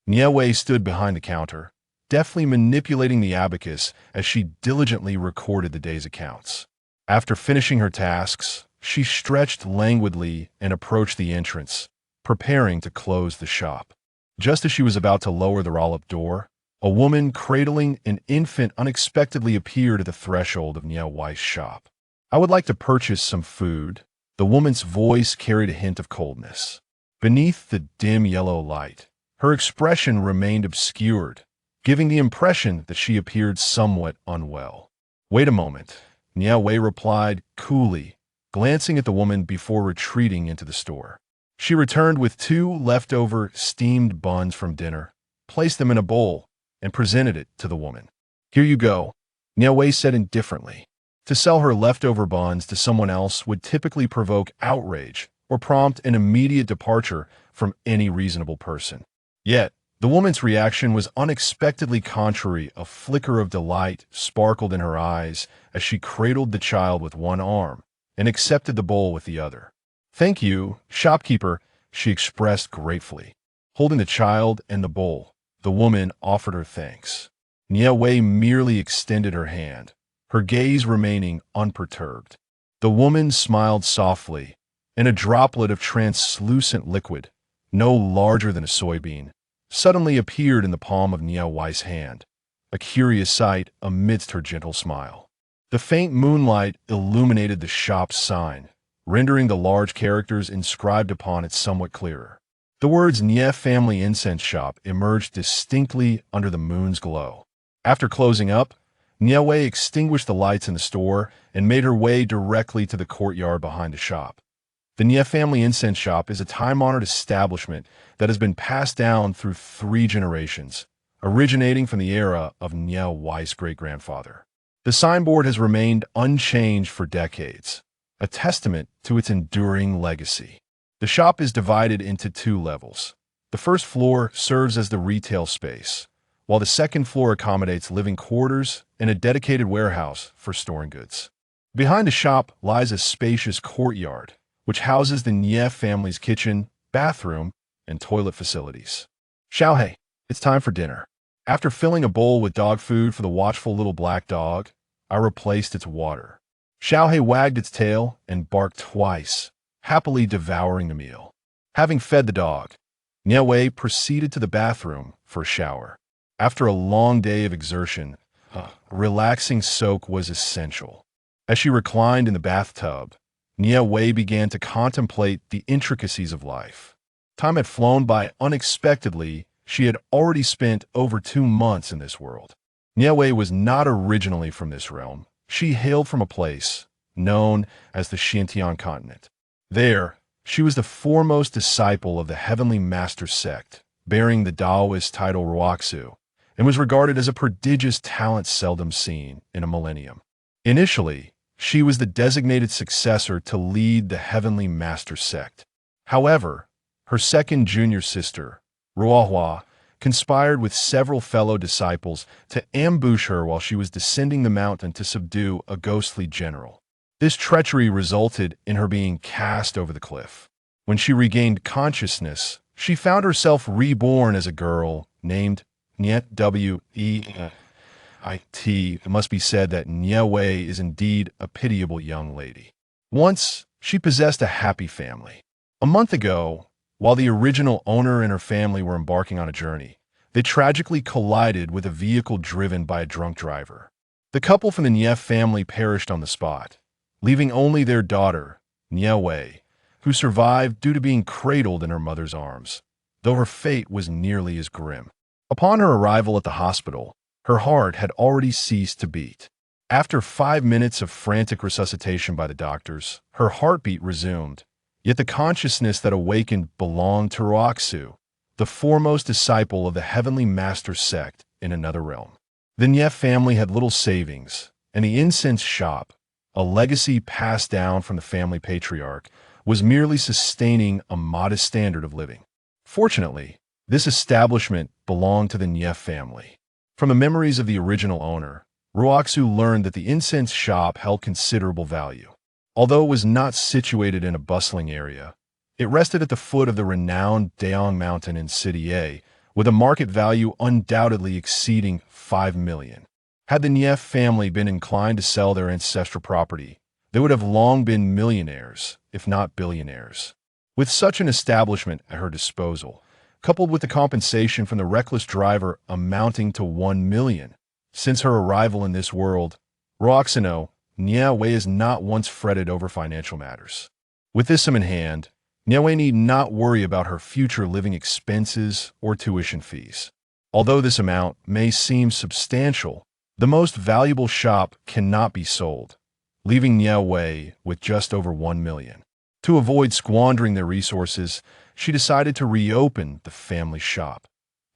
Nie Wei stood behind the counter, deftly manipulating the abacus as she diligently recorded the day's accounts. After finishing her tasks, she stretched languidly and approached the entrance, preparing to close the shop. Just as she was about to lower the roll-up door, a woman cradling an infant unexpectedly appeared at the threshold of Nie Wei's shop. "I would like to purchase some food." The woman's voice carried a hint of coldness. Beneath the dim yellow light, her expression remained obscured, giving the impression that she appeared somewhat unwell. "Wait a moment," Nie Wei replied coolly, glancing at the woman before retreating into the store. She returned with 2 leftover steamed buns from dinner, placed them in a bowl, and presented it to the woman. "Here you go," Nie Wei said indifferently. To sell her leftover buns to someone else would typically provoke outrage or prompt an immediate departure from any reasonable person. Yet, the woman's reaction was unexpectedly contrary. A flicker of delight sparkled in her eyes as she cradled the child with one arm and accepted the bowl with the other. "Thank you, shopkeeper," she expressed gratefully. Holding the child and the bowl, the woman offered her thanks. Nie Wei merely extended her hand, her gaze remaining unperturbed. The woman smiled softly, and a droplet of translucent liquid, no larger than a soybean, suddenly appeared in the palm of Nie Wei's hand, a curious sight amidst her gentle smile. The faint moonlight illuminated the shop's sign, rendering the large characters inscribed upon it somewhat clearer. The words Nie Family Incense Shop emerged distinctly under the moon's glow. After closing up, Nie Wei extinguished the lights in the store and made her way directly to the courtyard behind the shop. The Nie Family Incense Shop is a time-honored establishment that has been passed down through 3 generations, originating from the era of Nie Wei's great-grandfather. The signboard has remained unchanged for decades, a testament to its enduring legacy. The shop is divided into 2 levels. The first floor serves as the retail space, while the second floor accommodates living quarters and a dedicated warehouse for storing goods. Behind the shop lies a spacious courtyard, which houses the Nie family's kitchen, bathroom, and toilet facilities. "Xiaohei, it's time for dinner." After filling a bowl with dog food for the watchful little black dog, I replaced its water. Xiaohei wagged its tail and barked twice, happily devouring the meal. Having fed the dog, Nie Wei proceeded to the bathroom for a shower. After a long day of exertion, a relaxing soak was essential. As she reclined in the bathtub, Nie Wei began to contemplate the intricacies of life. Time had flown by unexpectedly. She had already spent over 2 months in this world. Nie Wei was not originally from this realm. She hailed from a place known as the Xintian continent. There, she was the foremost disciple of the Heavenly Master sect, bearing the Taoist title Ruoxu, and was regarded as a prodigious talent seldom seen in a millennium. Initially, she was the designated successor to lead the Heavenly Master sect. However, her second junior sister, Ruohua, conspired with several fellow disciples to ambush her while she was descending the mountain to subdue a ghostly general. This treachery resulted in her being cast over the cliff. When she regained consciousness, she found herself reborn as a girl named Nie Wei. It must be said that Nie Wei is indeed a pitiable young lady. Once, she possessed a happy family. A month ago, while the original owner and her family were embarking on a journey, they tragically collided with a vehicle driven by a drunk driver. The couple from the Nie family perished on the spot, leaving only their daughter, Nie Wei, who survived due to being cradled in her mother's arms, though her fate was nearly as grim. Upon her arrival at the hospital, her heart had already ceased to beat. After 5 minutes of frantic resuscitation by the doctors, her heartbeat resumed, yet the consciousness that awakened belonged to Ruoxu, the foremost disciple of the Heavenly Master sect in another realm. The Nie family had little savings, and the incense shop, a legacy passed down from the family patriarch, was merely sustaining a modest standard of living. Fortunately, this establishment belonged to the Nie family. From the memories of the original owner, Ruoxu learned that the incense shop held considerable value. Although it was not situated in a bustling area, it rested at the foot of the renowned Daong Mountain in City A, with a market value undoubtedly exceeding 5 million. Had the Nie family been inclined to sell their ancestral property, they would have long been millionaires, if not billionaires. With such an establishment at her disposal, coupled with the compensation from the reckless driver amounting to 1 million, since her arrival in this world, Roxano, Nie Wei has not once fretted over financial matters. With this sum in hand, Nie Wei need not worry about her future living expenses or tuition fees. Although this amount may seem substantial, the most valuable shop cannot be sold, leaving Nie Wei with just over 1 million. To avoid squandering their resources, she decided to reopen the family shop.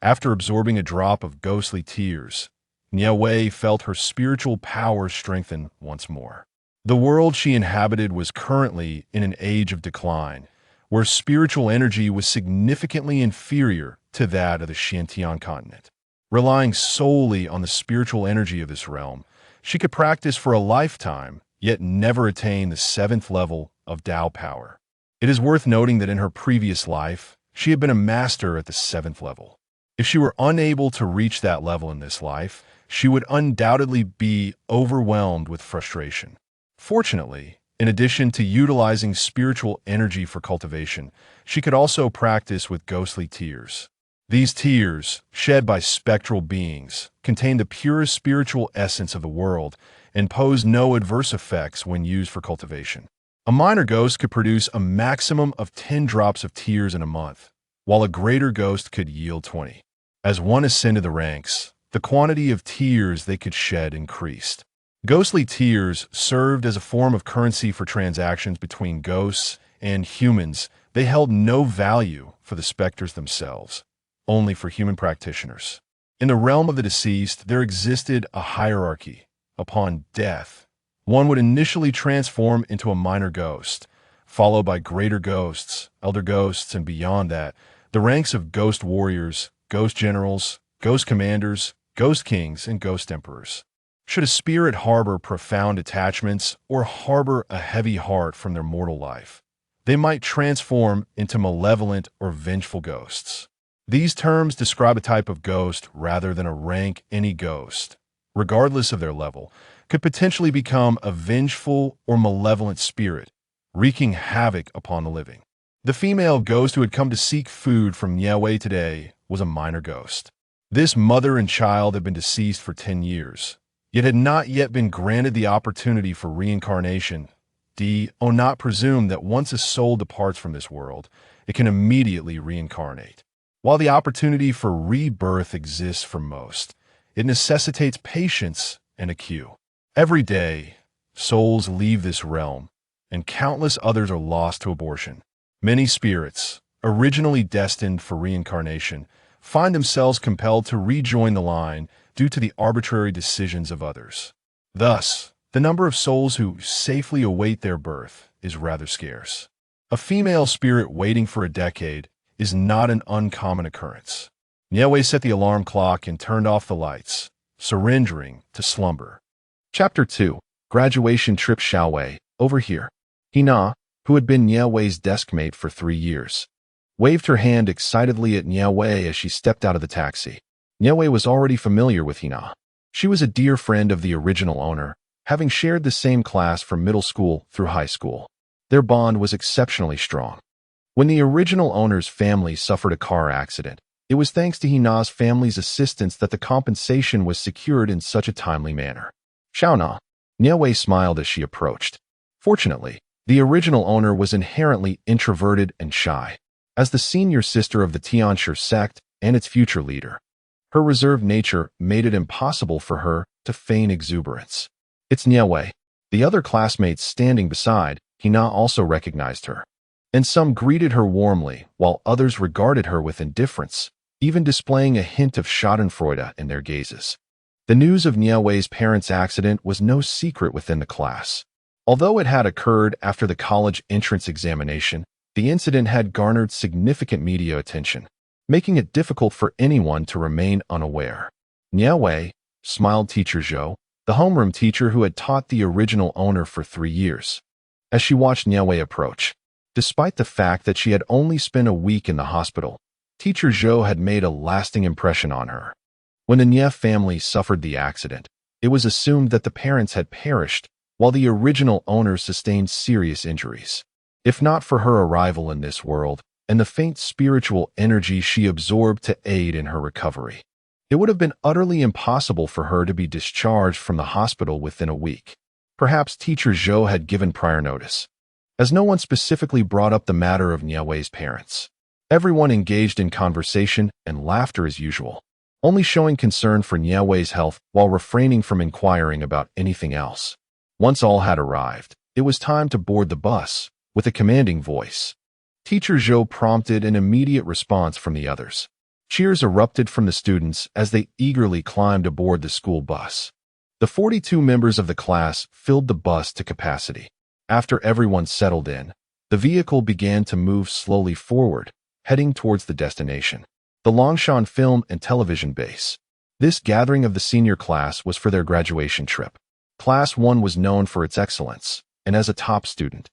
After absorbing a drop of ghostly tears, Nie Wei felt her spiritual power strengthen once more. The world she inhabited was currently in an age of decline, where spiritual energy was significantly inferior to that of the Xiantian continent. Relying solely on the spiritual energy of this realm, she could practice for a lifetime, yet never attain the 7th level of Tao power. It is worth noting that in her previous life, she had been a master at the 7th level. If she were unable to reach that level in this life, she would undoubtedly be overwhelmed with frustration. Fortunately, in addition to utilizing spiritual energy for cultivation, she could also practice with ghostly tears. These tears, shed by spectral beings, contain the purest spiritual essence of the world and pose no adverse effects when used for cultivation. A minor ghost could produce a maximum of 10 drops of tears in a month, while a greater ghost could yield 20. As one ascended the ranks, the quantity of tears they could shed increased. Ghostly tears served as a form of currency for transactions between ghosts and humans. They held no value for the specters themselves, only for human practitioners. In the realm of the deceased, there existed a hierarchy. Upon death, one would initially transform into a minor ghost, followed by greater ghosts, elder ghosts, and beyond that, the ranks of ghost warriors, ghost generals, ghost commanders, ghost kings, and ghost emperors. Should a spirit harbor profound attachments or harbor a heavy heart from their mortal life, they might transform into malevolent or vengeful ghosts. These terms describe a type of ghost rather than a rank. Any ghost, regardless of their level, could potentially become a vengeful or malevolent spirit, wreaking havoc upon the living. The female ghost who had come to seek food from Nie Wei today was a minor ghost. This mother and child had been deceased for 10 years, yet had not yet been granted the opportunity for reincarnation. Do not presume that once a soul departs from this world, it can immediately reincarnate. While the opportunity for rebirth exists for most, it necessitates patience and a queue. Every day, souls leave this realm, and countless others are lost to abortion. Many spirits, originally destined for reincarnation, find themselves compelled to rejoin the line due to the arbitrary decisions of others. Thus, the number of souls who safely await their birth is rather scarce. A female spirit waiting for a decade is not an uncommon occurrence. Nie Wei set the alarm clock and turned off the lights, surrendering to slumber. Chapter 2. Graduation Trip. Xiao Wei, over here. Hina, who had been Nie Wei's deskmate for 3 years, waved her hand excitedly at Nie Wei as she stepped out of the taxi. Nie Wei was already familiar with Hina. She was a dear friend of the original owner, having shared the same class from middle school through high school. Their bond was exceptionally strong. When the original owner's family suffered a car accident, it was thanks to Hina's family's assistance that the compensation was secured in such a timely manner. Xiaona, Nie Wei smiled as she approached. Fortunately, the original owner was inherently introverted and shy. As the senior sister of the Tianshi sect and its future leader, her reserved nature made it impossible for her to feign exuberance. It's Nie Wei. The other classmates standing beside Hina also recognized her, and some greeted her warmly, while others regarded her with indifference, even displaying a hint of schadenfreude in their gazes. The news of Nie Wei's parents' accident was no secret within the class. Although it had occurred after the college entrance examination, the incident had garnered significant media attention, making it difficult for anyone to remain unaware. Nie Wei, smiled Teacher Zhou, the homeroom teacher who had taught the original owner for 3 years, as she watched Nie Wei approach. Despite the fact that she had only spent a week in the hospital, Teacher Zhou had made a lasting impression on her. When the Nie family suffered the accident, it was assumed that the parents had perished, while the original owners sustained serious injuries. If not for her arrival in this world, and the faint spiritual energy she absorbed to aid in her recovery, it would have been utterly impossible for her to be discharged from the hospital within a week. Perhaps Teacher Zhou had given prior notice, as no one specifically brought up the matter of Nie Wei's parents. Everyone engaged in conversation and laughter as usual, only showing concern for Nie Wei's health while refraining from inquiring about anything else. Once all had arrived, it was time to board the bus, with a commanding voice. Teacher Zhou prompted an immediate response from the others. Cheers erupted from the students as they eagerly climbed aboard the school bus. The 42 members of the class filled the bus to capacity. After everyone settled in, the vehicle began to move slowly forward, heading towards the destination, the Longshan Film and Television Base. This gathering of the senior class was for their graduation trip. Class 1 was known for its excellence, and as a top student,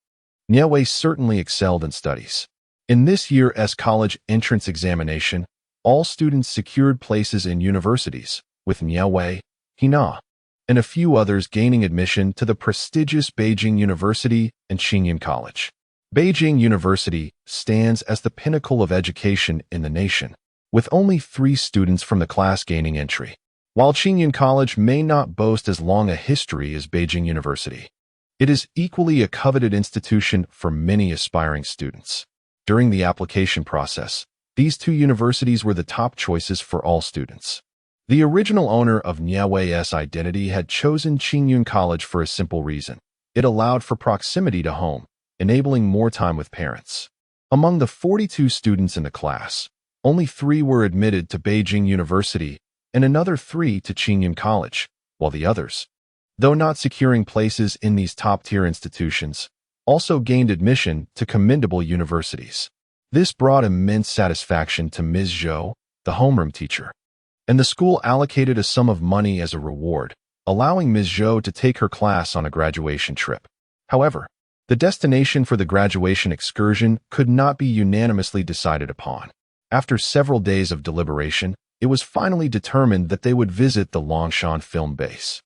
Nie Wei certainly excelled in studies. In this year's college entrance examination, all students secured places in universities, with Nie Wei, Hina, and a few others gaining admission to the prestigious Beijing University and Qingyun College. Beijing University stands as the pinnacle of education in the nation, with only 3 students from the class gaining entry. While Qingyun College may not boast as long a history as Beijing University, it is equally a coveted institution for many aspiring students. During the application process, these 2 universities were the top choices for all students. The original owner of Nie Wei's identity had chosen Qingyun College for a simple reason. It allowed for proximity to home, enabling more time with parents. Among the 42 students in the class, only 3 were admitted to Beijing University and another 3 to Qingyun College, while the others, though not securing places in these top-tier institutions, also gained admission to commendable universities. This brought immense satisfaction to Ms. Zhou, the homeroom teacher, and the school allocated a sum of money as a reward, allowing Ms. Zhou to take her class on a graduation trip. However, the destination for the graduation excursion could not be unanimously decided upon. After several days of deliberation, it was finally determined that they would visit the Longshan Film Base.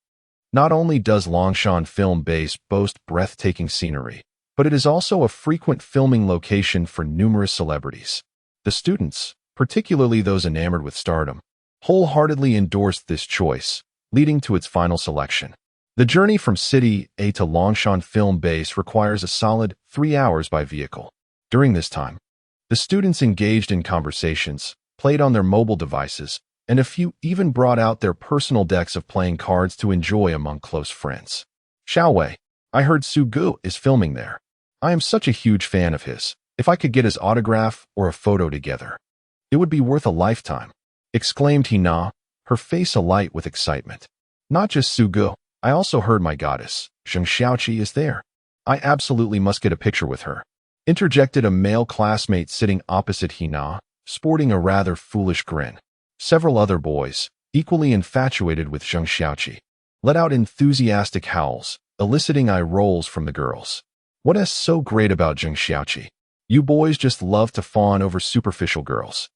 Not only does Longshan Film Base boast breathtaking scenery, but it is also a frequent filming location for numerous celebrities. The students, particularly those enamored with stardom, wholeheartedly endorsed this choice, leading to its final selection. The journey from City A to Longshan Film Base requires a solid 3 hours by vehicle. During this time, the students engaged in conversations, played on their mobile devices, and a few even brought out their personal decks of playing cards to enjoy among close friends. Xiaowei, I heard Su Gu is filming there. I am such a huge fan of his. If I could get his autograph or a photo together, it would be worth a lifetime, exclaimed Hina, her face alight with excitement. Not just Su Gu, I also heard my goddess, Zheng Xiaoqi, is there. I absolutely must get a picture with her, interjected a male classmate sitting opposite Hina, sporting a rather foolish grin. Several other boys, equally infatuated with Zheng Xiaoqi, let out enthusiastic howls, eliciting eye rolls from the girls. What is so great about Zheng Xiaoqi? You boys just love to fawn over superficial girls.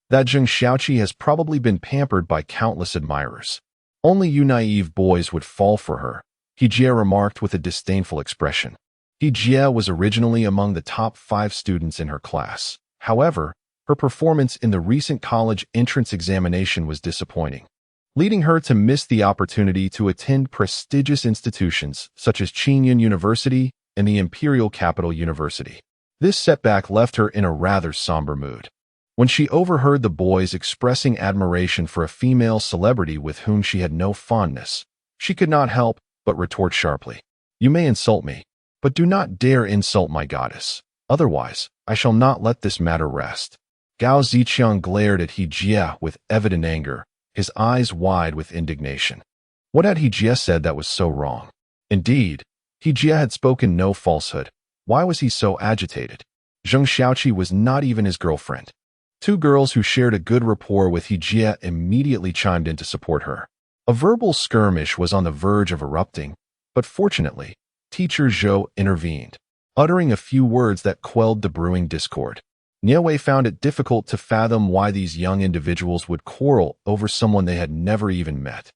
That Zheng Xiaoqi has probably been pampered by countless admirers. Only you naive boys would fall for her, Hijie remarked with a disdainful expression. Hijie was originally among the top 5 students in her class. However, her performance in the recent college entrance examination was disappointing, leading her to miss the opportunity to attend prestigious institutions such as Qingyun University and the Imperial Capital University. This setback left her in a rather somber mood. When she overheard the boys expressing admiration for a female celebrity with whom she had no fondness, she could not help but retort sharply. You may insult me, but do not dare insult my goddess. Otherwise, I shall not let this matter rest. Gao Ziqiang glared at Hijie with evident anger, his eyes wide with indignation. What had Hijie said that was so wrong? Indeed, Hijie had spoken no falsehood. Why was he so agitated? Zheng Xiaoqi was not even his girlfriend. 2 girls who shared a good rapport with Hijie immediately chimed in to support her. A verbal skirmish was on the verge of erupting, but fortunately, Teacher Zhou intervened, uttering a few words that quelled the brewing discord. Nie Wei found it difficult to fathom why these young individuals would quarrel over someone they had never even met.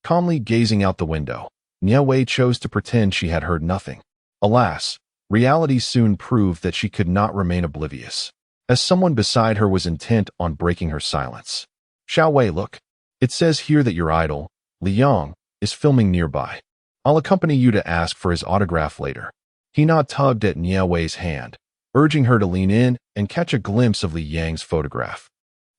Calmly gazing out the window, Nie Wei chose to pretend she had heard nothing. Alas, reality soon proved that she could not remain oblivious, as someone beside her was intent on breaking her silence. Xiao Wei, look. It says here that your idol, Li Yang, is filming nearby. I'll accompany you to ask for his autograph later. Hina tugged at Nie Wei's hand, urging her to lean in and catch a glimpse of Li Yang's photograph.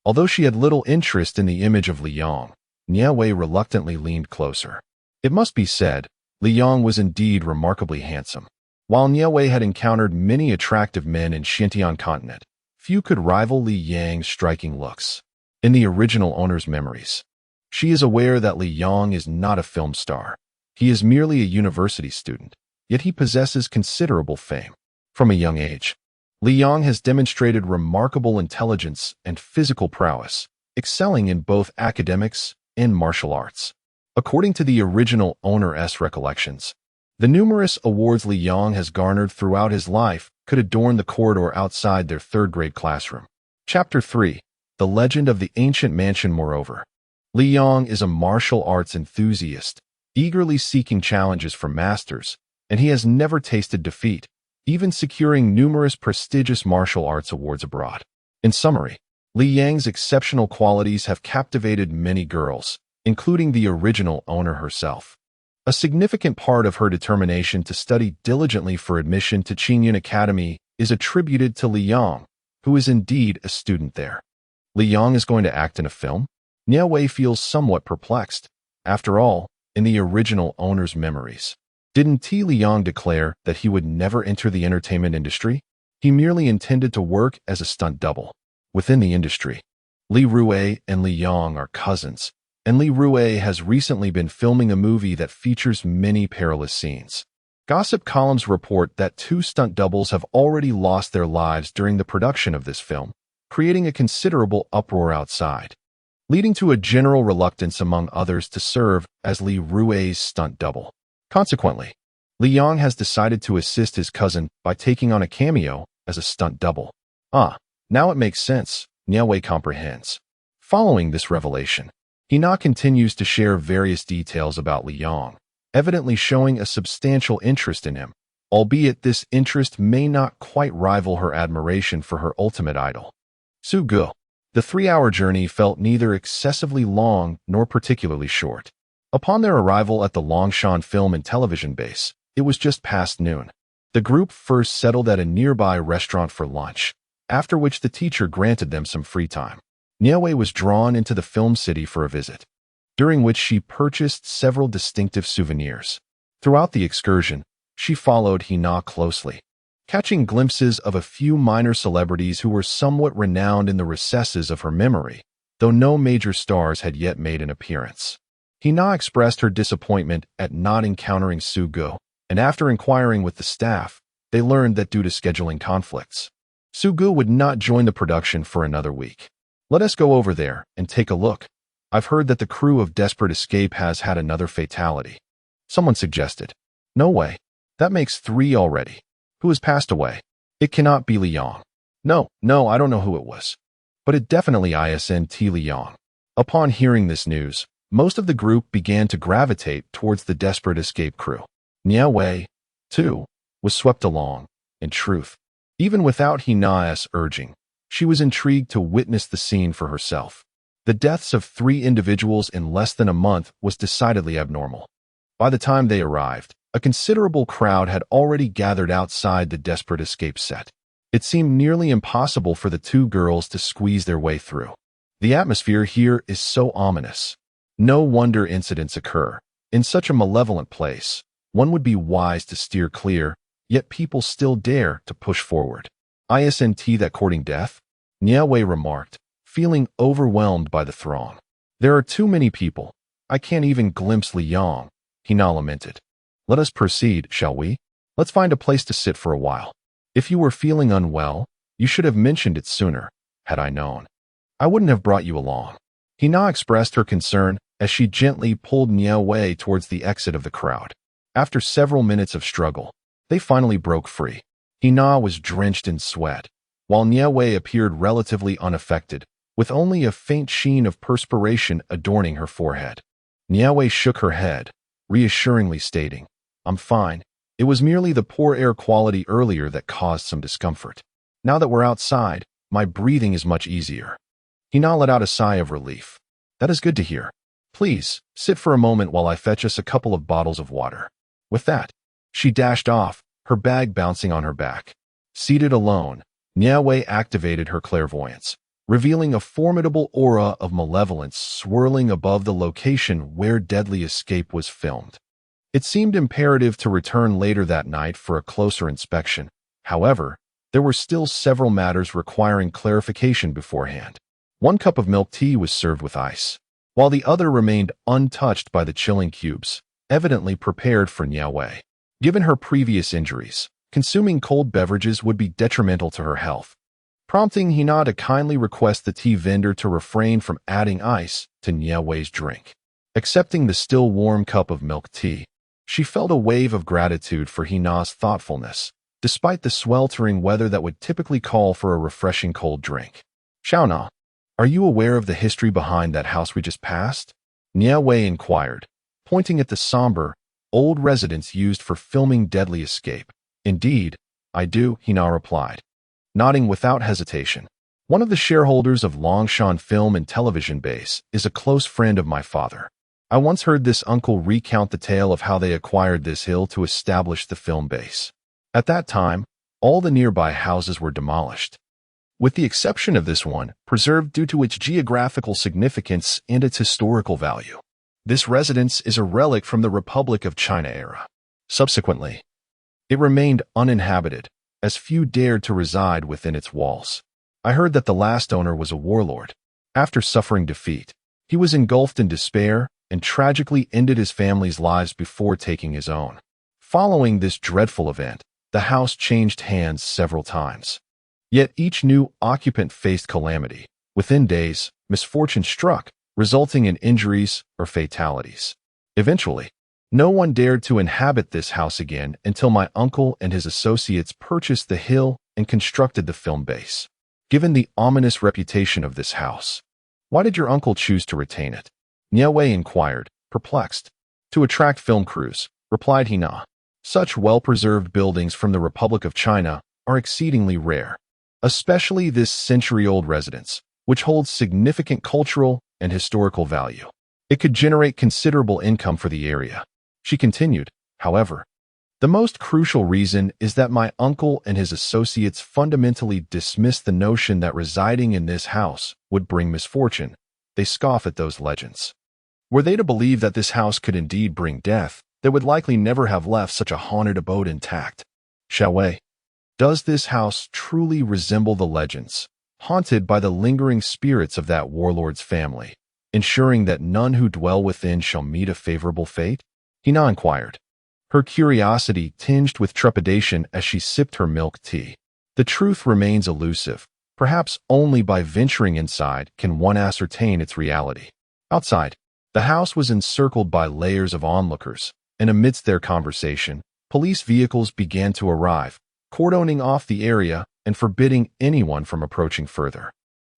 Although she had little interest in the image of Li Yang, Nie Wei reluctantly leaned closer. It must be said, Li Yang was indeed remarkably handsome. While Nie Wei had encountered many attractive men in Xinjiang continent, few could rival Li Yang's striking looks. In the original owner's memories, she is aware that Li Yang is not a film star. He is merely a university student, yet he possesses considerable fame. From a young age, Li Yang has demonstrated remarkable intelligence and physical prowess, excelling in both academics and martial arts. According to the original owner's recollections, the numerous awards Li Yang has garnered throughout his life could adorn the corridor outside their third-grade classroom. Chapter 3. The Legend of the Ancient Mansion. Moreover, Li Yang is a martial arts enthusiast, eagerly seeking challenges from masters, and he has never tasted defeat, even securing numerous prestigious martial arts awards abroad. In summary, Li Yang's exceptional qualities have captivated many girls, including the original owner herself. A significant part of her determination to study diligently for admission to Qingyun Academy is attributed to Li Yang, who is indeed a student there. Li Yang is going to act in a film? Nie Wei feels somewhat perplexed. After all, in the original owner's memories, didn't Li Yang declare that he would never enter the entertainment industry? He merely intended to work as a stunt double. Within the industry, Li Rui and Li Yang are cousins, and Li Rui has recently been filming a movie that features many perilous scenes. Gossip columns report that 2 stunt doubles have already lost their lives during the production of this film, creating a considerable uproar outside, leading to a general reluctance among others to serve as Li Rui's stunt double. Consequently, Li Yang has decided to assist his cousin by taking on a cameo as a stunt double. Now it makes sense, Nie Wei comprehends. Following this revelation, Hina continues to share various details about Li Yang, evidently showing a substantial interest in him, albeit this interest may not quite rival her admiration for her ultimate idol. Su Ge. The 3-hour journey felt neither excessively long nor particularly short. Upon their arrival at the Longshan Film and Television Base, it was just past noon. The group first settled at a nearby restaurant for lunch, after which the teacher granted them some free time. Nie Wei was drawn into the film city for a visit, during which she purchased several distinctive souvenirs. Throughout the excursion, she followed Hina closely, catching glimpses of a few minor celebrities who were somewhat renowned in the recesses of her memory, though no major stars had yet made an appearance. Hina expressed her disappointment at not encountering Su Ge, and after inquiring with the staff, they learned that due to scheduling conflicts, Su Ge would not join the production for another week. Let us go over there and take a look. I've heard that the crew of Desperate Escape has had another fatality. Someone suggested. No way. That makes 3 already. Who has passed away? It cannot be Li Yang. No, I don't know who it was. But it definitely isn't Li Yang. Upon hearing this news, most of the group began to gravitate towards the Desperate Escape crew. Nie Wei, too, was swept along. In truth, even without Hina's urging, she was intrigued to witness the scene for herself. The deaths of 3 individuals in less than a month was decidedly abnormal. By the time they arrived, a considerable crowd had already gathered outside the Desperate Escape set. It seemed nearly impossible for the 2 girls to squeeze their way through. The atmosphere here is so ominous. No wonder incidents occur. In such a malevolent place, one would be wise to steer clear, yet people still dare to push forward. Isn't that courting death? Nie Wei remarked, feeling overwhelmed by the throng. There are too many people. I can't even glimpse Li Yang, Hina lamented. Let us proceed, shall we? Let's find a place to sit for a while. If you were feeling unwell, you should have mentioned it sooner. Had I known, I wouldn't have brought you along. Hina expressed her concern as she gently pulled Nie Wei towards the exit of the crowd. After several minutes of struggle, they finally broke free. Hina was drenched in sweat, while Nie Wei appeared relatively unaffected, with only a faint sheen of perspiration adorning her forehead. Nie Wei shook her head, reassuringly stating, "I'm fine. It was merely the poor air quality earlier that caused some discomfort. Now that we're outside, my breathing is much easier." Hina let out a sigh of relief. "That is good to hear. Please, sit for a moment while I fetch us a couple of bottles of water." With that, she dashed off, her bag bouncing on her back. Seated alone, Nie Wei activated her clairvoyance, revealing a formidable aura of malevolence swirling above the location where Deadly Escape was filmed. It seemed imperative to return later that night for a closer inspection. However, there were still several matters requiring clarification beforehand. One cup of milk tea was served with ice, while the other remained untouched by the chilling cubes, evidently prepared for Nie Wei. Given her previous injuries, consuming cold beverages would be detrimental to her health, prompting Hina to kindly request the tea vendor to refrain from adding ice to Nie Wei's drink. Accepting the still warm cup of milk tea, she felt a wave of gratitude for Hina's thoughtfulness, despite the sweltering weather that would typically call for a refreshing cold drink. "Xiaona, are you aware of the history behind that house we just passed?" Nie Wei inquired, pointing at the somber, old residence used for filming Deadly Escape. "Indeed, I do," Hina replied, nodding without hesitation. "One of the shareholders of Longshan Film and Television Base is a close friend of my father. I once heard this uncle recount the tale of how they acquired this hill to establish the film base. At that time, all the nearby houses were demolished, with the exception of this one, preserved due to its geographical significance and its historical value. This residence is a relic from the Republic of China era. Subsequently, it remained uninhabited, as few dared to reside within its walls. I heard that the last owner was a warlord. After suffering defeat, he was engulfed in despair and tragically ended his family's lives before taking his own. Following this dreadful event, the house changed hands several times. Yet each new occupant faced calamity. Within days, misfortune struck, resulting in injuries or fatalities. Eventually, no one dared to inhabit this house again until my uncle and his associates purchased the hill and constructed the film base. Given the ominous reputation of this house, why did your uncle choose to retain it?" Nie Wei inquired, perplexed. "To attract film crews," replied Hina. "Such well-preserved buildings from the Republic of China are exceedingly rare, especially this century-old residence, which holds significant cultural and historical value. It could generate considerable income for the area." She continued, "However, the most crucial reason is that my uncle and his associates fundamentally dismiss the notion that residing in this house would bring misfortune. They scoff at those legends. Were they to believe that this house could indeed bring death, they would likely never have left such a haunted abode intact. Xiaowei, does this house truly resemble the legends, haunted by the lingering spirits of that warlord's family, ensuring that none who dwell within shall meet a favorable fate?" Hina inquired, her curiosity tinged with trepidation as she sipped her milk tea. The truth remains elusive. Perhaps only by venturing inside can one ascertain its reality. Outside, the house was encircled by layers of onlookers, and amidst their conversation, police vehicles began to arrive, cordoning off the area and forbidding anyone from approaching further.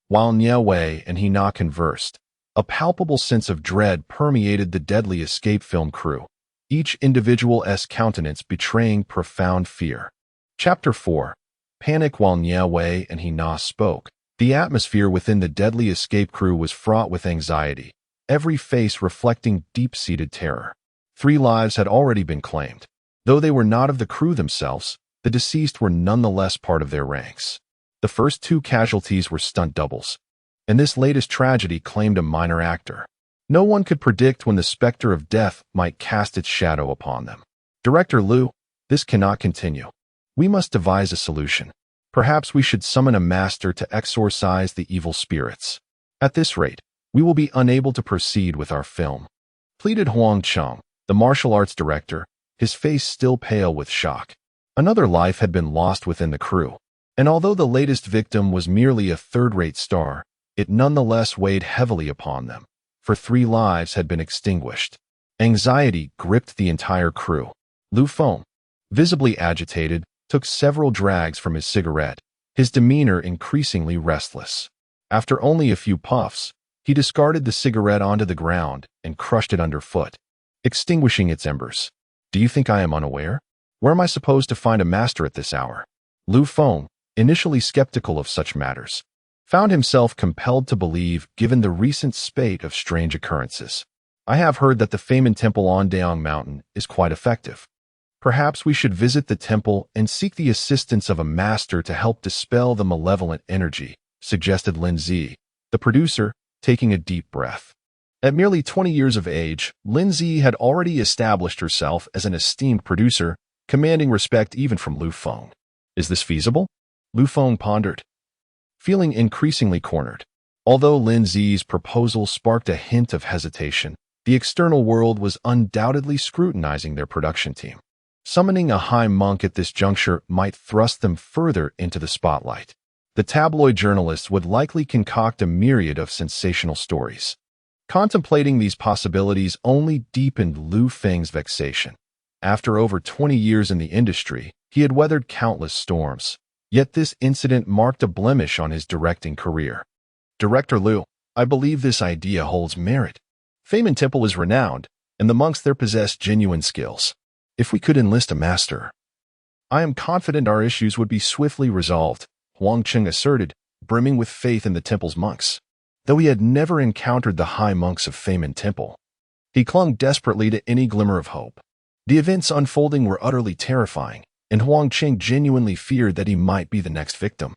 While Nie Wei and Hina conversed, a palpable sense of dread permeated the Deadly Escape film crew, each individual's countenance betraying profound fear. Chapter 4. Panic. While Nie Wei and Hina spoke, the atmosphere within the Deadly Escape crew was fraught with anxiety, every face reflecting deep-seated terror. 3 lives had already been claimed. Though they were not of the crew themselves, the deceased were nonetheless part of their ranks. The first 2 casualties were stunt doubles, and this latest tragedy claimed a minor actor. No one could predict when the specter of death might cast its shadow upon them. "Director Liu, this cannot continue. We must devise a solution. Perhaps we should summon a master to exorcise the evil spirits. At this rate, we will be unable to proceed with our film," pleaded Huang Cheng, the martial arts director, his face still pale with shock. Another life had been lost within the crew, and although the latest victim was merely a third-rate star, it nonetheless weighed heavily upon them, for 3 lives had been extinguished. Anxiety gripped the entire crew. Lu Feng, visibly agitated, took several drags from his cigarette, his demeanor increasingly restless. After only a few puffs, he discarded the cigarette onto the ground and crushed it underfoot, extinguishing its embers. Do you think I am unaware? Where am I supposed to find a master at this hour? Lu Feng, initially skeptical of such matters, found himself compelled to believe given the recent spate of strange occurrences. I have heard that the Famen Temple on Daong Mountain is quite effective. Perhaps we should visit the temple and seek the assistance of a master to help dispel the malevolent energy, suggested Lin Zi, the producer, taking a deep breath. At merely 20 years of age, Lin Zi had already established herself as an esteemed producer, commanding respect even from Lu Feng. Is this feasible? Lu Feng pondered, feeling increasingly cornered. Although Lin Zi's proposal sparked a hint of hesitation, the external world was undoubtedly scrutinizing their production team. Summoning a high monk at this juncture might thrust them further into the spotlight. The tabloid journalists would likely concoct a myriad of sensational stories. Contemplating these possibilities only deepened Lu Feng's vexation. After over 20 years in the industry, he had weathered countless storms. Yet this incident marked a blemish on his directing career. Director Lu, I believe this idea holds merit. Famen Temple is renowned, and the monks there possess genuine skills. If we could enlist a master, I am confident our issues would be swiftly resolved, Huang Qing asserted, brimming with faith in the temple's monks. Though he had never encountered the high monks of Famen Temple, he clung desperately to any glimmer of hope. The events unfolding were utterly terrifying, and Huang Qing genuinely feared that he might be the next victim.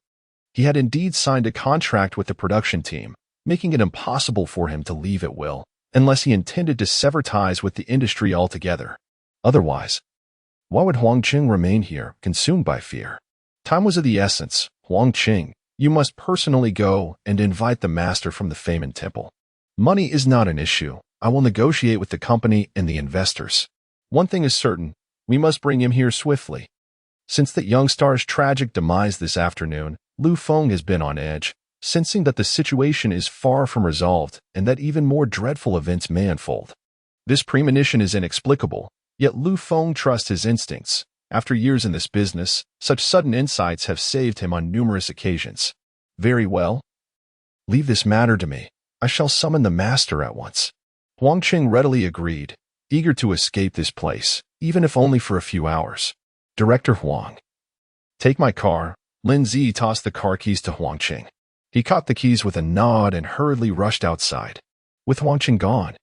He had indeed signed a contract with the production team, making it impossible for him to leave at will, unless he intended to sever ties with the industry altogether. Otherwise, why would Huang Qing remain here, consumed by fear? Time was of the essence. Huang Qing, you must personally go and invite the master from the Famen Temple. Money is not an issue. I will negotiate with the company and the investors. One thing is certain, we must bring him here swiftly. Since that young star's tragic demise this afternoon, Lu Feng has been on edge, sensing that the situation is far from resolved and that even more dreadful events may unfold. This premonition is inexplicable, yet Lu Feng trusts his instincts. After years in this business, such sudden insights have saved him on numerous occasions. Very well. Leave this matter to me. I shall summon the master at once. Huang Qing readily agreed, eager to escape this place, even if only for a few hours. Director Huang. Take my car. Lin Zi tossed the car keys to Huang Qing. He caught the keys with a nod and hurriedly rushed outside. With Huang Qing gone,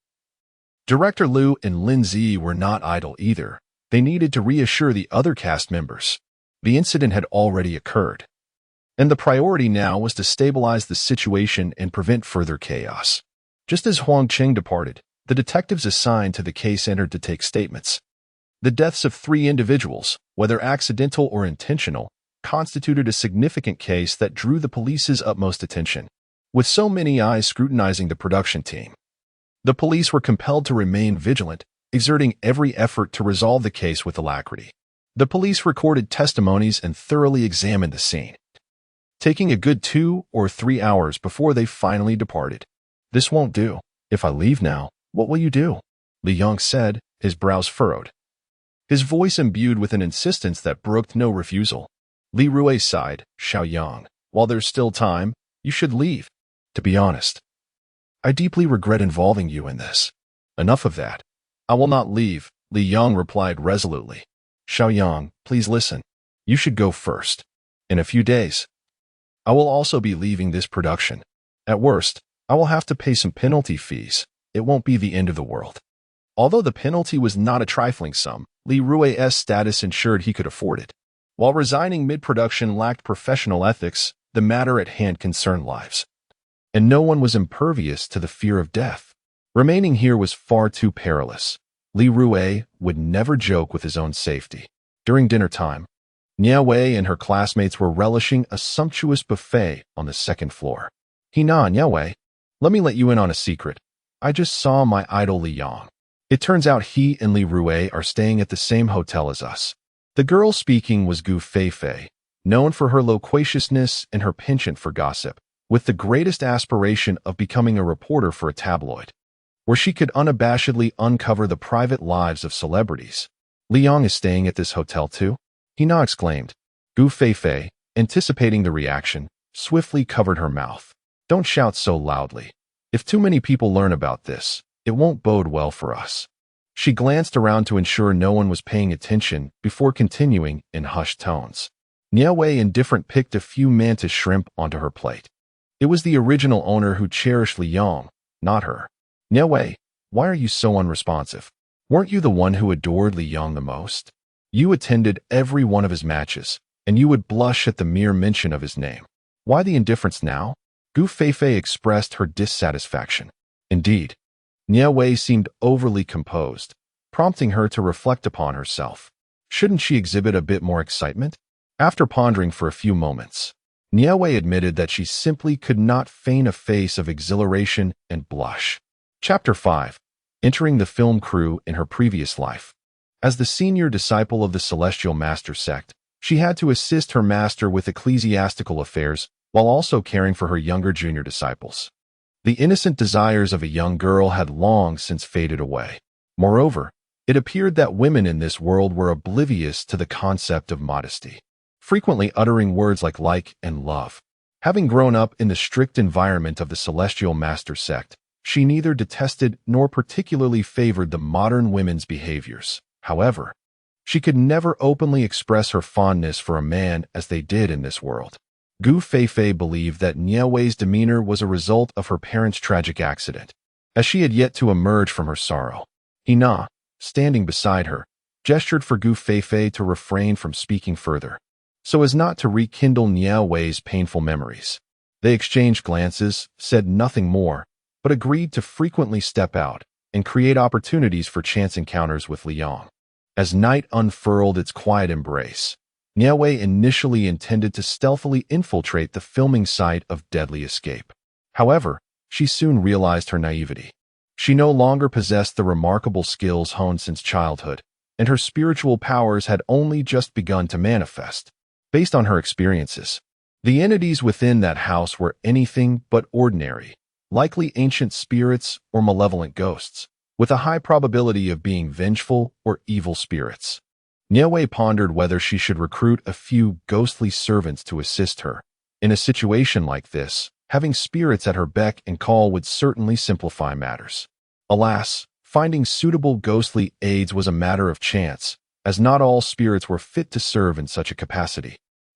Director Lu and Lin Zi were not idle either. They needed to reassure the other cast members. The incident had already occurred, and the priority now was to stabilize the situation and prevent further chaos. Just as Huang Qing departed, the detectives assigned to the case entered to take statements. The deaths of 3 individuals, whether accidental or intentional, constituted a significant case that drew the police's utmost attention. With so many eyes scrutinizing the production team, the police were compelled to remain vigilant, exerting every effort to resolve the case with alacrity. The police recorded testimonies and thoroughly examined the scene, taking a good 2 or 3 hours before they finally departed. This won't do. If I leave now, what will you do? Li Yang said, his brows furrowed, his voice imbued with an insistence that brooked no refusal. Li Rui sighed, Xiaoyang, while there's still time, you should leave. To be honest, I deeply regret involving you in this. Enough of that. I will not leave, Li Yang replied resolutely. Xiaoyang, please listen. You should go first. In a few days, I will also be leaving this production. At worst, I will have to pay some penalty fees. It won't be the end of the world. Although the penalty was not a trifling sum, Li Rui's status ensured he could afford it. While resigning mid-production lacked professional ethics, the matter at hand concerned lives, and no one was impervious to the fear of death. Remaining here was far too perilous. Li Rui would never joke with his own safety. During dinner time, Nie Wei and her classmates were relishing a sumptuous buffet on the second floor. Nie Wei, let me let you in on a secret. I just saw my idol Li Yang. It turns out he and Li Rui are staying at the same hotel as us. The girl speaking was Gu Feifei, known for her loquaciousness and her penchant for gossip, with the greatest aspiration of becoming a reporter for a tabloid, where she could unabashedly uncover the private lives of celebrities. Li Yang is staying at this hotel too? Hina exclaimed. Gu Feifei, anticipating the reaction, swiftly covered her mouth. Don't shout so loudly. If too many people learn about this, it won't bode well for us. She glanced around to ensure no one was paying attention before continuing in hushed tones. Nie Wei indifferent picked a few mantis shrimp onto her plate. It was the original owner who cherished Li Yong, not her. Nie Wei, why are you so unresponsive? Weren't you the one who adored Li Yong the most? You attended every one of his matches, and you would blush at the mere mention of his name. Why the indifference now? Gu Feifei expressed her dissatisfaction. Indeed, Nie Wei seemed overly composed, prompting her to reflect upon herself. Shouldn't she exhibit a bit more excitement? After pondering for a few moments, Nie Wei admitted that she simply could not feign a face of exhilaration and blush. Chapter 5. Entering the film crew in her previous life. As the senior disciple of the Celestial Master sect, she had to assist her master with ecclesiastical affairs while also caring for her younger junior disciples. The innocent desires of a young girl had long since faded away. Moreover, it appeared that women in this world were oblivious to the concept of modesty, frequently uttering words like and love. Having grown up in the strict environment of the Celestial Master sect, she neither detested nor particularly favored the modern women's behaviors. However, she could never openly express her fondness for a man as they did in this world. Gu Feifei believed that Nie Wei's demeanor was a result of her parents' tragic accident, as she had yet to emerge from her sorrow. Hina, standing beside her, gestured for Gu Feifei to refrain from speaking further, so as not to rekindle Nie Wei's painful memories. They exchanged glances, said nothing more, but agreed to frequently step out and create opportunities for chance encounters with Li Yong. As night unfurled its quiet embrace, Nie Wei initially intended to stealthily infiltrate the filming site of Deadly Escape. However, she soon realized her naivety. She no longer possessed the remarkable skills honed since childhood, and her spiritual powers had only just begun to manifest. Based on her experiences, the entities within that house were anything but ordinary, likely ancient spirits or malevolent ghosts, with a high probability of being vengeful or evil spirits. Nie Wei pondered whether she should recruit a few ghostly servants to assist her. In a situation like this, having spirits at her beck and call would certainly simplify matters. Alas, finding suitable ghostly aids was a matter of chance, as not all spirits were fit to serve in such a capacity.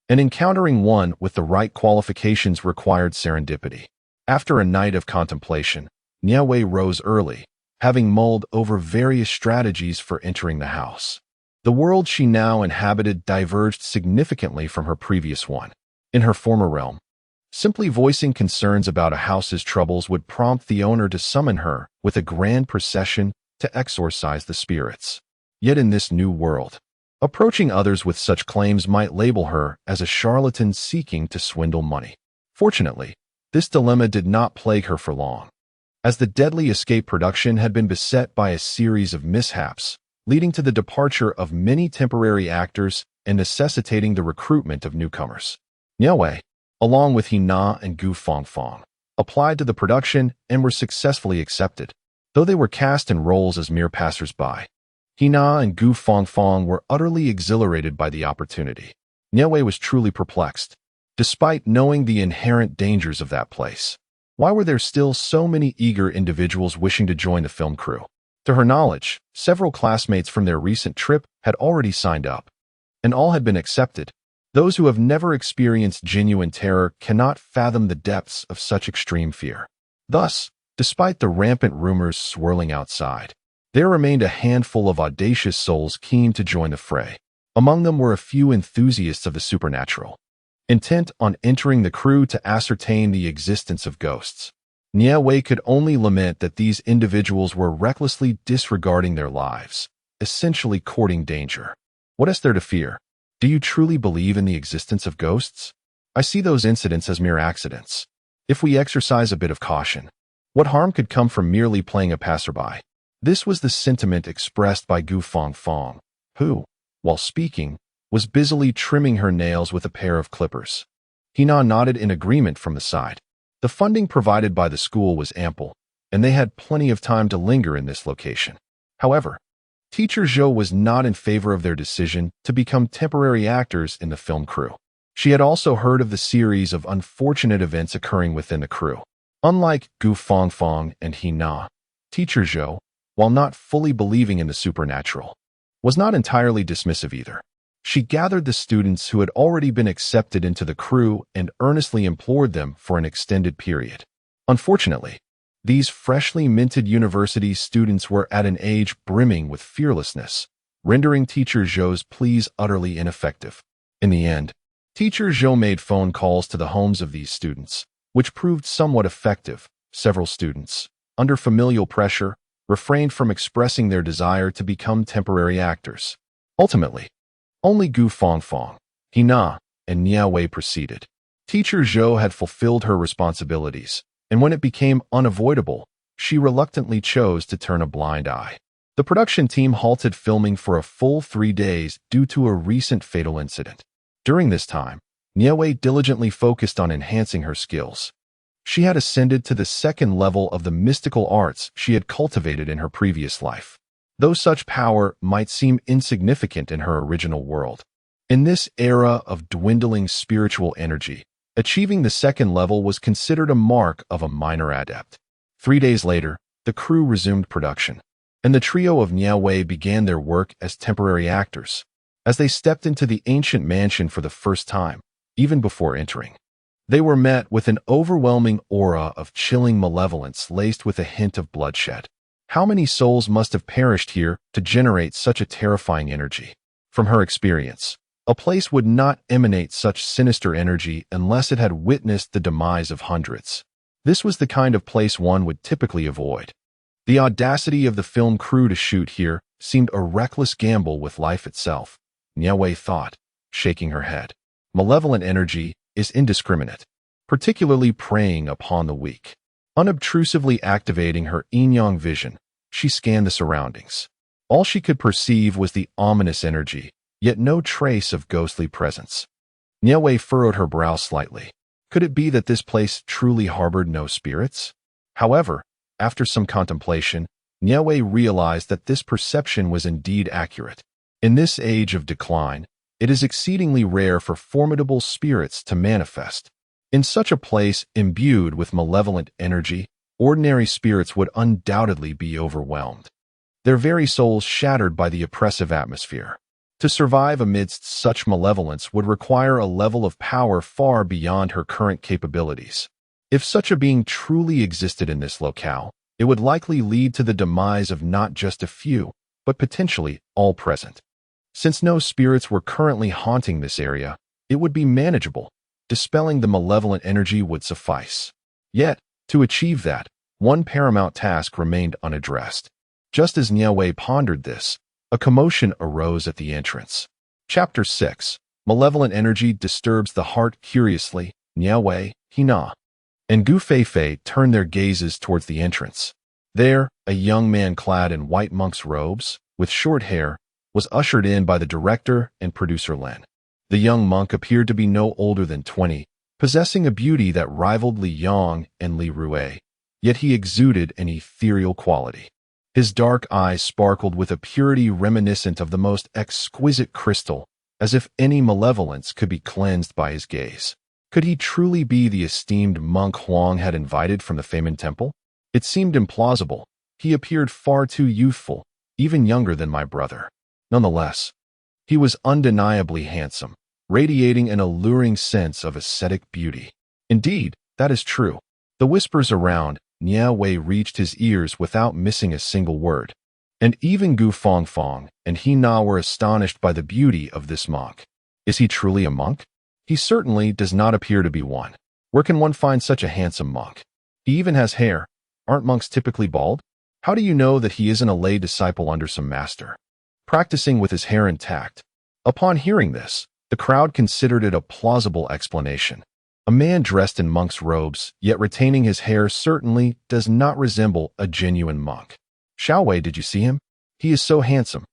And encountering one with the right qualifications required serendipity. After a night of contemplation, Nie Wei rose early, having mulled over various strategies for entering the house. The world she now inhabited diverged significantly from her previous one. In her former realm, simply voicing concerns about a house's troubles would prompt the owner to summon her with a grand procession to exorcise the spirits. Yet in this new world, approaching others with such claims might label her as a charlatan seeking to swindle money. Fortunately, this dilemma did not plague her for long, as the Deadly Escape production had been beset by a series of mishaps, leading to the departure of many temporary actors and necessitating the recruitment of newcomers. Nie Wei, along with Hina and Gu Fangfang, applied to the production and were successfully accepted, though they were cast in roles as mere passers-by. Hina and Gu Fangfang were utterly exhilarated by the opportunity. Nie Wei was truly perplexed, despite knowing the inherent dangers of that place. Why were there still so many eager individuals wishing to join the film crew? To her knowledge, several classmates from their recent trip had already signed up, and all had been accepted. Those who have never experienced genuine terror cannot fathom the depths of such extreme fear. Thus, despite the rampant rumors swirling outside, there remained a handful of audacious souls keen to join the fray. Among them were a few enthusiasts of the supernatural, intent on entering the crew to ascertain the existence of ghosts. Nie Wei could only lament that these individuals were recklessly disregarding their lives, essentially courting danger. What is there to fear? Do you truly believe in the existence of ghosts? I see those incidents as mere accidents. If we exercise a bit of caution, what harm could come from merely playing a passerby? This was the sentiment expressed by Gu Fangfang, who, while speaking, was busily trimming her nails with a pair of clippers. Hina nodded in agreement from the side. The funding provided by the school was ample, and they had plenty of time to linger in this location. However, Teacher Zhou was not in favor of their decision to become temporary actors in the film crew. She had also heard of the series of unfortunate events occurring within the crew. Unlike Gu Fangfang and He Na, Teacher Zhou, while not fully believing in the supernatural, was not entirely dismissive either. She gathered the students who had already been accepted into the crew and earnestly implored them for an extended period. Unfortunately, these freshly minted university students were at an age brimming with fearlessness, rendering Teacher Zhou's pleas utterly ineffective. In the end, Teacher Zhou made phone calls to the homes of these students, which proved somewhat effective. Several students, under familial pressure, refrained from expressing their desire to become temporary actors. Ultimately, only Gu Fangfang, He Na, and Nie Wei proceeded. Teacher Zhou had fulfilled her responsibilities, and when it became unavoidable, she reluctantly chose to turn a blind eye. The production team halted filming for a full 3 days due to a recent fatal incident. During this time, Nie Wei diligently focused on enhancing her skills. She had ascended to the second level of the mystical arts she had cultivated in her previous life. Though such power might seem insignificant in her original world, in this era of dwindling spiritual energy, achieving the second level was considered a mark of a minor adept. 3 days later, the crew resumed production, and the trio of Nie Wei began their work as temporary actors. As they stepped into the ancient mansion for the first time, even before entering, they were met with an overwhelming aura of chilling malevolence laced with a hint of bloodshed. How many souls must have perished here to generate such a terrifying energy? From her experience, a place would not emanate such sinister energy unless it had witnessed the demise of hundreds. This was the kind of place one would typically avoid. The audacity of the film crew to shoot here seemed a reckless gamble with life itself, Nie Wei thought, shaking her head. Malevolent energy is indiscriminate, particularly preying upon the weak. Unobtrusively activating her yin-yang vision, she scanned the surroundings. All she could perceive was the ominous energy, yet no trace of ghostly presence. Nie Wei furrowed her brow slightly. Could it be that this place truly harbored no spirits? However, after some contemplation, Nie Wei realized that this perception was indeed accurate. In this age of decline, it is exceedingly rare for formidable spirits to manifest. In such a place imbued with malevolent energy, ordinary spirits would undoubtedly be overwhelmed, their very souls shattered by the oppressive atmosphere. To survive amidst such malevolence would require a level of power far beyond her current capabilities. If such a being truly existed in this locale, it would likely lead to the demise of not just a few, but potentially all present. Since no spirits were currently haunting this area, it would be manageable. Dispelling the malevolent energy would suffice. Yet, to achieve that, one paramount task remained unaddressed. Just as Nie Wei pondered this, a commotion arose at the entrance. Chapter 6. Malevolent energy disturbs the heart. Curiously, Nie Wei, He Na, and Gu Feifei turned their gazes towards the entrance. There, a young man clad in white monk's robes, with short hair, was ushered in by the director and producer Lin. The young monk appeared to be no older than 20, possessing a beauty that rivaled Li Yang and Li Rue, yet he exuded an ethereal quality. His dark eyes sparkled with a purity reminiscent of the most exquisite crystal, as if any malevolence could be cleansed by his gaze. Could he truly be the esteemed monk Huang had invited from the Femin Temple? It seemed implausible. He appeared far too youthful, even younger than my brother. Nonetheless, he was undeniably handsome, radiating an alluring sense of ascetic beauty. Indeed, that is true. The whispers around Nie Wei reached his ears without missing a single word, and even Gu Fangfang and He Na were astonished by the beauty of this monk. Is he truly a monk? He certainly does not appear to be one. Where can one find such a handsome monk? He even has hair. Aren't monks typically bald? How do you know that he isn't a lay disciple under some master, practicing with his hair intact? Upon hearing this, the crowd considered it a plausible explanation. A man dressed in monk's robes, yet retaining his hair, certainly does not resemble a genuine monk. Xiaowei, did you see him? He is so handsome.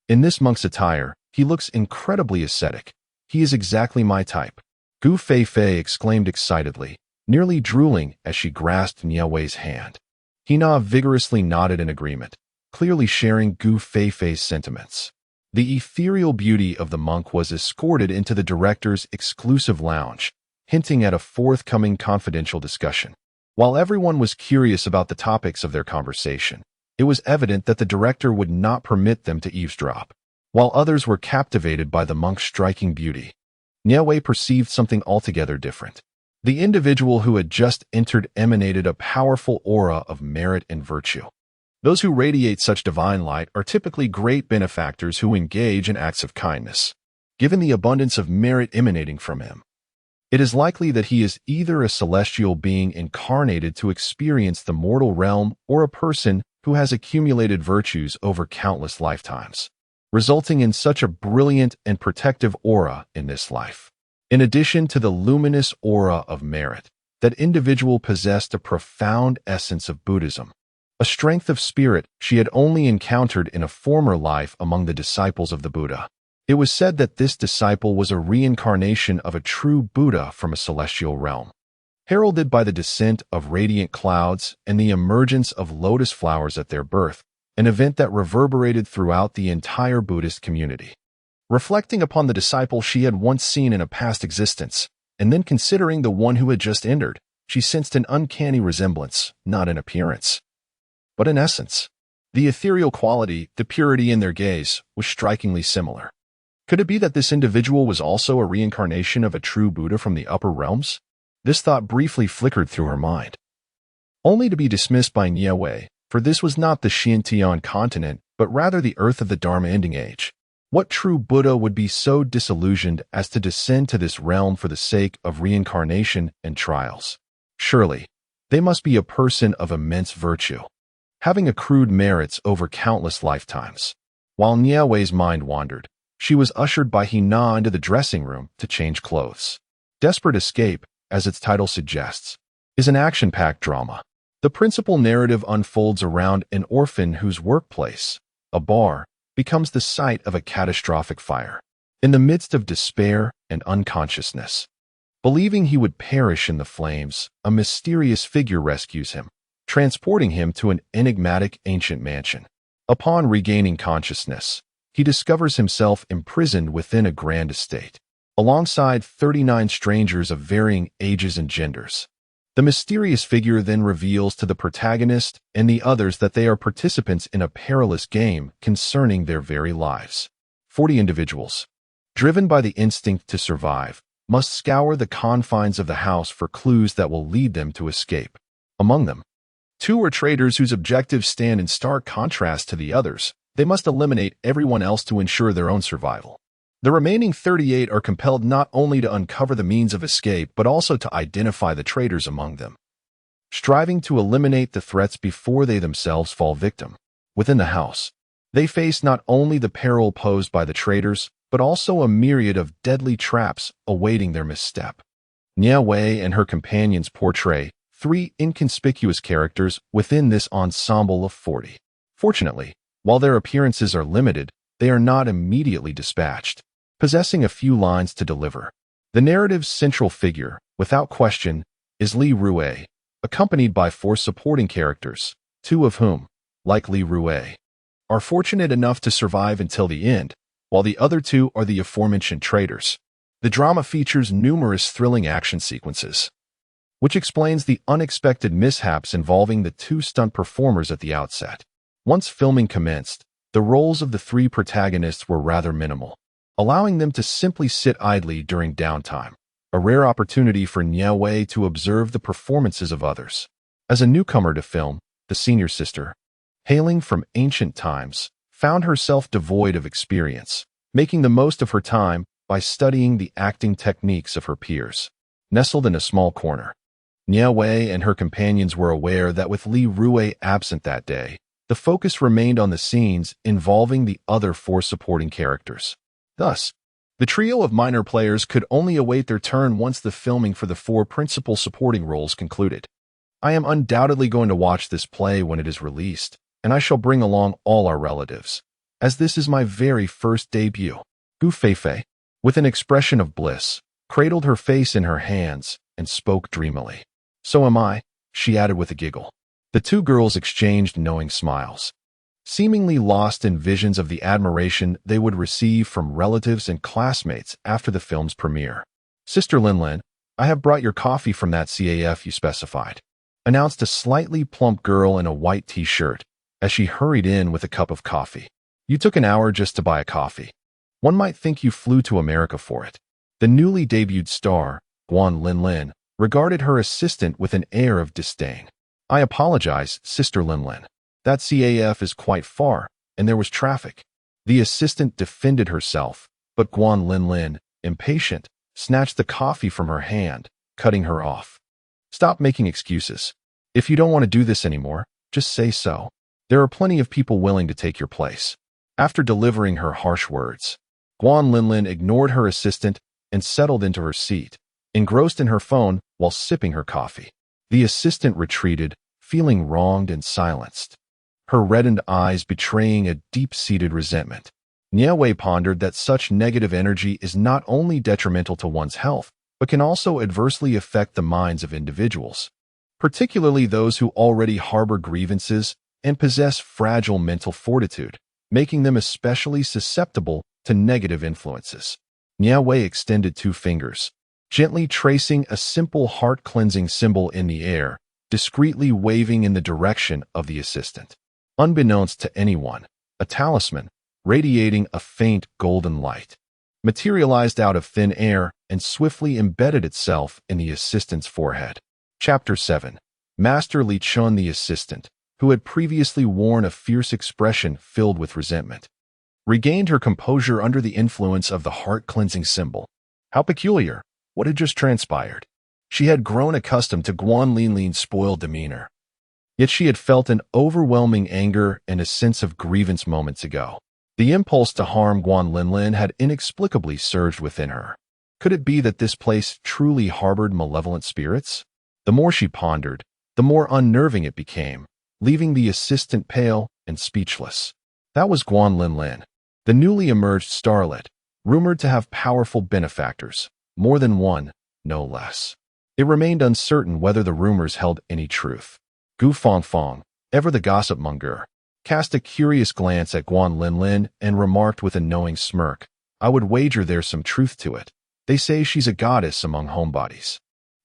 In this monk's attire, he looks incredibly ascetic. He is exactly my type. Gu Feifei exclaimed excitedly, nearly drooling as she grasped Nie Wei's hand. He Na vigorously nodded in agreement, clearly sharing Gu Feifei's sentiments. The ethereal beauty of the monk was escorted into the director's exclusive lounge, hinting at a forthcoming confidential discussion. While everyone was curious about the topics of their conversation, it was evident that the director would not permit them to eavesdrop. While others were captivated by the monk's striking beauty, Nie Wei perceived something altogether different. The individual who had just entered emanated a powerful aura of merit and virtue. Those who radiate such divine light are typically great benefactors who engage in acts of kindness. Given the abundance of merit emanating from him, it is likely that he is either a celestial being incarnated to experience the mortal realm or a person who has accumulated virtues over countless lifetimes, resulting in such a brilliant and protective aura in this life. In addition to the luminous aura of merit, that individual possessed a profound essence of Buddhism, a strength of spirit she had only encountered in a former life among the disciples of the Buddha. It was said that this disciple was a reincarnation of a true Buddha from a celestial realm, heralded by the descent of radiant clouds and the emergence of lotus flowers at their birth, an event that reverberated throughout the entire Buddhist community. Reflecting upon the disciple she had once seen in a past existence, and then considering the one who had just entered, she sensed an uncanny resemblance, not in appearance, but in essence. The ethereal quality, the purity in their gaze, was strikingly similar. Could it be that this individual was also a reincarnation of a true Buddha from the upper realms? This thought briefly flickered through her mind, only to be dismissed by Nie Wei, for this was not the Xintian continent, but rather the earth of the Dharma ending age. What true Buddha would be so disillusioned as to descend to this realm for the sake of reincarnation and trials? Surely, they must be a person of immense virtue, having accrued merits over countless lifetimes. While Nie Wei's mind wandered, she was ushered by Hina into the dressing room to change clothes. Desperate Escape, as its title suggests, is an action-packed drama. The principal narrative unfolds around an orphan whose workplace, a bar, becomes the site of a catastrophic fire. In the midst of despair and unconsciousness, believing he would perish in the flames, a mysterious figure rescues him, transporting him to an enigmatic ancient mansion. Upon regaining consciousness, he discovers himself imprisoned within a grand estate, alongside 39 strangers of varying ages and genders. The mysterious figure then reveals to the protagonist and the others that they are participants in a perilous game concerning their very lives. 40 individuals, driven by the instinct to survive, must scour the confines of the house for clues that will lead them to escape. Among them, 2 are traitors whose objectives stand in stark contrast to the others. They must eliminate everyone else to ensure their own survival. The remaining 38 are compelled not only to uncover the means of escape but also to identify the traitors among them, striving to eliminate the threats before they themselves fall victim. Within the house, they face not only the peril posed by the traitors, but also a myriad of deadly traps awaiting their misstep. Nie Wei and her companions portray 3 inconspicuous characters within this ensemble of 40. Fortunately, while their appearances are limited, they are not immediately dispatched, possessing a few lines to deliver. The narrative's central figure, without question, is Nie Wei, accompanied by 4 supporting characters, 2 of whom, like Nie Wei, are fortunate enough to survive until the end, while the other 2 are the aforementioned traitors. The drama features numerous thrilling action sequences, which explains the unexpected mishaps involving the 2 stunt performers at the outset. Once filming commenced, the roles of the 3 protagonists were rather minimal, allowing them to simply sit idly during downtime, a rare opportunity for Nie Wei to observe the performances of others. As a newcomer to film, the senior sister, hailing from ancient times, found herself devoid of experience, making the most of her time by studying the acting techniques of her peers. Nestled in a small corner, Nie Wei and her companions were aware that with Nie Wei absent that day, the focus remained on the scenes involving the other 4 supporting characters. Thus, the trio of minor players could only await their turn once the filming for the 4 principal supporting roles concluded. I am undoubtedly going to watch this play when it is released, and I shall bring along all our relatives, as this is my very first debut. Gu Feifei, with an expression of bliss, cradled her face in her hands and spoke dreamily. So am I, she added with a giggle. The 2 girls exchanged knowing smiles. seemingly lost in visions of the admiration they would receive from relatives and classmates after the film's premiere. "Sister Linlin, I have brought your coffee from that CAF you specified," announced a slightly plump girl in a white t-shirt as she hurried in with a cup of coffee. "You took an hour just to buy a coffee. One might think you flew to America for it." The newly debuted star, Guan Linlin, regarded her assistant with an air of disdain. "I apologize, Sister Linlin. That CAF is quite far, and there was traffic." The assistant defended herself, but Guan Linlin, impatient, snatched the coffee from her hand, cutting her off. "Stop making excuses. If you don't want to do this anymore, just say so. There are plenty of people willing to take your place." After delivering her harsh words, Guan Linlin ignored her assistant and settled into her seat, engrossed in her phone while sipping her coffee. The assistant retreated, feeling wronged and silenced, her reddened eyes betraying a deep-seated resentment. Nie Wei pondered that such negative energy is not only detrimental to one's health, but can also adversely affect the minds of individuals, particularly those who already harbor grievances and possess fragile mental fortitude, making them especially susceptible to negative influences. Nie Wei extended 2 fingers, gently tracing a simple heart-cleansing symbol in the air, discreetly waving in the direction of the assistant. Unbeknownst to anyone, a talisman, radiating a faint golden light, materialized out of thin air and swiftly embedded itself in the assistant's forehead. Chapter 7. Master Li Chun, the assistant, who had previously worn a fierce expression filled with resentment, regained her composure under the influence of the heart-cleansing symbol. How peculiar! What had just transpired? She had grown accustomed to Guan Linlin's spoiled demeanor. Yet she had felt an overwhelming anger and a sense of grievance moments ago. The impulse to harm Guan Linlin had inexplicably surged within her. Could it be that this place truly harbored malevolent spirits? The more she pondered, the more unnerving it became, leaving the assistant pale and speechless. That was Guan Linlin, the newly emerged starlet, rumored to have powerful benefactors, more than one, no less. It remained uncertain whether the rumors held any truth. Gu Fangfang, ever the gossip monger, cast a curious glance at Guan Linlin and remarked with a knowing smirk, "I would wager there's some truth to it. They say she's a goddess among homebodies.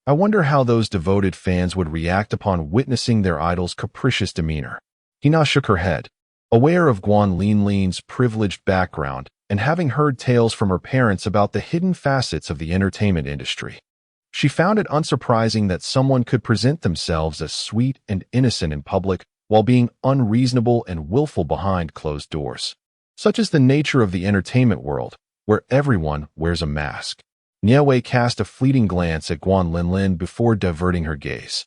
I wonder how those devoted fans would react upon witnessing their idol's capricious demeanor." Hina shook her head, aware of Guan Linlin's privileged background and having heard tales from her parents about the hidden facets of the entertainment industry. She found it unsurprising that someone could present themselves as sweet and innocent in public while being unreasonable and willful behind closed doors. Such is the nature of the entertainment world, where everyone wears a mask. Nie Wei cast a fleeting glance at Guan Linlin before diverting her gaze.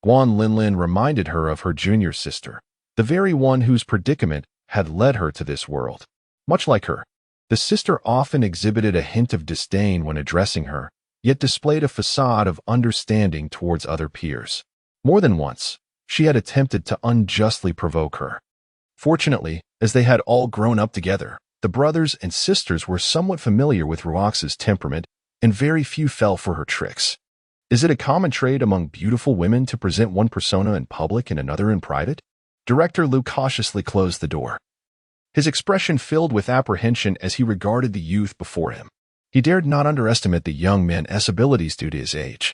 Guan Linlin reminded her of her junior sister, the very one whose predicament had led her to this world. Much like her, the sister often exhibited a hint of disdain when addressing her, yet displayed a facade of understanding towards other peers. More than once, she had attempted to unjustly provoke her. Fortunately, as they had all grown up together, the brothers and sisters were somewhat familiar with Ruox's temperament, and very few fell for her tricks. Is it a common trait among beautiful women to present one persona in public and another in private? Director Liu cautiously closed the door, his expression filled with apprehension as he regarded the youth before him. He dared not underestimate the young man's abilities due to his age.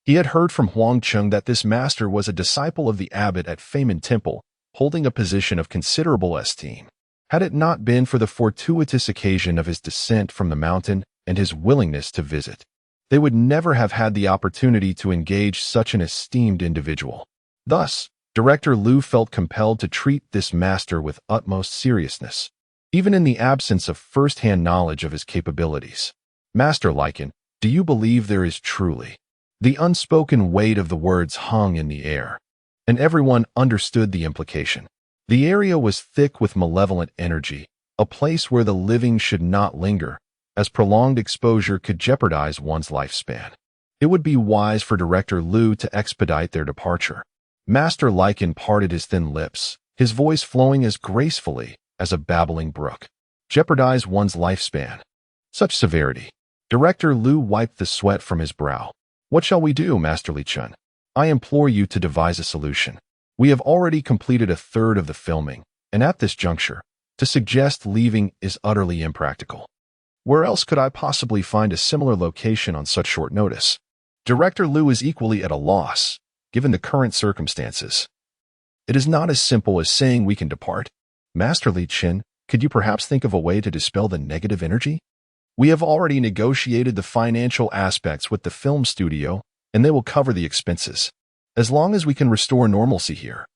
He had heard from Huang Cheng that this master was a disciple of the abbot at Feimin Temple, holding a position of considerable esteem. Had it not been for the fortuitous occasion of his descent from the mountain and his willingness to visit, they would never have had the opportunity to engage such an esteemed individual. Thus, Director Liu felt compelled to treat this master with utmost seriousness, even in the absence of first-hand knowledge of his capabilities. "Master Lycan, do you believe there is truly?" The unspoken weight of the words hung in the air, and everyone understood the implication. The area was thick with malevolent energy, a place where the living should not linger, as prolonged exposure could jeopardize one's lifespan. It would be wise for Director Liu to expedite their departure. Master Lycan parted his thin lips, his voice flowing as gracefully as a babbling brook. Jeopardize one's lifespan. Such severity. Director Liu wiped the sweat from his brow. "What shall we do, Master Li Chun? I implore you to devise a solution. We have already completed a third of the filming, and at this juncture, to suggest leaving is utterly impractical. Where else could I possibly find a similar location on such short notice? Director Liu is equally at a loss, given the current circumstances. It is not as simple as saying we can depart. Master Li Qin, could you perhaps think of a way to dispel the negative energy? We have already negotiated the financial aspects with the film studio, and they will cover the expenses. As long as we can restore normalcy here.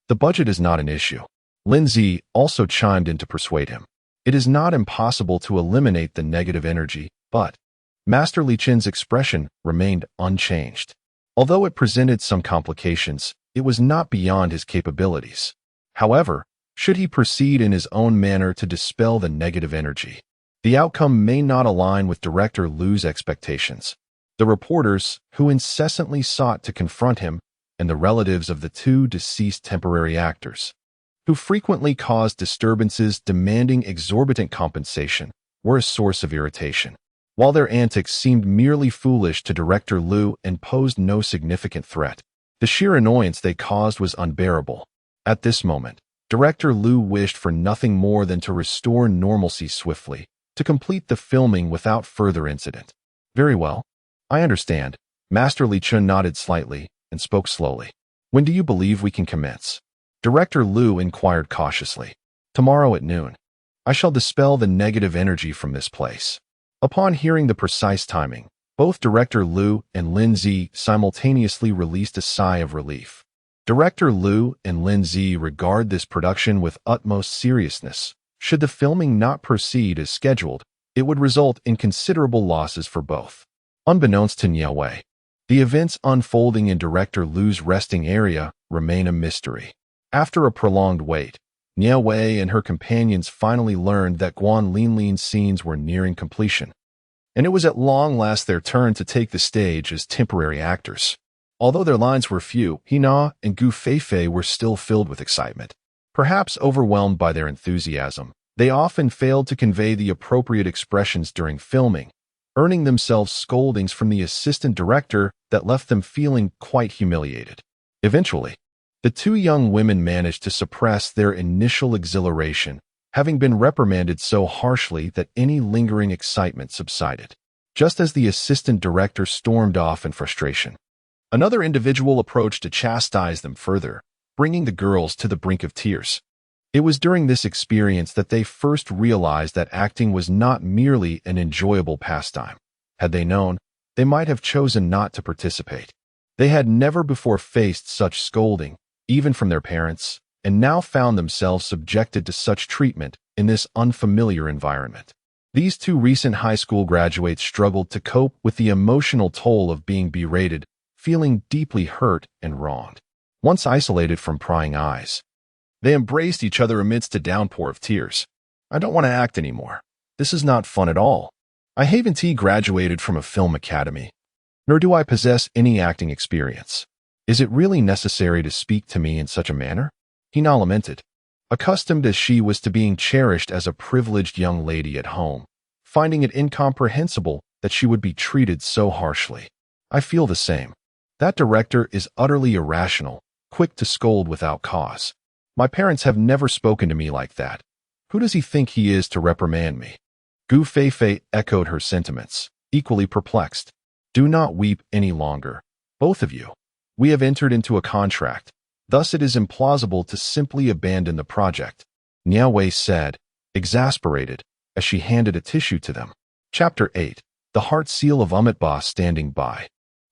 The budget is not an issue. Lin Zi also chimed in to persuade him. It is not impossible to eliminate the negative energy, but Master Li Qin's expression remained unchanged. Although it presented some complications, it was not beyond his capabilities. However, should he proceed in his own manner to dispel the negative energy, the outcome may not align with Director Liu's expectations. The reporters, who incessantly sought to confront him, and the relatives of the two deceased temporary actors, who frequently caused disturbances demanding exorbitant compensation, were a source of irritation. While their antics seemed merely foolish to Director Liu and posed no significant threat, the sheer annoyance they caused was unbearable. At this moment, Director Liu wished for nothing more than to restore normalcy swiftly, to complete the filming without further incident. Very well. I understand. Master Li Qin nodded slightly and spoke slowly. When do you believe we can commence? Director Liu inquired cautiously. Tomorrow at noon. I shall dispel the negative energy from this place. Upon hearing the precise timing, both Director Liu and Lin Zi simultaneously released a sigh of relief. Director Liu and Lin Zi regard this production with utmost seriousness. Should the filming not proceed as scheduled, it would result in considerable losses for both. Unbeknownst to Nie Wei, the events unfolding in Director Liu's resting area remain a mystery. After a prolonged wait, Nie Wei and her companions finally learned that Guan Linlin's scenes were nearing completion, and it was at long last their turn to take the stage as temporary actors. Although their lines were few, Hina and Gu Feifei were still filled with excitement. Perhaps overwhelmed by their enthusiasm, they often failed to convey the appropriate expressions during filming, earning themselves scoldings from the assistant director that left them feeling quite humiliated. Eventually, the two young women managed to suppress their initial exhilaration, having been reprimanded so harshly that any lingering excitement subsided. Just as the assistant director stormed off in frustration, another individual approached to chastise them further, bringing the girls to the brink of tears. It was during this experience that they first realized that acting was not merely an enjoyable pastime. Had they known, they might have chosen not to participate. They had never before faced such scolding, even from their parents, and now found themselves subjected to such treatment in this unfamiliar environment. These two recent high school graduates struggled to cope with the emotional toll of being berated, feeling deeply hurt and wronged. Once isolated from prying eyes, they embraced each other amidst a downpour of tears. I don't want to act anymore. This is not fun at all. I haven't graduated from a film academy, nor do I possess any acting experience. Is it really necessary to speak to me in such a manner? Hina lamented. Accustomed as she was to being cherished as a privileged young lady at home, finding it incomprehensible that she would be treated so harshly. I feel the same. That director is utterly irrational, quick to scold without cause. My parents have never spoken to me like that. Who does he think he is to reprimand me? Gu Feifei echoed her sentiments, equally perplexed. Do not weep any longer, both of you. We have entered into a contract, thus it is implausible to simply abandon the project, Nie Wei said, exasperated, as she handed a tissue to them. Chapter 8. The Heart Seal of Amitabha standing by.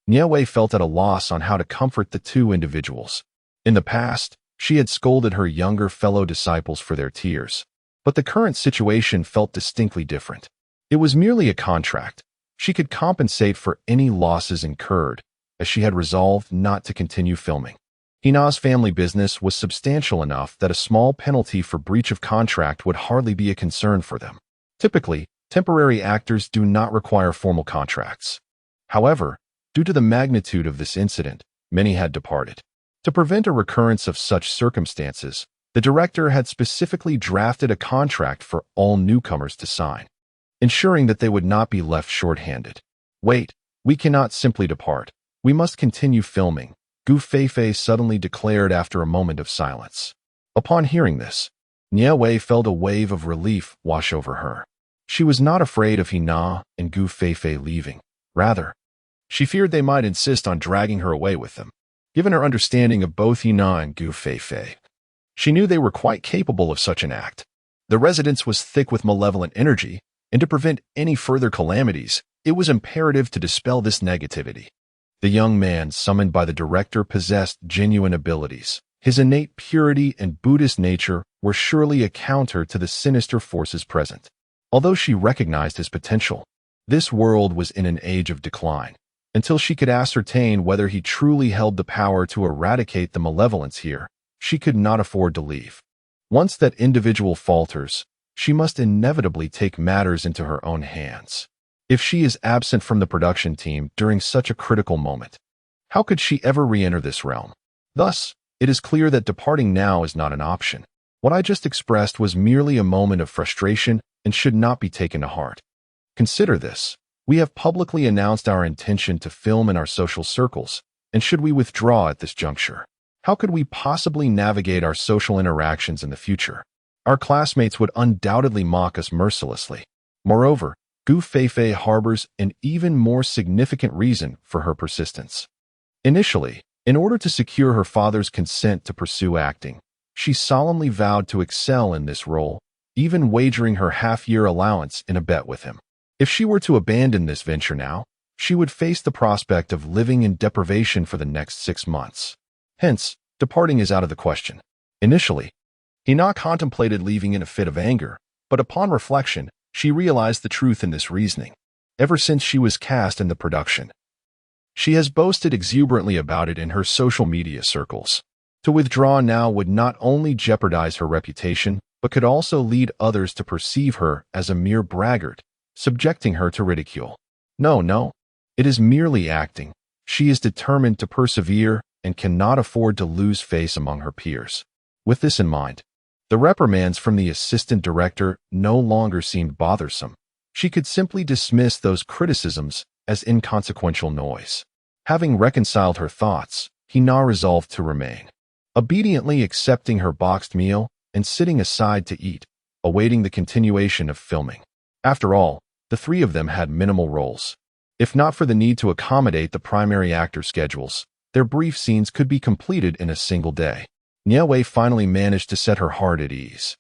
Nie Wei felt at a loss on how to comfort the two individuals. In the past, she had scolded her younger fellow disciples for their tears, but the current situation felt distinctly different. It was merely a contract. She could compensate for any losses incurred, as she had resolved not to continue filming. Hina's family business was substantial enough that a small penalty for breach of contract would hardly be a concern for them. Typically, temporary actors do not require formal contracts. However, due to the magnitude of this incident, many had departed. To prevent a recurrence of such circumstances, the director had specifically drafted a contract for all newcomers to sign, ensuring that they would not be left short-handed. Wait, we cannot simply depart. We must continue filming, Gu Feifei suddenly declared after a moment of silence. Upon hearing this, Nie Wei felt a wave of relief wash over her. She was not afraid of Hina and Gu Feifei leaving. Rather, she feared they might insist on dragging her away with them. Given her understanding of both Hina and Gu Feifei, she knew they were quite capable of such an act. The residence was thick with malevolent energy, and to prevent any further calamities, it was imperative to dispel this negativity. The young man summoned by the director possessed genuine abilities. His innate purity and Buddhist nature were surely a counter to the sinister forces present. Although she recognized his potential, this world was in an age of decline. Until she could ascertain whether he truly held the power to eradicate the malevolence here, she could not afford to leave. Once that individual falters, she must inevitably take matters into her own hands. If she is absent from the production team during such a critical moment, how could she ever re-enter this realm? Thus, it is clear that departing now is not an option. What I just expressed was merely a moment of frustration and should not be taken to heart. Consider this. We have publicly announced our intention to film in our social circles, and should we withdraw at this juncture, how could we possibly navigate our social interactions in the future? Our classmates would undoubtedly mock us mercilessly. Moreover, Gu Feifei harbors an even more significant reason for her persistence. Initially, in order to secure her father's consent to pursue acting, she solemnly vowed to excel in this role, even wagering her half-year allowance in a bet with him. If she were to abandon this venture now, she would face the prospect of living in deprivation for the next 6 months. Hence, departing is out of the question. Initially, Hina contemplated leaving in a fit of anger, but upon reflection, she realized the truth in this reasoning. Ever since she was cast in the production, she has boasted exuberantly about it in her social media circles. To withdraw now would not only jeopardize her reputation, but could also lead others to perceive her as a mere braggart, subjecting her to ridicule. No, it is merely acting. She is determined to persevere and cannot afford to lose face among her peers. With this in mind, the reprimands from the assistant director no longer seemed bothersome. She could simply dismiss those criticisms as inconsequential noise. Having reconciled her thoughts, Hina resolved to remain, obediently accepting her boxed meal and sitting aside to eat, awaiting the continuation of filming. After all, the three of them had minimal roles. If not for the need to accommodate the primary actor schedules, their brief scenes could be completed in a single day. Nie Wei finally managed to set her heart at ease.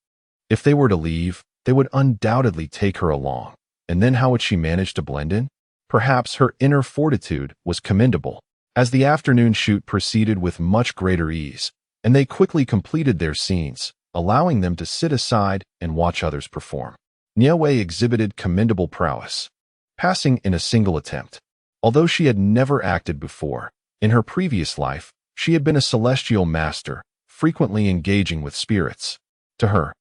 If they were to leave, they would undoubtedly take her along. And then how would she manage to blend in? Perhaps her inner fortitude was commendable. As the afternoon shoot proceeded with much greater ease, and they quickly completed their scenes, allowing them to sit aside and watch others perform. Nie Wei exhibited commendable prowess, passing in a single attempt. Although she had never acted before, in her previous life, she had been a celestial master, frequently engaging with spirits. To her,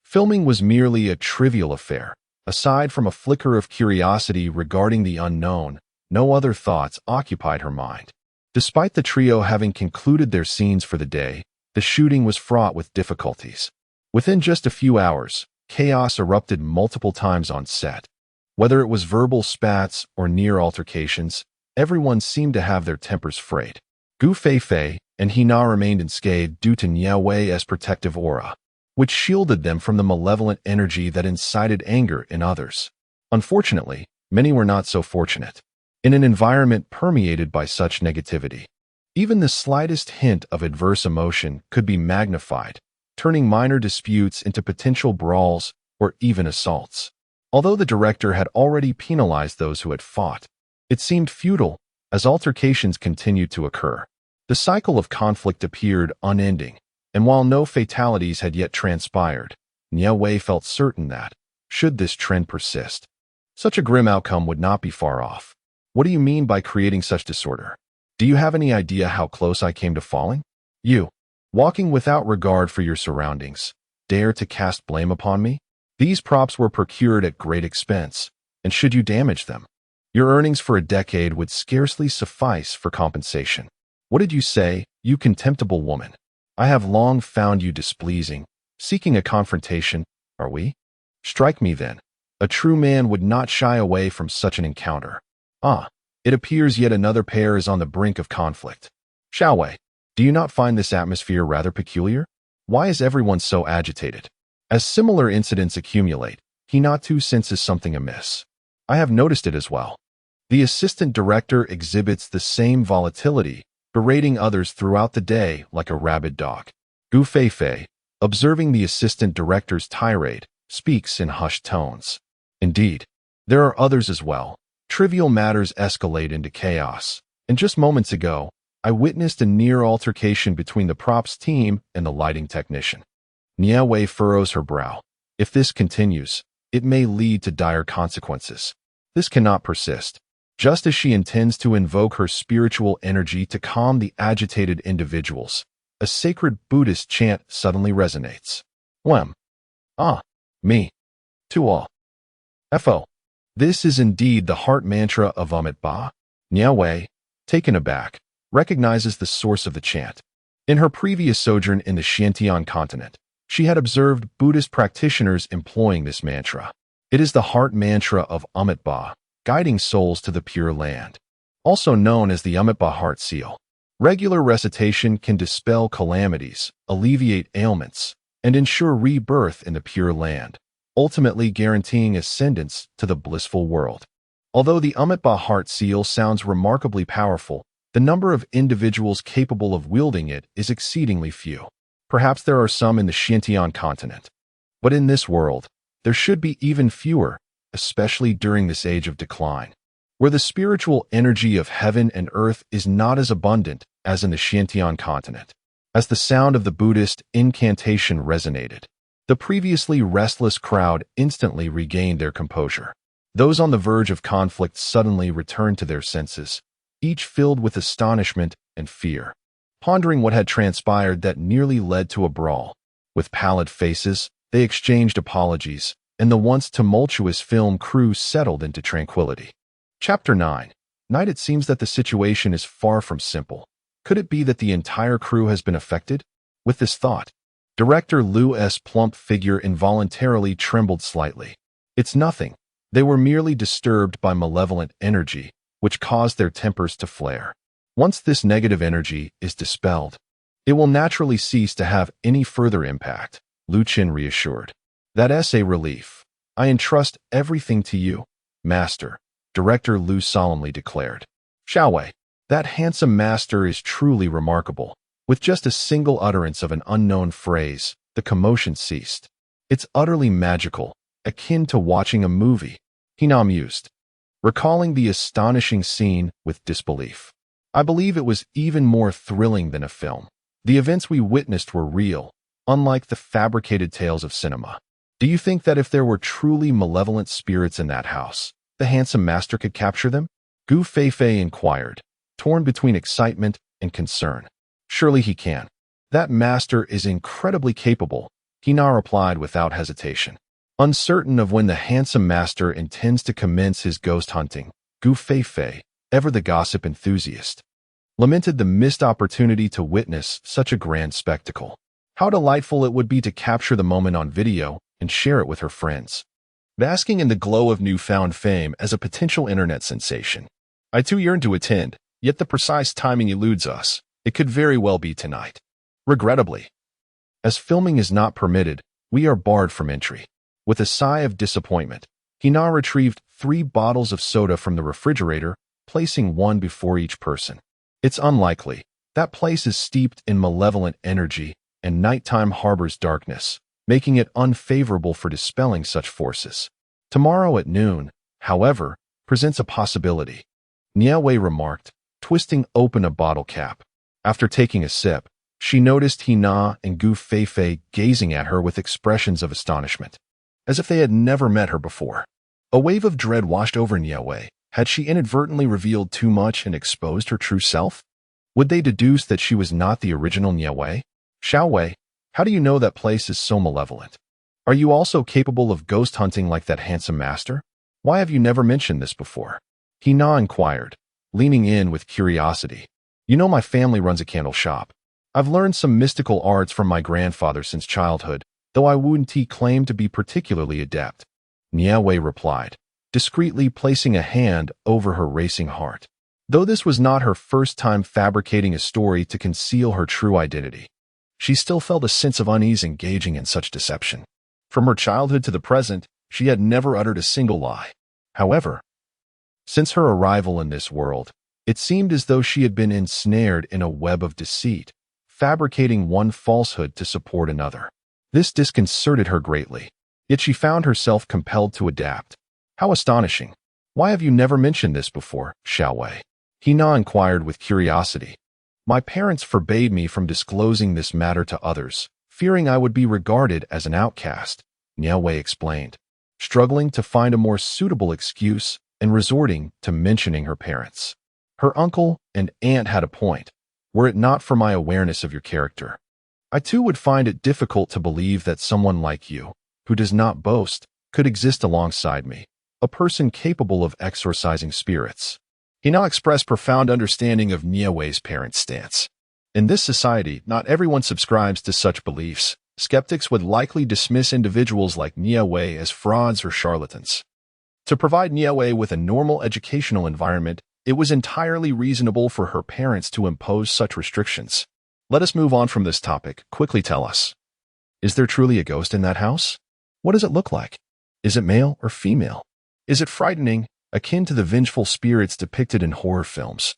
filming was merely a trivial affair. Aside from a flicker of curiosity regarding the unknown, no other thoughts occupied her mind. Despite the trio having concluded their scenes for the day, the shooting was fraught with difficulties. Within just a few hours, chaos erupted multiple times on set. Whether it was verbal spats or near altercations, everyone seemed to have their tempers frayed. Gu Feifei and Hina remained unscathed due to Nie Wei's protective aura, which shielded them from the malevolent energy that incited anger in others. Unfortunately, many were not so fortunate. In an environment permeated by such negativity, even the slightest hint of adverse emotion could be magnified, turning minor disputes into potential brawls or even assaults. Although the director had already penalized those who had fought, it seemed futile as altercations continued to occur. The cycle of conflict appeared unending, and while no fatalities had yet transpired, Nie Wei felt certain that, should this trend persist, such a grim outcome would not be far off. What do you mean by creating such disorder? Do you have any idea how close I came to falling? You, walking without regard for your surroundings, dare to cast blame upon me? These props were procured at great expense, and should you damage them, your earnings for a decade would scarcely suffice for compensation. What did you say, you contemptible woman? I have long found you displeasing, seeking a confrontation, are we? Strike me then. A true man would not shy away from such an encounter. Ah, it appears yet another pair is on the brink of conflict. Xiao Wei, do you not find this atmosphere rather peculiar? Why is everyone so agitated? As similar incidents accumulate, Nie too senses something amiss. I have noticed it as well. The assistant director exhibits the same volatility, berating others throughout the day like a rabid dog. Gu Feifei, observing the assistant director's tirade, speaks in hushed tones. Indeed, there are others as well. Trivial matters escalate into chaos. And just moments ago, I witnessed a near altercation between the props team and the lighting technician. Nie Wei furrows her brow. If this continues, it may lead to dire consequences. This cannot persist. Just as she intends to invoke her spiritual energy to calm the agitated individuals, a sacred Buddhist chant suddenly resonates. Wem. Ah. Me. To all. Fo. This is indeed the heart mantra of Amitabha. Nie Wei, taken aback, recognizes the source of the chant. In her previous sojourn in the Xiantian continent, she had observed Buddhist practitioners employing this mantra. It is the heart mantra of Amitabha, guiding souls to the Pure Land. Also known as the Amitabha Heart Seal. Regular recitation can dispel calamities, alleviate ailments, and ensure rebirth in the Pure Land, ultimately guaranteeing ascendance to the blissful world. Although the Amitabha Heart Seal sounds remarkably powerful, the number of individuals capable of wielding it is exceedingly few. Perhaps there are some in the Xiantian continent. But in this world, there should be even fewer, especially during this age of decline, where the spiritual energy of heaven and earth is not as abundant as in the Xiantian continent. As the sound of the Buddhist incantation resonated, the previously restless crowd instantly regained their composure. Those on the verge of conflict suddenly returned to their senses, each filled with astonishment and fear, pondering what had transpired that nearly led to a brawl. With pallid faces, they exchanged apologies, and the once tumultuous film crew settled into tranquility. Chapter 9. Night. It seems that the situation is far from simple. Could it be that the entire crew has been affected? With this thought, Director Liu's plump figure involuntarily trembled slightly. It's nothing. They were merely disturbed by malevolent energy, which caused their tempers to flare. Once this negative energy is dispelled, it will naturally cease to have any further impact, Lu Qin reassured. That's a relief. I entrust everything to you, Master, Director Lu solemnly declared. Xiao Wei, that handsome master is truly remarkable. With just a single utterance of an unknown phrase, the commotion ceased. It's utterly magical, akin to watching a movie, Nie mused, recalling the astonishing scene with disbelief. I believe it was even more thrilling than a film. The events we witnessed were real, unlike the fabricated tales of cinema. Do you think that if there were truly malevolent spirits in that house, the handsome master could capture them? Gu Feifei inquired, torn between excitement and concern. Surely he can. That master is incredibly capable, Nie replied without hesitation. Uncertain of when the handsome master intends to commence his ghost hunting, Gu Feifei, ever the gossip enthusiast, lamented the missed opportunity to witness such a grand spectacle. How delightful it would be to capture the moment on video and share it with her friends. Basking in the glow of newfound fame as a potential internet sensation, I too yearn to attend, yet the precise timing eludes us. It could very well be tonight. Regrettably, as filming is not permitted, we are barred from entry. With a sigh of disappointment, Nie retrieved 3 bottles of soda from the refrigerator, placing one before each person. It's unlikely. That place is steeped in malevolent energy, and nighttime harbors darkness, making it unfavorable for dispelling such forces. Tomorrow at noon, however, presents a possibility, Nie Wei remarked, twisting open a bottle cap. After taking a sip, she noticed Nie and Gu Feifei gazing at her with expressions of astonishment, as if they had never met her before. A wave of dread washed over Nie Wei. Had she inadvertently revealed too much and exposed her true self? Would they deduce that she was not the original Nie Wei? Xiao Wei, how do you know that place is so malevolent? Are you also capable of ghost hunting like that handsome master? Why have you never mentioned this before? Nie inquired, leaning in with curiosity. You know my family runs a candle shop. I've learned some mystical arts from my grandfather since childhood, though I wouldn't claim to be particularly adept. Nie Wei replied, discreetly placing a hand over her racing heart. Though this was not her first time fabricating a story to conceal her true identity, she still felt a sense of unease engaging in such deception. From her childhood to the present, she had never uttered a single lie. However, since her arrival in this world, it seemed as though she had been ensnared in a web of deceit, fabricating one falsehood to support another. This disconcerted her greatly, yet she found herself compelled to adapt. How astonishing! Why have you never mentioned this before, Nie Wei? Nie inquired with curiosity. My parents forbade me from disclosing this matter to others, fearing I would be regarded as an outcast, Nie Wei explained, struggling to find a more suitable excuse and resorting to mentioning her parents. Her uncle and aunt had a point, were it not for my awareness of your character. I too would find it difficult to believe that someone like you, who does not boast, could exist alongside me, a person capable of exorcising spirits. He now expressed profound understanding of Nie Wei's parents' stance. In this society, not everyone subscribes to such beliefs. Skeptics would likely dismiss individuals like Nie Wei as frauds or charlatans. To provide Nie Wei with a normal educational environment, it was entirely reasonable for her parents to impose such restrictions. Let us move on from this topic. Quickly tell us. Is there truly a ghost in that house? What does it look like? Is it male or female? Is it frightening, akin to the vengeful spirits depicted in horror films?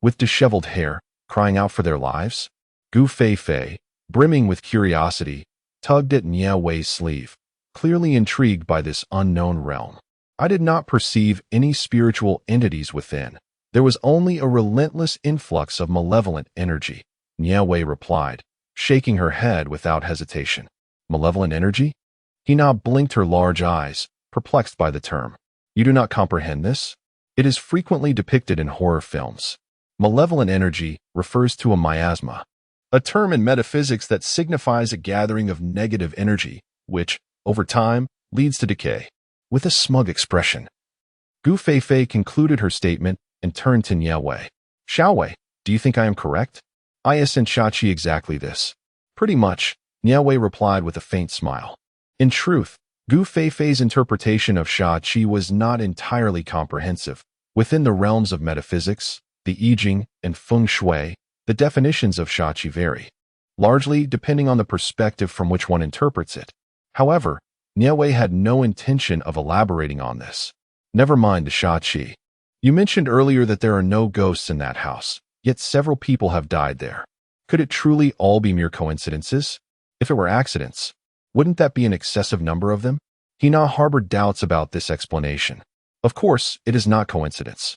With disheveled hair, crying out for their lives? Gu Fei, brimming with curiosity, tugged at Nie Wei's sleeve, clearly intrigued by this unknown realm. I did not perceive any spiritual entities within. There was only a relentless influx of malevolent energy, Nie Wei replied, shaking her head without hesitation. Malevolent energy? Nie blinked her large eyes, perplexed by the term. You do not comprehend this? It is frequently depicted in horror films. Malevolent energy refers to a miasma, a term in metaphysics that signifies a gathering of negative energy, which, over time, leads to decay. With a smug expression, Gu Fei concluded her statement and turned to Nie Wei. Nie Wei, do you think I am correct? I assent Shachi exactly this. Pretty much, Nie Wei replied with a faint smile. In truth, Gu Fei's interpretation of Shachi was not entirely comprehensive. Within the realms of metaphysics, the I Ching and Feng Shui, the definitions of Shachi vary, largely depending on the perspective from which one interprets it. However, Nie Wei had no intention of elaborating on this. Never mind the Shachi. You mentioned earlier that there are no ghosts in that house, yet several people have died there. Could it truly all be mere coincidences? If it were accidents, wouldn't that be an excessive number of them? Nie harbored doubts about this explanation. Of course, it is not coincidence.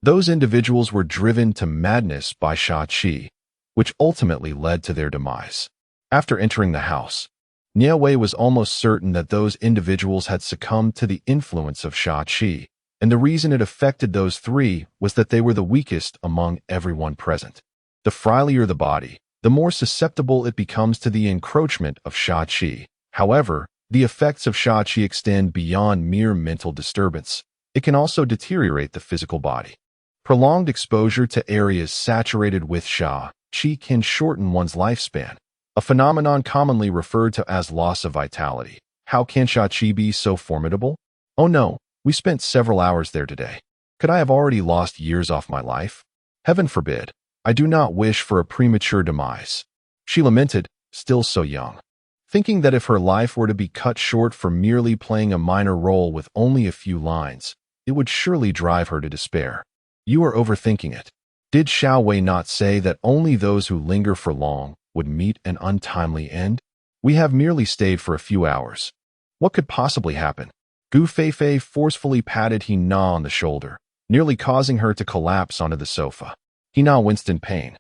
Those individuals were driven to madness by Shachi, which ultimately led to their demise. After entering the house, Nie Wei was almost certain that those individuals had succumbed to the influence of Shachi, and the reason it affected those three was that they were the weakest among everyone present. The frilier the body, the more susceptible it becomes to the encroachment of Shachi. However, the effects of Shachi extend beyond mere mental disturbance. It can also deteriorate the physical body. Prolonged exposure to areas saturated with Shachi can shorten one's lifespan, a phenomenon commonly referred to as loss of vitality. How can Shachi be so formidable? Oh no, we spent several hours there today. Could I have already lost years off my life? Heaven forbid. I do not wish for a premature demise. She lamented, still so young, thinking that if her life were to be cut short for merely playing a minor role with only a few lines, it would surely drive her to despair. You are overthinking it. Did Nie Wei not say that only those who linger for long would meet an untimely end? We have merely stayed for a few hours. What could possibly happen? Gu Fei forcefully patted Nie on the shoulder, nearly causing her to collapse onto the sofa. Nie winced in pain,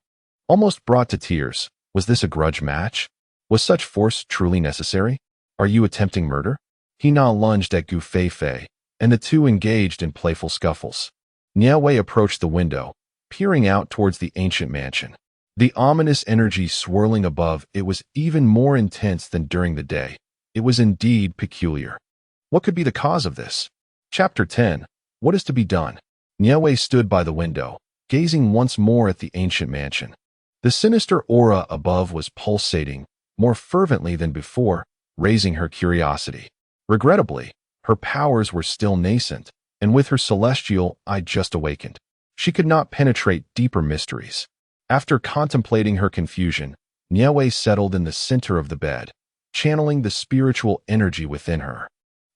almost brought to tears. Was this a grudge match? Was such force truly necessary? Are you attempting murder? Nie lunged at Gu Fei, and the two engaged in playful scuffles. Nie Wei approached the window, peering out towards the ancient mansion. The ominous energy swirling above it was even more intense than during the day. It was indeed peculiar. What could be the cause of this? Chapter 10. What is to be done? Nie Wei stood by the window, gazing once more at the ancient mansion. The sinister aura above was pulsating, more fervently than before, raising her curiosity. Regrettably, her powers were still nascent, and with her celestial eye just awakened, she could not penetrate deeper mysteries. After contemplating her confusion, Nie Wei settled in the center of the bed, channeling the spiritual energy within her,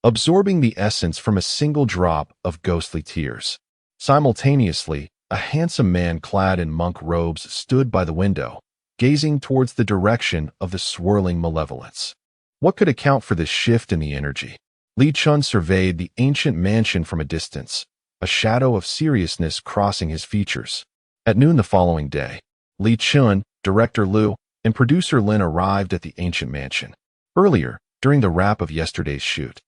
absorbing the essence from a single drop of ghostly tears. Simultaneously, a handsome man clad in monk robes stood by the window, gazing towards the direction of the swirling malevolence. What could account for this shift in the energy? Li Chun surveyed the ancient mansion from a distance, a shadow of seriousness crossing his features. At noon the following day, Li Chun, director Liu, and producer Lin arrived at the ancient mansion. Earlier, during the wrap of yesterday's shoot,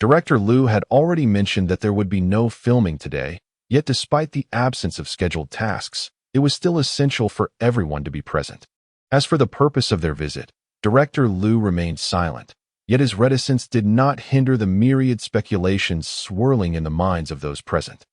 director Liu had already mentioned that there would be no filming today, yet despite the absence of scheduled tasks, it was still essential for everyone to be present. As for the purpose of their visit, director Liu remained silent, yet his reticence did not hinder the myriad speculations swirling in the minds of those present.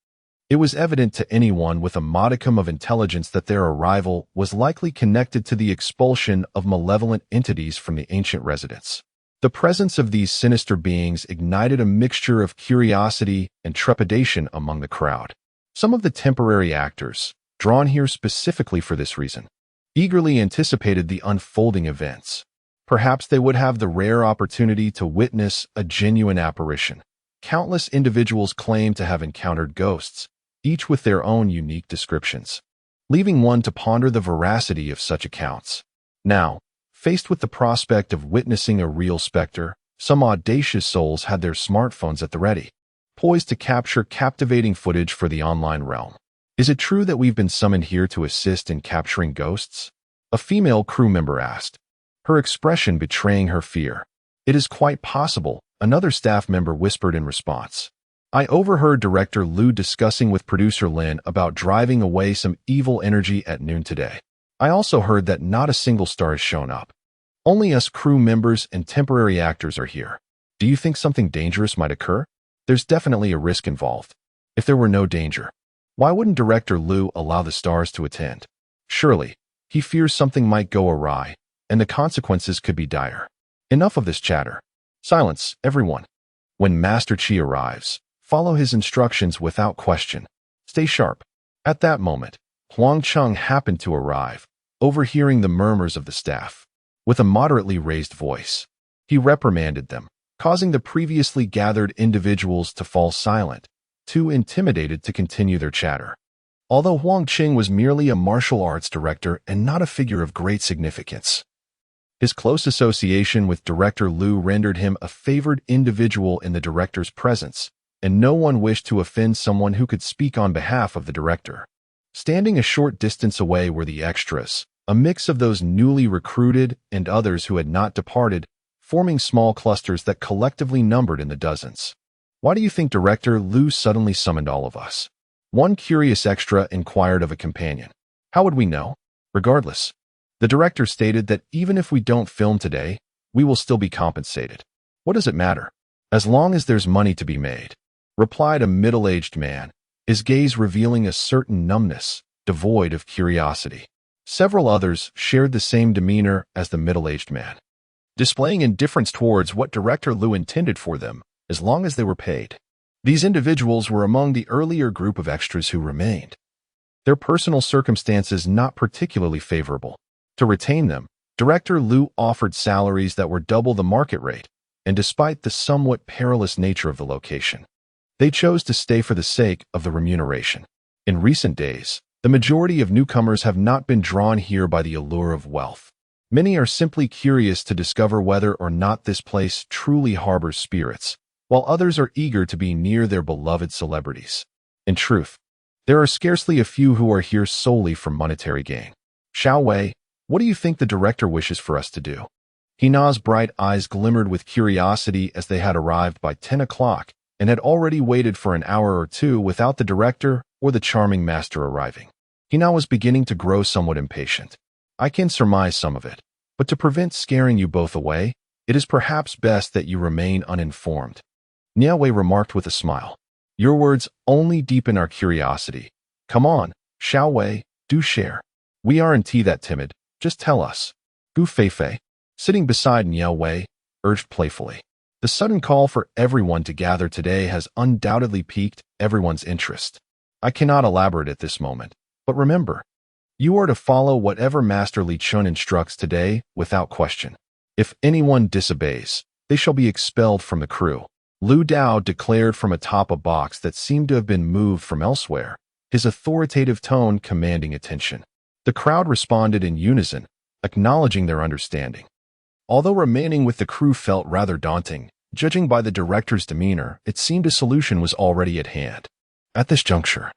It was evident to anyone with a modicum of intelligence that their arrival was likely connected to the expulsion of malevolent entities from the ancient residence. The presence of these sinister beings ignited a mixture of curiosity and trepidation among the crowd. Some of the temporary actors, drawn here specifically for this reason, eagerly anticipated the unfolding events. Perhaps they would have the rare opportunity to witness a genuine apparition. Countless individuals claimed to have encountered ghosts, each with their own unique descriptions, leaving one to ponder the veracity of such accounts. Now, faced with the prospect of witnessing a real specter, some audacious souls had their smartphones at the ready, poised to capture captivating footage for the online realm. Is it true that we've been summoned here to assist in capturing ghosts? A female crew member asked, her expression betraying her fear. It is quite possible, another staff member whispered in response. I overheard director Liu discussing with producer Lin about driving away some evil energy at noon today. I also heard that not a single star has shown up. Only us crew members and temporary actors are here. Do you think something dangerous might occur? There's definitely a risk involved. If there were no danger, why wouldn't director Liu allow the stars to attend? Surely, he fears something might go awry, and the consequences could be dire. Enough of this chatter. Silence, everyone. When Master Qi arrives, follow his instructions without question. Stay sharp. At that moment, Huang Cheng happened to arrive, overhearing the murmurs of the staff. With a moderately raised voice, he reprimanded them, causing the previously gathered individuals to fall silent, too intimidated to continue their chatter. Although Huang Qing was merely a martial arts director and not a figure of great significance, his close association with director Liu rendered him a favored individual in the director's presence, and no one wished to offend someone who could speak on behalf of the director. Standing a short distance away were the extras, a mix of those newly recruited and others who had not departed, forming small clusters that collectively numbered in the dozens. Why do you think director Liu suddenly summoned all of us? One curious extra inquired of a companion. How would we know? Regardless, the director stated that even if we don't film today, we will still be compensated. What does it matter? As long as there's money to be made, replied a middle-aged man, his gaze revealing a certain numbness, devoid of curiosity. Several others shared the same demeanor as the middle-aged man, displaying indifference towards what director Liu intended for them, as long as they were paid. These individuals were among the earlier group of extras who remained, their personal circumstances not particularly favorable. To retain them, director Liu offered salaries that were double the market rate, and despite the somewhat perilous nature of the location, they chose to stay for the sake of the remuneration. In recent days, the majority of newcomers have not been drawn here by the allure of wealth. Many are simply curious to discover whether or not this place truly harbors spirits, while others are eager to be near their beloved celebrities. In truth, there are scarcely a few who are here solely for monetary gain. Xiao Wei, what do you think the director wishes for us to do? Hina's bright eyes glimmered with curiosity as they had arrived by 10 o'clock and had already waited for an hour or two without the director or the charming master arriving. Hina was beginning to grow somewhat impatient. I can surmise some of it, but to prevent scaring you both away, it is perhaps best that you remain uninformed. Nie Wei remarked with a smile. Your words only deepen our curiosity. Come on, Xiao Wei, do share. We aren't that timid. Just tell us. Gu Feifei, sitting beside Nie Wei, urged playfully. The sudden call for everyone to gather today has undoubtedly piqued everyone's interest. I cannot elaborate at this moment, but remember, you are to follow whatever Master Li Chun instructs today without question. If anyone disobeys, they shall be expelled from the crew. Lu Dao declared from atop a box that seemed to have been moved from elsewhere, his authoritative tone commanding attention. The crowd responded in unison, acknowledging their understanding. Although remaining with the crew felt rather daunting, judging by the director's demeanor, it seemed a solution was already at hand. At this juncture,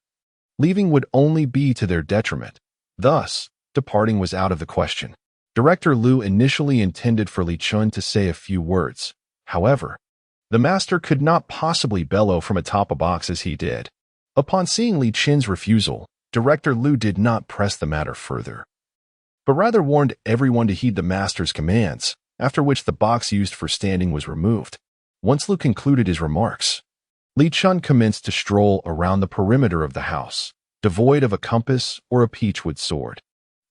leaving would only be to their detriment. Thus, departing was out of the question. Director Lu initially intended for Li Chun to say a few words. However, the master could not possibly bellow from atop a box as he did. Upon seeing Li Chun's refusal, Director Lu did not press the matter further, but rather warned everyone to heed the master's commands, after which the box used for standing was removed. Once Lu concluded his remarks, Li Chun commenced to stroll around the perimeter of the house, devoid of a compass or a peachwood sword,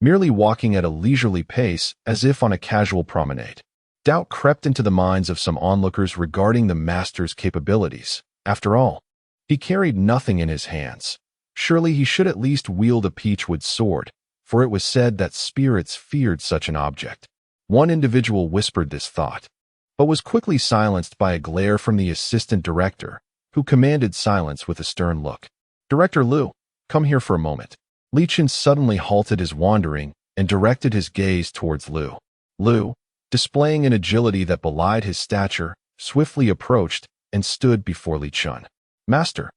merely walking at a leisurely pace as if on a casual promenade. Doubt crept into the minds of some onlookers regarding the master's capabilities. After all, he carried nothing in his hands. Surely he should at least wield a peachwood sword, for it was said that spirits feared such an object. One individual whispered this thought, but was quickly silenced by a glare from the assistant director, who commanded silence with a stern look. "Director Lu, come here for a moment." Li Chun suddenly halted his wandering and directed his gaze towards Lu. Lu, displaying an agility that belied his stature, swiftly approached and stood before Li Chun. "Master,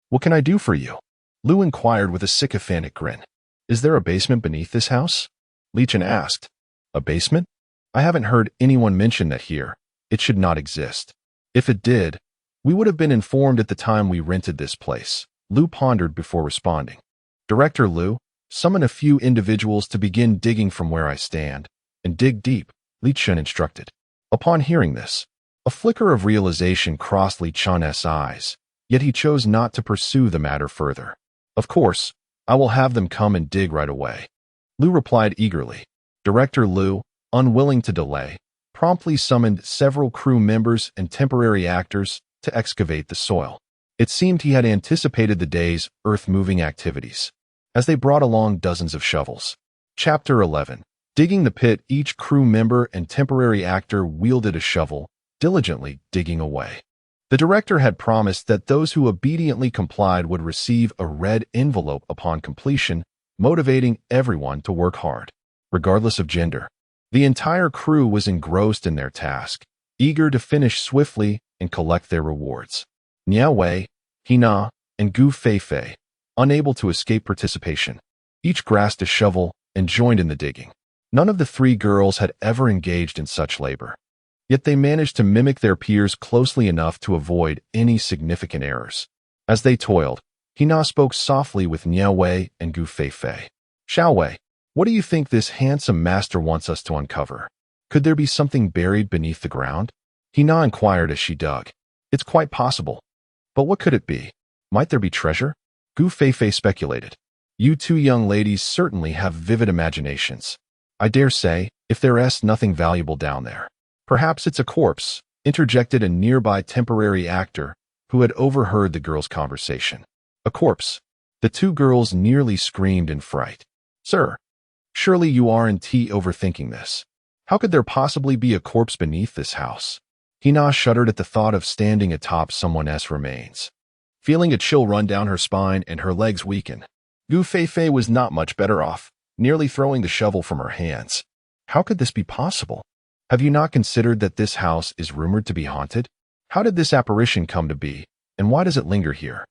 what can I do for you?" Lu inquired with a sycophantic grin. "Is there a basement beneath this house?" Li Chun asked. "A basement? I haven't heard anyone mention that here. It should not exist. If it did, we would have been informed at the time we rented this place." Lu pondered before responding. "Director Lu, summon a few individuals to begin digging from where I stand, and dig deep," Li Chun instructed. Upon hearing this, a flicker of realization crossed Li Chun's eyes, yet he chose not to pursue the matter further. "Of course, I will have them come and dig right away," Lu replied eagerly. Director Lu, unwilling to delay, promptly summoned several crew members and temporary actors to excavate the soil. It seemed he had anticipated the day's earth-moving activities, as they brought along dozens of shovels. Chapter 11. Digging the pit. Each crew member and temporary actor wielded a shovel, diligently digging away. The director had promised that those who obediently complied would receive a red envelope upon completion, motivating everyone to work hard, regardless of gender. The entire crew was engrossed in their task, eager to finish swiftly and collect their rewards. Nie Wei, Hina, and Gu Feifei, unable to escape participation, each grasped a shovel and joined in the digging. None of the three girls had ever engaged in such labor, yet they managed to mimic their peers closely enough to avoid any significant errors. As they toiled, Hina spoke softly with Nie Wei and Gu Feifei. "Xiao Wei, what do you think this handsome master wants us to uncover? Could there be something buried beneath the ground?" Hina inquired as she dug. "It's quite possible. But what could it be? Might there be treasure?" Gu Feifei speculated. "You two young ladies certainly have vivid imaginations. I dare say, if there's nothing valuable down there, perhaps it's a corpse," interjected a nearby temporary actor who had overheard the girls' conversation. "A corpse?" The two girls nearly screamed in fright. "Sir, surely you aren't overthinking this. How could there possibly be a corpse beneath this house?" Hina shuddered at the thought of standing atop someone else's remains, feeling a chill run down her spine and her legs weaken. Gu Feifei was not much better off, nearly throwing the shovel from her hands. "How could this be possible? Have you not considered that this house is rumored to be haunted? How did this apparition come to be, and why does it linger here?"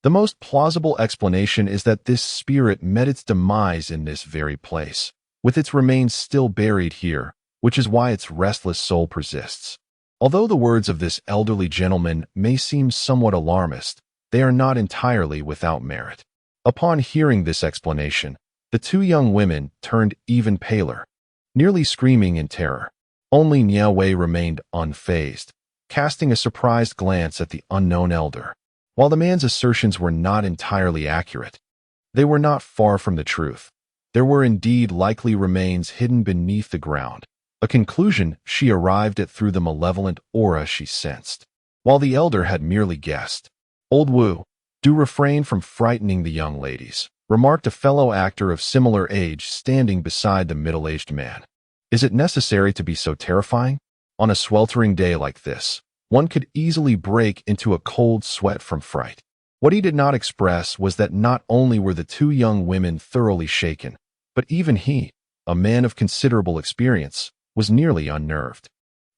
The most plausible explanation is that this spirit met its demise in this very place, with its remains still buried here, which is why its restless soul persists. Although the words of this elderly gentleman may seem somewhat alarmist, they are not entirely without merit. Upon hearing this explanation, the two young women turned even paler, nearly screaming in terror. Only Nie Wei remained unfazed, casting a surprised glance at the unknown elder. While the man's assertions were not entirely accurate, they were not far from the truth. There were indeed likely remains hidden beneath the ground, a conclusion she arrived at through the malevolent aura she sensed, while the elder had merely guessed. "Old Wu, do refrain from frightening the young ladies," remarked a fellow actor of similar age standing beside the middle-aged man. Is it necessary to be so terrifying? On a sweltering day like this, one could easily break into a cold sweat from fright. What he did not express was that not only were the two young women thoroughly shaken, but even he, a man of considerable experience, was nearly unnerved.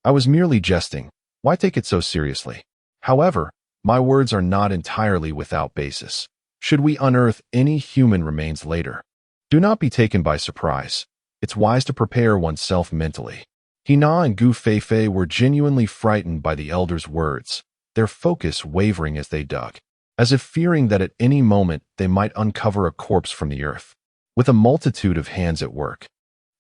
I was merely jesting. Why take it so seriously? However, my words are not entirely without basis. Should we unearth any human remains later, do not be taken by surprise. It's wise to prepare oneself mentally. Hina and Gu Feifei were genuinely frightened by the elder's words, their focus wavering as they dug, as if fearing that at any moment they might uncover a corpse from the earth. With a multitude of hands at work,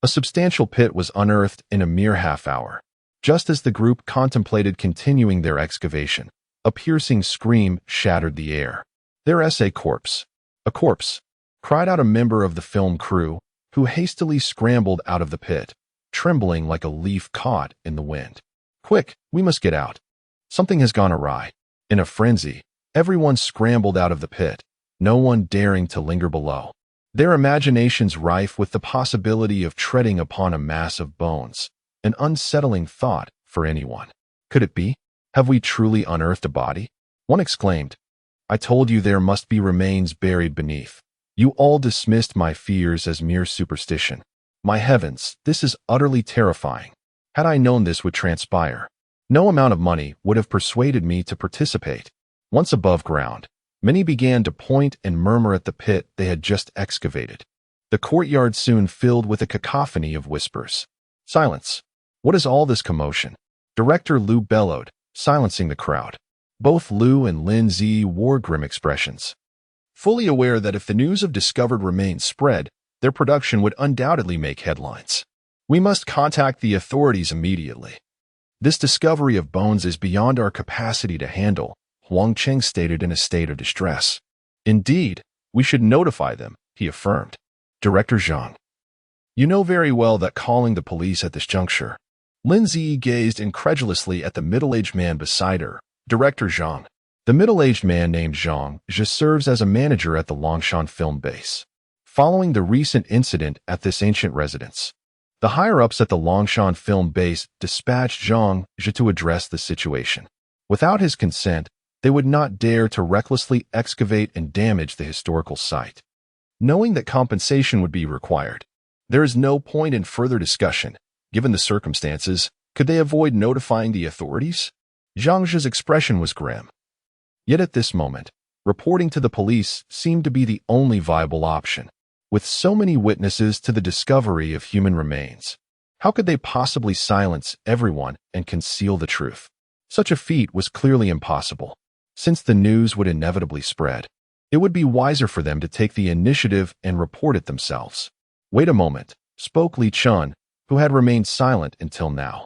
a substantial pit was unearthed in a mere half-hour. Just as the group contemplated continuing their excavation, a piercing scream shattered the air. "There's a corpse! A corpse!" cried out a member of the film crew, who hastily scrambled out of the pit, trembling like a leaf caught in the wind. "Quick, we must get out. Something has gone awry." In a frenzy, everyone scrambled out of the pit, no one daring to linger below, their imaginations rife with the possibility of treading upon a mass of bones, an unsettling thought for anyone. Could it be? Have we truly unearthed a body? One exclaimed. "I told you there must be remains buried beneath. You all dismissed my fears as mere superstition. My heavens, this is utterly terrifying. Had I known this would transpire, no amount of money would have persuaded me to participate." Once above ground, many began to point and murmur at the pit they had just excavated. The courtyard soon filled with a cacophony of whispers. "Silence! What is all this commotion?" Director Liu bellowed, silencing the crowd. Both Liu and Lin Zi wore grim expressions, fully aware that if the news of discovered remains spread, their production would undoubtedly make headlines. "We must contact the authorities immediately. This discovery of bones is beyond our capacity to handle," Huang Cheng stated in a state of distress. "Indeed, we should notify them," he affirmed. Director Zhang. "You know very well that calling the police at this juncture." Lin Zi gazed incredulously at the middle-aged man beside her. Director Zhang. The middle-aged man named Zhang just serves as a manager at the Longshan film base. Following the recent incident at this ancient residence, the higher-ups at the Longshan film base dispatched Zhang to address the situation. Without his consent, they would not dare to recklessly excavate and damage the historical site. Knowing that compensation would be required, there is no point in further discussion. Given the circumstances, could they avoid notifying the authorities? Zhang's expression was grim. Yet at this moment, reporting to the police seemed to be the only viable option. With so many witnesses to the discovery of human remains, how could they possibly silence everyone and conceal the truth? Such a feat was clearly impossible. Since the news would inevitably spread, it would be wiser for them to take the initiative and report it themselves. "Wait a moment," spoke Li Chun, who had remained silent until now.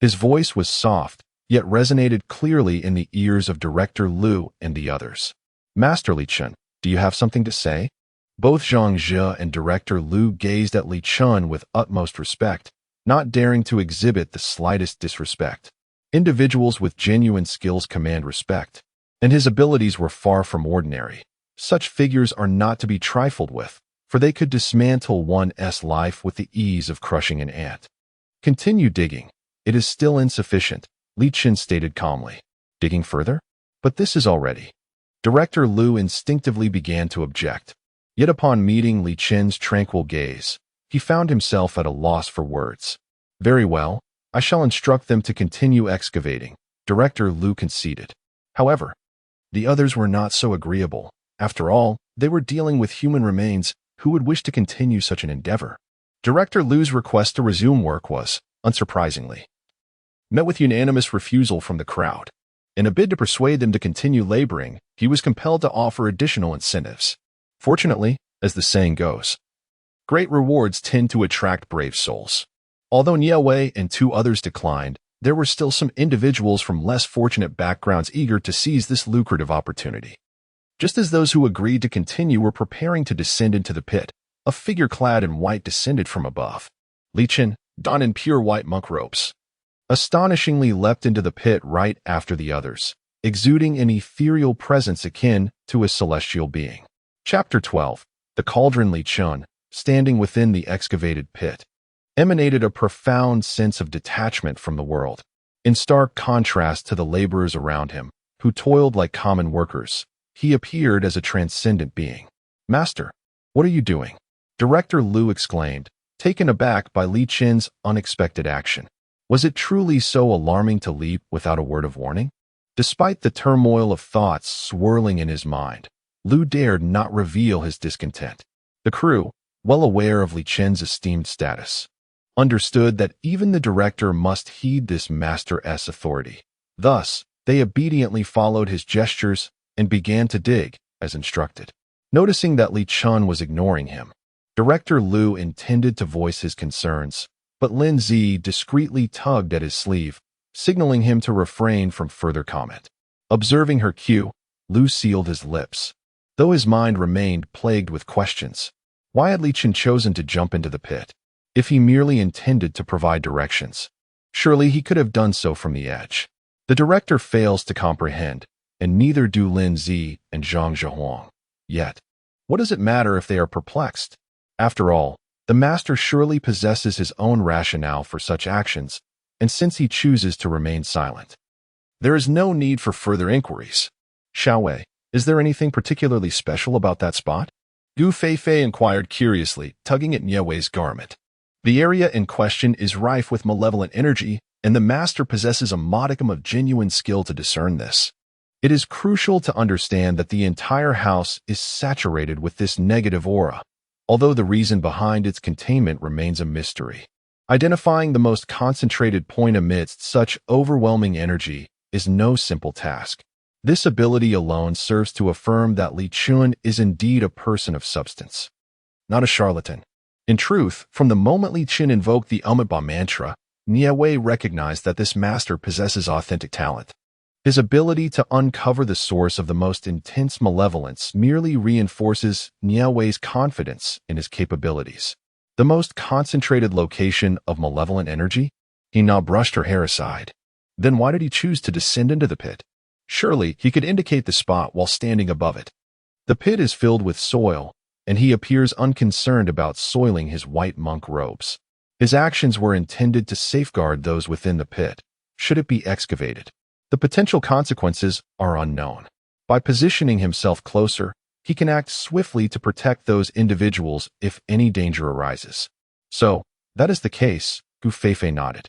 His voice was soft, yet resonated clearly in the ears of Director Liu and the others. "Master Li Chun, do you have something to say?" Both Zhang Zhe and Director Liu gazed at Li Chun with utmost respect, not daring to exhibit the slightest disrespect. Individuals with genuine skills command respect, and his abilities were far from ordinary. Such figures are not to be trifled with, for they could dismantle one's life with the ease of crushing an ant. "Continue digging. It is still insufficient," Li Chun stated calmly. "Digging further? But this is already." Director Liu instinctively began to object. Yet upon meeting Li Chun's tranquil gaze, he found himself at a loss for words. "Very well, I shall instruct them to continue excavating," Director Liu conceded. However, the others were not so agreeable. After all, they were dealing with human remains. Who would wish to continue such an endeavor? Director Liu's request to resume work was, unsurprisingly, met with unanimous refusal from the crowd. In a bid to persuade them to continue laboring, he was compelled to offer additional incentives. Fortunately, as the saying goes, great rewards tend to attract brave souls. Although Nie Wei and two others declined, there were still some individuals from less fortunate backgrounds eager to seize this lucrative opportunity. Just as those who agreed to continue were preparing to descend into the pit, a figure clad in white descended from above. Li Chun, donned in pure white monk robes, astonishingly leapt into the pit right after the others, exuding an ethereal presence akin to a celestial being. Chapter 12. The Cauldron. Li Chun, standing within the excavated pit, emanated a profound sense of detachment from the world, in stark contrast to the laborers around him, who toiled like common workers. He appeared as a transcendent being. "Master, what are you doing?" Director Liu exclaimed, taken aback by Li Qin's unexpected action. Was it truly so alarming to leap without a word of warning? Despite the turmoil of thoughts swirling in his mind, Liu dared not reveal his discontent. The crew, well aware of Li Qin's esteemed status, understood that even the director must heed this master's authority. Thus, they obediently followed his gestures and began to dig, as instructed. Noticing that Li Qin was ignoring him, Director Liu intended to voice his concerns, but Lin Zi discreetly tugged at his sleeve, signaling him to refrain from further comment. Observing her cue, Liu sealed his lips, though his mind remained plagued with questions. Why had Li Qin chosen to jump into the pit? If he merely intended to provide directions, surely he could have done so from the edge. The director fails to comprehend, and neither do Lin Zi and Zhang Zhehuang. Yet, what does it matter if they are perplexed? After all, the master surely possesses his own rationale for such actions, and since he chooses to remain silent, there is no need for further inquiries. "Xiao Wei, is there anything particularly special about that spot?" Gu Feifei inquired curiously, tugging at Nie Wei's garment. "The area in question is rife with malevolent energy, and the master possesses a modicum of genuine skill to discern this. It is crucial to understand that the entire house is saturated with this negative aura, although the reason behind its containment remains a mystery. Identifying the most concentrated point amidst such overwhelming energy is no simple task. This ability alone serves to affirm that Li Qin is indeed a person of substance, not a charlatan. In truth, from the moment Li Qin invoked the MONO-MANHUA mantra, Nie Wei recognized that this master possesses authentic talent. His ability to uncover the source of the most intense malevolence merely reinforces Nie Wei's confidence in his capabilities. The most concentrated location of malevolent energy? He now brushed her hair aside. Then why did he choose to descend into the pit? Surely he could indicate the spot while standing above it. The pit is filled with soil, and he appears unconcerned about soiling his white monk robes. His actions were intended to safeguard those within the pit, should it be excavated. The potential consequences are unknown. By positioning himself closer, he can act swiftly to protect those individuals if any danger arises. So, that is the case, Gu Feifei nodded,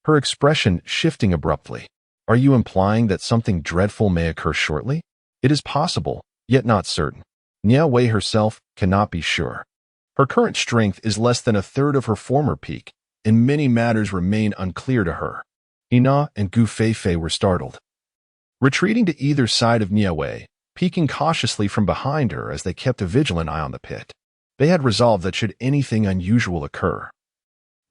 her expression shifting abruptly. Are you implying that something dreadful may occur shortly? It is possible, yet not certain. Nie Wei herself cannot be sure. Her current strength is less than a third of her former peak, and many matters remain unclear to her. Ina and Gu Feifei were startled, retreating to either side of Nie Wei, peeking cautiously from behind her as they kept a vigilant eye on the pit. They had resolved that should anything unusual occur,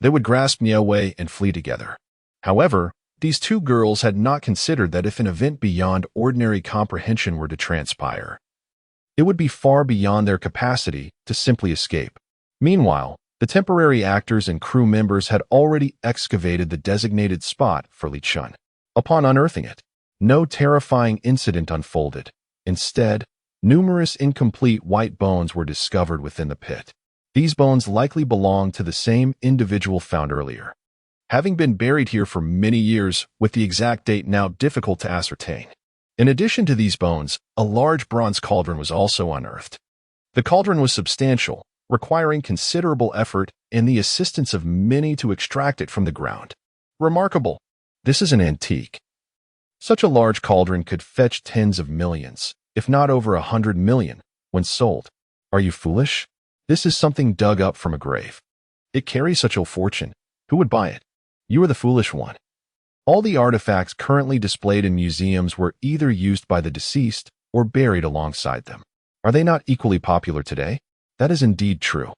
they would grasp Nie Wei and flee together. However, these two girls had not considered that if an event beyond ordinary comprehension were to transpire, it would be far beyond their capacity to simply escape. Meanwhile, the temporary actors and crew members had already excavated the designated spot for Li Qin. Upon unearthing it, no terrifying incident unfolded. Instead, numerous incomplete white bones were discovered within the pit. These bones likely belonged to the same individual found earlier, having been buried here for many years, with the exact date now difficult to ascertain. In addition to these bones, a large bronze cauldron was also unearthed. The cauldron was substantial, requiring considerable effort and the assistance of many to extract it from the ground. Remarkable. This is an antique. Such a large cauldron could fetch tens of millions, if not over 100 million, when sold. Are you foolish? This is something dug up from a grave. It carries such a fortune. Who would buy it? You are the foolish one. All the artifacts currently displayed in museums were either used by the deceased or buried alongside them. Are they not equally popular today? That is indeed true.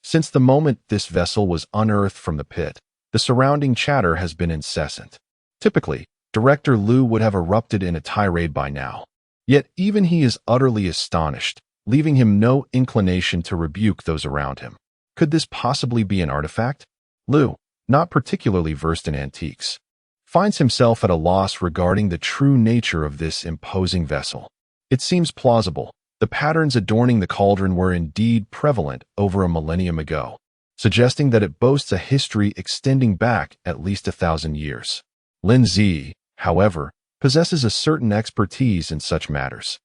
Since the moment this vessel was unearthed from the pit, the surrounding chatter has been incessant. Typically, Director Liu would have erupted in a tirade by now. Yet even he is utterly astonished, leaving him no inclination to rebuke those around him. Could this possibly be an artifact? Liu, not particularly versed in antiques, finds himself at a loss regarding the true nature of this imposing vessel. It seems plausible. The patterns adorning the cauldron were indeed prevalent over a millennium ago. suggesting that it boasts a history extending back at least 1,000 years. Lin Zi, however, possesses a certain expertise in such matters.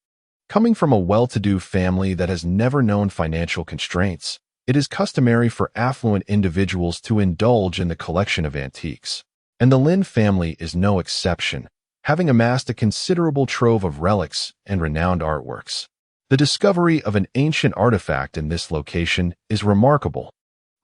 Coming from a well-to-do family that has never known financial constraints, it is customary for affluent individuals to indulge in the collection of antiques. And the Lin family is no exception, having amassed a considerable trove of relics and renowned artworks. The discovery of an ancient artifact in this location is remarkable.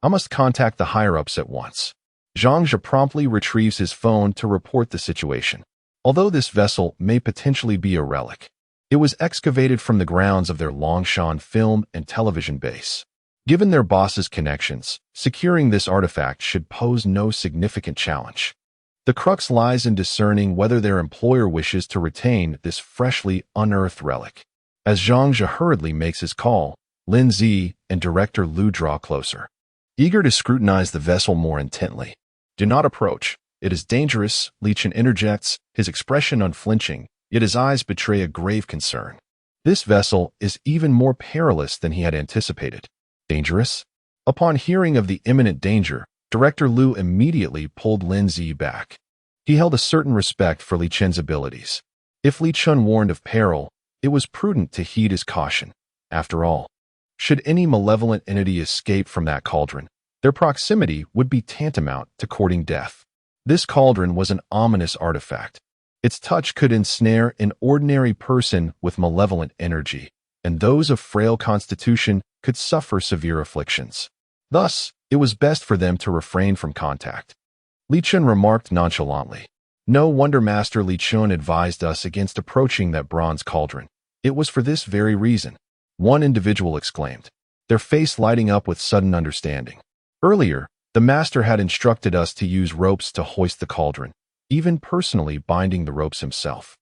I must contact the higher-ups at once. Zhang Zhe promptly retrieves his phone to report the situation. Although this vessel may potentially be a relic, it was excavated from the grounds of their Longshan film and television base. Given their boss's connections, securing this artifact should pose no significant challenge. The crux lies in discerning whether their employer wishes to retain this freshly unearthed relic. As Zhang Zhe hurriedly makes his call, Lin Zi and Director Lu draw closer, eager to scrutinize the vessel more intently. "Do not approach. It is dangerous," Li Chen interjects, his expression unflinching, yet his eyes betray a grave concern. This vessel is even more perilous than he had anticipated. Dangerous? Upon hearing of the imminent danger, Director Lu immediately pulled Lin Zi back. He held a certain respect for Li Chen's abilities. If Li Chen warned of peril, it was prudent to heed his caution. After all, should any malevolent entity escape from that cauldron, their proximity would be tantamount to courting death. This cauldron was an ominous artifact. Its touch could ensnare an ordinary person with malevolent energy, and those of frail constitution could suffer severe afflictions. Thus, it was best for them to refrain from contact. Li Chen remarked nonchalantly. "No wonder Master Li Chen advised us against approaching that bronze cauldron. It was for this very reason," one individual exclaimed, their face lighting up with sudden understanding. "Earlier, the master had instructed us to use ropes to hoist the cauldron, even personally binding the ropes himself,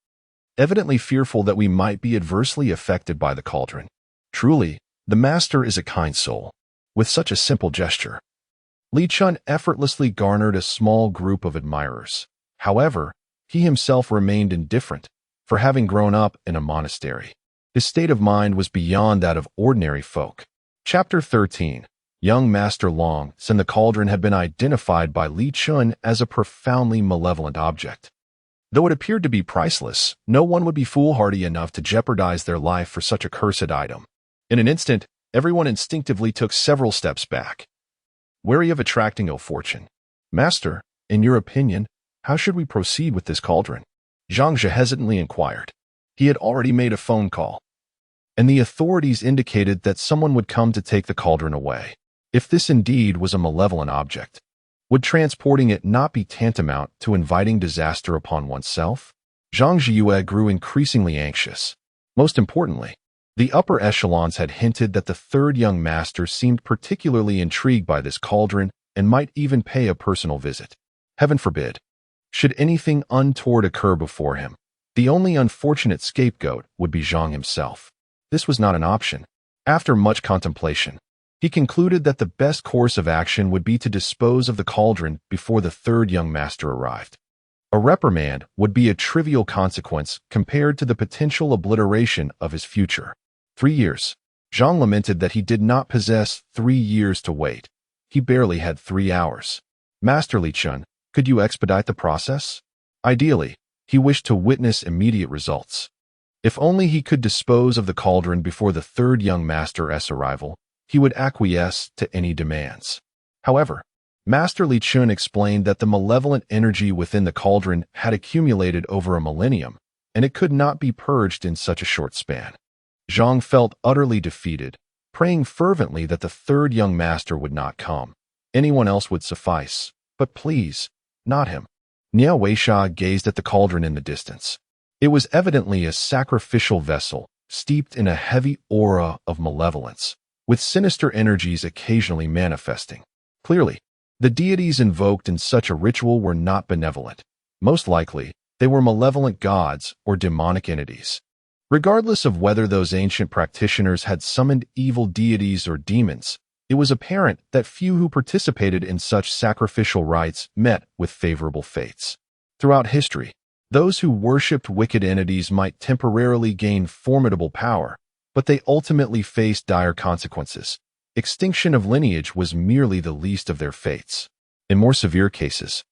evidently fearful that we might be adversely affected by the cauldron. Truly, the master is a kind soul." With such a simple gesture, Li Chen effortlessly garnered a small group of admirers. However, he himself remained indifferent, for having grown up in a monastery. His state of mind was beyond that of ordinary folk. Chapter 13. Young Master Long, and the cauldron had been identified by Li Chen as a profoundly malevolent object. Though it appeared to be priceless, no one would be foolhardy enough to jeopardize their life for such a cursed item. In an instant, everyone instinctively took several steps back, wary of attracting ill fortune. "Master, in your opinion, how should we proceed with this cauldron?" Zhang Zhe hesitantly inquired. He had already made a phone call, and the authorities indicated that someone would come to take the cauldron away. If this indeed was a malevolent object, would transporting it not be tantamount to inviting disaster upon oneself? Zhang Zhiyue grew increasingly anxious. Most importantly, the upper echelons had hinted that the third young master seemed particularly intrigued by this cauldron and might even pay a personal visit. Heaven forbid, should anything untoward occur before him, the only unfortunate scapegoat would be Zhang himself. This was not an option. After much contemplation, he concluded that the best course of action would be to dispose of the cauldron before the third young master arrived. A reprimand would be a trivial consequence compared to the potential obliteration of his future. 3 years. Zhang lamented that he did not possess 3 years to wait. He barely had 3 hours. "Master Li Chen, could you expedite the process?" Ideally, he wished to witness immediate results. If only he could dispose of the cauldron before the third young master's arrival, he would acquiesce to any demands. However, Master Li Chen explained that the malevolent energy within the cauldron had accumulated over a millennium, and it could not be purged in such a short span. Zhang felt utterly defeated, praying fervently that the third young master would not come. Anyone else would suffice, but please, not him. Nie Wei gazed at the cauldron in the distance. It was evidently a sacrificial vessel, steeped in a heavy aura of malevolence, with sinister energies occasionally manifesting. Clearly, the deities invoked in such a ritual were not benevolent. Most likely, they were malevolent gods or demonic entities. Regardless of whether those ancient practitioners had summoned evil deities or demons, it was apparent that few who participated in such sacrificial rites met with favorable fates. Throughout history, those who worshipped wicked entities might temporarily gain formidable power, but they ultimately faced dire consequences. extinction of lineage was merely the least of their fates. In more severe cases,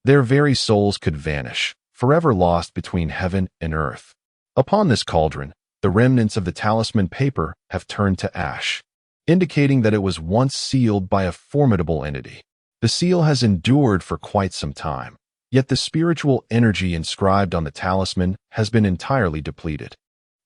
their very souls could vanish, forever lost between heaven and earth. Upon this cauldron, the remnants of the talisman paper have turned to ash, indicating that it was once sealed by a formidable entity. The seal has endured for quite some time, yet the spiritual energy inscribed on the talisman has been entirely depleted.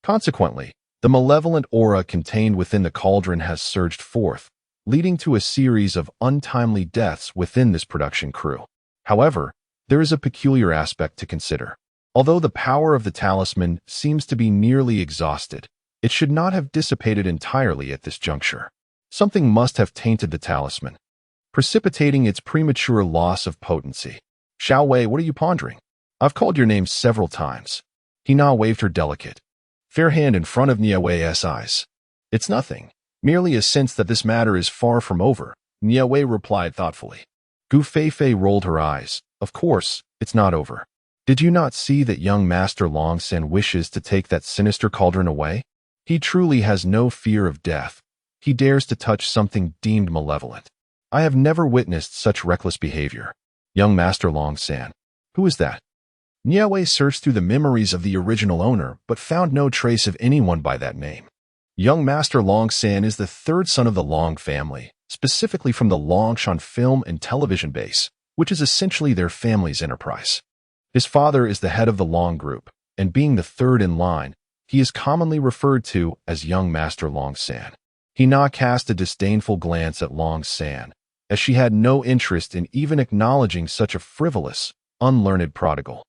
Consequently, the malevolent aura contained within the cauldron has surged forth, leading to a series of untimely deaths within this production crew. However, there is a peculiar aspect to consider. Although the power of the talisman seems to be nearly exhausted, it should not have dissipated entirely at this juncture. Something must have tainted the talisman, precipitating its premature loss of potency. Nie Wei, what are you pondering? I've called your name several times. Nie waved her delicate, fair hand in front of Nie Wei's eyes. It's nothing, merely a sense that this matter is far from over, Nie Wei replied thoughtfully. Gu Feifei rolled her eyes. Of course, it's not over. Did you not see that young Master Long San wishes to take that sinister cauldron away? He truly has no fear of death. He dares to touch something deemed malevolent. I have never witnessed such reckless behavior. Young Master Long San. Who is that? Nie Wei searched through the memories of the original owner, but found no trace of anyone by that name. Young Master Long San is the third son of the Long family, specifically from the Longshan film and television base, which is essentially their family's enterprise. His father is the head of the Long group, and being the third in line, he is commonly referred to as Young Master Long San. Nie cast a disdainful glance at Long San, as she had no interest in even acknowledging such a frivolous, unlearned prodigal.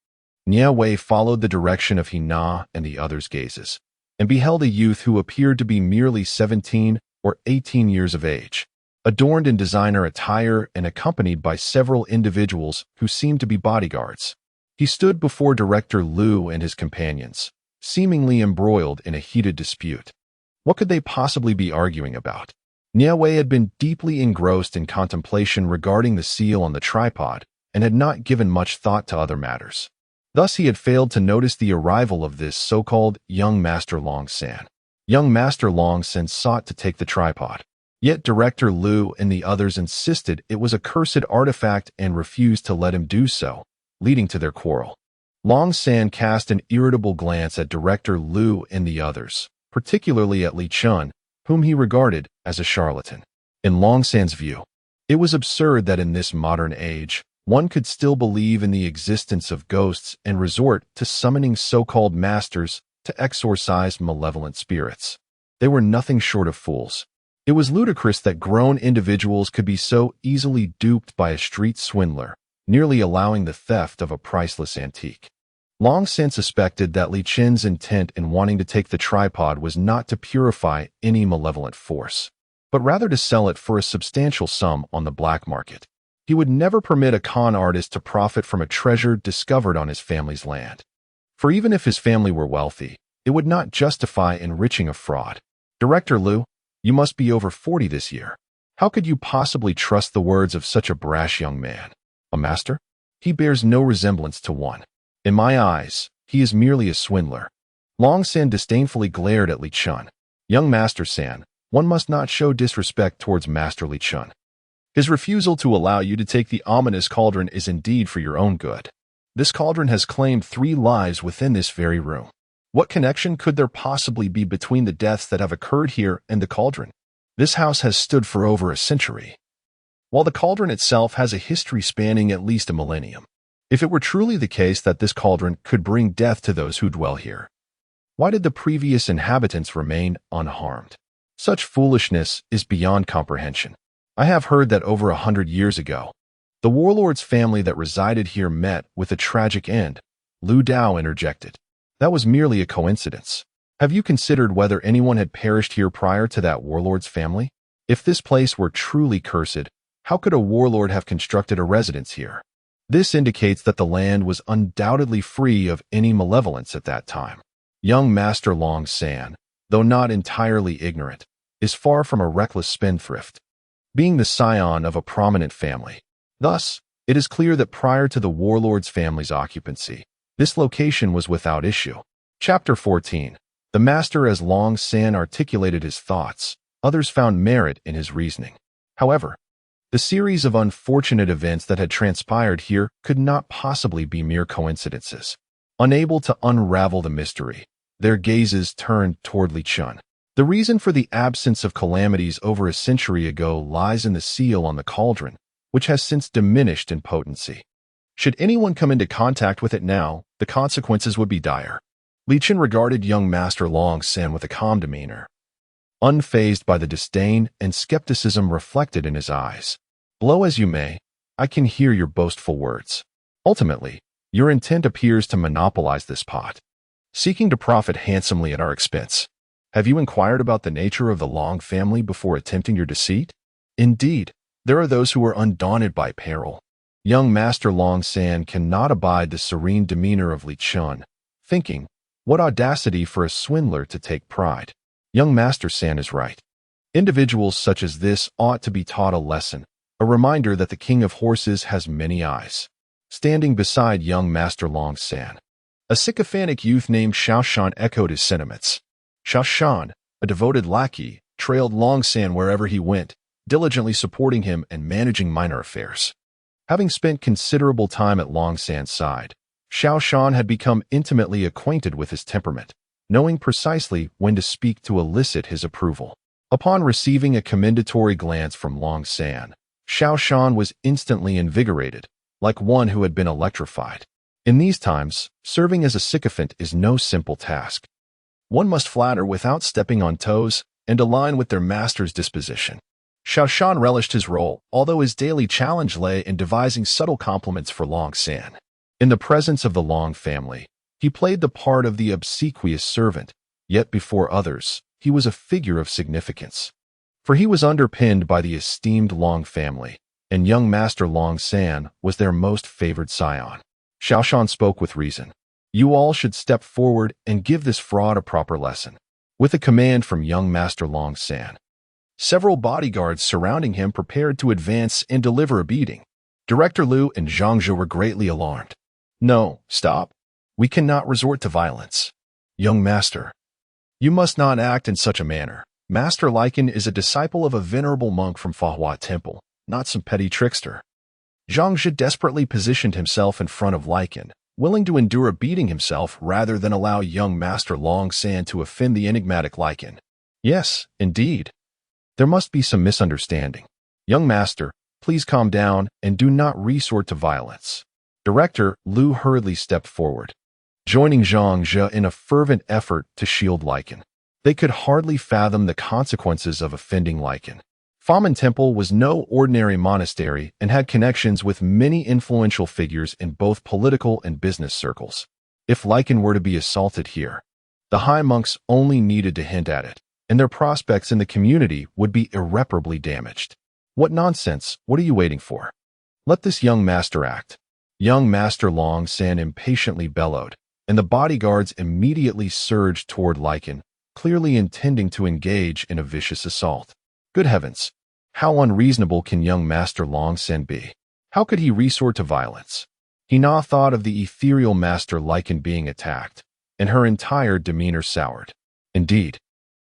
Nie Wei followed the direction of Nie and the others' gazes, and beheld a youth who appeared to be merely 17 or 18 years of age, adorned in designer attire and accompanied by several individuals who seemed to be bodyguards. He stood before Director Liu and his companions, seemingly embroiled in a heated dispute. What could they possibly be arguing about? Nie Wei had been deeply engrossed in contemplation regarding the seal on the tripod and had not given much thought to other matters. Thus he had failed to notice the arrival of this so-called Young Master Long San. Young Master Long San sought to take the tripod, yet Director Liu and the others insisted it was a cursed artifact and refused to let him do so, leading to their quarrel. Long San cast an irritable glance at Director Liu and the others, particularly at Li Chun, whom he regarded as a charlatan. In Long San's view, it was absurd that in this modern age, one could still believe in the existence of ghosts and resort to summoning so-called masters to exorcise malevolent spirits. They were nothing short of fools. It was ludicrous that grown individuals could be so easily duped by a street swindler, nearly allowing the theft of a priceless antique. Long San suspected that Li Chen's intent in wanting to take the tripod was not to purify any malevolent force, but rather to sell it for a substantial sum on the black market. He would never permit a con artist to profit from a treasure discovered on his family's land. For even if his family were wealthy, it would not justify enriching a fraud. Director Liu, you must be over 40 this year. How could you possibly trust the words of such a brash young man? A master? He bears no resemblance to one. In my eyes, he is merely a swindler. Long San disdainfully glared at Li Chun. Young Master San, one must not show disrespect towards Master Li Chun. His refusal to allow you to take the ominous cauldron is indeed for your own good. This cauldron has claimed 3 lives within this very room. What connection could there possibly be between the deaths that have occurred here and the cauldron? This house has stood for over a century, while the cauldron itself has a history spanning at least a millennium. If it were truly the case that this cauldron could bring death to those who dwell here, why did the previous inhabitants remain unharmed? Such foolishness is beyond comprehension. I have heard that over 100 years ago, the warlord's family that resided here met with a tragic end. Lu Dao interjected. That was merely a coincidence. Have you considered whether anyone had perished here prior to that warlord's family? If this place were truly cursed, how could a warlord have constructed a residence here? This indicates that the land was undoubtedly free of any malevolence at that time. Young Master Long San, though not entirely ignorant, is far from a reckless spendthrift, being the scion of a prominent family. Thus, it is clear that prior to the warlord's family's occupancy, this location was without issue. Chapter 14. The Master. As Long San articulated his thoughts, others found merit in his reasoning. However, the series of unfortunate events that had transpired here could not possibly be mere coincidences. Unable to unravel the mystery, their gazes turned toward Li Chun. The reason for the absence of calamities over a century ago lies in the seal on the cauldron, which has since diminished in potency. Should anyone come into contact with it now, the consequences would be dire. Li Chun regarded young Master Long Sen with a calm demeanor, unfazed by the disdain and skepticism reflected in his eyes. Blow as you may, I can hear your boastful words. Ultimately, your intent appears to monopolize this pot, seeking to profit handsomely at our expense. Have you inquired about the nature of the Long family before attempting your deceit? Indeed, there are those who are undaunted by peril. Young Master Long San cannot abide the serene demeanor of Li Chun, thinking, what audacity for a swindler to take pride. Young Master San is right. Individuals such as this ought to be taught a lesson, a reminder that the King of Horses has many eyes. Standing beside young Master Long San, a sycophantic youth named Xiao Shan echoed his sentiments. Xiao Shan, a devoted lackey, trailed Long San wherever he went, diligently supporting him and managing minor affairs. Having spent considerable time at Long San's side, Xiao Shan had become intimately acquainted with his temperament, knowing precisely when to speak to elicit his approval. Upon receiving a commendatory glance from Long San, Xiao Shan was instantly invigorated, like one who had been electrified. In these times, serving as a sycophant is no simple task. One must flatter without stepping on toes and align with their master's disposition. Xiao Shan relished his role, although his daily challenge lay in devising subtle compliments for Long San. In the presence of the Long family, he played the part of the obsequious servant, yet before others, he was a figure of significance. For he was underpinned by the esteemed Long family, and young Master Long San was their most favored scion. Xiao Shan spoke with reason. You all should step forward and give this fraud a proper lesson. With a command from young Master Long San, several bodyguards surrounding him prepared to advance and deliver a beating. Director Liu and Zhang Zhe were greatly alarmed. No, stop. We cannot resort to violence. Young Master, you must not act in such a manner. Master Lycan is a disciple of a venerable monk from Fahua Temple, not some petty trickster. Zhang Zhe desperately positioned himself in front of Lycan, willing to endure a beating himself rather than allow young Master Long San to offend the enigmatic Lycan. Yes, indeed. There must be some misunderstanding. Young Master, please calm down and do not resort to violence. Director Liu hurriedly stepped forward, joining Zhang Zhe in a fervent effort to shield Lycan. They could hardly fathom the consequences of offending Lycan. Famen Temple was no ordinary monastery and had connections with many influential figures in both political and business circles. If Lycan were to be assaulted here, the high monks only needed to hint at it, and their prospects in the community would be irreparably damaged. What nonsense! What are you waiting for? Let this young master act. Young Master Long San impatiently bellowed, and the bodyguards immediately surged toward Lycan, clearly intending to engage in a vicious assault. Good heavens! How unreasonable can young Master Long San be? How could he resort to violence? He now thought of the ethereal Master Lycan being attacked, and her entire demeanor soured. Indeed,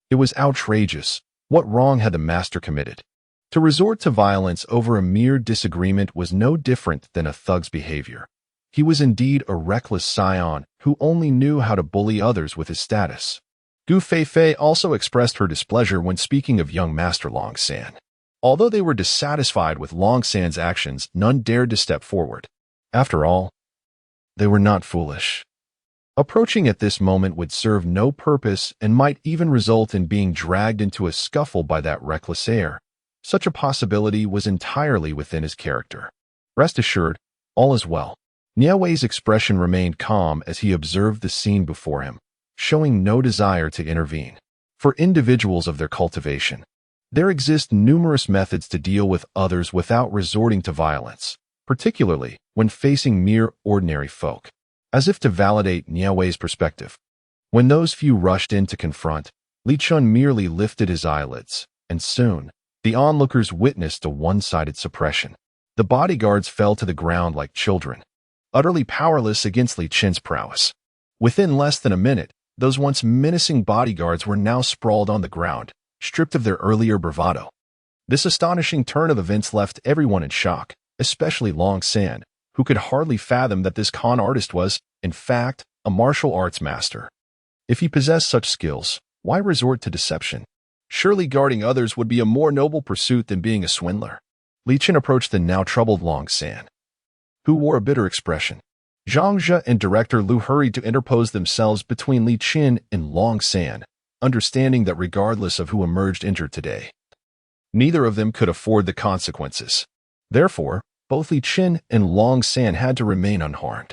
it was outrageous. What wrong had the Master committed? To resort to violence over a mere disagreement was no different than a thug's behavior. He was indeed a reckless scion who only knew how to bully others with his status. Gu Feifei also expressed her displeasure when speaking of young Master Long San. Although they were dissatisfied with Long San's actions, none dared to step forward. After all, they were not foolish. Approaching at this moment would serve no purpose and might even result in being dragged into a scuffle by that reckless heir. Such a possibility was entirely within his character. Rest assured, all is well. Nie Wei's expression remained calm as he observed the scene before him, showing no desire to intervene. For individuals of their cultivation, there exist numerous methods to deal with others without resorting to violence, particularly when facing mere ordinary folk. As if to validate Nie Wei's perspective, when those few rushed in to confront, Li Chun merely lifted his eyelids, and soon, the onlookers witnessed a one-sided suppression. The bodyguards fell to the ground like children, utterly powerless against Li Chun's prowess. Within less than a minute, those once menacing bodyguards were now sprawled on the ground, stripped of their earlier bravado. This astonishing turn of events left everyone in shock, especially Long San, who could hardly fathom that this con artist was, in fact, a martial arts master. If he possessed such skills, why resort to deception? Surely guarding others would be a more noble pursuit than being a swindler. Li Chen approached the now troubled Long San, who wore a bitter expression. Zhang Zhe and Director Lu hurried to interpose themselves between Li Chen and Long San, understanding that regardless of who emerged injured today, neither of them could afford the consequences. Therefore, both Li Chen and Long San had to remain unharmed.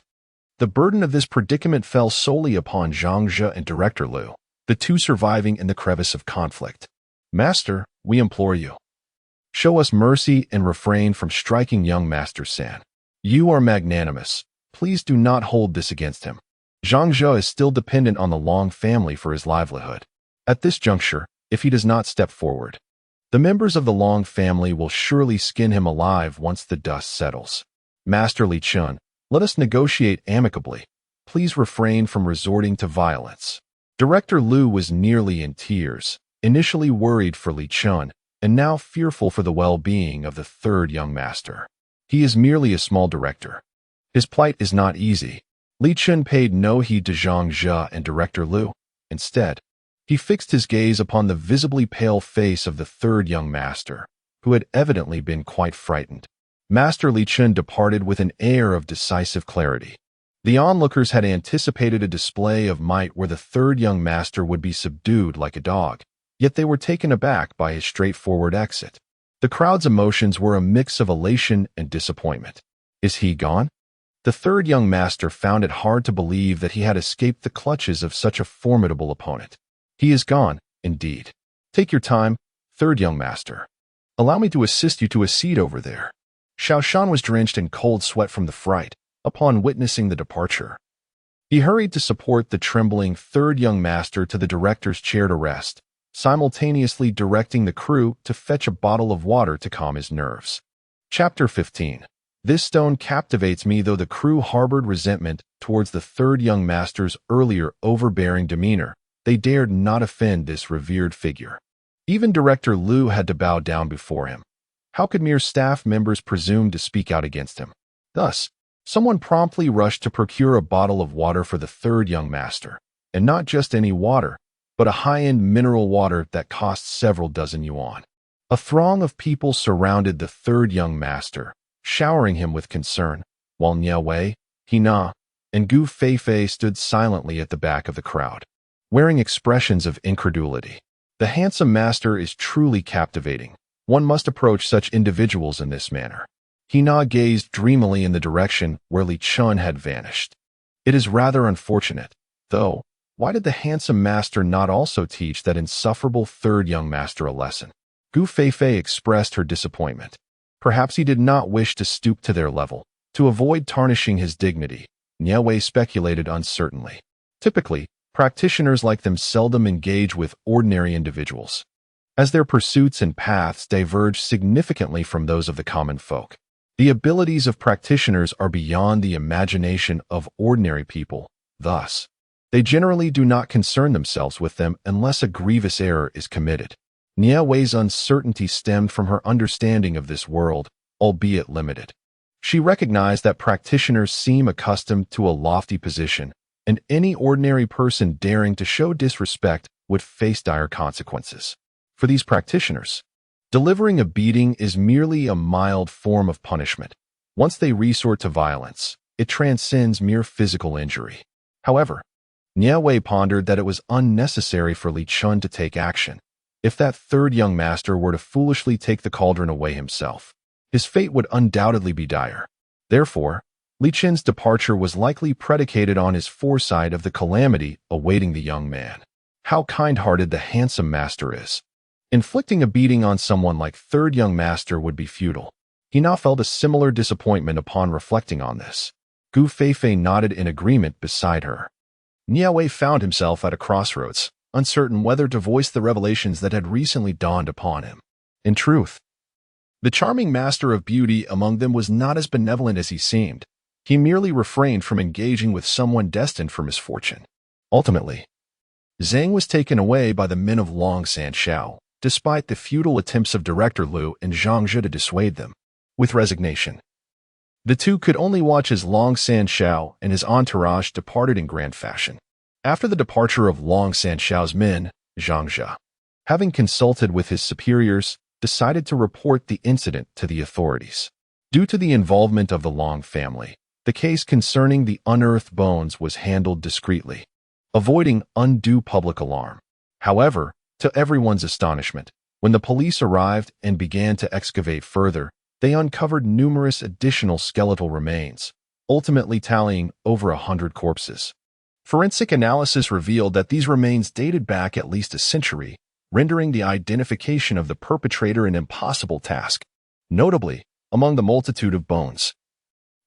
The burden of this predicament fell solely upon Zhang Zhe and Director Lu, the two surviving in the crevice of conflict. Master, we implore you, show us mercy and refrain from striking young Master San. You are magnanimous. Please do not hold this against him. Zhang Zhe is still dependent on the Long family for his livelihood. At this juncture, if he does not step forward, the members of the Long family will surely skin him alive once the dust settles. Master Li Chen, let us negotiate amicably. Please refrain from resorting to violence. Director Lu was nearly in tears, initially worried for Li Chen, and now fearful for the well-being of the third young master. He is merely a small director. His plight is not easy. Li Chen paid no heed to Zhang Zhe and Director Lu. Instead, he fixed his gaze upon the visibly pale face of the third young master, who had evidently been quite frightened. Master Li Chen departed with an air of decisive clarity. The onlookers had anticipated a display of might where the third young master would be subdued like a dog, yet they were taken aback by his straightforward exit. The crowd's emotions were a mix of elation and disappointment. Is he gone? The third young master found it hard to believe that he had escaped the clutches of such a formidable opponent. He is gone, indeed. Take your time, third young master. Allow me to assist you to a seat over there. Xiao Shan was drenched in cold sweat from the fright upon witnessing the departure. He hurried to support the trembling third young master to the director's chair to rest, simultaneously directing the crew to fetch a bottle of water to calm his nerves. Chapter 15. This stone captivates me, though the crew harbored resentment towards the third young master's earlier overbearing demeanor. They dared not offend this revered figure. Even Director Lu had to bow down before him. How could mere staff members presume to speak out against him? Thus, someone promptly rushed to procure a bottle of water for the third young master, and not just any water, but a high-end mineral water that cost several dozen yuan. A throng of people surrounded the third young master, showering him with concern, while Nie Wei, Hina, and Gu Feifei stood silently at the back of the crowd, wearing expressions of incredulity. The handsome master is truly captivating. One must approach such individuals in this manner. Hina gazed dreamily in the direction where Li Chen had vanished. It is rather unfortunate, though. Why did the handsome master not also teach that insufferable third young master a lesson? Gu Feifei expressed her disappointment. Perhaps he did not wish to stoop to their level. To avoid tarnishing his dignity, Nie Wei speculated uncertainly. Typically, practitioners like them seldom engage with ordinary individuals, as their pursuits and paths diverge significantly from those of the common folk. The abilities of practitioners are beyond the imagination of ordinary people. Thus, they generally do not concern themselves with them unless a grievous error is committed. Nie Wei's uncertainty stemmed from her understanding of this world, albeit limited. She recognized that practitioners seem accustomed to a lofty position, and any ordinary person daring to show disrespect would face dire consequences. For these practitioners, delivering a beating is merely a mild form of punishment. Once they resort to violence, it transcends mere physical injury. However, Nie Wei pondered that it was unnecessary for Li Chen to take action. If that third young master were to foolishly take the cauldron away himself, his fate would undoubtedly be dire. Therefore, Li Chen's departure was likely predicated on his foresight of the calamity awaiting the young man. How kind-hearted the handsome master is. Inflicting a beating on someone like third young master would be futile. He now felt a similar disappointment upon reflecting on this. Gu Feifei nodded in agreement beside her. Nie Wei found himself at a crossroads, uncertain whether to voice the revelations that had recently dawned upon him. In truth, the charming master of beauty among them was not as benevolent as he seemed. He merely refrained from engaging with someone destined for misfortune. Ultimately, Zhang was taken away by the men of Long San Shao, despite the futile attempts of Director Liu and Zhang Zhe to dissuade them. With resignation, the two could only watch as Long Sanshao and his entourage departed in grand fashion. After the departure of Long Sanshao's men, Zhang Zhe, having consulted with his superiors, decided to report the incident to the authorities. Due to the involvement of the Long family, the case concerning the unearthed bones was handled discreetly, avoiding undue public alarm. However, to everyone's astonishment, when the police arrived and began to excavate further, they uncovered numerous additional skeletal remains, ultimately tallying over 100 corpses. Forensic analysis revealed that these remains dated back at least a century, rendering the identification of the perpetrator an impossible task. Notably, among the multitude of bones,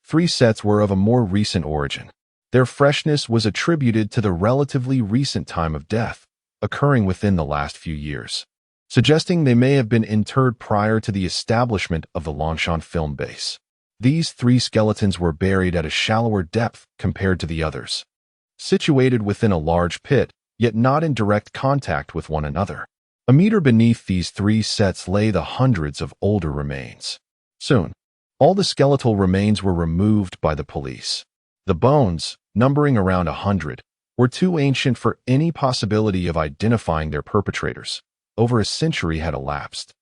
3 sets were of a more recent origin. Their freshness was attributed to the relatively recent time of death, occurring within the last few years, suggesting they may have been interred prior to the establishment of the Longshan film base. These 3 skeletons were buried at a shallower depth compared to the others, situated within a large pit, yet not in direct contact with one another. A meter beneath these 3 sets lay the hundreds of older remains. Soon, all the skeletal remains were removed by the police. The bones, numbering around 100, were too ancient for any possibility of identifying their perpetrators. Over a century had elapsed,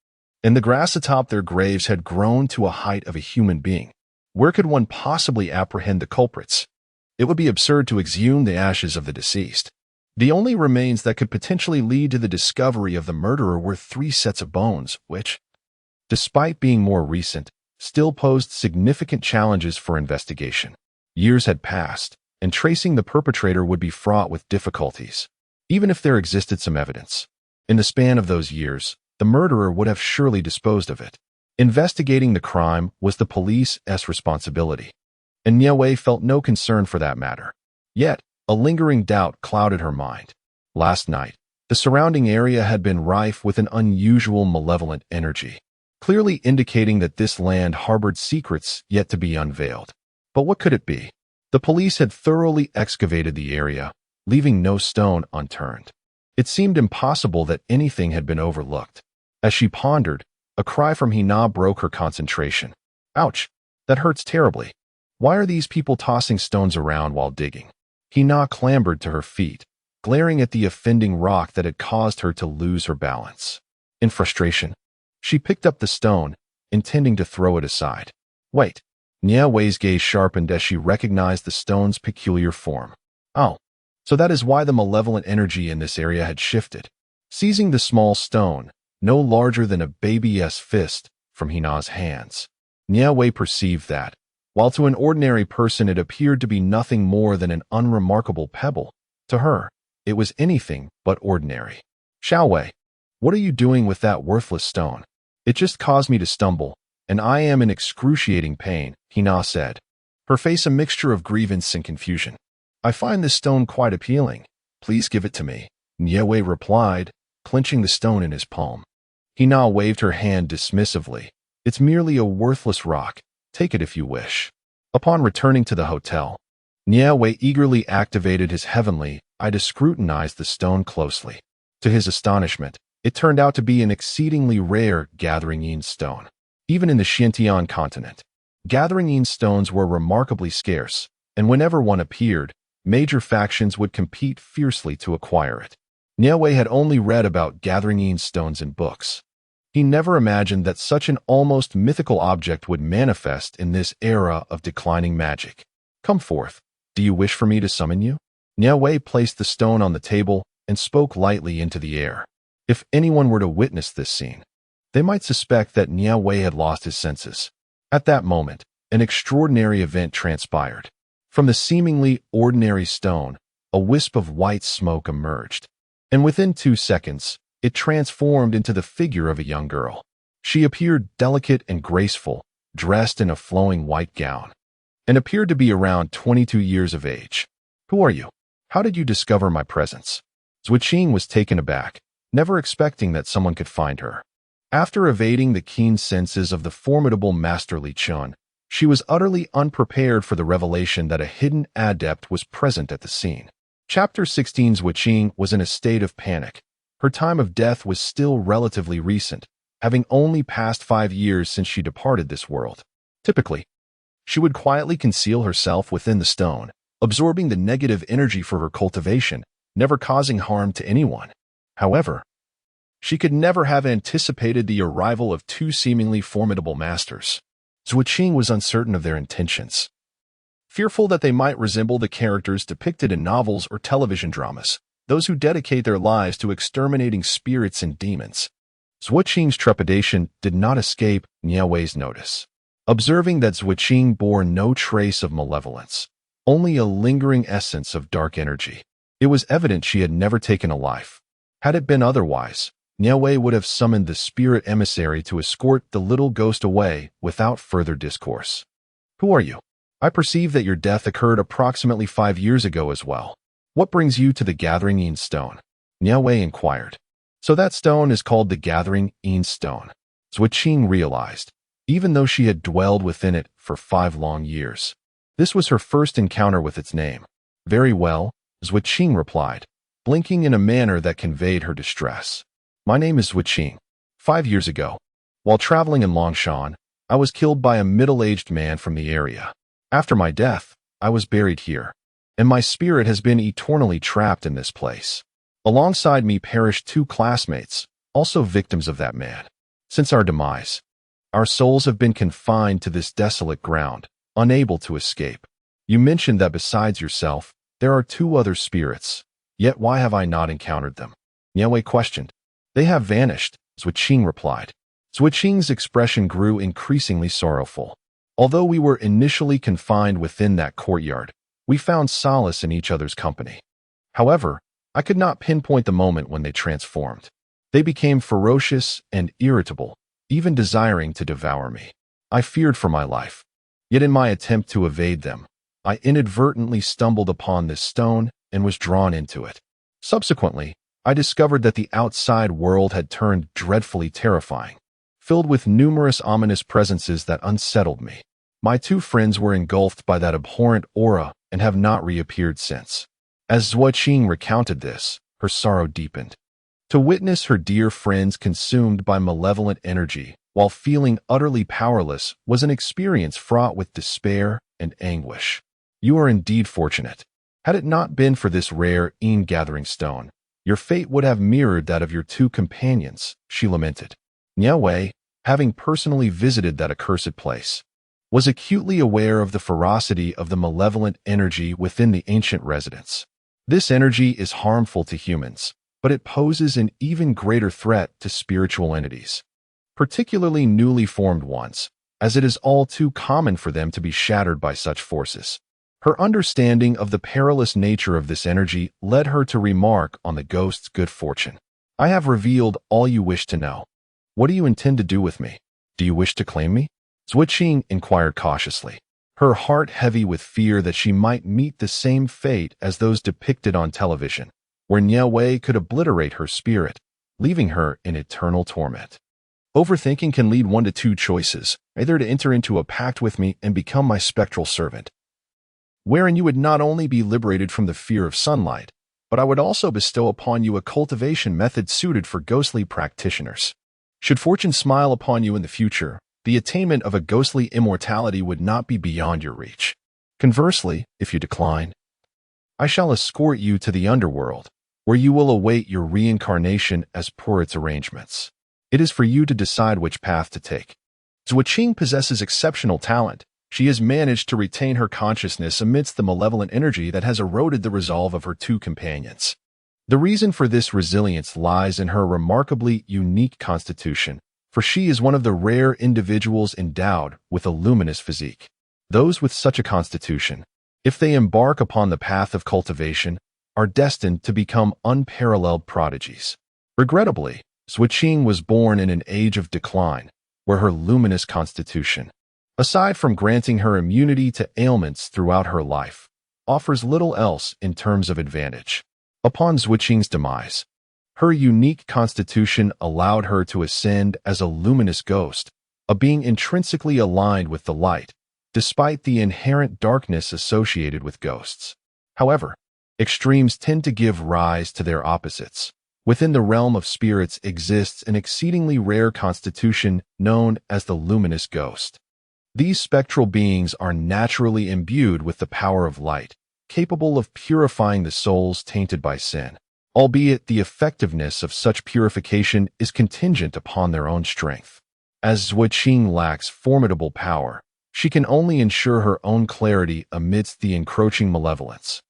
and the grass atop their graves had grown to a height of a human being. Where could one possibly apprehend the culprits? It would be absurd to exhume the ashes of the deceased. The only remains that could potentially lead to the discovery of the murderer were 3 sets of bones, which, despite being more recent, still posed significant challenges for investigation. Years had passed, and tracing the perpetrator would be fraught with difficulties, even if there existed some evidence. In the span of those years, the murderer would have surely disposed of it. Investigating the crime was the police's responsibility, and Nie Wei felt no concern for that matter. Yet, a lingering doubt clouded her mind. Last night, the surrounding area had been rife with an unusual malevolent energy, clearly indicating that this land harbored secrets yet to be unveiled. But what could it be? The police had thoroughly excavated the area, leaving no stone unturned. It seemed impossible that anything had been overlooked. As she pondered, a cry from Hina broke her concentration. Ouch! That hurts terribly. Why are these people tossing stones around while digging? Hina clambered to her feet, glaring at the offending rock that had caused her to lose her balance. In frustration, she picked up the stone, intending to throw it aside. Wait! Nie Wei's gaze sharpened as she recognized the stone's peculiar form. Oh, so that is why the malevolent energy in this area had shifted. Seizing the small stone, no larger than a baby's fist, from Hina's hands, Nie Wei perceived that, while to an ordinary person it appeared to be nothing more than an unremarkable pebble, to her, it was anything but ordinary. Xiao Wei, what are you doing with that worthless stone? It just caused me to stumble, and I am in excruciating pain, Hina said, her face a mixture of grievance and confusion. I find this stone quite appealing. Please give it to me, Nie Wei replied, clenching the stone in his palm. Hina waved her hand dismissively. It's merely a worthless rock. Take it if you wish. Upon returning to the hotel, Nie Wei eagerly activated his heavenly eye to scrutinize the stone closely. To his astonishment, it turned out to be an exceedingly rare gathering yin stone. Even in the Xintian continent, gathering yin stones were remarkably scarce, and whenever one appeared, major factions would compete fiercely to acquire it. Nie Wei had only read about gathering yin stones in books. He never imagined that such an almost mythical object would manifest in this era of declining magic. Come forth. Do you wish for me to summon you? Nie Wei placed the stone on the table and spoke lightly into the air. If anyone were to witness this scene, they might suspect that Nie Wei had lost his senses. At that moment, an extraordinary event transpired. From the seemingly ordinary stone, a wisp of white smoke emerged, and within 2 seconds, it transformed into the figure of a young girl. She appeared delicate and graceful, dressed in a flowing white gown, and appeared to be around 22 years of age. Who are you? How did you discover my presence? Zuiqing was taken aback, never expecting that someone could find her. After evading the keen senses of the formidable Master Li Chun, she was utterly unprepared for the revelation that a hidden adept was present at the scene. Chapter 16. Zuiqing was in a state of panic, Her time of death was still relatively recent, having only passed 5 years since she departed this world. Typically, she would quietly conceal herself within the stone, absorbing the negative energy for her cultivation, never causing harm to anyone. However, she could never have anticipated the arrival of two seemingly formidable masters. Zuoqing was uncertain of their intentions. Fearful that they might resemble the characters depicted in novels or television dramas, those who dedicate their lives to exterminating spirits and demons. Zuoqing's trepidation did not escape Nie Wei's notice. Observing that Zuoqing bore no trace of malevolence, only a lingering essence of dark energy, it was evident she had never taken a life. Had it been otherwise, Nie Wei would have summoned the spirit emissary to escort the little ghost away without further discourse. "Who are you? I perceive that your death occurred approximately 5 years ago as well. What brings you to the Gathering Yin Stone?" Nie Wei inquired. "So that stone is called the Gathering Yin Stone," Zuoqing realized, even though she had dwelled within it for 5 long years. This was her first encounter with its name. "Very well," Zuoqing replied, blinking in a manner that conveyed her distress. "My name is Zuoqing. 5 years ago, while traveling in Longshan, I was killed by a middle-aged man from the area. After my death, I was buried here, and my spirit has been eternally trapped in this place. Alongside me perished 2 classmates, also victims of that man. Since our demise, our souls have been confined to this desolate ground, unable to escape. You mentioned that besides yourself, there are 2 other spirits. Yet why have I not encountered them?" Nie Wei questioned. "They have vanished," Zuoqing replied. Zuoqing's expression grew increasingly sorrowful. "Although we were initially confined within that courtyard, we found solace in each other's company. However, I could not pinpoint the moment when they transformed. They became ferocious and irritable, even desiring to devour me. I feared for my life. Yet in my attempt to evade them, I inadvertently stumbled upon this stone and was drawn into it. Subsequently, I discovered that the outside world had turned dreadfully terrifying, filled with numerous ominous presences that unsettled me. My 2 friends were engulfed by that abhorrent aura and have not reappeared since." As Zuoqing recounted this, her sorrow deepened. To witness her dear friends consumed by malevolent energy while feeling utterly powerless was an experience fraught with despair and anguish. "You are indeed fortunate. Had it not been for this rare Yin gathering stone, your fate would have mirrored that of your 2 companions," she lamented. Nie Wei, having personally visited that accursed place, was acutely aware of the ferocity of the malevolent energy within the ancient residence. This energy is harmful to humans, but it poses an even greater threat to spiritual entities, particularly newly formed ones, as it is all too common for them to be shattered by such forces. Her understanding of the perilous nature of this energy led her to remark on the ghost's good fortune. "I have revealed all you wish to know. What do you intend to do with me? Do you wish to claim me?" Zuoqing inquired cautiously, her heart heavy with fear that she might meet the same fate as those depicted on television, where Nie Wei could obliterate her spirit, leaving her in eternal torment. "Overthinking can lead one to 2 choices, either to enter into a pact with me and become my spectral servant, wherein you would not only be liberated from the fear of sunlight, but I would also bestow upon you a cultivation method suited for ghostly practitioners. Should fortune smile upon you in the future, the attainment of a ghostly immortality would not be beyond your reach. Conversely, if you decline, I shall escort you to the underworld, where you will await your reincarnation as per its arrangements. It is for you to decide which path to take." Zuoqing possesses exceptional talent. She has managed to retain her consciousness amidst the malevolent energy that has eroded the resolve of her 2 companions. The reason for this resilience lies in her remarkably unique constitution, for she is one of the rare individuals endowed with a luminous physique. Those with such a constitution, if they embark upon the path of cultivation, are destined to become unparalleled prodigies. Regrettably, Zuoqing was born in an age of decline, where her luminous constitution, aside from granting her immunity to ailments throughout her life, offers little else in terms of advantage. Upon Zuoqing's demise, her unique constitution allowed her to ascend as a luminous ghost, a being intrinsically aligned with the light, despite the inherent darkness associated with ghosts. However, extremes tend to give rise to their opposites. Within the realm of spirits exists an exceedingly rare constitution known as the luminous ghost. These spectral beings are naturally imbued with the power of light, capable of purifying the souls tainted by sin, albeit the effectiveness of such purification is contingent upon their own strength. As Zhuoqing lacks formidable power, she can only ensure her own clarity amidst the encroaching malevolence.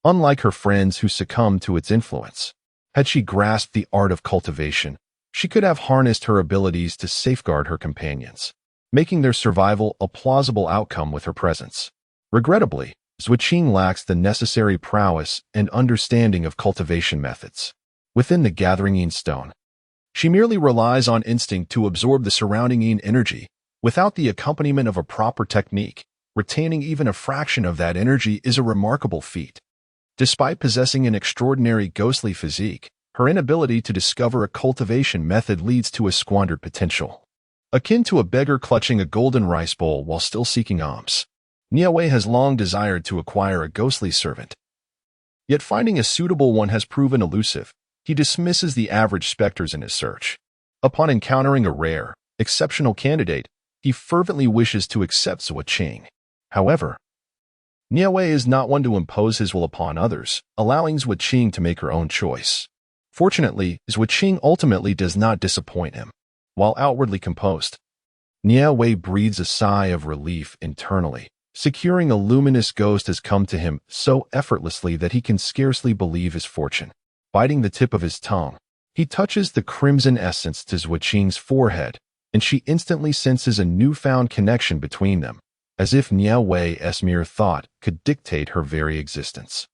Unlike her friends who succumbed to its influence, had she grasped the art of cultivation, she could have harnessed her abilities to safeguard her companions, making their survival a plausible outcome with her presence. Regrettably, Zhuoqing lacks the necessary prowess and understanding of cultivation methods. Within the gathering yin stone, she merely relies on instinct to absorb the surrounding yin energy. Without the accompaniment of a proper technique, retaining even a fraction of that energy is a remarkable feat. Despite possessing an extraordinary ghostly physique, her inability to discover a cultivation method leads to a squandered potential. Akin to a beggar clutching a golden rice bowl while still seeking alms, Nie Wei has long desired to acquire a ghostly servant. Yet finding a suitable one has proven elusive. He dismisses the average specters in his search. Upon encountering a rare, exceptional candidate, he fervently wishes to accept Zhuoqing. However, Nie Wei is not one to impose his will upon others, allowing Zhuoqing to make her own choice. Fortunately, Zhuoqing ultimately does not disappoint him. While outwardly composed, Nie Wei breathes a sigh of relief internally. Securing a luminous ghost has come to him so effortlessly that he can scarcely believe his fortune. Biting the tip of his tongue, he touches the crimson essence to Zhuoqing's forehead, and she instantly senses a newfound connection between them, as if Nie Wei's mere thought could dictate her very existence.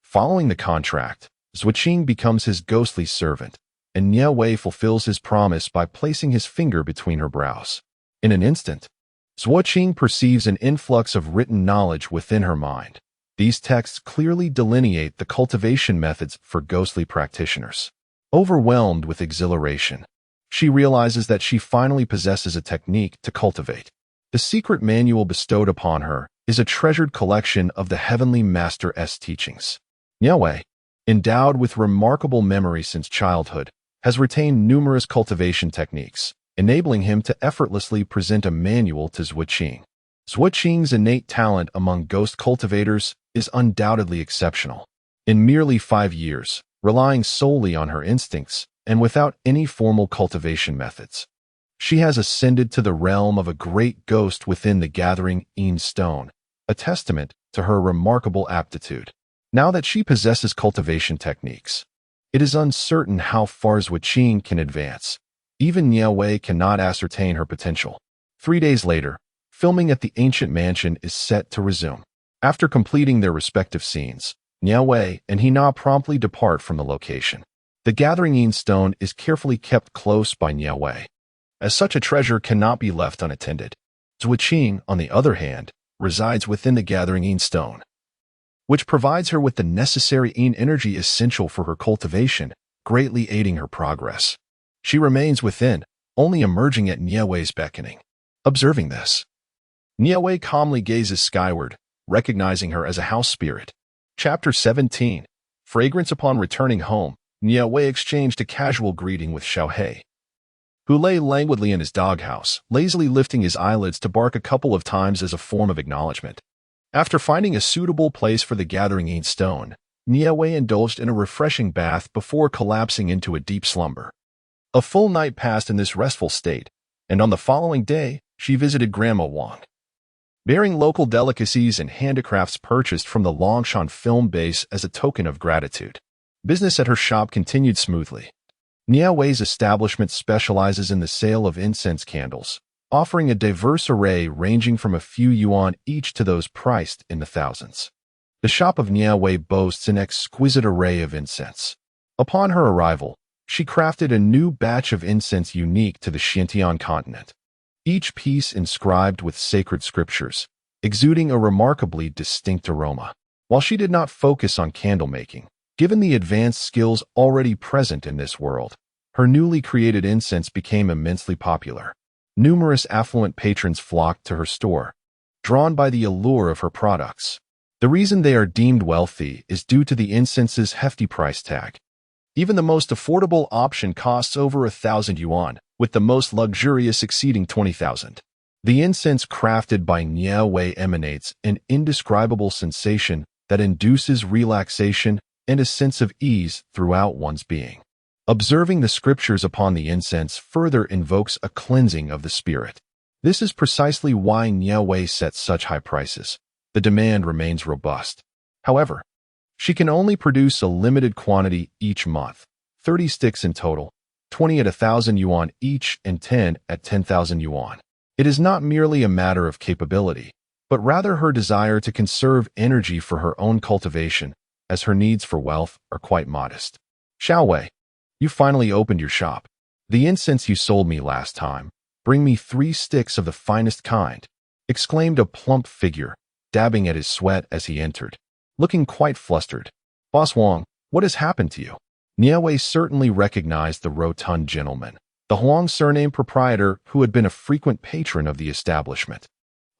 Following the contract, Zhuoqing becomes his ghostly servant, and Nie Wei fulfills his promise by placing his finger between her brows. In an instant, Zhuoqing perceives an influx of written knowledge within her mind. These texts clearly delineate the cultivation methods for ghostly practitioners. Overwhelmed with exhilaration, she realizes that she finally possesses a technique to cultivate. The secret manual bestowed upon her is a treasured collection of the Heavenly Master's teachings. Nie Wei, endowed with remarkable memory since childhood, has retained numerous cultivation techniques, enabling him to effortlessly present a manual to Zhuoqing. Zhuoqing's innate talent among ghost cultivators is undoubtedly exceptional. In merely 5 years, relying solely on her instincts and without any formal cultivation methods, she has ascended to the realm of a great ghost within the gathering yin stone, a testament to her remarkable aptitude. Now that she possesses cultivation techniques, it is uncertain how far Zhuoqing can advance. Even Nie Wei cannot ascertain her potential. 3 days later, filming at the ancient mansion is set to resume. After completing their respective scenes, Nie Wei and Hina promptly depart from the location. The gathering yin stone is carefully kept close by Nie Wei, as such a treasure cannot be left unattended. Zhuoqing, on the other hand, resides within the gathering yin stone, which provides her with the necessary yin energy essential for her cultivation, greatly aiding her progress. She remains within, only emerging at Nie Wei's beckoning. Observing this, Nie Wei calmly gazes skyward, recognizing her as a house spirit. Chapter 17. Fragrance. Upon returning home, Nie Wei exchanged a casual greeting with Xiaohei, who lay languidly in his doghouse, lazily lifting his eyelids to bark a couple of times as a form of acknowledgement. After finding a suitable place for the gathering yin stone, Nie Wei indulged in a refreshing bath before collapsing into a deep slumber. A full night passed in this restful state, and on the following day, she visited Grandma Wang, bearing local delicacies and handicrafts purchased from the Longshan film base as a token of gratitude. Business at her shop continued smoothly. Nie Wei's establishment specializes in the sale of incense candles, offering a diverse array ranging from a few yuan each to those priced in the thousands. The shop of Nie Wei boasts an exquisite array of incense. Upon her arrival, she crafted a new batch of incense unique to the Xinjiang continent, each piece inscribed with sacred scriptures, exuding a remarkably distinct aroma. While she did not focus on candle making, given the advanced skills already present in this world, her newly created incense became immensely popular. Numerous affluent patrons flocked to her store, drawn by the allure of her products. The reason they are deemed wealthy is due to the incense's hefty price tag. Even the most affordable option costs over 1,000 yuan, with the most luxurious exceeding 20,000. The incense crafted by Nie Wei emanates an indescribable sensation that induces relaxation and a sense of ease throughout one's being. Observing the scriptures upon the incense further invokes a cleansing of the spirit. This is precisely why Nie Wei sets such high prices. The demand remains robust. However, she can only produce a limited quantity each month, 30 sticks in total, 20 at 1,000 yuan each and 10 at 10,000 yuan. It is not merely a matter of capability, but rather her desire to conserve energy for her own cultivation, as her needs for wealth are quite modest. Xiao Wei, you finally opened your shop. The incense you sold me last time. Bring me 3 sticks of the finest kind, exclaimed a plump figure, dabbing at his sweat as he entered, looking quite flustered. Boss Huang, what has happened to you? Nie Wei certainly recognized the rotund gentleman, the Huang surname proprietor who had been a frequent patron of the establishment.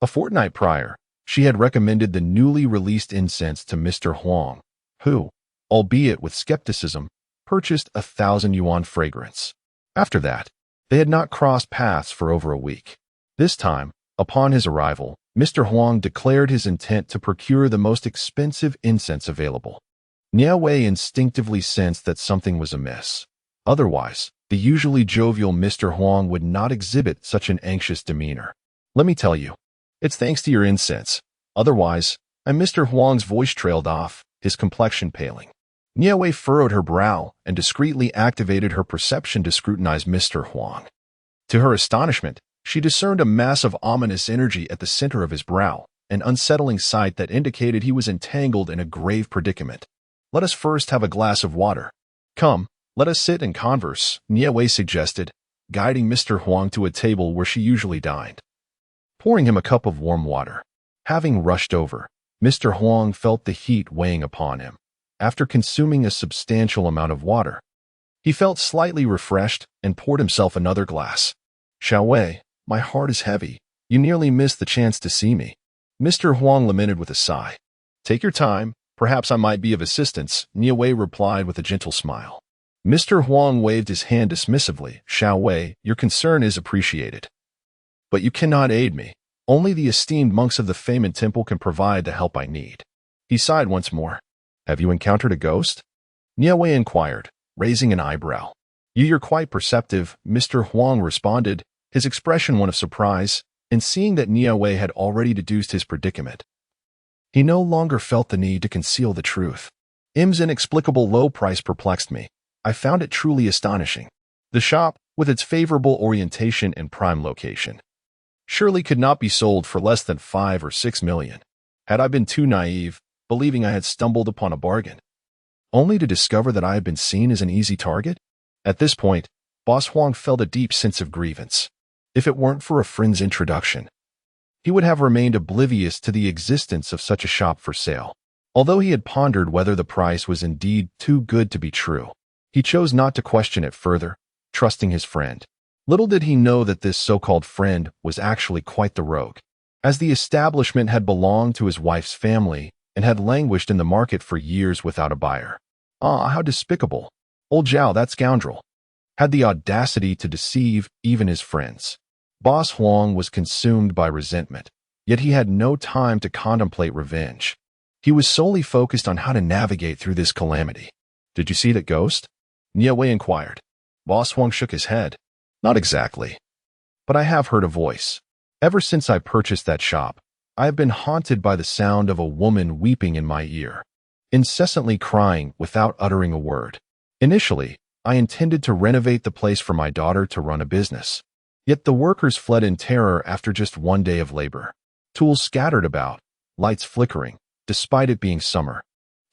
A fortnight prior, she had recommended the newly released incense to Mr. Huang, who, albeit with skepticism, purchased 1,000 yuan fragrance. After that, they had not crossed paths for over a week. This time, upon his arrival, Mr. Huang declared his intent to procure the most expensive incense available. Nie Wei instinctively sensed that something was amiss. Otherwise, the usually jovial Mr. Huang would not exhibit such an anxious demeanor. Let me tell you, it's thanks to your incense. Otherwise, Mr. Huang's voice trailed off, his complexion paling. Nie Wei furrowed her brow and discreetly activated her perception to scrutinize Mr. Huang. To her astonishment, she discerned a mass of ominous energy at the center of his brow, an unsettling sight that indicated he was entangled in a grave predicament. Let us first have a glass of water. Come, let us sit and converse, Nie Wei suggested, guiding Mr. Huang to a table where she usually dined. Pouring him a cup of warm water. Having rushed over, Mr. Huang felt the heat weighing upon him. After consuming a substantial amount of water, he felt slightly refreshed and poured himself another glass. Xiao Wei, my heart is heavy. You nearly missed the chance to see me. Mr. Huang lamented with a sigh. Take your time. Perhaps I might be of assistance, Nie Wei replied with a gentle smile. Mr. Huang waved his hand dismissively. Xiao Wei, your concern is appreciated. But you cannot aid me. Only the esteemed monks of the famous temple can provide the help I need. He sighed once more. Have you encountered a ghost? Nie Wei inquired, raising an eyebrow. You're quite perceptive, Mr. Huang responded, his expression one of surprise, and seeing that Nie Wei had already deduced his predicament. He no longer felt the need to conceal the truth. M's inexplicable low price perplexed me. I found it truly astonishing. The shop, with its favorable orientation and prime location, surely could not be sold for less than 5 or 6 million. Had I been too naive, believing I had stumbled upon a bargain, only to discover that I had been seen as an easy target? At this point, Boss Huang felt a deep sense of grievance. If it weren't for a friend's introduction, he would have remained oblivious to the existence of such a shop for sale. Although he had pondered whether the price was indeed too good to be true, he chose not to question it further, trusting his friend. Little did he know that this so-called friend was actually quite the rogue, as the establishment had belonged to his wife's family and had languished in the market for years without a buyer. Ah, how despicable. Old Zhao, that scoundrel, had the audacity to deceive even his friends. Boss Huang was consumed by resentment, yet he had no time to contemplate revenge. He was solely focused on how to navigate through this calamity. Did you see that ghost? Nie Wei inquired. Boss Huang shook his head. Not exactly. But I have heard a voice. Ever since I purchased that shop, I have been haunted by the sound of a woman weeping in my ear, incessantly crying without uttering a word. Initially, I intended to renovate the place for my daughter to run a business. Yet the workers fled in terror after just one day of labor. Tools scattered about, lights flickering, despite it being summer.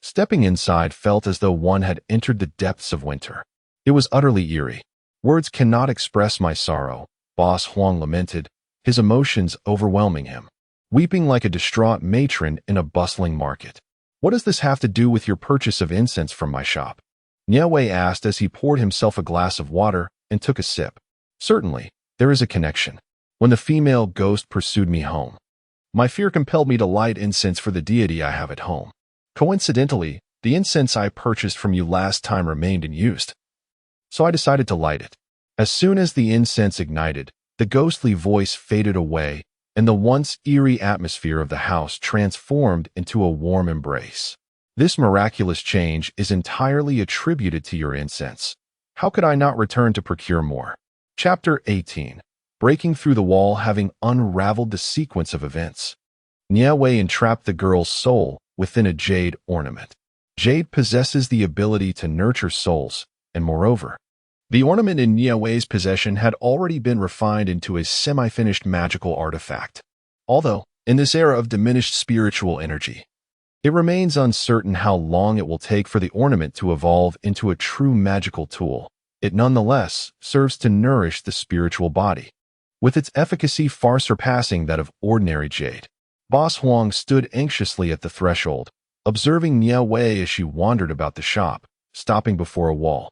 Stepping inside felt as though one had entered the depths of winter. It was utterly eerie. Words cannot express my sorrow, Boss Huang lamented, his emotions overwhelming him, weeping like a distraught matron in a bustling market. What does this have to do with your purchase of incense from my shop? Nie Wei asked as he poured himself a glass of water and took a sip. Certainly, there is a connection. When the female ghost pursued me home, my fear compelled me to light incense for the deity I have at home. Coincidentally, The incense I purchased from you last time remained unused, so I decided to light it. As soon as the incense ignited, the ghostly voice faded away, and the once eerie atmosphere of the house transformed into a warm embrace. This miraculous change is entirely attributed to your incense. How could I not return to procure more? Chapter 18. Breaking through the wall. Having unraveled the sequence of events, Nie Wei entrapped the girl's soul within a jade ornament. Jade possesses the ability to nurture souls, and moreover, the ornament in Nie Wei's possession had already been refined into a semi-finished magical artifact. Although, in this era of diminished spiritual energy, it remains uncertain how long it will take for the ornament to evolve into a true magical tool. It nonetheless serves to nourish the spiritual body, with its efficacy far surpassing that of ordinary jade. Boss Huang stood anxiously at the threshold, observing Nie Wei as she wandered about the shop, stopping before a wall,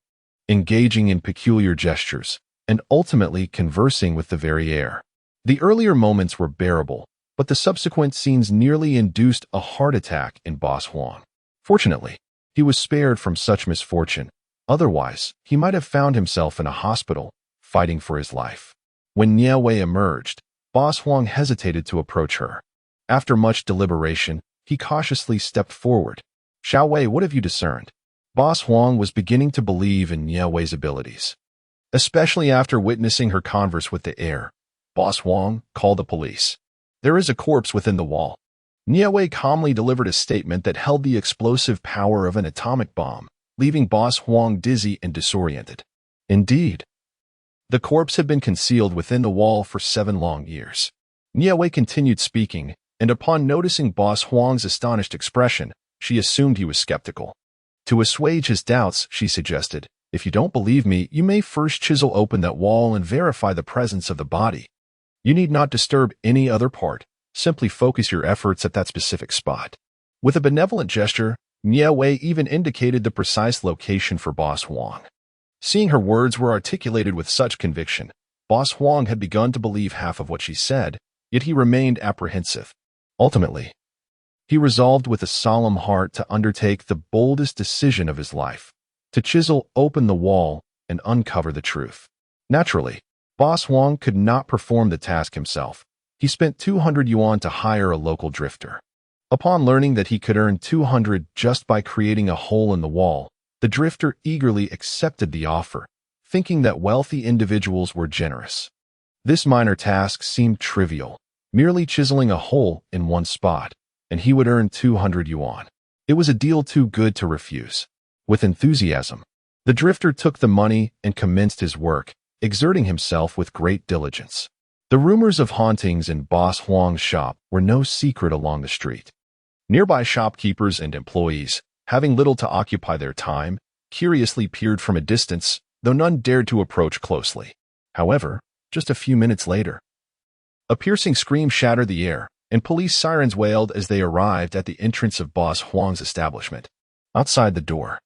engaging in peculiar gestures, and ultimately conversing with the very air. The earlier moments were bearable, but the subsequent scenes nearly induced a heart attack in Boss Huang. Fortunately, he was spared from such misfortune. Otherwise, he might have found himself in a hospital, fighting for his life. When Nie Wei emerged, Boss Huang hesitated to approach her. After much deliberation, he cautiously stepped forward. "Xiao Wei, what have you discerned?" Boss Huang was beginning to believe in Nie Wei's abilities, especially after witnessing her converse with the heir. Boss Huang called the police. "There is a corpse within the wall." Nie Wei calmly delivered a statement that held the explosive power of an atomic bomb, leaving Boss Huang dizzy and disoriented. Indeed, the corpse had been concealed within the wall for 7 long years. Nie Wei continued speaking, and upon noticing Boss Huang's astonished expression, she assumed he was skeptical. To assuage his doubts, she suggested, "If you don't believe me, you may first chisel open that wall and verify the presence of the body. You need not disturb any other part. Simply focus your efforts at that specific spot." With a benevolent gesture, Nie Wei even indicated the precise location for Boss Huang. Seeing her words were articulated with such conviction, Boss Huang had begun to believe half of what she said, yet he remained apprehensive. Ultimately, he resolved with a solemn heart to undertake the boldest decision of his life, to chisel open the wall and uncover the truth. Naturally, Boss Huang could not perform the task himself. He spent 200 yuan to hire a local drifter. Upon learning that he could earn 200 just by creating a hole in the wall, the drifter eagerly accepted the offer, thinking that wealthy individuals were generous. This minor task seemed trivial, merely chiseling a hole in one spot, and he would earn 200 yuan. It was a deal too good to refuse. With enthusiasm, the drifter took the money and commenced his work, exerting himself with great diligence. The rumors of hauntings in Boss Huang's shop were no secret along the street. Nearby shopkeepers and employees, having little to occupy their time, curiously peered from a distance, though none dared to approach closely. However, just a few minutes later, a piercing scream shattered the air, and police sirens wailed as they arrived at the entrance of Boss Huang's establishment. Outside the door,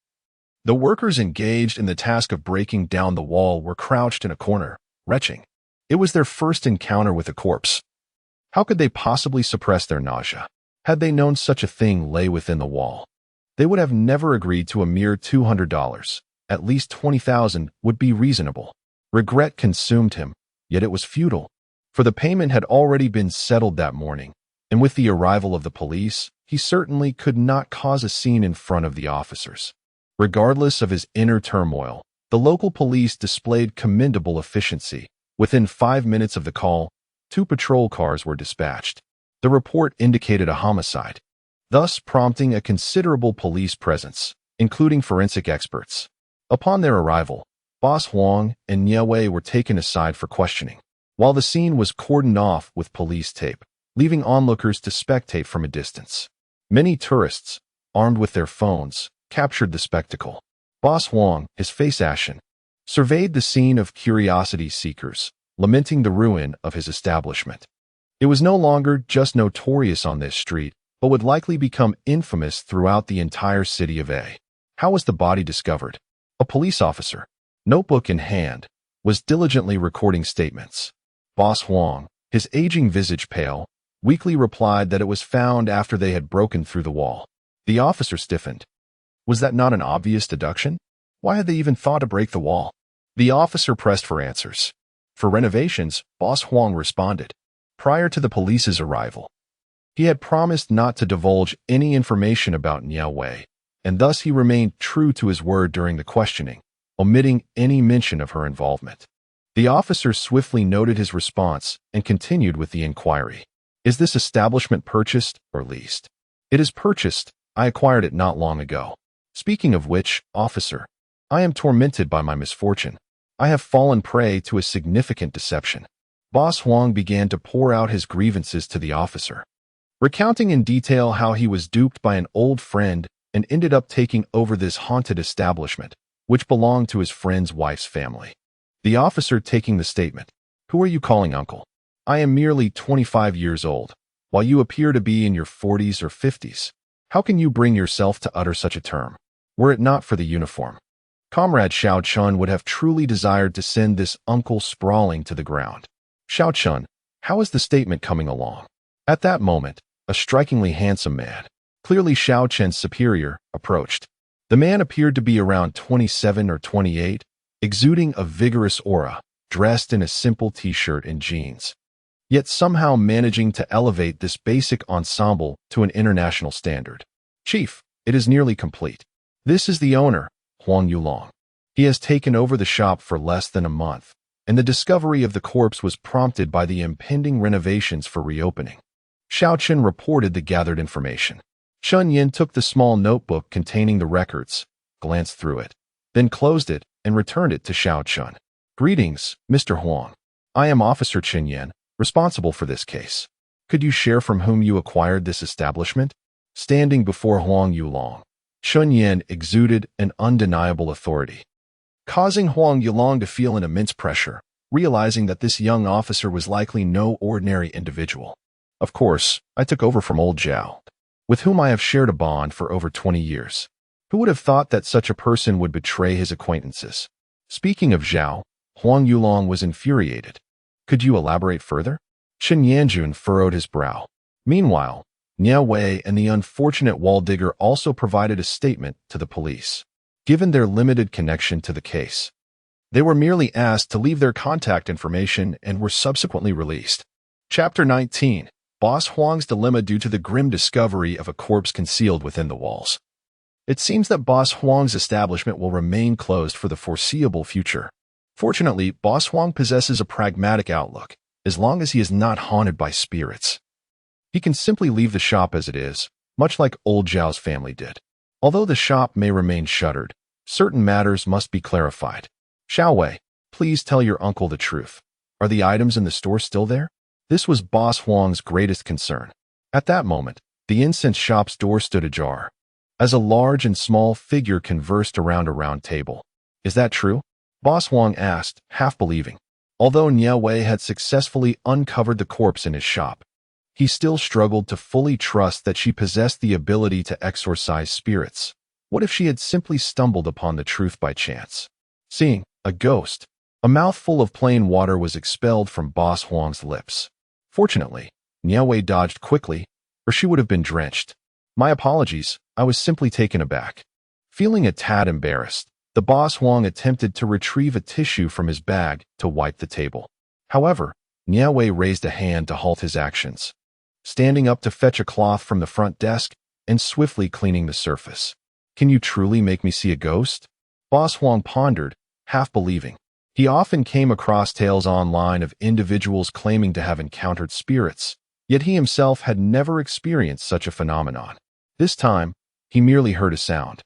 the workers engaged in the task of breaking down the wall were crouched in a corner, retching. It was their first encounter with a corpse. How could they possibly suppress their nausea? Had they known such a thing lay within the wall, they would have never agreed to a mere $200. At least 20,000 would be reasonable. Regret consumed him, yet it was futile, for the payment had already been settled that morning, and with the arrival of the police, he certainly could not cause a scene in front of the officers. Regardless of his inner turmoil, the local police displayed commendable efficiency. Within 5 minutes of the call, 2 patrol cars were dispatched. The report indicated a homicide, thus prompting a considerable police presence, including forensic experts. Upon their arrival, Boss Huang and Nie Wei were taken aside for questioning, while the scene was cordoned off with police tape, leaving onlookers to spectate from a distance. Many tourists, armed with their phones, captured the spectacle. Boss Huang, his face ashen, surveyed the scene of curiosity seekers, lamenting the ruin of his establishment. It was no longer just notorious on this street, but would likely become infamous throughout the entire city of A. How was the body discovered? A police officer, notebook in hand, was diligently recording statements. Boss Huang, his aging visage pale, weakly replied that it was found after they had broken through the wall. The officer stiffened. Was that not an obvious deduction? Why had they even thought to break the wall? The officer pressed for answers. For renovations, Boss Huang responded. Prior to the police's arrival, he had promised not to divulge any information about Nie Wei, and thus he remained true to his word during the questioning, omitting any mention of her involvement. The officer swiftly noted his response and continued with the inquiry. Is this establishment purchased or leased? It is purchased. I acquired it not long ago. Speaking of which, officer, I am tormented by my misfortune. I have fallen prey to a significant deception. Boss Huang began to pour out his grievances to the officer, recounting in detail how he was duped by an old friend and ended up taking over this haunted establishment, which belonged to his friend's wife's family. The officer taking the statement, "Who are you calling uncle? I am merely 25 years old, while you appear to be in your 40s or 50s. How can you bring yourself to utter such a term? Were it not for the uniform, Comrade Xiao Chun would have truly desired to send this uncle sprawling to the ground." "Xiao Chun, how is the statement coming along?" At that moment, a strikingly handsome man, clearly Xiao Chun's superior, approached. The man appeared to be around 27 or 28, exuding a vigorous aura, dressed in a simple t-shirt and jeans, yet somehow managing to elevate this basic ensemble to an international standard. "Chief, it is nearly complete. This is the owner, Huang Yulong. He has taken over the shop for less than a month, and the discovery of the corpse was prompted by the impending renovations for reopening." Xiao Chun reported the gathered information. Chun Yin took the small notebook containing the records, glanced through it, then closed it and returned it to Xiao Chun. "Greetings, Mr. Huang. I am Officer Chun Yin, responsible for this case. Could you share from whom you acquired this establishment?" Standing before Huang Yulong, Chun Yin exuded an undeniable authority, causing Huang Yulong to feel an immense pressure, realizing that this young officer was likely no ordinary individual. "Of course, I took over from old Zhao, with whom I have shared a bond for over 20 years. Who would have thought that such a person would betray his acquaintances?" Speaking of Zhao, Huang Yulong was infuriated. "Could you elaborate further?" Chen Yanjun furrowed his brow. Meanwhile, Nie Wei and the unfortunate wall digger also provided a statement to the police. Given their limited connection to the case, they were merely asked to leave their contact information and were subsequently released. Chapter 19. Boss Huang's Dilemma due to the grim discovery of a corpse concealed within the walls. It seems that Boss Huang's establishment will remain closed for the foreseeable future. Fortunately, Boss Huang possesses a pragmatic outlook, as long as he is not haunted by spirits. He can simply leave the shop as it is, much like old Zhao's family did. Although the shop may remain shuttered, certain matters must be clarified. "Xiao Wei, please tell your uncle the truth. Are the items in the store still there?" This was Boss Huang's greatest concern. At that moment, the incense shop's door stood ajar, as a large and small figure conversed around a round table. "Is that true?" Boss Huang asked, half believing. Although Nie Wei had successfully uncovered the corpse in his shop, he still struggled to fully trust that she possessed the ability to exorcise spirits. What if she had simply stumbled upon the truth by chance? Seeing a ghost, a mouthful of plain water was expelled from Boss Huang's lips. Fortunately, Nie Wei dodged quickly, or she would have been drenched. "My apologies, I was simply taken aback." Feeling a tad embarrassed, the Boss Huang attempted to retrieve a tissue from his bag to wipe the table. However, Nie Wei raised a hand to halt his actions, standing up to fetch a cloth from the front desk and swiftly cleaning the surface. "Can you truly make me see a ghost?" Boss Huang pondered, half believing. He often came across tales online of individuals claiming to have encountered spirits, yet he himself had never experienced such a phenomenon. This time, he merely heard a sound,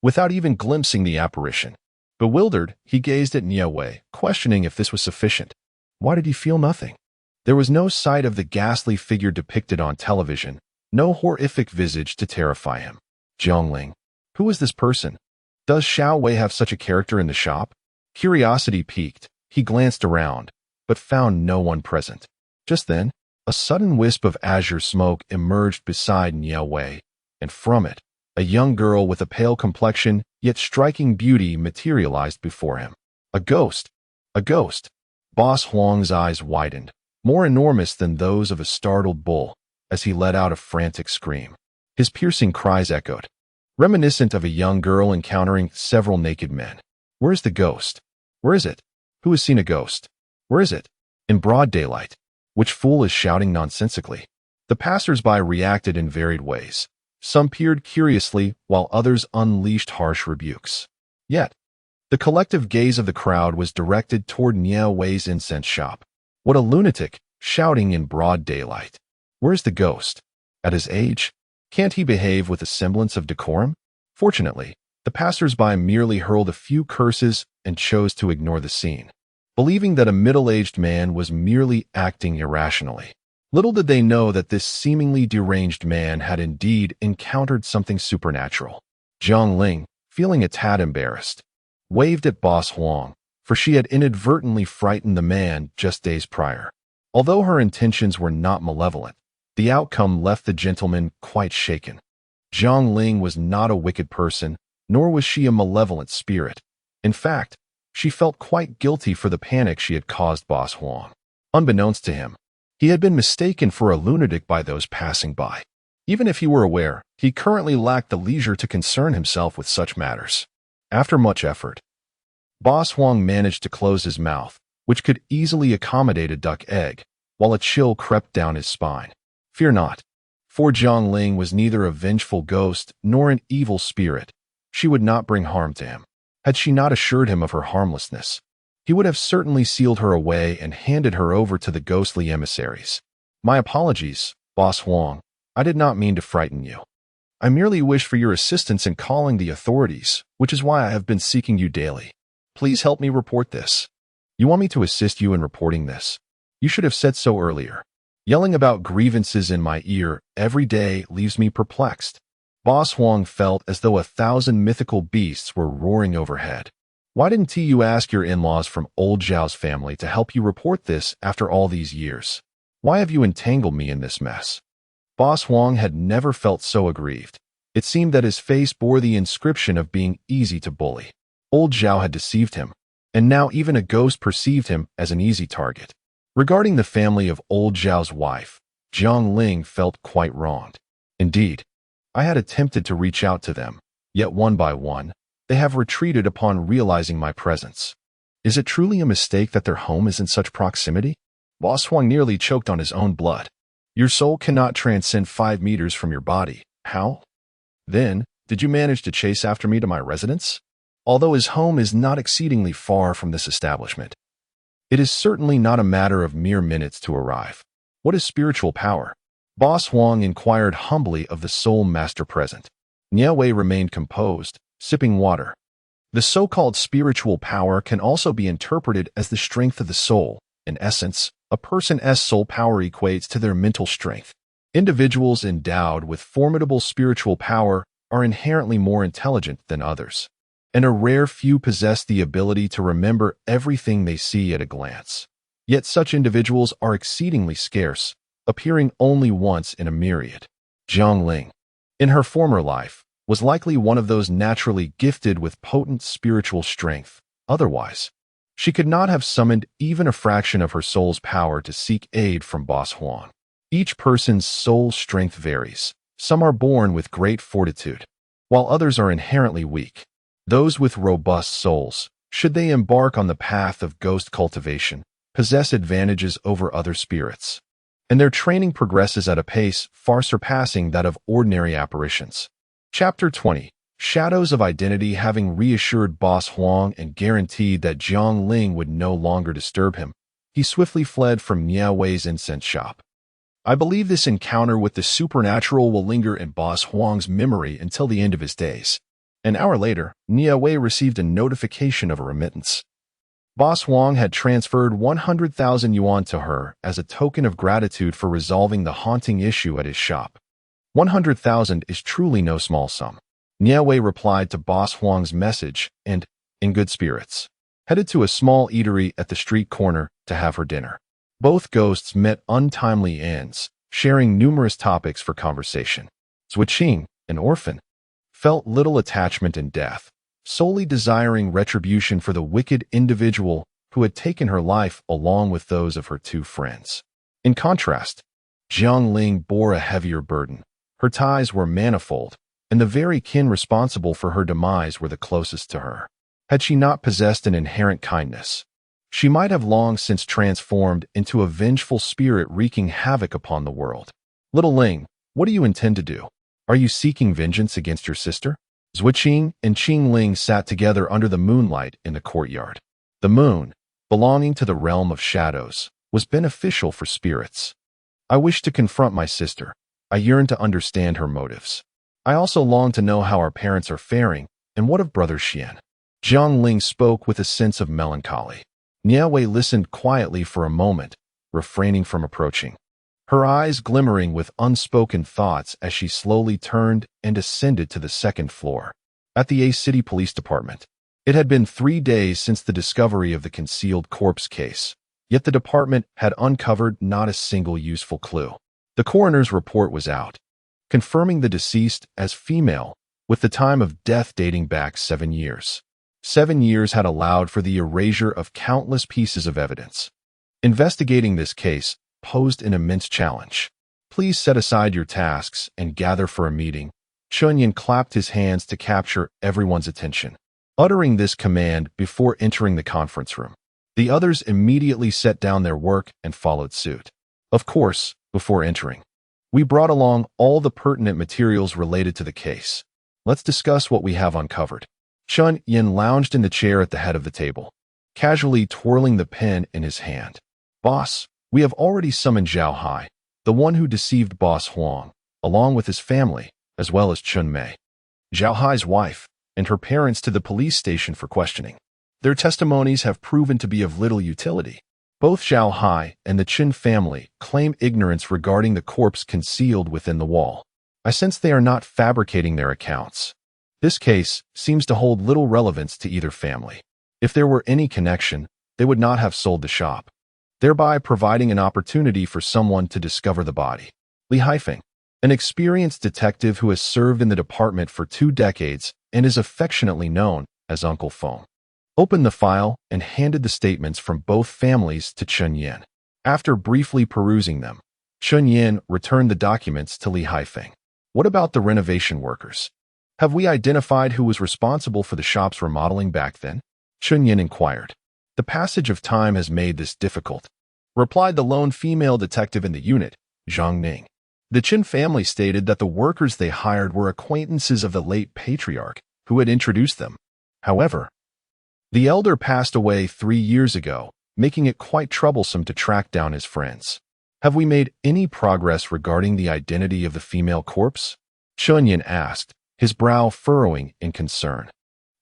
without even glimpsing the apparition. Bewildered, he gazed at Nie Wei, questioning if this was sufficient. Why did he feel nothing? There was no sight of the ghastly figure depicted on television, no horrific visage to terrify him. Zhongling. Who was this person? Does Xiao Wei have such a character in the shop? Curiosity piqued, he glanced around, but found no one present. Just then, a sudden wisp of azure smoke emerged beside Nie Wei, and from it, a young girl with a pale complexion yet striking beauty materialized before him. A ghost! A ghost! Boss Huang's eyes widened, more enormous than those of a startled bull, as he let out a frantic scream. His piercing cries echoed. reminiscent of a young girl encountering several naked men. Where is the ghost? Where is it? Who has seen a ghost? Where is it? In broad daylight. Which fool is shouting nonsensically? The passers-by reacted in varied ways. Some peered curiously, while others unleashed harsh rebukes. Yet, the collective gaze of the crowd was directed toward Nie Wei's incense shop. What a lunatic, shouting in broad daylight. Where's the ghost? At his age, can't he behave with a semblance of decorum? Fortunately, the passers-by merely hurled a few curses and chose to ignore the scene, believing that a middle-aged man was merely acting irrationally. Little did they know that this seemingly deranged man had indeed encountered something supernatural. Jiang Ling, feeling a tad embarrassed, waved at Boss Huang, for she had inadvertently frightened the man just days prior. Although her intentions were not malevolent, the outcome left the gentleman quite shaken. Jiang Ling was not a wicked person, nor was she a malevolent spirit. In fact, she felt quite guilty for the panic she had caused Boss Huang. Unbeknownst to him, he had been mistaken for a lunatic by those passing by. Even if he were aware, he currently lacked the leisure to concern himself with such matters. After much effort, Boss Huang managed to close his mouth, which could easily accommodate a duck egg, while a chill crept down his spine. Fear not, for Jiang Ling was neither a vengeful ghost nor an evil spirit. She would not bring harm to him. Had she not assured him of her harmlessness, he would have certainly sealed her away and handed her over to the ghostly emissaries. My apologies, Boss Huang. I did not mean to frighten you. I merely wish for your assistance in calling the authorities, which is why I have been seeking you daily. Please help me report this. You want me to assist you in reporting this? You should have said so earlier. Yelling about grievances in my ear every day leaves me perplexed. Boss Huang felt as though 1,000 mythical beasts were roaring overhead. Why didn't you ask your in-laws from old Zhao's family to help you report this after all these years? Why have you entangled me in this mess? Boss Huang had never felt so aggrieved. It seemed that his face bore the inscription of being easy to bully. Old Zhao had deceived him, and now even a ghost perceived him as an easy target. Regarding the family of old Zhao's wife, Jiang Ling felt quite wronged. Indeed, I had attempted to reach out to them, yet one by one, they have retreated upon realizing my presence. Is it truly a mistake that their home is in such proximity? Boss Huang nearly choked on his own blood. Your soul cannot transcend 5 meters from your body. How? Then, did you manage to chase after me to my residence? Although his home is not exceedingly far from this establishment, it is certainly not a matter of mere minutes to arrive. What is spiritual power? Boss Huang inquired humbly of the soul master present. Nie Wei remained composed, sipping water. The so-called spiritual power can also be interpreted as the strength of the soul. In essence, a person's soul power equates to their mental strength. Individuals endowed with formidable spiritual power are inherently more intelligent than others, and a rare few possess the ability to remember everything they see at a glance. Yet such individuals are exceedingly scarce, appearing only once in a myriad. Jiang Ling, in her former life, was likely one of those naturally gifted with potent spiritual strength. Otherwise, she could not have summoned even a fraction of her soul's power to seek aid from Boss Huang. Each person's soul strength varies. Some are born with great fortitude, while others are inherently weak. Those with robust souls, should they embark on the path of ghost cultivation, possess advantages over other spirits, and their training progresses at a pace far surpassing that of ordinary apparitions. Chapter 20. Shadows of Identity. Having reassured Boss Huang and guaranteed that Jiang Ling would no longer disturb him, he swiftly fled from Nie Wei's incense shop. I believe this encounter with the supernatural will linger in Boss Huang's memory until the end of his days. An hour later, Nie Wei received a notification of a remittance. Boss Huang had transferred 100,000 yuan to her as a token of gratitude for resolving the haunting issue at his shop. 100,000 is truly no small sum. Nie Wei replied to Boss Huang's message and, in good spirits, headed to a small eatery at the street corner to have her dinner. Both ghosts met untimely ends, sharing numerous topics for conversation. Zhuqing, an orphan, felt little attachment in death, solely desiring retribution for the wicked individual who had taken her life along with those of her 2 friends. In contrast, Jiang Ling bore a heavier burden. Her ties were manifold, and the very kin responsible for her demise were the closest to her. Had she not possessed an inherent kindness, she might have long since transformed into a vengeful spirit wreaking havoc upon the world. Little Ling, what do you intend to do? Are you seeking vengeance against your sister? Zhuqing and Qing Ling sat together under the moonlight in the courtyard. The moon, belonging to the realm of shadows, was beneficial for spirits. I wish to confront my sister. I yearn to understand her motives. I also long to know how our parents are faring, and what of Brother Xian. Jiang Ling spoke with a sense of melancholy. Nie Wei listened quietly for a moment, refraining from approaching, her eyes glimmering with unspoken thoughts as she slowly turned and ascended to the second floor. At the A City Police Department, it had been 3 days since the discovery of the concealed corpse case, yet the department had uncovered not a single useful clue. The coroner's report was out, confirming the deceased as female, with the time of death dating back 7 years. 7 years had allowed for the erasure of countless pieces of evidence. Investigating this case posed an immense challenge. Please set aside your tasks and gather for a meeting. Chunyin clapped his hands to capture everyone's attention, uttering this command before entering the conference room. The others immediately set down their work and followed suit. Of course, before entering, we brought along all the pertinent materials related to the case. Let's discuss what we have uncovered. Chun Yin lounged in the chair at the head of the table, casually twirling the pen in his hand. Boss, we have already summoned Zhao Hai, the one who deceived Boss Huang, along with his family, as well as Chun Mei, Zhao Hai's wife, and her parents to the police station for questioning. Their testimonies have proven to be of little utility. Both Zhao Hai and the Qin family claim ignorance regarding the corpse concealed within the wall. I sense they are not fabricating their accounts. This case seems to hold little relevance to either family. If there were any connection, they would not have sold the shop, thereby providing an opportunity for someone to discover the body. Li Haifeng, an experienced detective who has served in the department for 2 decades and is affectionately known as Uncle Feng, opened the file and handed the statements from both families to Chun Yin. After briefly perusing them, Chun Yin returned the documents to Li Haifeng. What about the renovation workers? Have we identified who was responsible for the shop's remodeling back then? Chun Yin inquired. The passage of time has made this difficult, replied the lone female detective in the unit, Zhang Ning. The Qin family stated that the workers they hired were acquaintances of the late patriarch who had introduced them. However, the elder passed away 3 years ago, making it quite troublesome to track down his friends. Have we made any progress regarding the identity of the female corpse? Chun Yin asked, his brow furrowing in concern.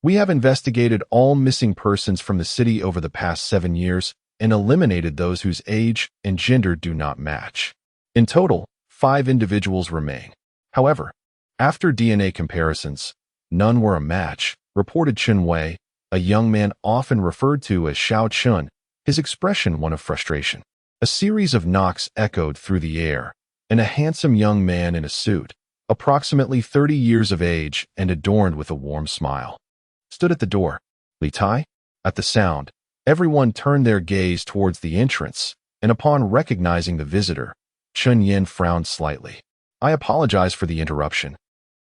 We have investigated all missing persons from the city over the past 7 years and eliminated those whose age and gender do not match. In total, 5 individuals remain. However, after DNA comparisons, none were a match, reported Chen Wei, a young man often referred to as Xiao Chun, his expression one of frustration. A series of knocks echoed through the air, and a handsome young man in a suit, approximately 30 years of age and adorned with a warm smile, stood at the door. Li Tai? At the sound, everyone turned their gaze towards the entrance, and upon recognizing the visitor, Chun Yin frowned slightly. I apologize for the interruption,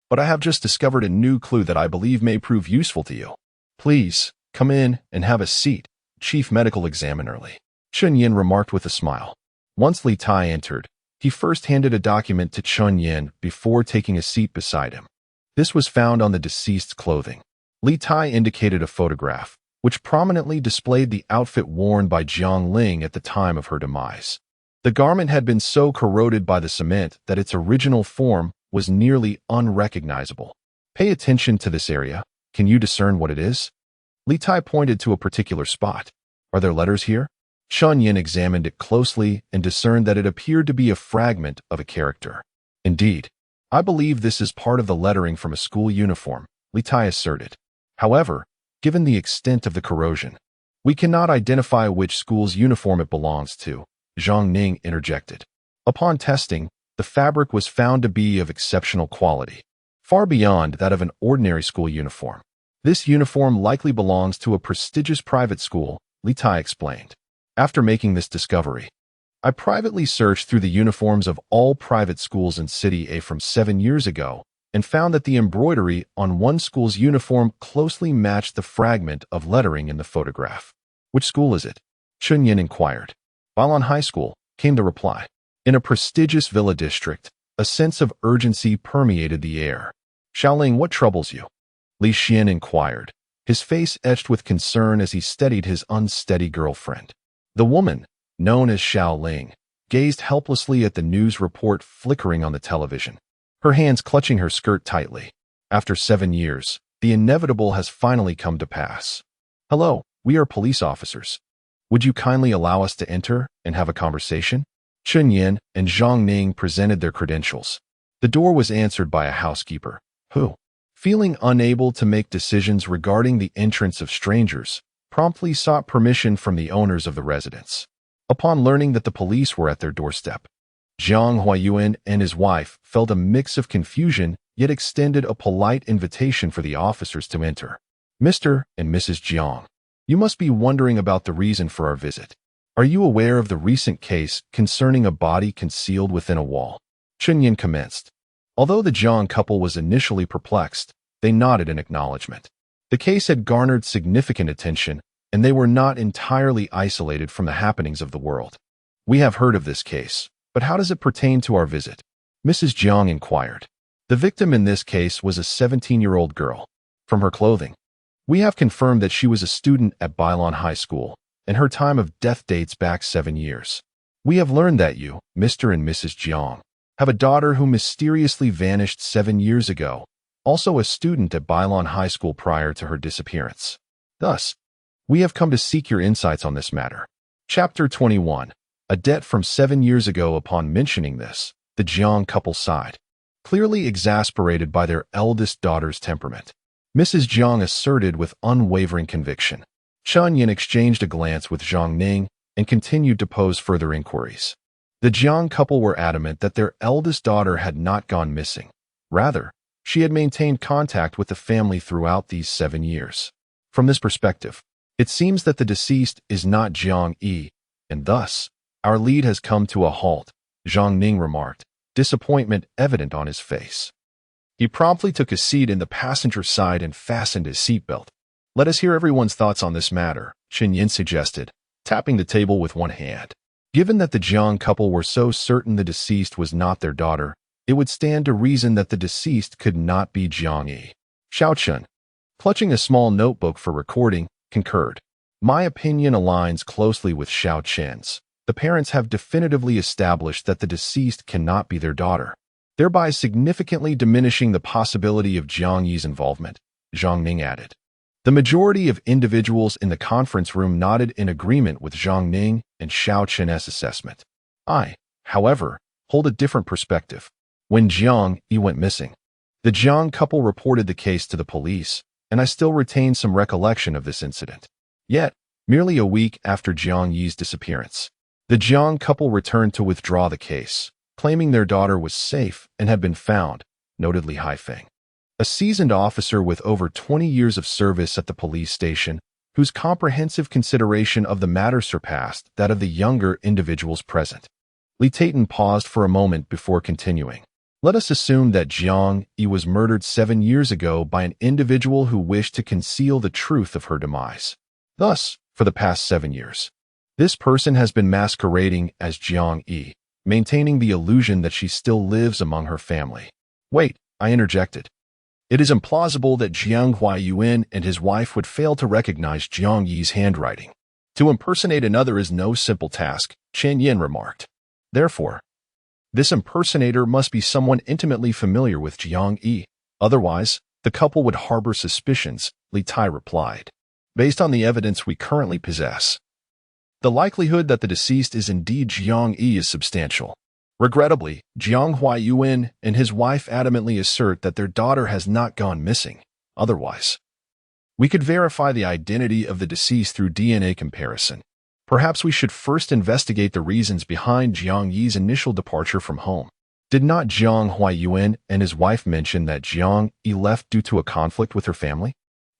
but I have just discovered a new clue that I believe may prove useful to you. Please, come in and have a seat, Chief Medical Examiner Li. Chun Yin remarked with a smile. Once Li Tai entered, he first handed a document to Chun Yin before taking a seat beside him. This was found on the deceased's clothing. Li Tai indicated a photograph, which prominently displayed the outfit worn by Jiang Ling at the time of her demise. The garment had been so corroded by the cement that its original form was nearly unrecognizable. Pay attention to this area. Can you discern what it is? Li Tai pointed to a particular spot. Are there letters here? Chun Yin examined it closely and discerned that it appeared to be a fragment of a character. Indeed, I believe this is part of the lettering from a school uniform, Li Tai asserted. However, given the extent of the corrosion, we cannot identify which school's uniform it belongs to, Zhang Ning interjected. Upon testing, the fabric was found to be of exceptional quality, far beyond that of an ordinary school uniform. This uniform likely belongs to a prestigious private school, Li Tai explained. After making this discovery, I privately searched through the uniforms of all private schools in City A from 7 years ago and found that the embroidery on one school's uniform closely matched the fragment of lettering in the photograph. "Which school is it?" Chunyin inquired. "Balon High School," came the reply. In a prestigious villa district, a sense of urgency permeated the air. "Xiaoling, what troubles you?" Li Xian inquired, his face etched with concern as he steadied his unsteady girlfriend. The woman, known as Xiaoling, gazed helplessly at the news report flickering on the television, her hands clutching her skirt tightly. After 7 years, the inevitable has finally come to pass. "Hello, we are police officers. Would you kindly allow us to enter and have a conversation?" Chunyin and Zhang Ning presented their credentials. The door was answered by a housekeeper, who, feeling unable to make decisions regarding the entrance of strangers, promptly sought permission from the owners of the residence. Upon learning that the police were at their doorstep, Jiang Huayuan and his wife felt a mix of confusion yet extended a polite invitation for the officers to enter. "Mr. and Mrs. Jiang, you must be wondering about the reason for our visit. Are you aware of the recent case concerning a body concealed within a wall?" Chunyin commenced. Although the Jiang couple was initially perplexed, they nodded in acknowledgement. The case had garnered significant attention, and they were not entirely isolated from the happenings of the world. "We have heard of this case, but how does it pertain to our visit?" Mrs. Jiang inquired. The victim in this case was a 17-year-old girl. From her clothing, we have confirmed that she was a student at Bailon High School, and her time of death dates back 7 years. We have learned that you, Mr. and Mrs. Jiang, have a daughter who mysteriously vanished 7 years ago, also a student at Bailon High School prior to her disappearance. Thus, we have come to seek your insights on this matter. Chapter 21. A debt from 7 years ago. Upon mentioning this, the Jiang couple sighed, clearly exasperated by their eldest daughter's temperament. Mrs. Jiang asserted with unwavering conviction. Chunyin exchanged a glance with Zhang Ning and continued to pose further inquiries. The Jiang couple were adamant that their eldest daughter had not gone missing. Rather, she had maintained contact with the family throughout these 7 years. From this perspective, it seems that the deceased is not Jiang Yi, and thus, our lead has come to a halt, Zhang Ning remarked, disappointment evident on his face. He promptly took a seat in the passenger side and fastened his seatbelt. "Let us hear everyone's thoughts on this matter," Chunyin suggested, tapping the table with one hand. Given that the Jiang couple were so certain the deceased was not their daughter, it would stand to reason that the deceased could not be Jiang Yi. Xiao Chun, clutching a small notebook for recording, concurred. "My opinion aligns closely with Xiao Chen's. The parents have definitively established that the deceased cannot be their daughter, thereby significantly diminishing the possibility of Jiang Yi's involvement," Zhang Ning added. The majority of individuals in the conference room nodded in agreement with Zhang Ning and Xiao Chen's assessment. I, however, hold a different perspective. When Jiang Yi went missing, the Jiang couple reported the case to the police, and I still retain some recollection of this incident. Yet, merely a week after Jiang Yi's disappearance, the Jiang couple returned to withdraw the case, claiming their daughter was safe and had been found, noted Li Haifeng, a seasoned officer with over 20 years of service at the police station, whose comprehensive consideration of the matter surpassed that of the younger individuals present. Li Taitan paused for a moment before continuing. "Let us assume that Jiang Yi was murdered 7 years ago by an individual who wished to conceal the truth of her demise. Thus, for the past 7 years, this person has been masquerading as Jiang Yi, maintaining the illusion that she still lives among her family." "Wait," I interjected. "It is implausible that Jiang Huayuan and his wife would fail to recognize Jiang Yi's handwriting. To impersonate another is no simple task," Chen Yin remarked. "Therefore, this impersonator must be someone intimately familiar with Jiang Yi. Otherwise, the couple would harbor suspicions," Li Tai replied. "Based on the evidence we currently possess, the likelihood that the deceased is indeed Jiang Yi is substantial. Regrettably, Jiang Huayuan and his wife adamantly assert that their daughter has not gone missing. Otherwise, we could verify the identity of the deceased through DNA comparison. Perhaps we should first investigate the reasons behind Jiang Yi's initial departure from home. Did not Jiang Huayuan and his wife mention that Jiang Yi left due to a conflict with her family?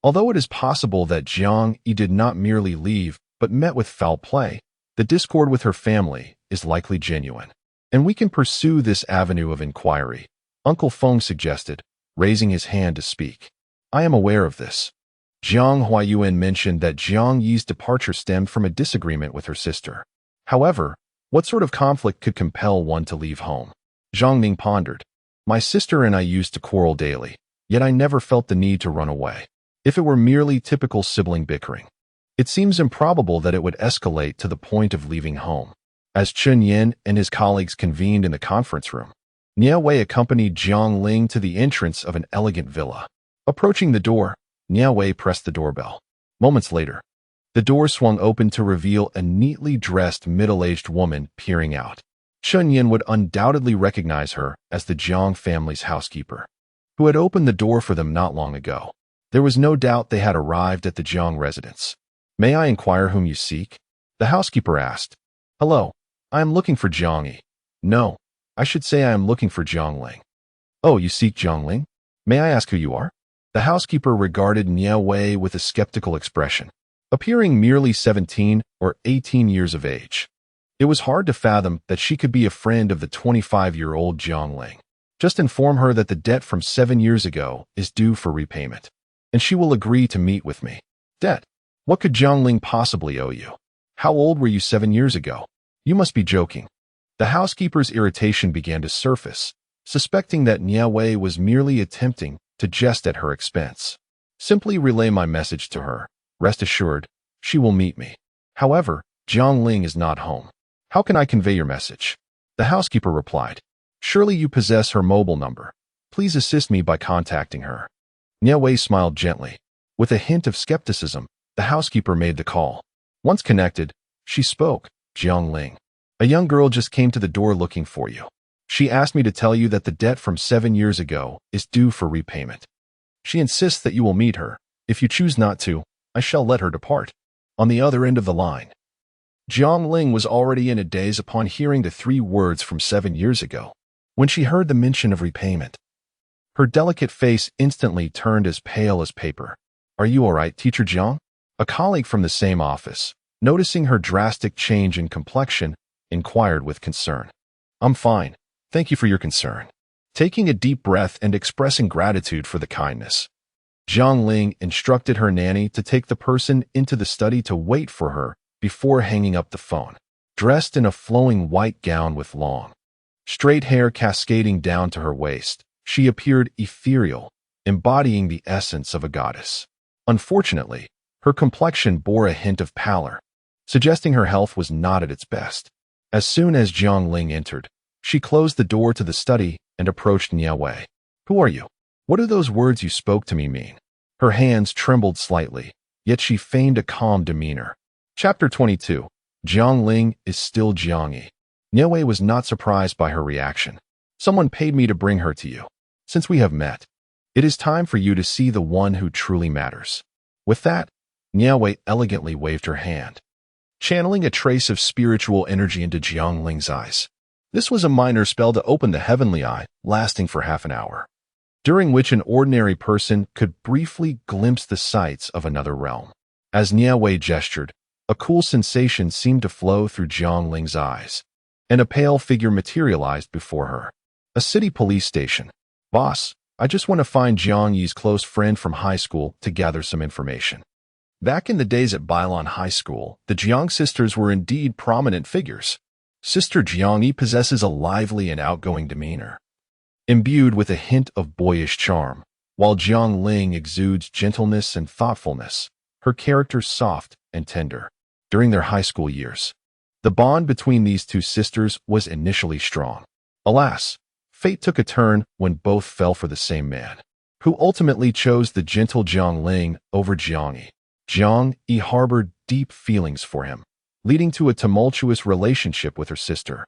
Although it is possible that Jiang Yi did not merely leave but met with foul play, the discord with her family is likely genuine, and we can pursue this avenue of inquiry," Uncle Feng suggested, raising his hand to speak. I am aware of this. Jiang Huayuan mentioned that Jiang Yi's departure stemmed from a disagreement with her sister. However, what sort of conflict could compel one to leave home? Zhang Ning pondered. My sister and I used to quarrel daily, yet I never felt the need to run away. If it were merely typical sibling bickering, it seems improbable that it would escalate to the point of leaving home. As Chun Yin and his colleagues convened in the conference room, Nie Wei accompanied Jiang Ling to the entrance of an elegant villa. Approaching the door, Nie Wei pressed the doorbell. Moments later, the door swung open to reveal a neatly dressed middle-aged woman peering out. Chun Yin would undoubtedly recognize her as the Jiang family's housekeeper, who had opened the door for them not long ago. There was no doubt they had arrived at the Jiang residence. May I inquire whom you seek? The housekeeper asked. Hello, I am looking for Jiang Yi. No, I should say I am looking for Jiang Ling. Oh, you seek Jiang Ling? May I ask who you are? The housekeeper regarded Nie Wei with a skeptical expression, appearing merely 17 or 18 years of age. It was hard to fathom that she could be a friend of the 25-year-old Jiang Ling. Just inform her that the debt from 7 years ago is due for repayment, and she will agree to meet with me. Debt? What could Jiang Ling possibly owe you? How old were you 7 years ago? You must be joking. The housekeeper's irritation began to surface, suspecting that Nie Wei was merely attempting to jest at her expense. Simply relay my message to her. Rest assured, she will meet me. However, Jiang Ling is not home. How can I convey your message? The housekeeper replied. Surely you possess her mobile number. Please assist me by contacting her. Nie Wei smiled gently. With a hint of skepticism, the housekeeper made the call. Once connected, she spoke. Jiang Ling. A young girl just came to the door looking for you. She asked me to tell you that the debt from 7 years ago is due for repayment. She insists that you will meet her. If you choose not to, I shall let her depart. On the other end of the line, Jiang Ling was already in a daze upon hearing the 3 words from 7 years ago. When she heard the mention of repayment, her delicate face instantly turned as pale as paper. Are you all right, Teacher Jiang? A colleague from the same office, noticing her drastic change in complexion, inquired with concern. I'm fine. Thank you for your concern. Taking a deep breath and expressing gratitude for the kindness, Jiang Ling instructed her nanny to take the person into the study to wait for her before hanging up the phone. Dressed in a flowing white gown with long, straight hair cascading down to her waist, she appeared ethereal, embodying the essence of a goddess. Unfortunately, her complexion bore a hint of pallor, suggesting her health was not at its best. As soon as Jiang Ling entered, she closed the door to the study and approached Nie Wei. Who are you? What do those words you spoke to me mean? Her hands trembled slightly, yet she feigned a calm demeanor. Chapter 22. Jiang Ling is still Jiang Yi. Nie Wei was not surprised by her reaction. Someone paid me to bring her to you. Since we have met, it is time for you to see the one who truly matters. With that, Nie Wei elegantly waved her hand, channeling a trace of spiritual energy into Jiang Ling's eyes. This was a minor spell to open the heavenly eye, lasting for half an hour, during which an ordinary person could briefly glimpse the sights of another realm. As Nie Wei gestured, a cool sensation seemed to flow through Jiang Ling's eyes, and a pale figure materialized before her. A city police station. Boss, I just want to find Jiang Yi's close friend from high school to gather some information. Back in the days at Bailon High School, the Jiang sisters were indeed prominent figures. Sister Jiang Yi possesses a lively and outgoing demeanor, imbued with a hint of boyish charm, while Jiang Ling exudes gentleness and thoughtfulness, her character soft and tender. During their high school years, the bond between these two sisters was initially strong. Alas, fate took a turn when both fell for the same man, who ultimately chose the gentle Jiang Ling over Jiang Yi. Jiang Yi harbored deep feelings for him, leading to a tumultuous relationship with her sister,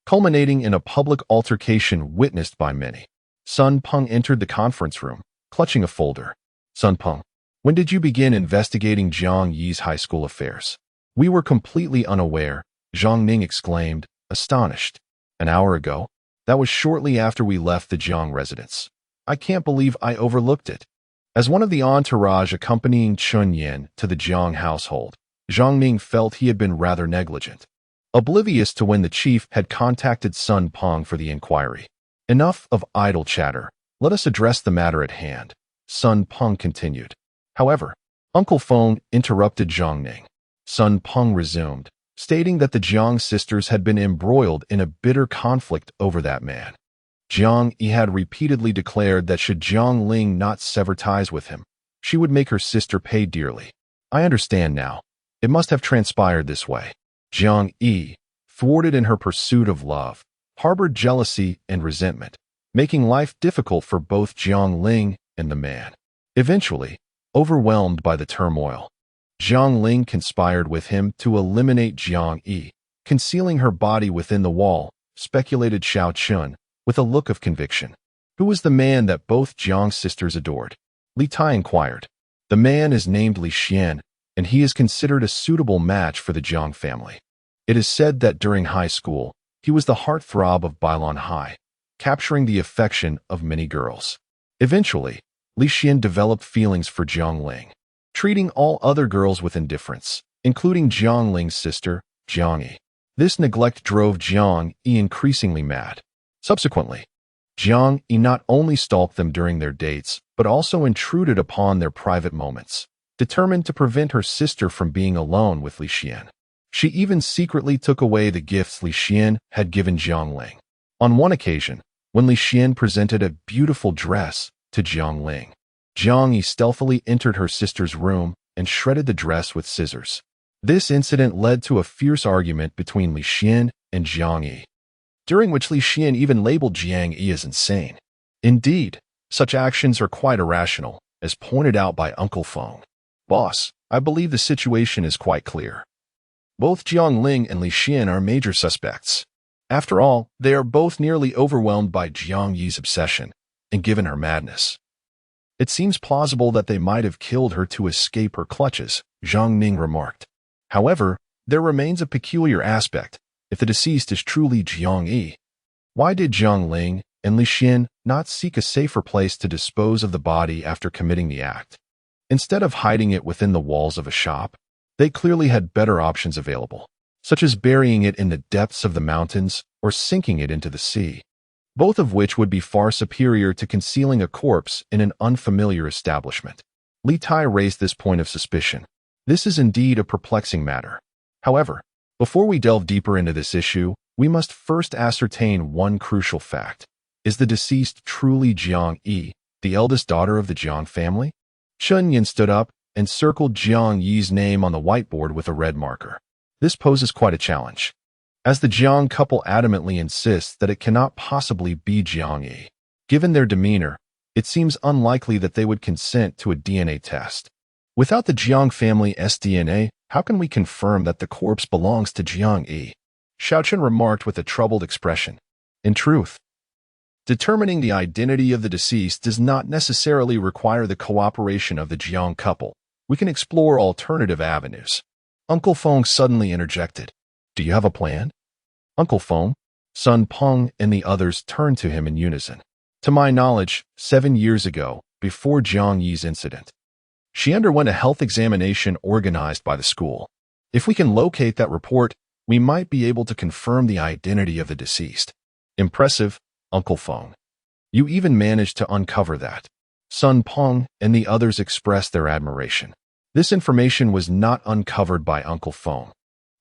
culminating in a public altercation witnessed by many. Sun Peng entered the conference room, clutching a folder. Sun Peng, when did you begin investigating Jiang Yi's high school affairs? We were completely unaware, Zhang Ning exclaimed, astonished. An hour ago? That was shortly after we left the Jiang residence. I can't believe I overlooked it. As one of the entourage accompanying Chun Yin to the Jiang household, Zhang Ning felt he had been rather negligent, oblivious to when the chief had contacted Sun Peng for the inquiry. Enough of idle chatter. Let us address the matter at hand, Sun Peng continued. However, Uncle Feng interrupted Jiang Ning. Sun Peng resumed, stating that the Jiang sisters had been embroiled in a bitter conflict over that man. Jiang Yi had repeatedly declared that should Jiang Ling not sever ties with him, she would make her sister pay dearly. I understand now. It must have transpired this way. Jiang Yi, thwarted in her pursuit of love, harbored jealousy and resentment, making life difficult for both Jiang Ling and the man. Eventually, overwhelmed by the turmoil, Jiang Ling conspired with him to eliminate Jiang Yi, concealing her body within the wall, speculated Xiao Chun, with a look of conviction. Who was the man that both Jiang sisters adored? Li Tai inquired. The man is named Li Xian, and he is considered a suitable match for the Jiang family. It is said that during high school, he was the heartthrob of Bailon High, capturing the affection of many girls. Eventually, Li Xian developed feelings for Jiang Ling, treating all other girls with indifference, including Jiang Ling's sister, Jiang Yi. This neglect drove Jiang Yi increasingly mad. Subsequently, Jiang Yi not only stalked them during their dates, but also intruded upon their private moments, determined to prevent her sister from being alone with Li Xian. She even secretly took away the gifts Li Xian had given Jiang Ling. On one occasion, when Li Xian presented a beautiful dress to Jiang Ling, Jiang Yi stealthily entered her sister's room and shredded the dress with scissors. This incident led to a fierce argument between Li Xian and Jiang Yi, during which Li Xian even labeled Jiang Yi as insane. Indeed, such actions are quite irrational, as pointed out by Uncle Feng. Boss, I believe the situation is quite clear. Both Jiang Ling and Li Xian are major suspects. After all, they are both nearly overwhelmed by Jiang Yi's obsession, and given her madness. It seems plausible that they might have killed her to escape her clutches, Jiang Ning remarked. However, there remains a peculiar aspect. If the deceased is truly Jiang Yi, why did Jiang Ling and Li Xian not seek a safer place to dispose of the body after committing the act? Instead of hiding it within the walls of a shop, they clearly had better options available, such as burying it in the depths of the mountains or sinking it into the sea, both of which would be far superior to concealing a corpse in an unfamiliar establishment. Li Tai raised this point of suspicion. This is indeed a perplexing matter. However, before we delve deeper into this issue, we must first ascertain one crucial fact. Is the deceased truly Jiang Yi, the eldest daughter of the Jiang family? Chun Yin stood up and circled Jiang Yi's name on the whiteboard with a red marker. This poses quite a challenge, as the Jiang couple adamantly insists that it cannot possibly be Jiang Yi. Given their demeanor, it seems unlikely that they would consent to a DNA test. Without the Jiang family's DNA, how can we confirm that the corpse belongs to Jiang Yi? Xiaochen remarked with a troubled expression. In truth, determining the identity of the deceased does not necessarily require the cooperation of the Jiang couple. We can explore alternative avenues. Uncle Feng suddenly interjected. Do you have a plan? Uncle Feng, Sun Peng, and the others turned to him in unison. To my knowledge, 7 years ago, before Jiang Yi's incident, she underwent a health examination organized by the school. If we can locate that report, we might be able to confirm the identity of the deceased. Impressive, Uncle Feng. You even managed to uncover that. Sun Peng and the others expressed their admiration. This information was not uncovered by Uncle Feng.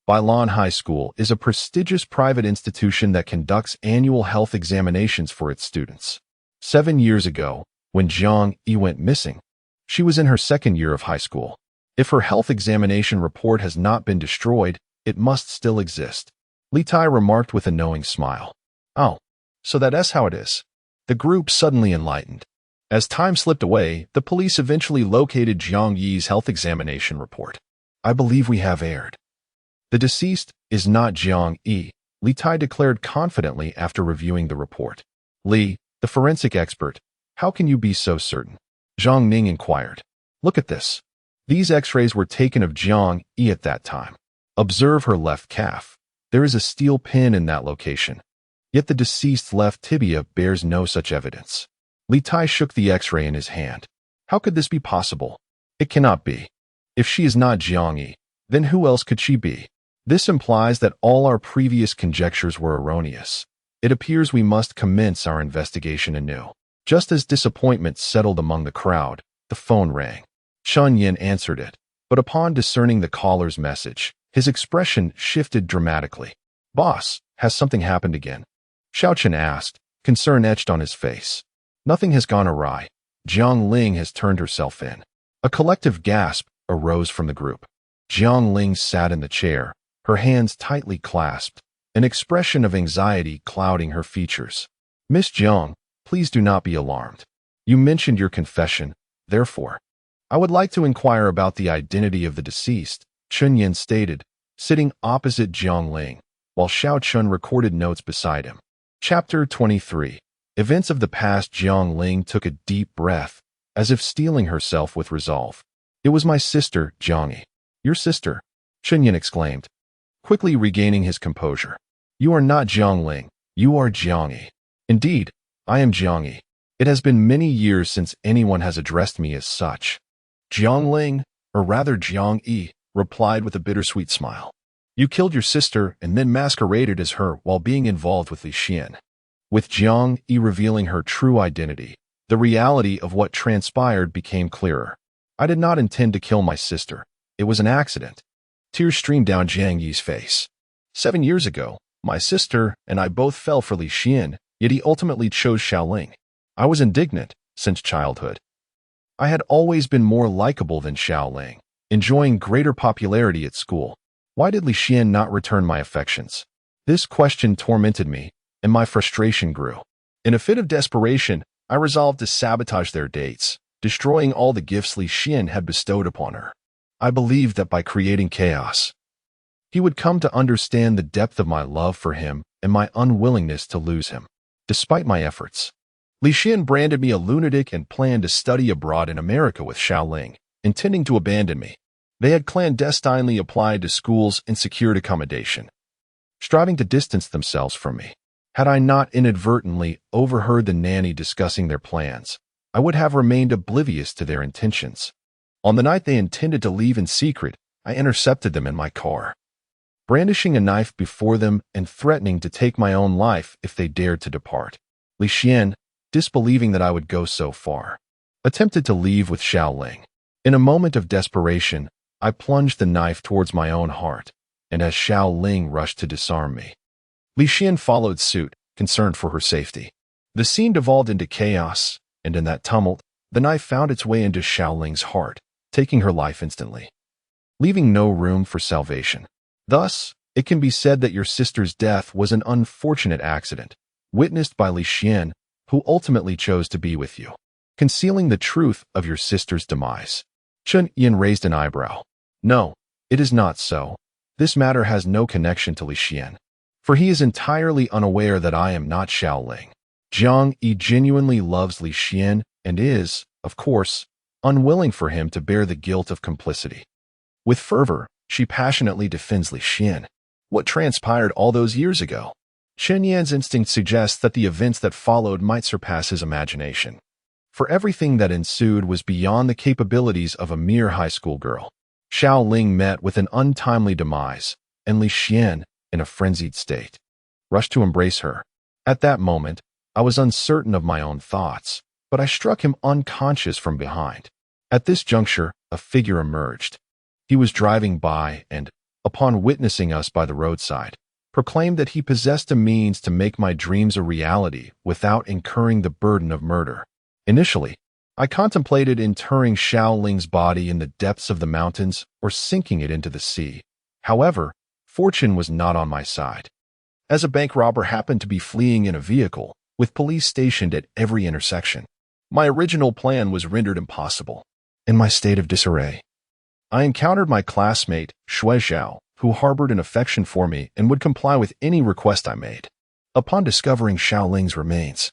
Bailon High School is a prestigious private institution that conducts annual health examinations for its students. 7 years ago, when Jiang Yi went missing, she was in her second year of high school. If her health examination report has not been destroyed, it must still exist. Li Tai remarked with a knowing smile. Oh, so that's how it is. The group suddenly enlightened. As time slipped away, the police eventually located Jiang Yi's health examination report. I believe we have erred. The deceased is not Jiang Yi, Li Tai declared confidently after reviewing the report. Li, the forensic expert, how can you be so certain? Jiang Ning inquired. Look at this. These x-rays were taken of Jiang Yi at that time. Observe her left calf. There is a steel pin in that location. Yet the deceased's left tibia bears no such evidence. Li Tai shook the x-ray in his hand. How could this be possible? It cannot be. If she is not Jiang Yi, then who else could she be? This implies that all our previous conjectures were erroneous. It appears we must commence our investigation anew. Just as disappointment settled among the crowd, the phone rang. Chen Yin answered it, but upon discerning the caller's message, his expression shifted dramatically. "Boss, has something happened again?" Xiao Chen asked, concern etched on his face. "Nothing has gone awry. Jiang Ling has turned herself in." A collective gasp arose from the group. Jiang Ling sat in the chair, her hands tightly clasped, an expression of anxiety clouding her features. "Miss Jiang, please do not be alarmed. You mentioned your confession, therefore. I would like to inquire about the identity of the deceased," Chen Yin stated, sitting opposite Jiang Ling, while Xiao Chun recorded notes beside him. Chapter 23. Events of the past. Jiang Ling took a deep breath, as if steeling herself with resolve. "It was my sister, Jiang Yi." "Your sister?" Chen Yin exclaimed, quickly regaining his composure. "You are not Jiang Ling, you are Jiang Yi." "Indeed, I am Jiang Yi. It has been many years since anyone has addressed me as such." Jiang Ling, or rather Jiang Yi, replied with a bittersweet smile. "You killed your sister and then masqueraded as her while being involved with Li Xian." With Jiang Yi revealing her true identity, the reality of what transpired became clearer. "I did not intend to kill my sister. It was an accident." Tears streamed down Jiang Yi's face. 7 years ago, my sister and I both fell for Li Xian, yet he ultimately chose Xiaoling. I was indignant since childhood. I had always been more likable than Xiaoling, enjoying greater popularity at school. Why did Li Xian not return my affections? This question tormented me, and my frustration grew. In a fit of desperation, I resolved to sabotage their dates, destroying all the gifts Li Xian had bestowed upon her. I believed that by creating chaos, he would come to understand the depth of my love for him and my unwillingness to lose him. Despite my efforts, Li Xian branded me a lunatic and planned to study abroad in America with Xiaoling, intending to abandon me. They had clandestinely applied to schools and secured accommodation, striving to distance themselves from me. Had I not inadvertently overheard the nanny discussing their plans, I would have remained oblivious to their intentions. On the night they intended to leave in secret, I intercepted them in my car, brandishing a knife before them and threatening to take my own life if they dared to depart. Li Xian, disbelieving that I would go so far, attempted to leave with Xiaoling. In a moment of desperation, I plunged the knife towards my own heart, and as Xiaoling rushed to disarm me, Li Xian followed suit, concerned for her safety. The scene devolved into chaos, and in that tumult, the knife found its way into Xiaoling's heart, taking her life instantly, leaving no room for salvation. Thus, it can be said that your sister's death was an unfortunate accident, witnessed by Li Xian, who ultimately chose to be with you, concealing the truth of your sister's demise. Chen Yin raised an eyebrow. "No, it is not so. This matter has no connection to Li Xian, for he is entirely unaware that I am not Xiaoling. Jiang Yi genuinely loves Li Xian and is, of course, unwilling for him to bear the guilt of complicity. With fervor, she passionately defends Li Xian. What transpired all those years ago? Chen Yan's instinct suggests that the events that followed might surpass his imagination, for everything that ensued was beyond the capabilities of a mere high school girl. Xiaoling met with an untimely demise, and Li Xian, in a frenzied state, rushed to embrace her. At that moment, I was uncertain of my own thoughts, but I struck him unconscious from behind. At this juncture, a figure emerged. He was driving by and, upon witnessing us by the roadside, proclaimed that he possessed a means to make my dreams a reality without incurring the burden of murder. Initially, I contemplated interring Xiaoling's body in the depths of the mountains or sinking it into the sea. However, fortune was not on my side, as a bank robber happened to be fleeing in a vehicle, with police stationed at every intersection. My original plan was rendered impossible. In my state of disarray, I encountered my classmate, Shui Zhao, who harbored an affection for me and would comply with any request I made. Upon discovering Xiaoling's remains,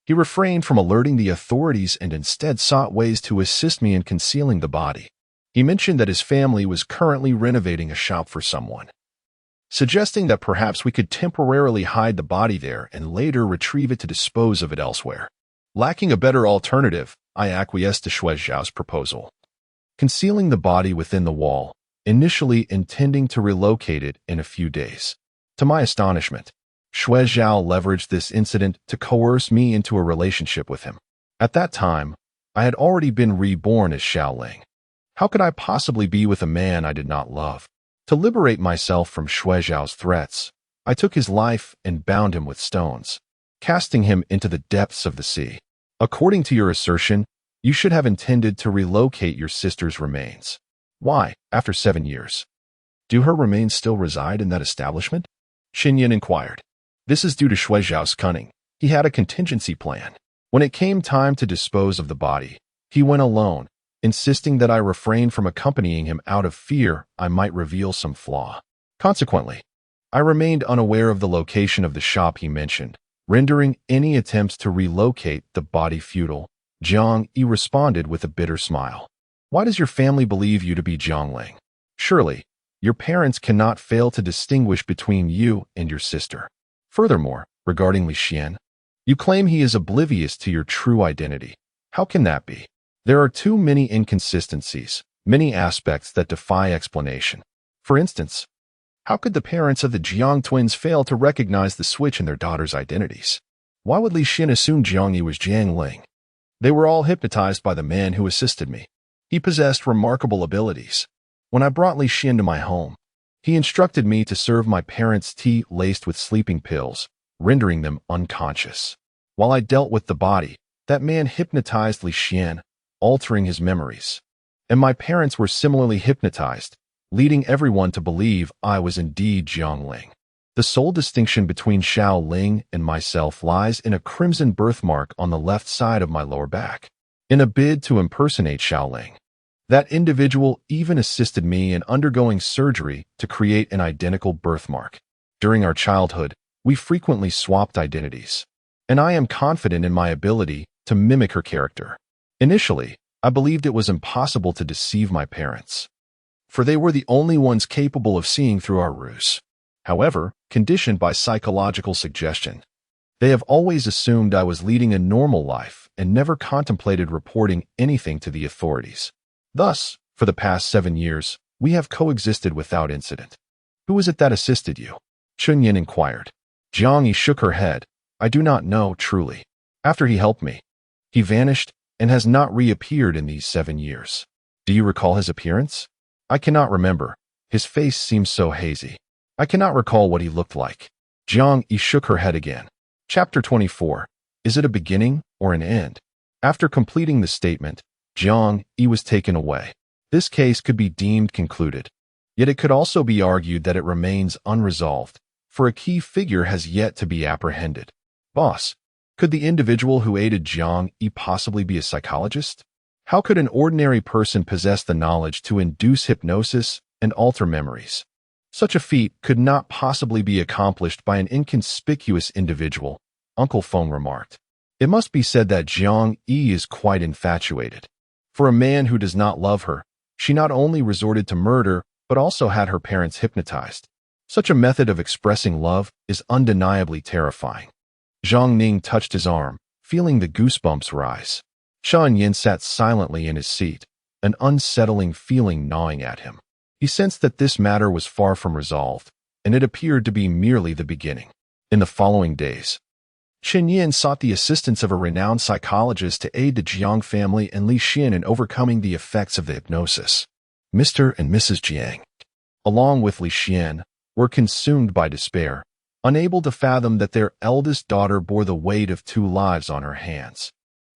he refrained from alerting the authorities and instead sought ways to assist me in concealing the body. He mentioned that his family was currently renovating a shop for someone, suggesting that perhaps we could temporarily hide the body there and later retrieve it to dispose of it elsewhere. Lacking a better alternative, I acquiesced to Shui Zhao's proposal, concealing the body within the wall, initially intending to relocate it in a few days. To my astonishment, Shui Zhao leveraged this incident to coerce me into a relationship with him. At that time, I had already been reborn as Xiaoling. How could I possibly be with a man I did not love? To liberate myself from Shui Zhao's threats, I took his life and bound him with stones, casting him into the depths of the sea. According to your assertion, you should have intended to relocate your sister's remains. Why, after 7 years? Do her remains still reside in that establishment? Qin Yin inquired. This is due to Shui Zhao's cunning. He had a contingency plan. When it came time to dispose of the body, he went alone, insisting that I refrain from accompanying him out of fear I might reveal some flaw. Consequently, I remained unaware of the location of the shop he mentioned, rendering any attempts to relocate the body futile. Jiang Yi responded with a bitter smile. Why does your family believe you to be Jiangling? Surely, your parents cannot fail to distinguish between you and your sister. Furthermore, regarding Li Xian, you claim he is oblivious to your true identity. How can that be? There are too many inconsistencies, many aspects that defy explanation. For instance, how could the parents of the Jiang twins fail to recognize the switch in their daughters' identities? Why would Li Xian assume Jiang Yi was Jiang Ling? They were all hypnotized by the man who assisted me. He possessed remarkable abilities. When I brought Li Xian to my home, he instructed me to serve my parents tea laced with sleeping pills, rendering them unconscious. While I dealt with the body, that man hypnotized Li Xian, altering his memories. And my parents were similarly hypnotized, leading everyone to believe I was indeed Jiang Ling. The sole distinction between Xiao Ling and myself lies in a crimson birthmark on the left side of my lower back. In a bid to impersonate Xiao Ling, that individual even assisted me in undergoing surgery to create an identical birthmark. During our childhood, we frequently swapped identities, and I am confident in my ability to mimic her character. Initially, I believed it was impossible to deceive my parents, for they were the only ones capable of seeing through our ruse. However, conditioned by psychological suggestion, they have always assumed I was leading a normal life and never contemplated reporting anything to the authorities. Thus, for the past 7 years, we have coexisted without incident. Who is it that assisted you? Chun Yin inquired. Jiang Yi shook her head. I do not know, truly. After he helped me, he vanished and has not reappeared in these 7 years. Do you recall his appearance? I cannot remember. His face seems so hazy. I cannot recall what he looked like. Jiang Yi shook her head again. Chapter 24. Is it a beginning or an end? After completing the statement, Jiang Yi was taken away. This case could be deemed concluded. Yet it could also be argued that it remains unresolved, for a key figure has yet to be apprehended. Boss, could the individual who aided Jiang Yi possibly be a psychologist? How could an ordinary person possess the knowledge to induce hypnosis and alter memories? Such a feat could not possibly be accomplished by an inconspicuous individual, Uncle Feng remarked. It must be said that Jiang Yi is quite infatuated. For a man who does not love her, she not only resorted to murder, but also had her parents hypnotized. Such a method of expressing love is undeniably terrifying. Zhang Ning touched his arm, feeling the goosebumps rise. Shan Yin sat silently in his seat, an unsettling feeling gnawing at him. He sensed that this matter was far from resolved, and it appeared to be merely the beginning. In the following days, Qin Yin sought the assistance of a renowned psychologist to aid the Jiang family and Li Xian in overcoming the effects of the hypnosis. Mr. and Mrs. Jiang, along with Li Xian, were consumed by despair, unable to fathom that their eldest daughter bore the weight of 2 lives on her hands,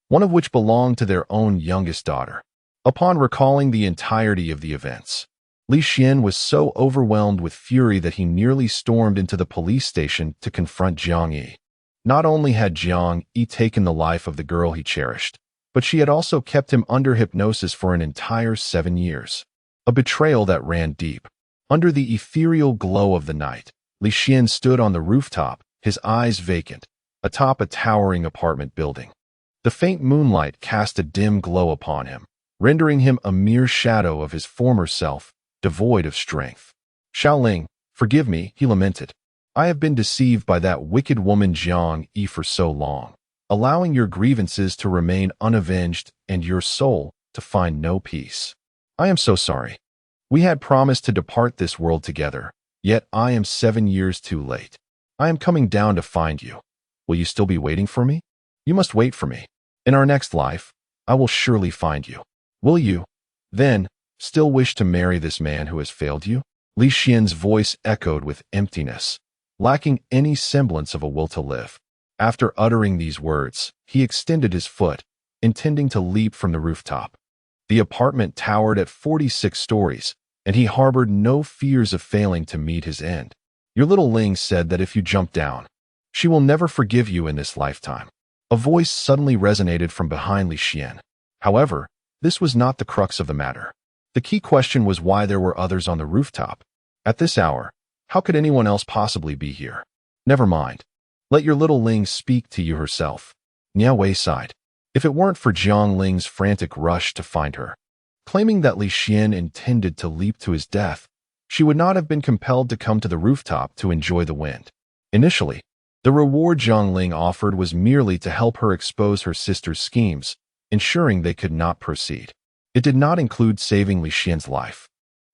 one of which belonged to their own youngest daughter. Upon recalling the entirety of the events, Li Xian was so overwhelmed with fury that he nearly stormed into the police station to confront Jiang Yi. Not only had Jiang Yi taken the life of the girl he cherished, but she had also kept him under hypnosis for an entire 7 years. A betrayal that ran deep. Under the ethereal glow of the night, Li Xian stood on the rooftop, his eyes vacant, atop a towering apartment building. The faint moonlight cast a dim glow upon him, rendering him a mere shadow of his former self, devoid of strength. Xiaoling, forgive me, he lamented. I have been deceived by that wicked woman Jiang Yi for so long, allowing your grievances to remain unavenged and your soul to find no peace. I am so sorry. We had promised to depart this world together, yet I am 7 years too late. I am coming down to find you. Will you still be waiting for me? You must wait for me. In our next life, I will surely find you. Will you, then, still wish to marry this man who has failed you?" Li Xian's voice echoed with emptiness, lacking any semblance of a will to live. After uttering these words, he extended his foot, intending to leap from the rooftop. The apartment towered at 46 stories, and he harbored no fears of failing to meet his end. "Your little Ling said that if you jump down, she will never forgive you in this lifetime." A voice suddenly resonated from behind Li Xian. However, this was not the crux of the matter. The key question was why there were others on the rooftop. At this hour, how could anyone else possibly be here? "Never mind. Let your little Ling speak to you herself." Nie Wei sighed. If it weren't for Jiang Ling's frantic rush to find her, claiming that Li Xian intended to leap to his death, she would not have been compelled to come to the rooftop to enjoy the wind. Initially, the reward Jiang Ling offered was merely to help her expose her sister's schemes, ensuring they could not proceed. It did not include saving Li Xian's life.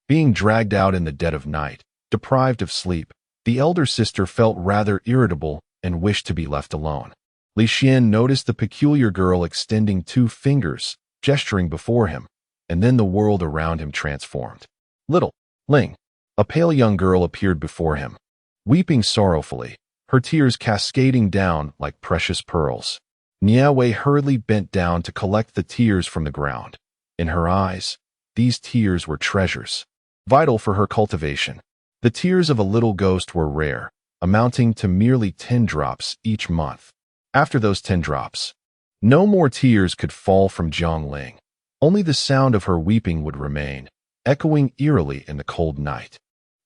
Being dragged out in the dead of night, deprived of sleep, the elder sister felt rather irritable and wished to be left alone. Li Xian noticed the peculiar girl extending 2 fingers, gesturing before him, and then the world around him transformed. "Little Ling," a pale young girl appeared before him, weeping sorrowfully, her tears cascading down like precious pearls. Nie Wei hurriedly bent down to collect the tears from the ground. In her eyes, these tears were treasures, vital for her cultivation. The tears of a little ghost were rare, amounting to merely 10 drops each month. After those 10 drops, no more tears could fall from Jiang Ling. Only the sound of her weeping would remain, echoing eerily in the cold night.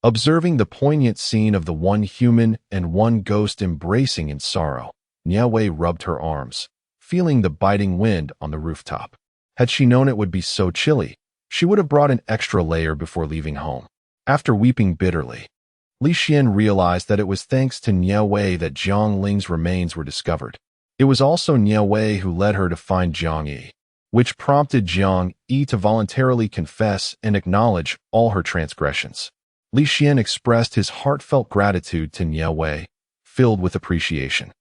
Observing the poignant scene of the one human and one ghost embracing in sorrow, Nie Wei rubbed her arms, feeling the biting wind on the rooftop. Had she known it would be so chilly, she would have brought an extra layer before leaving home. After weeping bitterly, Li Xian realized that it was thanks to Nie Wei that Jiang Ling's remains were discovered. It was also Nie Wei who led her to find Jiang Yi, which prompted Jiang Yi to voluntarily confess and acknowledge all her transgressions. Li Xian expressed his heartfelt gratitude to Nie Wei, filled with appreciation.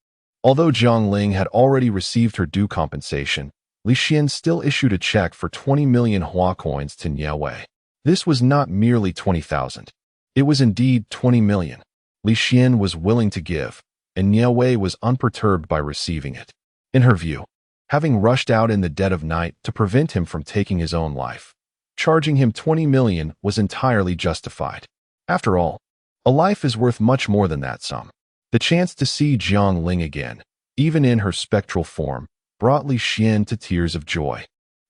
Although Jiang Ling had already received her due compensation, Li Xian still issued a check for 20 million Hua coins to Nie Wei. This was not merely 20,000. It was indeed 20 million. Li Xian was willing to give, and Nie Wei was unperturbed by receiving it. In her view, having rushed out in the dead of night to prevent him from taking his own life, charging him 20 million was entirely justified. After all, a life is worth much more than that sum. The chance to see Jiang Ling again, even in her spectral form, brought Li Xian to tears of joy.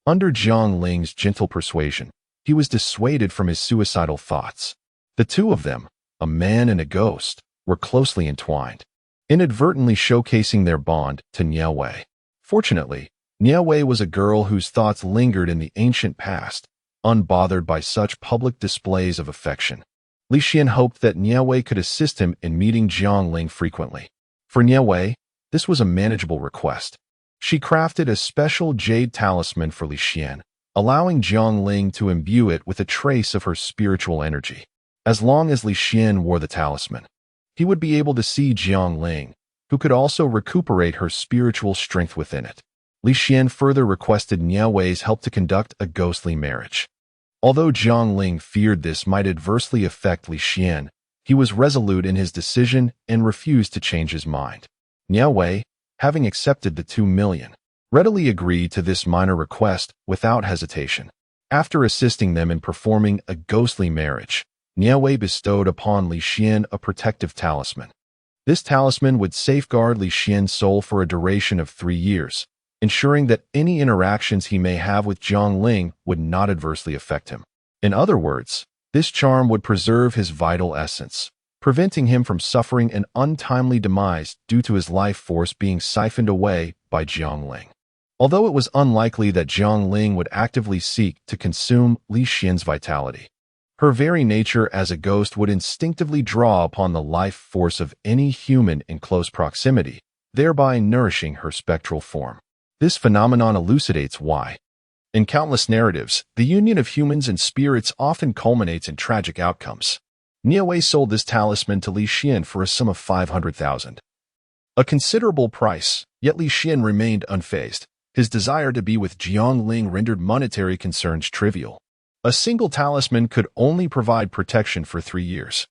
Under Jiang Ling's gentle persuasion, he was dissuaded from his suicidal thoughts. The two of them, a man and a ghost, were closely entwined, inadvertently showcasing their bond to Nie Wei. Fortunately, Nie Wei was a girl whose thoughts lingered in the ancient past, unbothered by such public displays of affection. Li Xian hoped that Nie Wei could assist him in meeting Jiang Ling frequently. For Nie Wei, this was a manageable request. She crafted a special jade talisman for Li Xian, allowing Jiang Ling to imbue it with a trace of her spiritual energy. As long as Li Xian wore the talisman, he would be able to see Jiang Ling, who could also recuperate her spiritual strength within it. Li Xian further requested Nie Wei's help to conduct a ghostly marriage. Although Jiang Ling feared this might adversely affect Li Xian, he was resolute in his decision and refused to change his mind. Nie Wei, having accepted the 2 million, readily agreed to this minor request without hesitation. After assisting them in performing a ghostly marriage, Nie Wei bestowed upon Li Xian a protective talisman. This talisman would safeguard Li Xian's soul for a duration of 3 years, ensuring that any interactions he may have with Jiang Ling would not adversely affect him. In other words, this charm would preserve his vital essence, preventing him from suffering an untimely demise due to his life force being siphoned away by Jiang Ling. Although it was unlikely that Jiang Ling would actively seek to consume Li Xian's vitality, her very nature as a ghost would instinctively draw upon the life force of any human in close proximity, thereby nourishing her spectral form. This phenomenon elucidates why, in countless narratives, the union of humans and spirits often culminates in tragic outcomes. Nie Wei sold this talisman to Li Xian for a sum of 500,000. A considerable price, yet Li Xian remained unfazed. His desire to be with Jiang Ling rendered monetary concerns trivial. A single talisman could only provide protection for 3 years.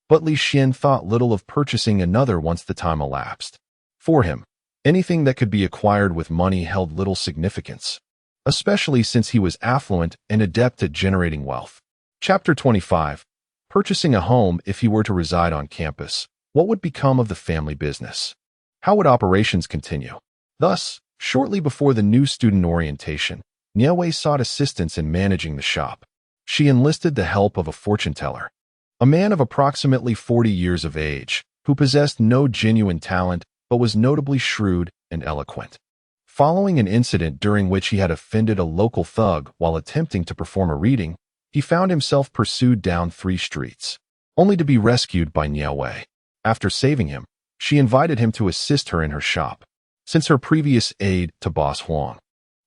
But Li Xian thought little of purchasing another once the time elapsed. For him, anything that could be acquired with money held little significance, especially since he was affluent and adept at generating wealth. Chapter 25. Purchasing a home if he were to reside on campus. What would become of the family business? How would operations continue? Thus, shortly before the new student orientation, Nie Wei sought assistance in managing the shop. She enlisted the help of a fortune teller, a man of approximately 40 years of age, who possessed no genuine talent but was notably shrewd and eloquent. Following an incident during which he had offended a local thug while attempting to perform a reading, he found himself pursued down 3 streets, only to be rescued by Nie Wei. After saving him, she invited him to assist her in her shop. Since her previous aid to Boss Huang,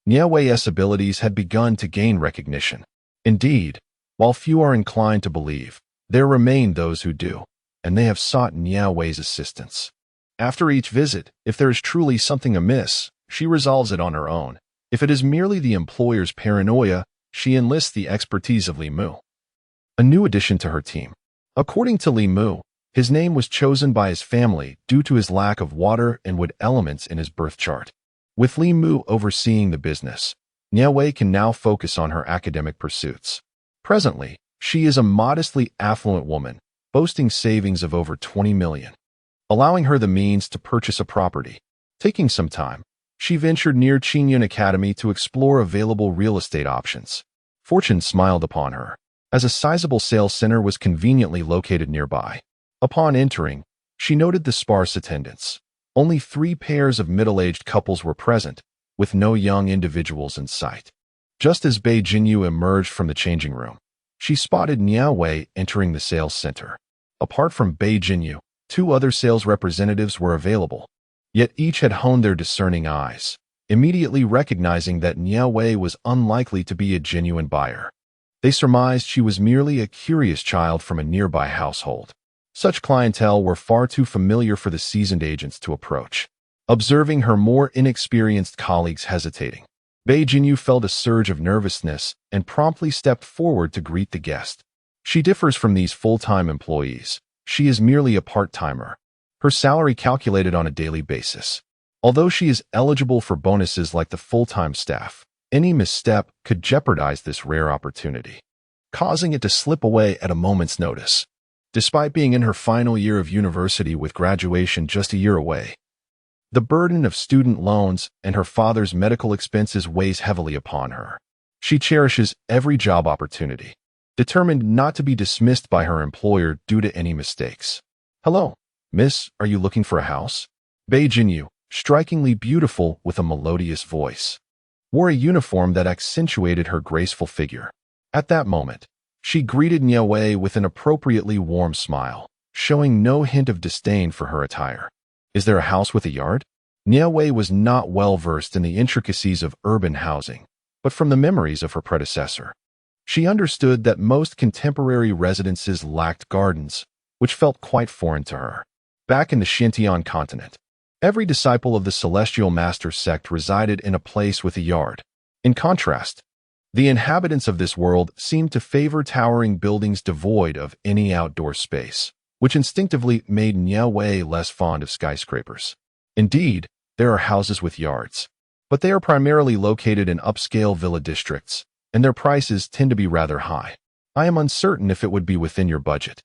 Nie Wei's abilities had begun to gain recognition. Indeed, while few are inclined to believe, there remain those who do, and they have sought Nie Wei's assistance. After each visit, if there is truly something amiss, she resolves it on her own. If it is merely the employer's paranoia, she enlists the expertise of Li Mu, a new addition to her team. According to Li Mu, his name was chosen by his family due to his lack of water and wood elements in his birth chart. With Li Mu overseeing the business, Nie Wei can now focus on her academic pursuits. Presently, she is a modestly affluent woman, boasting savings of over 20 million, allowing her the means to purchase a property. Taking some time, she ventured near Qingyun Academy to explore available real estate options. Fortune smiled upon her, as a sizable sales center was conveniently located nearby. Upon entering, she noted the sparse attendance. Only 3 pairs of middle-aged couples were present, with no young individuals in sight. Just as Bei Jinyu emerged from the changing room, she spotted Nie Wei entering the sales center. Apart from Bei Jinyu, 2 other sales representatives were available, yet each had honed their discerning eyes, immediately recognizing that Nie Wei was unlikely to be a genuine buyer. They surmised she was merely a curious child from a nearby household. Such clientele were far too familiar for the seasoned agents to approach. Observing her more inexperienced colleagues hesitating, Bei Jinyu felt a surge of nervousness and promptly stepped forward to greet the guest. She differs from these full-time employees. She is merely a part-timer, her salary calculated on a daily basis. Although she is eligible for bonuses like the full-time staff, any misstep could jeopardize this rare opportunity, causing it to slip away at a moment's notice. Despite being in her final year of university with graduation just a year away, the burden of student loans and her father's medical expenses weighs heavily upon her. She cherishes every job opportunity, determined not to be dismissed by her employer due to any mistakes. "Hello, miss, are you looking for a house?" Bei Jinyu, strikingly beautiful with a melodious voice, wore a uniform that accentuated her graceful figure. At that moment, she greeted Nie Wei with an appropriately warm smile, showing no hint of disdain for her attire. "Is there a house with a yard?" Nie Wei was not well versed in the intricacies of urban housing, but from the memories of her predecessor, she understood that most contemporary residences lacked gardens, which felt quite foreign to her. Back in the Xintian continent, every disciple of the Celestial Master sect resided in a place with a yard. In contrast, the inhabitants of this world seemed to favor towering buildings devoid of any outdoor space, which instinctively made Nie Wei less fond of skyscrapers. Indeed, there are houses with yards, but they are primarily located in upscale villa districts, and their prices tend to be rather high. I am uncertain if it would be within your budget.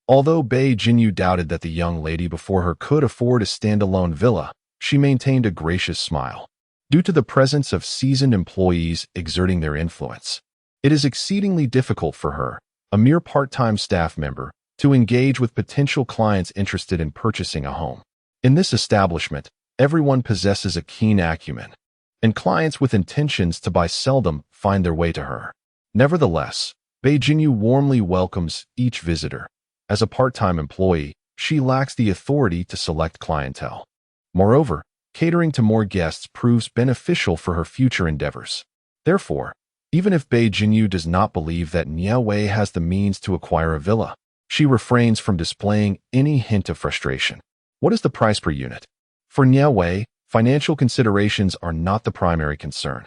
Although Bei Jinyu doubted that the young lady before her could afford a standalone villa, she maintained a gracious smile. Due to the presence of seasoned employees exerting their influence, it is exceedingly difficult for her, a mere part-time staff member, to engage with potential clients interested in purchasing a home. In this establishment, everyone possesses a keen acumen, and clients with intentions to buy seldom find their way to her. Nevertheless, Bei Jinyu warmly welcomes each visitor. As a part-time employee, she lacks the authority to select clientele. Moreover, catering to more guests proves beneficial for her future endeavors. Therefore, even if Bei Jinyu does not believe that Nie Wei has the means to acquire a villa, She refrains from displaying any hint of frustration. What is the price per unit? For Nie Wei, financial considerations are not the primary concern.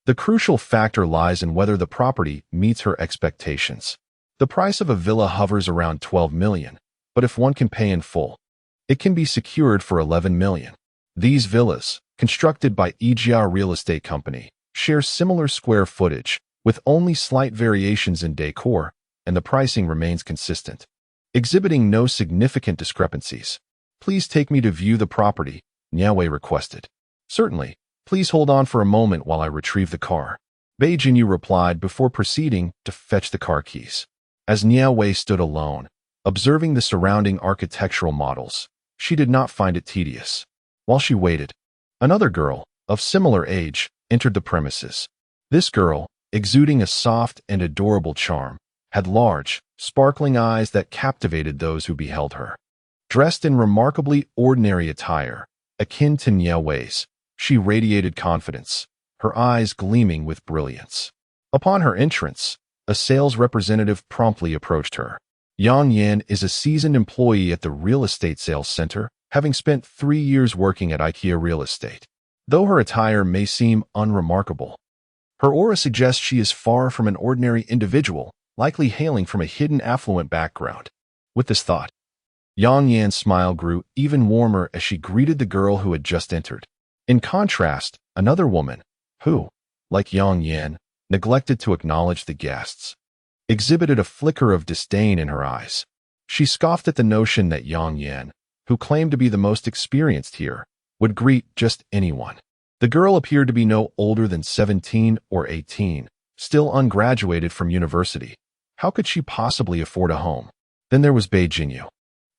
The crucial factor lies in whether the property meets her expectations. The price of a villa hovers around 12 million, but if one can pay in full, it can be secured for 11 million. These villas, constructed by EGR Real Estate Company, share similar square footage, with only slight variations in decor, and the pricing remains consistent, exhibiting no significant discrepancies. Please take me to view the property, Nie Wei requested. Certainly, please hold on for a moment while I retrieve the car. Bei Jinyu replied before proceeding to fetch the car keys. As Nie Wei stood alone, observing the surrounding architectural models, she did not find it tedious. While she waited, another girl, of similar age, entered the premises. This girl, exuding a soft and adorable charm, had large, sparkling eyes that captivated those who beheld her. Dressed in remarkably ordinary attire, akin to Nie Wei's, she radiated confidence, her eyes gleaming with brilliance. Upon her entrance, a sales representative promptly approached her. Yang Yan is a seasoned employee at the real estate sales center, having spent 3 years working at IKEA Real Estate. Though her attire may seem unremarkable, her aura suggests she is far from an ordinary individual, likely hailing from a hidden affluent background. With this thought, Yang Yan's smile grew even warmer as she greeted the girl who had just entered. In contrast, another woman, who, like Yang Yan, neglected to acknowledge the guests, exhibited a flicker of disdain in her eyes. She scoffed at the notion that Yang Yan, who claimed to be the most experienced here, would greet just anyone. The girl appeared to be no older than 17 or 18, still ungraduated from university. How could she possibly afford a home? Then there was Bei Jinyu,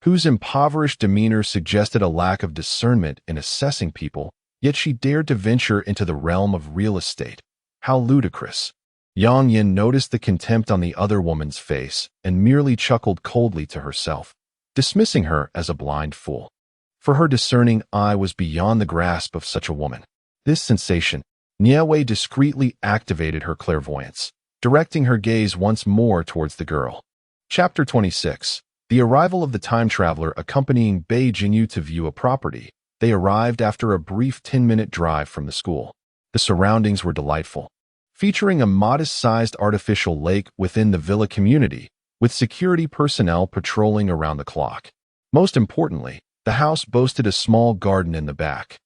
whose impoverished demeanor suggested a lack of discernment in assessing people, yet she dared to venture into the realm of real estate. How ludicrous. Yang Yan noticed the contempt on the other woman's face and merely chuckled coldly to herself, dismissing her as a blind fool. For her discerning eye was beyond the grasp of such a woman. This sensation, Nie Wei discreetly activated her clairvoyance, directing her gaze once more towards the girl. Chapter 26. The arrival of the time traveler accompanying Bei Jinyu to view a property. They arrived after a brief 10-minute drive from the school. The surroundings were delightful, featuring a modest-sized artificial lake within the villa community, with security personnel patrolling around the clock. Most importantly, the house boasted a small garden in the back,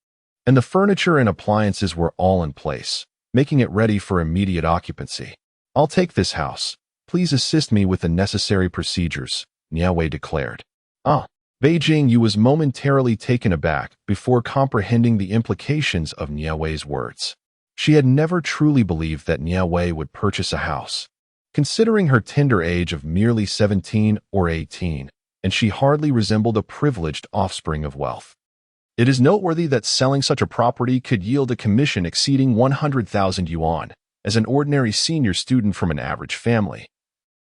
and the furniture and appliances were all in place, making it ready for immediate occupancy. "I'll take this house. Please assist me with the necessary procedures," Nie Wei declared. Bei Jinyu was momentarily taken aback before comprehending the implications of Nie Wei's words. She had never truly believed that Nie Wei would purchase a house, considering her tender age of merely 17 or 18, and she hardly resembled a privileged offspring of wealth. It is noteworthy that selling such a property could yield a commission exceeding 100,000 yuan, as an ordinary senior student from an average family.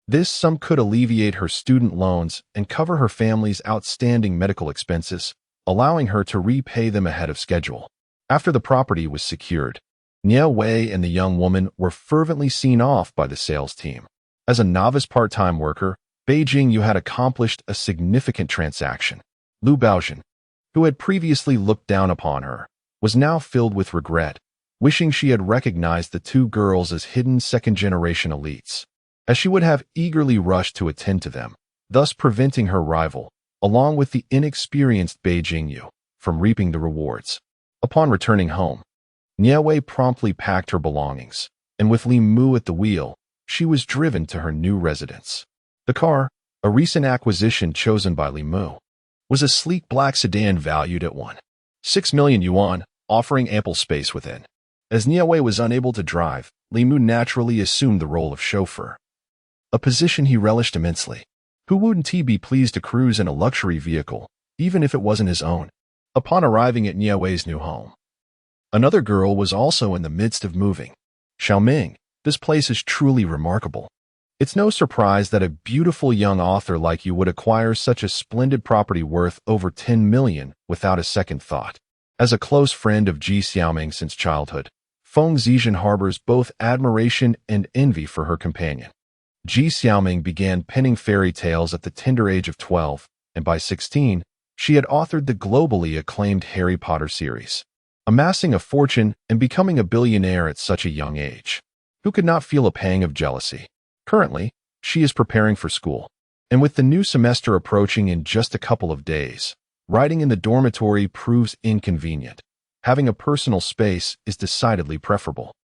This sum could alleviate her student loans and cover her family's outstanding medical expenses, allowing her to repay them ahead of schedule. After the property was secured, Nie Wei and the young woman were fervently seen off by the sales team. As a novice part-time worker, Bei Jinyu had accomplished a significant transaction. Lu Baozhen, who had previously looked down upon her, was now filled with regret, wishing she had recognized the two girls as hidden second-generation elites, as she would have eagerly rushed to attend to them, thus preventing her rival, along with the inexperienced Bei Jinyu, from reaping the rewards. Upon returning home, Nie Wei promptly packed her belongings, and with Li Mu at the wheel, she was driven to her new residence. The car, a recent acquisition chosen by Li Mu, was a sleek black sedan valued at 1.6 million yuan, offering ample space within. As Nie Wei was unable to drive, Li Mu naturally assumed the role of chauffeur, a position he relished immensely. Who wouldn't he be pleased to cruise in a luxury vehicle, even if it wasn't his own? Upon arriving at Nie Wei's new home, another girl was also in the midst of moving. "Xiaoming, this place is truly remarkable. It's no surprise that a beautiful young author like you would acquire such a splendid property worth over 10 million without a second thought." As a close friend of Ji Xiaoming since childhood, Feng Zizhen harbors both admiration and envy for her companion. Ji Xiaoming began penning fairy tales at the tender age of 12, and by 16, she had authored the globally acclaimed Harry Potter series. Amassing a fortune and becoming a billionaire at such a young age. Who could not feel a pang of jealousy? Currently, she is preparing for school, and with the new semester approaching in just a couple of days, writing in the dormitory proves inconvenient. Having a personal space is decidedly preferable.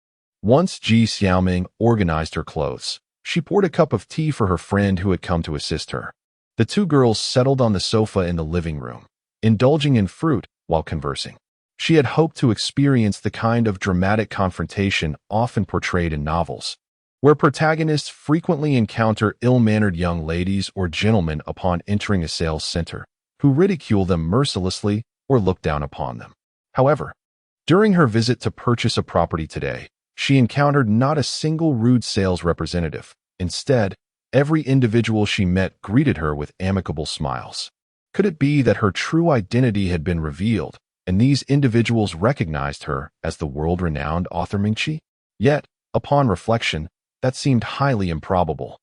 Once Ji Xiaoming organized her clothes, she poured a cup of tea for her friend who had come to assist her. The two girls settled on the sofa in the living room, indulging in fruit while conversing. She had hoped to experience the kind of dramatic confrontation often portrayed in novels, where protagonists frequently encounter ill-mannered young ladies or gentlemen upon entering a sales center, who ridicule them mercilessly or look down upon them. However, during her visit to purchase a property today, she encountered not a single rude sales representative. Instead, every individual she met greeted her with amicable smiles. Could it be that her true identity had been revealed, and these individuals recognized her as the world-renowned author Mingqi? Yet, upon reflection, that seemed highly improbable.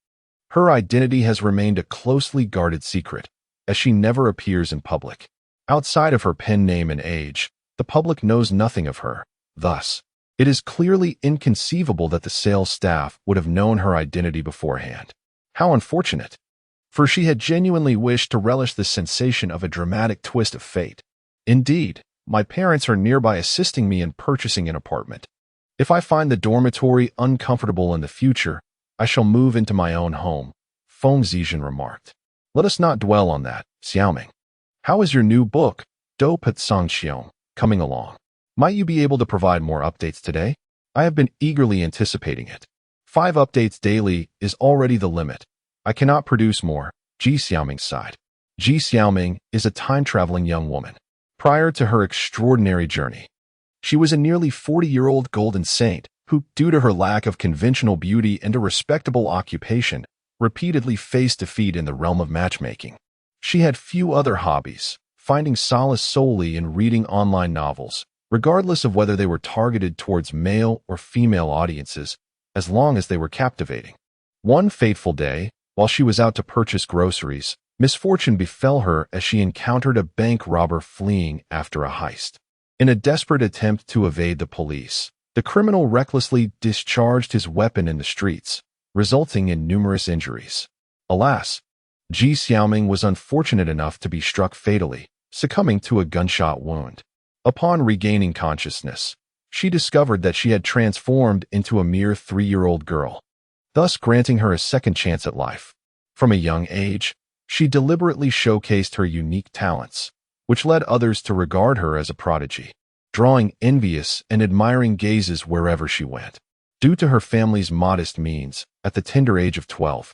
Her identity has remained a closely guarded secret, as she never appears in public. Outside of her pen name and age, the public knows nothing of her. Thus, it is clearly inconceivable that the sales staff would have known her identity beforehand. How unfortunate! For she had genuinely wished to relish the sensation of a dramatic twist of fate. Indeed, my parents are nearby assisting me in purchasing an apartment. If I find the dormitory uncomfortable in the future, I shall move into my own home, Feng Zizhen remarked. Let us not dwell on that, Xiaoming. How is your new book, Do Pat Song Xiong, coming along? Might you be able to provide more updates today? I have been eagerly anticipating it. 5 updates daily is already the limit. I cannot produce more, Ji Xiaoming sighed. Ji Xiaoming is a time-traveling young woman. Prior to her extraordinary journey, she was a nearly 40-year-old golden saint who, due to her lack of conventional beauty and a respectable occupation, repeatedly faced defeat in the realm of matchmaking. She had few other hobbies, finding solace solely in reading online novels, regardless of whether they were targeted towards male or female audiences, as long as they were captivating. One fateful day, while she was out to purchase groceries, misfortune befell her as she encountered a bank robber fleeing after a heist. In a desperate attempt to evade the police, the criminal recklessly discharged his weapon in the streets, resulting in numerous injuries. Alas, Ji Xiaoming was unfortunate enough to be struck fatally, succumbing to a gunshot wound. Upon regaining consciousness, she discovered that she had transformed into a mere 3-year-old girl, thus granting her a second chance at life. From a young age, she deliberately showcased her unique talents, which led others to regard her as a prodigy, drawing envious and admiring gazes wherever she went. Due to her family's modest means, at the tender age of 12,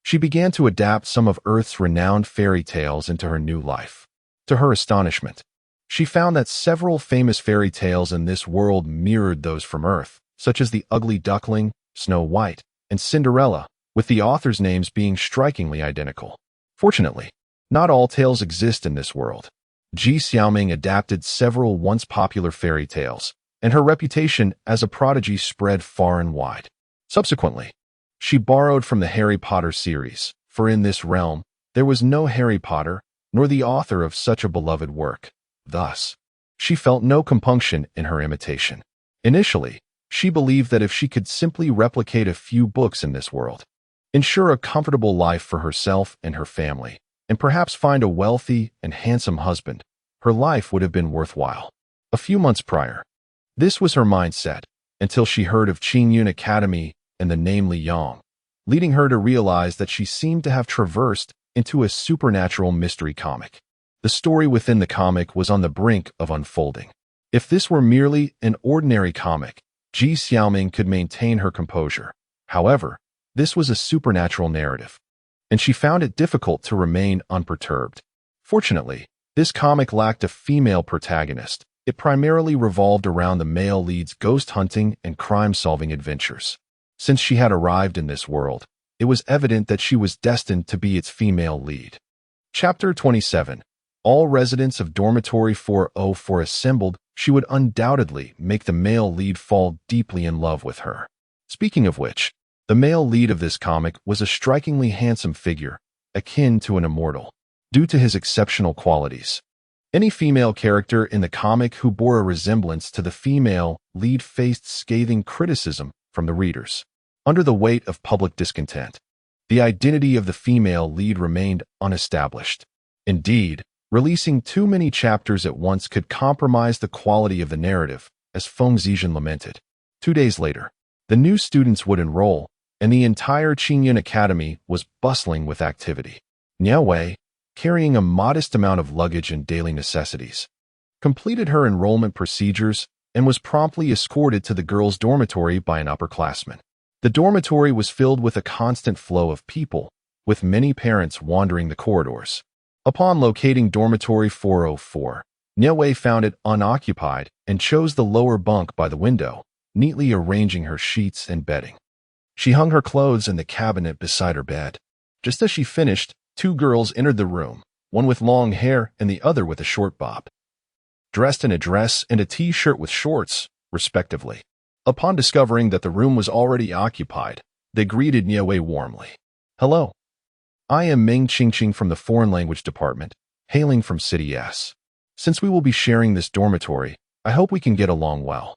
she began to adapt some of Earth's renowned fairy tales into her new life. To her astonishment, she found that several famous fairy tales in this world mirrored those from Earth, such as The Ugly Duckling, Snow White, and Cinderella, with the authors' names being strikingly identical. Fortunately, not all tales exist in this world. Ji Xiaoming adapted several once popular fairy tales, and her reputation as a prodigy spread far and wide. Subsequently, she borrowed from the Harry Potter series, for in this realm, there was no Harry Potter, nor the author of such a beloved work. Thus, she felt no compunction in her imitation. Initially, she believed that if she could simply replicate a few books in this world, ensure a comfortable life for herself and her family, and perhaps find a wealthy and handsome husband, her life would have been worthwhile. A few months prior, this was her mindset, until she heard of Qingyun Academy and the name Li Yong, leading her to realize that she seemed to have traversed into a supernatural mystery comic. The story within the comic was on the brink of unfolding. If this were merely an ordinary comic, Ji Xiaoming could maintain her composure. However, this was a supernatural narrative, and she found it difficult to remain unperturbed. Fortunately, this comic lacked a female protagonist. It primarily revolved around the male lead's ghost hunting and crime-solving adventures. Since she had arrived in this world, it was evident that she was destined to be its female lead. Chapter 27. All residents of Dormitory 404 assembled. She would undoubtedly make the male lead fall deeply in love with her. Speaking of which, The male lead of this comic was a strikingly handsome figure, akin to an immortal, due to his exceptional qualities. Any female character in the comic who bore a resemblance to the female lead faced scathing criticism from the readers. Under the weight of public discontent, the identity of the female lead remained unestablished. Indeed, releasing too many chapters at once could compromise the quality of the narrative, as Feng Zizhen lamented. 2 days later, the new students would enroll, and the entire Qingyan Academy was bustling with activity. Nie Wei, carrying a modest amount of luggage and daily necessities, completed her enrollment procedures and was promptly escorted to the girls' dormitory by an upperclassman. The dormitory was filled with a constant flow of people, with many parents wandering the corridors. Upon locating dormitory 404, Nie Wei found it unoccupied and chose the lower bunk by the window, neatly arranging her sheets and bedding. She hung her clothes in the cabinet beside her bed. Just as she finished, 2 girls entered the room, one with long hair and the other with a short bob, dressed in a dress and a t-shirt with shorts, respectively. Upon discovering that the room was already occupied, they greeted Nie Wei warmly. "Hello. I am Meng Qingqing from the Foreign Language Department, hailing from City S. Since we will be sharing this dormitory, I hope we can get along well."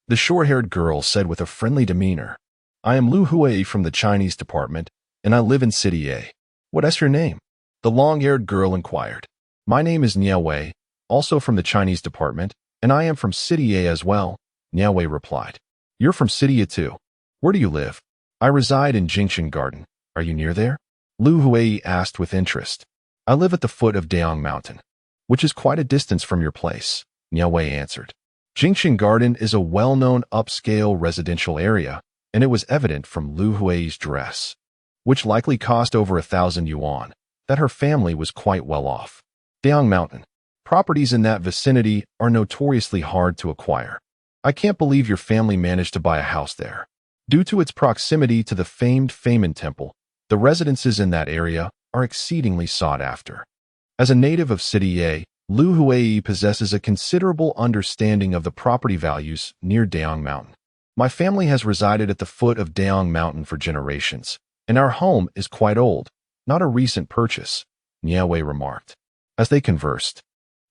The short-haired girl said with a friendly demeanor, "I am Lu Hui from the Chinese department, and I live in City A. What is your name?" The long-haired girl inquired. "My name is Nie Wei, also from the Chinese department, and I am from City A as well," Nie Wei replied. "You're from City A too. Where do you live?" "I reside in Jingshan Garden. Are you near there?" Lu Hui asked with interest. "I live at the foot of Daong Mountain, which is quite a distance from your place," Nie Wei answered. Jingshan Garden is a well-known upscale residential area, and it was evident from Lu Hui's dress, which likely cost over 1,000 yuan, that her family was quite well off. Daong Mountain. Properties in that vicinity are notoriously hard to acquire. I can't believe your family managed to buy a house there. Due to its proximity to the famed Feynman Temple, the residences in that area are exceedingly sought after. As a native of City A, Lu Hui possesses a considerable understanding of the property values near Daong Mountain. My family has resided at the foot of Daong Mountain for generations, and our home is quite old, not a recent purchase, Nie Wei remarked. As they conversed,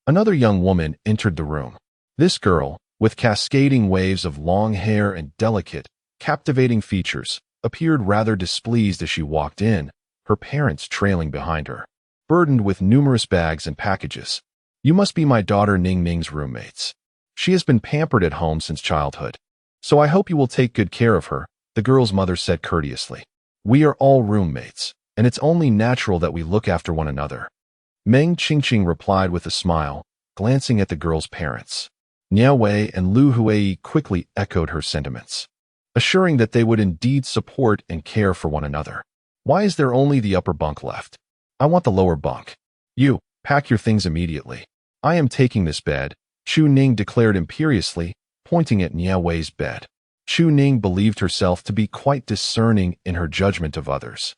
another young woman entered the room. This girl, with cascading waves of long hair and delicate, captivating features, appeared rather displeased as she walked in, her parents trailing behind her, burdened with numerous bags and packages. "You must be my daughter Ning Ning's roommates. She has been pampered at home since childhood, so I hope you will take good care of her," the girl's mother said courteously. "We are all roommates, and it's only natural that we look after one another." Meng Qingqing replied with a smile, glancing at the girl's parents. Nie Wei and Lu Hui quickly echoed her sentiments, assuring that they would indeed support and care for one another. "Why is there only the upper bunk left? I want the lower bunk." "You, pack your things immediately. I am taking this bed," Chu Ning declared imperiously, pointing at Nie Wei's bed. Chu Ning believed herself to be quite discerning in her judgment of others.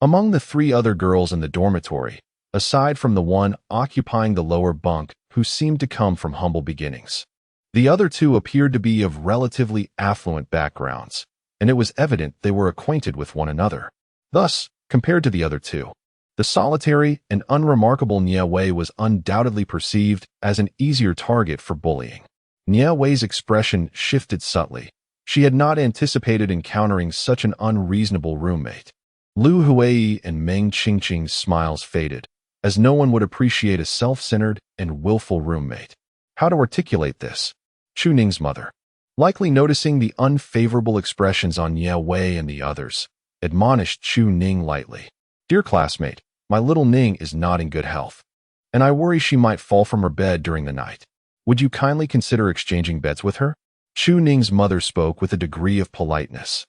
Among the 3 other girls in the dormitory, aside from the one occupying the lower bunk who seemed to come from humble beginnings, the other 2 appeared to be of relatively affluent backgrounds, and it was evident they were acquainted with one another. Thus, compared to the other 2, the solitary and unremarkable Nie Wei was undoubtedly perceived as an easier target for bullying. Nie Wei's expression shifted subtly. She had not anticipated encountering such an unreasonable roommate. Lu Hui and Meng Qingqing's smiles faded, as no one would appreciate a self-centered and willful roommate. How to articulate this? Chu Ning's mother, likely noticing the unfavorable expressions on Nie Wei and the others, admonished Chu Ning lightly. "Dear classmate, my little Ning is not in good health, and I worry she might fall from her bed during the night. Would you kindly consider exchanging beds with her?" Chu Ning's mother spoke with a degree of politeness.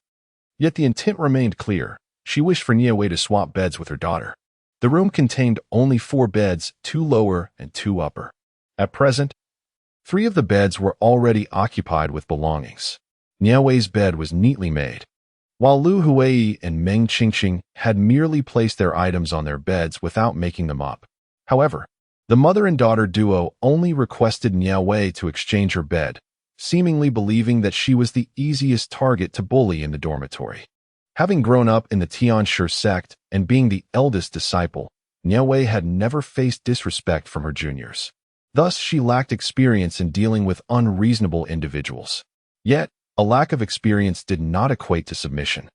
Yet the intent remained clear. She wished for Nie Wei to swap beds with her daughter. The room contained only 4 beds, 2 lower and 2 upper. At present, 3 of the beds were already occupied with belongings. Nie Wei's bed was neatly made, while Lu Hui and Meng Qingqing had merely placed their items on their beds without making them up. However, the mother and daughter duo only requested Nie Wei to exchange her bed, seemingly believing that she was the easiest target to bully in the dormitory. Having grown up in the Tianshi sect and being the eldest disciple, Nie Wei had never faced disrespect from her juniors. Thus, she lacked experience in dealing with unreasonable individuals. Yet, a lack of experience did not equate to submission.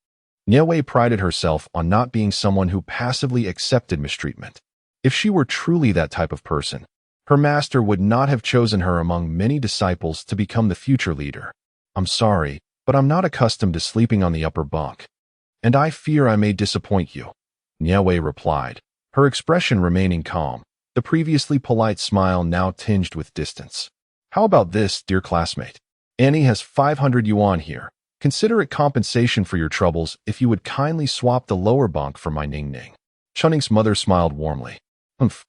Nie Wei prided herself on not being someone who passively accepted mistreatment. If she were truly that type of person, her master would not have chosen her among many disciples to become the future leader. "I'm sorry, but I'm not accustomed to sleeping on the upper bunk, and I fear I may disappoint you," Nie Wei replied, her expression remaining calm, the previously polite smile now tinged with distance. "How about this, dear classmate? Annie has 500 yuan here. Consider it compensation for your troubles if you would kindly swap the lower bunk for my Ning Ning." Chunning's mother smiled warmly. "Humph."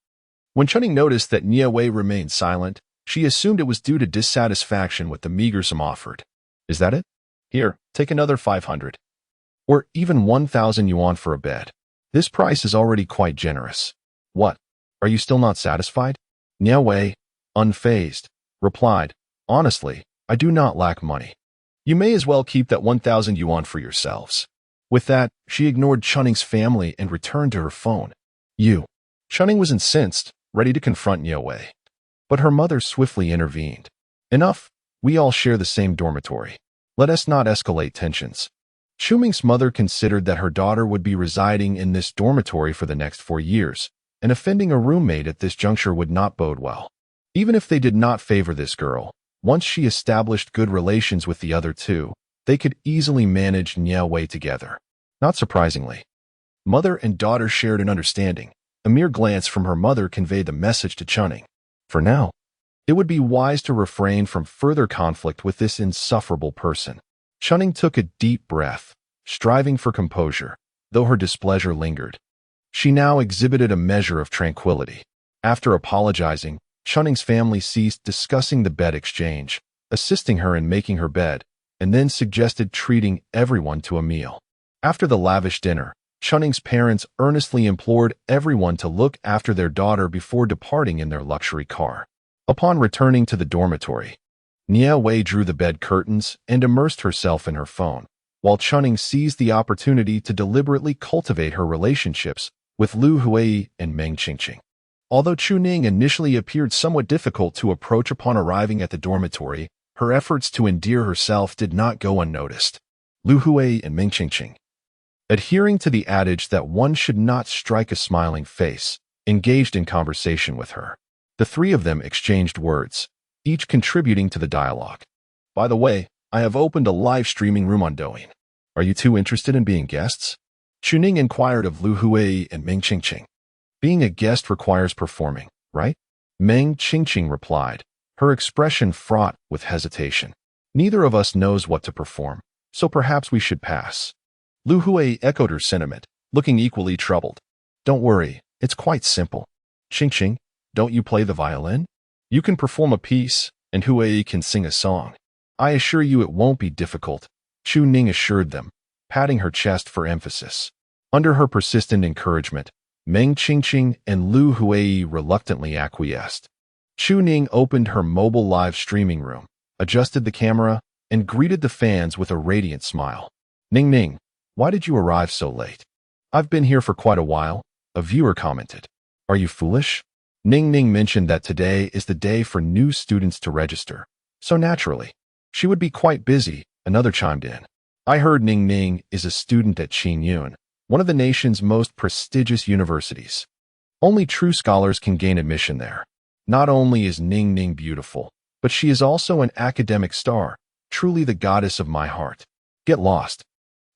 When Chunning noticed that Nie Wei remained silent, she assumed it was due to dissatisfaction with the meager sum offered. "Is that it? Here, take another 500. Or even 1,000 yuan for a bed. This price is already quite generous. What? Are you still not satisfied?" Nie Wei, unfazed, replied, "Honestly, I do not lack money. You may as well keep that 1,000 yuan for yourselves." With that, she ignored Chunning's family and returned to her phone. Chunning was incensed, ready to confront Nie Wei. But her mother swiftly intervened. "Enough. We all share the same dormitory. Let us not escalate tensions." Chuming's mother considered that her daughter would be residing in this dormitory for the next 4 years, and offending a roommate at this juncture would not bode well. Even if they did not favor this girl, once she established good relations with the other two, they could easily manage Nie Wei together. Not surprisingly, mother and daughter shared an understanding. A mere glance from her mother conveyed the message to Chunning. For now, it would be wise to refrain from further conflict with this insufferable person. Chunning took a deep breath, striving for composure, though her displeasure lingered. She now exhibited a measure of tranquility. After apologizing, Chunning's family ceased discussing the bed exchange, assisting her in making her bed, and then suggested treating everyone to a meal. After the lavish dinner, Chunning's parents earnestly implored everyone to look after their daughter before departing in their luxury car. Upon returning to the dormitory, Nie Wei drew the bed curtains and immersed herself in her phone, while Chunning seized the opportunity to deliberately cultivate her relationships with Lu Hui and Meng Qingqing. Although Chuning initially appeared somewhat difficult to approach upon arriving at the dormitory, her efforts to endear herself did not go unnoticed. Lu Hui and Meng Qingqing, adhering to the adage that one should not strike a smiling face, engaged in conversation with her. The three of them exchanged words, each contributing to the dialogue. "By the way, I have opened a live streaming room on Douyin. Are you two interested in being guests?" Chuning inquired of Lu Hui and Meng Qingqing. "Being a guest requires performing, right?" Meng Qingqing replied, her expression fraught with hesitation. "Neither of us knows what to perform, so perhaps we should pass." Lu Hui echoed her sentiment, looking equally troubled. "Don't worry, it's quite simple. Qingqing, don't you play the violin? You can perform a piece, and Hui can sing a song. I assure you it won't be difficult," Chu Ning assured them, patting her chest for emphasis. Under her persistent encouragement, Meng Qingqing and Lu Hui reluctantly acquiesced. Chu Ning opened her mobile live streaming room, adjusted the camera, and greeted the fans with a radiant smile. "Ning Ning, why did you arrive so late?" "I've been here for quite a while," a viewer commented. "Are you foolish?" Ning Ning mentioned that today is the day for new students to register, so naturally, she would be quite busy, another chimed in. "I heard Ning Ning is a student at Qingyun, one of the nation's most prestigious universities. Only true scholars can gain admission there. Not only is Ning Ning beautiful, but she is also an academic star, truly the goddess of my heart. Get lost.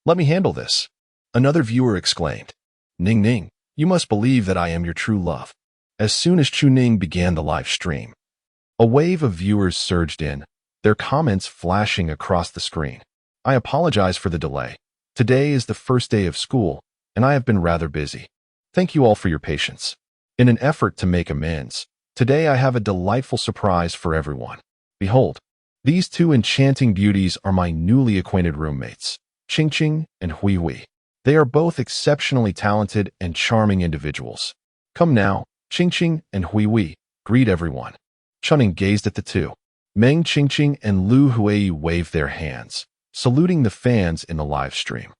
Let me handle this." Another viewer exclaimed, "Ning Ning, you must believe that I am your true love." As soon as Chu Ning began the live stream, a wave of viewers surged in, their comments flashing across the screen. "I apologize for the delay. Today is the first day of school, and I have been rather busy. Thank you all for your patience. In an effort to make amends, today I have a delightful surprise for everyone. Behold, these two enchanting beauties are my newly acquainted roommates, Qingqing and Hui Hui. They are both exceptionally talented and charming individuals. Come now, Qingqing and Hui Hui, greet everyone." Chunning gazed at the two. Meng Qingqing and Lu Hui waved their hands, saluting the fans in the live stream.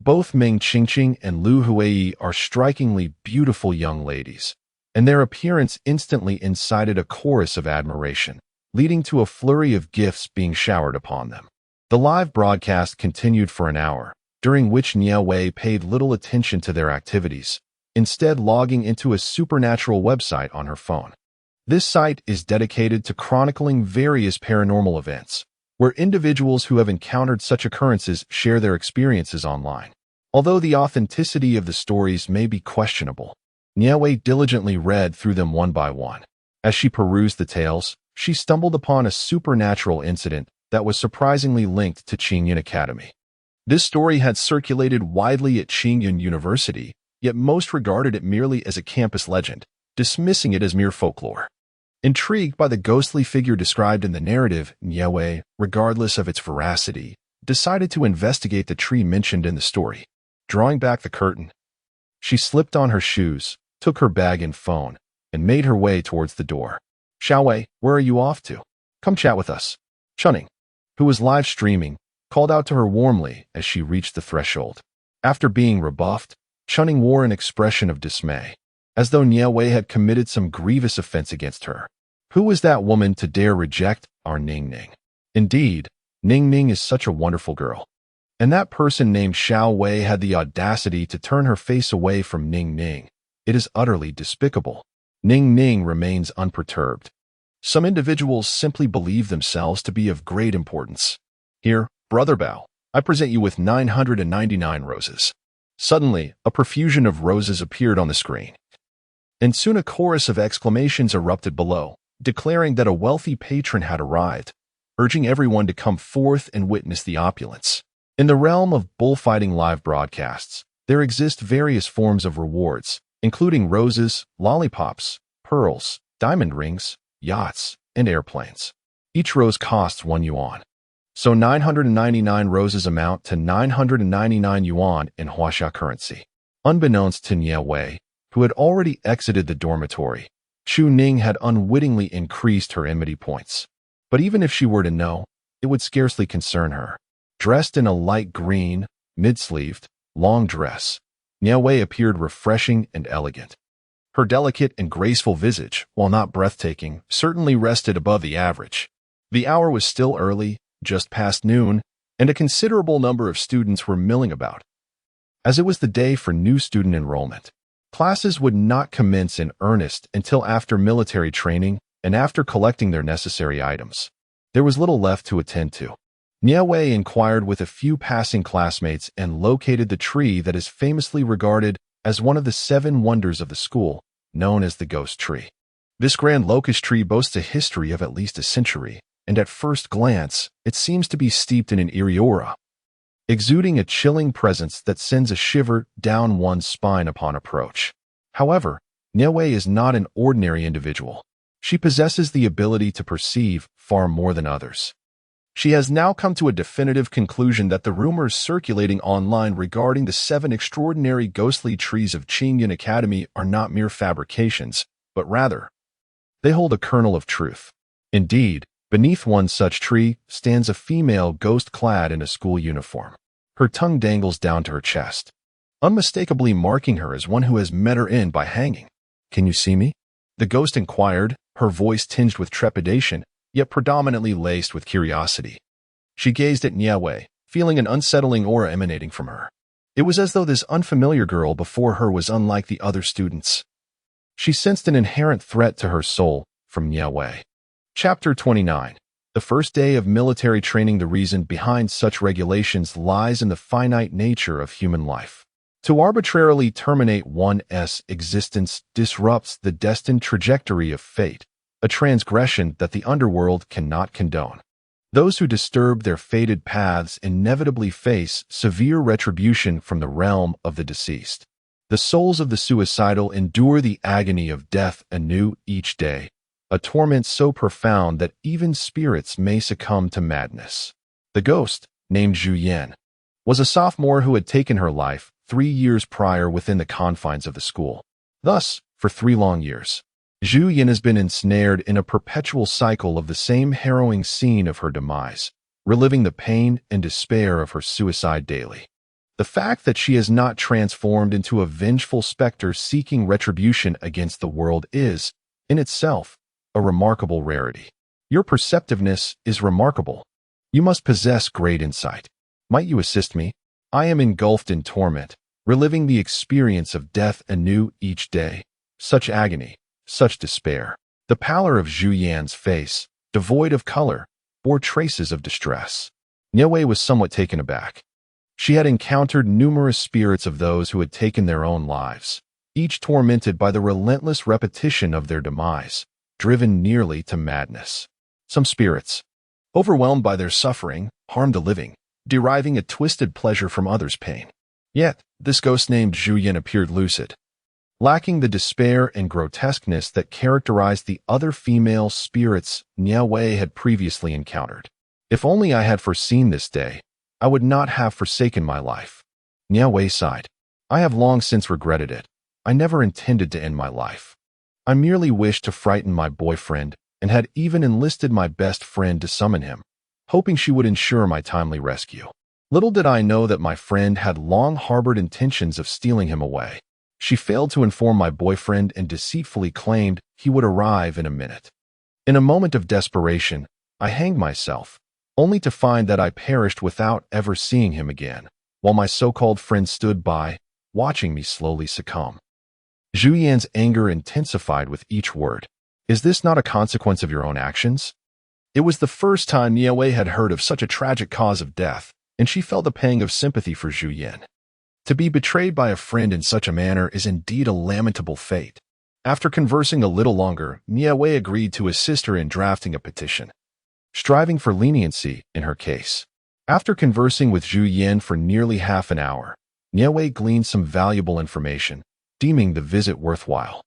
Both Ming Qingqing and Lu Huiyi are strikingly beautiful young ladies, and their appearance instantly incited a chorus of admiration, leading to a flurry of gifts being showered upon them. The live broadcast continued for an hour, during which Nie Wei paid little attention to their activities, instead logging into a supernatural website on her phone. This site is dedicated to chronicling various paranormal events, where individuals who have encountered such occurrences share their experiences online. Although the authenticity of the stories may be questionable, Nie Wei diligently read through them one by one. As she perused the tales, she stumbled upon a supernatural incident that was surprisingly linked to Qingyun Academy. This story had circulated widely at Qingyun University, yet most regarded it merely as a campus legend, dismissing it as mere folklore. Intrigued by the ghostly figure described in the narrative, Nie Wei, regardless of its veracity, decided to investigate the tree mentioned in the story. Drawing back the curtain, she slipped on her shoes, took her bag and phone, and made her way towards the door. "Xiao Wei, where are you off to? Come chat with us." Chunning, who was live streaming, called out to her warmly as she reached the threshold. After being rebuffed, Chunning wore an expression of dismay, as though Nie Wei had committed some grievous offense against her. Who was that woman to dare reject our Ning Ning? Indeed, Ning Ning is such a wonderful girl. And that person named Xiao Wei had the audacity to turn her face away from Ning Ning. It is utterly despicable. Ning Ning remains unperturbed. Some individuals simply believe themselves to be of great importance. Here, Brother Bao, I present you with 999 roses. Suddenly, a profusion of roses appeared on the screen. And soon a chorus of exclamations erupted below, declaring that a wealthy patron had arrived, urging everyone to come forth and witness the opulence. In the realm of bullfighting live broadcasts, there exist various forms of rewards, including roses, lollipops, pearls, diamond rings, yachts, and airplanes. Each rose costs 1 yuan. So 999 roses amount to 999 yuan in Huaxia currency. Unbeknownst to Nie Wei, who had already exited the dormitory, Chu Ning had unwittingly increased her enmity points. But even if she were to know, it would scarcely concern her. Dressed in a light green, mid-sleeved, long dress, Nie Wei appeared refreshing and elegant. Her delicate and graceful visage, while not breathtaking, certainly rested above the average. The hour was still early, just past noon, and a considerable number of students were milling about. As it was the day for new student enrollment, classes would not commence in earnest until after military training and after collecting their necessary items. There was little left to attend to. Nie Wei inquired with a few passing classmates and located the tree that is famously regarded as one of the 7 wonders of the school, known as the Ghost Tree. This grand locust tree boasts a history of at least a century, and at first glance, it seems to be steeped in an eerie aura, exuding a chilling presence that sends a shiver down one's spine upon approach. However, Nie Wei is not an ordinary individual. She possesses the ability to perceive far more than others. She has now come to a definitive conclusion that the rumors circulating online regarding the 7 extraordinary ghostly trees of Qingyun Academy are not mere fabrications, but rather, they hold a kernel of truth. Indeed, beneath one such tree stands a female ghost clad in a school uniform. Her tongue dangles down to her chest, unmistakably marking her as one who has met her end by hanging. "Can you see me?" the ghost inquired, her voice tinged with trepidation, yet predominantly laced with curiosity. She gazed at Nie Wei, feeling an unsettling aura emanating from her. It was as though this unfamiliar girl before her was unlike the other students. She sensed an inherent threat to her soul from Nie Wei. Chapter 29. The first day of military training. The reason behind such regulations lies in the finite nature of human life. To arbitrarily terminate one's existence disrupts the destined trajectory of fate, a transgression that the underworld cannot condone. Those who disturb their fated paths inevitably face severe retribution from the realm of the deceased. The souls of the suicidal endure the agony of death anew each day, a torment so profound that even spirits may succumb to madness. The ghost, named Zhu Yan, was a sophomore who had taken her life 3 years prior within the confines of the school. Thus, for 3 long years, Zhu Yan has been ensnared in a perpetual cycle of the same harrowing scene of her demise, reliving the pain and despair of her suicide daily. The fact that she has not transformed into a vengeful specter seeking retribution against the world is, in itself, a remarkable rarity. Your perceptiveness is remarkable. You must possess great insight. Might you assist me? I am engulfed in torment, reliving the experience of death anew each day. Such agony, such despair. The pallor of Zhu Yan's face, devoid of color, bore traces of distress. Nie Wei was somewhat taken aback. She had encountered numerous spirits of those who had taken their own lives, each tormented by the relentless repetition of their demise, driven nearly to madness. Some spirits, overwhelmed by their suffering, harmed the living, deriving a twisted pleasure from others' pain. Yet, this ghost named Zhu Yan appeared lucid, lacking the despair and grotesqueness that characterized the other female spirits Nie Wei had previously encountered. If only I had foreseen this day, I would not have forsaken my life. Nie Wei sighed. I have long since regretted it. I never intended to end my life. I merely wished to frighten my boyfriend and had even enlisted my best friend to summon him, hoping she would ensure my timely rescue. Little did I know that my friend had long harbored intentions of stealing him away. She failed to inform my boyfriend and deceitfully claimed he would arrive in a minute. In a moment of desperation, I hanged myself, only to find that I perished without ever seeing him again, while my so-called friend stood by, watching me slowly succumb. Zhu Yan's anger intensified with each word. Is this not a consequence of your own actions? It was the first time Nie Wei had heard of such a tragic cause of death, and she felt a pang of sympathy for Zhu Yan. To be betrayed by a friend in such a manner is indeed a lamentable fate. After conversing a little longer, Nie Wei agreed to assist her in drafting a petition, striving for leniency in her case. After conversing with Zhu Yan for nearly half an hour, Nie Wei gleaned some valuable information, deeming the visit worthwhile.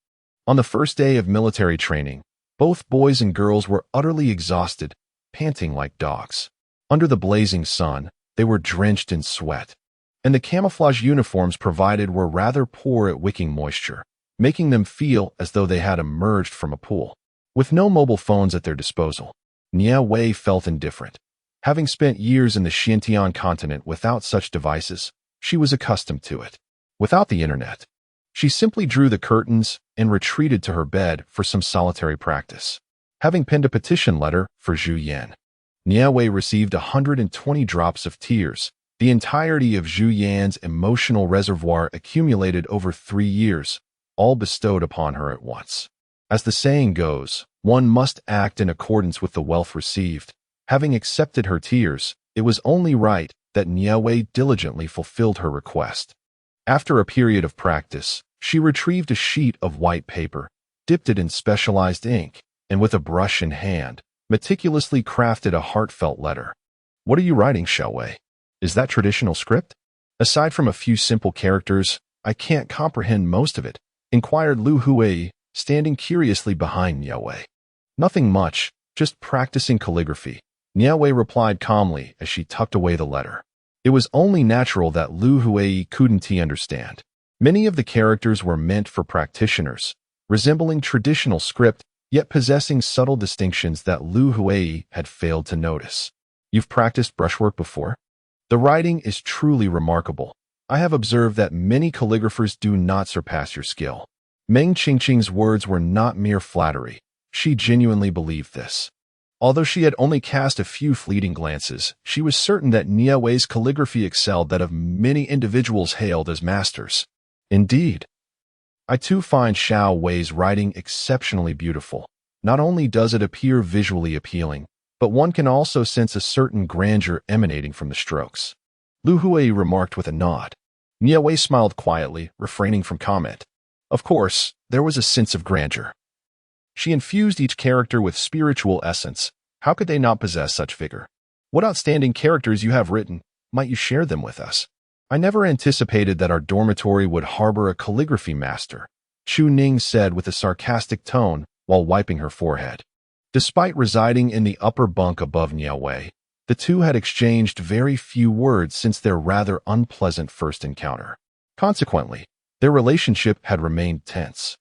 On the first day of military training, both boys and girls were utterly exhausted, panting like dogs. Under the blazing sun, they were drenched in sweat, and the camouflage uniforms provided were rather poor at wicking moisture, making them feel as though they had emerged from a pool. With no mobile phones at their disposal, Nie Wei felt indifferent. Having spent years in the Xintian continent without such devices, she was accustomed to it. Without the internet, she simply drew the curtains and retreated to her bed for some solitary practice. Having penned a petition letter for Zhu Yan, Nie Wei received 120 drops of tears, the entirety of Zhu Yan's emotional reservoir accumulated over 3 years, all bestowed upon her at once. As the saying goes, one must act in accordance with the wealth received. Having accepted her tears, it was only right that Nie Wei diligently fulfilled her request. After a period of practice, she retrieved a sheet of white paper, dipped it in specialized ink, and with a brush in hand, meticulously crafted a heartfelt letter. What are you writing, Xiaowei? Is that traditional script? Aside from a few simple characters, I can't comprehend most of it, inquired Lu Hui, standing curiously behind Nie Wei. Nothing much, just practicing calligraphy, Nie Wei replied calmly as she tucked away the letter. It was only natural that Lu Hui couldn't understand. Many of the characters were meant for practitioners, resembling traditional script, yet possessing subtle distinctions that Lu Hui had failed to notice. You've practiced brushwork before? The writing is truly remarkable. I have observed that many calligraphers do not surpass your skill. Meng Qingqing's words were not mere flattery. She genuinely believed this. Although she had only cast a few fleeting glances, she was certain that Nie Wei's calligraphy excelled that of many individuals hailed as masters. Indeed, I too find Xiao Wei's writing exceptionally beautiful. Not only does it appear visually appealing, but one can also sense a certain grandeur emanating from the strokes. Lu Hui remarked with a nod. Nie Wei smiled quietly, refraining from comment. Of course, there was a sense of grandeur. She infused each character with spiritual essence. How could they not possess such vigor? What outstanding characters you have written, might you share them with us? I never anticipated that our dormitory would harbor a calligraphy master, Chu Ning said with a sarcastic tone while wiping her forehead. Despite residing in the upper bunk above Nie Wei, the two had exchanged very few words since their rather unpleasant first encounter. Consequently, their relationship had remained tense.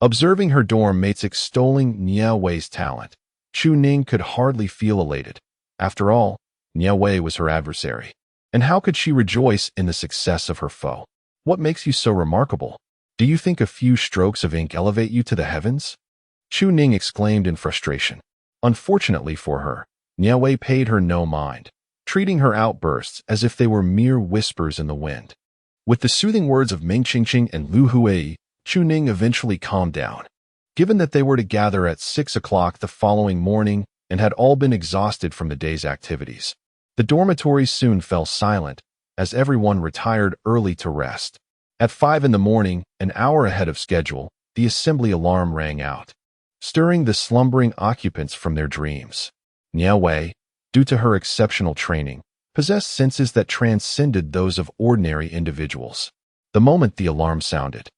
Observing her dorm mates extolling Nie Wei's talent, Chu Ning could hardly feel elated. After all, Nie Wei was her adversary. And how could she rejoice in the success of her foe? What makes you so remarkable? Do you think a few strokes of ink elevate you to the heavens? Chu Ning exclaimed in frustration. Unfortunately for her, Nie Wei paid her no mind, treating her outbursts as if they were mere whispers in the wind. With the soothing words of Meng Qingqing and Lu Huai, Chu Ning eventually calmed down. Given that they were to gather at 6 o'clock the following morning and had all been exhausted from the day's activities, the dormitories soon fell silent as everyone retired early to rest. At 5 in the morning, an hour ahead of schedule, the assembly alarm rang out, stirring the slumbering occupants from their dreams. Nie Wei, due to her exceptional training, possessed senses that transcended those of ordinary individuals. The moment the alarm sounded,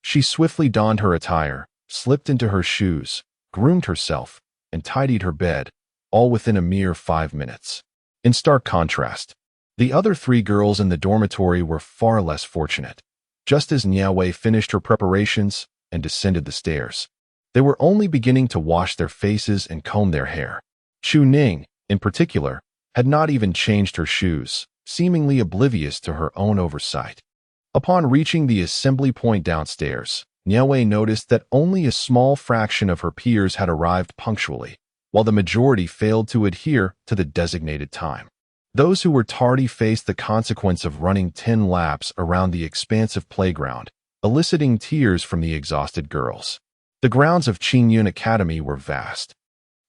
she swiftly donned her attire, slipped into her shoes, groomed herself, and tidied her bed, all within a mere 5 minutes. In stark contrast, the other 3 girls in the dormitory were far less fortunate. Just as Nie Wei finished her preparations and descended the stairs, they were only beginning to wash their faces and comb their hair. Chu Ning, in particular, had not even changed her shoes, seemingly oblivious to her own oversight. Upon reaching the assembly point downstairs, Nie Wei noticed that only a small fraction of her peers had arrived punctually, while the majority failed to adhere to the designated time. Those who were tardy faced the consequence of running 10 laps around the expansive playground, eliciting tears from the exhausted girls. The grounds of Qingyun Academy were vast,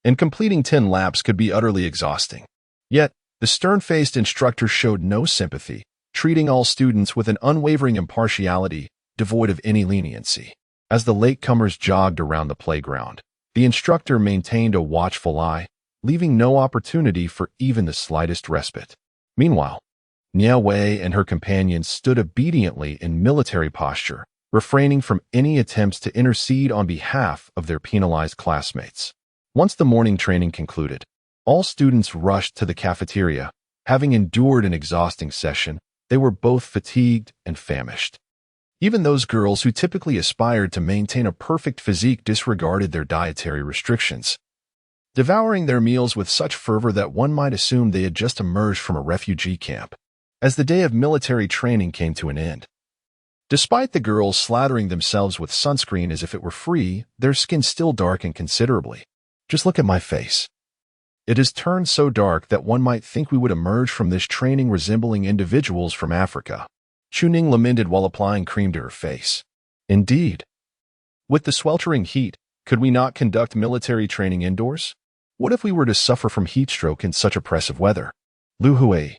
and completing 10 laps could be utterly exhausting. Yet, the stern-faced instructor showed no sympathy, treating all students with an unwavering impartiality, devoid of any leniency. As the latecomers jogged around the playground, the instructor maintained a watchful eye, leaving no opportunity for even the slightest respite. Meanwhile, Nie Wei and her companions stood obediently in military posture, refraining from any attempts to intercede on behalf of their penalized classmates. Once the morning training concluded, all students rushed to the cafeteria. Having endured an exhausting session, they were both fatigued and famished. Even those girls who typically aspired to maintain a perfect physique disregarded their dietary restrictions, devouring their meals with such fervor that one might assume they had just emerged from a refugee camp. As the day of military training came to an end, despite the girls slathering themselves with sunscreen as if it were free, their skin still darkened considerably. Just look at my face. It has turned so dark that one might think we would emerge from this training resembling individuals from Africa. Chu Ning lamented while applying cream to her face. Indeed. With the sweltering heat, could we not conduct military training indoors? What if we were to suffer from heat stroke in such oppressive weather? Lu Huai,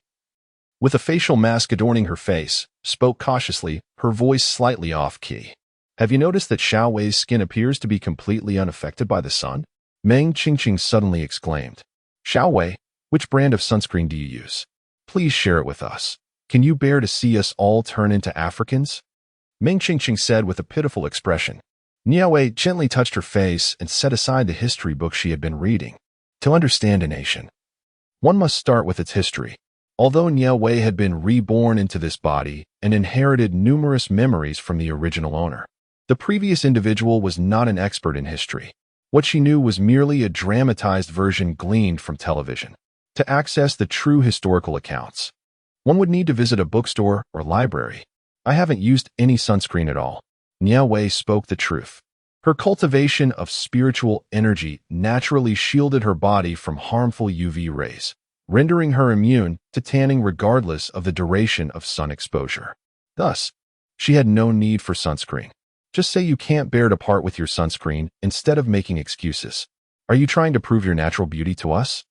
with a facial mask adorning her face, spoke cautiously, her voice slightly off-key. Have you noticed that Xiao Wei's skin appears to be completely unaffected by the sun? Meng Qingqing suddenly exclaimed. Xiao Wei, which brand of sunscreen do you use? Please share it with us. Can you bear to see us all turn into Africans? Meng Qingqing said with a pitiful expression. Nie Wei gently touched her face and set aside the history book she had been reading. To understand a nation, one must start with its history. Although Nie Wei had been reborn into this body and inherited numerous memories from the original owner, the previous individual was not an expert in history. What she knew was merely a dramatized version gleaned from television. To access the true historical accounts, one would need to visit a bookstore or library. I haven't used any sunscreen at all. Nie Wei spoke the truth. Her cultivation of spiritual energy naturally shielded her body from harmful UV rays, rendering her immune to tanning regardless of the duration of sun exposure. Thus, she had no need for sunscreen. Just say you can't bear to part with your sunscreen instead of making excuses. Are you trying to prove your natural beauty to us?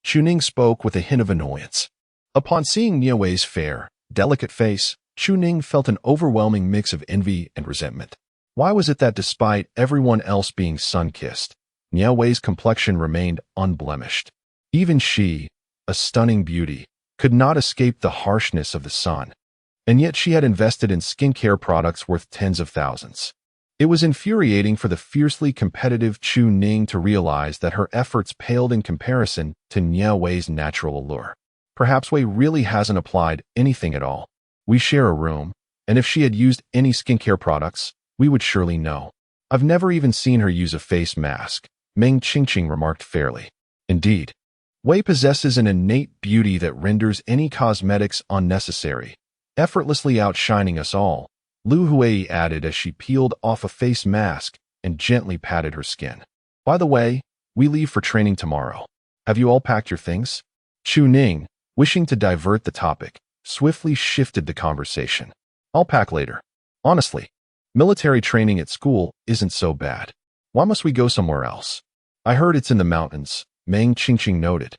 Chu Ning spoke with a hint of annoyance. Upon seeing Nie Wei's fair, delicate face, Chu Ning felt an overwhelming mix of envy and resentment. Why was it that despite everyone else being sun-kissed, Nie Wei's complexion remained unblemished? Even she, a stunning beauty, could not escape the harshness of the sun, and yet she had invested in skincare products worth tens of thousands. It was infuriating for the fiercely competitive Chu Ning to realize that her efforts paled in comparison to Nie Wei's natural allure. Perhaps Wei really hasn't applied anything at all. We share a room, and if she had used any skincare products, we would surely know. I've never even seen her use a face mask, Meng Qingqing remarked fairly. Indeed, Wei possesses an innate beauty that renders any cosmetics unnecessary, effortlessly outshining us all, Lu Hui added as she peeled off a face mask and gently patted her skin. By the way, we leave for training tomorrow. Have you all packed your things? Chu Ning, wishing to divert the topic, swiftly shifted the conversation. I'll pack later. Honestly, military training at school isn't so bad. Why must we go somewhere else? I heard it's in the mountains, Meng Qingqing noted,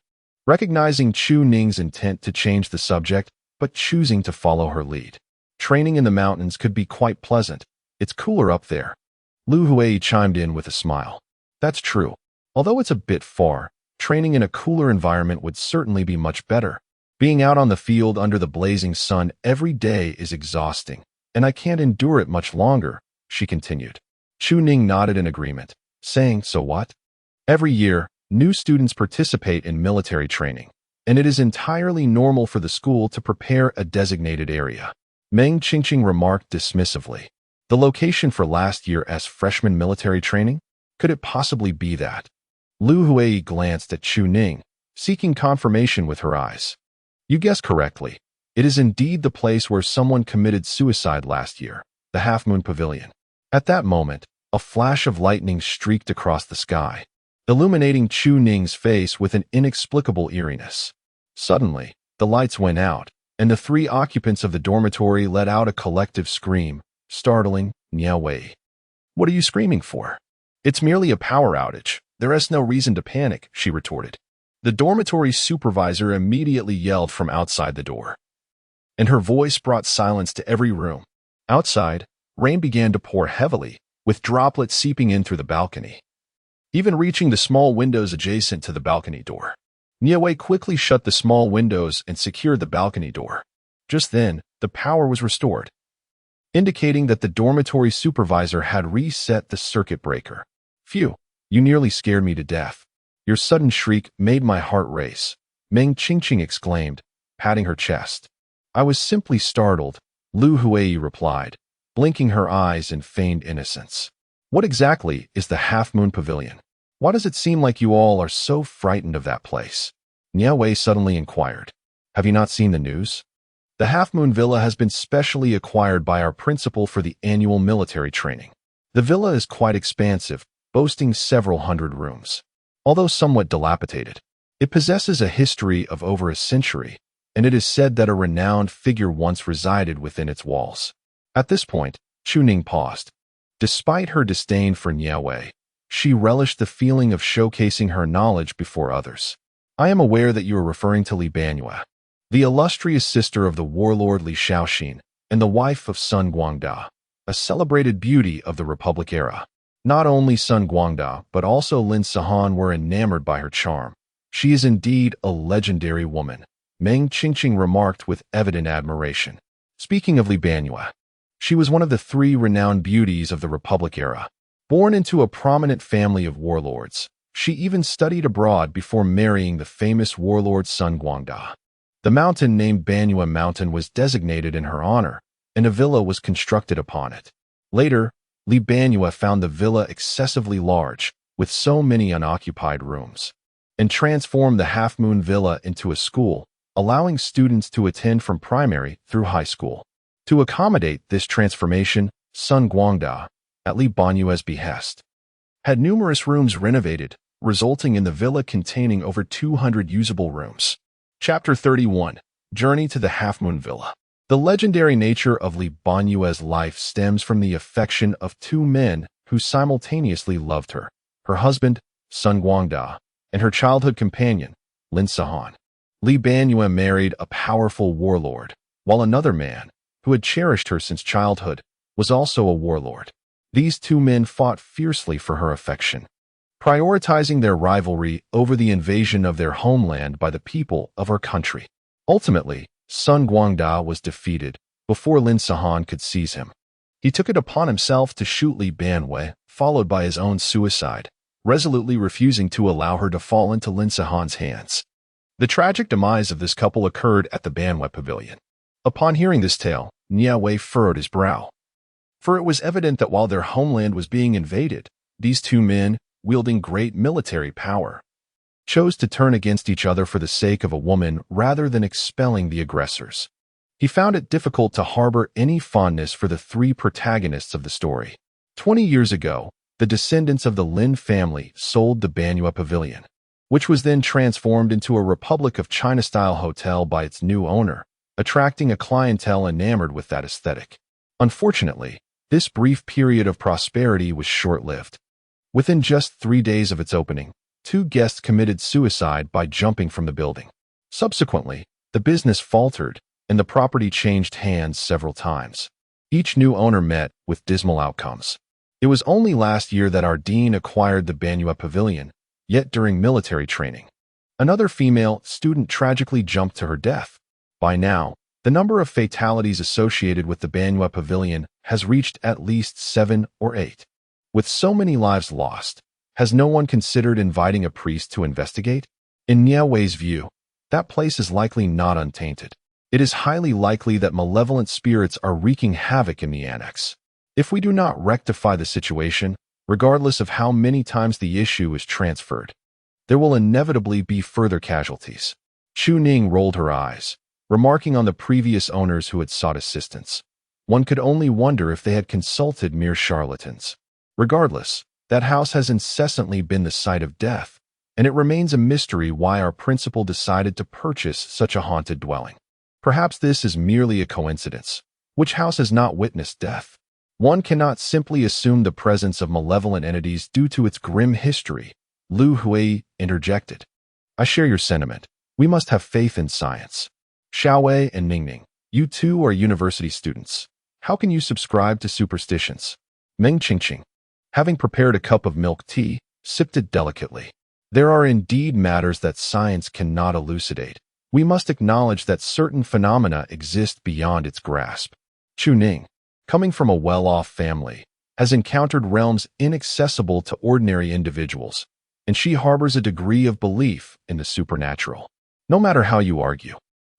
recognizing Chu Ning's intent to change the subject, but choosing to follow her lead. Training in the mountains could be quite pleasant. It's cooler up there. Lu Hui chimed in with a smile. That's true. Although it's a bit far, training in a cooler environment would certainly be much better. Being out on the field under the blazing sun every day is exhausting, and I can't endure it much longer, she continued. Chu Ning nodded in agreement, saying, so what? Every year, new students participate in military training, and it is entirely normal for the school to prepare a designated area. Meng Qingqing remarked dismissively. The location for last year's freshman military training? Could it possibly be that? Lu Hui glanced at Chu Ning, seeking confirmation with her eyes. You guessed correctly. It is indeed the place where someone committed suicide last year, the Half Moon Pavilion. At that moment, a flash of lightning streaked across the sky, illuminating Chu Ning's face with an inexplicable eeriness. Suddenly, the lights went out, and the three occupants of the dormitory let out a collective scream, startling Nie Wei. What are you screaming for? It's merely a power outage. There is no reason to panic, she retorted. The dormitory supervisor immediately yelled from outside the door, and her voice brought silence to every room. Outside, rain began to pour heavily, with droplets seeping in through the balcony, even reaching the small windows adjacent to the balcony door. Nie Wei quickly shut the small windows and secured the balcony door. Just then, the power was restored, indicating that the dormitory supervisor had reset the circuit breaker. Phew, you nearly scared me to death. Your sudden shriek made my heart race, Meng Qingqing exclaimed, patting her chest. I was simply startled, Lu Hui replied, blinking her eyes in feigned innocence. What exactly is the Half Moon Pavilion? Why does it seem like you all are so frightened of that place? Nie Wei suddenly inquired. Have you not seen the news? The Half Moon Villa has been specially acquired by our principal for the annual military training. The villa is quite expansive, boasting several hundred rooms. Although somewhat dilapidated, it possesses a history of over a century, and it is said that a renowned figure once resided within its walls. At this point, Chu Ning paused. Despite her disdain for Nie Wei, she relished the feeling of showcasing her knowledge before others. I am aware that you are referring to Li Banyue, the illustrious sister of the warlord Li Shaoxin and the wife of Sun Guangda, a celebrated beauty of the Republic era. Not only Sun Guangda, but also Lin Sahan were enamored by her charm. She is indeed a legendary woman, Meng Qingqing remarked with evident admiration. Speaking of Li Banyue, she was one of the three renowned beauties of the Republic era. Born into a prominent family of warlords, she even studied abroad before marrying the famous warlord Sun Guangda. The mountain named Banyue Mountain was designated in her honor, and a villa was constructed upon it. Later, Li Banyue found the villa excessively large, with so many unoccupied rooms, and transformed the Half Moon Villa into a school, allowing students to attend from primary through high school. To accommodate this transformation, Sun Guangda, at Li Banyue's behest, had numerous rooms renovated, resulting in the villa containing over 200 usable rooms. Chapter 31. Journey to the Half Moon Villa. The legendary nature of Li Banyue's life stems from the affection of two men who simultaneously loved her, her husband, Sun Guangda, and her childhood companion, Lin Sahan. Li Banyue married a powerful warlord, while another man, who had cherished her since childhood, was also a warlord. These two men fought fiercely for her affection, prioritizing their rivalry over the invasion of their homeland by the people of her country. Ultimately, Sun Guangda was defeated before Lin Sahan could seize him. He took it upon himself to shoot Li Banyue, followed by his own suicide, resolutely refusing to allow her to fall into Lin Sahan's hands. The tragic demise of this couple occurred at the Banyue Pavilion. Upon hearing this tale, Nie Wei furrowed his brow, for it was evident that while their homeland was being invaded, these two men, wielding great military power, chose to turn against each other for the sake of a woman rather than expelling the aggressors. He found it difficult to harbor any fondness for the three protagonists of the story. 20 years ago, the descendants of the Lin family sold the MONO-MANHUA Pavilion, which was then transformed into a Republic of China-style hotel by its new owner, attracting a clientele enamored with that aesthetic. Unfortunately, this brief period of prosperity was short-lived. Within just 3 days of its opening, 2 guests committed suicide by jumping from the building. Subsequently, the business faltered, and the property changed hands several times. Each new owner met with dismal outcomes. It was only last year that our dean acquired the MONO-MANHUA Pavilion, yet during military training. Another female student tragically jumped to her death. By now, the number of fatalities associated with the MONO-MANHUA Pavilion has reached at least 7 or 8. With so many lives lost, has no one considered inviting a priest to investigate? In Nie Wei's view, that place is likely not untainted. It is highly likely that malevolent spirits are wreaking havoc in the annex. If we do not rectify the situation, regardless of how many times the issue is transferred, there will inevitably be further casualties. Chu Ning rolled her eyes, remarking on the previous owners who had sought assistance. One could only wonder if they had consulted mere charlatans. Regardless, that house has incessantly been the site of death, and it remains a mystery why our principal decided to purchase such a haunted dwelling. Perhaps this is merely a coincidence. Which house has not witnessed death? One cannot simply assume the presence of malevolent entities due to its grim history, Lu Hui interjected. I share your sentiment. We must have faith in science. Xiao Wei and Ningning, you two are university students. How can you subscribe to superstitions? Meng Qingqing, having prepared a cup of milk tea, sipped it delicately. There are indeed matters that science cannot elucidate. We must acknowledge that certain phenomena exist beyond its grasp. Chu Ning, coming from a well-off family, has encountered realms inaccessible to ordinary individuals, and she harbors a degree of belief in the supernatural. No matter how you argue,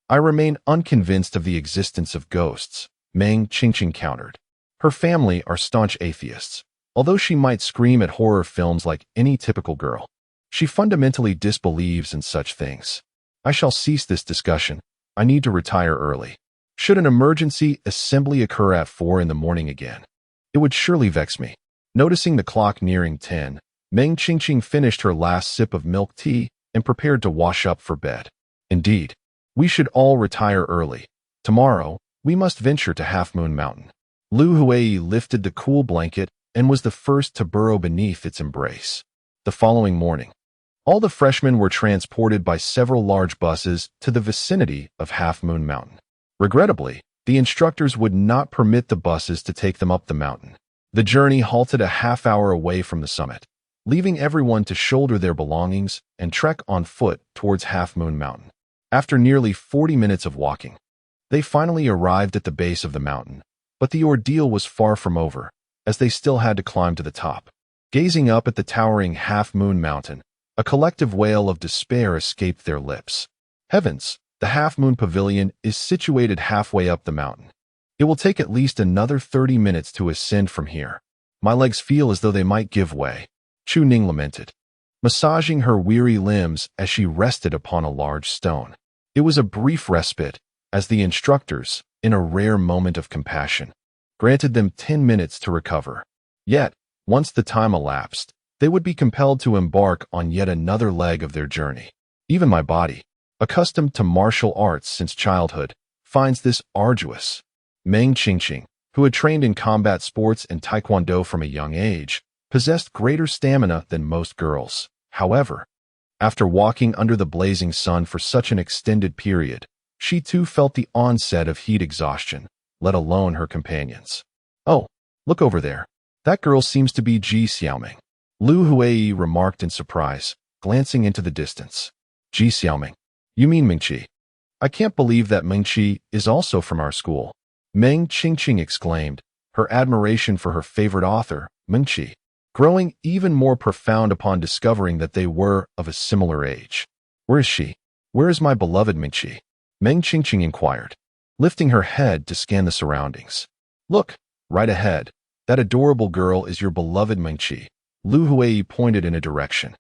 I remain unconvinced of the existence of ghosts, Meng Qingqing countered. Her family are staunch atheists. Although she might scream at horror films like any typical girl, she fundamentally disbelieves in such things. I shall cease this discussion. I need to retire early. Should an emergency assembly occur at 4 in the morning again, it would surely vex me. Noticing the clock nearing 10, Meng Qingqing finished her last sip of milk tea and prepared to wash up for bed. Indeed, we should all retire early. Tomorrow, we must venture to Half Moon Mountain. Lu Hui lifted the cool blanket and was the first to burrow beneath its embrace. The following morning, all the freshmen were transported by several large buses to the vicinity of Half Moon Mountain. Regrettably, the instructors would not permit the buses to take them up the mountain. The journey halted a half-hour away from the summit, leaving everyone to shoulder their belongings and trek on foot towards Half Moon Mountain. After nearly 40 minutes of walking, they finally arrived at the base of the mountain, but the ordeal was far from over, as they still had to climb to the top. Gazing up at the towering Half Moon Mountain, a collective wail of despair escaped their lips. Heavens, the Half Moon Pavilion is situated halfway up the mountain. It will take at least another 30 minutes to ascend from here. My legs feel as though they might give way, Chu Ning lamented, massaging her weary limbs as she rested upon a large stone. It was a brief respite, as the instructors, in a rare moment of compassion, granted them 10 minutes to recover. Yet, once the time elapsed, they would be compelled to embark on yet another leg of their journey. Even my body, accustomed to martial arts since childhood, finds this arduous. Meng Qingqing, who had trained in combat sports and taekwondo from a young age, possessed greater stamina than most girls. However, after walking under the blazing sun for such an extended period, she too felt the onset of heat exhaustion, let alone her companions. Oh, look over there. That girl seems to be Ji Xiaoming, Lu Hui remarked in surprise, glancing into the distance. Ji Xiaoming. You mean Mingqi? I can't believe that Mingqi is also from our school. Meng Qingqing exclaimed, her admiration for her favorite author, Mingqi, growing even more profound upon discovering that they were of a similar age. Where is she? Where is my beloved Mingqi? Meng Qingqing inquired, lifting her head to scan the surroundings. Look, right ahead. That adorable girl is your beloved Mingqi. Lu Hui pointed in a direction.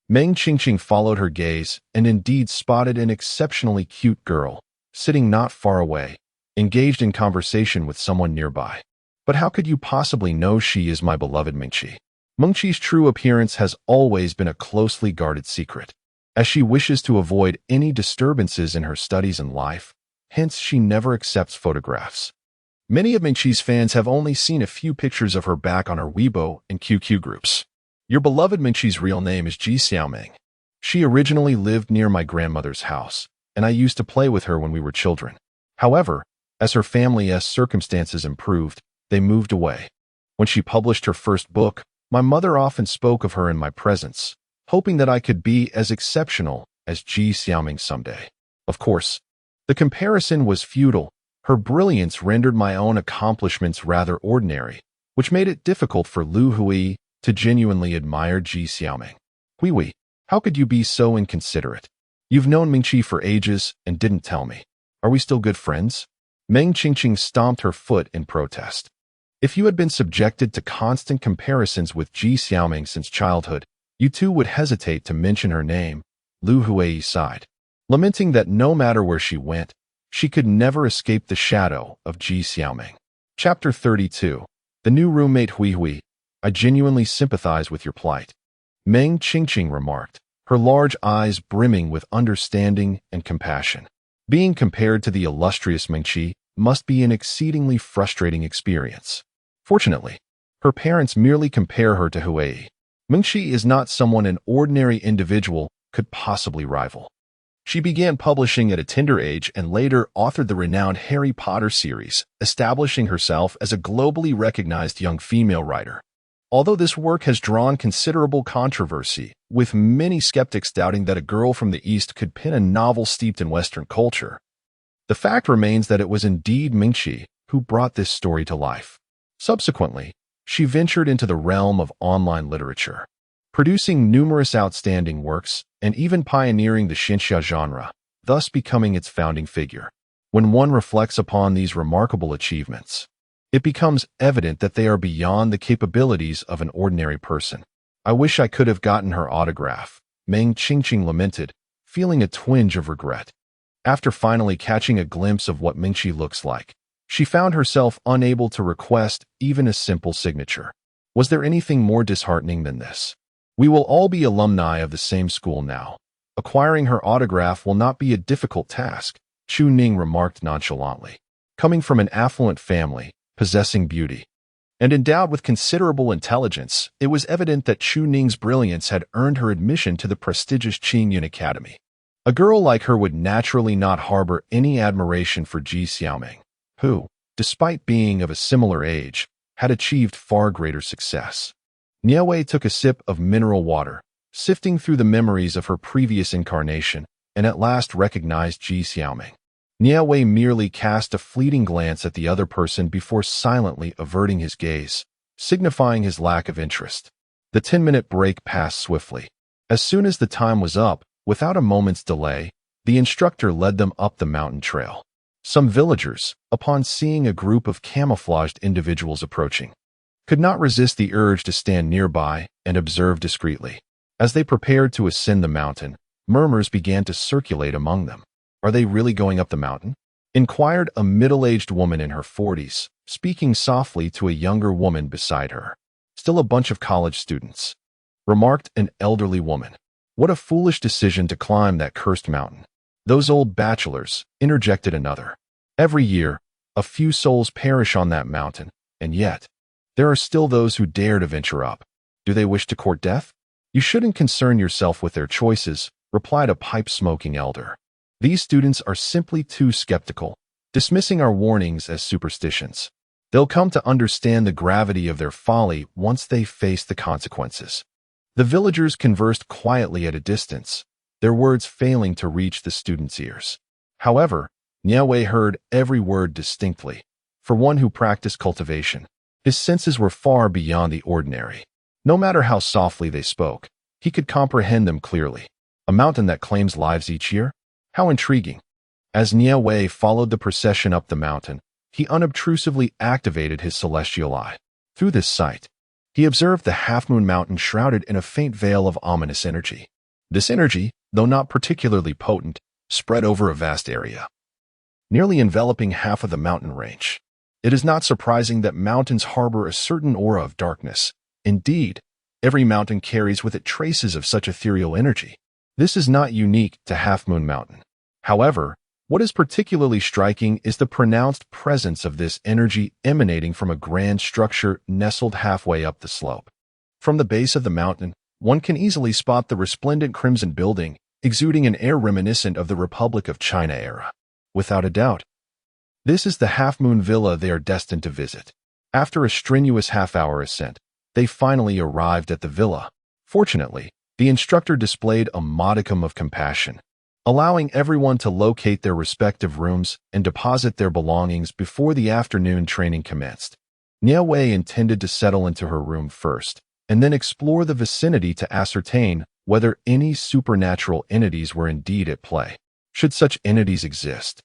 Meng Qingqing followed her gaze and indeed spotted an exceptionally cute girl, sitting not far away, engaged in conversation with someone nearby. But how could you possibly know she is my beloved Mengqi? Mengqi's true appearance has always been a closely guarded secret, as she wishes to avoid any disturbances in her studies and life, hence she never accepts photographs. Many of Mengqi's fans have only seen a few pictures of her back on her Weibo and QQ groups. Your beloved Mengqi's real name is Ji Xiaoming. She originally lived near my grandmother's house, and I used to play with her when we were children. However, as her family's circumstances improved, they moved away. When she published her first book, my mother often spoke of her in my presence, hoping that I could be as exceptional as Ji Xiaoming someday. Of course, the comparison was futile. Her brilliance rendered my own accomplishments rather ordinary, which made it difficult for Lu Hui to genuinely admire Ji Xiaoming. Hui, how could you be so inconsiderate? You've known Mengqi for ages and didn't tell me. Are we still good friends? Meng Qingqing stomped her foot in protest. If you had been subjected to constant comparisons with Ji Xiaoming since childhood, you too would hesitate to mention her name, Lu Hui sighed, lamenting that no matter where she went, she could never escape the shadow of Ji Xiaoming. Chapter 32. The new roommate Hui. I genuinely sympathize with your plight, Meng Qingqing remarked, her large eyes brimming with understanding and compassion. Being compared to the illustrious Mengqi must be an exceedingly frustrating experience. Fortunately, her parents merely compare her to Hui. Mengqi is not someone an ordinary individual could possibly rival. She began publishing at a tender age and later authored the renowned Harry Potter series, establishing herself as a globally recognized young female writer. Although this work has drawn considerable controversy, with many skeptics doubting that a girl from the East could pen a novel steeped in Western culture, the fact remains that it was indeed Mengqi who brought this story to life. Subsequently, she ventured into the realm of online literature, producing numerous outstanding works and even pioneering the xianxia genre, thus becoming its founding figure. When one reflects upon these remarkable achievements, it becomes evident that they are beyond the capabilities of an ordinary person. I wish I could have gotten her autograph, Meng Qingqing lamented, feeling a twinge of regret. After finally catching a glimpse of what Mengqi looks like, she found herself unable to request even a simple signature. Was there anything more disheartening than this? We will all be alumni of the same school now. Acquiring her autograph will not be a difficult task, Chu Ning remarked nonchalantly. Coming from an affluent family, possessing beauty, and endowed with considerable intelligence, it was evident that Chu Ning's brilliance had earned her admission to the prestigious Qingyun Academy. A girl like her would naturally not harbor any admiration for Ji Xiaoming, who, despite being of a similar age, had achieved far greater success. Nie Wei took a sip of mineral water, sifting through the memories of her previous incarnation, and at last recognized Ji Xiaoming. Nie Wei merely cast a fleeting glance at the other person before silently averting his gaze, signifying his lack of interest. The 10-minute break passed swiftly. As soon as the time was up, without a moment's delay, the instructor led them up the mountain trail. Some villagers, upon seeing a group of camouflaged individuals approaching, could not resist the urge to stand nearby and observe discreetly. As they prepared to ascend the mountain, murmurs began to circulate among them. Are they really going up the mountain? Inquired a middle-aged woman in her 40s, speaking softly to a younger woman beside her. Still a bunch of college students, remarked an elderly woman. What a foolish decision to climb that cursed mountain. Those old bachelors, interjected another. Every year, a few souls perish on that mountain, and yet, there are still those who dare to venture up. Do they wish to court death? You shouldn't concern yourself with their choices, replied a pipe-smoking elder. These students are simply too skeptical, dismissing our warnings as superstitions. They'll come to understand the gravity of their folly once they face the consequences. The villagers conversed quietly at a distance, their words failing to reach the students' ears. However, Nie Wei heard every word distinctly. For one who practiced cultivation, his senses were far beyond the ordinary. No matter how softly they spoke, he could comprehend them clearly. A mountain that claims lives each year? How intriguing. As Nie Wei followed the procession up the mountain, he unobtrusively activated his celestial eye. Through this sight, he observed the half-moon mountain shrouded in a faint veil of ominous energy. This energy, though not particularly potent, spread over a vast area, nearly enveloping half of the mountain range. It is not surprising that mountains harbor a certain aura of darkness. Indeed, every mountain carries with it traces of such ethereal energy. This is not unique to Half Moon Mountain. However, what is particularly striking is the pronounced presence of this energy emanating from a grand structure nestled halfway up the slope. From the base of the mountain, one can easily spot the resplendent crimson building, exuding an air reminiscent of the Republic of China era. Without a doubt, this is the Half Moon Villa they are destined to visit. After a strenuous half-hour ascent, they finally arrived at the villa. Fortunately, the instructor displayed a modicum of compassion, allowing everyone to locate their respective rooms and deposit their belongings before the afternoon training commenced. Nie Wei intended to settle into her room first, and then explore the vicinity to ascertain whether any supernatural entities were indeed at play, should such entities exist.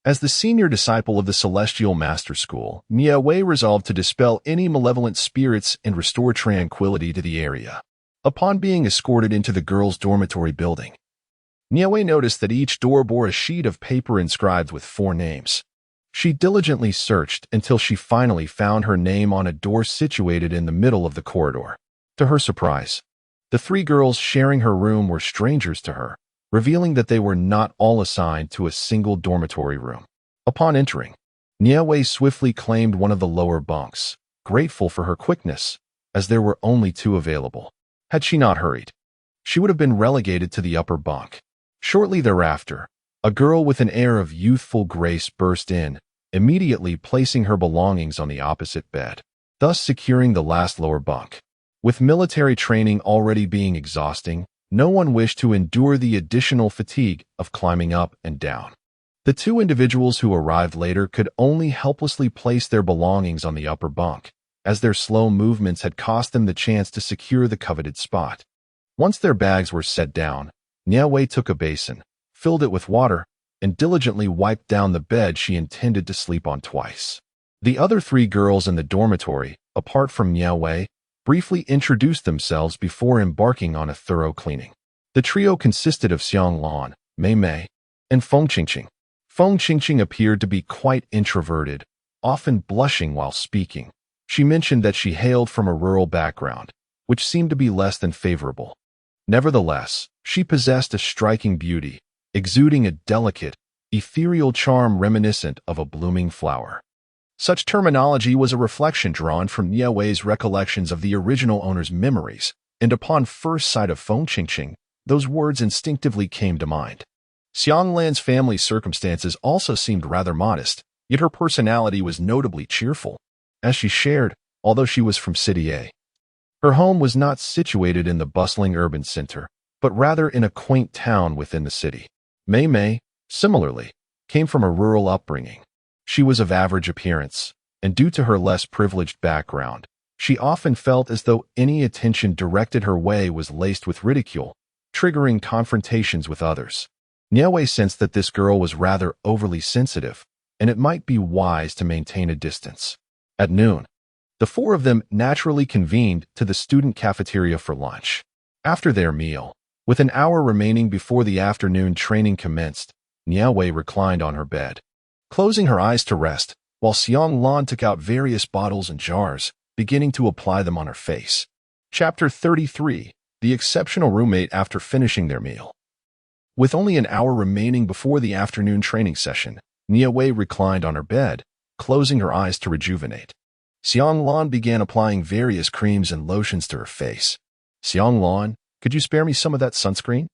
As the senior disciple of the Celestial Master School, Nie Wei resolved to dispel any malevolent spirits and restore tranquility to the area. Upon being escorted into the girls' dormitory building, Nie Wei noticed that each door bore a sheet of paper inscribed with 4 names. She diligently searched until she finally found her name on a door situated in the middle of the corridor. To her surprise, the 3 girls sharing her room were strangers to her, revealing that they were not all assigned to a single dormitory room. Upon entering, Nie Wei swiftly claimed one of the lower bunks, grateful for her quickness, as there were only 2 available. Had she not hurried, she would have been relegated to the upper bunk. Shortly thereafter, a girl with an air of youthful grace burst in, immediately placing her belongings on the opposite bed, thus securing the last lower bunk. With military training already being exhausting, no one wished to endure the additional fatigue of climbing up and down. The 2 individuals who arrived later could only helplessly place their belongings on the upper bunk, as their slow movements had cost them the chance to secure the coveted spot. Once their bags were set down, Nie Wei took a basin, filled it with water, and diligently wiped down the bed she intended to sleep on twice. The other 3 girls in the dormitory, apart from Nie Wei, briefly introduced themselves before embarking on a thorough cleaning. The trio consisted of Xiang Lan, Mei Mei, and Feng Qingqing. Feng Qingqing appeared to be quite introverted, often blushing while speaking. She mentioned that she hailed from a rural background, which seemed to be less than favorable. Nevertheless, she possessed a striking beauty, exuding a delicate, ethereal charm reminiscent of a blooming flower. Such terminology was a reflection drawn from Nie Wei's recollections of the original owner's memories, and upon first sight of Feng Qingqing, those words instinctively came to mind. Xiang Lan's family circumstances also seemed rather modest, yet her personality was notably cheerful, as she shared, although she was from City A. Her home was not situated in the bustling urban center, but rather in a quaint town within the city. Mei Mei, similarly, came from a rural upbringing. She was of average appearance, and due to her less privileged background, she often felt as though any attention directed her way was laced with ridicule, triggering confrontations with others. Nie Wei sensed that this girl was rather overly sensitive, and it might be wise to maintain a distance. At noon, the 4 of them naturally convened to the student cafeteria for lunch. After their meal, with an hour remaining before the afternoon training commenced, Nie Wei reclined on her bed, closing her eyes to rest, while Xiang Lan took out various bottles and jars, beginning to apply them on her face. Chapter 33: The Exceptional Roommate After Finishing Their Meal. With only an hour remaining before the afternoon training session, Nie Wei reclined on her bed, closing her eyes to rejuvenate. Xiang Lan began applying various creams and lotions to her face. "Xiang Lan, could you spare me some of that sunscreen?"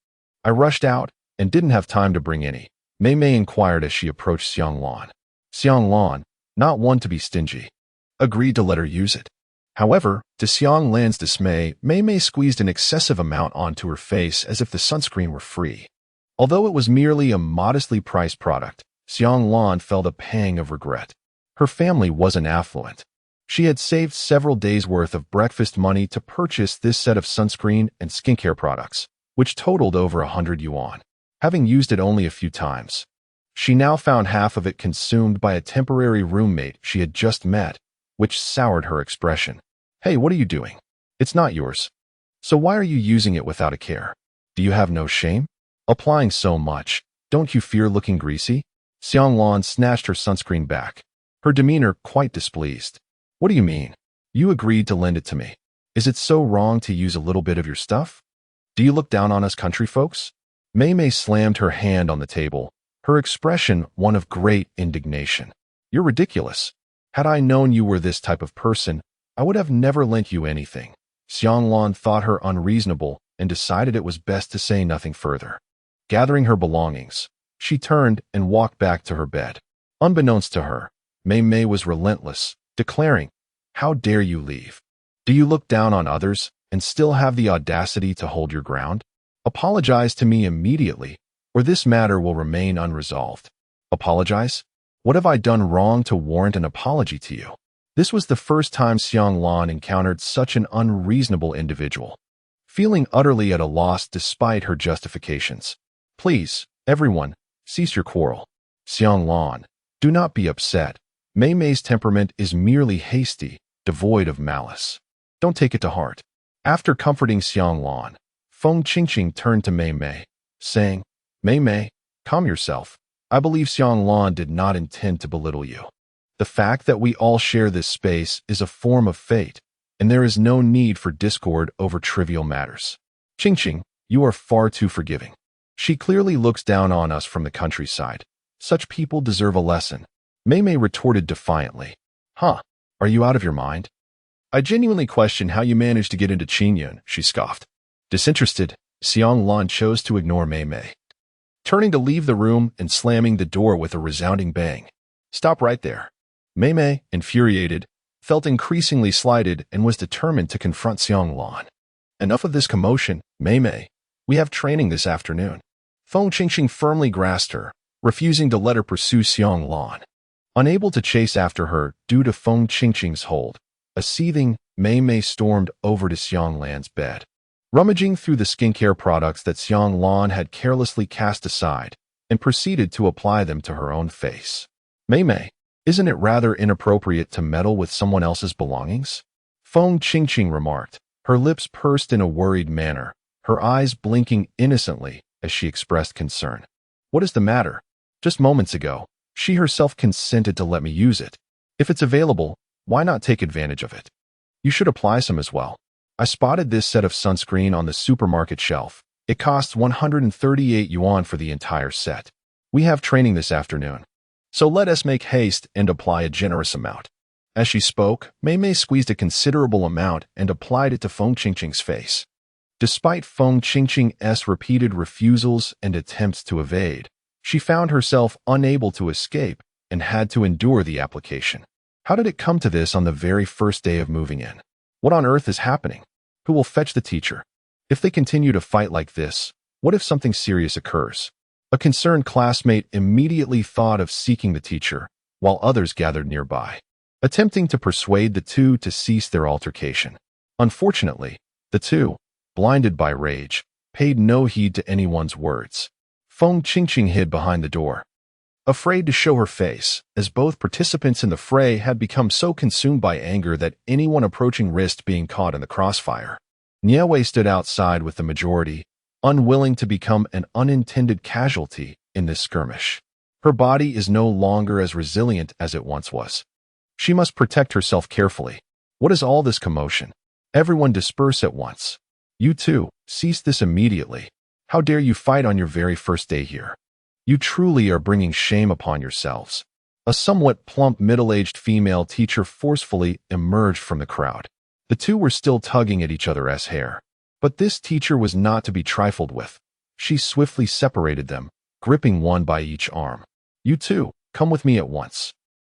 "I rushed out and didn't have time to bring any," Mei Mei inquired as she approached Xiang Lan. Xiang Lan, not one to be stingy, agreed to let her use it. However, to Xiang Lan's dismay, Mei Mei squeezed an excessive amount onto her face as if the sunscreen were free. Although it was merely a modestly priced product, Xiang Lan felt a pang of regret. Her family wasn't affluent. She had saved several days' worth of breakfast money to purchase this set of sunscreen and skincare products, which totaled over 100 yuan. Having used it only a few times, she now found half of it consumed by a temporary roommate she had just met, which soured her expression. "Hey, what are you doing? It's not yours. So why are you using it without a care?" Do you have no shame? Applying so much, don't you fear looking greasy? Xianglan snatched her sunscreen back, her demeanor quite displeased. What do you mean? You agreed to lend it to me. Is it so wrong to use a little bit of your stuff? Do you look down on us country folks? Mei Mei slammed her hand on the table, her expression one of great indignation. You're ridiculous. Had I known you were this type of person, I would have never lent you anything. Xianglan thought her unreasonable and decided it was best to say nothing further. Gathering her belongings, she turned and walked back to her bed. Unbeknownst to her, Mei Mei was relentless, declaring, "How dare you leave? Do you look down on others and still have the audacity to hold your ground? Apologize to me immediately, or this matter will remain unresolved." Apologize? What have I done wrong to warrant an apology to you? This was the first time Xianglan encountered such an unreasonable individual. Feeling utterly at a loss despite her justifications. Please, everyone, cease your quarrel. Xianglan, do not be upset. Mei Mei's temperament is merely hasty, devoid of malice. Don't take it to heart. After comforting Xianglan, Feng Qingqing turned to Mei Mei, saying, Mei Mei, calm yourself. I believe Xianglan did not intend to belittle you. The fact that we all share this space is a form of fate, and there is no need for discord over trivial matters. Qingqing, you are far too forgiving. She clearly looks down on us from the countryside. Such people deserve a lesson. Mei Mei retorted defiantly. Huh, are you out of your mind? I genuinely question how you managed to get into Qingyun, she scoffed. Disinterested, Xianglan chose to ignore Mei Mei, turning to leave the room and slamming the door with a resounding bang. Stop right there. Mei Mei, infuriated, felt increasingly slighted and was determined to confront Xianglan. Enough of this commotion, Mei Mei. We have training this afternoon. Feng Qingqing firmly grasped her, refusing to let her pursue Xianglan. Unable to chase after her due to Feng Qingqing's hold, a seething Mei Mei stormed over to Xianglan's bed. Rummaging through the skincare products that Xianglan had carelessly cast aside, and proceeded to apply them to her own face. Mei Mei, isn't it rather inappropriate to meddle with someone else's belongings? Feng Qingqing remarked, her lips pursed in a worried manner, her eyes blinking innocently as she expressed concern. What is the matter? Just moments ago, she herself consented to let me use it. If it's available, why not take advantage of it? You should apply some as well. I spotted this set of sunscreen on the supermarket shelf. It costs 138 yuan for the entire set. We have training this afternoon, so let us make haste and apply a generous amount. As she spoke, Mei Mei squeezed a considerable amount and applied it to Feng Qingqing's face. Despite Feng Qingqing's repeated refusals and attempts to evade, she found herself unable to escape and had to endure the application. How did it come to this on the very first day of moving in? What on earth is happening? Who will fetch the teacher? If they continue to fight like this, what if something serious occurs? A concerned classmate immediately thought of seeking the teacher, while others gathered nearby, attempting to persuade the two to cease their altercation. Unfortunately, the two, blinded by rage, paid no heed to anyone's words. Feng Qingqing hid behind the door, afraid to show her face, as both participants in the fray had become so consumed by anger that anyone approaching risked being caught in the crossfire. Nie Wei stood outside with the majority, unwilling to become an unintended casualty in this skirmish. Her body is no longer as resilient as it once was. She must protect herself carefully. What is all this commotion? Everyone disperse at once. You too, cease this immediately. How dare you fight on your very first day here? You truly are bringing shame upon yourselves. A somewhat plump middle-aged female teacher forcefully emerged from the crowd. The two were still tugging at each other's hair. But this teacher was not to be trifled with. She swiftly separated them, gripping one by each arm. You two, come with me at once.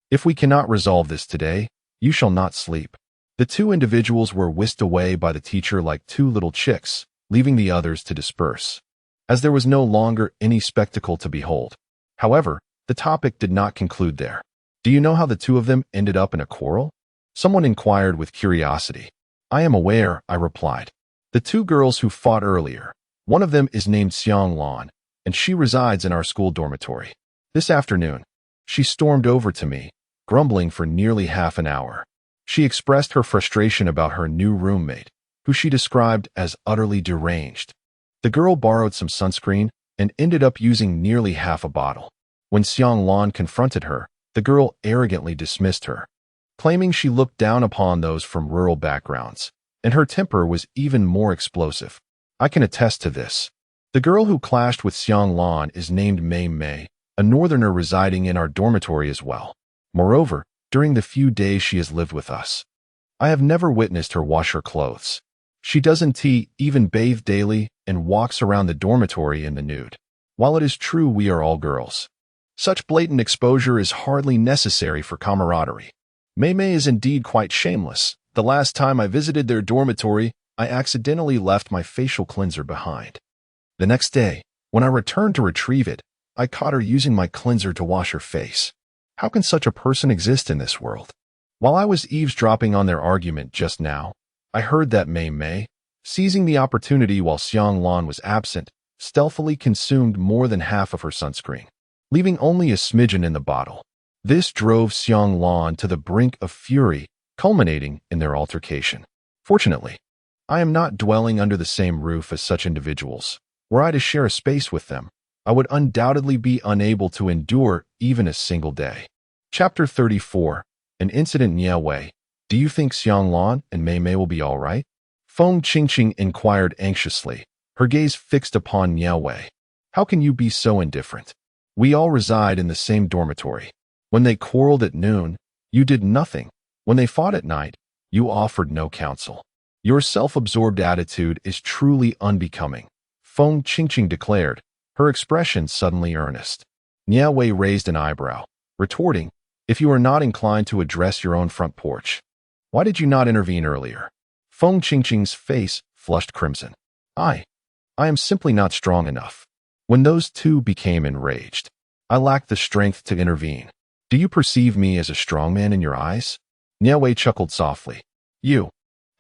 If we cannot resolve this today, you shall not sleep. The two individuals were whisked away by the teacher like two little chicks, leaving the others to disperse, as there was no longer any spectacle to behold. However, the topic did not conclude there. Do you know how the two of them ended up in a quarrel? Someone inquired with curiosity. I am aware, I replied. The two girls who fought earlier, one of them is named Xianglan, and she resides in our school dormitory. This afternoon, she stormed over to me, grumbling for nearly half an hour. She expressed her frustration about her new roommate, who she described as utterly deranged. The The girl borrowed some sunscreen and ended up using nearly half a bottle. When Xiang Lan confronted her, the girl arrogantly dismissed her, claiming she looked down upon those from rural backgrounds, and her temper was even more explosive. I can attest to this. The girl who clashed with Xiang Lan is named Nie Wei, a northerner residing in our dormitory as well. Moreover, during the few days she has lived with us, I have never witnessed her wash her clothes. She doesn't even bathe daily and walks around the dormitory in the nude. While it is true we are all girls, such blatant exposure is hardly necessary for camaraderie. Mei Mei is indeed quite shameless. The last time I visited their dormitory, I accidentally left my facial cleanser behind. The next day, when I returned to retrieve it, I caught her using my cleanser to wash her face. How can such a person exist in this world? While I was eavesdropping on their argument just now, I heard that Mei Mei, seizing the opportunity while Xiang Lan was absent, stealthily consumed more than half of her sunscreen, leaving only a smidgen in the bottle. This drove Xiang Lan to the brink of fury, culminating in their altercation. Fortunately, I am not dwelling under the same roof as such individuals. Were I to share a space with them, I would undoubtedly be unable to endure even a single day. Chapter 34. An Incident Nie Wei. Do you think Xiang Lan and Mei Mei will be all right? Feng Qingqing inquired anxiously, her gaze fixed upon Nie Wei. How can you be so indifferent? We all reside in the same dormitory. When they quarreled at noon, you did nothing. When they fought at night, you offered no counsel. Your self-absorbed attitude is truly unbecoming, Feng Qingqing declared, her expression suddenly earnest. Nie Wei raised an eyebrow, retorting, if you are not inclined to address your own front porch, why did you not intervene earlier? Feng Qingqing's face flushed crimson. I am simply not strong enough. When those two became enraged, I lacked the strength to intervene. Do you perceive me as a strong man in your eyes? Nie Wei chuckled softly. You.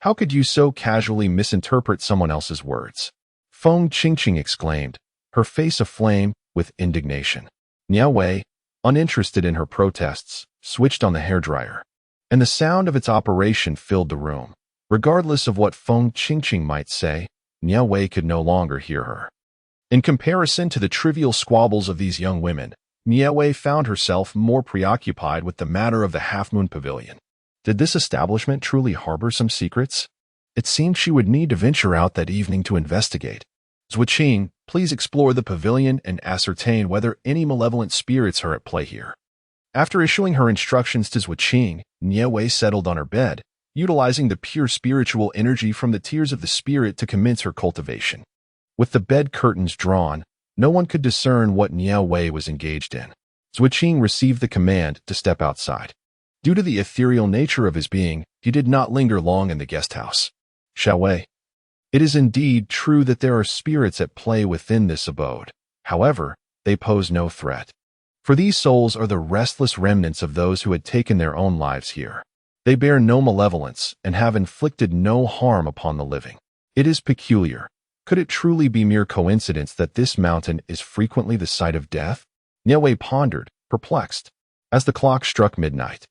How could you so casually misinterpret someone else's words? Feng Qingqing exclaimed, her face aflame with indignation. Nie Wei, uninterested in her protests, switched on the hairdryer, and the sound of its operation filled the room. Regardless of what Feng Qingqing might say, Nie Wei could no longer hear her. In comparison to the trivial squabbles of these young women, Nie Wei found herself more preoccupied with the matter of the half-moon pavilion. Did this establishment truly harbor some secrets? It seemed she would need to venture out that evening to investigate. Zuoqing, please explore the pavilion and ascertain whether any malevolent spirits are at play here. After issuing her instructions to Zuoqing, Nie Wei settled on her bed, utilizing the pure spiritual energy from the tears of the spirit to commence her cultivation. With the bed curtains drawn, no one could discern what Nie Wei was engaged in. Zuoqing received the command to step outside. Due to the ethereal nature of his being, he did not linger long in the guest house. Xiao Wei. It is indeed true that there are spirits at play within this abode. However, they pose no threat. For these souls are the restless remnants of those who had taken their own lives here. They bear no malevolence and have inflicted no harm upon the living. It is peculiar. Could it truly be mere coincidence that this mountain is frequently the site of death? Nie Wei pondered, perplexed. As the clock struck midnight,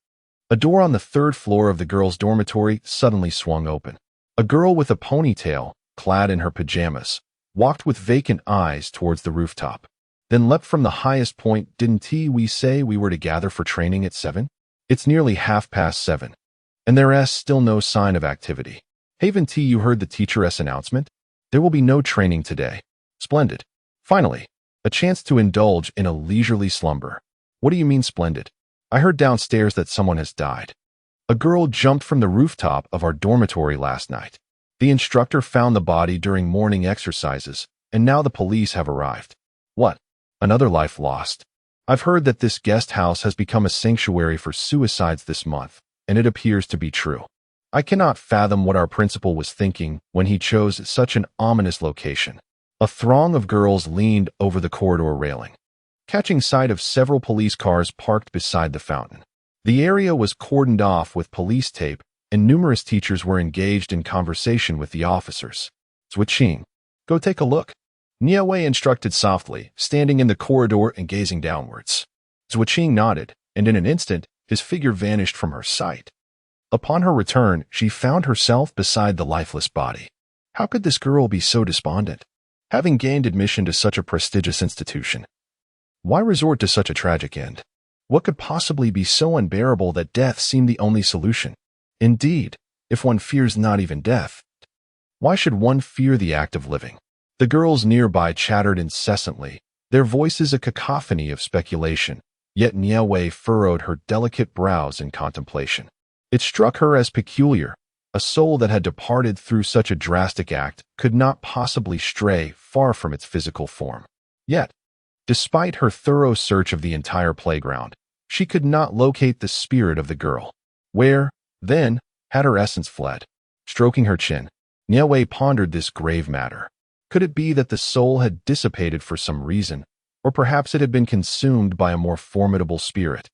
a door on the third floor of the girls' dormitory suddenly swung open. A girl with a ponytail, clad in her pajamas, walked with vacant eyes towards the rooftop, then leapt from the highest point. Didn't we say we were to gather for training at 7? It's nearly 7:30, and there's still no sign of activity. Haven't you heard the teacheress announcement? There will be no training today. Splendid. Finally, a chance to indulge in a leisurely slumber. What do you mean splendid? I heard downstairs that someone has died. A girl jumped from the rooftop of our dormitory last night. The instructor found the body during morning exercises, and now the police have arrived. What? Another life lost. I've heard that this guest house has become a sanctuary for suicides this month, and it appears to be true. I cannot fathom what our principal was thinking when he chose such an ominous location. A throng of girls leaned over the corridor railing, catching sight of several police cars parked beside the fountain. The area was cordoned off with police tape, and numerous teachers were engaged in conversation with the officers. Zuoqing, go take a look. Nie Wei instructed softly, standing in the corridor and gazing downwards. Zuoqing nodded, and in an instant, his figure vanished from her sight. Upon her return, she found herself beside the lifeless body. How could this girl be so despondent? Having gained admission to such a prestigious institution, why resort to such a tragic end? What could possibly be so unbearable that death seemed the only solution? Indeed, if one fears not even death, why should one fear the act of living? The girls nearby chattered incessantly, their voices a cacophony of speculation, yet Nie Wei furrowed her delicate brows in contemplation. It struck her as peculiar. A soul that had departed through such a drastic act could not possibly stray far from its physical form. Yet, despite her thorough search of the entire playground, she could not locate the spirit of the girl. Where, then, had her essence fled? Stroking her chin, Nie Wei pondered this grave matter. Could it be that the soul had dissipated for some reason, or perhaps it had been consumed by a more formidable spirit?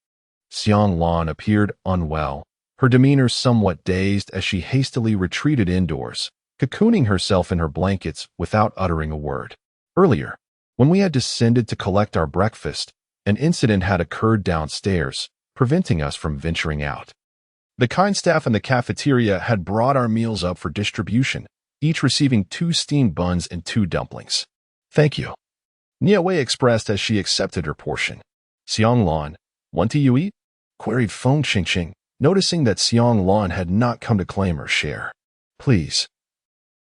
Xiang Lan appeared unwell, her demeanor somewhat dazed as she hastily retreated indoors, cocooning herself in her blankets without uttering a word. Earlier, when we had descended to collect our breakfast, an incident had occurred downstairs, preventing us from venturing out. The kind staff in the cafeteria had brought our meals up for distribution, each receiving 2 steamed buns and 2 dumplings. Thank you, Nie Wei expressed as she accepted her portion. Xiang Lan, what do you eat? Queried Feng Qingqing, noticing that Xiang Lan had not come to claim her share. Please,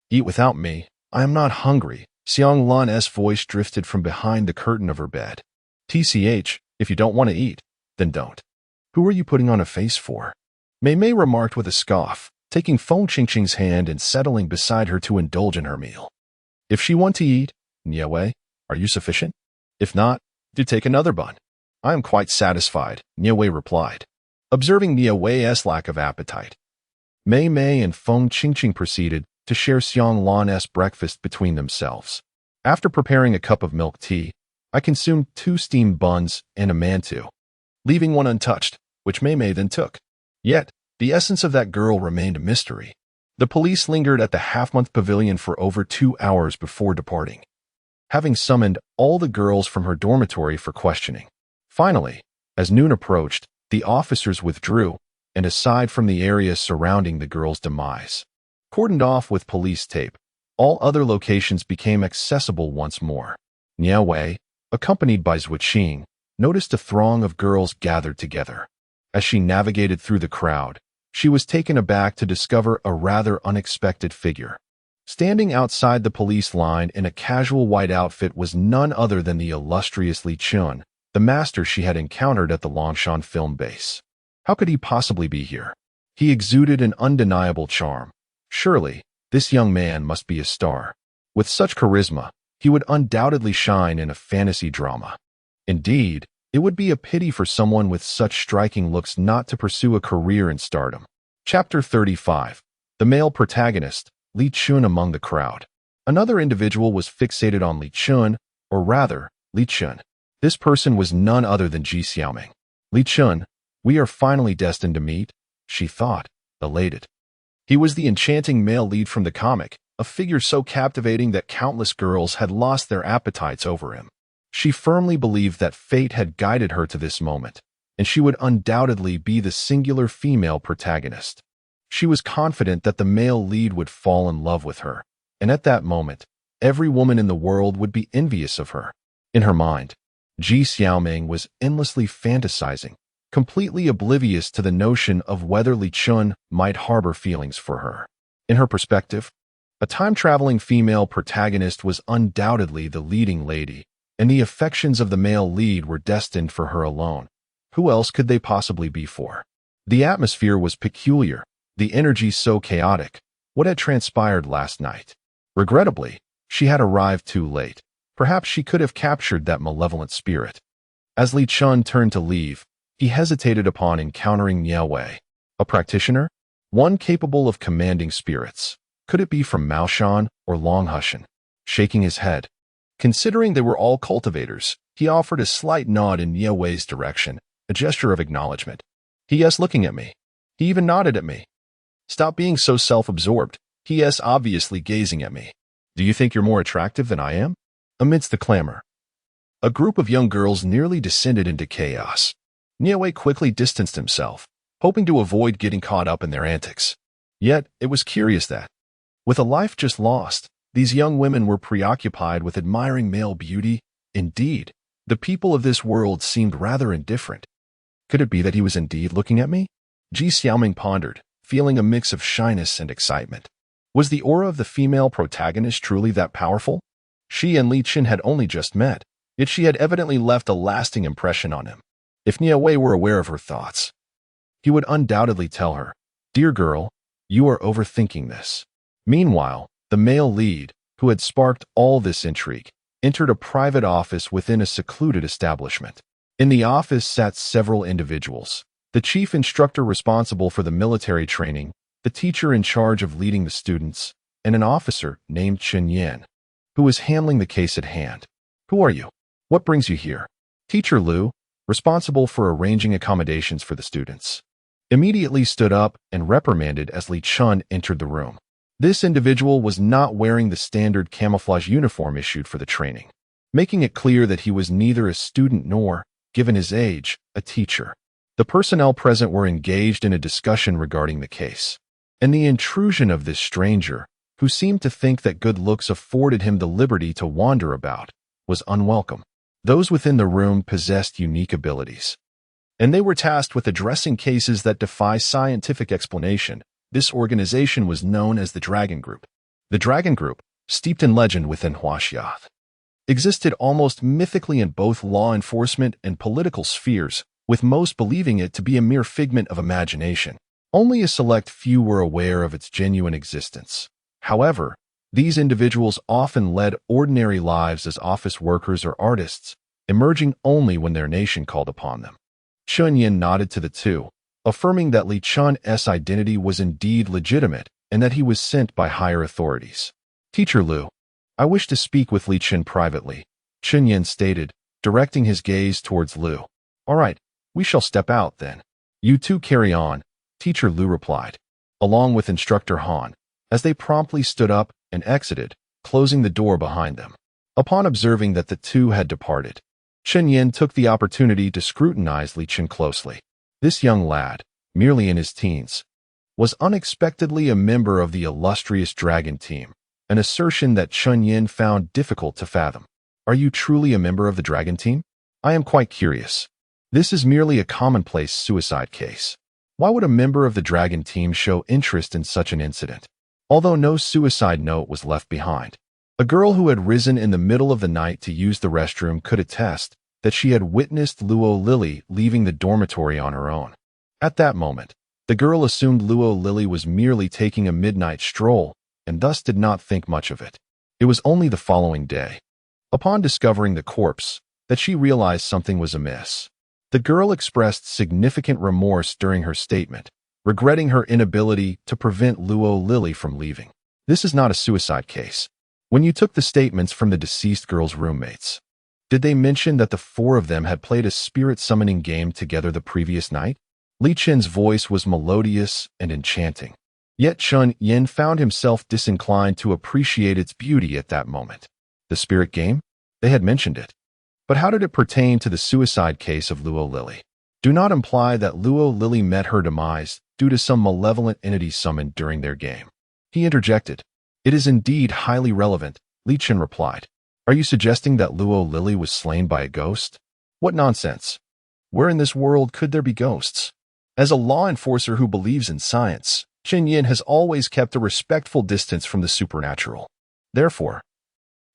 eat without me. I am not hungry. Xiang Lan's voice drifted from behind the curtain of her bed. TCH, if you don't want to eat, then don't. Who are you putting on a face for? Mei Mei remarked with a scoff, taking Feng Qingqing's hand and settling beside her to indulge in her meal. If she want to eat, Nie Wei, are you sufficient? If not, do take another bun. I am quite satisfied, Nie Wei replied, observing Nie Wei's lack of appetite. Mei Mei and Feng Qingqing proceeded to share Xiang Lan's breakfast between themselves. After preparing a cup of milk tea, I consumed 2 steamed buns and a mantou, leaving one untouched, which Mei Mei then took. Yet, the essence of that girl remained a mystery. The police lingered at the half-month pavilion for over 2 hours before departing, having summoned all the girls from her dormitory for questioning. Finally, as noon approached, the officers withdrew, and aside from the area surrounding the girl's demise, cordoned off with police tape, all other locations became accessible once more. Nie Wei, accompanied by Zuoqing, noticed a throng of girls gathered together. As she navigated through the crowd, she was taken aback to discover a rather unexpected figure. Standing outside the police line in a casual white outfit was none other than the illustrious Li Chun, the master she had encountered at the Longshan film base. How could he possibly be here? He exuded an undeniable charm. Surely, this young man must be a star. With such charisma, he would undoubtedly shine in a fantasy drama. Indeed, it would be a pity for someone with such striking looks not to pursue a career in stardom. Chapter 35. The male protagonist, Li Chun among the crowd. Another individual was fixated on Li Chun, or rather, Li Chun. This person was none other than Ji Xiaoming. Li Chun, we are finally destined to meet, she thought, elated. He was the enchanting male lead from the comic, a figure so captivating that countless girls had lost their appetites over him. She firmly believed that fate had guided her to this moment, and she would undoubtedly be the singular female protagonist. She was confident that the male lead would fall in love with her, and at that moment, every woman in the world would be envious of her. In her mind, Ji Xiaoming was endlessly fantasizing, completely oblivious to the notion of whether Li Chun might harbor feelings for her. In her perspective, a time-traveling female protagonist was undoubtedly the leading lady, and the affections of the male lead were destined for her alone. Who else could they possibly be for? The atmosphere was peculiar, the energy so chaotic. What had transpired last night? Regrettably, she had arrived too late. Perhaps she could have captured that malevolent spirit. As Li Chun turned to leave, he hesitated upon encountering Nie Wei. A practitioner? One capable of commanding spirits. Could it be from Maoshan or Longhushan? Shaking his head, considering they were all cultivators, he offered a slight nod in Nie Wei's direction, a gesture of acknowledgement. He looking at me. He even nodded at me. Stop being so self-absorbed. He obviously gazing at me. Do you think you're more attractive than I am? Amidst the clamor, a group of young girls nearly descended into chaos. Nie Wei quickly distanced himself, hoping to avoid getting caught up in their antics. Yet, it was curious that, with a life just lost, These young women were preoccupied with admiring male beauty. Indeed, the people of this world seemed rather indifferent. Could it be that he was indeed looking at me? Ji Xiaoming pondered, feeling a mix of shyness and excitement. Was the aura of the female protagonist truly that powerful? She and Li Qin had only just met, yet she had evidently left a lasting impression on him. If Nie Wei were aware of her thoughts, he would undoubtedly tell her, "Dear girl, you are overthinking this." Meanwhile, the male lead, who had sparked all this intrigue, entered a private office within a secluded establishment. In the office sat several individuals: the chief instructor responsible for the military training, the teacher in charge of leading the students, and an officer named Chen Yan, who was handling the case at hand. "Who are you? What brings you here?" Teacher Liu, responsible for arranging accommodations for the students, immediately stood up and reprimanded as Li Chun entered the room. This individual was not wearing the standard camouflage uniform issued for the training, making it clear that he was neither a student nor, given his age, a teacher. The personnel present were engaged in a discussion regarding the case, and the intrusion of this stranger, who seemed to think that good looks afforded him the liberty to wander about, was unwelcome. Those within the room possessed unique abilities, and they were tasked with addressing cases that defy scientific explanation. This organization was known as the Dragon Group. The Dragon Group, steeped in legend within Huaxia, existed almost mythically in both law enforcement and political spheres, with most believing it to be a mere figment of imagination. Only a select few were aware of its genuine existence. However, these individuals often led ordinary lives as office workers or artists, emerging only when their nation called upon them. Chun Yin nodded to the two, affirming that Li Chun's identity was indeed legitimate and that he was sent by higher authorities. "Teacher Liu, I wish to speak with Li Qin privately," Chun Yin stated, directing his gaze towards Liu. "All right, we shall step out then." "You two carry on," Teacher Liu replied, along with Instructor Han, as they promptly stood up and exited, closing the door behind them. Upon observing that the two had departed, Chun Yin took the opportunity to scrutinize Li Qin closely. This young lad, merely in his teens, was unexpectedly a member of the illustrious Dragon Team, an assertion that Chun Yin found difficult to fathom. "Are you truly a member of the Dragon Team? I am quite curious. This is merely a commonplace suicide case. Why would a member of the Dragon Team show interest in such an incident?" Although no suicide note was left behind, a girl who had risen in the middle of the night to use the restroom could attest that she had witnessed Luo Lily leaving the dormitory on her own. At that moment, the girl assumed Luo Lily was merely taking a midnight stroll and thus did not think much of it. It was only the following day, upon discovering the corpse, that she realized something was amiss. The girl expressed significant remorse during her statement, regretting her inability to prevent Luo Lily from leaving. "This is not a suicide case. When you took the statements from the deceased girl's roommates, did they mention that the four of them had played a spirit summoning game together the previous night?" Li Qin's voice was melodious and enchanting, yet Chun Yin found himself disinclined to appreciate its beauty at that moment. The spirit game? They had mentioned it. But how did it pertain to the suicide case of Luo Lily? Do not imply that Luo Lily met her demise due to some malevolent entity summoned during their game. He interjected. "It is indeed highly relevant," Li Qin replied. "Are you suggesting that Luo Lily was slain by a ghost? What nonsense. Where in this world could there be ghosts?" As a law enforcer who believes in science, Chen Yin has always kept a respectful distance from the supernatural. Therefore,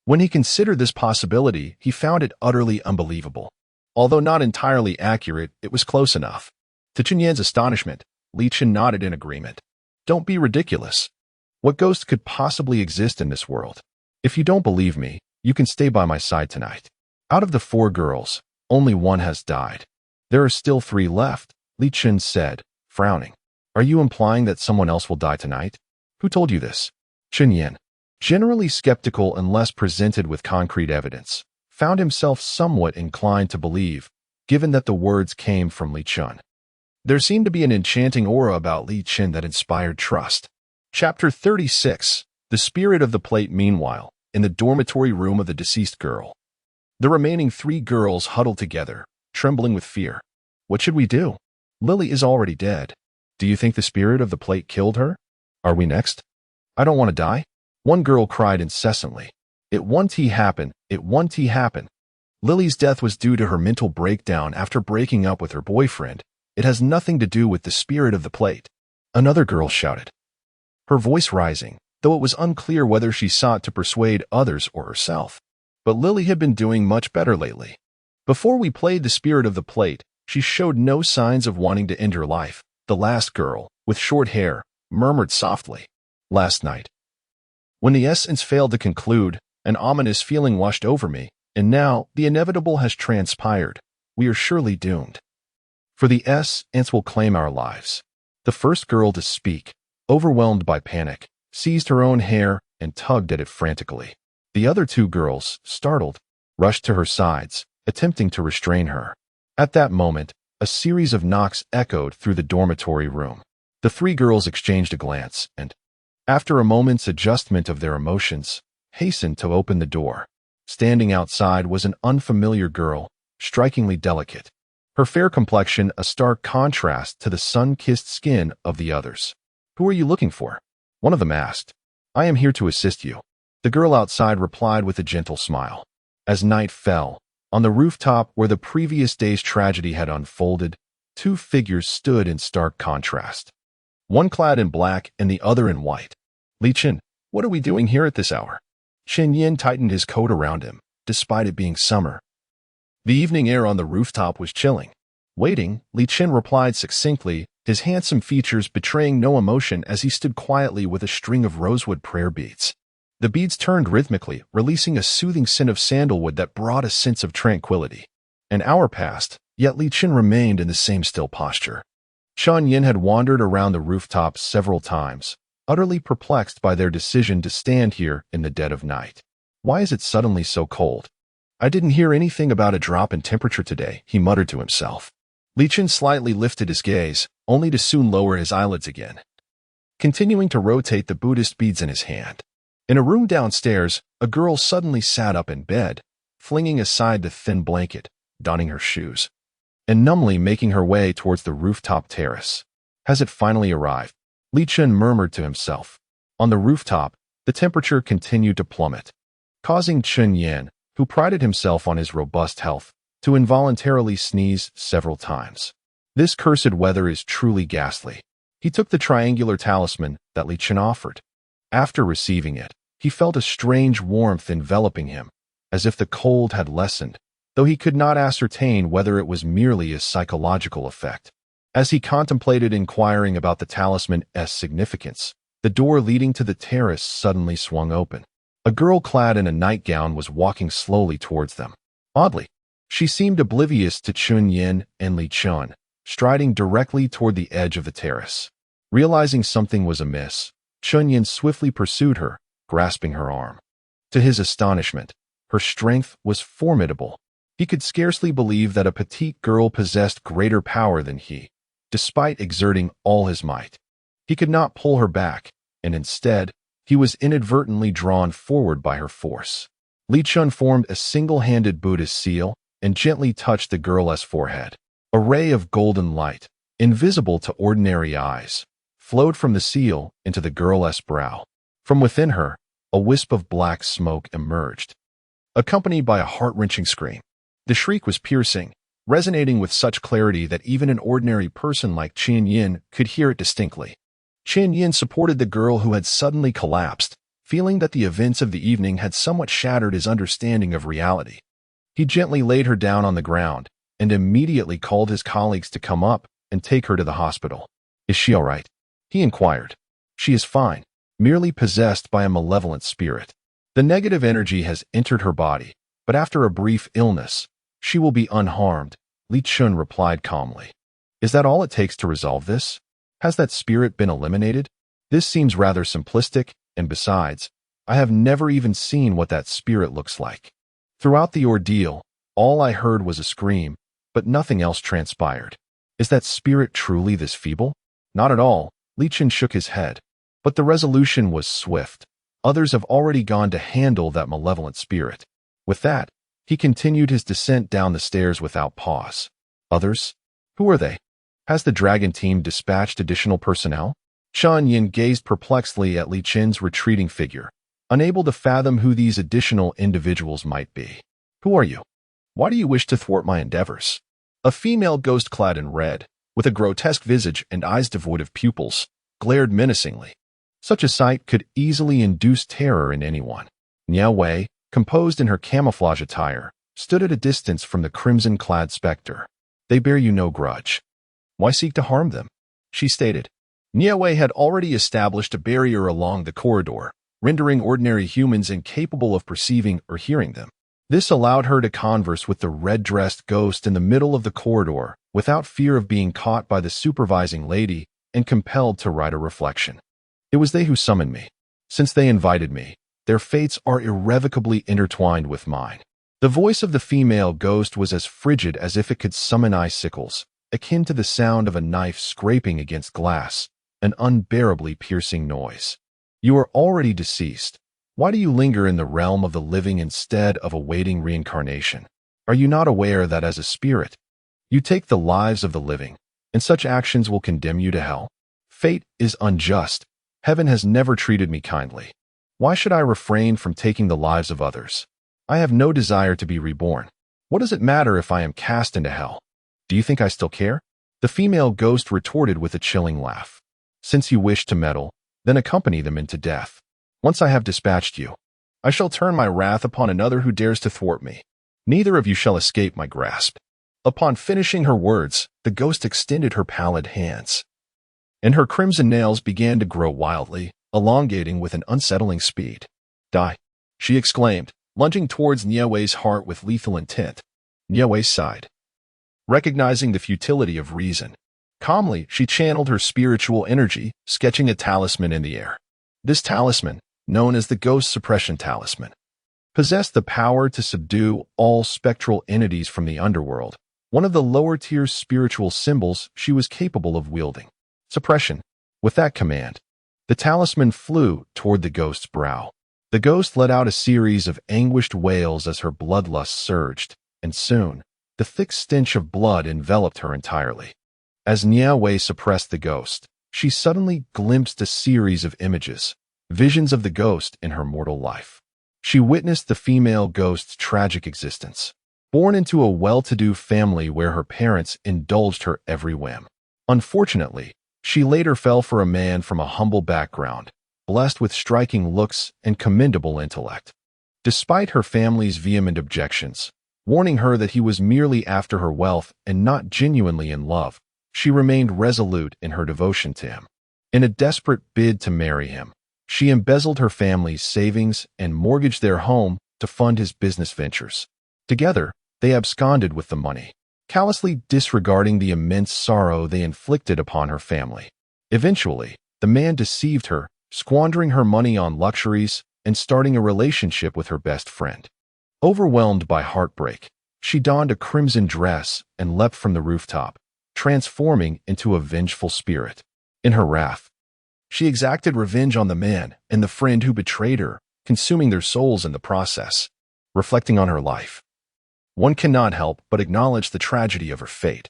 when he considered this possibility, he found it utterly unbelievable. Although not entirely accurate, it was close enough. To Chen Yin's astonishment, Li Qin nodded in agreement. "Don't be ridiculous. What ghost could possibly exist in this world? If you don't believe me, you can stay by my side tonight. Out of the 4 girls, only one has died. There are still 3 left," Li Qin said, frowning. "Are you implying that someone else will die tonight? Who told you this?" Chen Yin, generally skeptical unless presented with concrete evidence, found himself somewhat inclined to believe, given that the words came from Li Qin. There seemed to be an enchanting aura about Li Qin that inspired trust. Chapter 36. The Spirit of the Plate. Meanwhile, in the dormitory room of the deceased girl, the remaining 3 girls huddled together, trembling with fear. "What should we do? Lily is already dead. Do you think the spirit of the plate killed her? Are we next? I don't want to die." One girl cried incessantly. It won't happen. It won't happen. Lily's death was due to her mental breakdown after breaking up with her boyfriend. It has nothing to do with the spirit of the plate. Another girl shouted, her voice rising, though it was unclear whether she sought to persuade others or herself. But Lily had been doing much better lately. Before we played the spirit of the plate, she showed no signs of wanting to end her life. The last girl, with short hair, murmured softly, last night. When the essence failed to conclude, an ominous feeling washed over me, and now the inevitable has transpired. We are surely doomed. For the essence will claim our lives. The first girl to speak, overwhelmed by panic, seized her own hair and tugged at it frantically. The other two girls, startled, rushed to her sides, attempting to restrain her. At that moment, a series of knocks echoed through the dormitory room. The three girls exchanged a glance and, after a moment's adjustment of their emotions, hastened to open the door. Standing outside was an unfamiliar girl, strikingly delicate. Her fair complexion a stark contrast to the sun-kissed skin of the others. "Who are you looking for?" one of them asked. "I am here to assist you," the girl outside replied with a gentle smile. As night fell, on the rooftop where the previous day's tragedy had unfolded, two figures stood in stark contrast. One clad in black and the other in white. "Li Chen, what are we doing here at this hour?" Chen Yin tightened his coat around him, despite it being summer. The evening air on the rooftop was chilling. Waiting, Li Chen replied succinctly, his handsome features betraying no emotion as he stood quietly with a string of rosewood prayer beads. The beads turned rhythmically, releasing a soothing scent of sandalwood that brought a sense of tranquility. An hour passed, yet Li Chen remained in the same still posture. Chen Yin had wandered around the rooftop several times, utterly perplexed by their decision to stand here in the dead of night. "Why is it suddenly so cold? I didn't hear anything about a drop in temperature today," he muttered to himself. Li Chen slightly lifted his gaze, only to soon lower his eyelids again, continuing to rotate the Buddhist beads in his hand. In a room downstairs, a girl suddenly sat up in bed, flinging aside the thin blanket, donning her shoes, and numbly making her way towards the rooftop terrace. "Has it finally arrived?" Li Chen murmured to himself. On the rooftop, the temperature continued to plummet, causing Chen Yan, who prided himself on his robust health, to involuntarily sneeze several times. This cursed weather is truly ghastly. He took the triangular talisman that Li Chen offered. After receiving it, he felt a strange warmth enveloping him, as if the cold had lessened, though he could not ascertain whether it was merely a psychological effect. As he contemplated inquiring about the talisman's significance, the door leading to the terrace suddenly swung open. A girl clad in a nightgown was walking slowly towards them. Oddly, she seemed oblivious to Chun Yin and Li Chen, striding directly toward the edge of the terrace. Realizing something was amiss, Chun Yin swiftly pursued her, grasping her arm. To his astonishment, her strength was formidable. He could scarcely believe that a petite girl possessed greater power than he, despite exerting all his might. He could not pull her back, and instead, he was inadvertently drawn forward by her force. Li Chen formed a single-handed Buddhist seal and gently touched the girl's forehead. A ray of golden light, invisible to ordinary eyes, flowed from the seal into the girl's brow. From within her, a wisp of black smoke emerged, accompanied by a heart-wrenching scream. The shriek was piercing, resonating with such clarity that even an ordinary person like Chen Yin could hear it distinctly. Chen Yin supported the girl who had suddenly collapsed, feeling that the events of the evening had somewhat shattered his understanding of reality. He gently laid her down on the ground and immediately called his colleagues to come up and take her to the hospital. "Is she all right?" he inquired. "She is fine, merely possessed by a malevolent spirit. The negative energy has entered her body, but after a brief illness, she will be unharmed," Li Chen replied calmly. "Is that all it takes to resolve this? Has that spirit been eliminated? This seems rather simplistic, and besides, I have never even seen what that spirit looks like." Throughout the ordeal, all I heard was a scream, but nothing else transpired. "Is that spirit truly this feeble?" "Not at all," Li Chen shook his head. "But the resolution was swift. Others have already gone to handle that malevolent spirit." With that, he continued his descent down the stairs without pause. "Others? Who are they? Has the dragon team dispatched additional personnel?" Chen Yin gazed perplexedly at Li Chen's retreating figure, unable to fathom who these additional individuals might be. "Who are you? Why do you wish to thwart my endeavors?" A female ghost clad in red, with a grotesque visage and eyes devoid of pupils, glared menacingly. Such a sight could easily induce terror in anyone. Nie Wei, composed in her camouflage attire, stood at a distance from the crimson-clad specter. "They bear you no grudge. Why seek to harm them?" she stated. Nie Wei had already established a barrier along the corridor, rendering ordinary humans incapable of perceiving or hearing them. This allowed her to converse with the red-dressed ghost in the middle of the corridor without fear of being caught by the supervising lady and compelled to write a reflection. "It was they who summoned me. Since they invited me, their fates are irrevocably intertwined with mine." The voice of the female ghost was as frigid as if it could summon icicles, akin to the sound of a knife scraping against glass, an unbearably piercing noise. "You are already deceased. Why do you linger in the realm of the living instead of awaiting reincarnation? Are you not aware that as a spirit, you take the lives of the living, and such actions will condemn you to hell? Fate is unjust. Heaven has never treated me kindly. Why should I refrain from taking the lives of others? I have no desire to be reborn. What does it matter if I am cast into hell? Do you think I still care?" The female ghost retorted with a chilling laugh. "Since you wish to meddle, then accompany them into death. Once I have dispatched you, I shall turn my wrath upon another who dares to thwart me. Neither of you shall escape my grasp." Upon finishing her words, the ghost extended her pallid hands, and her crimson nails began to grow wildly, elongating with an unsettling speed. "Die," she exclaimed, lunging towards Nie Wei's heart with lethal intent. Nie Wei sighed, recognizing the futility of reason. Calmly, she channeled her spiritual energy, sketching a talisman in the air. This talisman, known as the Ghost Suppression Talisman, possessed the power to subdue all spectral entities from the underworld, one of the lower-tier spiritual symbols she was capable of wielding. Suppression. With that command, the talisman flew toward the ghost's brow. The ghost let out a series of anguished wails as her bloodlust surged, and soon, the thick stench of blood enveloped her entirely. As Nie Wei suppressed the ghost, she suddenly glimpsed a series of images, visions of the ghost in her mortal life. She witnessed the female ghost's tragic existence, born into a well-to-do family where her parents indulged her every whim. Unfortunately, she later fell for a man from a humble background, blessed with striking looks and commendable intellect. Despite her family's vehement objections, warning her that he was merely after her wealth and not genuinely in love, she remained resolute in her devotion to him. In a desperate bid to marry him, she embezzled her family's savings and mortgaged their home to fund his business ventures. Together, they absconded with the money, callously disregarding the immense sorrow they inflicted upon her family. Eventually, the man deceived her, squandering her money on luxuries and starting a relationship with her best friend. Overwhelmed by heartbreak, she donned a crimson dress and leapt from the rooftop, transforming into a vengeful spirit. In her wrath, she exacted revenge on the man and the friend who betrayed her, consuming their souls in the process. Reflecting on her life, one cannot help but acknowledge the tragedy of her fate.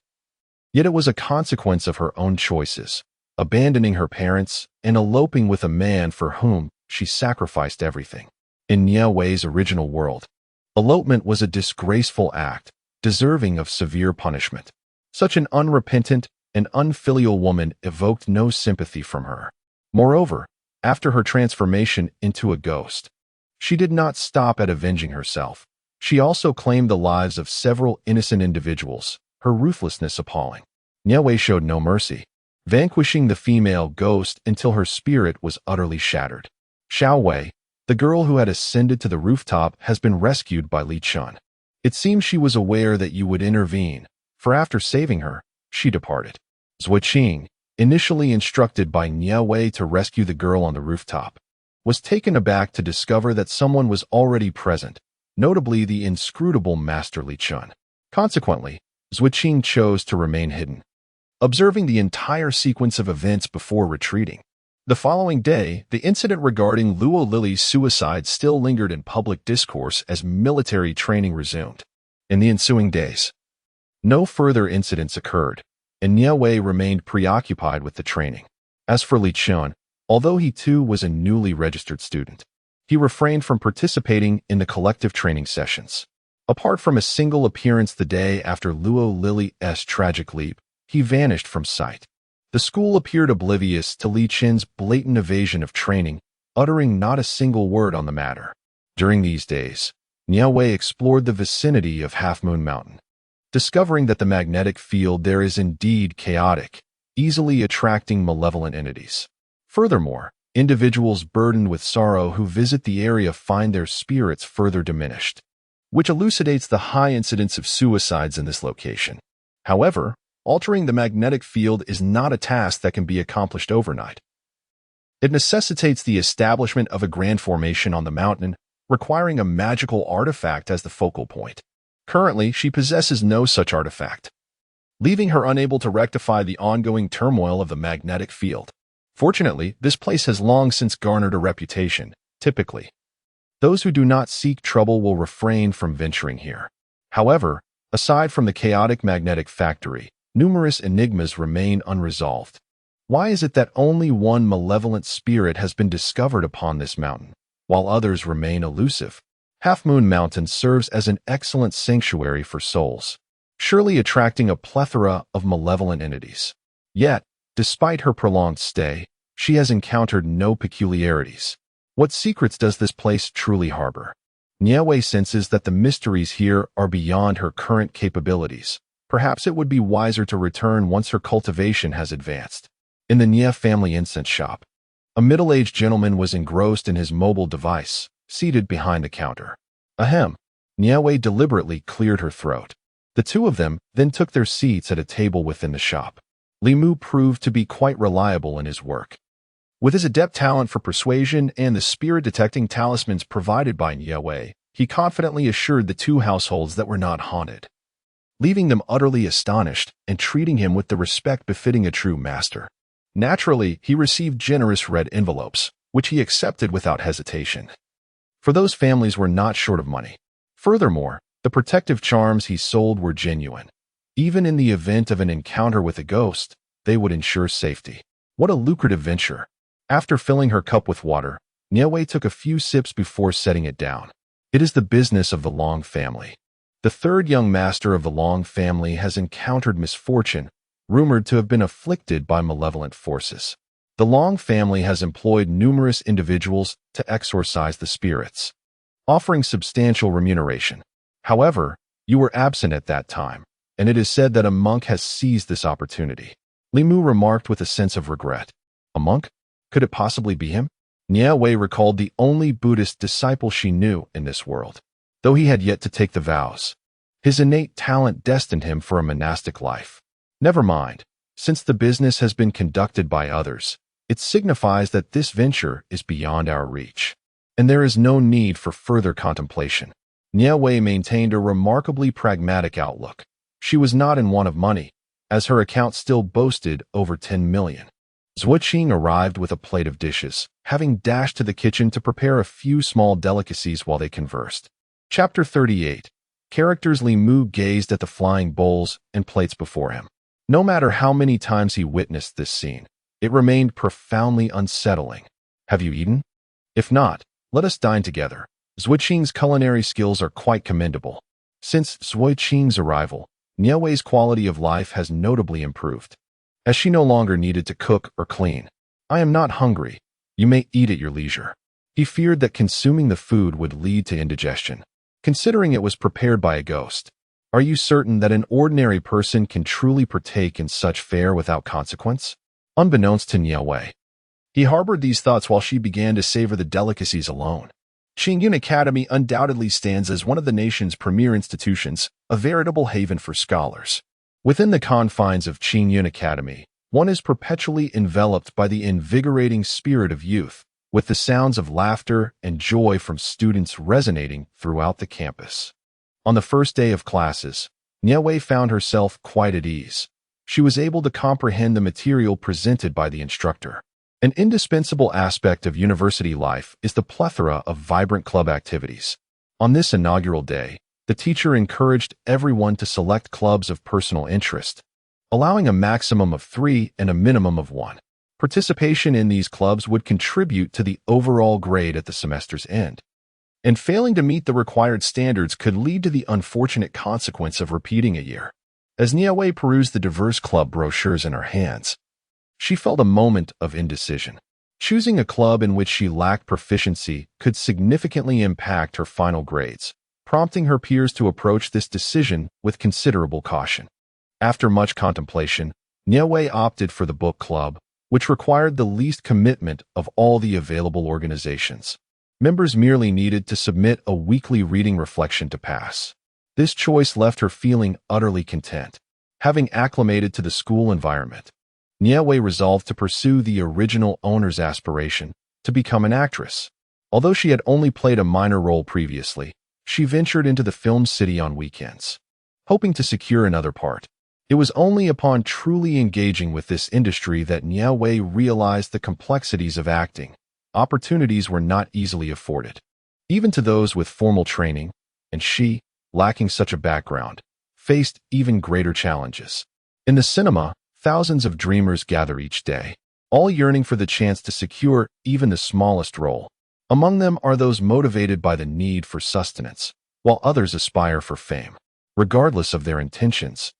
Yet it was a consequence of her own choices, abandoning her parents and eloping with a man for whom she sacrificed everything. In Nie Wei's original world, elopement was a disgraceful act, deserving of severe punishment. Such an unrepentant and unfilial woman evoked no sympathy from her. Moreover, after her transformation into a ghost, she did not stop at avenging herself. She also claimed the lives of several innocent individuals, her ruthlessness appalling. Nie Wei showed no mercy, vanquishing the female ghost until her spirit was utterly shattered. Xiao Wei, the girl who had ascended to the rooftop, has been rescued by Li Chun. It seems she was aware that you would intervene, for after saving her, she departed. Zui Qing, initially instructed by Nie Wei to rescue the girl on the rooftop, was taken aback to discover that someone was already present, notably the inscrutable Master Li Chun. Consequently, Zui Qing chose to remain hidden, observing the entire sequence of events before retreating. The following day, the incident regarding Luo Lily's suicide still lingered in public discourse as military training resumed. In the ensuing days, no further incidents occurred, and Nie Wei remained preoccupied with the training. As for Li Chun, although he too was a newly registered student, he refrained from participating in the collective training sessions. Apart from a single appearance the day after Luo Lily's tragic leap, he vanished from sight. The school appeared oblivious to Li Qin's blatant evasion of training, uttering not a single word on the matter. During these days, Nie Wei explored the vicinity of Half Moon Mountain, discovering that the magnetic field there is indeed chaotic, easily attracting malevolent entities. Furthermore, individuals burdened with sorrow who visit the area find their spirits further diminished, which elucidates the high incidence of suicides in this location. However, altering the magnetic field is not a task that can be accomplished overnight. It necessitates the establishment of a grand formation on the mountain, requiring a magical artifact as the focal point. Currently, she possesses no such artifact, leaving her unable to rectify the ongoing turmoil of the magnetic field. Fortunately, this place has long since garnered a reputation. Typically, those who do not seek trouble will refrain from venturing here. However, aside from the chaotic magnetic factory, numerous enigmas remain unresolved. Why is it that only one malevolent spirit has been discovered upon this mountain, while others remain elusive? Half Moon Mountain serves as an excellent sanctuary for souls, surely attracting a plethora of malevolent entities. Yet, despite her prolonged stay, she has encountered no peculiarities. What secrets does this place truly harbor? Nie Wei senses that the mysteries here are beyond her current capabilities. Perhaps it would be wiser to return once her cultivation has advanced. In the Nie family incense shop, a middle-aged gentleman was engrossed in his mobile device, seated behind the counter. Ahem. Nie Wei deliberately cleared her throat. The two of them then took their seats at a table within the shop. Li Mu proved to be quite reliable in his work. With his adept talent for persuasion and the spirit-detecting talismans provided by Nie Wei, he confidently assured the two households that were not haunted, leaving them utterly astonished and treating him with the respect befitting a true master. Naturally, he received generous red envelopes, which he accepted without hesitation, for those families were not short of money. Furthermore, the protective charms he sold were genuine. Even in the event of an encounter with a ghost, they would ensure safety. What a lucrative venture! After filling her cup with water, Nie Wei took a few sips before setting it down. It is the business of the Long family. The third young master of the Long family has encountered misfortune, rumored to have been afflicted by malevolent forces. The Long family has employed numerous individuals to exorcise the spirits, offering substantial remuneration. However, you were absent at that time, and it is said that a monk has seized this opportunity. Li Mu remarked with a sense of regret. A monk? Could it possibly be him? Nie Wei recalled the only Buddhist disciple she knew in this world, though he had yet to take the vows. His innate talent destined him for a monastic life. Never mind, since the business has been conducted by others, it signifies that this venture is beyond our reach, and there is no need for further contemplation. Nie Wei maintained a remarkably pragmatic outlook. She was not in want of money, as her account still boasted over 10 million. Zhuoqing arrived with a plate of dishes, having dashed to the kitchen to prepare a few small delicacies while they conversed. Chapter 38. Characters. Li Mu gazed at the flying bowls and plates before him. No matter how many times he witnessed this scene, it remained profoundly unsettling. Have you eaten? If not, let us dine together. Zhuoqing's culinary skills are quite commendable. Since Zhuoqing's arrival, Nie Wei's quality of life has notably improved, as she no longer needed to cook or clean. I am not hungry. You may eat at your leisure. He feared that consuming the food would lead to indigestion, considering it was prepared by a ghost. Are you certain that an ordinary person can truly partake in such fare without consequence? Unbeknownst to Nie Wei, he harbored these thoughts while she began to savor the delicacies alone. Qingyun Academy undoubtedly stands as one of the nation's premier institutions, a veritable haven for scholars. Within the confines of Qingyun Academy, one is perpetually enveloped by the invigorating spirit of youth, with the sounds of laughter and joy from students resonating throughout the campus. On the first day of classes, Nie Wei found herself quite at ease. She was able to comprehend the material presented by the instructor. An indispensable aspect of university life is the plethora of vibrant club activities. On this inaugural day, the teacher encouraged everyone to select clubs of personal interest, allowing a maximum of 3 and a minimum of 1. Participation in these clubs would contribute to the overall grade at the semester's end, and failing to meet the required standards could lead to the unfortunate consequence of repeating a year. As Nie Wei perused the diverse club brochures in her hands, she felt a moment of indecision. Choosing a club in which she lacked proficiency could significantly impact her final grades, prompting her peers to approach this decision with considerable caution. After much contemplation, Nie Wei opted for the book club, which required the least commitment of all the available organizations. Members merely needed to submit a weekly reading reflection to pass. This choice left her feeling utterly content. Having acclimated to the school environment, Nie Wei resolved to pursue the original owner's aspiration to become an actress. Although she had only played a minor role previously, she ventured into the film city on weekends, hoping to secure another part. It was only upon truly engaging with this industry that Nie Wei realized the complexities of acting. Opportunities were not easily afforded, even to those with formal training, and she, lacking such a background, faced even greater challenges. In the cinema, thousands of dreamers gather each day, all yearning for the chance to secure even the smallest role. Among them are those motivated by the need for sustenance, while others aspire for fame, regardless of their intentions.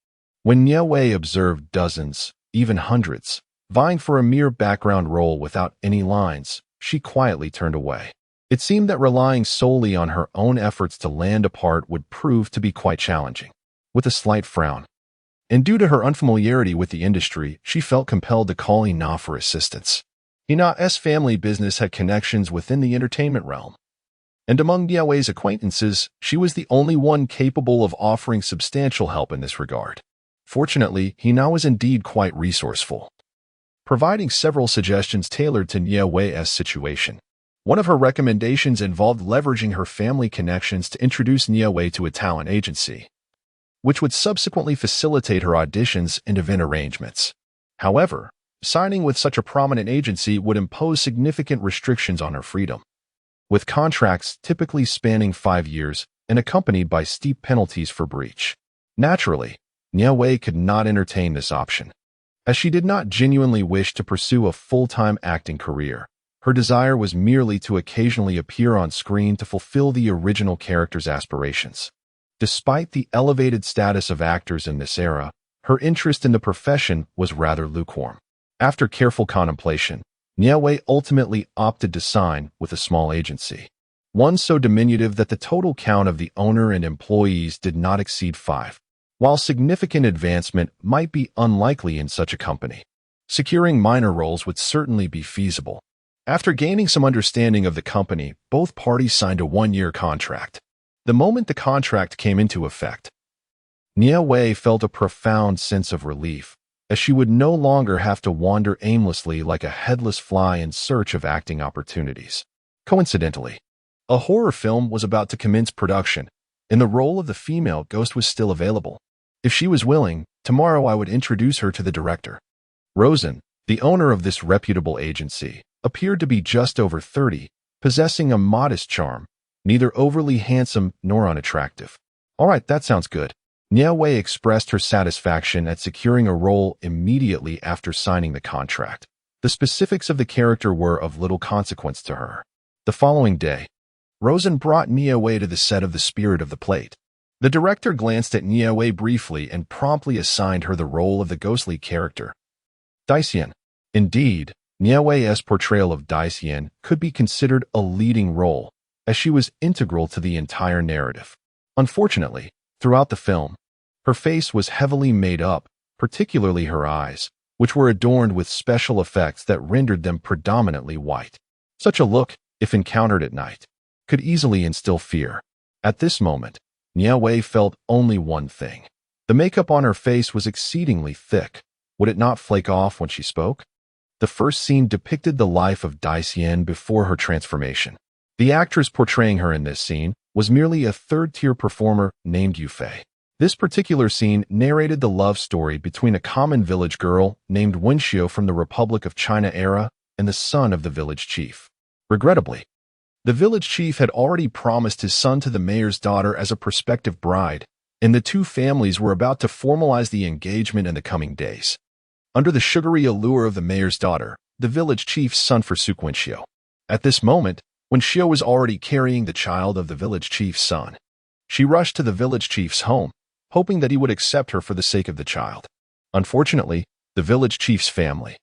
When Nie Wei observed dozens, even hundreds, vying for a mere background role without any lines, she quietly turned away. It seemed that relying solely on her own efforts to land a part would prove to be quite challenging. With a slight frown, and due to her unfamiliarity with the industry, she felt compelled to call Ina for assistance. Ina's family business had connections within the entertainment realm, and among Nie Wei's acquaintances, she was the only one capable of offering substantial help in this regard. Fortunately, Ina was indeed quite resourceful, providing several suggestions tailored to Nie Wei's situation. One of her recommendations involved leveraging her family connections to introduce Nie Wei to a talent agency, which would subsequently facilitate her auditions and event arrangements. However, signing with such a prominent agency would impose significant restrictions on her freedom, with contracts typically spanning 5 years and accompanied by steep penalties for breach. Naturally, Nie Wei could not entertain this option, as she did not genuinely wish to pursue a full-time acting career. Her desire was merely to occasionally appear on screen to fulfill the original character's aspirations. Despite the elevated status of actors in this era, her interest in the profession was rather lukewarm. After careful contemplation, Nie Wei ultimately opted to sign with a small agency, one so diminutive that the total count of the owner and employees did not exceed 5. While significant advancement might be unlikely in such a company, securing minor roles would certainly be feasible. After gaining some understanding of the company, both parties signed a 1-year contract. The moment the contract came into effect, Nie Wei felt a profound sense of relief, as she would no longer have to wander aimlessly like a headless fly in search of acting opportunities. Coincidentally, a horror film was about to commence production, and the role of the female ghost was still available. If she was willing, tomorrow I would introduce her to the director. Rosen, the owner of this reputable agency, appeared to be just over 30, possessing a modest charm, neither overly handsome nor unattractive. All right, that sounds good. Nie Wei expressed her satisfaction at securing a role immediately after signing the contract. The specifics of the character were of little consequence to her. The following day, Rosen brought Nie Wei to the set of The Spirit of the Plate. The director glanced at Nie Wei briefly and promptly assigned her the role of the ghostly character, Daisien. Indeed, Nie Wei's portrayal of Daisien could be considered a leading role, as she was integral to the entire narrative. Unfortunately, throughout the film, her face was heavily made up, particularly her eyes, which were adorned with special effects that rendered them predominantly white. Such a look, if encountered at night, could easily instill fear. At this moment, Nie Wei felt only one thing. The makeup on her face was exceedingly thick. Would it not flake off when she spoke? The first scene depicted the life of Daisien before her transformation. The actress portraying her in this scene was merely a third-tier performer named Yufei. This particular scene narrated the love story between a common village girl named Wenxiu from the Republic of China era and the son of the village chief. Regrettably, the village chief had already promised his son to the mayor's daughter as a prospective bride, and the two families were about to formalize the engagement in the coming days. Under the sugary allure of the mayor's daughter, the village chief's son, forsook Xiao. At this moment, when Xiao was already carrying the child of the village chief's son, she rushed to the village chief's home, hoping that he would accept her for the sake of the child. Unfortunately, the village chief's family,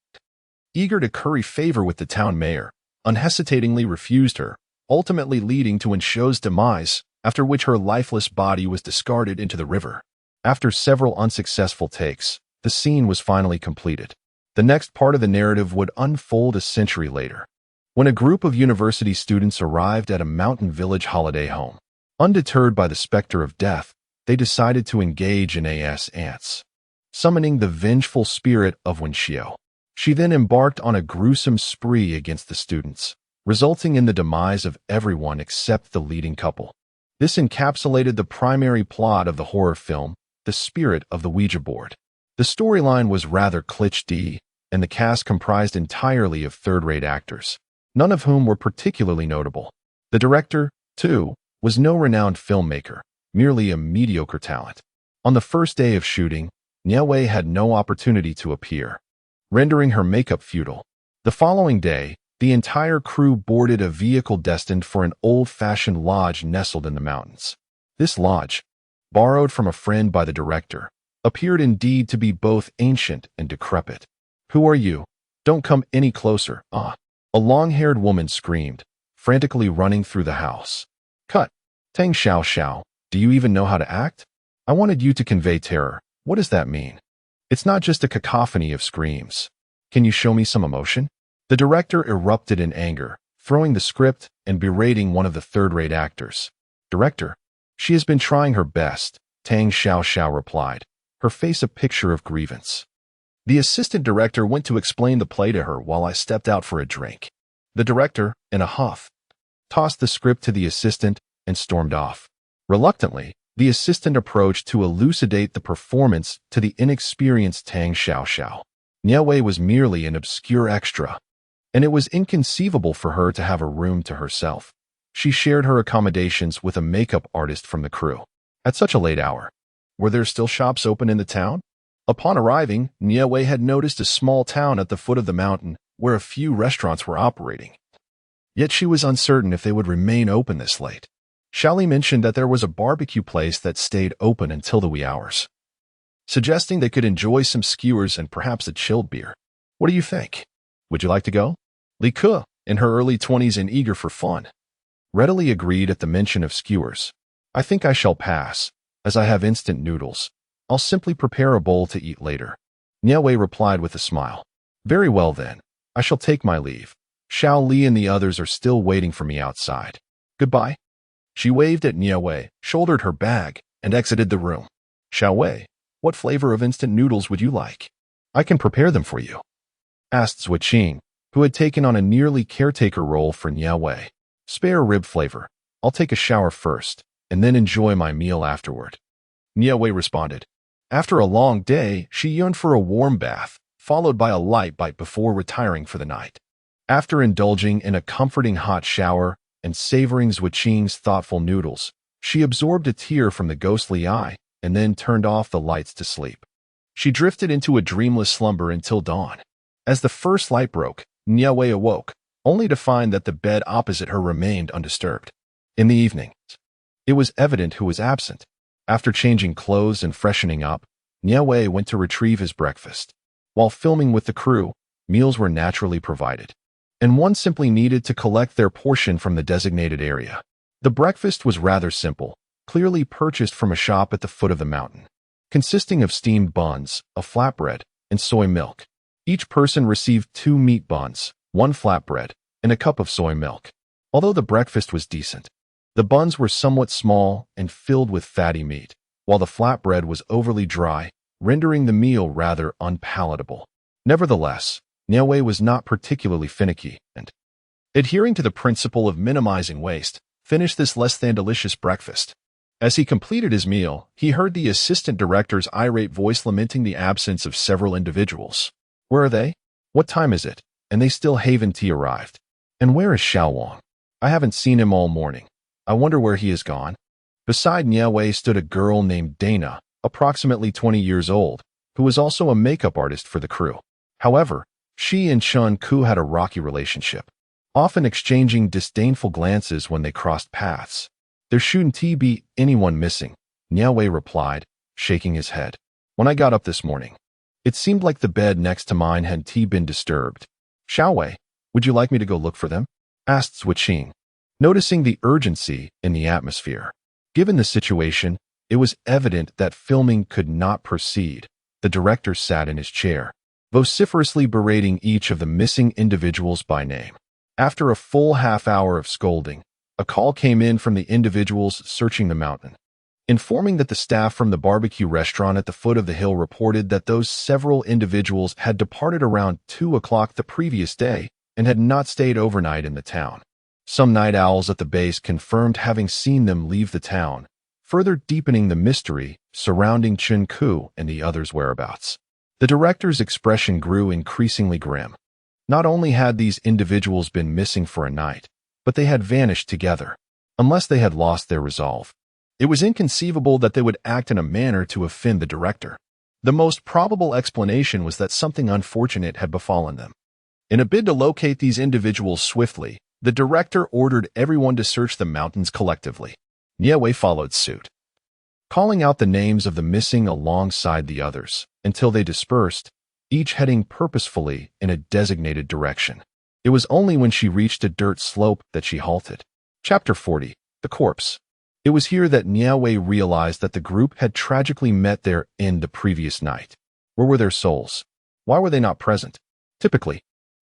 eager to curry favor with the town mayor, unhesitatingly refused her, ultimately leading to Xiao's demise, after which her lifeless body was discarded into the river. After several unsuccessful takes, the scene was finally completed. The next part of the narrative would unfold a century later, when a group of university students arrived at a mountain village holiday home. Undeterred by the specter of death, they decided to engage in ants, summoning the vengeful spirit of Xiao. She then embarked on a gruesome spree against the students, resulting in the demise of everyone except the leading couple. This encapsulated the primary plot of the horror film, The Spirit of the Ouija Board. The storyline was rather cliché, and the cast comprised entirely of third-rate actors, none of whom were particularly notable. The director, too, was no renowned filmmaker, merely a mediocre talent. On the first day of shooting, Nie Wei had no opportunity to appear, rendering her makeup futile. The following day, the entire crew boarded a vehicle destined for an old-fashioned lodge nestled in the mountains. This lodge, borrowed from a friend by the director, appeared indeed to be both ancient and decrepit. "Who are you? Don't come any closer, ah!" a long-haired woman screamed, frantically running through the house. "Cut! Tang Xiao Xiao, do you even know how to act? I wanted you to convey terror. What does that mean? It's not just a cacophony of screams. Can you show me some emotion?" The director erupted in anger, throwing the script and berating one of the third-rate actors. "Director, she has been trying her best," Tang Xiao Xiao replied, her face a picture of grievance. The assistant director went to explain the play to her while I stepped out for a drink. The director, in a huff, tossed the script to the assistant and stormed off. Reluctantly, the assistant approached to elucidate the performance to the inexperienced Tang Xiao Xiao. Nie Wei was merely an obscure extra, and it was inconceivable for her to have a room to herself. She shared her accommodations with a makeup artist from the crew. At such a late hour, were there still shops open in the town? Upon arriving, Nie Wei had noticed a small town at the foot of the mountain where a few restaurants were operating. Yet she was uncertain if they would remain open this late. Xiaoli mentioned that there was a barbecue place that stayed open until the wee hours, suggesting they could enjoy some skewers and perhaps a chilled beer. "What do you think? Would you like to go?" Li Ke, in her early 20s and eager for fun, readily agreed at the mention of skewers. "I think I shall pass, as I have instant noodles. I'll simply prepare a bowl to eat later." Nie Wei replied with a smile. "Very well then, I shall take my leave. Xiao Li and the others are still waiting for me outside. Goodbye." She waved at Nie Wei, shouldered her bag, and exited the room. "Xiao Wei, what flavor of instant noodles would you like? I can prepare them for you," asked Zuoqing, who had taken on a nearly caretaker role for Nie Wei. "Spare rib flavor. I'll take a shower first, and then enjoy my meal afterward," Nie Wei responded. After a long day, she yearned for a warm bath, followed by a light bite before retiring for the night. After indulging in a comforting hot shower and savoring Zuoqing's thoughtful noodles, she absorbed a tear from the ghostly eye and then turned off the lights to sleep. She drifted into a dreamless slumber until dawn. As the first light broke, Nie Wei awoke, only to find that the bed opposite her remained undisturbed. In the evening, it was evident who was absent. After changing clothes and freshening up, Nie Wei went to retrieve his breakfast. While filming with the crew, meals were naturally provided, and one simply needed to collect their portion from the designated area. The breakfast was rather simple, clearly purchased from a shop at the foot of the mountain, consisting of steamed buns, a flatbread, and soy milk. Each person received 2 meat buns, 1 flatbread, and a cup of soy milk. Although the breakfast was decent, the buns were somewhat small and filled with fatty meat, while the flatbread was overly dry, rendering the meal rather unpalatable. Nevertheless, Nie Wei was not particularly finicky, and, adhering to the principle of minimizing waste, finished this less than delicious breakfast. As he completed his meal, he heard the assistant director's irate voice lamenting the absence of several individuals. "Where are they? What time is it? And they still haven't arrived. And where is Xiao Wang? I haven't seen him all morning. I wonder where he has gone." Beside Nie Wei stood a girl named Dana, approximately 20 years old, who was also a makeup artist for the crew. However, She and Chun Ku had a rocky relationship, often exchanging disdainful glances when they crossed paths. There shouldn't be anyone missing, Nie Wei replied, shaking his head. When I got up this morning, it seemed like the bed next to mine had been disturbed. Xiao Wei, would you like me to go look for them? Asked Zhuqing, noticing the urgency in the atmosphere. Given the situation, it was evident that filming could not proceed. The director sat in his chair, vociferously berating each of the missing individuals by name. After a full half-hour of scolding, a call came in from the individuals searching the mountain, informing that the staff from the barbecue restaurant at the foot of the hill reported that those several individuals had departed around 2 o'clock the previous day and had not stayed overnight in the town. Some night owls at the base confirmed having seen them leave the town, further deepening the mystery surrounding Chun Ku and the others' whereabouts. The director's expression grew increasingly grim. Not only had these individuals been missing for a night, but they had vanished together, unless they had lost their resolve. It was inconceivable that they would act in a manner to offend the director. The most probable explanation was that something unfortunate had befallen them. In a bid to locate these individuals swiftly, the director ordered everyone to search the mountains collectively. Nie Wei followed suit, calling out the names of the missing alongside the others, until they dispersed, each heading purposefully in a designated direction. It was only when she reached a dirt slope that she halted. Chapter 40. The Corpse. It was here that Nie Wei realized that the group had tragically met their end the previous night. Where were their souls? Why were they not present? Typically,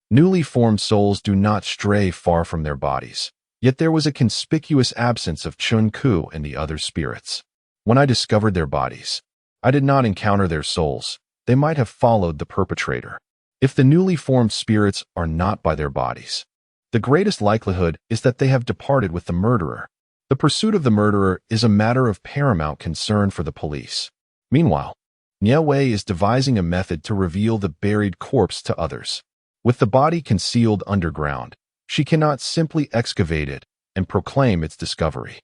newly formed souls do not stray far from their bodies. Yet there was a conspicuous absence of Chun Ku and the other spirits. When I discovered their bodies, I did not encounter their souls. They might have followed the perpetrator. If the newly formed spirits are not by their bodies, the greatest likelihood is that they have departed with the murderer. The pursuit of the murderer is a matter of paramount concern for the police. Meanwhile, Nie Wei is devising a method to reveal the buried corpse to others. With the body concealed underground, she cannot simply excavate it and proclaim its discovery.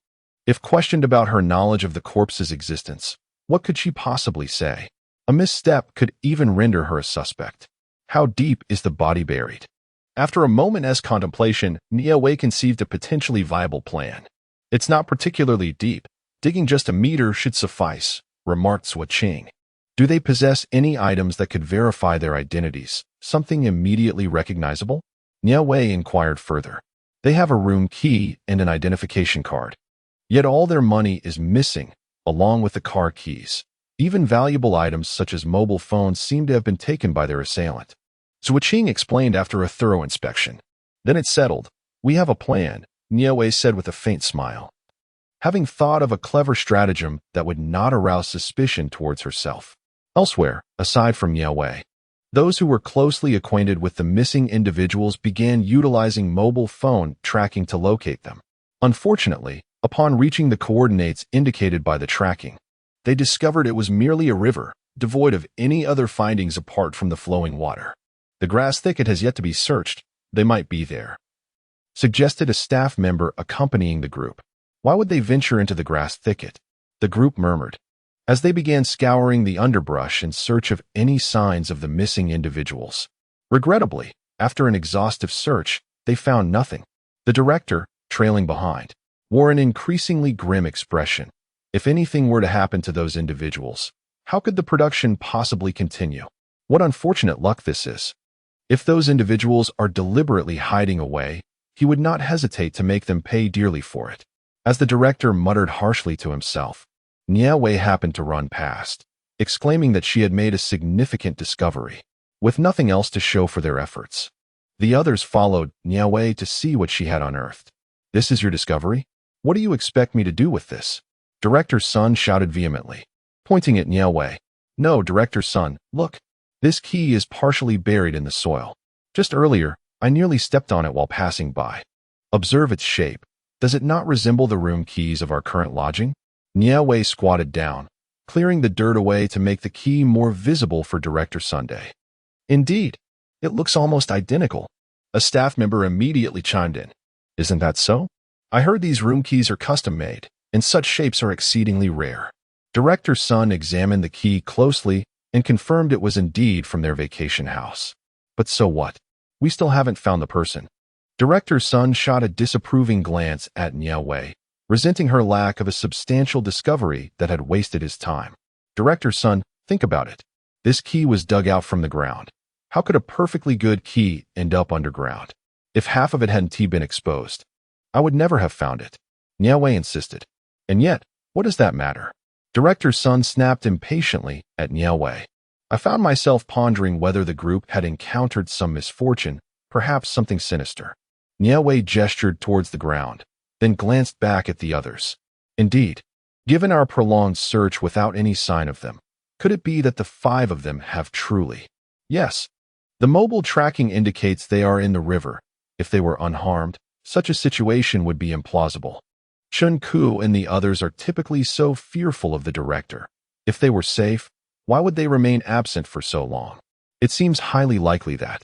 If questioned about her knowledge of the corpse's existence, what could she possibly say? A misstep could even render her a suspect. How deep is the body buried? After a moment's contemplation, Nie Wei conceived a potentially viable plan. It's not particularly deep. Digging just a meter should suffice, remarked Zhuqing. Do they possess any items that could verify their identities, something immediately recognizable? Nie Wei inquired further. They have a room key and an identification card. Yet all their money is missing, along with the car keys. Even valuable items such as mobile phones seem to have been taken by their assailant. Zhuqing explained after a thorough inspection. Then it's settled. We have a plan, Nie Wei said with a faint smile, having thought of a clever stratagem that would not arouse suspicion towards herself. Elsewhere, aside from Nie Wei, those who were closely acquainted with the missing individuals began utilizing mobile phone tracking to locate them. Unfortunately, upon reaching the coordinates indicated by the tracking, they discovered it was merely a river, devoid of any other findings apart from the flowing water. The grass thicket has yet to be searched. They might be there, suggested a staff member accompanying the group. Why would they venture into the grass thicket? The group murmured, as they began scouring the underbrush in search of any signs of the missing individuals. Regrettably, after an exhaustive search, they found nothing. The director, trailing behind, wore an increasingly grim expression. If anything were to happen to those individuals, how could the production possibly continue? What unfortunate luck this is. If those individuals are deliberately hiding away, he would not hesitate to make them pay dearly for it. As the director muttered harshly to himself, Nie Wei happened to run past, exclaiming that she had made a significant discovery, with nothing else to show for their efforts. The others followed Nie Wei to see what she had unearthed. This is your discovery? What do you expect me to do with this? Director's son shouted vehemently, pointing at Nie Wei. No, director's son, look. This key is partially buried in the soil. Just earlier, I nearly stepped on it while passing by. Observe its shape. Does it not resemble the room keys of our current lodging? Nie Wei squatted down, clearing the dirt away to make the key more visible for Director Sunday. Indeed, it looks almost identical. A staff member immediately chimed in. Isn't that so? I heard these room keys are custom-made, and such shapes are exceedingly rare. Director Sun examined the key closely and confirmed it was indeed from their vacation house. But so what? We still haven't found the person. Director Sun shot a disapproving glance at Nie Wei, resenting her lack of a substantial discovery that had wasted his time. Director Sun, think about it. This key was dug out from the ground. How could a perfectly good key end up underground? If half of it hadn't been exposed, I would never have found it. Nie Wei insisted. And yet, what does that matter? Director Sun snapped impatiently at Nie Wei. I found myself pondering whether the group had encountered some misfortune, perhaps something sinister. Nie Wei gestured towards the ground, then glanced back at the others. Indeed, given our prolonged search without any sign of them, could it be that the 5 of them have truly? Yes. The mobile tracking indicates they are in the river. If they were unharmed, such a situation would be implausible. Chun Ku and the others are typically so fearful of the director. If they were safe, why would they remain absent for so long? It seems highly likely that.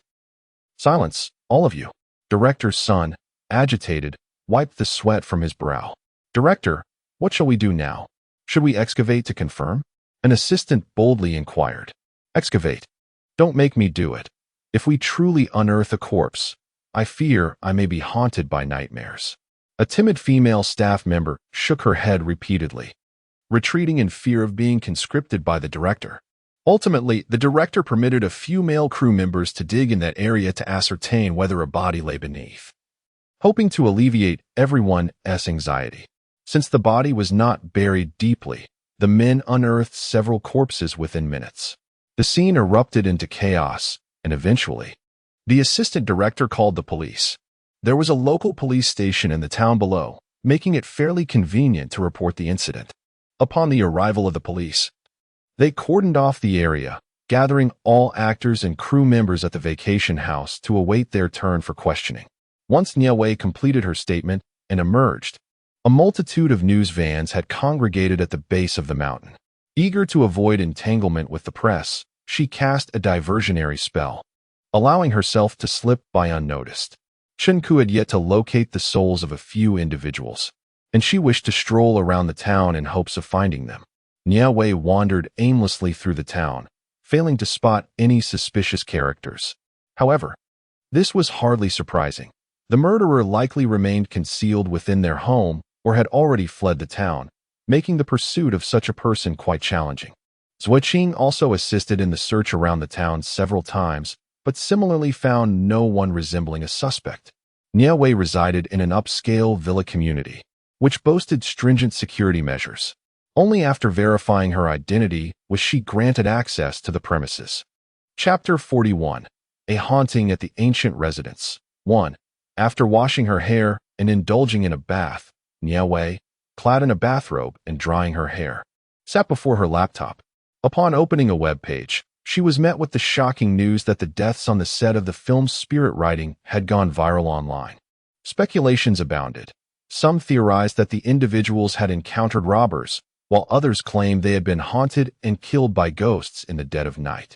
Silence, all of you. Director Sun, agitated, wiped the sweat from his brow. Director, what shall we do now? Should we excavate to confirm? An assistant boldly inquired. Excavate. Don't make me do it. If we truly unearth a corpse, I fear I may be haunted by nightmares. A timid female staff member shook her head repeatedly, retreating in fear of being conscripted by the director. Ultimately, the director permitted a few male crew members to dig in that area to ascertain whether a body lay beneath, hoping to alleviate everyone's anxiety. Since the body was not buried deeply, the men unearthed several corpses within minutes. The scene erupted into chaos, and eventually, the assistant director called the police. There was a local police station in the town below, making it fairly convenient to report the incident. Upon the arrival of the police, they cordoned off the area, gathering all actors and crew members at the vacation house to await their turn for questioning. Once Nie Wei completed her statement and emerged, a multitude of news vans had congregated at the base of the mountain. Eager to avoid entanglement with the press, she cast a diversionary spell, allowing herself to slip by unnoticed. Chun Ku had yet to locate the souls of a few individuals, and she wished to stroll around the town in hopes of finding them. Nie Wei wandered aimlessly through the town, failing to spot any suspicious characters. However, this was hardly surprising. The murderer likely remained concealed within their home or had already fled the town, making the pursuit of such a person quite challenging. Zuoqing also assisted in the search around the town several times, but similarly found no one resembling a suspect. Nie Wei resided in an upscale villa community, which boasted stringent security measures. Only after verifying her identity was she granted access to the premises. Chapter 41. A Haunting at the Ancient Residence. 1. After washing her hair and indulging in a bath, Nie Wei, clad in a bathrobe and drying her hair, sat before her laptop. Upon opening a web page, she was met with the shocking news that the deaths on the set of the film's Spirit Riding had gone viral online. Speculations abounded. Some theorized that the individuals had encountered robbers, while others claimed they had been haunted and killed by ghosts in the dead of night.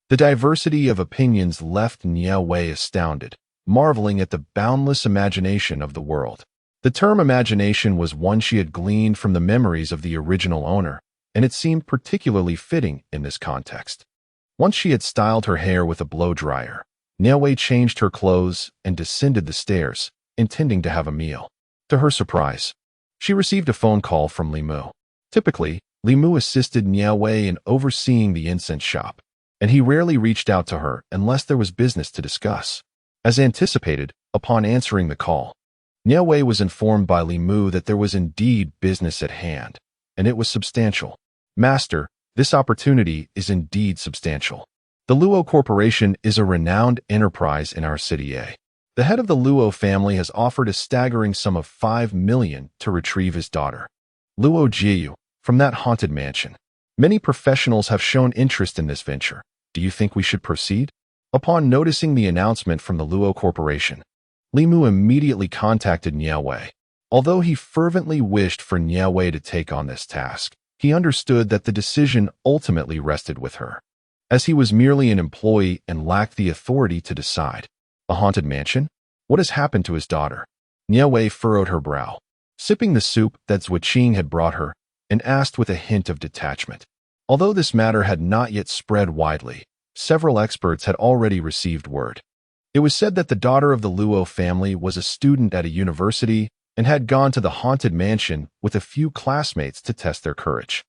The diversity of opinions left Nie Wei astounded, marveling at the boundless imagination of the world. The term imagination was one she had gleaned from the memories of the original owner, and it seemed particularly fitting in this context. Once she had styled her hair with a blow-dryer, Nie Wei changed her clothes and descended the stairs, intending to have a meal. To her surprise, she received a phone call from Li Mu. Typically, Li Mu assisted Nie Wei in overseeing the incense shop, and he rarely reached out to her unless there was business to discuss. As anticipated, upon answering the call, Nie Wei was informed by Li Mu that there was indeed business at hand, and it was substantial. Master, this opportunity is indeed substantial. The Luo Corporation is a renowned enterprise in our city A. The head of the Luo family has offered a staggering sum of 5 million to retrieve his daughter, Luo Jiu, from that haunted mansion. Many professionals have shown interest in this venture. Do you think we should proceed? Upon noticing the announcement from the Luo Corporation, Li Mu immediately contacted Nie Wei. Although he fervently wished for Nie Wei to take on this task, he understood that the decision ultimately rested with her, as he was merely an employee and lacked the authority to decide. A haunted mansion? What has happened to his daughter? Nie Wei furrowed her brow, sipping the soup that Zuoqing had brought her, and asked with a hint of detachment. Although this matter had not yet spread widely, Several experts had already received word. It was said that the daughter of the Luo family was a student at a university and had gone to the haunted mansion with a few classmates to test their courage.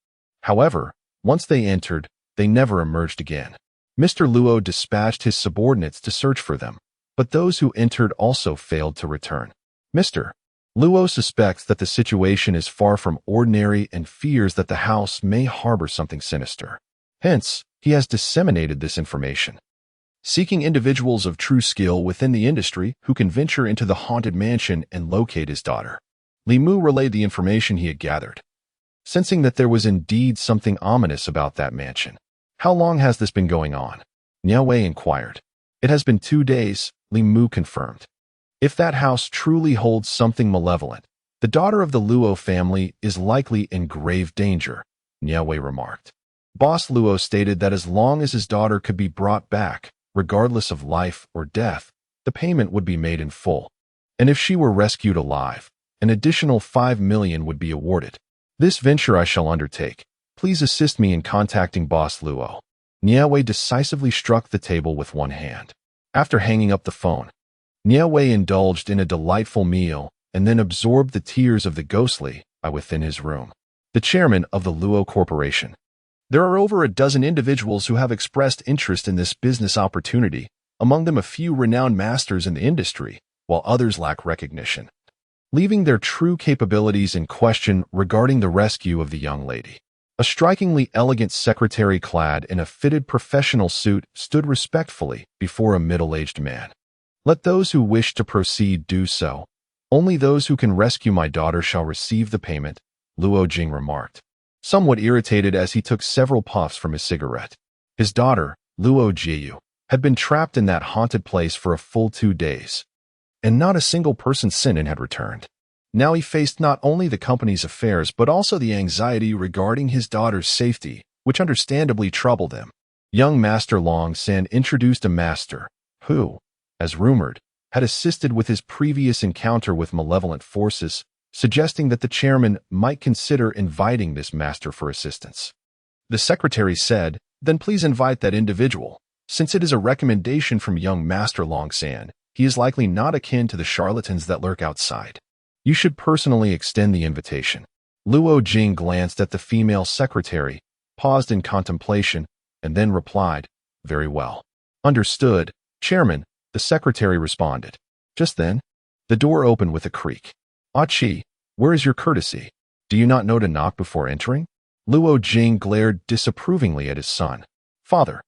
However, once they entered, they never emerged again. Mr. Luo dispatched his subordinates to search for them, but those who entered also failed to return. Mr. Luo suspects that the situation is far from ordinary and fears that the house may harbor something sinister. Hence, he has disseminated this information, seeking individuals of true skill within the industry who can venture into the haunted mansion and locate his daughter. Li Mu relayed the information he had gathered, sensing that there was indeed something ominous about that mansion. How long has this been going on? Nie Wei inquired. It has been 2 days, Li Mu confirmed. If that house truly holds something malevolent, the daughter of the Luo family is likely in grave danger, Nie Wei remarked. Boss Luo stated that as long as his daughter could be brought back, regardless of life or death, the payment would be made in full. And if she were rescued alive, an additional 5 million would be awarded. This venture I shall undertake. Please assist me in contacting Boss Luo. Nie Wei decisively struck the table with one hand. After hanging up the phone, Nie Wei indulged in a delightful meal and then absorbed the tears of the ghostly eye within his room. The chairman of the Luo Corporation. There are over a dozen individuals who have expressed interest in this business opportunity, among them a few renowned masters in the industry, while others lack recognition, leaving their true capabilities in question regarding the rescue of the young lady. A strikingly elegant secretary clad in a fitted professional suit stood respectfully before a middle-aged man. Let those who wish to proceed do so. Only those who can rescue my daughter shall receive the payment, Luo Jing remarked, somewhat irritated as he took several puffs from his cigarette. His daughter, Luo Jiu, had been trapped in that haunted place for a full 2 days, and not a single person since had returned. Now he faced not only the company's affairs but also the anxiety regarding his daughter's safety, which understandably troubled him. Young Master Long San introduced a master who, as rumored, had assisted with his previous encounter with malevolent forces, suggesting that the chairman might consider inviting this master for assistance. The secretary said, "Then please invite that individual. Since it is a recommendation from young Master Long San, he is likely not akin to the charlatans that lurk outside. You should personally extend the invitation." Luo Jing glanced at the female secretary, paused in contemplation, and then replied, "Very well. Understood, Chairman," the secretary responded. Just then, the door opened with a creak. "Ah Chi, where is your courtesy? Do you not know to knock before entering?" Luo Jing glared disapprovingly at his son. "Father,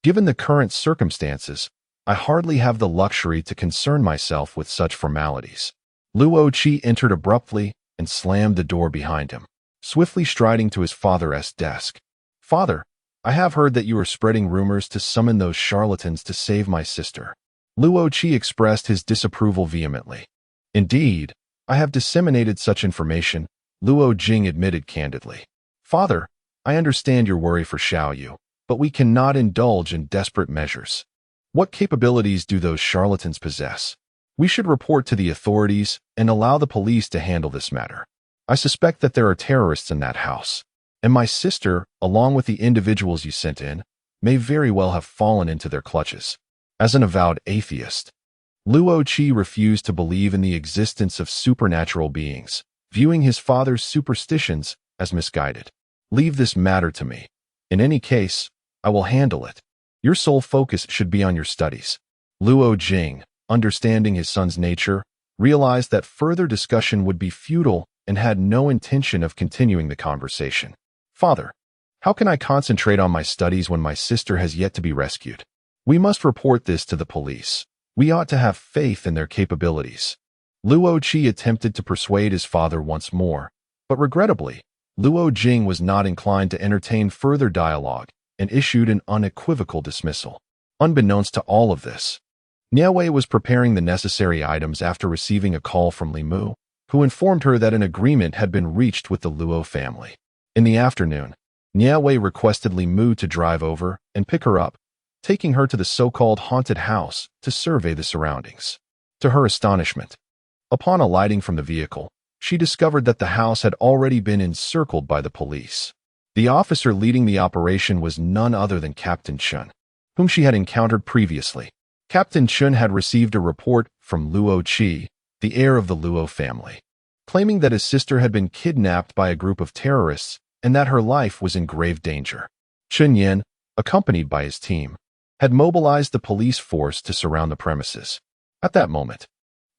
given the current circumstances, I hardly have the luxury to concern myself with such formalities." Luo Qi entered abruptly and slammed the door behind him, swiftly striding to his father's desk. "Father, I have heard that you are spreading rumors to summon those charlatans to save my sister." Luo Qi expressed his disapproval vehemently. "Indeed, I have disseminated such information," Luo Jing admitted candidly. "Father, I understand your worry for Xiaoyu, but we cannot indulge in desperate measures. What capabilities do those charlatans possess? We should report to the authorities and allow the police to handle this matter. I suspect that there are terrorists in that house, and my sister, along with the individuals you sent in, may very well have fallen into their clutches." As an avowed atheist, Luo Qi refused to believe in the existence of supernatural beings, viewing his father's superstitions as misguided. "Leave this matter to me. In any case, I will handle it. Your sole focus should be on your studies." Luo Jing, understanding his son's nature, realized that further discussion would be futile and had no intention of continuing the conversation. "Father, how can I concentrate on my studies when my sister has yet to be rescued? We must report this to the police. We ought to have faith in their capabilities." Luo Qi attempted to persuade his father once more, but regrettably, Luo Jing was not inclined to entertain further dialogue and issued an unequivocal dismissal. Unbeknownst to all of this, Nie Wei was preparing the necessary items after receiving a call from Li Mu, who informed her that an agreement had been reached with the Luo family. In the afternoon, Nie Wei requested Li Mu to drive over and pick her up, taking her to the so-called haunted house to survey the surroundings. To her astonishment, upon alighting from the vehicle, she discovered that the house had already been encircled by the police. The officer leading the operation was none other than Captain Chun. whom she had encountered previously. Captain Chun had received a report from Luo Qi, the heir of the Luo family, claiming that his sister had been kidnapped by a group of terrorists and that her life was in grave danger. Chun Yen, accompanied by his team, had mobilized the police force to surround the premises. At that moment,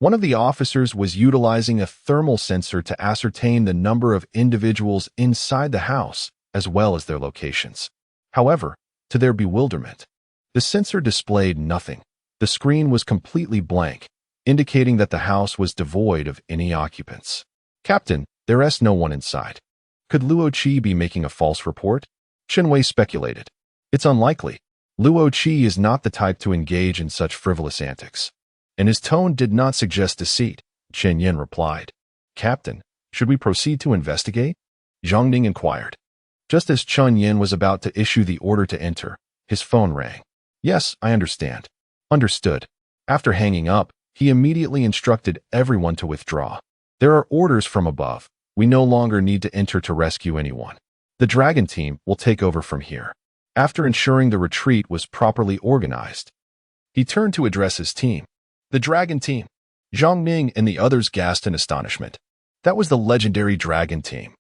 one of the officers was utilizing a thermal sensor to ascertain the number of individuals inside the house as well as their locations. However, to their bewilderment, the sensor displayed nothing. The screen was completely blank, indicating that the house was devoid of any occupants. Captain, there is no one inside. Could Luo Qi be making a false report? Chen Wei speculated. It's unlikely. Luo Qi is not the type to engage in such frivolous antics. And his tone did not suggest deceit. Chen Yen replied. Captain, should we proceed to investigate? Zhang Ning inquired. Just as Chun Yen was about to issue the order to enter, his phone rang. Yes, I understand. Understood. After hanging up, he immediately instructed everyone to withdraw. There are orders from above. We no longer need to enter to rescue anyone. The Dragon team will take over from here. After ensuring the retreat was properly organized, he turned to address his team. The Dragon team. Zhang Ning and the others gasped in astonishment. That was the legendary Dragon team,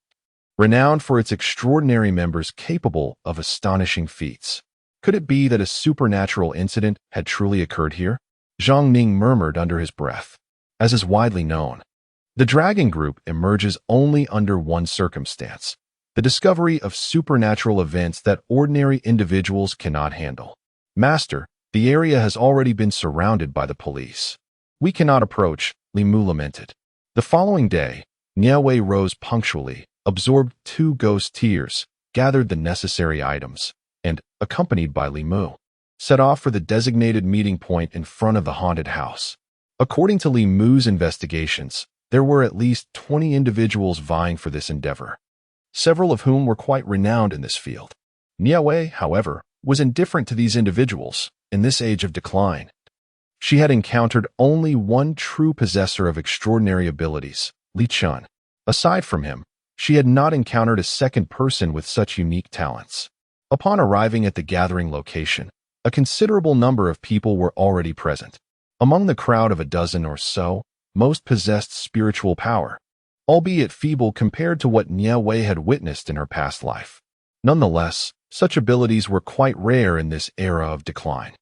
renowned for its extraordinary members capable of astonishing feats. Could it be that a supernatural incident had truly occurred here? Zhang Ning murmured under his breath. As is widely known, the Dragon Group emerges only under one circumstance: the discovery of supernatural events that ordinary individuals cannot handle. Master, the area has already been surrounded by the police. We cannot approach, Li Mu lamented. The following day, Nie Wei rose punctually, absorbed 2 ghost tears, gathered the necessary items, and, accompanied by Li Mu, set off for the designated meeting point in front of the haunted house. According to Li Mu's investigations, there were at least 20 individuals vying for this endeavor, several of whom were quite renowned in this field. Nie Wei, however, was indifferent to these individuals in this age of decline. She had encountered only one true possessor of extraordinary abilities, Li Chun. Aside from him, she had not encountered a second person with such unique talents. Upon arriving at the gathering location, a considerable number of people were already present. Among the crowd of a dozen or so, most possessed spiritual power, albeit feeble compared to what Nie Wei had witnessed in her past life. Nonetheless, such abilities were quite rare in this era of decline.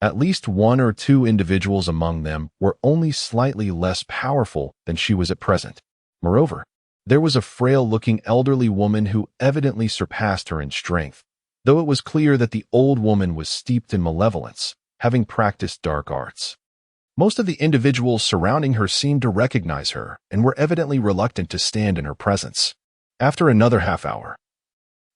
At least 1 or 2 individuals among them were only slightly less powerful than she was at present. Moreover, there was a frail-looking elderly woman who evidently surpassed her in strength, though it was clear that the old woman was steeped in malevolence, having practiced dark arts. Most of the individuals surrounding her seemed to recognize her and were evidently reluctant to stand in her presence. After another half-hour,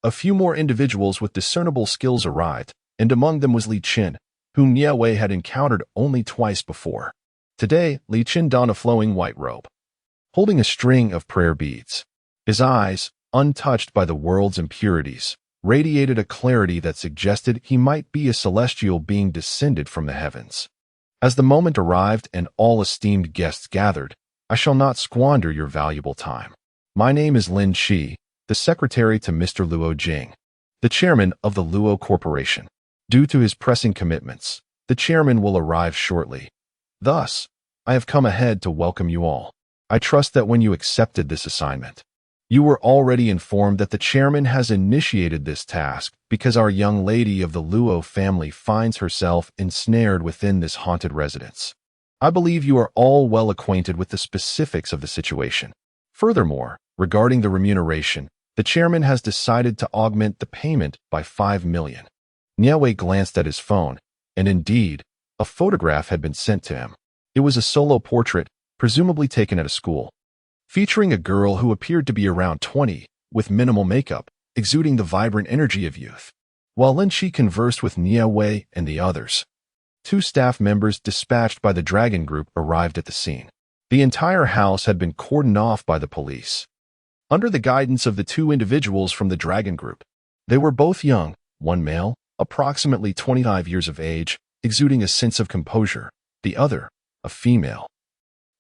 a few more individuals with discernible skills arrived, and among them was Li Qin, whom Nie Wei had encountered only twice before. Today, Li Qin donned a flowing white robe, holding a string of prayer beads. His eyes, untouched by the world's impurities, radiated a clarity that suggested he might be a celestial being descended from the heavens. As the moment arrived and all esteemed guests gathered, I shall not squander your valuable time. My name is Lin Qi, the secretary to Mr. Luo Jing, the chairman of the Luo Corporation. Due to his pressing commitments, the chairman will arrive shortly. Thus, I have come ahead to welcome you all. I trust that when you accepted this assignment, you were already informed that the chairman has initiated this task because our young lady of the Luo family finds herself ensnared within this haunted residence. I believe you are all well acquainted with the specifics of the situation. Furthermore, regarding the remuneration, the chairman has decided to augment the payment by 5 million. Nie Wei glanced at his phone, and indeed, a photograph had been sent to him. It was a solo portrait, presumably taken at a school, featuring a girl who appeared to be around 20, with minimal makeup, exuding the vibrant energy of youth. While Lin Qi conversed with Nie Wei and the others, 2 staff members dispatched by the Dragon Group arrived at the scene. The entire house had been cordoned off by the police, under the guidance of the 2 individuals from the Dragon Group. They were both young, one male, approximately 25 years of age, exuding a sense of composure, the other, a female,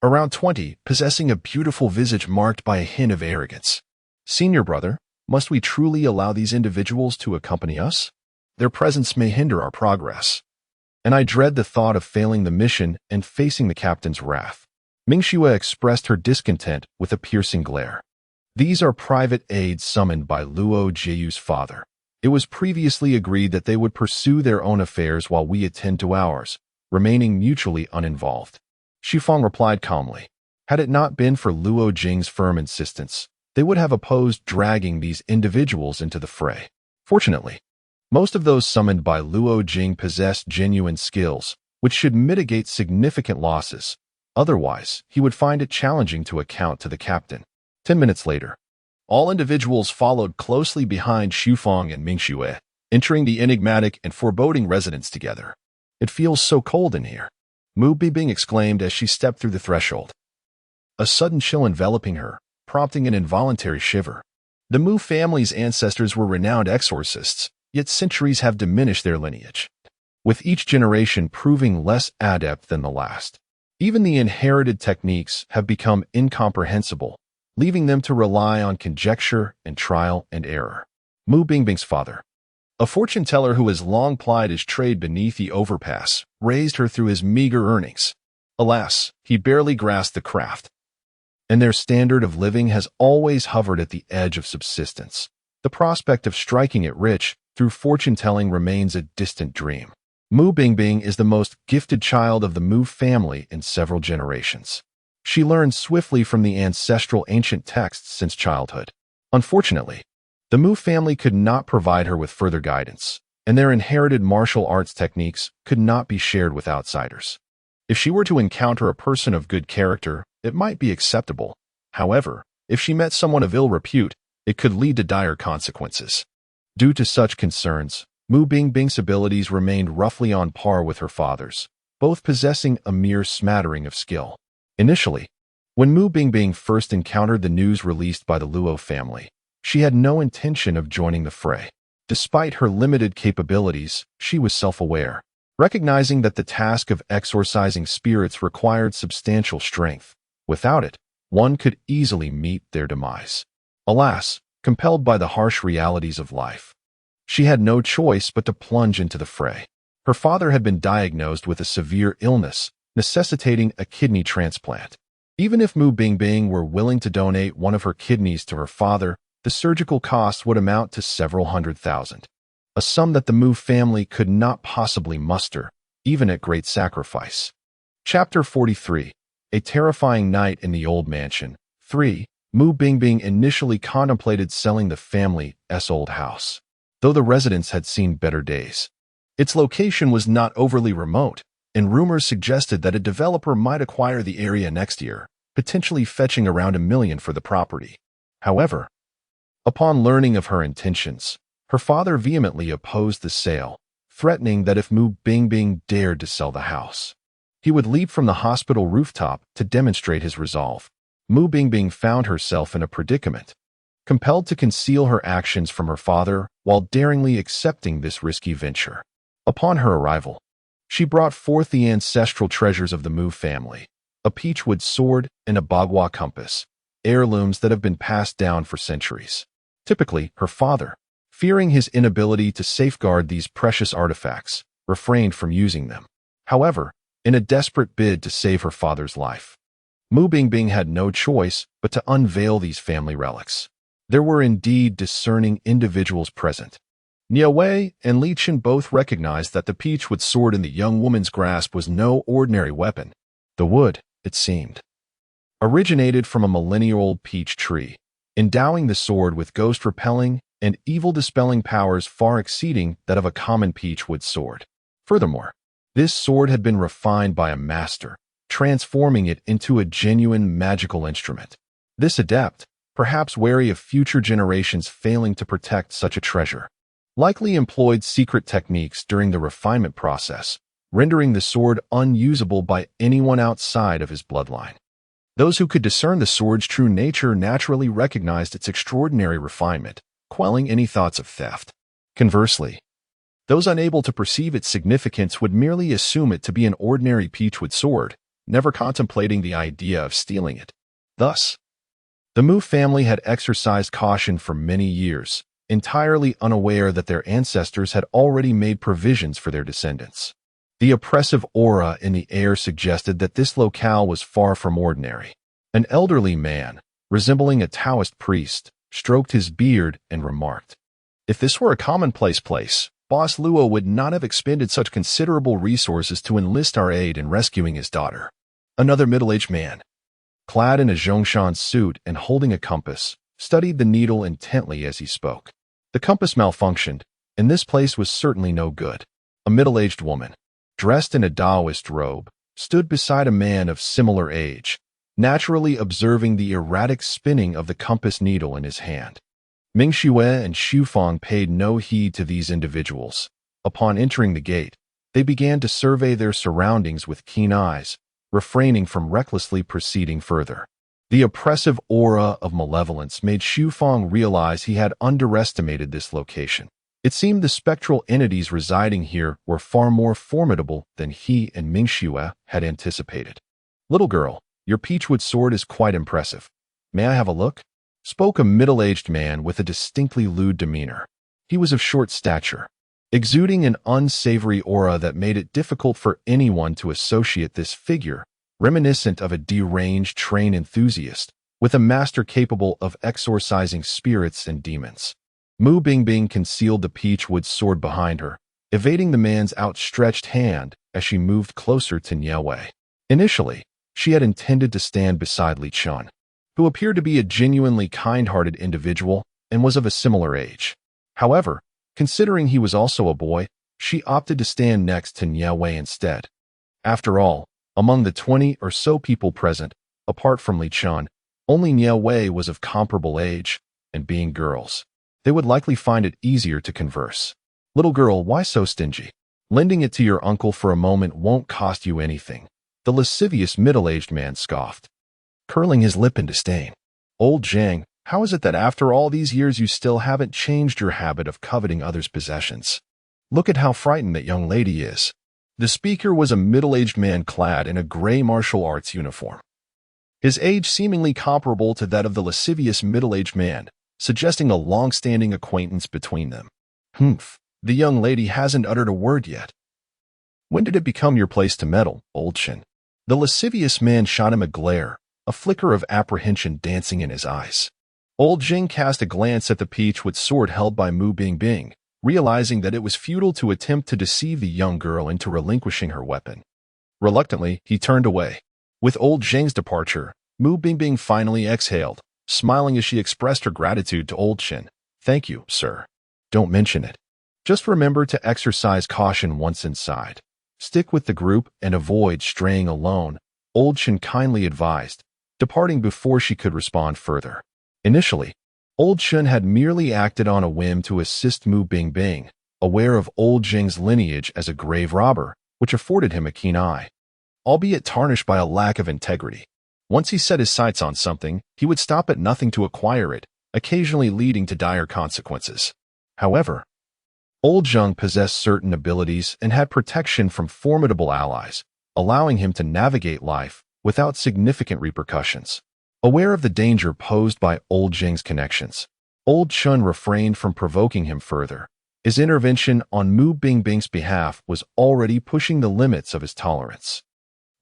around 20, possessing a beautiful visage marked by a hint of arrogance. Senior brother, must we truly allow these individuals to accompany us? their presence may hinder our progress. And I dread the thought of failing the mission and facing the captain's wrath. Mingxue expressed her discontent with a piercing glare. These are private aides summoned by Luo Jieyu's father. It was previously agreed that they would pursue their own affairs while we attend to ours, remaining mutually uninvolved. Xufeng replied calmly. Had it not been for Luo Jing's firm insistence, they would have opposed dragging these individuals into the fray. Fortunately, most of those summoned by Luo Jing possessed genuine skills, which should mitigate significant losses. Otherwise, he would find it challenging to account to the captain. 10 minutes later, all individuals followed closely behind Xufeng and Mingxue, entering the enigmatic and foreboding residence together. It feels so cold in here, Mu Bibing exclaimed as she stepped through the threshold. A sudden chill enveloping her, prompting an involuntary shiver. The Mu family's ancestors were renowned exorcists, yet centuries have diminished their lineage, with each generation proving less adept than the last. Even the inherited techniques have become incomprehensible, leaving them to rely on conjecture and trial and error. Mu Bingbing's father, a fortune teller who has long plied his trade beneath the overpass, raised her through his meager earnings. Alas, he barely grasped the craft, and their standard of living has always hovered at the edge of subsistence. The prospect of striking it rich through fortune-telling remains a distant dream. Mu Bingbing is the most gifted child of the Mu family in several generations. She learned swiftly from the ancestral ancient texts since childhood. Unfortunately, the Mu family could not provide her with further guidance, and their inherited martial arts techniques could not be shared with outsiders. If she were to encounter a person of good character, it might be acceptable. However, if she met someone of ill repute, it could lead to dire consequences. Due to such concerns, Mu Bingbing's abilities remained roughly on par with her father's, both possessing a mere smattering of skill. Initially, when Mu Bingbing first encountered the news released by the Luo family, she had no intention of joining the fray. Despite her limited capabilities, she was self-aware, recognizing that the task of exorcising spirits required substantial strength. Without it, one could easily meet their demise. Alas, compelled by the harsh realities of life, she had no choice but to plunge into the fray. Her father had been diagnosed with a severe illness, necessitating a kidney transplant. Even if Mu Bingbing were willing to donate one of her kidneys to her father, the surgical costs would amount to several $100,000, a sum that the Mu family could not possibly muster, even at great sacrifice. Chapter 43. A terrifying night in the old mansion. 3. Mu Bingbing initially contemplated selling the family's old house, though the residence had seen better days. Its location was not overly remote, and rumors suggested that a developer might acquire the area next year, potentially fetching around $1 million for the property. However, upon learning of her intentions, her father vehemently opposed the sale, threatening that if Mu Bingbing dared to sell the house, he would leap from the hospital rooftop to demonstrate his resolve. Mu Bingbing found herself in a predicament, compelled to conceal her actions from her father while daringly accepting this risky venture. Upon her arrival, she brought forth the ancestral treasures of the Mu family, a peachwood sword and a bagua compass, heirlooms that have been passed down for centuries. Typically, her father, fearing his inability to safeguard these precious artifacts, refrained from using them. However, in a desperate bid to save her father's life, Mu Bingbing had no choice but to unveil these family relics. There were indeed discerning individuals present. Nie Wei and Li Chen both recognized that the peachwood sword in the young woman's grasp was no ordinary weapon. The wood, it seemed, originated from a millennia-old peach tree, endowing the sword with ghost-repelling and evil-dispelling powers far exceeding that of a common peachwood sword. Furthermore, this sword had been refined by a master, transforming it into a genuine magical instrument. This adept, perhaps wary of future generations failing to protect such a treasure, likely employed secret techniques during the refinement process, rendering the sword unusable by anyone outside of his bloodline. Those who could discern the sword's true nature naturally recognized its extraordinary refinement, quelling any thoughts of theft. Conversely, those unable to perceive its significance would merely assume it to be an ordinary peachwood sword, never contemplating the idea of stealing it. Thus, the Mu family had exercised caution for many years, entirely unaware that their ancestors had already made provisions for their descendants. The oppressive aura in the air suggested that this locale was far from ordinary. An elderly man, resembling a Taoist priest, stroked his beard and remarked, "If this were a commonplace place, Boss Luo would not have expended such considerable resources to enlist our aid in rescuing his daughter." Another middle-aged man, clad in a Zhongshan suit and holding a compass, studied the needle intently as he spoke. The compass malfunctioned, and this place was certainly no good. A middle-aged woman, dressed in a Taoist robe, stood beside a man of similar age, naturally observing the erratic spinning of the compass needle in his hand. Ming Xue and Xu Fang paid no heed to these individuals. Upon entering the gate, they began to survey their surroundings with keen eyes, refraining from recklessly proceeding further. The oppressive aura of malevolence made Xu Fang realize he had underestimated this location. It seemed the spectral entities residing here were far more formidable than he and Ming Xue had anticipated. "Little girl, your peachwood sword is quite impressive. May I have a look?" spoke a middle-aged man with a distinctly lewd demeanor. He was of short stature, exuding an unsavory aura that made it difficult for anyone to associate this figure, reminiscent of a deranged train enthusiast, with a master capable of exorcising spirits and demons. Mu Bingbing concealed the peachwood sword behind her, evading the man's outstretched hand as she moved closer to Nie Wei. Initially, she had intended to stand beside Li Chun, who appeared to be a genuinely kind-hearted individual and was of a similar age. However, considering he was also a boy, she opted to stand next to Nie Wei instead. After all, among the 20 or so people present, apart from Li Chun, only Nie Wei was of comparable age, and being girls, they would likely find it easier to converse. "Little girl, why so stingy? Lending it to your uncle for a moment won't cost you anything," the lascivious middle-aged man scoffed, curling his lip in disdain. "Old Zhang, how is it that after all these years you still haven't changed your habit of coveting others' possessions? Look at how frightened that young lady is." The speaker was a middle-aged man clad in a gray martial arts uniform, his age seemingly comparable to that of the lascivious middle-aged man, suggesting a long-standing acquaintance between them. "Humph, the young lady hasn't uttered a word yet. When did it become your place to meddle, old Shin?" The lascivious man shot him a glare, a flicker of apprehension dancing in his eyes. Old Jing cast a glance at the peachwood sword held by Mu Bingbing, realizing that it was futile to attempt to deceive the young girl into relinquishing her weapon. Reluctantly, he turned away. With old Zheng's departure, Mu Bingbing finally exhaled, smiling as she expressed her gratitude to old Shin. "Thank you, sir. Don't mention it. Just remember to exercise caution once inside. Stick with the group and avoid straying alone," old Shin kindly advised, departing before she could respond further. Initially, old Shin had merely acted on a whim to assist Mu Bingbing, aware of old Jing's lineage as a grave robber, which afforded him a keen eye, albeit tarnished by a lack of integrity. Once he set his sights on something, he would stop at nothing to acquire it, occasionally leading to dire consequences. However, old Zheng possessed certain abilities and had protection from formidable allies, allowing him to navigate life without significant repercussions. Aware of the danger posed by old Jing's connections, old Chun refrained from provoking him further. His intervention on Mu Bingbing's behalf was already pushing the limits of his tolerance.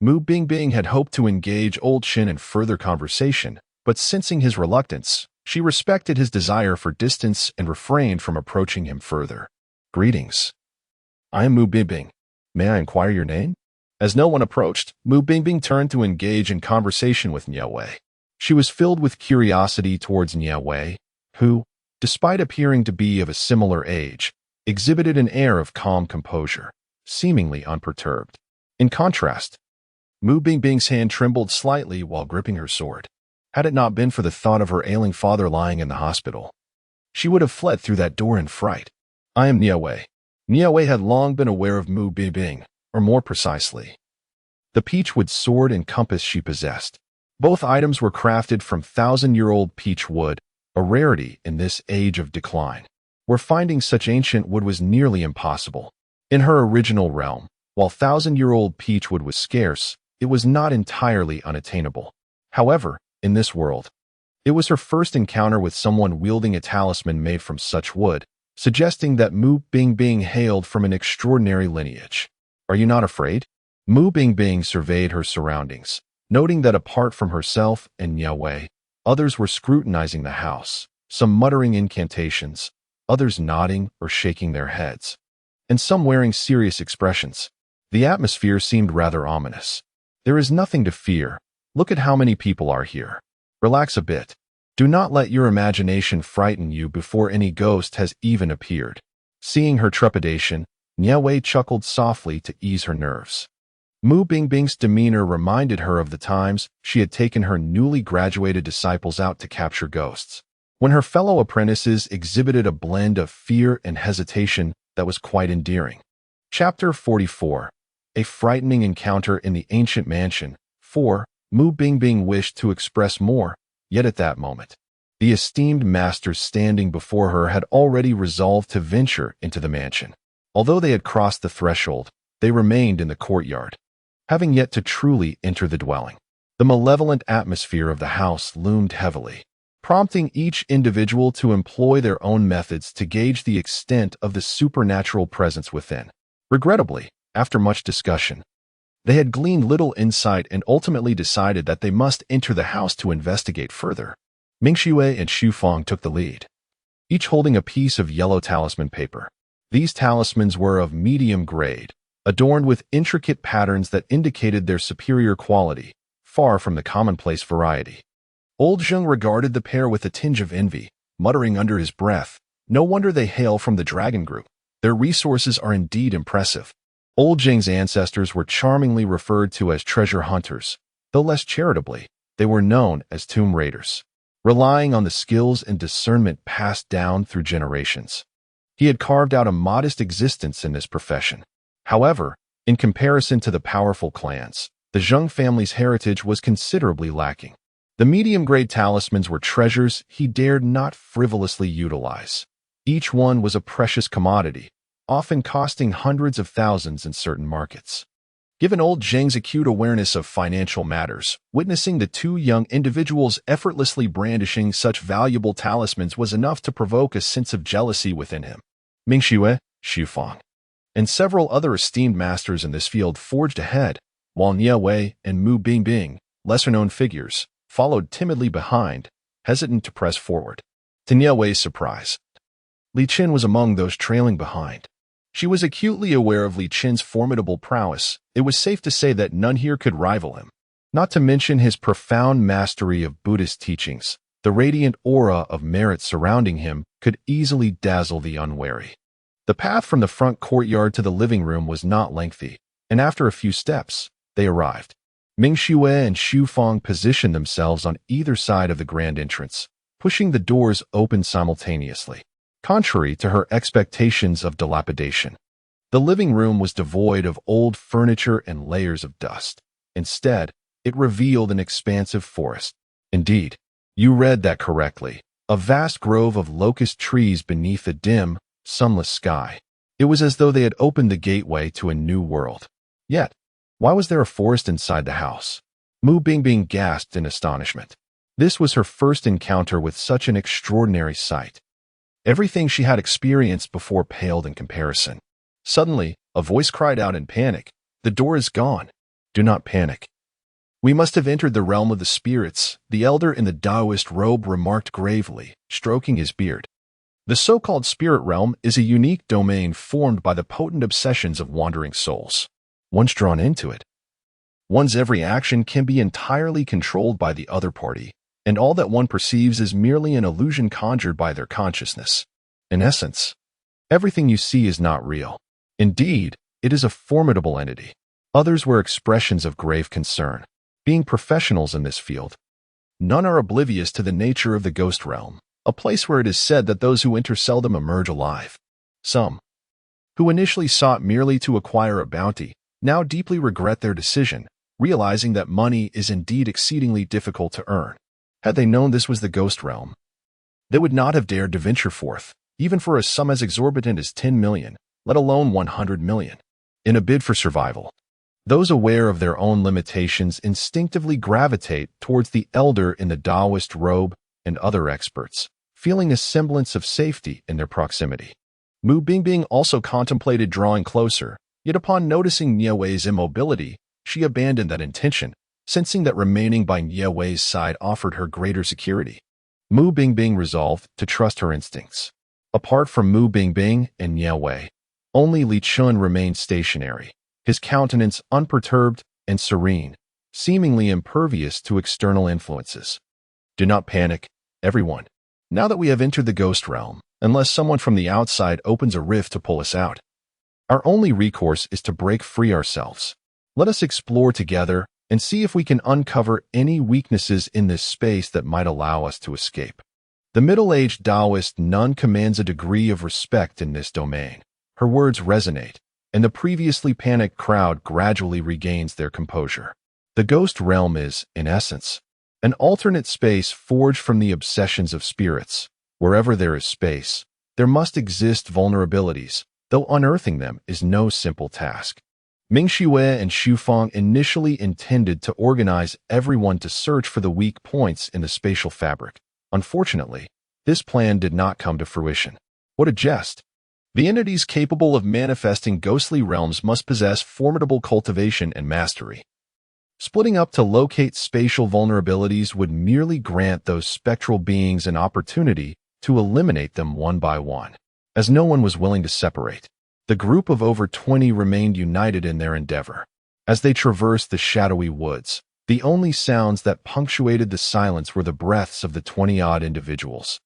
Mu Bingbing had hoped to engage old Shin in further conversation, but sensing his reluctance, she respected his desire for distance and refrained from approaching him further. "Greetings. I am Mu Bingbing. May I inquire your name?" As no one approached, Mu Bingbing turned to engage in conversation with Nie Wei. She was filled with curiosity towards Nie Wei, who, despite appearing to be of a similar age, exhibited an air of calm composure, seemingly unperturbed. In contrast, Mu Bingbing's hand trembled slightly while gripping her sword. Had it not been for the thought of her ailing father lying in the hospital, she would have fled through that door in fright. "I am Nie Wei." Nie Wei had long been aware of Mu Bingbing, or more precisely, the peachwood sword and compass she possessed. Both items were crafted from thousand-year-old peach wood, a rarity in this age of decline, where finding such ancient wood was nearly impossible. In her original realm, while thousand-year-old peach wood was scarce, it was not entirely unattainable. However, in this world, It was her first encounter with someone wielding a talisman made from such wood, suggesting that Mu Bingbing hailed from an extraordinary lineage. "Are you not afraid?" Mu Bingbing surveyed her surroundings, noting that apart from herself and Nie Wei, others were scrutinizing the house, some muttering incantations, others nodding or shaking their heads, and some wearing serious expressions. The atmosphere seemed rather ominous. "There is nothing to fear. Look at how many people are here. Relax a bit. Do not let your imagination frighten you before any ghost has even appeared." Seeing her trepidation, Nie Wei chuckled softly to ease her nerves. Mu Bingbing's demeanor reminded her of the times she had taken her newly graduated disciples out to capture ghosts, when her fellow apprentices exhibited a blend of fear and hesitation that was quite endearing. Chapter 44. A frightening encounter in the ancient mansion. 4. Mu Bingbing wished to express more, yet at that moment, the esteemed masters standing before her had already resolved to venture into the mansion. Although they had crossed the threshold, they remained in the courtyard, having yet to truly enter the dwelling. The malevolent atmosphere of the house loomed heavily, prompting each individual to employ their own methods to gauge the extent of the supernatural presence within. Regrettably, after much discussion, they had gleaned little insight and ultimately decided that they must enter the house to investigate further. Mingxue and Xufang took the lead, each holding a piece of yellow talisman paper. These talismans were of medium grade, adorned with intricate patterns that indicated their superior quality, far from the commonplace variety. Old Zheng regarded the pair with a tinge of envy, muttering under his breath, "No wonder they hail from the dragon group. Their resources are indeed impressive." Old Zheng's ancestors were charmingly referred to as treasure hunters, though less charitably, they were known as tomb raiders, relying on the skills and discernment passed down through generations. He had carved out a modest existence in this profession. However, in comparison to the powerful clans, the Zheng family's heritage was considerably lacking. The medium-grade talismans were treasures he dared not frivolously utilize. Each one was a precious commodity, often costing hundreds of thousands in certain markets. Given old Zheng's acute awareness of financial matters, witnessing the two young individuals effortlessly brandishing such valuable talismans was enough to provoke a sense of jealousy within him. Mingxue, Xufang, and several other esteemed masters in this field forged ahead, while Nie Wei and Mu Bingbing, lesser-known figures, followed timidly behind, hesitant to press forward. To Nie Wei's surprise, Li Qin was among those trailing behind. She was acutely aware of Li Qin's formidable prowess. It was safe to say that none here could rival him. Not to mention his profound mastery of Buddhist teachings, the radiant aura of merit surrounding him could easily dazzle the unwary. The path from the front courtyard to the living room was not lengthy, and after a few steps, they arrived. Mingxue and Xufang positioned themselves on either side of the grand entrance, pushing the doors open simultaneously. Contrary to her expectations of dilapidation, the living room was devoid of old furniture and layers of dust. Instead, it revealed an expansive forest. Indeed, you read that correctly. A vast grove of locust trees beneath a dim, sunless sky. It was as though they had opened the gateway to a new world. Yet, why was there a forest inside the house? Mu Bingbing gasped in astonishment. This was her first encounter with such an extraordinary sight. Everything she had experienced before paled in comparison. Suddenly, a voice cried out in panic, "The door is gone. Do not panic. We must have entered the realm of the spirits," the elder in the Taoist robe remarked gravely, stroking his beard. The so-called spirit realm is a unique domain formed by the potent obsessions of wandering souls. Once drawn into it, one's every action can be entirely controlled by the other party, and all that one perceives is merely an illusion conjured by their consciousness. In essence, everything you see is not real. Indeed, it is a formidable entity. Others were expressions of grave concern. Being professionals in this field, none are oblivious to the nature of the ghost realm, a place where it is said that those who enter seldom emerge alive. Some, who initially sought merely to acquire a bounty, now deeply regret their decision, realizing that money is indeed exceedingly difficult to earn. Had they known this was the ghost realm, they would not have dared to venture forth, even for a sum as exorbitant as 10 million, let alone 100 million, in a bid for survival. Those aware of their own limitations instinctively gravitate towards the elder in the Taoist robe, and other experts, feeling a semblance of safety in their proximity. Mu Bingbing also contemplated drawing closer, yet upon noticing Nie Wei's immobility, she abandoned that intention, sensing that remaining by Nie Wei's side offered her greater security. Mu Bingbing resolved to trust her instincts. Apart from Mu Bingbing and Nie Wei, only Li Chun remained stationary, his countenance unperturbed and serene, seemingly impervious to external influences. Do not panic, everyone. Now that we have entered the ghost realm, unless someone from the outside opens a rift to pull us out, our only recourse is to break free ourselves. Let us explore together and see if we can uncover any weaknesses in this space that might allow us to escape. The middle-aged Taoist nun commands a degree of respect in this domain. Her words resonate, and the previously panicked crowd gradually regains their composure. The ghost realm is, in essence, an alternate space forged from the obsessions of spirits. Wherever there is space, there must exist vulnerabilities, though unearthing them is no simple task. Ming Shue and Xu Feng initially intended to organize everyone to search for the weak points in the spatial fabric. Unfortunately, this plan did not come to fruition. What a jest! The entities capable of manifesting ghostly realms must possess formidable cultivation and mastery. Splitting up to locate spatial vulnerabilities would merely grant those spectral beings an opportunity to eliminate them one by one. As no one was willing to separate, the group of over 20 remained united in their endeavor. As they traversed the shadowy woods, the only sounds that punctuated the silence were the breaths of the 20-odd individuals.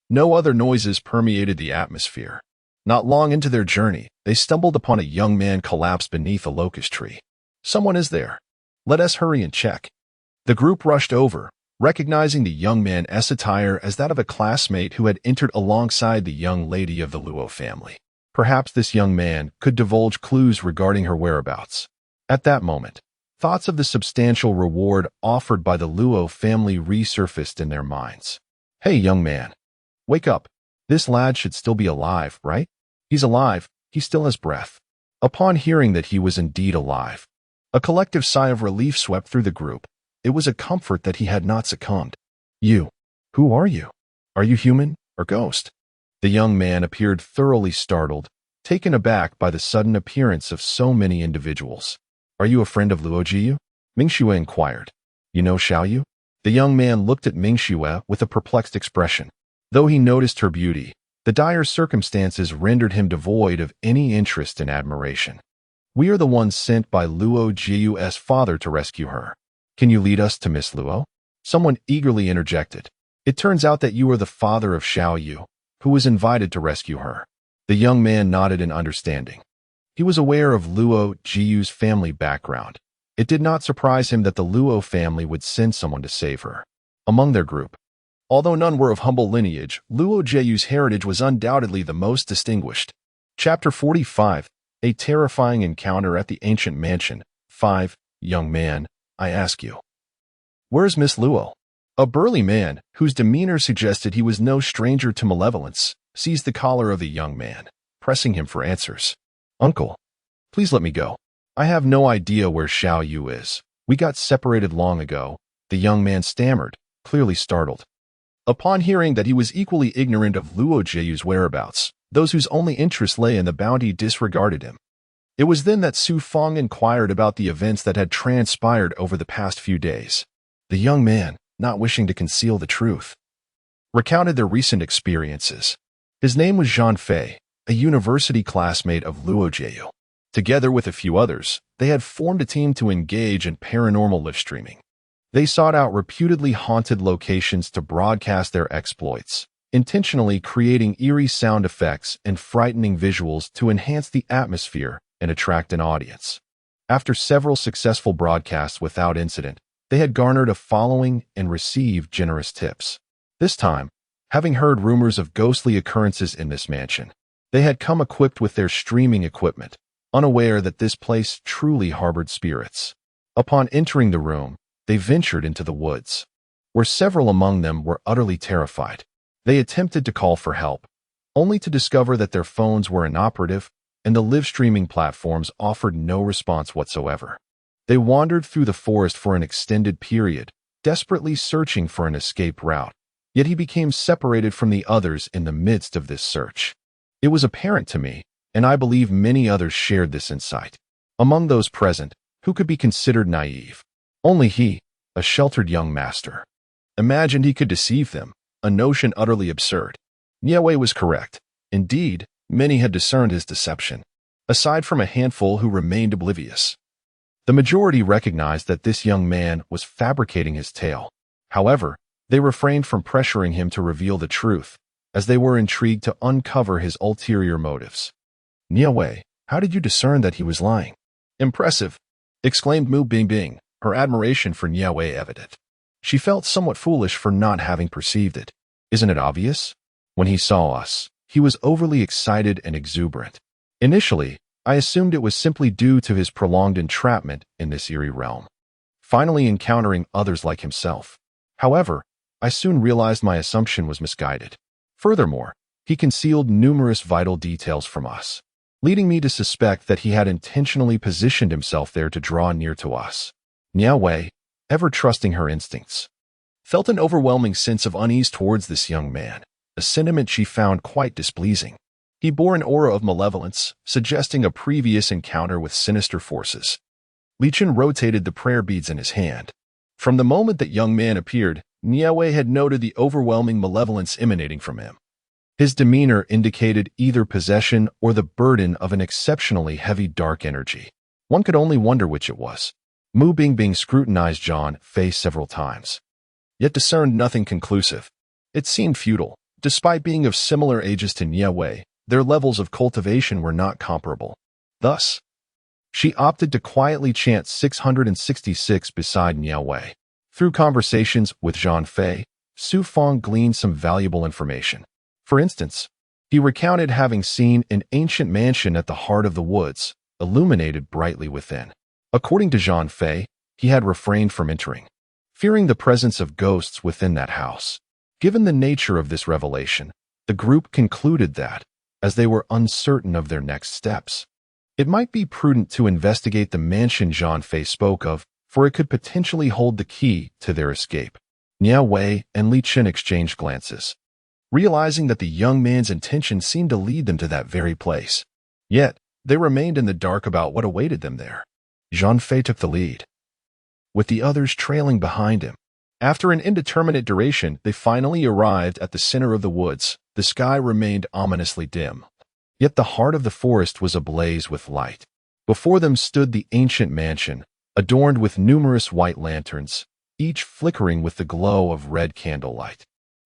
No other noises permeated the atmosphere. Not long into their journey, they stumbled upon a young man collapsed beneath a locust tree. Someone is there. Let us hurry and check. The group rushed over, recognizing the young man's attire as that of a classmate who had entered alongside the young lady of the Luo family. Perhaps this young man could divulge clues regarding her whereabouts. At that moment, thoughts of the substantial reward offered by the Luo family resurfaced in their minds. Hey, young man. Wake up. This lad should still be alive, right? He's alive. He still has breath. Upon hearing that he was indeed alive, a collective sigh of relief swept through the group. It was a comfort that he had not succumbed. You. Who are you? Are you human or ghost? The young man appeared thoroughly startled, taken aback by the sudden appearance of so many individuals. Are you a friend of Luo Jiyu? Ming Shue inquired. You know Xiaoyu? The young man looked at Ming Shue with a perplexed expression. Though he noticed her beauty, the dire circumstances rendered him devoid of any interest and admiration. We are the ones sent by Luo Jiyu's father to rescue her. Can you lead us to Miss Luo? Someone eagerly interjected. It turns out that you are the father of Xiaoyu, who was invited to rescue her. The young man nodded in understanding. He was aware of Luo Jiyu's family background. It did not surprise him that the Luo family would send someone to save her. Among their group, although none were of humble lineage, Luo Jiyu's heritage was undoubtedly the most distinguished. Chapter 45, A Terrifying Encounter at the Ancient Mansion. 5. Young man, I ask you. Where's Miss Luo? A burly man, whose demeanor suggested he was no stranger to malevolence, seized the collar of the young man, pressing him for answers. Uncle, please let me go. I have no idea where Xiaoyu is. We got separated long ago, the young man stammered, clearly startled. Upon hearing that he was equally ignorant of Luo Jiyu's whereabouts, those whose only interest lay in the bounty disregarded him. It was then that Xu Feng inquired about the events that had transpired over the past few days. The young man, not wishing to conceal the truth, recounted their recent experiences. His name was Zhang Fei, a university classmate of Luo Jiyu. Together with a few others, they had formed a team to engage in paranormal live streaming. They sought out reputedly haunted locations to broadcast their exploits, intentionally creating eerie sound effects and frightening visuals to enhance the atmosphere and attract an audience. After several successful broadcasts without incident, they had garnered a following and received generous tips. This time, having heard rumors of ghostly occurrences in this mansion, they had come equipped with their streaming equipment, unaware that this place truly harbored spirits. Upon entering the room, they ventured into the woods, where several among them were utterly terrified. They attempted to call for help, only to discover that their phones were inoperative and the live streaming platforms offered no response whatsoever. They wandered through the forest for an extended period, desperately searching for an escape route. Yet he became separated from the others in the midst of this search. It was apparent to me, and I believe many others shared this insight. Among those present, who could be considered naive? Only he, a sheltered young master, imagined he could deceive them, a notion utterly absurd. Nie Wei was correct. Indeed, many had discerned his deception, aside from a handful who remained oblivious. The majority recognized that this young man was fabricating his tale. However, they refrained from pressuring him to reveal the truth, as they were intrigued to uncover his ulterior motives. Nie Wei, how did you discern that he was lying? Impressive, exclaimed Mu Bingbing, her admiration for Nie Wei evident. She felt somewhat foolish for not having perceived it. Isn't it obvious? When he saw us, he was overly excited and exuberant. Initially, I assumed it was simply due to his prolonged entrapment in this eerie realm, finally encountering others like himself. However, I soon realized my assumption was misguided. Furthermore, he concealed numerous vital details from us, leading me to suspect that he had intentionally positioned himself there to draw near to us. Nie Wei, ever trusting her instincts, felt an overwhelming sense of unease towards this young man, a sentiment she found quite displeasing. He bore an aura of malevolence, suggesting a previous encounter with sinister forces. Li Chen rotated the prayer beads in his hand. From the moment that young man appeared, Nie Wei had noted the overwhelming malevolence emanating from him. His demeanor indicated either possession or the burden of an exceptionally heavy dark energy. One could only wonder which it was. Mu Bingbing scrutinized Nie Wei several times, yet discerned nothing conclusive. It seemed futile. Despite being of similar ages to Nie Wei, their levels of cultivation were not comparable. Thus, she opted to quietly chant 666 beside Nie Wei. Through conversations with Nie Wei, Su Feng gleaned some valuable information. For instance, he recounted having seen an ancient mansion at the heart of the woods, illuminated brightly within. According to Nie Wei, he had refrained from entering, fearing the presence of ghosts within that house. Given the nature of this revelation, the group concluded that, as they were uncertain of their next steps, it might be prudent to investigate the mansion Nie Wei spoke of, for it could potentially hold the key to their escape. Nie Wei and Li Chen exchanged glances, realizing that the young man's intention seemed to lead them to that very place. Yet, they remained in the dark about what awaited them there. Nie Wei took the lead, with the others trailing behind him. After an indeterminate duration, they finally arrived at the center of the woods. The sky remained ominously dim, yet the heart of the forest was ablaze with light. Before them stood the ancient mansion, adorned with numerous white lanterns, each flickering with the glow of red candlelight.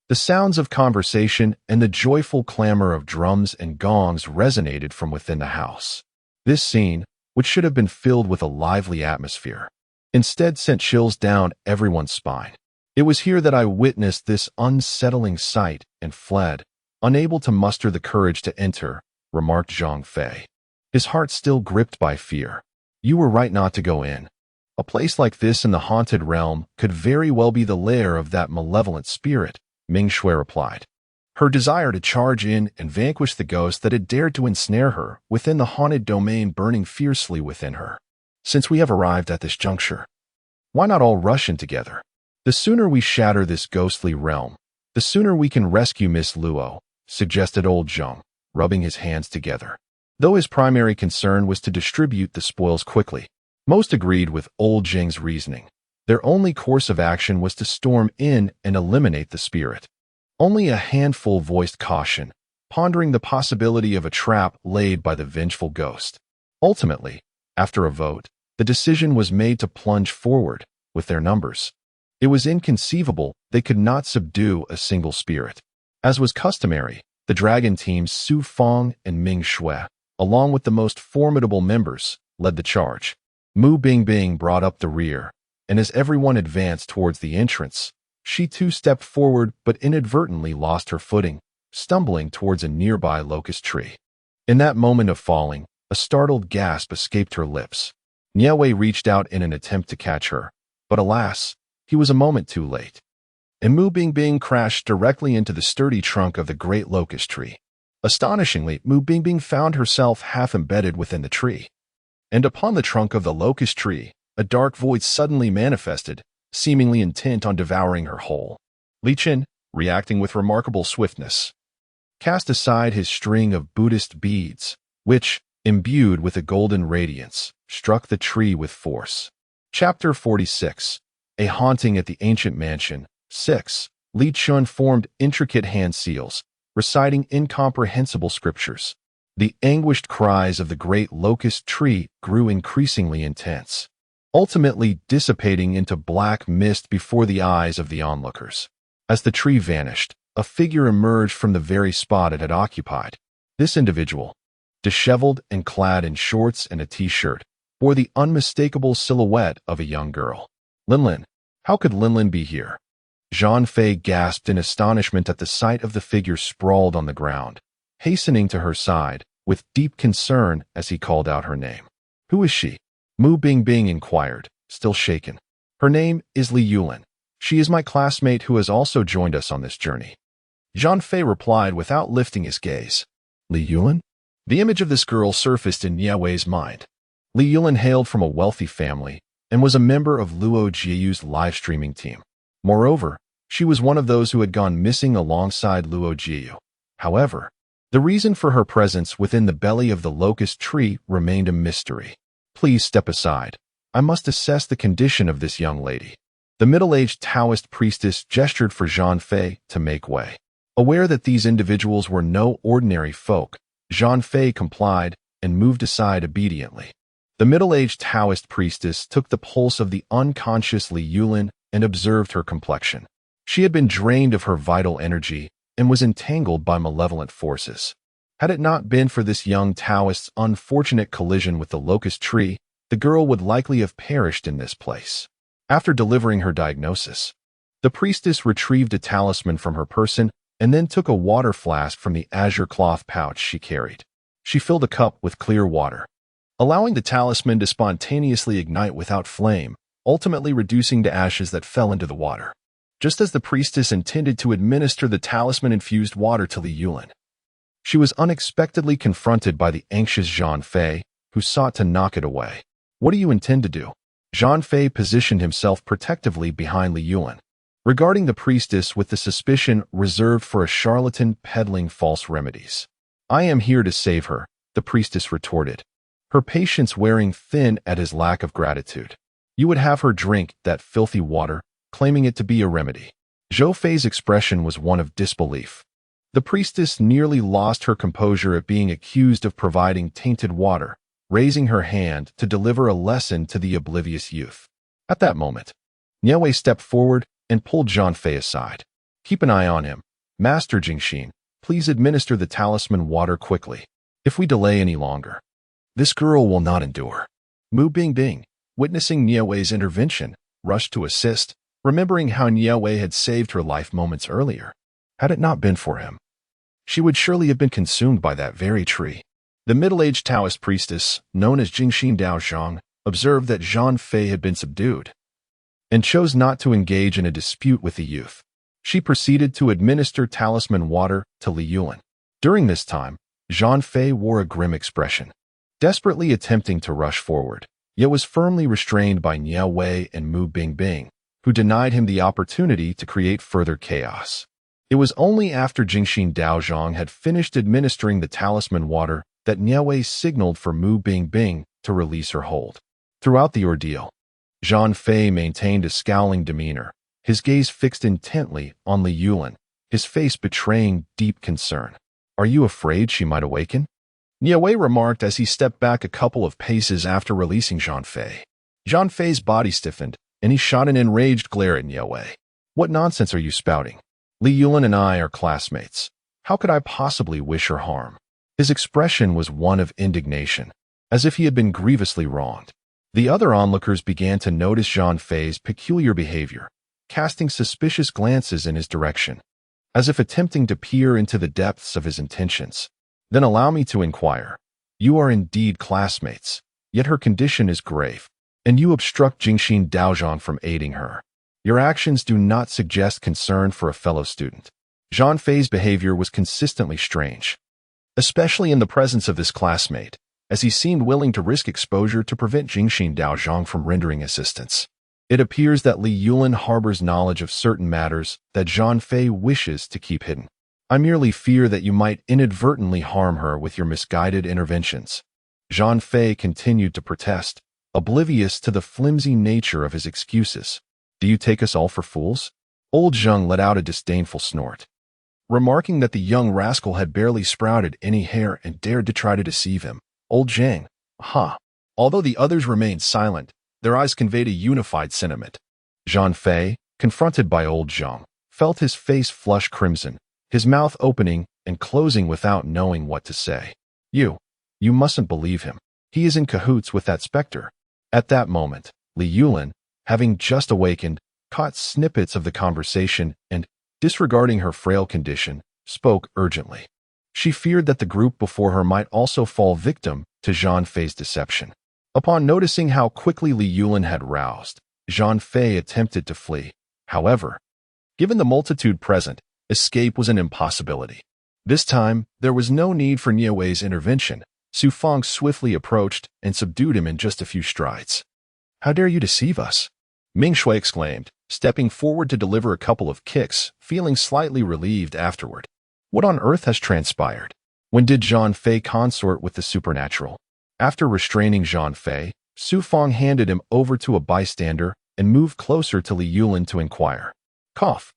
The sounds of conversation and the joyful clamor of drums and gongs resonated from within the house. This scene, which should have been filled with a lively atmosphere, instead sent chills down everyone's spine. It was here that I witnessed this unsettling sight and fled, unable to muster the courage to enter, remarked Nie Wei, his heart still gripped by fear. You were right not to go in. A place like this in the haunted realm could very well be the lair of that malevolent spirit, Ming Shui replied, her desire to charge in and vanquish the ghost that had dared to ensnare her within the haunted domain burning fiercely within her. Since we have arrived at this juncture, why not all rush in together? The sooner we shatter this ghostly realm, the sooner we can rescue Miss Luo, suggested old Zheng, rubbing his hands together. Though his primary concern was to distribute the spoils quickly, most agreed with old Zheng's reasoning. Their only course of action was to storm in and eliminate the spirit. Only a handful voiced caution, pondering the possibility of a trap laid by the vengeful ghost. Ultimately, after a vote, the decision was made to plunge forward with their numbers. It was inconceivable they could not subdue a single spirit. As was customary, the dragon teams Su Feng and Ming Shui, along with the most formidable members, led the charge. Mu Bingbing brought up the rear, and as everyone advanced towards the entrance, she too stepped forward but inadvertently lost her footing, stumbling towards a nearby locust tree. In that moment of falling, a startled gasp escaped her lips. Nie Wei reached out in an attempt to catch her, but alas, he was a moment too late, and Mu Bingbing crashed directly into the sturdy trunk of the great locust tree. Astonishingly, Mu Bingbing found herself half embedded within the tree, and upon the trunk of the locust tree, a dark void suddenly manifested, seemingly intent on devouring her whole. Li Chen, reacting with remarkable swiftness. Cast aside his string of Buddhist beads, which, imbued with a golden radiance, struck the tree with force. Chapter 46. A Haunting at the Ancient Mansion. 6. Li Chun formed intricate hand seals, reciting incomprehensible scriptures. The anguished cries of the great locust tree grew increasingly intense, ultimately dissipating into black mist before the eyes of the onlookers. As the tree vanished, a figure emerged from the very spot it had occupied. This individual, disheveled and clad in shorts and a t-shirt, bore the unmistakable silhouette of a young girl. Linlin. How could Linlin be here? Zhang Fei gasped in astonishment at the sight of the figure sprawled on the ground, hastening to her side with deep concern as he called out her name. Who is she? Mu Bingbing inquired, still shaken. Her name is Li Yulin. She is my classmate who has also joined us on this journey. Zhang Fei replied without lifting his gaze. Li Yulin? The image of this girl surfaced in Nie Wei's mind. Li Yulin hailed from a wealthy family and was a member of Luo Jieyu's live streaming team. Moreover, she was one of those who had gone missing alongside Luo Jieyu. However, the reason for her presence within the belly of the locust tree remained a mystery. Please step aside. I must assess the condition of this young lady. The middle-aged Taoist priestess gestured for Zhang Fei to make way. Aware that these individuals were no ordinary folk, Zhang Fei complied and moved aside obediently. The middle-aged Taoist priestess took the pulse of the unconscious Li Yulin and observed her complexion. She had been drained of her vital energy and was entangled by malevolent forces. Had it not been for this young Taoist's unfortunate collision with the locust tree, the girl would likely have perished in this place. After delivering her diagnosis, the priestess retrieved a talisman from her person and then took a water flask from the azure cloth pouch she carried. She filled a cup with clear water, allowing the talisman to spontaneously ignite without flame, ultimately reducing to ashes that fell into the water. Just as the priestess intended to administer the talisman-infused water to Li Yulin, she was unexpectedly confronted by the anxious Zhang Fei, who sought to knock it away. What do you intend to do? Zhang Fei positioned himself protectively behind Li Yulin, regarding the priestess with the suspicion reserved for a charlatan peddling false remedies. I am here to save her, the priestess retorted, her patience wearing thin at his lack of gratitude. You would have her drink that filthy water, claiming it to be a remedy. Zhou Fei's expression was one of disbelief. The priestess nearly lost her composure at being accused of providing tainted water, raising her hand to deliver a lesson to the oblivious youth. At that moment, Nie Wei stepped forward and pulled Zhang Fei aside. Keep an eye on him. Master Jingxin, please administer the talisman water quickly. If we delay any longer, this girl will not endure. Mu Bingbing, witnessing Nie Wei's intervention, rushed to assist, remembering how Nie Wei had saved her life moments earlier. Had it not been for him, she would surely have been consumed by that very tree. The middle-aged Taoist priestess, known as Jingxin Daozhang, observed that Zhang Fei had been subdued and chose not to engage in a dispute with the youth. She proceeded to administer talisman water to Li Yulin. During this time, Zhang Fei wore a grim expression, desperately attempting to rush forward, yet was firmly restrained by Nie Wei and Mu Bingbing, who denied him the opportunity to create further chaos. It was only after Jingxin Daozhang had finished administering the talisman water that Nie Wei signaled for Mu Bingbing to release her hold. Throughout the ordeal, Zhang Fei maintained a scowling demeanor, his gaze fixed intently on Li Yulin, his face betraying deep concern. Are you afraid she might awaken? Nie Wei remarked as he stepped back a couple of paces after releasing Zhang Fei. Zhang Fei's body stiffened, and he shot an enraged glare at Nie Wei. What nonsense are you spouting? Li Yulin and I are classmates. How could I possibly wish her harm? His expression was one of indignation, as if he had been grievously wronged. The other onlookers began to notice Zhang Fei's peculiar behavior, casting suspicious glances in his direction, as if attempting to peer into the depths of his intentions. Then allow me to inquire. You are indeed classmates, yet her condition is grave, and you obstruct Jingxin Daozhang from aiding her. Your actions do not suggest concern for a fellow student. Zhang Fei's behavior was consistently strange, especially in the presence of this classmate, as he seemed willing to risk exposure to prevent Jingxin Daozhang from rendering assistance. It appears that Li Yulin harbors knowledge of certain matters that Zhang Fei wishes to keep hidden. I merely fear that you might inadvertently harm her with your misguided interventions. Zhang Fei continued to protest, oblivious to the flimsy nature of his excuses. Do you take us all for fools? Old Zheng let out a disdainful snort. Remarking that the young rascal had barely sprouted any hair and dared to try to deceive him, old Zhang, Although the others remained silent, their eyes conveyed a unified sentiment. Zhang Fei, confronted by old Zheng, felt his face flush crimson, his mouth opening and closing without knowing what to say. You mustn't believe him. He is in cahoots with that specter. At that moment, Li Yulin, having just awakened, caught snippets of the conversation and, disregarding her frail condition, spoke urgently. She feared that the group before her might also fall victim to Zhang Fei's deception. Upon noticing how quickly Li Yulin had roused, Zhang Fei attempted to flee. However, given the multitude present, escape was an impossibility. This time, there was no need for Nie Wei's intervention. Su Feng swiftly approached and subdued him in just a few strides. How dare you deceive us? Ming Shui exclaimed, stepping forward to deliver a couple of kicks, feeling slightly relieved afterward. What on earth has transpired? When did Zhang Fei consort with the supernatural? After restraining Zhang Fei, Su Feng handed him over to a bystander and moved closer to Li Yulin to inquire. Cough.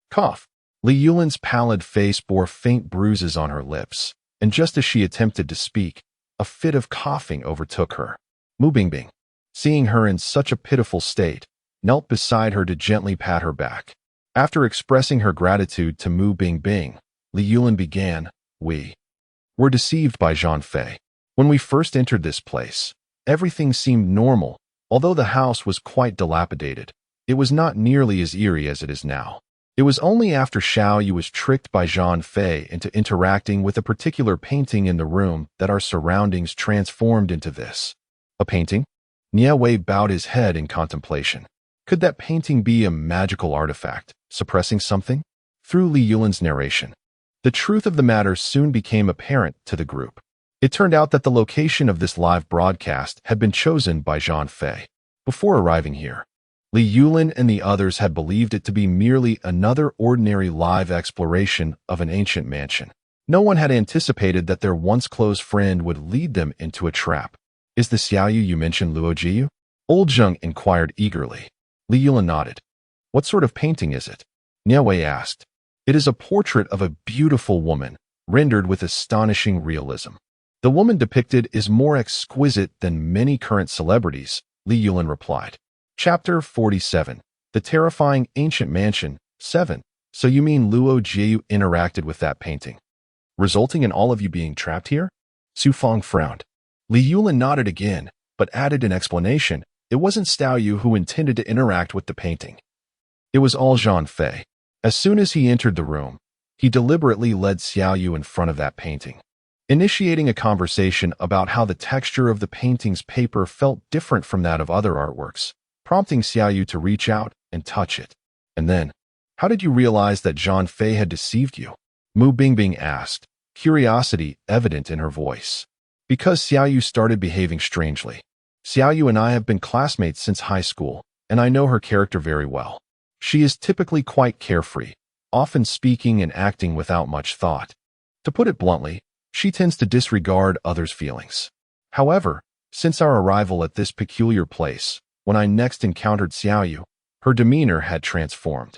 Cough. Li Yulin's pallid face bore faint bruises on her lips, and just as she attempted to speak, a fit of coughing overtook her. Mu Bingbing, seeing her in such a pitiful state, knelt beside her to gently pat her back. After expressing her gratitude to Mu Bingbing, Li Yulin began, We were deceived by Zhang Fei. When we first entered this place, everything seemed normal. Although the house was quite dilapidated, it was not nearly as eerie as it is now. It was only after Xiao Yu was tricked by Zhang Fei into interacting with a particular painting in the room that our surroundings transformed into this. A painting? Nie Wei bowed his head in contemplation. Could that painting be a magical artifact, suppressing something? Through Li Yulin's narration, the truth of the matter soon became apparent to the group. It turned out that the location of this live broadcast had been chosen by Zhang Fei. Before arriving here, Li Yulin and the others had believed it to be merely another ordinary live exploration of an ancient mansion. No one had anticipated that their once close friend would lead them into a trap. Is the Xiao Yu you mentioned Luo Jiyu? Old Zheng inquired eagerly. Li Yulin nodded. What sort of painting is it? Nie Wei asked. It is a portrait of a beautiful woman, rendered with astonishing realism. The woman depicted is more exquisite than many current celebrities, Li Yulin replied. Chapter 47. The Terrifying Ancient Mansion, 7. So you mean Luo Jiu interacted with that painting, resulting in all of you being trapped here? Su Feng frowned. Li Yulin nodded again, but added an explanation. It wasn't Xiao Yu who intended to interact with the painting. It was all Zhang Fei. As soon as he entered the room, he deliberately led Xiao Yu in front of that painting, initiating a conversation about how the texture of the painting's paper felt different from that of other artworks, prompting Xiao Yu to reach out and touch it. And then, how did you realize that Zhang Fei had deceived you? Mu Bingbing asked, curiosity evident in her voice. Because Xiao Yu started behaving strangely. Xiao Yu and I have been classmates since high school, and I know her character very well. She is typically quite carefree, often speaking and acting without much thought. To put it bluntly, she tends to disregard others' feelings. However, since our arrival at this peculiar place, when I next encountered Xiao Yu, her demeanor had transformed.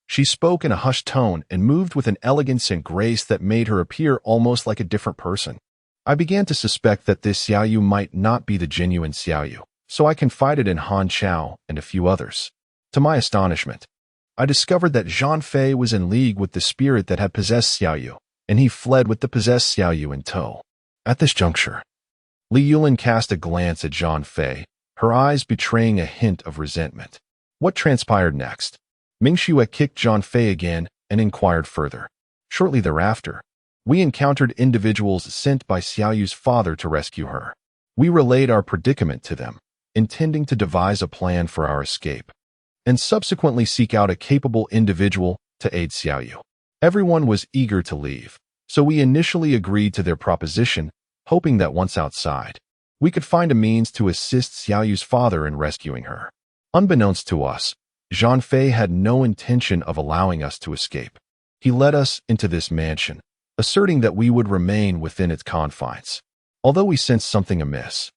She spoke in a hushed tone and moved with an elegance and grace that made her appear almost like a different person. I began to suspect that this Xiao Yu might not be the genuine Xiao Yu, so I confided in Han Chao and a few others. To my astonishment, I discovered that Zhang Fei was in league with the spirit that had possessed Xiao Yu, and he fled with the possessed Xiao Yu in tow. At this juncture, Li Yulin cast a glance at Zhang Fei, her eyes betraying a hint of resentment. What transpired next? Ming Xue kicked Zhang Fei again and inquired further. Shortly thereafter, we encountered individuals sent by Xiao Yu's father to rescue her. We relayed our predicament to them, intending to devise a plan for our escape, and subsequently seek out a capable individual to aid Xiao Yu. Everyone was eager to leave, so we initially agreed to their proposition, hoping that once outside, we could find a means to assist Xiao Yu's father in rescuing her. Unbeknownst to us, Zhang had no intention of allowing us to escape. He led us into this mansion, asserting that we would remain within its confines. Although we sensed something amiss,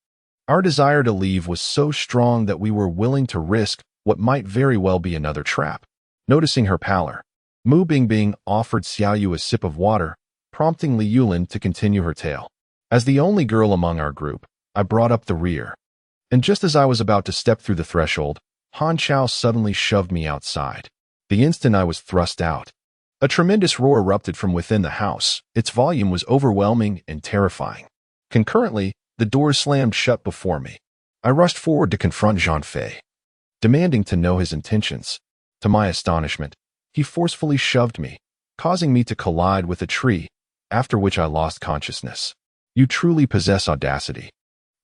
our desire to leave was so strong that we were willing to risk what might very well be another trap. Noticing her pallor, Mu Bingbing offered Xiaoyu a sip of water, prompting Li Yulin to continue her tale. As the only girl among our group, I brought up the rear. And just as I was about to step through the threshold, Han Chao suddenly shoved me outside. The instant I was thrust out, a tremendous roar erupted from within the house. Its volume was overwhelming and terrifying. Concurrently, the doors slammed shut before me. I rushed forward to confront Zhang, demanding to know his intentions. To my astonishment, he forcefully shoved me, causing me to collide with a tree, after which I lost consciousness. You truly possess audacity,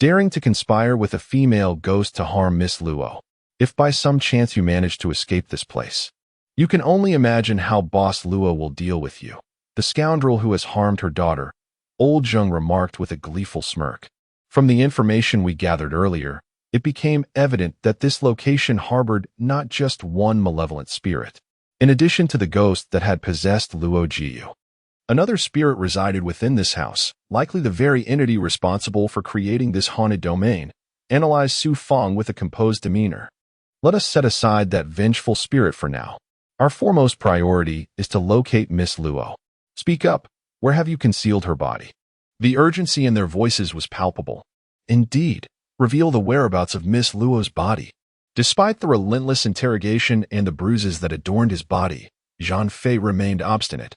daring to conspire with a female ghost to harm Miss Luo. If by some chance you manage to escape this place, you can only imagine how Boss Luo will deal with you. The scoundrel who has harmed her daughter, Old Zheng remarked with a gleeful smirk. From the information we gathered earlier, it became evident that this location harbored not just one malevolent spirit. In addition to the ghost that had possessed Luo Jiyu, another spirit resided within this house, likely the very entity responsible for creating this haunted domain, analyzed Su Feng with a composed demeanor. Let us set aside that vengeful spirit for now. Our foremost priority is to locate Miss Luo. Speak up. Where have you concealed her body? The urgency in their voices was palpable. Indeed, reveal the whereabouts of Miss Luo's body. Despite the relentless interrogation and the bruises that adorned his body, Zhang remained obstinate,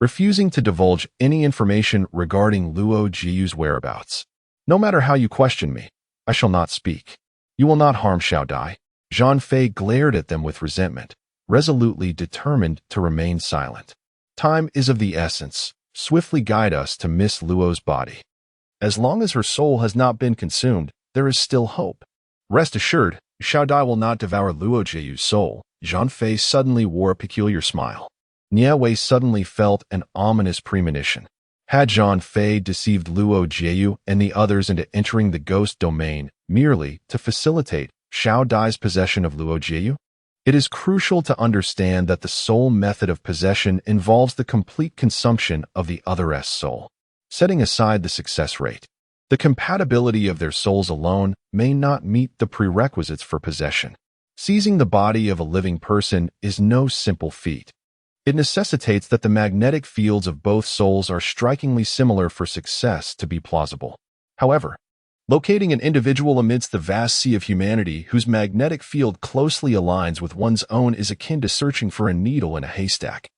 refusing to divulge any information regarding Luo Jiyu's whereabouts. No matter how you question me, I shall not speak. You will not harm Xiao Dai. Zhang glared at them with resentment, resolutely determined to remain silent. Time is of the essence. Swiftly guide us to Miss Luo's body. As long as her soul has not been consumed, there is still hope. Rest assured, Xiao Dai will not devour Luo Jiyu's soul. Zhang suddenly wore a peculiar smile. Nie Wei suddenly felt an ominous premonition. Had Zhang deceived Luo Jiyu and the others into entering the ghost domain merely to facilitate Xiao Dai's possession of Luo Jiyu? It is crucial to understand that the soul method of possession involves the complete consumption of the other's soul. Setting aside the success rate, the compatibility of their souls alone may not meet the prerequisites for possession. Seizing the body of a living person is no simple feat. It necessitates that the magnetic fields of both souls are strikingly similar for success to be plausible. However, locating an individual amidst the vast sea of humanity whose magnetic field closely aligns with one's own is akin to searching for a needle in a haystack,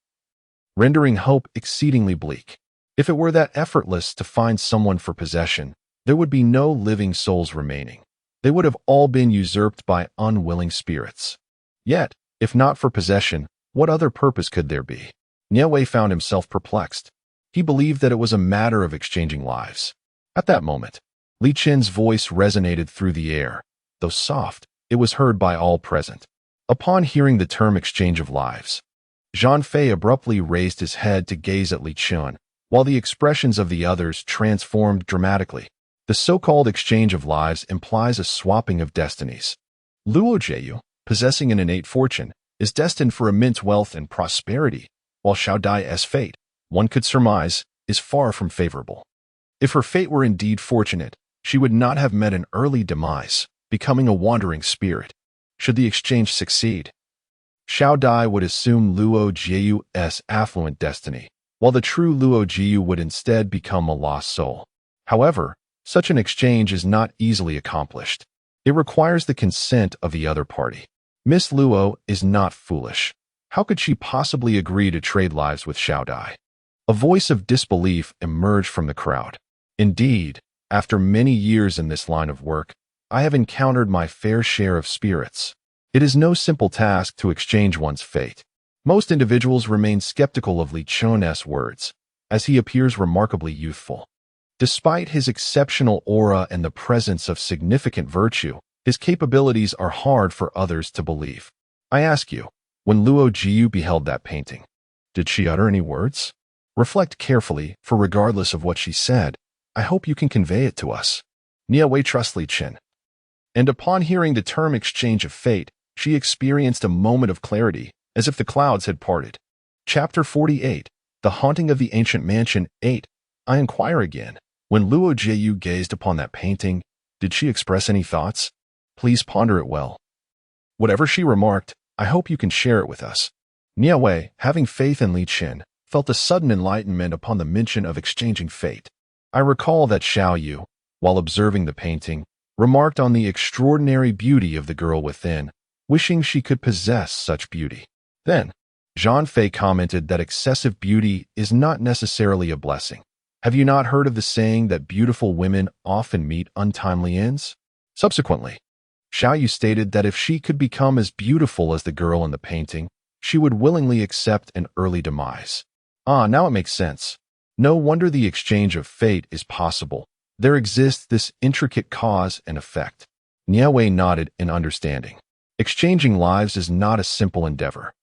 rendering hope exceedingly bleak. If it were that effortless to find someone for possession, there would be no living souls remaining. They would have all been usurped by unwilling spirits. Yet, if not for possession, what other purpose could there be? Nie Wei found himself perplexed. He believed that it was a matter of exchanging lives. At that moment, Li Qin's voice resonated through the air. Though soft, it was heard by all present. Upon hearing the term exchange of lives, Zhang abruptly raised his head to gaze at Li Qin, while the expressions of the others transformed dramatically. The so-called exchange of lives implies a swapping of destinies. Luo Jiyu, possessing an innate fortune, is destined for immense wealth and prosperity, while Xiao Dai's fate, one could surmise, is far from favorable. If her fate were indeed fortunate, she would not have met an early demise, becoming a wandering spirit. Should the exchange succeed, Xiao Dai would assume Luo Jiyu's affluent destiny, while the true Luo Jiyu would instead become a lost soul. However, such an exchange is not easily accomplished. It requires the consent of the other party. Miss Luo is not foolish. How could she possibly agree to trade lives with Xiao Dai? A voice of disbelief emerged from the crowd. Indeed, after many years in this line of work, I have encountered my fair share of spirits. It is no simple task to exchange one's fate. Most individuals remain skeptical of Li Qin's words, as he appears remarkably youthful. Despite his exceptional aura and the presence of significant virtue, his capabilities are hard for others to believe. I ask you, when Luo Jiyu beheld that painting, did she utter any words? Reflect carefully, for regardless of what she said, I hope you can convey it to us. Nie Wei trusts Li Qin. And upon hearing the term exchange of fate, she experienced a moment of clarity, as if the clouds had parted. Chapter 48. The Haunting of the Ancient Mansion 8. I inquire again. When Luo Jieyu gazed upon that painting, did she express any thoughts? Please ponder it well. Whatever she remarked, I hope you can share it with us. Nie Wei, having faith in Li Qin, felt a sudden enlightenment upon the mention of exchanging fate. I recall that Xiao Yu, while observing the painting, remarked on the extraordinary beauty of the girl within, wishing she could possess such beauty. Then, Zhang Fei commented that excessive beauty is not necessarily a blessing. Have you not heard of the saying that beautiful women often meet untimely ends? Subsequently, Xiao Yu stated that if she could become as beautiful as the girl in the painting, she would willingly accept an early demise. Ah, now it makes sense. No wonder the exchange of fate is possible. There exists this intricate cause and effect. Nie Wei nodded in understanding. Exchanging lives is not a simple endeavor.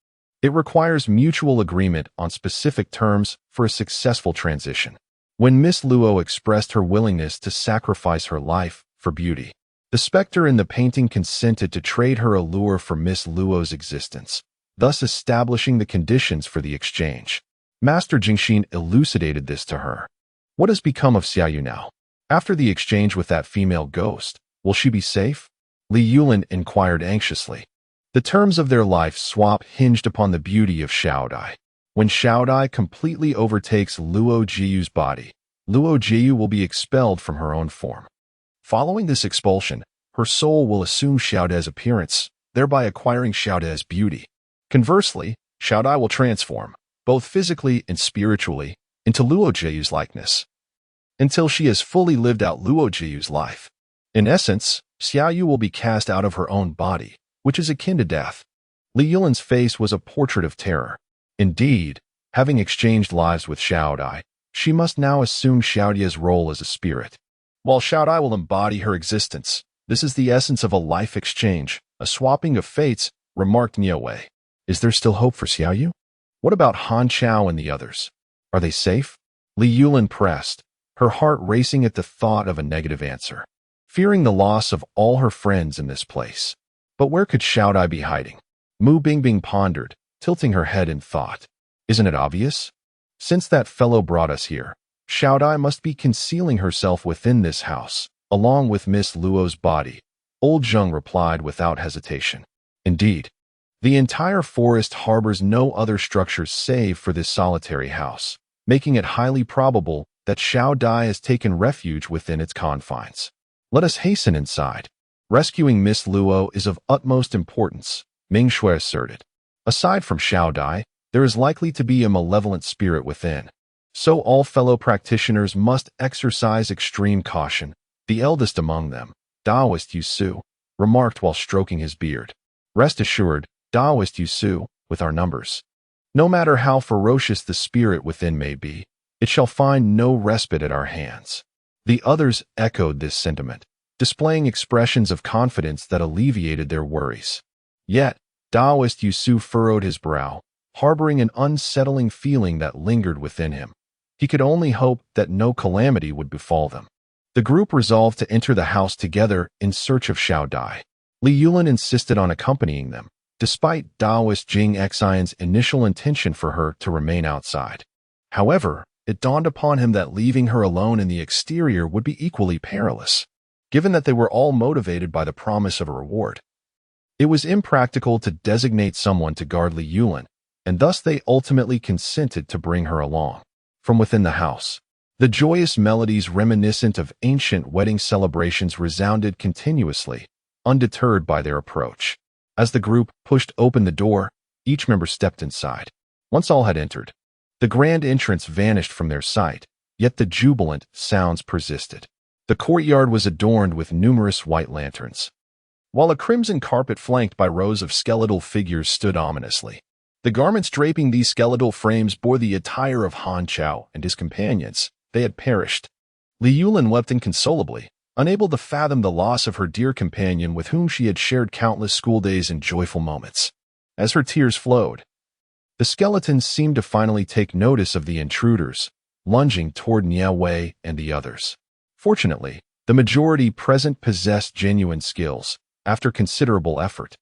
It requires mutual agreement on specific terms for a successful transition. When Miss Luo expressed her willingness to sacrifice her life for beauty, the specter in the painting consented to trade her allure for Miss Luo's existence, thus establishing the conditions for the exchange. Master Jingxin elucidated this to her. What has become of Xiaoyu now? After the exchange with that female ghost, will she be safe? Li Yulin inquired anxiously. The terms of their life swap hinged upon the beauty of Xiaodai. When Xiaodai completely overtakes Luo Jiu's body, Luo Jiu will be expelled from her own form. Following this expulsion, her soul will assume Xiaodai's appearance, thereby acquiring Xiaodai's beauty. Conversely, Xiaodai will transform, both physically and spiritually, into Luo Jiu's likeness, until she has fully lived out Luo Jiu's life. In essence, Xiaoyu will be cast out of her own body, which is akin to death. Li Yulin's face was a portrait of terror. Indeed, having exchanged lives with Xiaodai, she must now assume Xiaodia's role as a spirit. While Xiaodai will embody her existence, this is the essence of a life exchange, a swapping of fates, remarked Nie Wei. Is there still hope for Xiaoyu? What about Han Chao and the others? Are they safe? Li Yulin pressed, her heart racing at the thought of a negative answer, fearing the loss of all her friends in this place. But where could Xiaodai be hiding? Mu Bingbing pondered, tilting her head in thought. Isn't it obvious? Since that fellow brought us here, Xiaodai must be concealing herself within this house, along with Miss Luo's body, old Zheng replied without hesitation. Indeed, the entire forest harbors no other structures save for this solitary house, making it highly probable that Xiaodai has taken refuge within its confines. Let us hasten inside. Rescuing Miss Luo is of utmost importance, Ming Shui asserted. Aside from Xiaodai, there is likely to be a malevolent spirit within. So all fellow practitioners must exercise extreme caution. The eldest among them, Taoist Yusu, remarked while stroking his beard. Rest assured, Taoist Yusu, with our numbers. No matter how ferocious the spirit within may be, it shall find no respite at our hands. The others echoed this sentiment, displaying expressions of confidence that alleviated their worries. Yet, Taoist Yusu furrowed his brow, harboring an unsettling feeling that lingered within him. He could only hope that no calamity would befall them. The group resolved to enter the house together in search of Xiaodai. Li Yulin insisted on accompanying them, despite Taoist Jing Xian's initial intention for her to remain outside. However, it dawned upon him that leaving her alone in the exterior would be equally perilous, given that they were all motivated by the promise of a reward. It was impractical to designate someone to guard Li Yulin, and thus they ultimately consented to bring her along. From within the house, the joyous melodies reminiscent of ancient wedding celebrations resounded continuously, undeterred by their approach. As the group pushed open the door, each member stepped inside. Once all had entered, the grand entrance vanished from their sight, yet the jubilant sounds persisted. The courtyard was adorned with numerous white lanterns, while a crimson carpet flanked by rows of skeletal figures stood ominously. The garments draping these skeletal frames bore the attire of Han Chao and his companions. They had perished. Li Yulin wept inconsolably, unable to fathom the loss of her dear companion with whom she had shared countless school days and joyful moments. As her tears flowed, the skeletons seemed to finally take notice of the intruders, lunging toward Nie Wei and the others. Fortunately, The majority present possessed genuine skills. After considerable effort,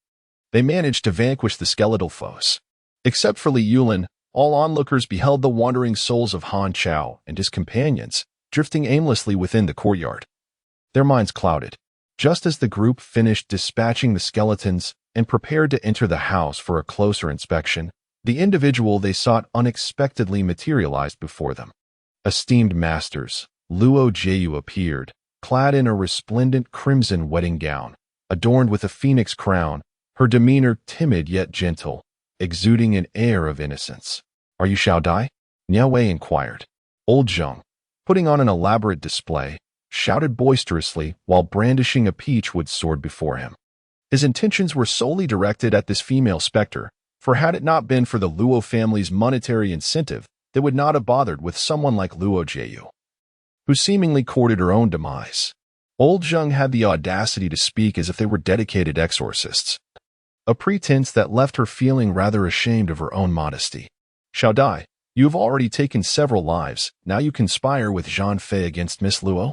they managed to vanquish the skeletal foes. Except for Li Yulin, all onlookers beheld the wandering souls of Han Chao and his companions drifting aimlessly within the courtyard. Their minds clouded. Just as the group finished dispatching the skeletons and prepared to enter the house for a closer inspection, the individual they sought unexpectedly materialized before them. Esteemed masters, Luo Jieyu appeared, clad in a resplendent crimson wedding gown, adorned with a phoenix crown, her demeanor timid yet gentle, exuding an air of innocence. "Are you Xiao Dai?" Nie Wei inquired. Old Zheng, putting on an elaborate display, shouted boisterously while brandishing a peachwood sword before him. His intentions were solely directed at this female specter, for had it not been for the Luo family's monetary incentive, they would not have bothered with someone like Luo Jieyu, who seemingly courted her own demise. Old Zheng had the audacity to speak as if they were dedicated exorcists, a pretense that left her feeling rather ashamed of her own modesty. "Xiao Dai, you have already taken several lives, now you conspire with Zhang Fei against Miss Luo?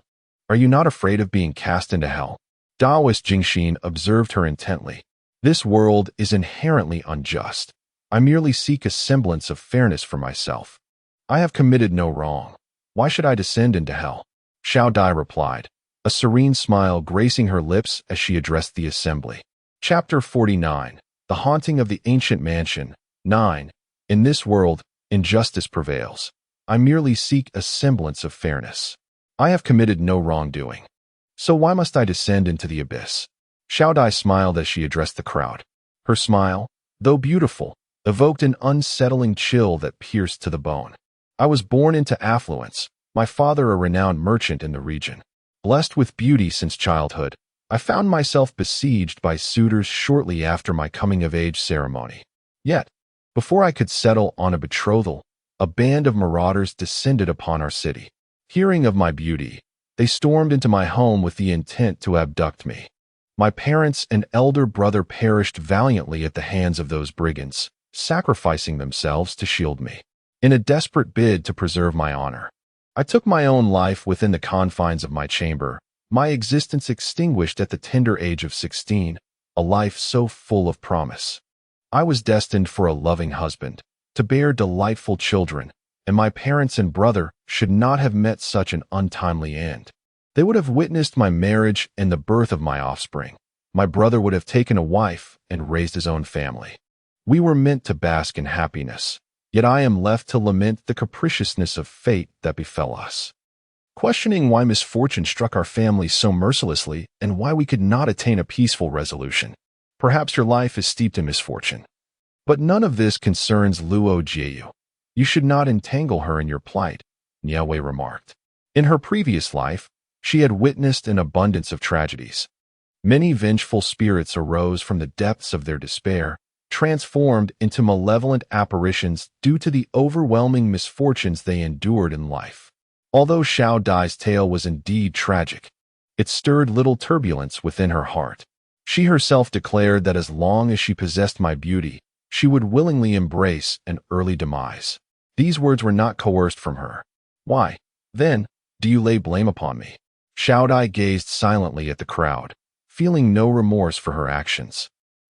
Are you not afraid of being cast into hell?" Taoist Jingxin observed her intently. "This world is inherently unjust. I merely seek a semblance of fairness for myself. I have committed no wrong. Why should I descend into hell?" Xiao Dai replied, a serene smile gracing her lips as she addressed the assembly. Chapter 49. The Haunting of the Ancient Mansion. 9. In this world, injustice prevails. I merely seek a semblance of fairness. I have committed no wrongdoing. So why must I descend into the abyss? Xiao Dai smiled as she addressed the crowd. Her smile, though beautiful, evoked an unsettling chill that pierced to the bone. "I was born into affluence, my father a renowned merchant in the region. Blessed with beauty since childhood, I found myself besieged by suitors shortly after my coming-of-age ceremony. Yet, before I could settle on a betrothal, a band of marauders descended upon our city. Hearing of my beauty, they stormed into my home with the intent to abduct me. My parents and elder brother perished valiantly at the hands of those brigands, sacrificing themselves to shield me. In a desperate bid to preserve my honor, I took my own life within the confines of my chamber, my existence extinguished at the tender age of 16, a life so full of promise. I was destined for a loving husband, to bear delightful children, and my parents and brother should not have met such an untimely end. They would have witnessed my marriage and the birth of my offspring. My brother would have taken a wife and raised his own family. We were meant to bask in happiness, yet I am left to lament the capriciousness of fate that befell us. Questioning why misfortune struck our family so mercilessly and why we could not attain a peaceful resolution. Perhaps your life is steeped in misfortune. But none of this concerns Luo Jieyu. You should not entangle her in your plight," Nie Wei remarked. In her previous life, she had witnessed an abundance of tragedies. Many vengeful spirits arose from the depths of their despair, transformed into malevolent apparitions due to the overwhelming misfortunes they endured in life. Although Xiao Dai's tale was indeed tragic, it stirred little turbulence within her heart. She herself declared that as long as she possessed my beauty, she would willingly embrace an early demise. These words were not coerced from her. "Why, then, do you lay blame upon me?" Xiao Dai gazed silently at the crowd, feeling no remorse for her actions.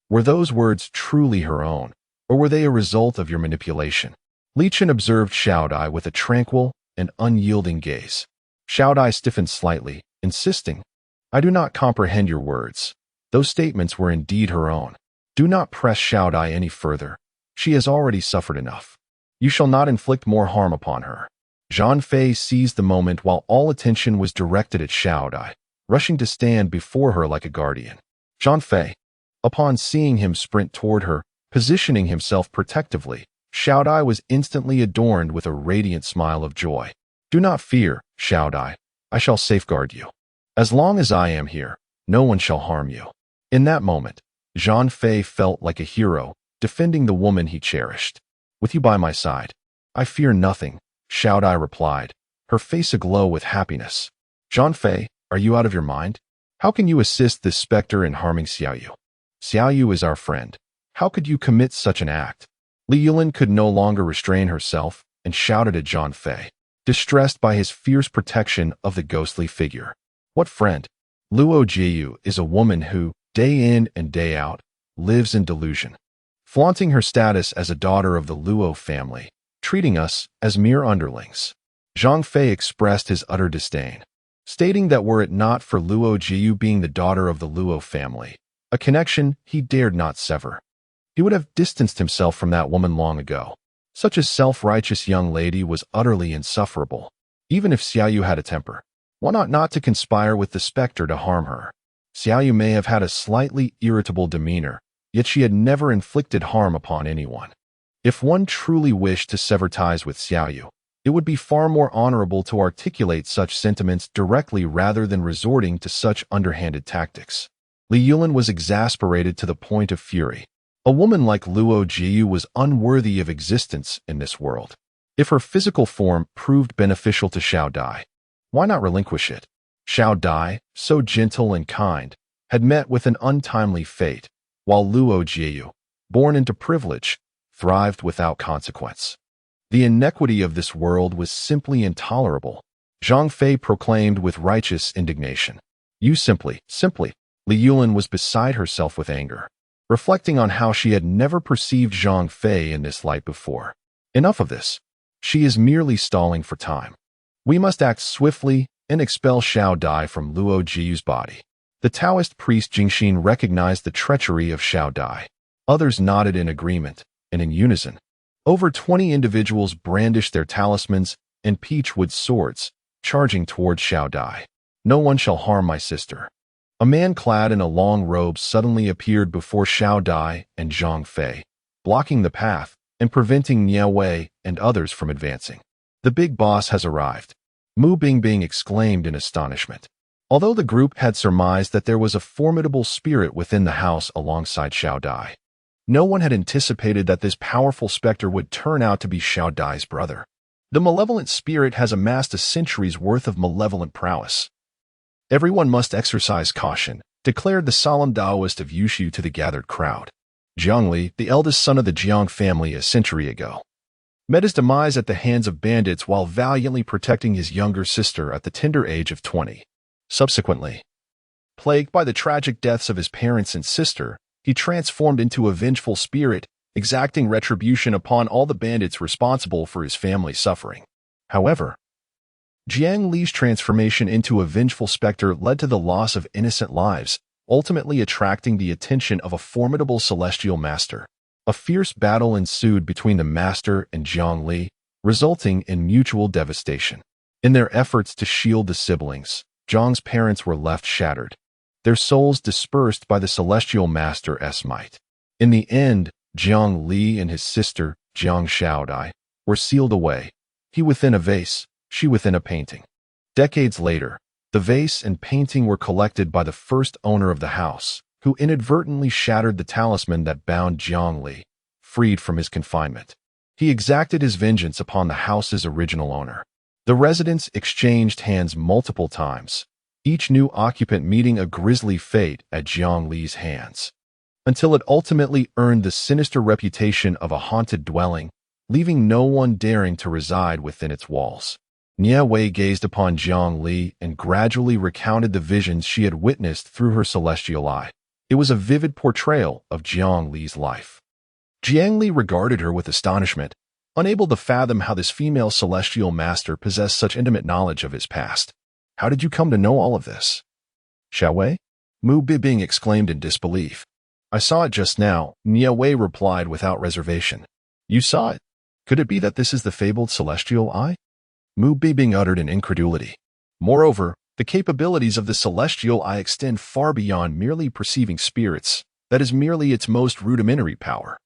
Were those words truly her own, or were they a result of your manipulation? Li Chen observed Xiao Dai with a tranquil and unyielding gaze. Xiao Dai stiffened slightly, insisting, "I do not comprehend your words. Those statements were indeed her own. Do not press Xiao Dai any further. She has already suffered enough. You shall not inflict more harm upon her." Zhang Fei seized the moment while all attention was directed at Xiao Dai, rushing to stand before her like a guardian. Zhang Fei, upon seeing him sprint toward her, positioning himself protectively, Xiao Dai was instantly adorned with a radiant smile of joy. "Do not fear, Xiao Dai. I shall safeguard you. As long as I am here, no one shall harm you." In that moment, Zhang Fei felt like a hero, defending the woman he cherished. "With you by my side, I fear nothing," Xiao Dai replied, her face aglow with happiness. "Zhang Fei, are you out of your mind? How can you assist this specter in harming Xiaoyu? Xiaoyu is our friend. How could you commit such an act?" Li Yulin could no longer restrain herself and shouted at Zhang Fei, distressed by his fierce protection of the ghostly figure. What friend? Luo Jiu is a woman who, day in and day out, lives in delusion, flaunting her status as a daughter of the Luo family, treating us as mere underlings. Zhang Fei expressed his utter disdain, stating that were it not for Luo Jiu being the daughter of the Luo family, a connection he dared not sever, he would have distanced himself from that woman long ago. Such a self-righteous young lady was utterly insufferable. Even if Xiaoyu had a temper, why not to conspire with the specter to harm her? Xiaoyu may have had a slightly irritable demeanor, yet she had never inflicted harm upon anyone. If one truly wished to sever ties with Xiaoyu, it would be far more honorable to articulate such sentiments directly rather than resorting to such underhanded tactics. Li Yulin was exasperated to the point of fury. A woman like Luo Jiu was unworthy of existence in this world. If her physical form proved beneficial to Xiao Dai, why not relinquish it? Xiao Dai, so gentle and kind, had met with an untimely fate, while Luo Jiu, born into privilege, thrived without consequence. The inequity of this world was simply intolerable. Zhang Fei proclaimed with righteous indignation. You simply. Li Yulin was beside herself with anger, reflecting on how she had never perceived Zhang Fei in this light before. Enough of this. She is merely stalling for time. We must act swiftly and expel Xiao Dai from Luo Jiu's body. The Taoist priest Jingxin recognized the treachery of Xiao Dai. Others nodded in agreement, and in unison. Over 20 individuals brandished their talismans and peachwood swords, charging towards Xiao Dai. No one shall harm my sister. A man clad in a long robe suddenly appeared before Xiao Dai and Zhang Fei, blocking the path and preventing Nie Wei and others from advancing. The big boss has arrived, Mu Bingbing exclaimed in astonishment. Although the group had surmised that there was a formidable spirit within the house alongside Xiao Dai, no one had anticipated that this powerful specter would turn out to be Xiao Dai's brother. The malevolent spirit has amassed a century's worth of malevolent prowess. Everyone must exercise caution, declared the solemn Taoist of Yushu to the gathered crowd. Jiangli, the eldest son of the Jiang family a century ago, met his demise at the hands of bandits while valiantly protecting his younger sister at the tender age of 20. Subsequently, plagued by the tragic deaths of his parents and sister, he transformed into a vengeful spirit, exacting retribution upon all the bandits responsible for his family's suffering. However, Jiang Li's transformation into a vengeful specter led to the loss of innocent lives, ultimately attracting the attention of a formidable celestial master. A fierce battle ensued between the master and Jiang Li, resulting in mutual devastation. In their efforts to shield the siblings, Jiang's parents were left shattered, their souls dispersed by the celestial master's might. In the end, Jiang Li and his sister, Jiang Shaodai, were sealed away, he within a vase, she within a painting. Decades later, the vase and painting were collected by the first owner of the house, who inadvertently shattered the talisman that bound Jiang Li, freed from his confinement. He exacted his vengeance upon the house's original owner. The residents exchanged hands multiple times, each new occupant meeting a grisly fate at Jiang Li's hands, until it ultimately earned the sinister reputation of a haunted dwelling, leaving no one daring to reside within its walls. Nie Wei gazed upon Jiang Li and gradually recounted the visions she had witnessed through her celestial eye. It was a vivid portrayal of Jiang Li's life. Jiang Li regarded her with astonishment, unable to fathom how this female celestial master possessed such intimate knowledge of his past. How did you come to know all of this? Xiao Wei? Mu Bibing exclaimed in disbelief. I saw it just now, Nie Wei replied without reservation. You saw it? Could it be that this is the fabled celestial eye? Mu Bibing uttered in incredulity. Moreover, the capabilities of the celestial eye extend far beyond merely perceiving spirits. That is merely its most rudimentary power.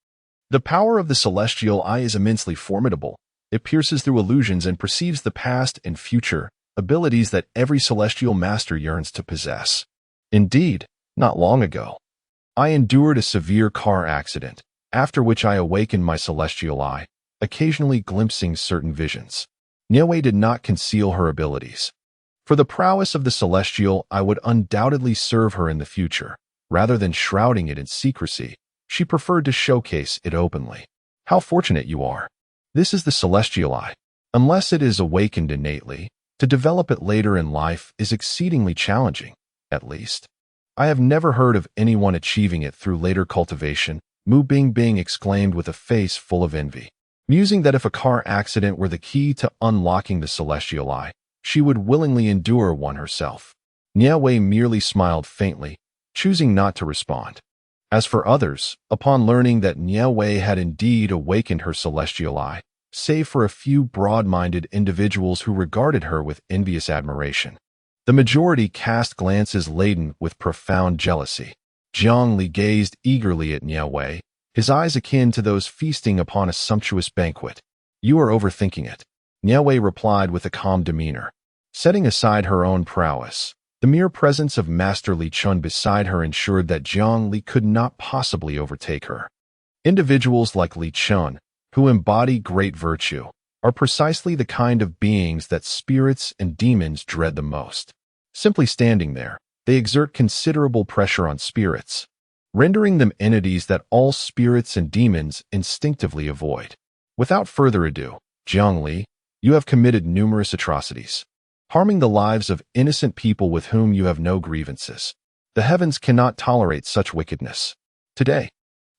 The power of the celestial eye is immensely formidable. It pierces through illusions and perceives the past and future, abilities that every celestial master yearns to possess. Indeed, not long ago, I endured a severe car accident, after which I awakened my celestial eye, occasionally glimpsing certain visions. Nie Wei did not conceal her abilities. For the prowess of the celestial, I would undoubtedly serve her in the future. Rather than shrouding it in secrecy, she preferred to showcase it openly. How fortunate you are. This is the celestial eye. Unless it is awakened innately, To develop it later in life is exceedingly challenging, at least. I have never heard of anyone achieving it through later cultivation, Mu Bingbing exclaimed with a face full of envy. Musing that if a car accident were the key to unlocking the celestial eye, she would willingly endure one herself. Nie Wei merely smiled faintly, choosing not to respond. As for others, upon learning that Nie Wei had indeed awakened her celestial eye, save for a few broad-minded individuals who regarded her with envious admiration, the majority cast glances laden with profound jealousy. Jiang Li gazed eagerly at Nie Wei, his eyes akin to those feasting upon a sumptuous banquet. You are overthinking it, Nie Wei replied with a calm demeanor. Setting aside her own prowess, the mere presence of Master Li Chun beside her ensured that Jiang Li could not possibly overtake her. Individuals like Li Chun, who embody great virtue, are precisely the kind of beings that spirits and demons dread the most. Simply standing there, they exert considerable pressure on spirits, rendering them entities that all spirits and demons instinctively avoid. Without further ado, Jiang Li, you have committed numerous atrocities, harming the lives of innocent people with whom you have no grievances. The heavens cannot tolerate such wickedness. Today,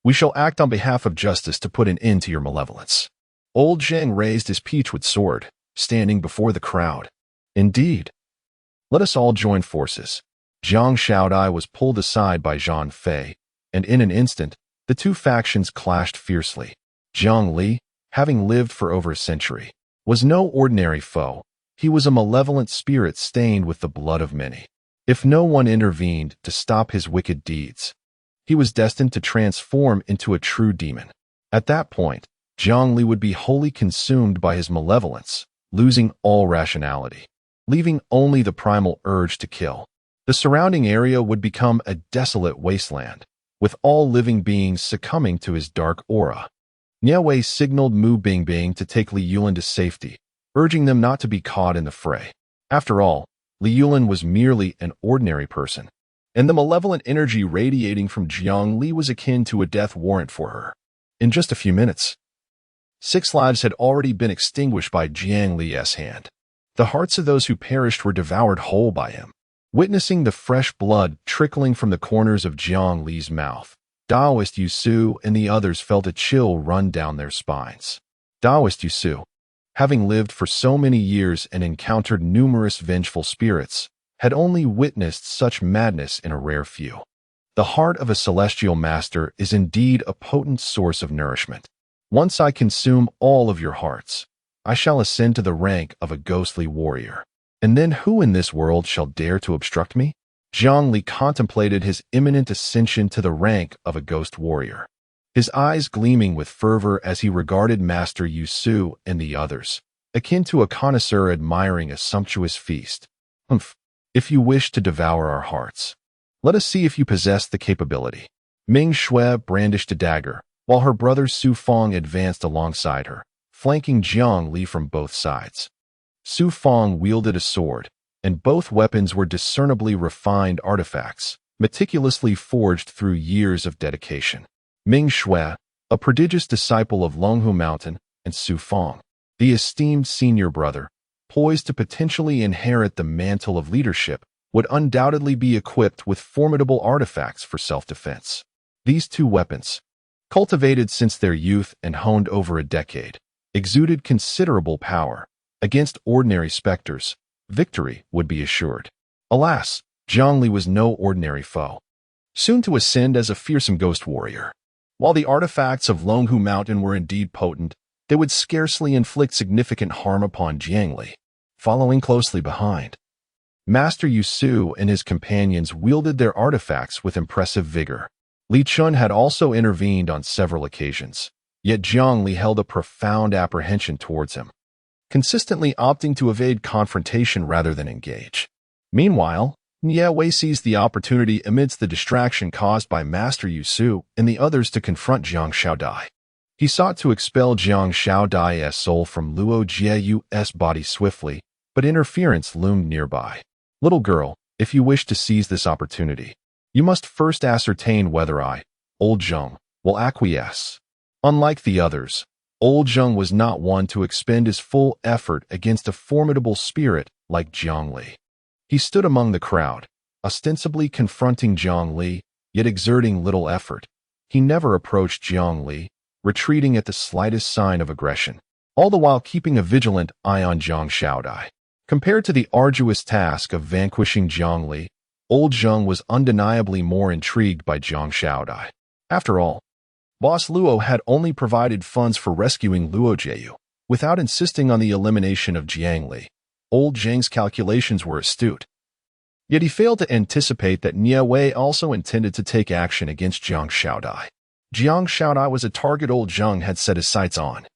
we shall act on behalf of justice to put an end to your malevolence. Old Zhang raised his peachwood sword, standing before the crowd. Indeed. Let us all join forces. Zhang Xiaodai was pulled aside by Zhang Fei, and in an instant, the two factions clashed fiercely. Jiang Li, having lived for over a century, was no ordinary foe. He was a malevolent spirit stained with the blood of many. If no one intervened to stop his wicked deeds, he was destined to transform into a true demon. At that point, Jiang Li would be wholly consumed by his malevolence, losing all rationality, leaving only the primal urge to kill. The surrounding area would become a desolate wasteland, with all living beings succumbing to his dark aura. Nie Wei signaled Mu Bingbing to take Li Yulin to safety, urging them not to be caught in the fray. After all, Li Yulin was merely an ordinary person, and the malevolent energy radiating from Jiang Li was akin to a death warrant for her. In just a few minutes, 6 lives had already been extinguished by Jiang Li's hand. The hearts of those who perished were devoured whole by him. Witnessing the fresh blood trickling from the corners of Jiang Li's mouth, Taoist Yusu and the others felt a chill run down their spines. Taoist Yusu, having lived for so many years and encountered numerous vengeful spirits, had only witnessed such madness in a rare few. The heart of a celestial master is indeed a potent source of nourishment. Once I consume all of your hearts, I shall ascend to the rank of a ghostly warrior. And then who in this world shall dare to obstruct me? Jiang Li contemplated his imminent ascension to the rank of a ghost warrior, his eyes gleaming with fervor as he regarded Master Yusu and the others, akin to a connoisseur admiring a sumptuous feast. Humph. If you wish to devour our hearts, let us see if you possess the capability. Ming Shui brandished a dagger, while her brother Su Fong advanced alongside her, flanking Jiang Li from both sides. Su Fong wielded a sword, and both weapons were discernibly refined artifacts, meticulously forged through years of dedication. Ming Shui, a prodigious disciple of Longhu Mountain, and Su Fong, the esteemed senior brother, poised to potentially inherit the mantle of leadership, would undoubtedly be equipped with formidable artifacts for self-defense. These two weapons, cultivated since their youth and honed over a decade, exuded considerable power. Against ordinary specters, victory would be assured. Alas, Jiang Li was no ordinary foe, soon to ascend as a fearsome ghost warrior. While the artifacts of Longhu Mountain were indeed potent, they would scarcely inflict significant harm upon Jiang Li. Following closely behind, Master Yusu and his companions wielded their artifacts with impressive vigor. Li Chun had also intervened on several occasions, yet Jiang Li held a profound apprehension towards him, consistently opting to evade confrontation rather than engage. Meanwhile, Nie Wei seized the opportunity amidst the distraction caused by Master Yusu and the others to confront Zhang Xiaodai. He sought to expel Zhang Xiaodai's soul from Luo Jieyu's body swiftly, but interference loomed nearby. Little girl, if you wish to seize this opportunity, you must first ascertain whether I, Old Zhang, will acquiesce. Unlike the others, Old Zheng was not one to expend his full effort against a formidable spirit like Jiang Li. He stood among the crowd, ostensibly confronting Jiang Li, yet exerting little effort. He never approached Jiang Li, retreating at the slightest sign of aggression, all the while keeping a vigilant eye on Zhang Xiaodai. Compared to the arduous task of vanquishing Jiang Li, Old Zheng was undeniably more intrigued by Zhang Xiaodai. After all, Boss Luo had only provided funds for rescuing Luo Jieyu, without insisting on the elimination of Jiang Li. Old Zheng's calculations were astute. Yet he failed to anticipate that Nie Wei also intended to take action against Zhang Xiaodai. Zhang Xiaodai was a target Old Zheng had set his sights on.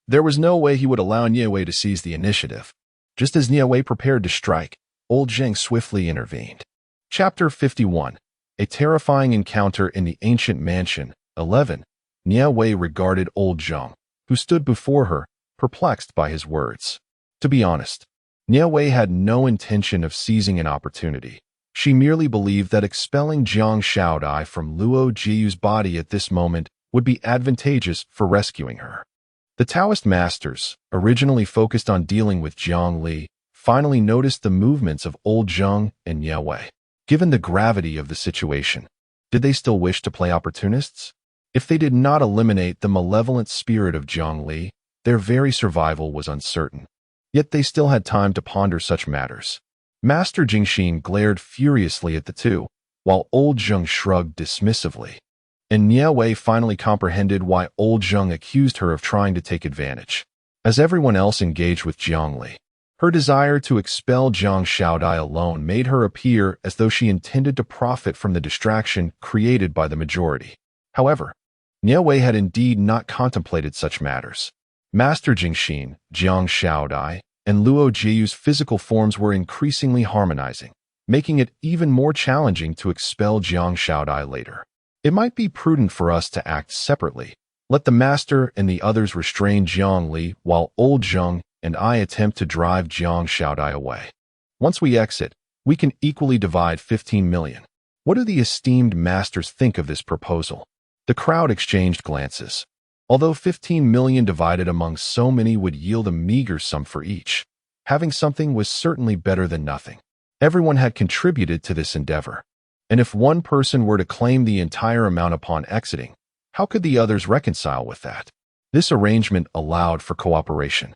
There was no way he would allow Nie Wei to seize the initiative. Just as Nie Wei prepared to strike, Old Zheng swiftly intervened. Chapter 51. A terrifying encounter in the ancient mansion. 11. Nie Wei regarded Old Zheng, who stood before her, perplexed by his words. To be honest, Nie Wei had no intention of seizing an opportunity. She merely believed that expelling Zhang Xiaodai from Luo Jiuyu's body at this moment would be advantageous for rescuing her. The Taoist masters, originally focused on dealing with Jiang Li, finally noticed the movements of Old Zheng and Nie Wei. Given the gravity of the situation, did they still wish to play opportunists? If they did not eliminate the malevolent spirit of Jiang Li, their very survival was uncertain. Yet they still had time to ponder such matters. Master Jingxin glared furiously at the two, while Old Zheng shrugged dismissively. And Nie Wei finally comprehended why Old Zheng accused her of trying to take advantage. As everyone else engaged with Jiang Li, her desire to expel Zhang Xiaodai alone made her appear as though she intended to profit from the distraction created by the majority. However, Nie Wei had indeed not contemplated such matters. Master Jingxin, Zhang Xiaodai, and Luo Jiuyu's physical forms were increasingly harmonizing, making it even more challenging to expel Zhang Xiaodai later. It might be prudent for us to act separately. Let the master and the others restrain Jiang Li while Old Zheng and I attempt to drive Zhang Xiaodai away. Once we exit, we can equally divide 15 million. What do the esteemed masters think of this proposal? The crowd exchanged glances. Although 15 million divided among so many would yield a meager sum for each, having something was certainly better than nothing. Everyone had contributed to this endeavor. And if one person were to claim the entire amount upon exiting, how could the others reconcile with that? This arrangement allowed for cooperation,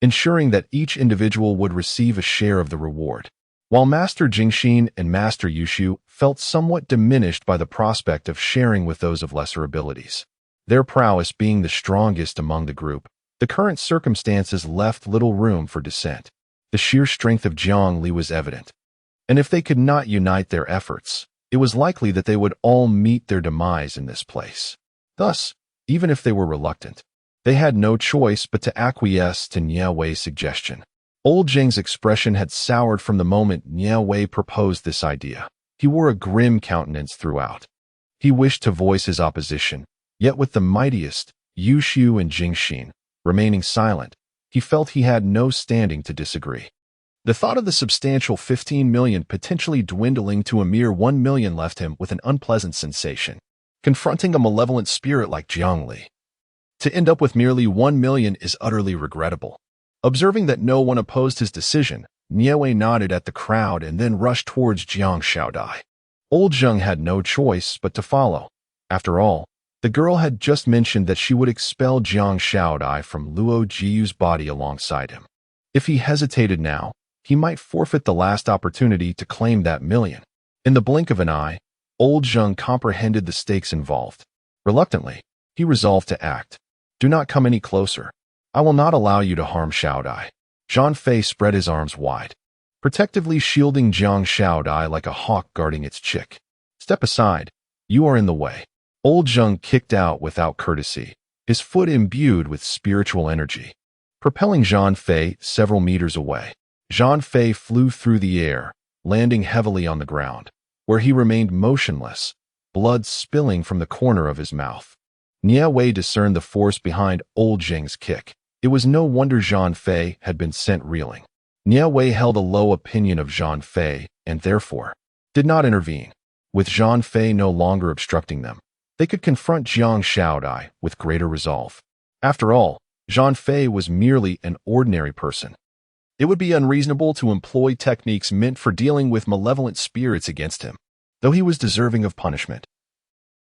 ensuring that each individual would receive a share of the reward. While Master Jingxin and Master Yushu felt somewhat diminished by the prospect of sharing with those of lesser abilities, their prowess being the strongest among the group, the current circumstances left little room for dissent. The sheer strength of Jiang Li was evident, and if they could not unite their efforts, it was likely that they would all meet their demise in this place. Thus, even if they were reluctant, they had no choice but to acquiesce to Nie Wei's suggestion. Old Zheng's expression had soured from the moment Nie Wei proposed this idea. He wore a grim countenance throughout. He wished to voice his opposition, yet with the mightiest, Yushu and Jingxin, remaining silent, he felt he had no standing to disagree. The thought of the substantial 15 million potentially dwindling to a mere 1 million left him with an unpleasant sensation. Confronting a malevolent spirit like Jiang Li, to end up with merely 1 million is utterly regrettable. Observing that no one opposed his decision, Nie Wei nodded at the crowd and then rushed towards Zhang Xiaodai. Old Zheng had no choice but to follow. After all, the girl had just mentioned that she would expel Zhang Xiaodai from Luo Jiuyu's body alongside him. If he hesitated now, he might forfeit the last opportunity to claim that million. In the blink of an eye, Old Zheng comprehended the stakes involved. Reluctantly, he resolved to act. Do not come any closer. I will not allow you to harm Xiaodai. Zhang Fei spread his arms wide, protectively shielding Zhang Xiaodai like a hawk guarding its chick. Step aside. You are in the way. Old Zheng kicked out without courtesy, his foot imbued with spiritual energy, propelling Zhang Fei several meters away. Zhang Fei flew through the air, landing heavily on the ground, where he remained motionless, blood spilling from the corner of his mouth. Nie Wei discerned the force behind Old Zheng's kick. It was no wonder Zhang Fei had been sent reeling. Nie Wei held a low opinion of Zhang Fei and therefore did not intervene. With Zhang Fei no longer obstructing them, they could confront Zhang Xiaodai with greater resolve. After all, Zhang Fei was merely an ordinary person. It would be unreasonable to employ techniques meant for dealing with malevolent spirits against him, though he was deserving of punishment.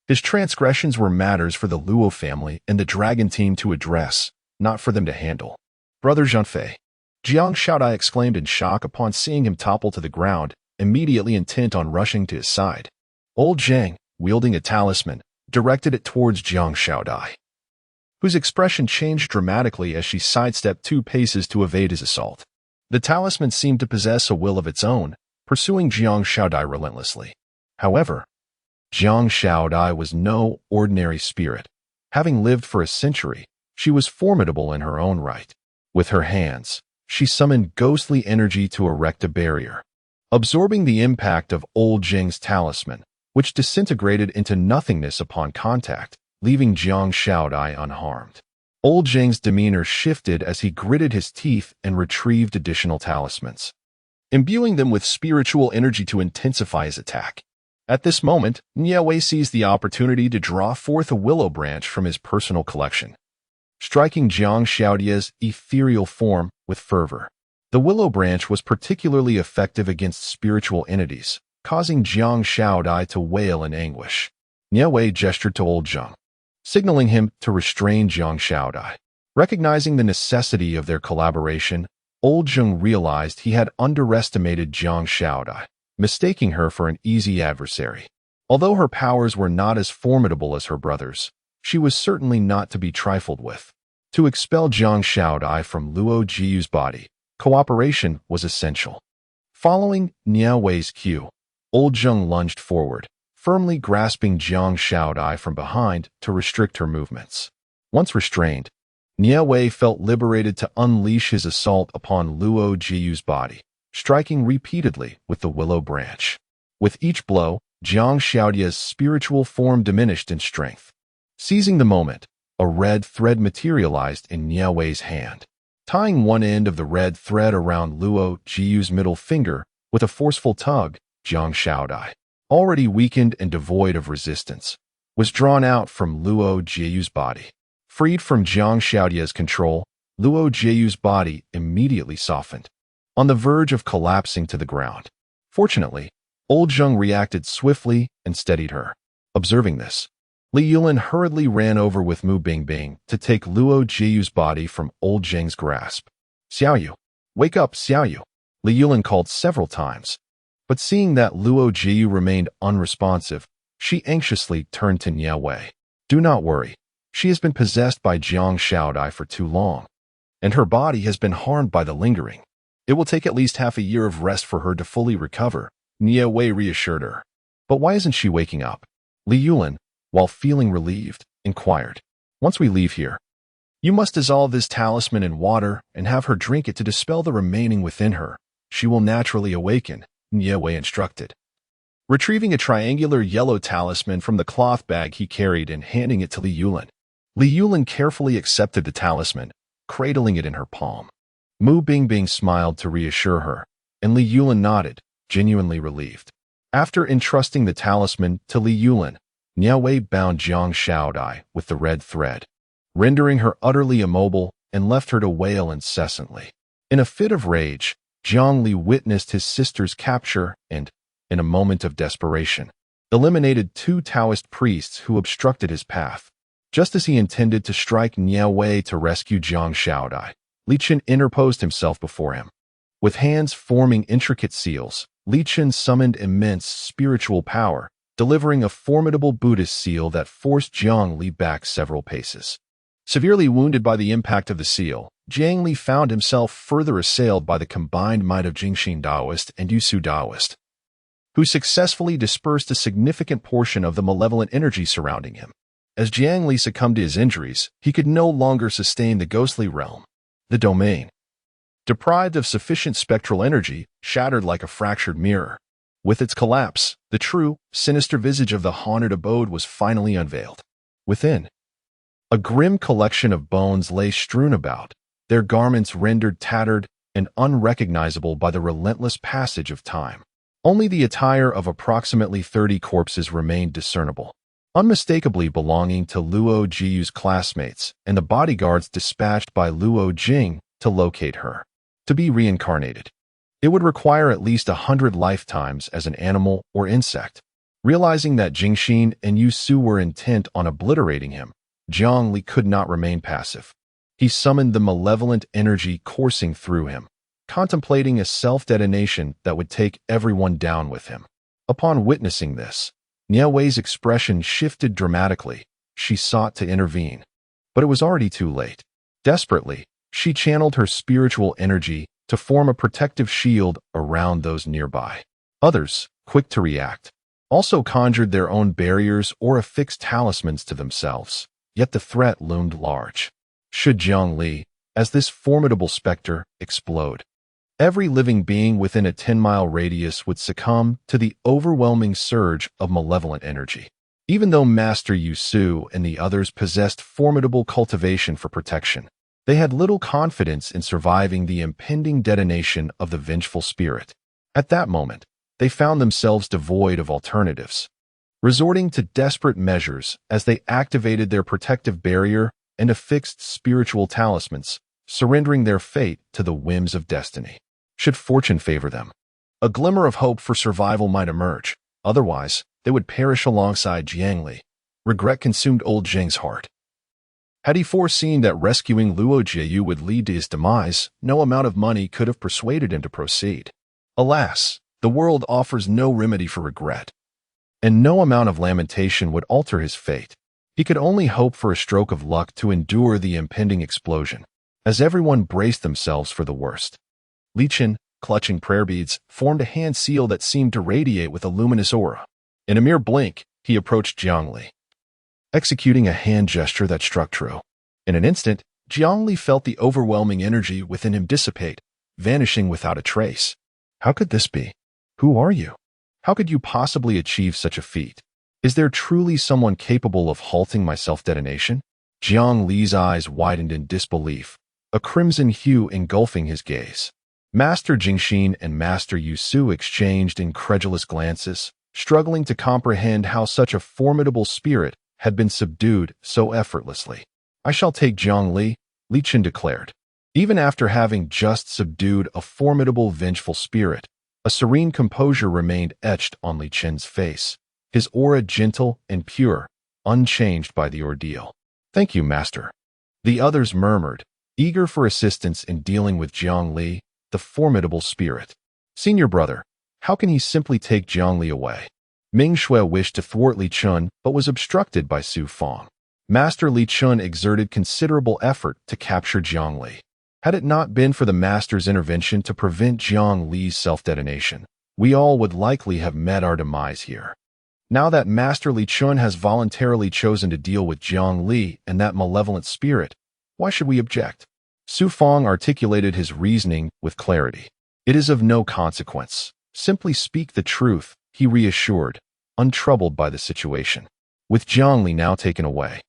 His transgressions were matters for the Luo family and the dragon team to address, not for them to handle. Brother Zhang Fei, Jiang Shaodai exclaimed in shock upon seeing him topple to the ground, immediately intent on rushing to his side. Old Zhang, wielding a talisman, directed it towards Jiang Shaodai, whose expression changed dramatically as she sidestepped 2 paces to evade his assault. The talisman seemed to possess a will of its own, pursuing Jiang Shaodai relentlessly. However, Jiang Shaodai was no ordinary spirit. Having lived for a century, she was formidable in her own right. With her hands, she summoned ghostly energy to erect a barrier, absorbing the impact of old Zhang's talisman, which disintegrated into nothingness upon contact, leaving Jiang Shaodai unharmed. Old Zhang's demeanor shifted as he gritted his teeth and retrieved additional talismans, imbuing them with spiritual energy to intensify his attack. At this moment, Nie Wei seized the opportunity to draw forth a willow branch from his personal collection, striking Jiang Shaodai's ethereal form with fervor. The willow branch was particularly effective against spiritual entities, causing Jiang Shaodai to wail in anguish. Nie Wei gestured to old Zhang, signaling him to restrain Jiang Shaodai. Recognizing the necessity of their collaboration, old Zhang realized he had underestimated Jiang Shaodai, mistaking her for an easy adversary. Although her powers were not as formidable as her brother's, she was certainly not to be trifled with. To expel Jiang Shaodai from Luo Jiyu's body, cooperation was essential. Following Nie Wei's cue, old Zhang lunged forward, firmly grasping Jiang Shaodai from behind to restrict her movements. Once restrained, Nie Wei felt liberated to unleash his assault upon Luo Jiyu's body, striking repeatedly with the willow branch. With each blow, Jiang Shaodai's spiritual form diminished in strength. Seizing the moment, a red thread materialized in Nie Wei's hand. Tying one end of the red thread around Luo Jiyu's middle finger with a forceful tug, Jiang Shaodai, already weakened and devoid of resistance, was drawn out from Luo Jiyu's body. Freed from Jiang Shaodai's control, Luo Jiyu's body immediately softened, on the verge of collapsing to the ground. Fortunately, old Zhang reacted swiftly and steadied her. Observing this, Li Yulin hurriedly ran over with Mu Bingbing to take Luo Jiyu's body from old Zhang's grasp. Xiaoyu, wake up, Xiaoyu, Li Yulin called several times. But seeing that Luo Jiyu remained unresponsive, she anxiously turned to Nie Wei. Do not worry. She has been possessed by Jiang Shaodai for too long, and her body has been harmed by the lingering. It will take at least half a year of rest for her to fully recover, Nie Wei reassured her. But why isn't she waking up? Li Yulin, while feeling relieved, inquired. Once we leave here, you must dissolve this talisman in water and have her drink it to dispel the remaining within her. She will naturally awaken, Nie Wei instructed. Retrieving a triangular yellow talisman from the cloth bag he carried and handing it to Li Yulin, Li Yulin carefully accepted the talisman, cradling it in her palm. Mu Bingbing smiled to reassure her, and Li Yulin nodded, genuinely relieved. After entrusting the talisman to Li Yulin, Nie Wei bound Jiang Shaodai with the red thread, rendering her utterly immobile and left her to wail incessantly. In a fit of rage, Jiang Li witnessed his sister's capture and, in a moment of desperation, eliminated 2 Taoist priests who obstructed his path. Just as he intended to strike Nie Wei to rescue Jiang Shaodai, Li Chen interposed himself before him. With hands forming intricate seals, Li Chen summoned immense spiritual power, delivering a formidable Buddhist seal that forced Jiang Li back several paces. Severely wounded by the impact of the seal, Jiang Li found himself further assailed by the combined might of Jingxin Taoist and Yusu Taoist, who successfully dispersed a significant portion of the malevolent energy surrounding him. As Jiang Li succumbed to his injuries, he could no longer sustain the ghostly realm. The domain, deprived of sufficient spectral energy, shattered like a fractured mirror. With its collapse, the true, sinister visage of the haunted abode was finally unveiled. Within, a grim collection of bones lay strewn about, their garments rendered tattered and unrecognizable by the relentless passage of time. Only the attire of approximately 30 corpses remained discernible. unmistakably belonging to Luo Jiu's classmates and the bodyguards dispatched by Luo Jing to locate her. To be reincarnated, it would require at least 100 lifetimes as an animal or insect. Realizing that Jingxin and Yu Su were intent on obliterating him, Jiang Li could not remain passive. He summoned the malevolent energy coursing through him, contemplating a self-detonation that would take everyone down with him. Upon witnessing this, Nie Wei's expression shifted dramatically. She sought to intervene, but it was already too late. Desperately, she channeled her spiritual energy to form a protective shield around those nearby. Others, quick to react, also conjured their own barriers or affixed talismans to themselves, yet the threat loomed large. Should Jiang Li, as this formidable specter, explode, every living being within a 10-mile radius would succumb to the overwhelming surge of malevolent energy. Even though Master Yu Su and the others possessed formidable cultivation for protection, they had little confidence in surviving the impending detonation of the vengeful spirit. At that moment, they found themselves devoid of alternatives, resorting to desperate measures as they activated their protective barrier and affixed spiritual talismans, surrendering their fate to the whims of destiny. Should fortune favor them, a glimmer of hope for survival might emerge. Otherwise, they would perish alongside Jiang Li. Regret consumed old Jing's heart. Had he foreseen that rescuing Luo Jiu would lead to his demise, no amount of money could have persuaded him to proceed. Alas, the world offers no remedy for regret, and no amount of lamentation would alter his fate. He could only hope for a stroke of luck to endure the impending explosion, as everyone braced themselves for the worst. Li Qin, clutching prayer beads, formed a hand seal that seemed to radiate with a luminous aura. In a mere blink, he approached Jiang Li, executing a hand gesture that struck true. In an instant, Jiang Li felt the overwhelming energy within him dissipate, vanishing without a trace. How could this be? Who are you? How could you possibly achieve such a feat? Is there truly someone capable of halting my self-detonation? Jiang Li's eyes widened in disbelief, a crimson hue engulfing his gaze. Master Jingxin and Master Yu Su exchanged incredulous glances, struggling to comprehend how such a formidable spirit had been subdued so effortlessly. I shall take Jiang Li, Li Qin declared. Even after having just subdued a formidable vengeful spirit, a serene composure remained etched on Li Qin's face, his aura gentle and pure, unchanged by the ordeal. Thank you, Master. The others murmured, eager for assistance in dealing with Jiang Li, the formidable spirit. Senior brother, how can he simply take Jiang Li away? Ming Shui wished to thwart Li Chun but was obstructed by Su Fang. Master Li Chun exerted considerable effort to capture Jiang Li. Had it not been for the Master's intervention to prevent Jiang Li's self-detonation, we all would likely have met our demise here. Now that Master Li Chun has voluntarily chosen to deal with Jiang Li and that malevolent spirit, why should we object? Su Fang articulated his reasoning with clarity. It is of no consequence. Simply speak the truth, he reassured, untroubled by the situation. With Jiang Li now taken away,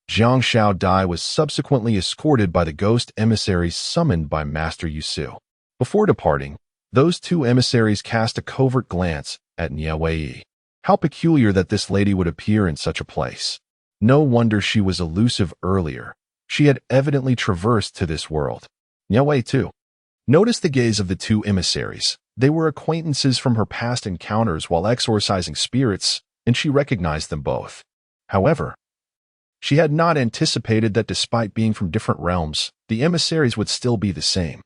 Jiang Shao Dai was subsequently escorted by the ghost emissaries summoned by Master Yu Su. Before departing, those two emissaries cast a covert glance at Nie Wei. How peculiar that this lady would appear in such a place. No wonder she was elusive earlier. She had evidently traversed to this world. Nie Wei, too. Notice the gaze of the two emissaries. They were acquaintances from her past encounters while exorcising spirits, and she recognized them both. However, she had not anticipated that despite being from different realms, the emissaries would still be the same.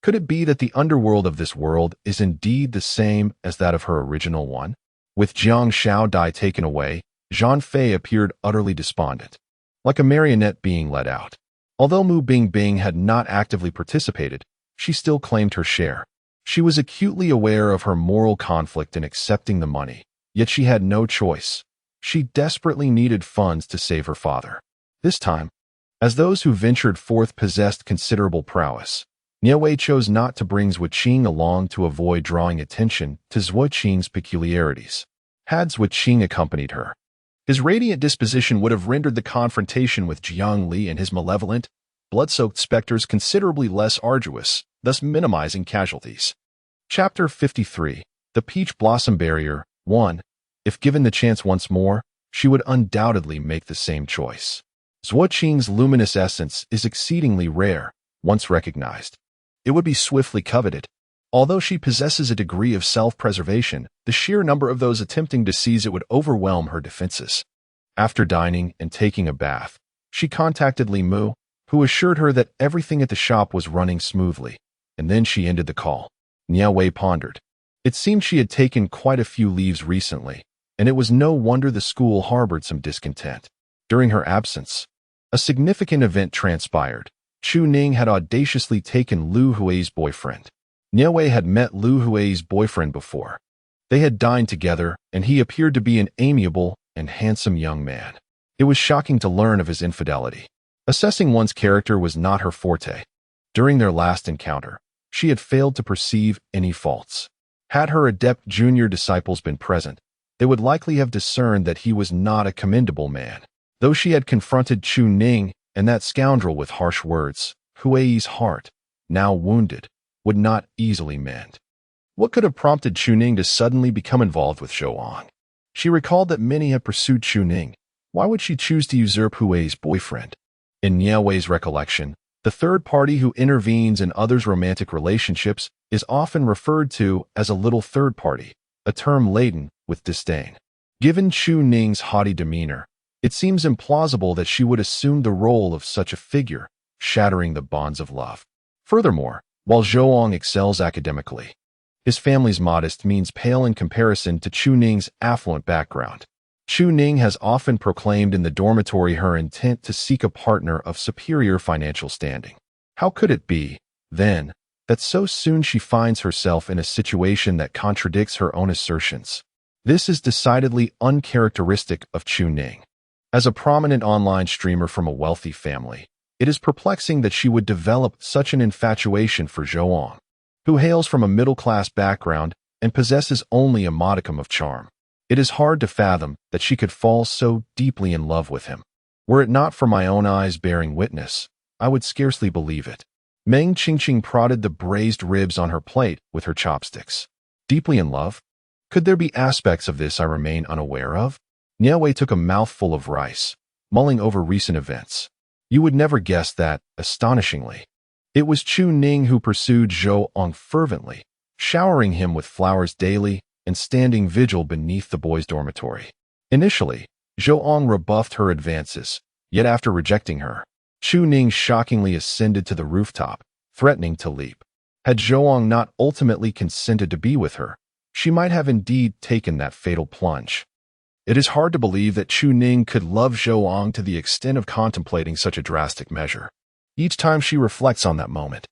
Could it be that the underworld of this world is indeed the same as that of her original one? With Jiang Shao Dai taken away, Zhan Fei appeared utterly despondent, like a marionette being let out. Although Mu Bingbing had not actively participated, she still claimed her share. She was acutely aware of her moral conflict in accepting the money, yet she had no choice. She desperately needed funds to save her father. This time, as those who ventured forth possessed considerable prowess, Nie Wei chose not to bring Zhuqing along to avoid drawing attention to Zhuqing's peculiarities. Had Zhuqing accompanied her, his radiant disposition would have rendered the confrontation with Jiang Li and his malevolent, blood-soaked specters considerably less arduous, thus minimizing casualties. Chapter 53. The Peach Blossom Barrier. 1. If given the chance once more, she would undoubtedly make the same choice. Zhuo Qing's luminous essence is exceedingly rare, once recognized. It would be swiftly coveted. Although she possesses a degree of self-preservation, the sheer number of those attempting to seize it would overwhelm her defenses. After dining and taking a bath, she contacted Li Mu, who assured her that everything at the shop was running smoothly, and then she ended the call. Nie Wei pondered. It seemed she had taken quite a few leaves recently, and it was no wonder the school harbored some discontent. During her absence, a significant event transpired. Chu Ning had audaciously taken Lu Hui's boyfriend. Nie Wei had met Lu Hui's boyfriend before. They had dined together, and he appeared to be an amiable and handsome young man. It was shocking to learn of his infidelity. Assessing one's character was not her forte. During their last encounter, she had failed to perceive any faults. Had her adept junior disciples been present, they would likely have discerned that he was not a commendable man. Though she had confronted Chu Ning and that scoundrel with harsh words, Hui's heart, now wounded, would not easily mend. What could have prompted Chu Ning to suddenly become involved with Zhou? She recalled that many had pursued Chu Ning. Why would she choose to usurp Hui's boyfriend? In Nie Wei's recollection, the third party who intervenes in others' romantic relationships is often referred to as a little third party, a term laden with disdain. Given Chu Ning's haughty demeanor, it seems implausible that she would assume the role of such a figure, shattering the bonds of love. Furthermore, while Zhou excels academically, his family's modest means pale in comparison to Chu Ning's affluent background. Chu Ning has often proclaimed in the dormitory her intent to seek a partner of superior financial standing. How could it be, then, that so soon she finds herself in a situation that contradicts her own assertions? This is decidedly uncharacteristic of Chu Ning. As a prominent online streamer from a wealthy family, it is perplexing that she would develop such an infatuation for Zhou, who hails from a middle-class background and possesses only a modicum of charm. It is hard to fathom that she could fall so deeply in love with him. Were it not for my own eyes bearing witness, I would scarcely believe it. Meng Qingqing prodded the braised ribs on her plate with her chopsticks. Deeply in love? Could there be aspects of this I remain unaware of? Nie Wei took a mouthful of rice, mulling over recent events. You would never guess that, astonishingly. It was Chu Ning who pursued Zhou fervently, showering him with flowers daily and standing vigil beneath the boys' dormitory. Initially, Zhou rebuffed her advances, yet after rejecting her, Chu Ning shockingly ascended to the rooftop, threatening to leap. Had Zhou not ultimately consented to be with her, she might have indeed taken that fatal plunge. It is hard to believe that Chu Ning could love Zhou to the extent of contemplating such a drastic measure. Each time she reflects on that moment,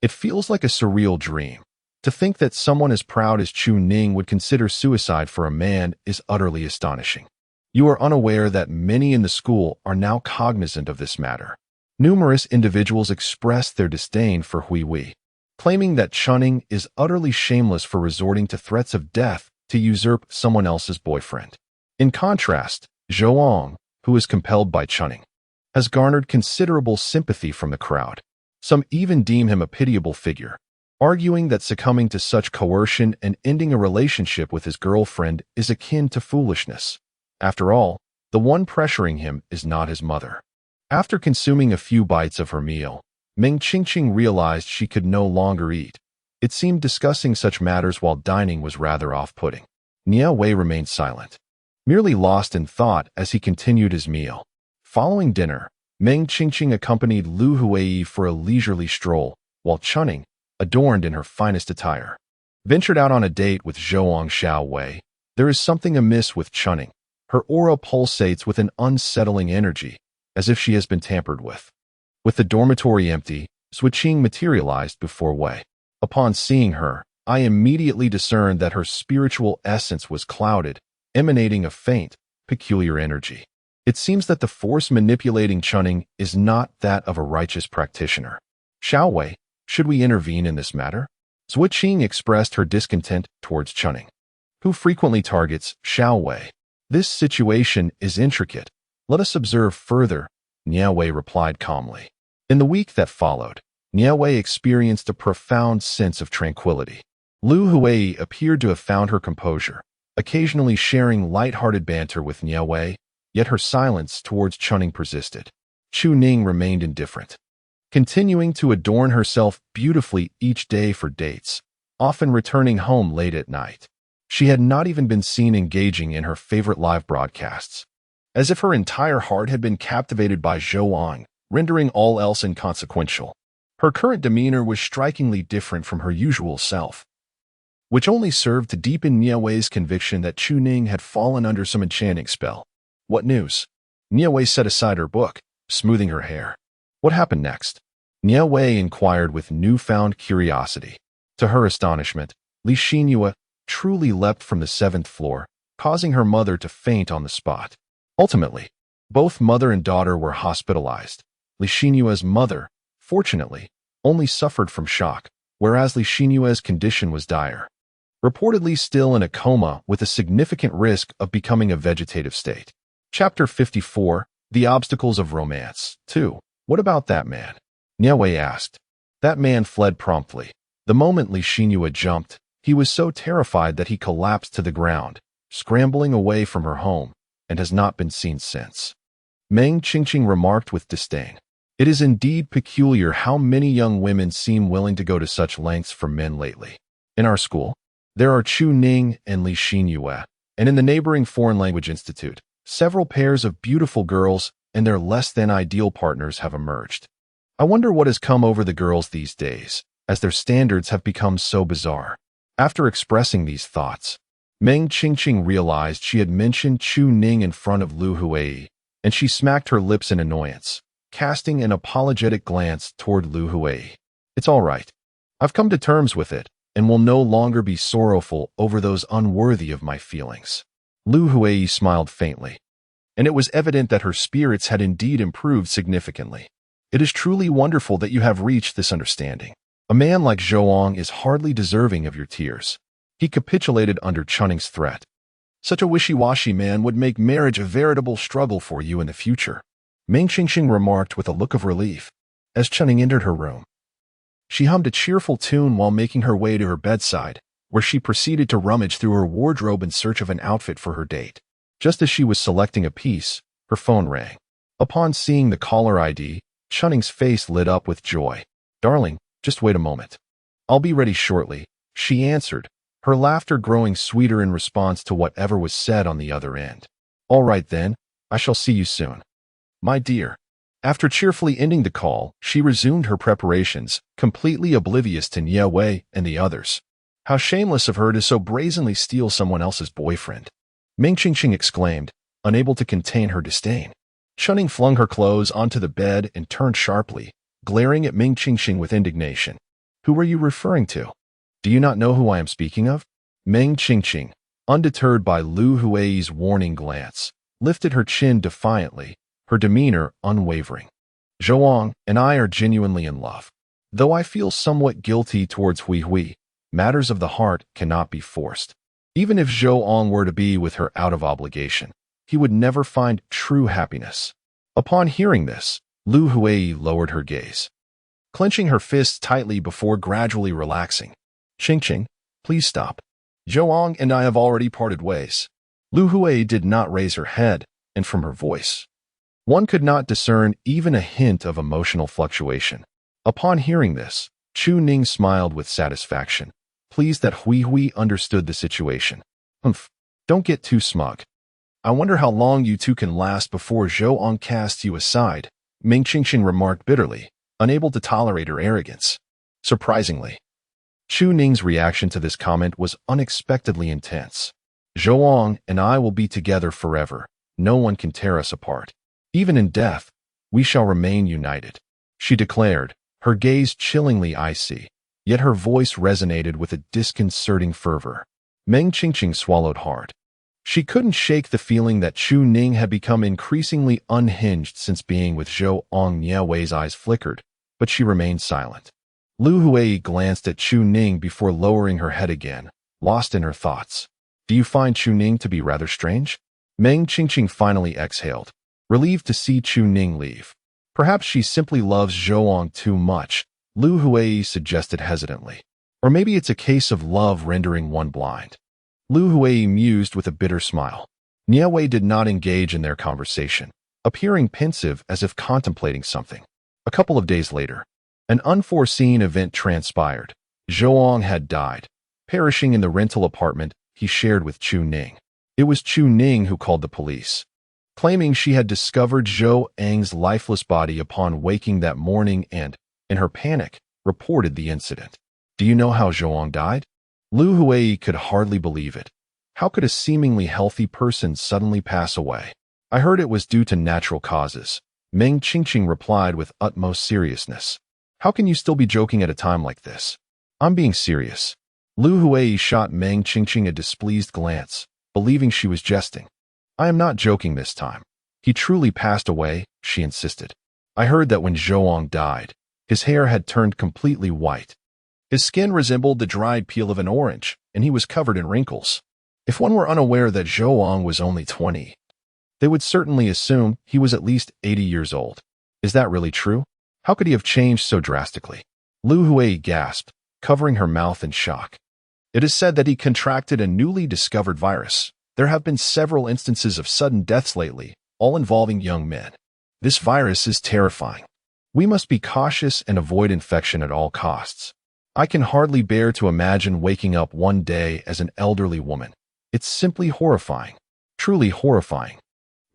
it feels like a surreal dream. To think that someone as proud as Chu Ning would consider suicide for a man is utterly astonishing. You are unaware that many in the school are now cognizant of this matter. Numerous individuals express their disdain for Hui, claiming that Chunning is utterly shameless for resorting to threats of death to usurp someone else's boyfriend. In contrast, Zhou, who is compelled by Chunning, has garnered considerable sympathy from the crowd. Some even deem him a pitiable figure, arguing that succumbing to such coercion and ending a relationship with his girlfriend is akin to foolishness. After all, the one pressuring him is not his mother. After consuming a few bites of her meal, Meng Qingqing realized she could no longer eat. It seemed discussing such matters while dining was rather off-putting. Nie Wei remained silent, merely lost in thought as he continued his meal. Following dinner, Meng Qingqing accompanied Lu Hui for a leisurely stroll, while Chunning, adorned in her finest attire, ventured out on a date with Zhou Xiaowei. There is something amiss with Chunning. Her aura pulsates with an unsettling energy, as if she has been tampered with. With the dormitory empty, Zhuo materialized before Wei. Upon seeing her, I immediately discerned that her spiritual essence was clouded, emanating a faint, peculiar energy. It seems that the force manipulating Chunning is not that of a righteous practitioner. Xiaowei, should we intervene in this matter? Zhuo expressed her discontent towards Chunning, who frequently targets Xiaowei. This situation is intricate. Let us observe further, Nie Wei replied calmly. In the week that followed, Nie Wei experienced a profound sense of tranquility. Lu Hui appeared to have found her composure, occasionally sharing light-hearted banter with Nie Wei, yet her silence towards Chunning persisted. Chu Ning remained indifferent, continuing to adorn herself beautifully each day for dates, often returning home late at night. She had not even been seen engaging in her favorite live broadcasts, as if her entire heart had been captivated by Zhou Ang, rendering all else inconsequential. Her current demeanor was strikingly different from her usual self, which only served to deepen Nie Wei's conviction that Chu Ning had fallen under some enchanting spell. What news? Nie Wei set aside her book, smoothing her hair. What happened next? Nie Wei inquired with newfound curiosity. To her astonishment, Li Xinyue truly leapt from the 7th floor, causing her mother to faint on the spot. Ultimately, both mother and daughter were hospitalized. Li Xinyue's mother, fortunately, only suffered from shock, whereas Li Xinyue's condition was dire, reportedly still in a coma with a significant risk of becoming a vegetative state. Chapter 54, The Obstacles of Romance. 2. What about that man? Nie Wei asked. That man fled promptly. The moment Li Xinyue jumped, he was so terrified that he collapsed to the ground, scrambling away from her home, and has not been seen since. Meng Qingqing remarked with disdain. It is indeed peculiar how many young women seem willing to go to such lengths for men lately. In our school, there are Chu Ning and Li Xinyue, and in the neighboring Foreign Language Institute, several pairs of beautiful girls and their less-than-ideal partners have emerged. I wonder what has come over the girls these days, as their standards have become so bizarre. After expressing these thoughts, Meng Qingqing realized she had mentioned Chu Ning in front of Lu Huai, and she smacked her lips in annoyance, casting an apologetic glance toward Lu Huai. It's all right. I've come to terms with it, and will no longer be sorrowful over those unworthy of my feelings. Lu Huai smiled faintly, and it was evident that her spirits had indeed improved significantly. It is truly wonderful that you have reached this understanding. A man like Zhou is hardly deserving of your tears. He capitulated under Chunning's threat. Such a wishy-washy man would make marriage a veritable struggle for you in the future, Meng Qingqing remarked with a look of relief, as Chunning entered her room. She hummed a cheerful tune while making her way to her bedside, where she proceeded to rummage through her wardrobe in search of an outfit for her date. Just as she was selecting a piece, her phone rang. Upon seeing the caller ID, Chunning's face lit up with joy. Darling, just wait a moment. I'll be ready shortly, she answered, her laughter growing sweeter in response to whatever was said on the other end. All right then, I shall see you soon. My dear. After cheerfully ending the call, she resumed her preparations, completely oblivious to Nie Wei and the others. How shameless of her to so brazenly steal someone else's boyfriend, Meng Qingqing exclaimed, unable to contain her disdain. Chunning flung her clothes onto the bed and turned sharply, glaring at Meng Qingqing with indignation. Who are you referring to? Do you not know who I am speaking of? Meng Qingqing, undeterred by Lu Huai's warning glance, lifted her chin defiantly, her demeanor unwavering. Zhou and I are genuinely in love. Though I feel somewhat guilty towards Hui Hui, matters of the heart cannot be forced. Even if Zhou were to be with her out of obligation, he would never find true happiness. Upon hearing this, Lu Huai lowered her gaze, clenching her fists tightly before gradually relaxing. Qingqing, please stop. Zhou and I have already parted ways. Lu Huai did not raise her head, and from her voice, one could not discern even a hint of emotional fluctuation. Upon hearing this, Chu Ning smiled with satisfaction, pleased that Hui Hui understood the situation. Humph, don't get too smug. I wonder how long you two can last before Zhou casts you aside, Meng Qingqing remarked bitterly, unable to tolerate her arrogance. Surprisingly, Chu Ning's reaction to this comment was unexpectedly intense. Zhou and I will be together forever. No one can tear us apart. Even in death, we shall remain united, she declared, her gaze chillingly icy, yet her voice resonated with a disconcerting fervor. Meng Qingqing swallowed hard. She couldn't shake the feeling that Chu Ning had become increasingly unhinged since being with Zhou. Nie Wei's eyes flickered, but she remained silent. Lu Huai glanced at Chu Ning before lowering her head again, lost in her thoughts. Do you find Chu Ning to be rather strange? Meng Qingqing finally exhaled, relieved to see Chu Ning leave. Perhaps she simply loves Zhou too much, Lu Huai suggested hesitantly. Or maybe it's a case of love rendering one blind. Lu Hui mused with a bitter smile. Nie Wei did not engage in their conversation, appearing pensive as if contemplating something. A couple of days later, an unforeseen event transpired. Zhou had died, perishing in the rental apartment he shared with Chu Ning. It was Chu Ning who called the police, claiming she had discovered Zhou Ang's lifeless body upon waking that morning and, in her panic, reported the incident. Do you know how Zhou died? Lu Hui could hardly believe it. How could a seemingly healthy person suddenly pass away? I heard it was due to natural causes. Meng Qingqing replied with utmost seriousness. How can you still be joking at a time like this? I'm being serious. Lu Hui shot Meng Qingqing a displeased glance, believing she was jesting. I am not joking this time. He truly passed away, she insisted. I heard that when Zhou died, his hair had turned completely white. His skin resembled the dried peel of an orange, and he was covered in wrinkles. If one were unaware that Zhou was only 20, they would certainly assume he was at least 80 years old. Is that really true? How could he have changed so drastically? Lu Hui gasped, covering her mouth in shock. It is said that he contracted a newly discovered virus. There have been several instances of sudden deaths lately, all involving young men. This virus is terrifying. We must be cautious and avoid infection at all costs. I can hardly bear to imagine waking up one day as an elderly woman. It's simply horrifying. Truly horrifying.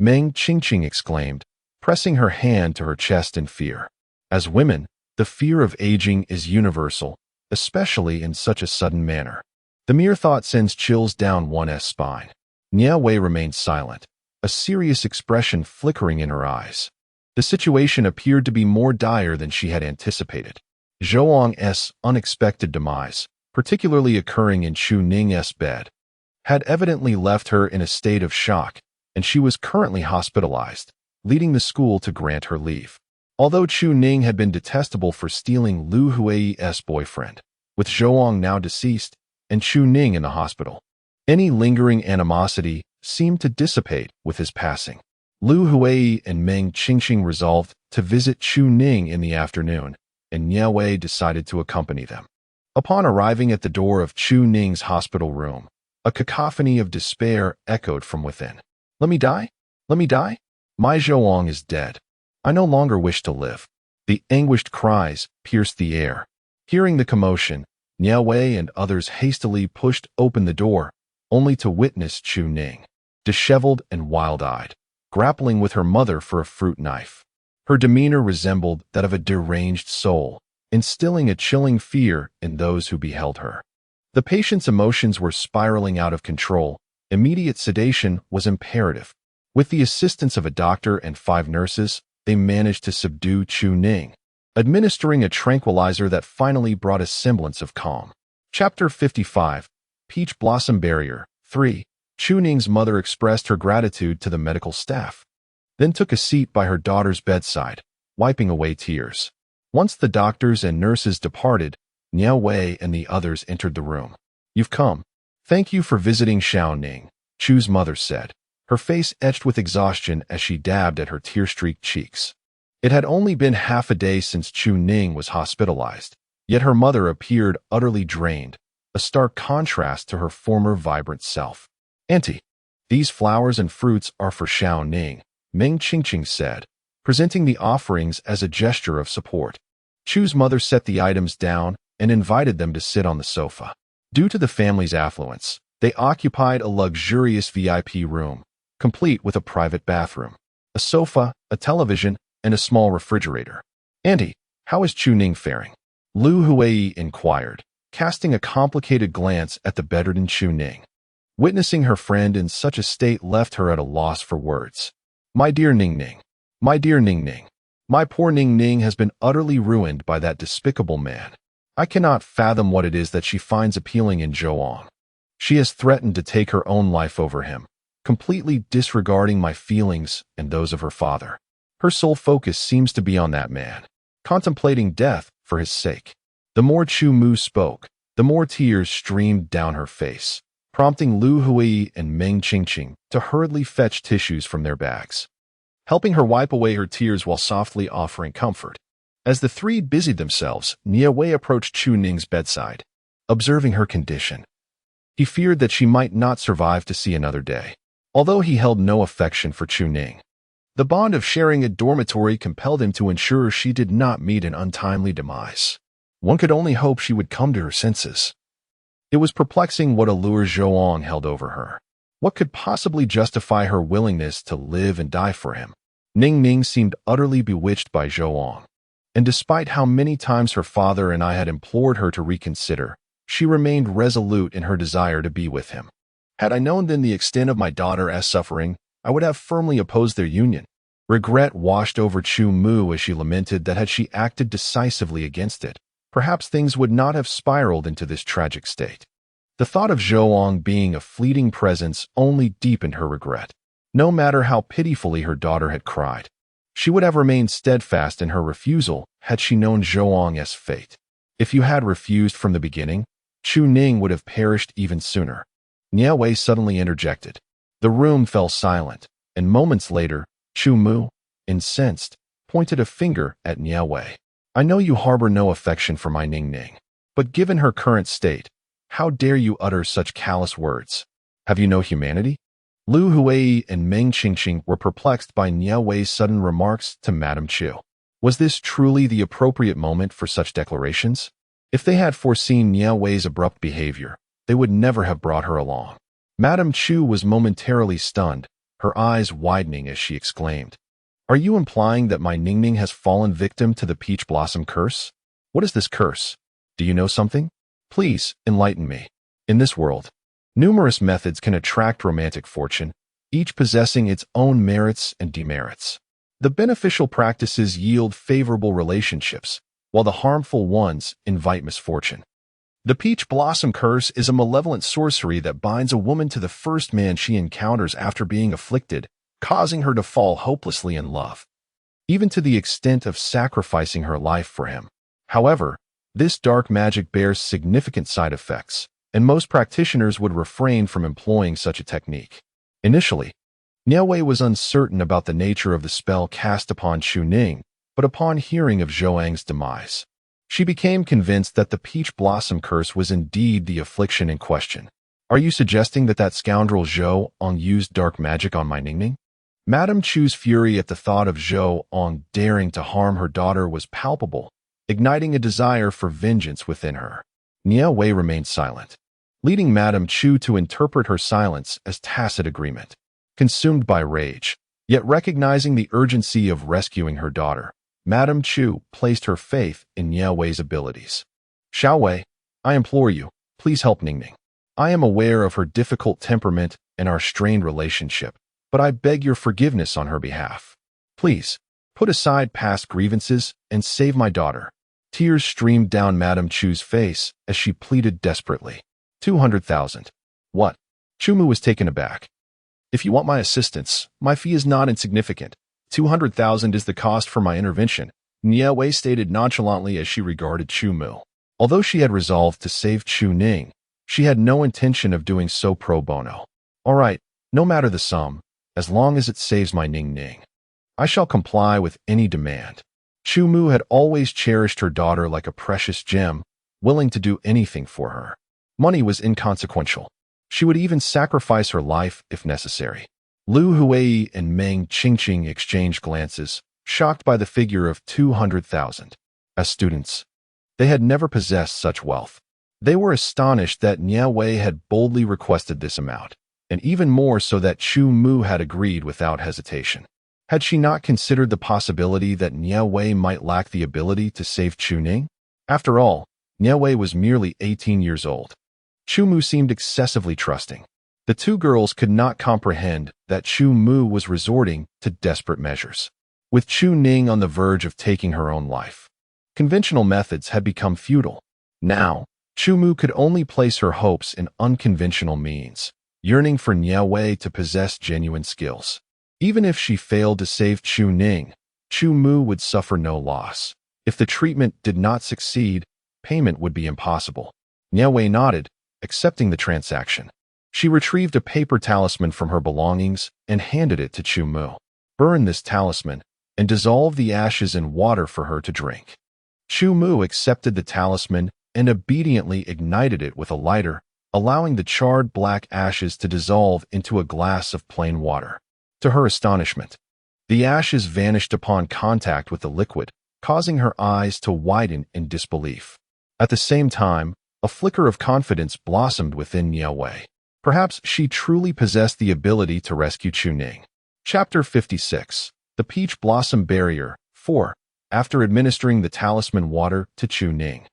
Meng Qingqing exclaimed, pressing her hand to her chest in fear. As women, the fear of aging is universal, especially in such a sudden manner. The mere thought sends chills down one's spine. Nie Wei remained silent, a serious expression flickering in her eyes. The situation appeared to be more dire than she had anticipated. Zhou's unexpected demise, particularly occurring in Chu Ning's bed, had evidently left her in a state of shock, and she was currently hospitalized, leading the school to grant her leave. Although Chu Ning had been detestable for stealing Lu Hui's boyfriend, with Zhou now deceased and Chu Ning in the hospital, any lingering animosity seemed to dissipate with his passing. Lu Hui and Meng Qingqing resolved to visit Chu Ning in the afternoon, and Nie Wei decided to accompany them. Upon arriving at the door of Chu Ning's hospital room, a cacophony of despair echoed from within. Let me die? Let me die? My Zhou is dead. I no longer wish to live. The anguished cries pierced the air. Hearing the commotion, Nie Wei and others hastily pushed open the door, only to witness Chu Ning, disheveled and wild-eyed, grappling with her mother for a fruit knife. Her demeanor resembled that of a deranged soul, instilling a chilling fear in those who beheld her. The patient's emotions were spiraling out of control. Immediate sedation was imperative. With the assistance of a doctor and 5 nurses, they managed to subdue Chu Ning, administering a tranquilizer that finally brought a semblance of calm. Chapter 55, Peach Blossom Barrier 3. Chu Ning's mother expressed her gratitude to the medical staff, then took a seat by her daughter's bedside, wiping away tears. Once the doctors and nurses departed, Nie Wei and the others entered the room. You've come. Thank you for visiting Xiao Ning, Chu's mother said, her face etched with exhaustion as she dabbed at her tear-streaked cheeks. It had only been half a day since Chu Ning was hospitalized, yet her mother appeared utterly drained, a stark contrast to her former vibrant self. Auntie, these flowers and fruits are for Xiao Ning, Meng Qingqing said, presenting the offerings as a gesture of support. Chu's mother set the items down and invited them to sit on the sofa. Due to the family's affluence, they occupied a luxurious VIP room, complete with a private bathroom, a sofa, a television, and a small refrigerator. Auntie, how is Chu Ning faring? Lu Hui inquired, casting a complicated glance at the bedridden Chu Ning. Witnessing her friend in such a state left her at a loss for words. My dear Ning Ning, my dear Ning Ning, my poor Ning Ning has been utterly ruined by that despicable man. I cannot fathom what it is that she finds appealing in Zhou. She has threatened to take her own life over him, completely disregarding my feelings and those of her father. Her sole focus seems to be on that man, contemplating death for his sake. The more Chu Mu spoke, the more tears streamed down her face, prompting Lu Hui and Meng Qingqing to hurriedly fetch tissues from their bags, helping her wipe away her tears while softly offering comfort. As the 3 busied themselves, Nie Wei approached Chu Ning's bedside. Observing her condition, He feared that she might not survive to see another day. Although he held no affection for Chu Ning, the bond of sharing a dormitory compelled him to ensure she did not meet an untimely demise. One could only hope she would come to her senses. It was perplexing what allure Zhou held over her. What could possibly justify her willingness to live and die for him? Ning seemed utterly bewitched by Zhou, and despite how many times her father and I had implored her to reconsider, she remained resolute in her desire to be with him. Had I known then the extent of my daughter's suffering, I would have firmly opposed their union. Regret washed over Chu Mu as she lamented that had she acted decisively against it, perhaps things would not have spiraled into this tragic state. The thought of Zhou being a fleeting presence only deepened her regret. No matter how pitifully her daughter had cried, she would have remained steadfast in her refusal had she known Zhou's fate. If you had refused from the beginning, Chu Ning would have perished even sooner. Nie Wei suddenly interjected. The room fell silent, and moments later, Chu Mu, incensed, pointed a finger at Nie Wei. I know you harbor no affection for my Ning, but given her current state, how dare you utter such callous words? Have you no humanity? Lu Huai and Meng Qingqing were perplexed by Nie Wei's sudden remarks to Madame Chu. Was this truly the appropriate moment for such declarations? If they had foreseen Nie Wei's abrupt behavior, they would never have brought her along. Madame Chu was momentarily stunned, her eyes widening as she exclaimed, Are you implying that my Ning has fallen victim to the peach blossom curse? What is this curse? Do you know something? Please, enlighten me. In this world, numerous methods can attract romantic fortune, each possessing its own merits and demerits. The beneficial practices yield favorable relationships, while the harmful ones invite misfortune. The peach blossom curse is a malevolent sorcery that binds a woman to the first man she encounters after being afflicted, causing her to fall hopelessly in love, even to the extent of sacrificing her life for him. However, this dark magic bears significant side effects, and most practitioners would refrain from employing such a technique. Initially, Nie Wei was uncertain about the nature of the spell cast upon Chu Ning, but upon hearing of Zhou's demise, she became convinced that the peach blossom curse was indeed the affliction in question. Are you suggesting that scoundrel Zhou used dark magic on my Ning? Madame Chu's fury at the thought of Zhou daring to harm her daughter was palpable, igniting a desire for vengeance within her. Nie Wei remained silent, leading Madame Chu to interpret her silence as tacit agreement. Consumed by rage, yet recognizing the urgency of rescuing her daughter, Madame Chu placed her faith in Nie Wei's abilities. Xiao Wei, I implore you, please help Ning. I am aware of her difficult temperament and our strained relationship, but I beg your forgiveness on her behalf. Please, put aside past grievances and save my daughter. Tears streamed down Madame Chu's face as she pleaded desperately. 200,000. What? Chu Mu was taken aback. If you want my assistance, my fee is not insignificant. 200,000 is the cost for my intervention, Nie Wei stated nonchalantly as she regarded Chu Mu. Although she had resolved to save Chu Ning, she had no intention of doing so pro bono. All right, no matter the sum, as long as it saves my Ning. I shall comply with any demand. Chu Mu had always cherished her daughter like a precious gem, willing to do anything for her. Money was inconsequential. She would even sacrifice her life if necessary. Lu Huai and Meng Qingqing exchanged glances, shocked by the figure of 200,000. As students, they had never possessed such wealth. They were astonished that Nie Wei had boldly requested this amount, and even more so that Chu Mu had agreed without hesitation. Had she not considered the possibility that Nie Wei might lack the ability to save Chu Ning? After all, Nie Wei was merely 18 years old. Chu Mu seemed excessively trusting. The two girls could not comprehend that Chu Mu was resorting to desperate measures. With Chu Ning on the verge of taking her own life, conventional methods had become futile. Now, Chu Mu could only place her hopes in unconventional means, yearning for Nie Wei to possess genuine skills. Even if she failed to save Chu Ning, Chu Mu would suffer no loss. If the treatment did not succeed, payment would be impossible. Nie Wei nodded, accepting the transaction. She retrieved a paper talisman from her belongings and handed it to Chu Mu. Burn this talisman and dissolve the ashes in water for her to drink. Chu Mu accepted the talisman and obediently ignited it with a lighter, allowing the charred black ashes to dissolve into a glass of plain water. To her astonishment, the ashes vanished upon contact with the liquid, causing her eyes to widen in disbelief. At the same time, a flicker of confidence blossomed within Nie Wei. Perhaps she truly possessed the ability to rescue Chuning. Chapter 56. The Peach Blossom Barrier. 4. After administering the talisman water to Chuning,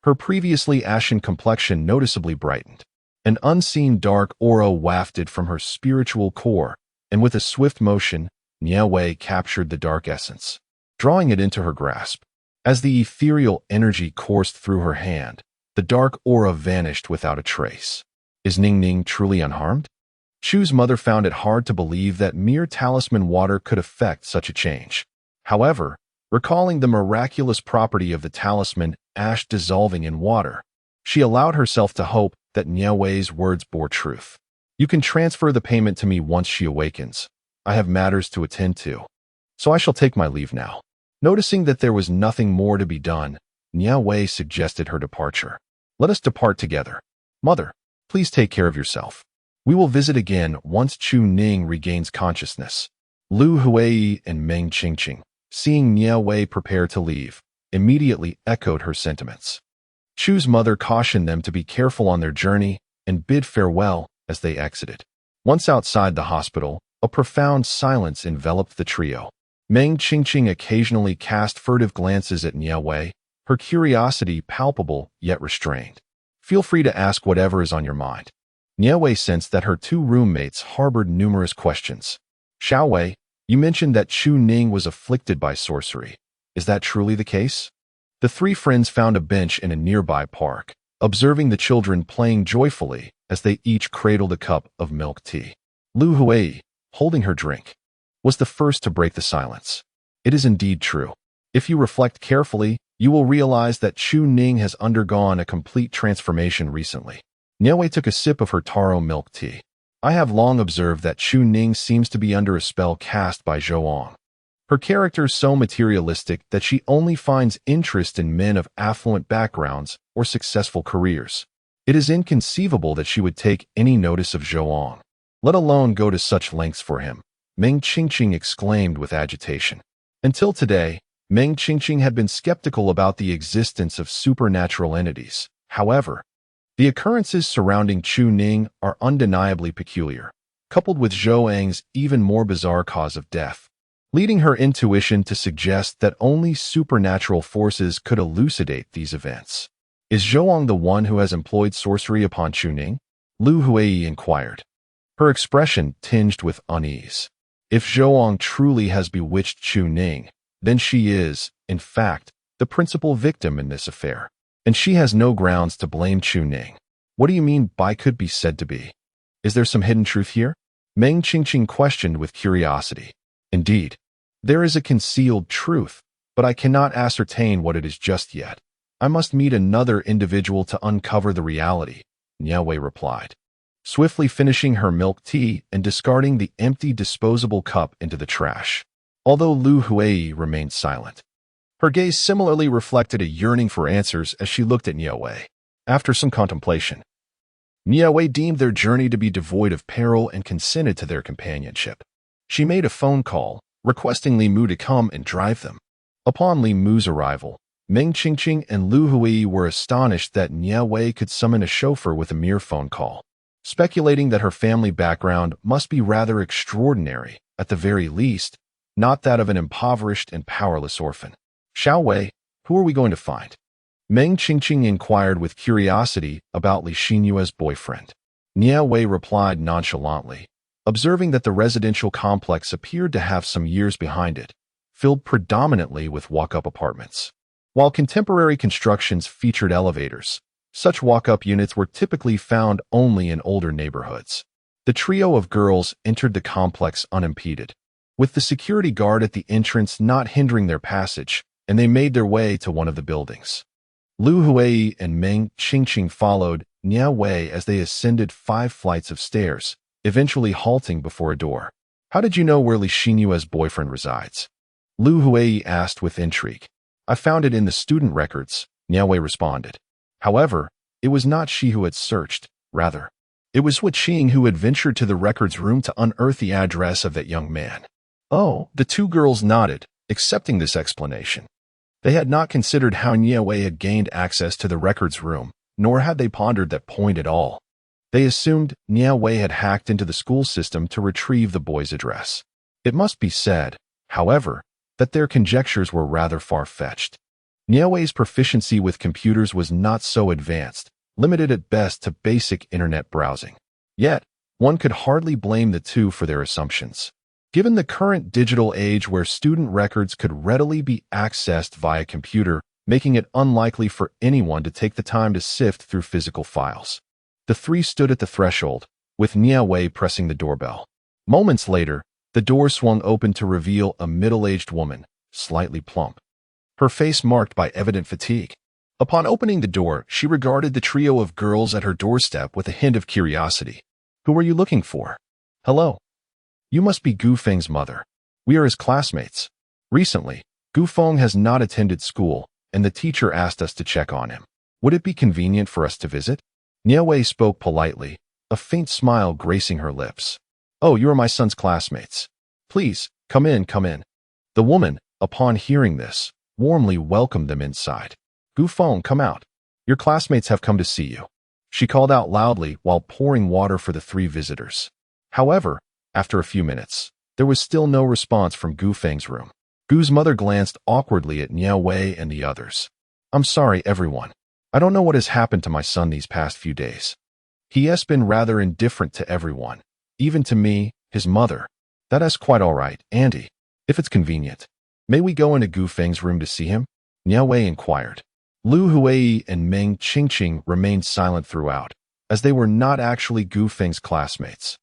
her previously ashen complexion noticeably brightened. An unseen dark aura wafted from her spiritual core, and with a swift motion, Nie Wei captured the dark essence, drawing it into her grasp. As the ethereal energy coursed through her hand, the dark aura vanished without a trace. Is Ning Ning truly unharmed? Chu's mother found it hard to believe that mere talisman water could effect such a change. However, recalling the miraculous property of the talisman ash dissolving in water, she allowed herself to hope that Nie Wei's words bore truth. You can transfer the payment to me once she awakens. I have matters to attend to, so I shall take my leave now. Noticing that there was nothing more to be done, Nie Wei suggested her departure. Let us depart together. Mother, please take care of yourself. We will visit again once Chuning regains consciousness. Lu Huai and Meng Qingqing, seeing Nie Wei prepare to leave, immediately echoed her sentiments. Chu's mother cautioned them to be careful on their journey and bid farewell as they exited. Once outside the hospital, a profound silence enveloped the trio. Meng Qingqing occasionally cast furtive glances at Nie Wei, her curiosity palpable yet restrained. Feel free to ask whatever is on your mind. Nie Wei sensed that her two roommates harbored numerous questions. Xiao Wei, you mentioned that Chuning was afflicted by sorcery. Is that truly the case? The three friends found a bench in a nearby park, observing the children playing joyfully as they each cradled a cup of milk tea. Lu Huai, holding her drink, was the first to break the silence. It is indeed true. If you reflect carefully, you will realize that Chuning has undergone a complete transformation recently. Nie Wei took a sip of her taro milk tea. I have long observed that Chuning seems to be under a spell cast by Zhouang. Her character is so materialistic that she only finds interest in men of affluent backgrounds or successful careers. It is inconceivable that she would take any notice of Zhouang, let alone go to such lengths for him, Meng Qingqing exclaimed with agitation. Until today, Meng Qingqing had been skeptical about the existence of supernatural entities. However, the occurrences surrounding Chuning are undeniably peculiar, coupled with Zhouang's even more bizarre cause of death, leading her intuition to suggest that only supernatural forces could elucidate these events. Is Zhouang the one who has employed sorcery upon Chuning? Lu Huai inquired, her expression tinged with unease. If Zhouang truly has bewitched Chuning, then she is, in fact, the principal victim in this affair, and she has no grounds to blame Chuning. What do you mean by could be said to be? Is there some hidden truth here? Meng Qingqing questioned with curiosity. Indeed, there is a concealed truth, but I cannot ascertain what it is just yet. I must meet another individual to uncover the reality, Nie Wei replied, swiftly finishing her milk tea and discarding the empty disposable cup into the trash. Although Lu Huai remained silent, her gaze similarly reflected a yearning for answers as she looked at Nie Wei. After some contemplation, Nie Wei deemed their journey to be devoid of peril and consented to their companionship. She made a phone call, requesting Li Mu to come and drive them. Upon Li Mu's arrival, Meng Qingqing and Lu Huai were astonished that Nie Wei could summon a chauffeur with a mere phone call, speculating that her family background must be rather extraordinary, at the very least, not that of an impoverished and powerless orphan. Xiao Wei, who are we going to find? Meng Qingqing inquired with curiosity about Li Xinyue's boyfriend. Nie Wei replied nonchalantly, observing that the residential complex appeared to have some years behind it, filled predominantly with walk-up apartments. While contemporary constructions featured elevators, such walk-up units were typically found only in older neighborhoods. The trio of girls entered the complex unimpeded, with the security guard at the entrance not hindering their passage, and they made their way to one of the buildings. Lu Huai and Meng Qingqing followed Nie Wei as they ascended 5 flights of stairs, eventually halting before a door. How did you know where Li Xinyue's boyfriend resides? Lu Huai asked with intrigue. I found it in the student records, Nie Wei responded. However, it was not she who had searched, rather. It was Wu Qing who had ventured to the records room to unearth the address of that young man. Oh, the two girls nodded, accepting this explanation. They had not considered how Nie Wei had gained access to the records room, nor had they pondered that point at all. They assumed Nie Wei had hacked into the school system to retrieve the boy's address. It must be said, however, that their conjectures were rather far-fetched. Nie Wei's proficiency with computers was not so advanced, limited at best to basic internet browsing. Yet, one could hardly blame the two for their assumptions. Given the current digital age where student records could readily be accessed via computer, making it unlikely for anyone to take the time to sift through physical files. The three stood at the threshold, with Nie Wei pressing the doorbell. Moments later, the door swung open to reveal a middle-aged woman, slightly plump. Her face marked by evident fatigue. Upon opening the door, she regarded the trio of girls at her doorstep with a hint of curiosity. "Who are you looking for?" "Hello. You must be Gu Feng's mother. We are his classmates. Recently, Gu Feng has not attended school, and the teacher asked us to check on him. Would it be convenient for us to visit?" Nie Wei spoke politely, a faint smile gracing her lips. "Oh, you are my son's classmates. Please, come in, come in." The woman, upon hearing this, warmly welcomed them inside. "Gu Feng, come out. Your classmates have come to see you," she called out loudly while pouring water for the three visitors. However, after a few minutes, there was still no response from Gu Feng's room. Gu's mother glanced awkwardly at Nie Wei and the others. "I'm sorry, everyone. I don't know what has happened to my son these past few days. He has been rather indifferent to everyone, even to me, his mother." "That is quite all right, Auntie. If it's convenient. May we go into Gu Feng's room to see him?" Nie Wei inquired. Lu Huai and Meng Qingqing remained silent throughout, as they were not actually Gu Feng's classmates.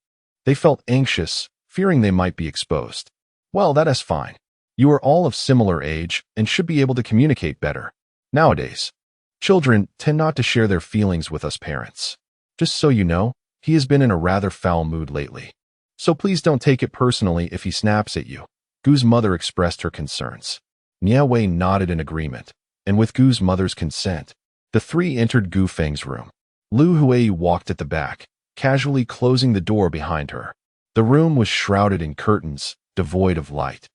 They felt anxious, fearing they might be exposed. "Well, that is fine. You are all of similar age and should be able to communicate better. Nowadays, children tend not to share their feelings with us parents. Just so you know, he has been in a rather foul mood lately. So please don't take it personally if he snaps at you." Gu's mother expressed her concerns. Nie Wei nodded in agreement, and with Gu's mother's consent, the three entered Gu Feng's room. Lu Huai walked at the back, casually closing the door behind her. The room was shrouded in curtains, devoid of light,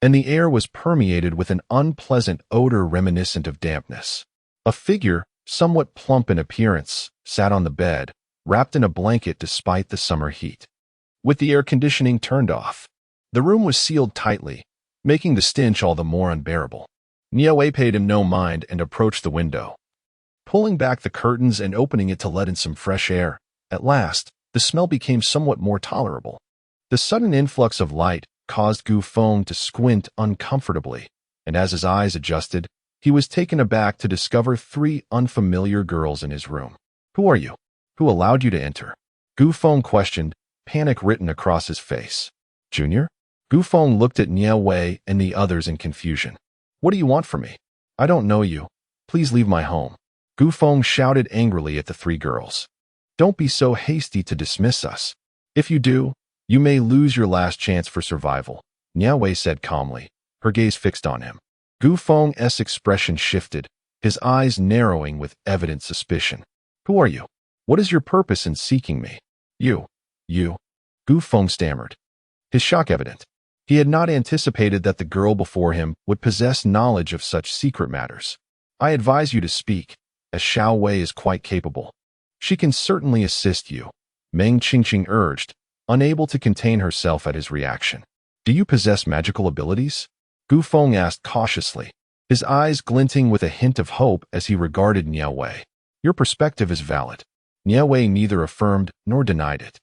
and the air was permeated with an unpleasant odor reminiscent of dampness. A figure, somewhat plump in appearance, sat on the bed, wrapped in a blanket despite the summer heat. With the air conditioning turned off, the room was sealed tightly, making the stench all the more unbearable. Nie Wei paid him no mind and approached the window, pulling back the curtains and opening it to let in some fresh air. At last, the smell became somewhat more tolerable. The sudden influx of light caused Gu Feng to squint uncomfortably, and as his eyes adjusted, he was taken aback to discover three unfamiliar girls in his room. "Who are you? Who allowed you to enter?" Gu Feng questioned, panic written across his face. "Junior?" Gu Feng looked at Nie Wei and the others in confusion. "What do you want from me? I don't know you. Please leave my home." Gu Feng shouted angrily at the three girls. "Don't be so hasty to dismiss us. If you do, you may lose your last chance for survival," Nie Wei said calmly, her gaze fixed on him. Gu Feng's expression shifted, his eyes narrowing with evident suspicion. "Who are you? What is your purpose in seeking me?" You. Gu Feng stammered, his shock evident. He had not anticipated that the girl before him would possess knowledge of such secret matters. "I advise you to speak, as Xiao Wei is quite capable. She can certainly assist you," Meng Qingqing urged, unable to contain herself at his reaction. "Do you possess magical abilities?" Gu Feng asked cautiously, his eyes glinting with a hint of hope as he regarded Nie Wei. "Your perspective is valid." Nie Wei neither affirmed nor denied it.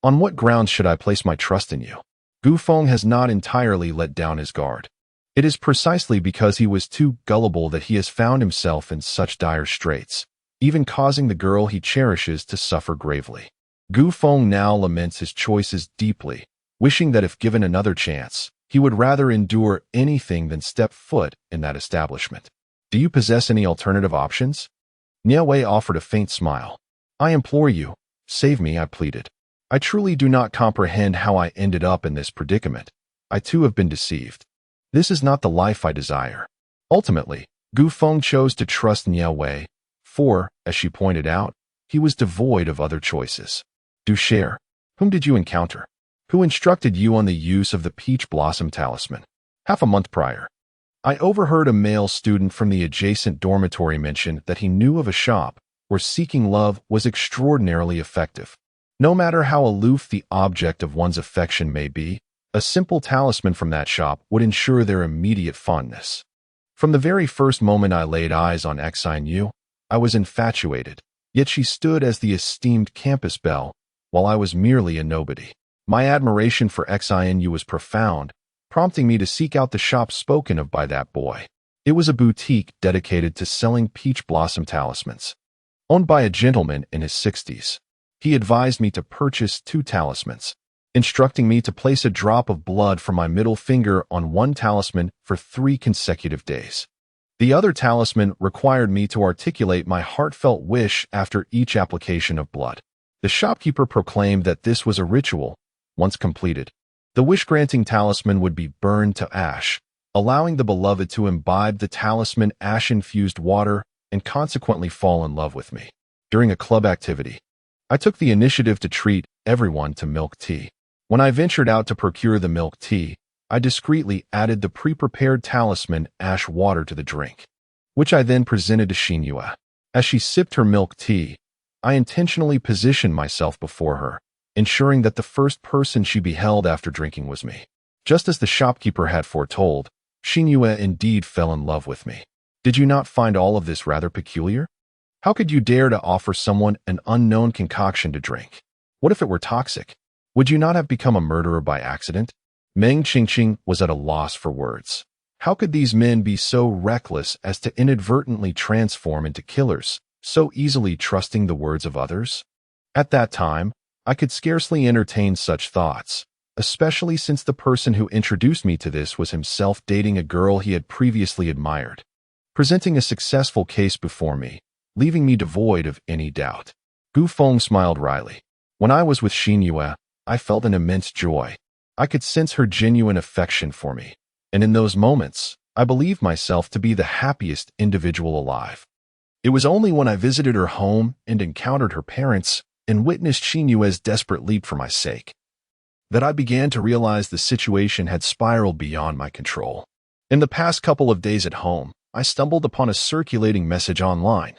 "On what grounds should I place my trust in you?" Gu Feng has not entirely let down his guard. It is precisely because he was too gullible that he has found himself in such dire straits, even causing the girl he cherishes to suffer gravely. Gu Feng now laments his choices deeply, wishing that if given another chance, he would rather endure anything than step foot in that establishment. "Do you possess any alternative options?" Nie Wei offered a faint smile. "I implore you, save me," I pleaded. "I truly do not comprehend how I ended up in this predicament. I too have been deceived. This is not the life I desire." Ultimately, Gu Feng chose to trust Nie Wei, for, as she pointed out, he was devoid of other choices. Do share. Whom did you encounter? Who instructed you on the use of the peach blossom talisman? Half a month prior, I overheard a male student from the adjacent dormitory mention that he knew of a shop where seeking love was extraordinarily effective. No matter how aloof the object of one's affection may be, a simple talisman from that shop would ensure their immediate fondness. From the very first moment I laid eyes on XINU, I was infatuated, yet she stood as the esteemed campus belle, while I was merely a nobody. My admiration for XINU was profound, prompting me to seek out the shop spoken of by that boy. It was a boutique dedicated to selling peach blossom talismans. Owned by a gentleman in his 60s, he advised me to purchase 2 talismans, instructing me to place a drop of blood from my middle finger on one talisman for 3 consecutive days. The other talisman required me to articulate my heartfelt wish after each application of blood. The shopkeeper proclaimed that this was a ritual. Once completed, the wish-granting talisman would be burned to ash, allowing the beloved to imbibe the talisman ash-infused water and consequently fall in love with me. During a club activity, I took the initiative to treat everyone to milk tea. When I ventured out to procure the milk tea, I discreetly added the pre-prepared talisman ash water to the drink, which I then presented to Xinyu. As she sipped her milk tea, I intentionally positioned myself before her, ensuring that the first person she beheld after drinking was me. Just as the shopkeeper had foretold, Xinyu indeed fell in love with me. Did you not find all of this rather peculiar? How could you dare to offer someone an unknown concoction to drink? What if it were toxic? Would you not have become a murderer by accident? Meng Qingqing was at a loss for words. How could these men be so reckless as to inadvertently transform into killers, so easily trusting the words of others? At that time, I could scarcely entertain such thoughts, especially since the person who introduced me to this was himself dating a girl he had previously admired, presenting a successful case before me, leaving me devoid of any doubt. Gu Feng smiled wryly. When I was with Xinyu, I felt an immense joy. I could sense her genuine affection for me, and in those moments, I believed myself to be the happiest individual alive. It was only when I visited her home and encountered her parents and witnessed Xinyue's desperate leap for my sake that I began to realize the situation had spiraled beyond my control. In the past couple of days at home, I stumbled upon a circulating message online,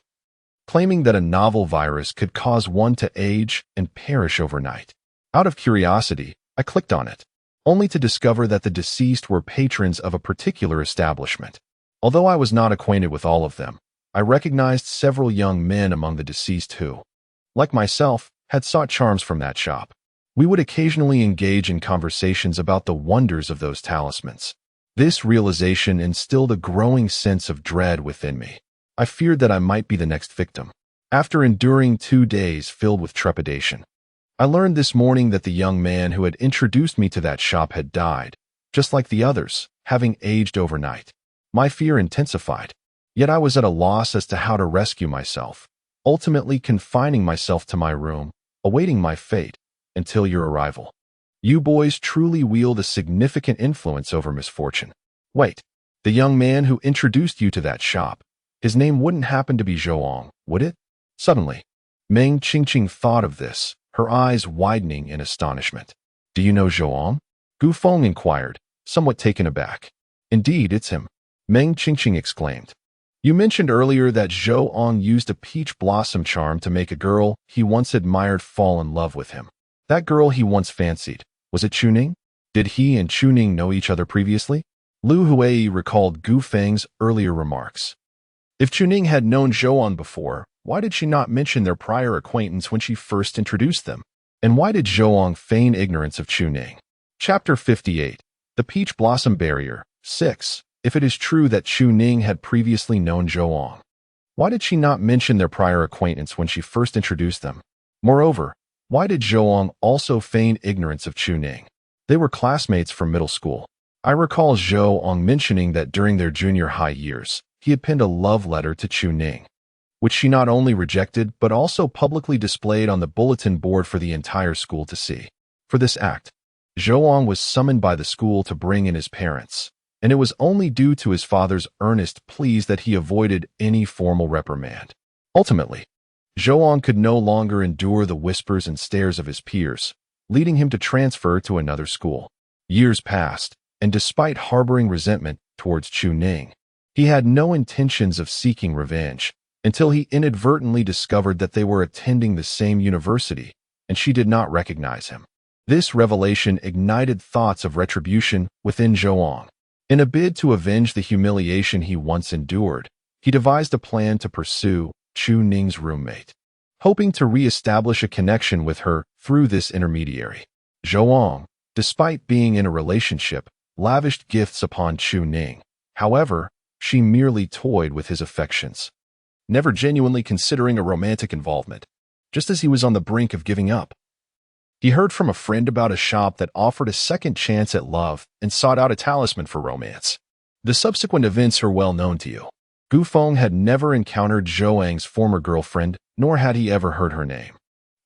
claiming that a novel virus could cause one to age and perish overnight. Out of curiosity, I clicked on it, only to discover that the deceased were patrons of a particular establishment. Although I was not acquainted with all of them, I recognized several young men among the deceased who, like myself, had sought charms from that shop. We would occasionally engage in conversations about the wonders of those talismans. This realization instilled a growing sense of dread within me. I feared that I might be the next victim. After enduring 2 days filled with trepidation, I learned this morning that the young man who had introduced me to that shop had died, just like the others, having aged overnight. My fear intensified, yet I was at a loss as to how to rescue myself, ultimately confining myself to my room, awaiting my fate, until your arrival. You boys truly wield a significant influence over misfortune. Wait, the young man who introduced you to that shop, his name wouldn't happen to be Zhouong, would it? Suddenly, Meng Qingqing thought of this, her eyes widening in astonishment. Do you know Zhouong? Gu Feng inquired, somewhat taken aback. Indeed, it's him, Meng Qingqing exclaimed. You mentioned earlier that Zhouong used a peach blossom charm to make a girl he once admired fall in love with him. That girl he once fancied, was it Chuning? Did he and Chuning know each other previously? Lu Huai recalled Gu Feng's earlier remarks. If Chuning had known Zhouong before, why did she not mention their prior acquaintance when she first introduced them? And why did Zhouong feign ignorance of Chuning? Chapter 58. The Peach Blossom Barrier. 6. If it is true that Chuning had previously known Zhouong, why did she not mention their prior acquaintance when she first introduced them? Moreover, why did Zhouong also feign ignorance of Chuning? They were classmates from middle school. I recall Zhouong mentioning that during their junior high years, he had penned a love letter to Chuning, which she not only rejected but also publicly displayed on the bulletin board for the entire school to see. For this act, Zhouong was summoned by the school to bring in his parents, and it was only due to his father's earnest pleas that he avoided any formal reprimand. Ultimately, Zhou could no longer endure the whispers and stares of his peers, leading him to transfer to another school. Years passed, and despite harboring resentment towards Chu Ning, he had no intentions of seeking revenge until he inadvertently discovered that they were attending the same university, and she did not recognize him. This revelation ignited thoughts of retribution within Zhou. In a bid to avenge the humiliation he once endured, he devised a plan to pursue Chu Ning's roommate, hoping to re-establish a connection with her through this intermediary. Zhou, despite being in a relationship, lavished gifts upon Chu Ning. However, she merely toyed with his affections, never genuinely considering a romantic involvement. Just as he was on the brink of giving up, he heard from a friend about a shop that offered a second chance at love and sought out a talisman for romance. The subsequent events are well known to you. Gu Feng had never encountered Zhou former girlfriend, nor had he ever heard her name.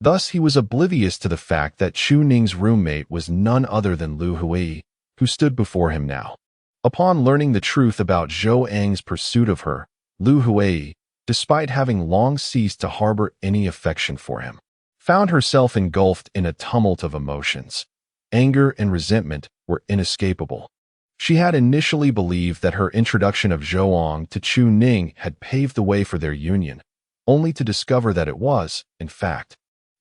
Thus, he was oblivious to the fact that Chu Ning's roommate was none other than Lu Hui, who stood before him now. Upon learning the truth about Zhou pursuit of her, Lu Hui, despite having long ceased to harbor any affection for him, found herself engulfed in a tumult of emotions. Anger and resentment were inescapable. She had initially believed that her introduction of Zhou to Chu Ning had paved the way for their union, only to discover that it was, in fact,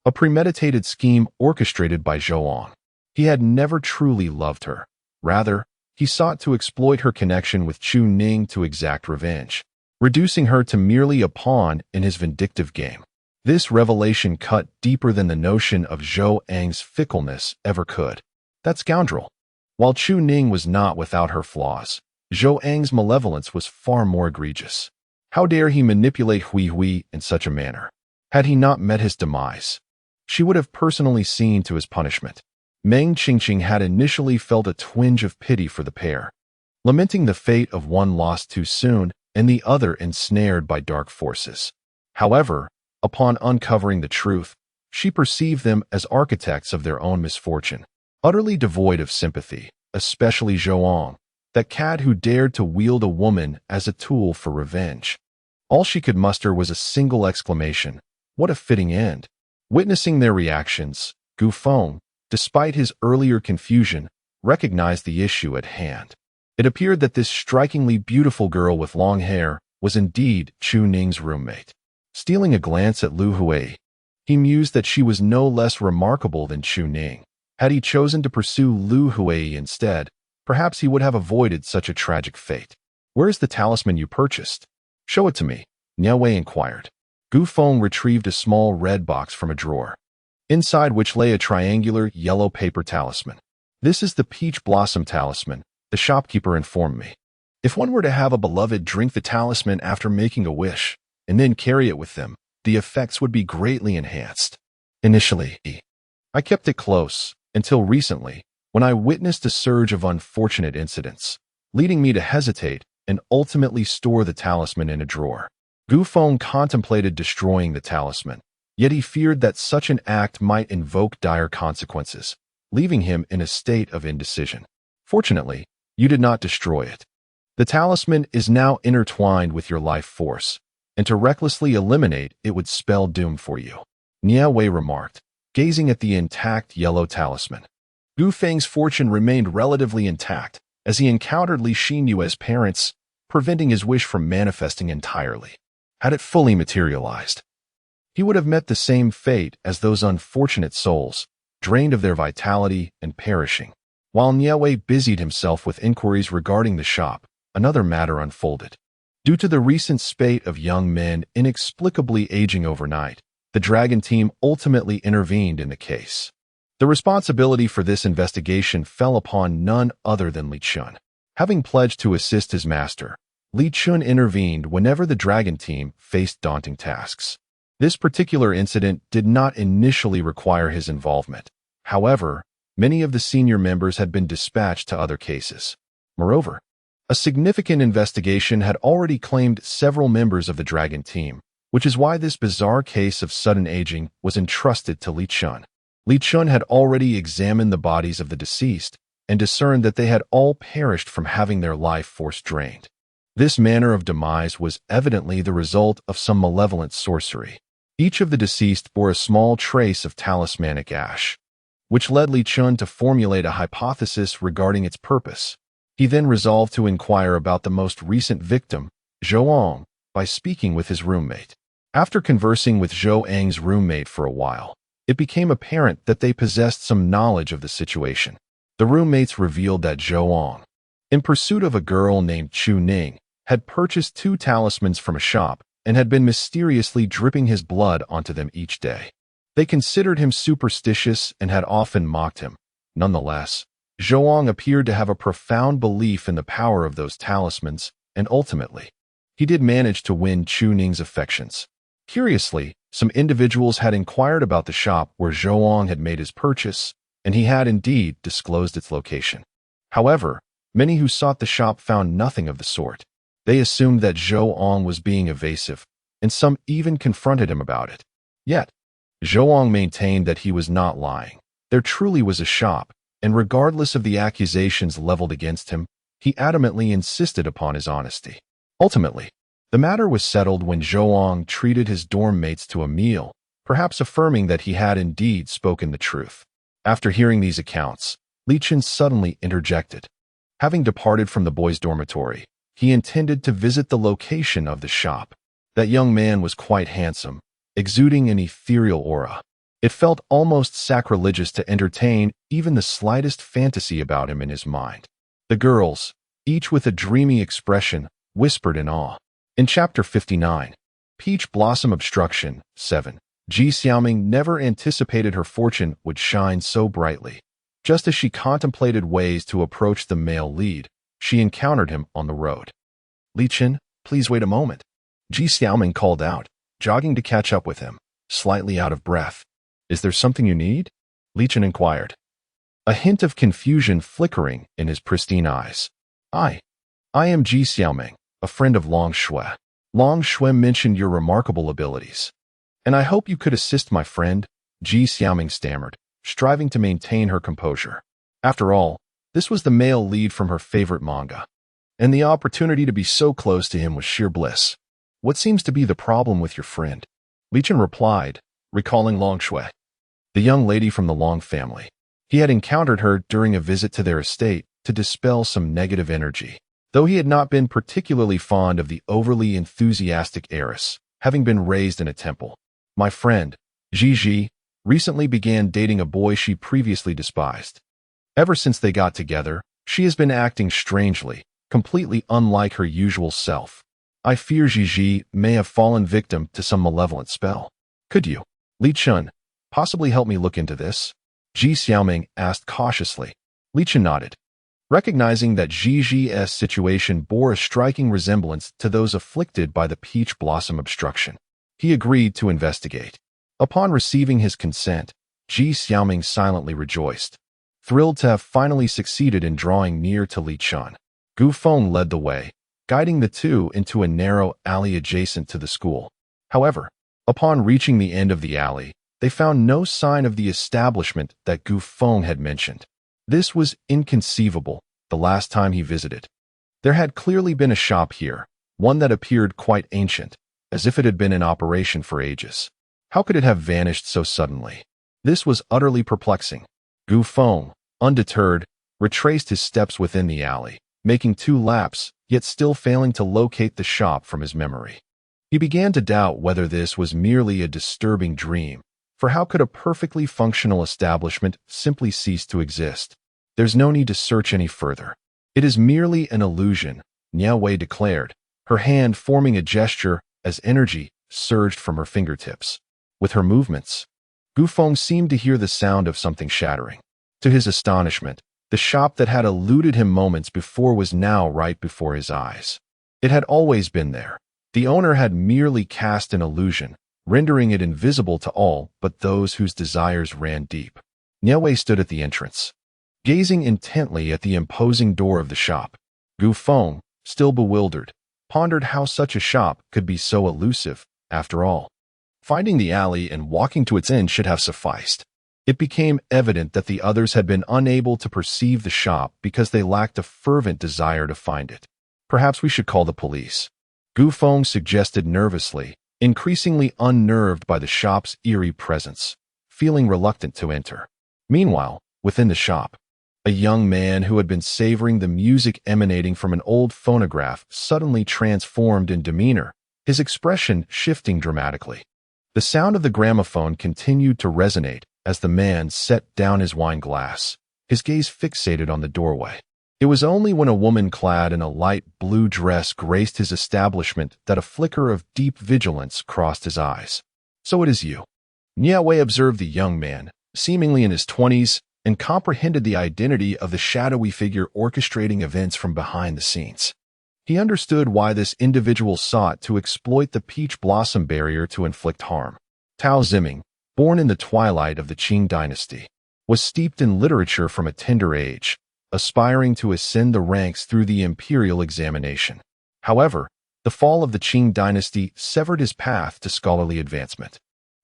a premeditated scheme orchestrated by Zhou. He had never truly loved her. Rather, he sought to exploit her connection with Chu Ning to exact revenge, reducing her to merely a pawn in his vindictive game. This revelation cut deeper than the notion of Zhou's fickleness ever could. That scoundrel. While Chu Ning was not without her flaws, Zhou's malevolence was far more egregious. How dare he manipulate Hui in such a manner? Had he not met his demise, she would have personally seen to his punishment. Meng Qingqing had initially felt a twinge of pity for the pair, lamenting the fate of one lost too soon and the other ensnared by dark forces. However, upon uncovering the truth, she perceived them as architects of their own misfortune, utterly devoid of sympathy, especially Zhou, that cad who dared to wield a woman as a tool for revenge. All she could muster was a single exclamation, "What a fitting end!" Witnessing their reactions, Gu Feng, despite his earlier confusion, recognized the issue at hand. It appeared that this strikingly beautiful girl with long hair was indeed Chu Ning's roommate. Stealing a glance at Lu Hui, he mused that she was no less remarkable than Chu Ning. Had he chosen to pursue Lu Hui instead, perhaps he would have avoided such a tragic fate. "Where is the talisman you purchased? Show it to me," Nie Wei inquired. Gu Feng retrieved a small red box from a drawer, inside which lay a triangular yellow paper talisman. "This is the peach blossom talisman," the shopkeeper informed me. "If one were to have a beloved drink the talisman after making a wish, and then carry it with them, the effects would be greatly enhanced. Initially, I kept it close, until recently, when I witnessed a surge of unfortunate incidents, leading me to hesitate and ultimately store the talisman in a drawer." Gu Feng contemplated destroying the talisman, yet he feared that such an act might invoke dire consequences, leaving him in a state of indecision. "Fortunately, you did not destroy it. The talisman is now intertwined with your life force, and to recklessly eliminate it would spell doom for you," Nie Wei remarked, gazing at the intact yellow talisman. Gu Feng's fortune remained relatively intact as he encountered Li Xinyue's parents, preventing his wish from manifesting entirely. Had it fully materialized, he would have met the same fate as those unfortunate souls, drained of their vitality and perishing. While Nie Wei busied himself with inquiries regarding the shop, another matter unfolded. Due to the recent spate of young men inexplicably aging overnight, the Dragon team ultimately intervened in the case. The responsibility for this investigation fell upon none other than Li Chun. Having pledged to assist his master, Li Chun intervened whenever the Dragon team faced daunting tasks. This particular incident did not initially require his involvement. However, many of the senior members had been dispatched to other cases. Moreover, a significant investigation had already claimed several members of the Dragon team, which is why this bizarre case of sudden aging was entrusted to Li Chun. Li Chun had already examined the bodies of the deceased and discerned that they had all perished from having their life force drained. This manner of demise was evidently the result of some malevolent sorcery. Each of the deceased bore a small trace of talismanic ash, which led Li Chun to formulate a hypothesis regarding its purpose. He then resolved to inquire about the most recent victim, Zhou Ang, by speaking with his roommate. After conversing with Zhou Ang's roommate for a while, it became apparent that they possessed some knowledge of the situation. The roommates revealed that Zhou Ang, in pursuit of a girl named Chu Ning, had purchased 2 talismans from a shop and had been mysteriously dripping his blood onto them each day. They considered him superstitious and had often mocked him. Nonetheless, Zhou Ang appeared to have a profound belief in the power of those talismans, and ultimately, he did manage to win Chu Ning's affections. Curiously, some individuals had inquired about the shop where Zhou Ang had made his purchase, and he had indeed disclosed its location. However, many who sought the shop found nothing of the sort. They assumed that Zhou Ang was being evasive, and some even confronted him about it. Yet, Zhou Ang maintained that he was not lying. There truly was a shop, and regardless of the accusations leveled against him, he adamantly insisted upon his honesty. Ultimately, the matter was settled when Zhou Ang treated his dorm mates to a meal, perhaps affirming that he had indeed spoken the truth. After hearing these accounts, Li Chun suddenly interjected. Having departed from the boys' dormitory, he intended to visit the location of the shop. That young man was quite handsome, exuding an ethereal aura. It felt almost sacrilegious to entertain even the slightest fantasy about him in his mind. The girls, each with a dreamy expression, whispered in awe. In Chapter 59, Peach Blossom Obstruction, 7, Ji Xiaoming never anticipated her fortune would shine so brightly. Just as she contemplated ways to approach the male lead, she encountered him on the road. "Li Chun, please wait a moment," Ji Xiaoming called out, jogging to catch up with him, slightly out of breath. "Is there something you need?" Li Chun inquired, a hint of confusion flickering in his pristine eyes. I am Ji Xiaoming, a friend of Long Shui. Long Shui mentioned your remarkable abilities, and I hope you could assist my friend," Ji Xiaoming stammered, striving to maintain her composure. After all, this was the male lead from her favorite manga, and the opportunity to be so close to him was sheer bliss. "What seems to be the problem with your friend?" Li Chun replied, recalling Long Shui, the young lady from the Long family. He had encountered her during a visit to their estate to dispel some negative energy. Though he had not been particularly fond of the overly enthusiastic heiress, having been raised in a temple. My friend, Gigi, recently began dating a boy she previously despised. Ever since they got together, she has been acting strangely, completely unlike her usual self. I fear Gigi may have fallen victim to some malevolent spell. Could you, Li Chun, possibly help me look into this? Ji Xiaoming asked cautiously. Li Chun nodded, recognizing that Gigi's situation bore a striking resemblance to those afflicted by the peach blossom obstruction. He agreed to investigate. Upon receiving his consent, Ji Xiaoming silently rejoiced, thrilled to have finally succeeded in drawing near to Li Chun. Gu Feng led the way, guiding the two into a narrow alley adjacent to the school. However, upon reaching the end of the alley, they found no sign of the establishment that Gu Feng had mentioned. This was inconceivable the last time he visited. There had clearly been a shop here, one that appeared quite ancient, as if it had been in operation for ages. How could it have vanished so suddenly? This was utterly perplexing. Gu Feng, undeterred, retraced his steps within the alley, making 2 laps, yet still failing to locate the shop from his memory. He began to doubt whether this was merely a disturbing dream, for how could a perfectly functional establishment simply cease to exist? There's no need to search any further. It is merely an illusion, Nie Wei declared, her hand forming a gesture as energy surged from her fingertips. With her movements, Gu Feng seemed to hear the sound of something shattering. To his astonishment, the shop that had eluded him moments before was now right before his eyes. It had always been there. The owner had merely cast an illusion, rendering it invisible to all but those whose desires ran deep. Nie Wei stood at the entrance, gazing intently at the imposing door of the shop. Gu Feng, still bewildered, pondered how such a shop could be so elusive, after all. Finding the alley and walking to its end should have sufficed. It became evident that the others had been unable to perceive the shop because they lacked a fervent desire to find it. Perhaps we should call the police, Gu Feng suggested nervously, increasingly unnerved by the shop's eerie presence, feeling reluctant to enter. Meanwhile, within the shop, a young man who had been savoring the music emanating from an old phonograph suddenly transformed in demeanor, his expression shifting dramatically. The sound of the gramophone continued to resonate as the man set down his wine glass, his gaze fixated on the doorway. It was only when a woman clad in a light blue dress graced his establishment that a flicker of deep vigilance crossed his eyes. "So it is you." Nie Wei observed the young man, seemingly in his 20s, and comprehended the identity of the shadowy figure orchestrating events from behind the scenes. He understood why this individual sought to exploit the peach blossom barrier to inflict harm. Tao Ziming, born in the twilight of the Qing dynasty, was steeped in literature from a tender age, aspiring to ascend the ranks through the imperial examination. However, the fall of the Qing dynasty severed his path to scholarly advancement.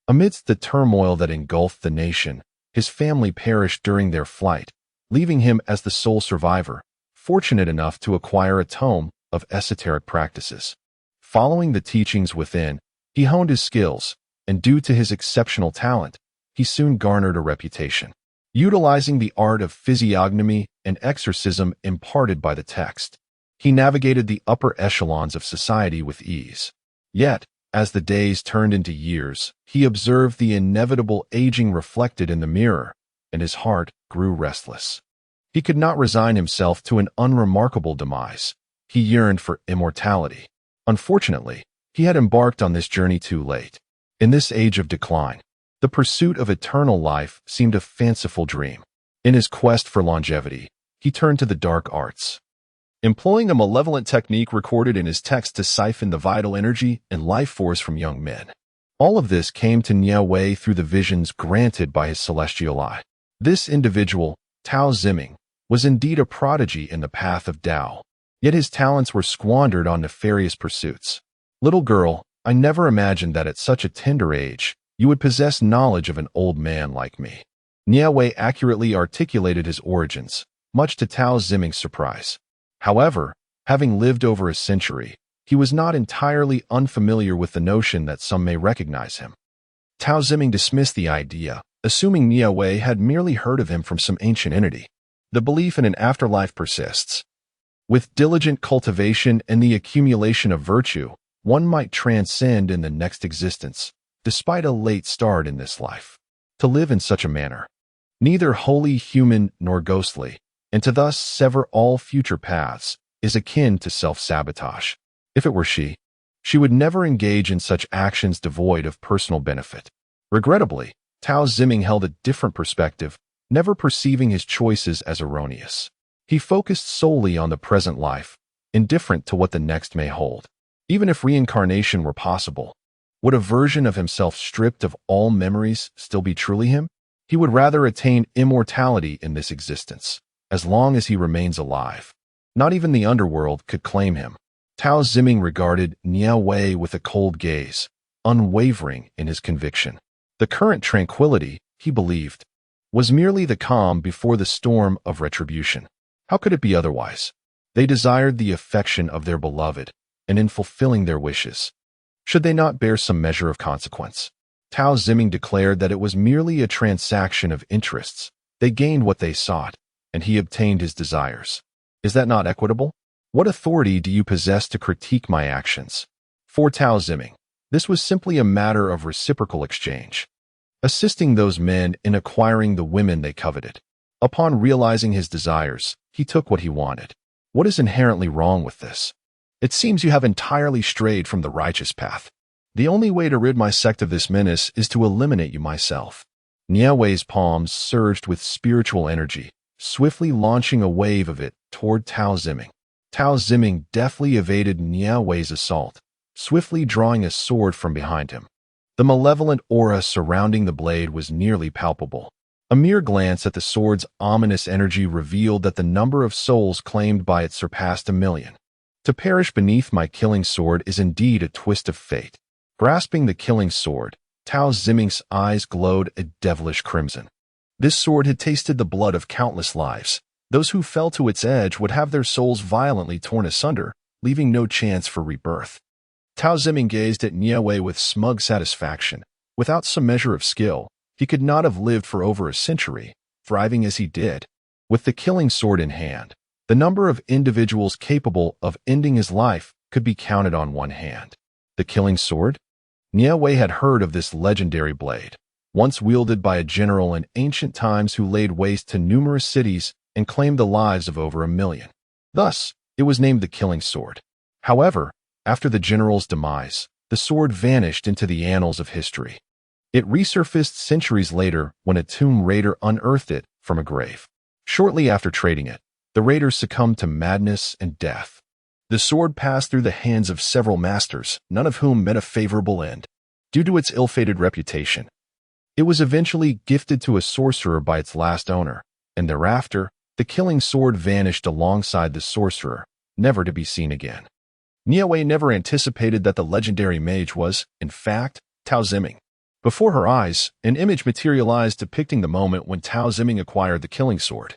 Amidst the turmoil that engulfed the nation, his family perished during their flight, leaving him as the sole survivor, fortunate enough to acquire a tome of esoteric practices. Following the teachings within, he honed his skills, and due to his exceptional talent, he soon garnered a reputation. Utilizing the art of physiognomy and exorcism imparted by the text, he navigated the upper echelons of society with ease. Yet, as the days turned into years, he observed the inevitable aging reflected in the mirror, and his heart grew restless. He could not resign himself to an unremarkable demise. He yearned for immortality. Unfortunately, he had embarked on this journey too late. In this age of decline, the pursuit of eternal life seemed a fanciful dream. In his quest for longevity, he turned to the dark arts, employing a malevolent technique recorded in his text to siphon the vital energy and life force from young men. All of this came to Nie Wei through the visions granted by his celestial eye. This individual, Tao Ziming, was indeed a prodigy in the path of Tao, yet his talents were squandered on nefarious pursuits. "Little girl, I never imagined that at such a tender age, you would possess knowledge of an old man like me." Nie Wei accurately articulated his origins, much to Tao Ziming's surprise. However, having lived over a century, he was not entirely unfamiliar with the notion that some may recognize him. Tao Ziming dismissed the idea, assuming Nie Wei had merely heard of him from some ancient entity. The belief in an afterlife persists. With diligent cultivation and the accumulation of virtue, one might transcend in the next existence, despite a late start in this life. To live in such a manner, neither wholly human nor ghostly, and to thus sever all future paths, is akin to self-sabotage. If it were she would never engage in such actions devoid of personal benefit. Regrettably, Tao Ziming held a different perspective, never perceiving his choices as erroneous. He focused solely on the present life, indifferent to what the next may hold. Even if reincarnation were possible, would a version of himself stripped of all memories still be truly him? He would rather attain immortality in this existence, as long as he remains alive. Not even the underworld could claim him. Tao Ziming regarded Nie Wei with a cold gaze, unwavering in his conviction. The current tranquility, he believed, was merely the calm before the storm of retribution. How could it be otherwise? They desired the affection of their beloved, and in fulfilling their wishes, should they not bear some measure of consequence? Tao Ziming declared that it was merely a transaction of interests. They gained what they sought, and he obtained his desires. Is that not equitable? What authority do you possess to critique my actions? For Tao Ziming, this was simply a matter of reciprocal exchange, assisting those men in acquiring the women they coveted. Upon realizing his desires, he took what he wanted. What is inherently wrong with this? It seems you have entirely strayed from the righteous path. The only way to rid my sect of this menace is to eliminate you myself. Nie Wei's palms surged with spiritual energy, swiftly launching a wave of it toward Tao Ziming. Tao Ziming deftly evaded Nie Wei's assault, swiftly drawing a sword from behind him. The malevolent aura surrounding the blade was nearly palpable. A mere glance at the sword's ominous energy revealed that the number of souls claimed by it surpassed 1,000,000. To perish beneath my killing sword is indeed a twist of fate. Grasping the killing sword, Tao Ziming's eyes glowed a devilish crimson. This sword had tasted the blood of countless lives. Those who fell to its edge would have their souls violently torn asunder, leaving no chance for rebirth. Tao Ziming gazed at Nie Wei with smug satisfaction. Without some measure of skill, he could not have lived for over a century, thriving as he did. With the killing sword in hand, the number of individuals capable of ending his life could be counted on one hand. The killing sword? Nie Wei had heard of this legendary blade, once wielded by a general in ancient times who laid waste to numerous cities and claimed the lives of over 1 million. Thus, it was named the killing sword. However, after the general's demise, the sword vanished into the annals of history. It resurfaced centuries later when a tomb raider unearthed it from a grave. Shortly after trading it, the raiders succumbed to madness and death. The sword passed through the hands of several masters, none of whom met a favorable end. Due to its ill-fated reputation, it was eventually gifted to a sorcerer by its last owner, and thereafter, the killing sword vanished alongside the sorcerer, never to be seen again. Nie Wei never anticipated that the legendary mage was, in fact, Tao Ziming. Before her eyes, an image materialized depicting the moment when Tao Ziming acquired the killing sword,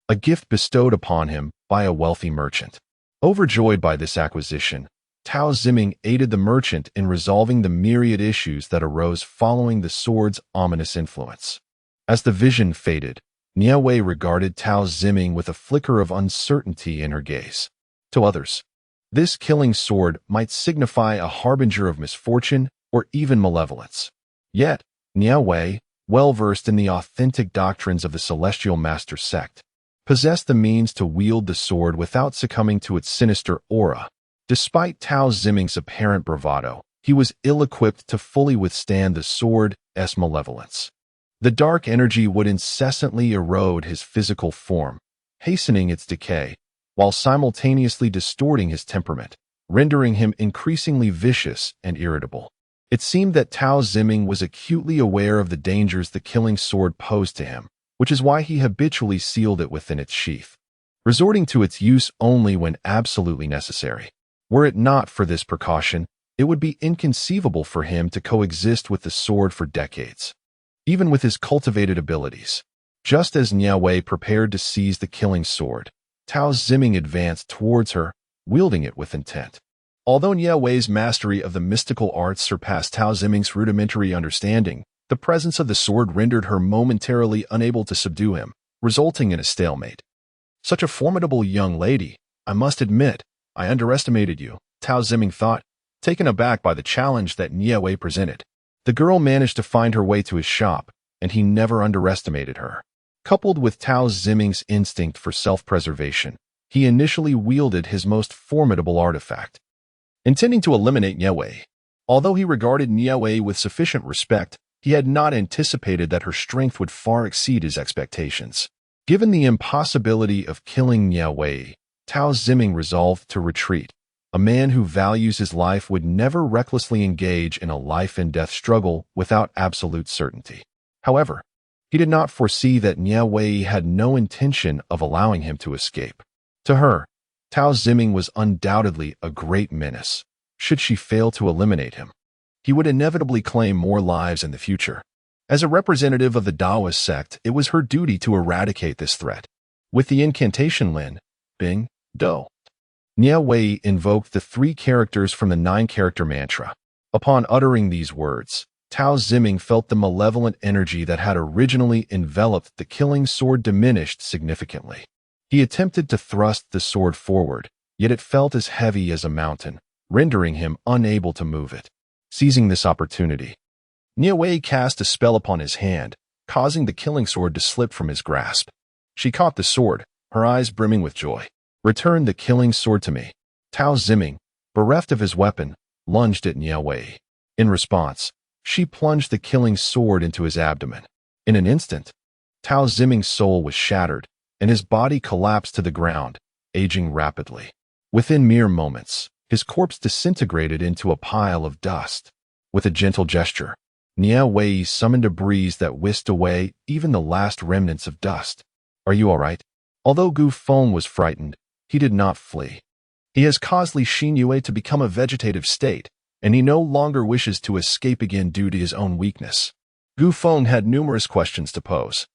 a gift bestowed upon him by a wealthy merchant. Overjoyed by this acquisition, Tao Ziming aided the merchant in resolving the myriad issues that arose following the sword's ominous influence. As the vision faded, Nie Wei regarded Tao Ziming with a flicker of uncertainty in her gaze. To others, this killing sword might signify a harbinger of misfortune or even malevolence. Yet, Nie Wei, well-versed in the authentic doctrines of the Celestial Master sect, possessed the means to wield the sword without succumbing to its sinister aura. Despite Tao Ziming's apparent bravado, he was ill-equipped to fully withstand the sword's malevolence. The dark energy would incessantly erode his physical form, hastening its decay, while simultaneously distorting his temperament, rendering him increasingly vicious and irritable. It seemed that Tao Ziming was acutely aware of the dangers the killing sword posed to him, which is why he habitually sealed it within its sheath, resorting to its use only when absolutely necessary. Were it not for this precaution, it would be inconceivable for him to coexist with the sword for decades, even with his cultivated abilities. Just as Nie Wei prepared to seize the killing sword, Tao Ziming advanced towards her, wielding it with intent. Although Nie Wei's mastery of the mystical arts surpassed Tao Ziming's rudimentary understanding, the presence of the sword rendered her momentarily unable to subdue him, resulting in a stalemate. Such a formidable young lady, I must admit, I underestimated you, Tao Ziming thought, taken aback by the challenge that Nie Wei presented. The girl managed to find her way to his shop, and he never underestimated her. Coupled with Tao Ziming's instinct for self-preservation, he initially wielded his most formidable artifact, intending to eliminate Nie Wei. Although he regarded Nie Wei with sufficient respect, he had not anticipated that her strength would far exceed his expectations. Given the impossibility of killing Nie Wei, Tao Ziming resolved to retreat. A man who values his life would never recklessly engage in a life-and-death struggle without absolute certainty. However, he did not foresee that Nie Wei had no intention of allowing him to escape. To her, Tao Ziming was undoubtedly a great menace. Should she fail to eliminate him, he would inevitably claim more lives in the future. As a representative of the Taoist sect, it was her duty to eradicate this threat. With the incantation Lin, Bing, Do, Nie Wei invoked the 3 characters from the 9-character mantra. Upon uttering these words, Tao Ziming felt the malevolent energy that had originally enveloped the killing sword diminished significantly. He attempted to thrust the sword forward, yet it felt as heavy as a mountain, rendering him unable to move it. Seizing this opportunity, Nie Wei cast a spell upon his hand, causing the killing sword to slip from his grasp. She caught the sword, her eyes brimming with joy. "Return the killing sword to me." Tao Ziming, bereft of his weapon, lunged at Nie Wei. In response, she plunged the killing sword into his abdomen. In an instant, Tao Ziming's soul was shattered, and his body collapsed to the ground, aging rapidly. Within mere moments, his corpse disintegrated into a pile of dust. With a gentle gesture, Nie Wei summoned a breeze that whisked away even the last remnants of dust. "Are you all right?" Although Gu Feng was frightened, he did not flee. He has caused Li Xinyue to become a vegetative state, and he no longer wishes to escape again due to his own weakness. Gu Feng had numerous questions to pose.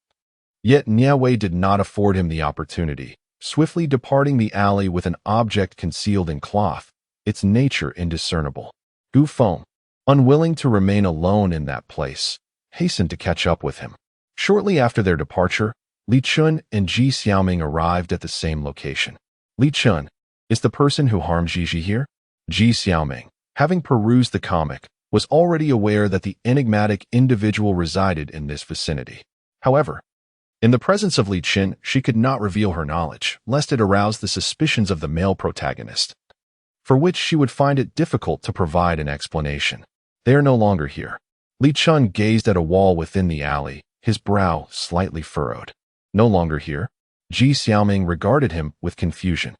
Yet Nie Wei did not afford him the opportunity, swiftly departing the alley with an object concealed in cloth, its nature indiscernible. Gu Feng, unwilling to remain alone in that place, hastened to catch up with him. Shortly after their departure, Li Chun and Ji Xiaoming arrived at the same location. Li Chun, is the person who harmed Gigi here? Ji Xiaoming, having perused the comic, was already aware that the enigmatic individual resided in this vicinity. However, in the presence of Li Chun, she could not reveal her knowledge, lest it arouse the suspicions of the male protagonist, for which she would find it difficult to provide an explanation. They are no longer here. Li Chun gazed at a wall within the alley, his brow slightly furrowed. No longer here? Ji Xiaoming regarded him with confusion.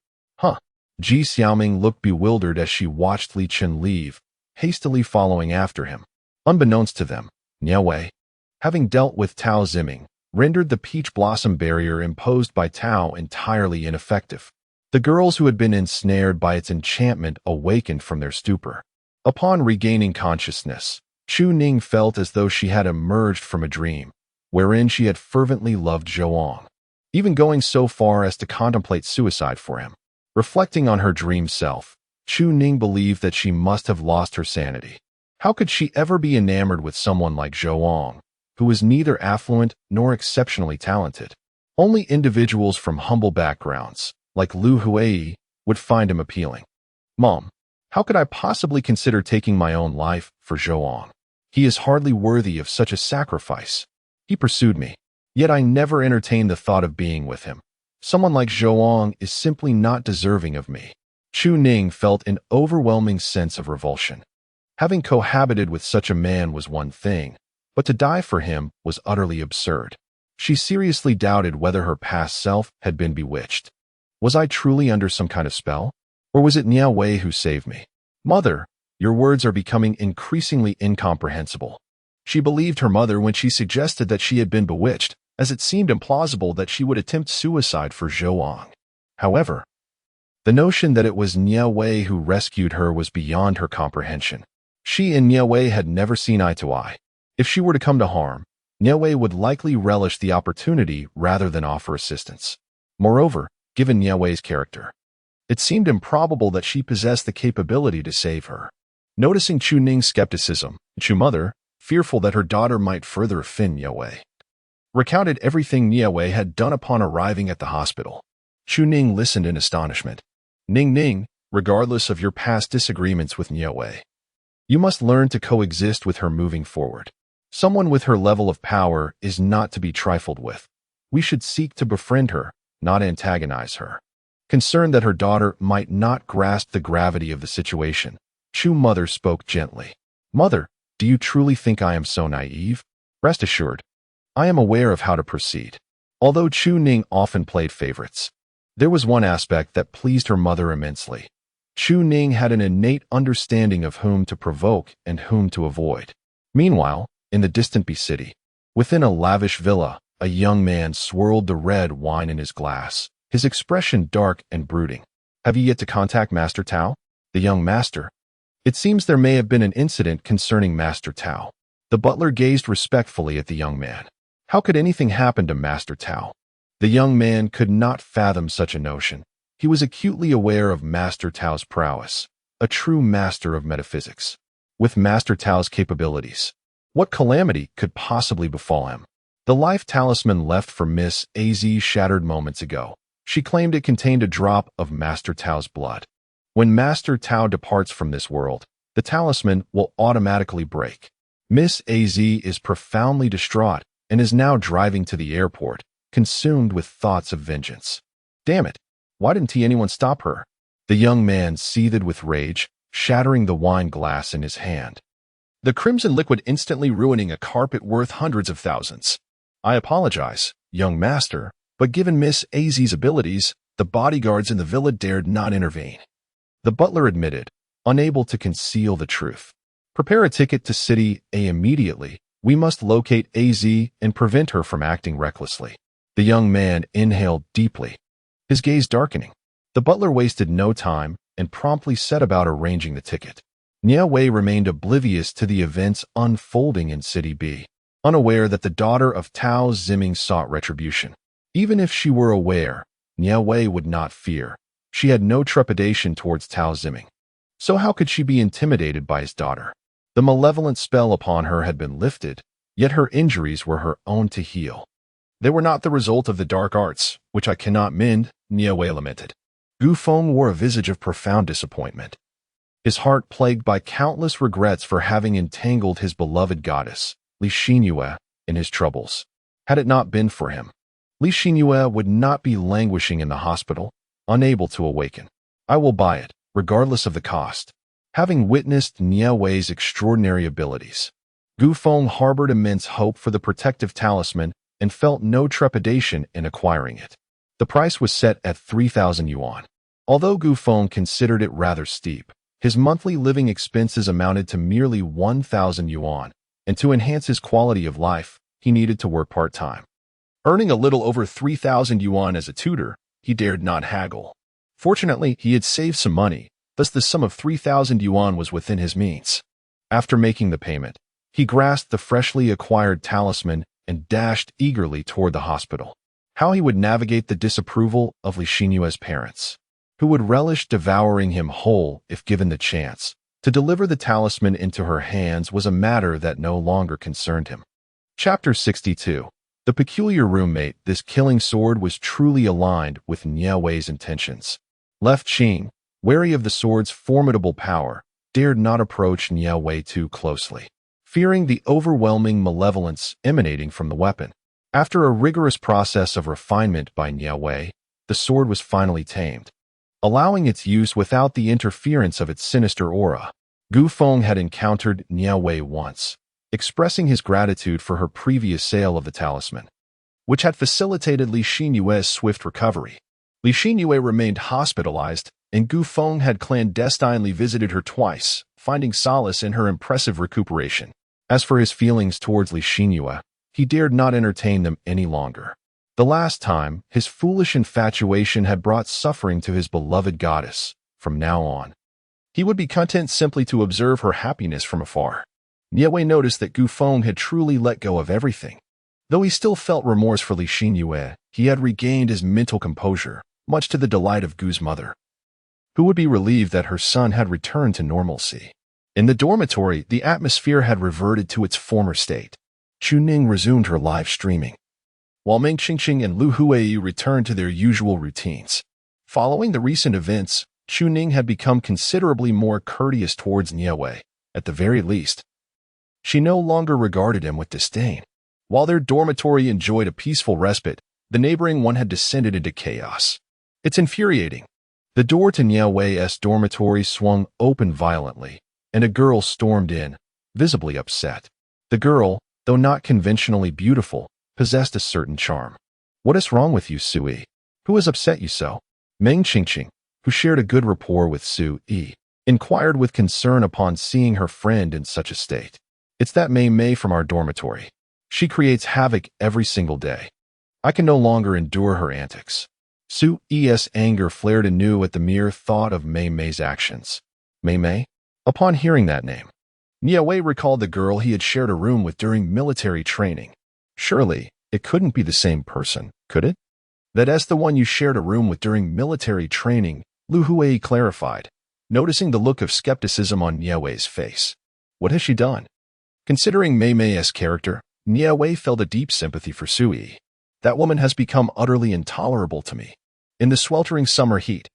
Ji Xiaoming looked bewildered as she watched Li Chun leave, hastily following after him. Unbeknownst to them, Nie Wei, having dealt with Tao Ziming, rendered the peach blossom barrier imposed by Tao entirely ineffective. The girls who had been ensnared by its enchantment awakened from their stupor. Upon regaining consciousness, Chu Ning felt as though she had emerged from a dream, wherein she had fervently loved Zhouang, even going so far as to contemplate suicide for him. Reflecting on her dream self, Chu Ning believed that she must have lost her sanity. How could she ever be enamored with someone like Zhouang, who was neither affluent nor exceptionally talented? Only individuals from humble backgrounds, like Lu Huai, would find him appealing. Mom, how could I possibly consider taking my own life for Zhouang? He is hardly worthy of such a sacrifice. He pursued me, yet I never entertained the thought of being with him. Someone like Zhouang is simply not deserving of me. Chu Ning felt an overwhelming sense of revulsion. Having cohabited with such a man was one thing, but to die for him was utterly absurd. She seriously doubted whether her past self had been bewitched. Was I truly under some kind of spell? Or was it Nie Wei who saved me? Mother, your words are becoming increasingly incomprehensible. She believed her mother when she suggested that she had been bewitched, as it seemed implausible that she would attempt suicide for Zhouang. However, the notion that it was Nie Wei who rescued her was beyond her comprehension. She and Nie Wei had never seen eye to eye. If she were to come to harm, Nie Wei would likely relish the opportunity rather than offer assistance. Moreover, given Nie Wei's character, it seemed improbable that she possessed the capability to save her. Noticing Chu Ning's skepticism, Chu mother, fearful that her daughter might further offend Nie Wei, recounted everything Nie Wei had done upon arriving at the hospital. Chu Ning listened in astonishment. Ning, regardless of your past disagreements with Nie Wei, you must learn to coexist with her moving forward. Someone with her level of power is not to be trifled with. We should seek to befriend her, not antagonize her. Concerned that her daughter might not grasp the gravity of the situation, Chu mother spoke gently. Mother, do you truly think I am so naive? Rest assured, I am aware of how to proceed. Although Chu Ning often played favorites, there was one aspect that pleased her mother immensely. Chu Ning had an innate understanding of whom to provoke and whom to avoid. Meanwhile, in the distant B city, within a lavish villa, a young man swirled the red wine in his glass, his expression dark and brooding. Have you yet to contact Master Tao? The young master. It seems there may have been an incident concerning Master Tao. The butler gazed respectfully at the young man. How could anything happen to Master Tao? The young man could not fathom such a notion. He was acutely aware of Master Tao's prowess, a true master of metaphysics. With Master Tao's capabilities, what calamity could possibly befall him? The life talisman left for Miss AZ shattered moments ago. She claimed it contained a drop of Master Tao's blood. When Master Tao departs from this world, the talisman will automatically break. Miss AZ is profoundly distraught and is now driving to the airport, consumed with thoughts of vengeance. Damn it! Why didn't anyone stop her? The young man seethed with rage, shattering the wine glass in his hand. The crimson liquid instantly ruining a carpet worth hundreds of thousands. I apologize, young master, but given Miss AZ's abilities, the bodyguards in the villa dared not intervene. The butler admitted, unable to conceal the truth. Prepare a ticket to City A immediately. We must locate AZ and prevent her from acting recklessly. The young man inhaled deeply, his gaze darkening. The butler wasted no time and promptly set about arranging the ticket. Nie Wei remained oblivious to the events unfolding in City B, unaware that the daughter of Tao Ziming sought retribution. Even if she were aware, Nie Wei would not fear. She had no trepidation towards Tao Ziming. So how could she be intimidated by his daughter? The malevolent spell upon her had been lifted, yet her injuries were her own to heal. They were not the result of the dark arts, which I cannot mend, Nie Wei lamented. Gu Feng wore a visage of profound disappointment, his heart plagued by countless regrets for having entangled his beloved goddess, Li Xinyue, in his troubles. Had it not been for him, Li Xinyue would not be languishing in the hospital, unable to awaken. I will buy it, regardless of the cost. Having witnessed Nie Wei's extraordinary abilities, Gu Feng harbored immense hope for the protective talisman and felt no trepidation in acquiring it. The price was set at 3,000 yuan. Although Gu Feng considered it rather steep, his monthly living expenses amounted to merely 1,000 yuan, and to enhance his quality of life, he needed to work part-time. Earning a little over 3,000 yuan as a tutor, he dared not haggle. Fortunately, he had saved some money, thus the sum of 3,000 yuan was within his means. After making the payment, he grasped the freshly acquired talisman and dashed eagerly toward the hospital. How he would navigate the disapproval of Li Xinyue's parents, who would relish devouring him whole if given the chance. To deliver the talisman into her hands was a matter that no longer concerned him. Chapter 62. The peculiar roommate. This killing sword was truly aligned with Nie Wei's intentions. Left Qing, wary of the sword's formidable power, dared not approach Nie Wei too closely, fearing the overwhelming malevolence emanating from the weapon. After a rigorous process of refinement by Nie Wei, the sword was finally tamed, allowing its use without the interference of its sinister aura. Gu Feng had encountered Nie Wei once, expressing his gratitude for her previous sale of the talisman, which had facilitated Li Xinyue's swift recovery. Li Xinyue remained hospitalized, and Gu Feng had clandestinely visited her twice, finding solace in her impressive recuperation. As for his feelings towards Li Xinyue, he dared not entertain them any longer. The last time, his foolish infatuation had brought suffering to his beloved goddess. From now on, he would be content simply to observe her happiness from afar. Nie Wei noticed that Gu Feng had truly let go of everything. Though he still felt remorse for Li Xinyue, he had regained his mental composure, much to the delight of Gu's mother, who would be relieved that her son had returned to normalcy. In the dormitory, the atmosphere had reverted to its former state. Chuning resumed her live streaming, while Meng Qingqing and Lu Huiyu returned to their usual routines. Following the recent events, Chuning had become considerably more courteous towards Nie Wei. At the very least, she no longer regarded him with disdain. While their dormitory enjoyed a peaceful respite, the neighboring one had descended into chaos. It's infuriating. The door to Nie Wei's dormitory swung open violently, and a girl stormed in, visibly upset. The girl, though not conventionally beautiful, possessed a certain charm. What is wrong with you, Sui? Who has upset you so? Meng Qingqing, who shared a good rapport with Sui, inquired with concern upon seeing her friend in such a state. It's that Mei Mei from our dormitory. She creates havoc every single day. I can no longer endure her antics. Sui's anger flared anew at the mere thought of Mei Mei's actions. Mei Mei? Upon hearing that name, Nie Wei recalled the girl he had shared a room with during military training. Surely, it couldn't be the same person, could it? That's the one you shared a room with during military training, Lu Huiyu clarified, noticing the look of skepticism on Nie Wei's face. What has she done? Considering Mei Mei's character, Nie Wei felt a deep sympathy for Sui. That woman has become utterly intolerable to me. In the sweltering summer heat,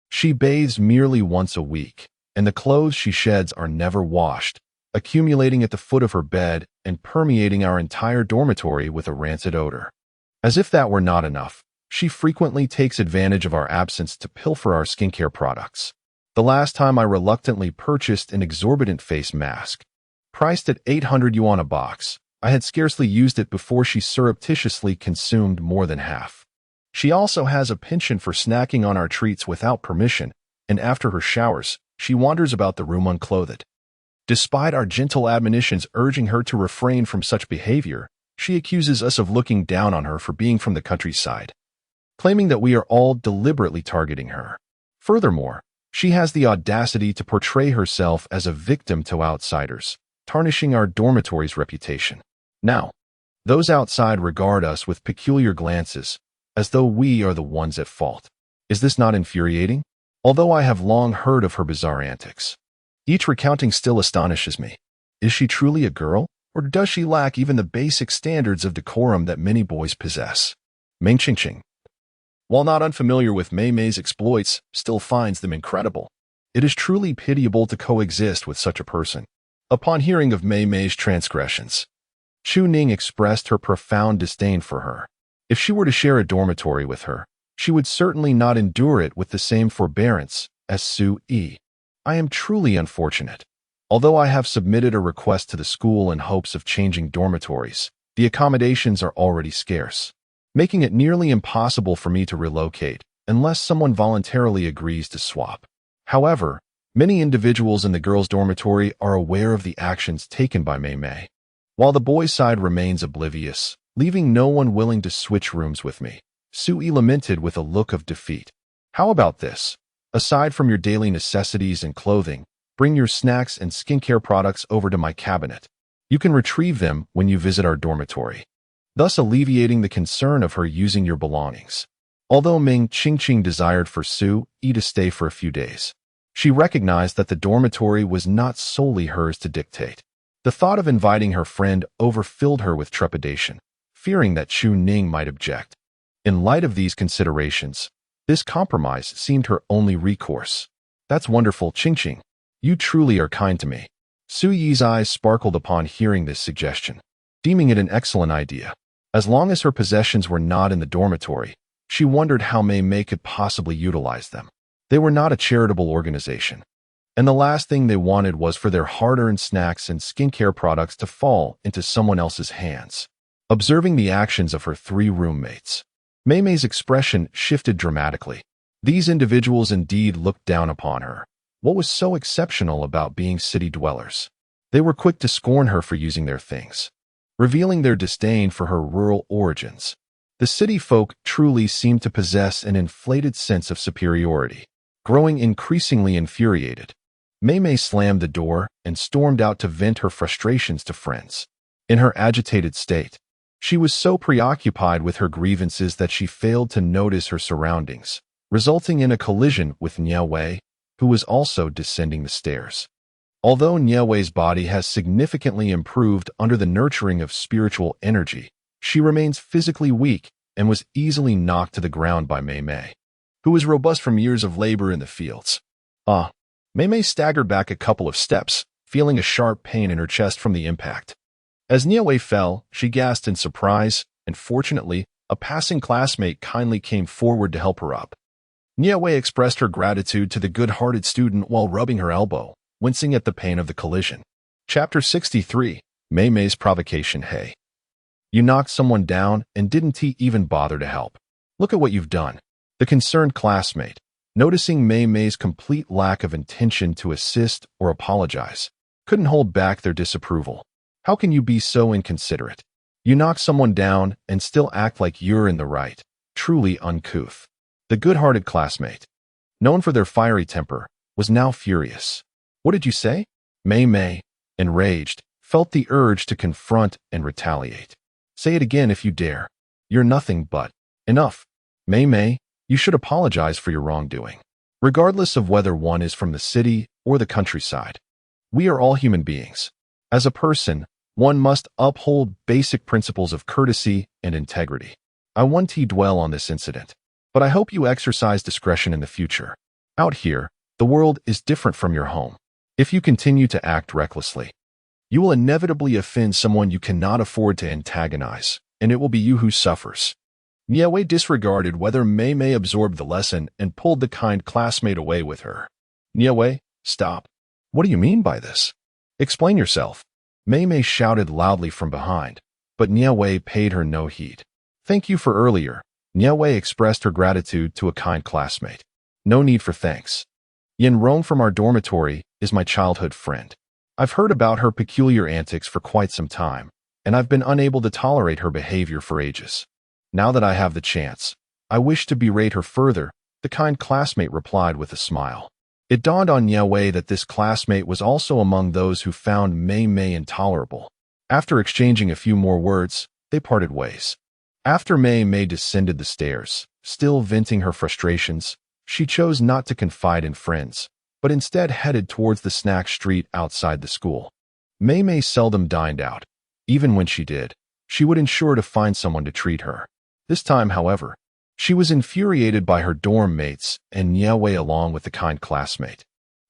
she bathes merely once a week, and the clothes she sheds are never washed, accumulating at the foot of her bed and permeating our entire dormitory with a rancid odor. As if that were not enough, she frequently takes advantage of our absence to pilfer our skincare products. The last time I reluctantly purchased an exorbitant face mask, priced at 800 yuan a box, I had scarcely used it before she surreptitiously consumed more than half. She also has a penchant for snacking on our treats without permission, and after her showers, she wanders about the room unclothed. Despite our gentle admonitions urging her to refrain from such behavior, she accuses us of looking down on her for being from the countryside, claiming that we are all deliberately targeting her. Furthermore, she has the audacity to portray herself as a victim to outsiders, tarnishing our dormitory's reputation. Now, those outside regard us with peculiar glances, as though we are the ones at fault. Is this not infuriating? although I have long heard of her bizarre antics. Each recounting still astonishes me. Is she truly a girl, or does she lack even the basic standards of decorum that many boys possess? Meng Qingqing, while not unfamiliar with Mei Mei's exploits, still finds them incredible. It is truly pitiable to coexist with such a person. Upon hearing of Mei Mei's transgressions, Chu Ning expressed her profound disdain for her. If she were to share a dormitory with her, she would certainly not endure it with the same forbearance as Su Yi. I am truly unfortunate. Although I have submitted a request to the school in hopes of changing dormitories, the accommodations are already scarce, making it nearly impossible for me to relocate unless someone voluntarily agrees to swap. However, many individuals in the girls' dormitory are aware of the actions taken by Mei Mei, while the boys' side remains oblivious, leaving no one willing to switch rooms with me. Su Yi lamented with a look of defeat. How about this? Aside from your daily necessities and clothing, bring your snacks and skincare products over to my cabinet. You can retrieve them when you visit our dormitory, thus alleviating the concern of her using your belongings. Although Meng Qingqing desired for Su Yi to stay for a few days, she recognized that the dormitory was not solely hers to dictate. The thought of inviting her friend over filled her with trepidation, fearing that Chu Ning might object. In light of these considerations, this compromise seemed her only recourse. That's wonderful, Qingqing. You truly are kind to me. Su Yi's eyes sparkled upon hearing this suggestion, deeming it an excellent idea. As long as her possessions were not in the dormitory, she wondered how Mei Mei could possibly utilize them. They were not a charitable organization, and the last thing they wanted was for their hard-earned snacks and skincare products to fall into someone else's hands. Observing the actions of her 3 roommates, Mei Mei's expression shifted dramatically. These individuals indeed looked down upon her. What was so exceptional about being city dwellers? They were quick to scorn her for using their things, revealing their disdain for her rural origins. The city folk truly seemed to possess an inflated sense of superiority. Growing increasingly infuriated, Mei Mei slammed the door and stormed out to vent her frustrations to friends. In her agitated state, she was so preoccupied with her grievances that she failed to notice her surroundings, resulting in a collision with Nie Wei, who was also descending the stairs. Although Nie Wei's body has significantly improved under the nurturing of spiritual energy, she remains physically weak and was easily knocked to the ground by Mei Mei, who was robust from years of labor in the fields. Mei Mei staggered back a couple of steps, feeling a sharp pain in her chest from the impact. As Nie Wei fell, she gasped in surprise, and fortunately, a passing classmate kindly came forward to help her up. Nie Wei expressed her gratitude to the good-hearted student while rubbing her elbow, wincing at the pain of the collision. Chapter 63, Mei Mei's Provocation. Hey, you knocked someone down and didn't even bother to help. Look at what you've done. The concerned classmate, noticing Mei Mei's complete lack of intention to assist or apologize, couldn't hold back their disapproval. How can you be so inconsiderate? You knock someone down and still act like you're in the right. Truly uncouth. The good-hearted classmate, known for their fiery temper, was now furious. What did you say? Mei Mei, enraged, felt the urge to confront and retaliate. Say it again if you dare. You're nothing but. Enough. Mei Mei, you should apologize for your wrongdoing. Regardless of whether one is from the city or the countryside, we are all human beings. As a person, one must uphold basic principles of courtesy and integrity. I won't dwell on this incident, but I hope you exercise discretion in the future. Out here, the world is different from your home. If you continue to act recklessly, you will inevitably offend someone you cannot afford to antagonize, and it will be you who suffers. Nie Wei disregarded whether Mei Mei absorbed the lesson and pulled the kind classmate away with her. Nie Wei, stop. What do you mean by this? Explain yourself. Mei Mei shouted loudly from behind, but Nie Wei paid her no heed. Thank you for earlier. Nie Wei expressed her gratitude to a kind classmate. No need for thanks. Yin Rong from our dormitory is my childhood friend. I've heard about her peculiar antics for quite some time, and I've been unable to tolerate her behavior for ages. Now that I have the chance, I wish to berate her further, the kind classmate replied with a smile. It dawned on Nie Wei that this classmate was also among those who found Mei Mei intolerable. After exchanging a few more words, they parted ways. After Mei Mei descended the stairs, still venting her frustrations, She chose not to confide in friends, but instead headed towards the snack street outside the school. Mei seldom dined out. Even when she did, she would ensure to find someone to treat her. This time, however, she was infuriated by her dorm mates and Nie Wei along with a kind classmate,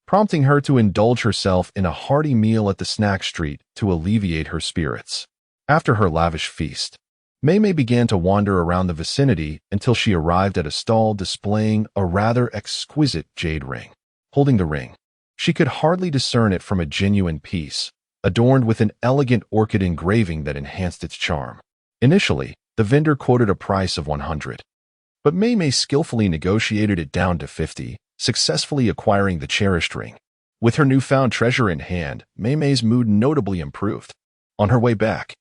prompting her to indulge herself in a hearty meal at the snack street to alleviate her spirits. After her lavish feast, Mei began to wander around the vicinity until she arrived at a stall displaying a rather exquisite jade ring. Holding the ring, she could hardly discern it from a genuine piece, adorned with an elegant orchid engraving that enhanced its charm. Initially, the vendor quoted a price of 100, but Mei skillfully negotiated it down to 50, successfully acquiring the cherished ring. With her newfound treasure in hand, Mei's mood notably improved. On her way back,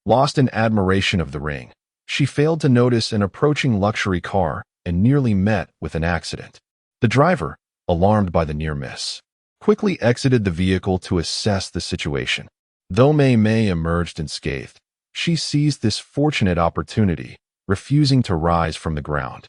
lost in admiration of the ring, she failed to notice an approaching luxury car and nearly met with an accident. The driver, alarmed by the near miss, quickly exited the vehicle to assess the situation. Though Mei emerged unscathed, she seized this fortunate opportunity, refusing to rise from the ground,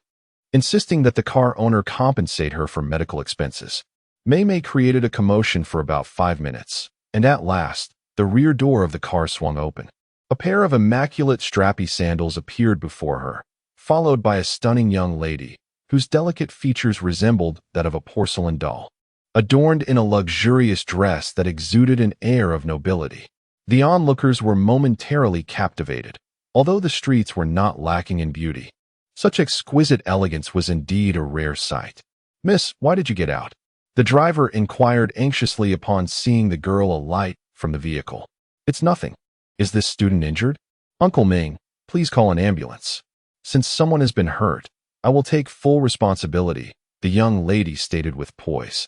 insisting that the car owner compensate her for medical expenses. Mei created a commotion for about 5 minutes, and at last, the rear door of the car swung open. A pair of immaculate strappy sandals appeared before her, followed by a stunning young lady, whose delicate features resembled that of a porcelain doll, adorned in a luxurious dress that exuded an air of nobility. The onlookers were momentarily captivated, although the streets were not lacking in beauty. Such exquisite elegance was indeed a rare sight. "Miss, why did you get out?" the driver inquired anxiously upon seeing the girl alight from the vehicle. "It's nothing. Is this student injured? Uncle Ming, please call an ambulance. Since someone has been hurt, I will take full responsibility," the young lady stated with poise.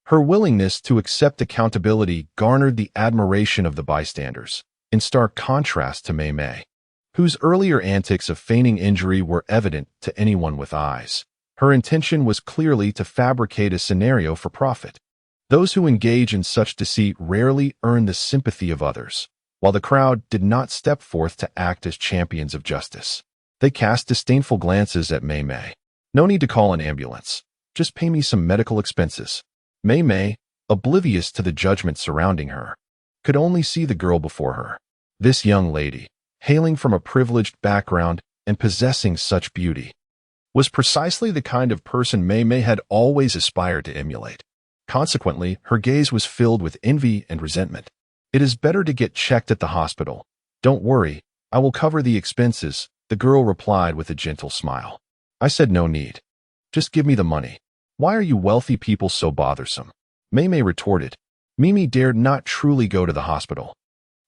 Her willingness to accept accountability garnered the admiration of the bystanders, in stark contrast to Mei, whose earlier antics of feigning injury were evident to anyone with eyes. Her intention was clearly to fabricate a scenario for profit. Those who engage in such deceit rarely earn the sympathy of others, while the crowd did not step forth to act as champions of justice. They cast disdainful glances at Mei. "No need to call an ambulance. Just pay me some medical expenses." Mei, oblivious to the judgment surrounding her, could only see the girl before her. This young lady, hailing from a privileged background and possessing such beauty, was precisely the kind of person Mei had always aspired to emulate. Consequently, her gaze was filled with envy and resentment. "It is better to get checked at the hospital. Don't worry, I will cover the expenses," the girl replied with a gentle smile. "I said no need. Just give me the money. Why are you wealthy people so bothersome?" Mei retorted. Mimi dared not truly go to the hospital.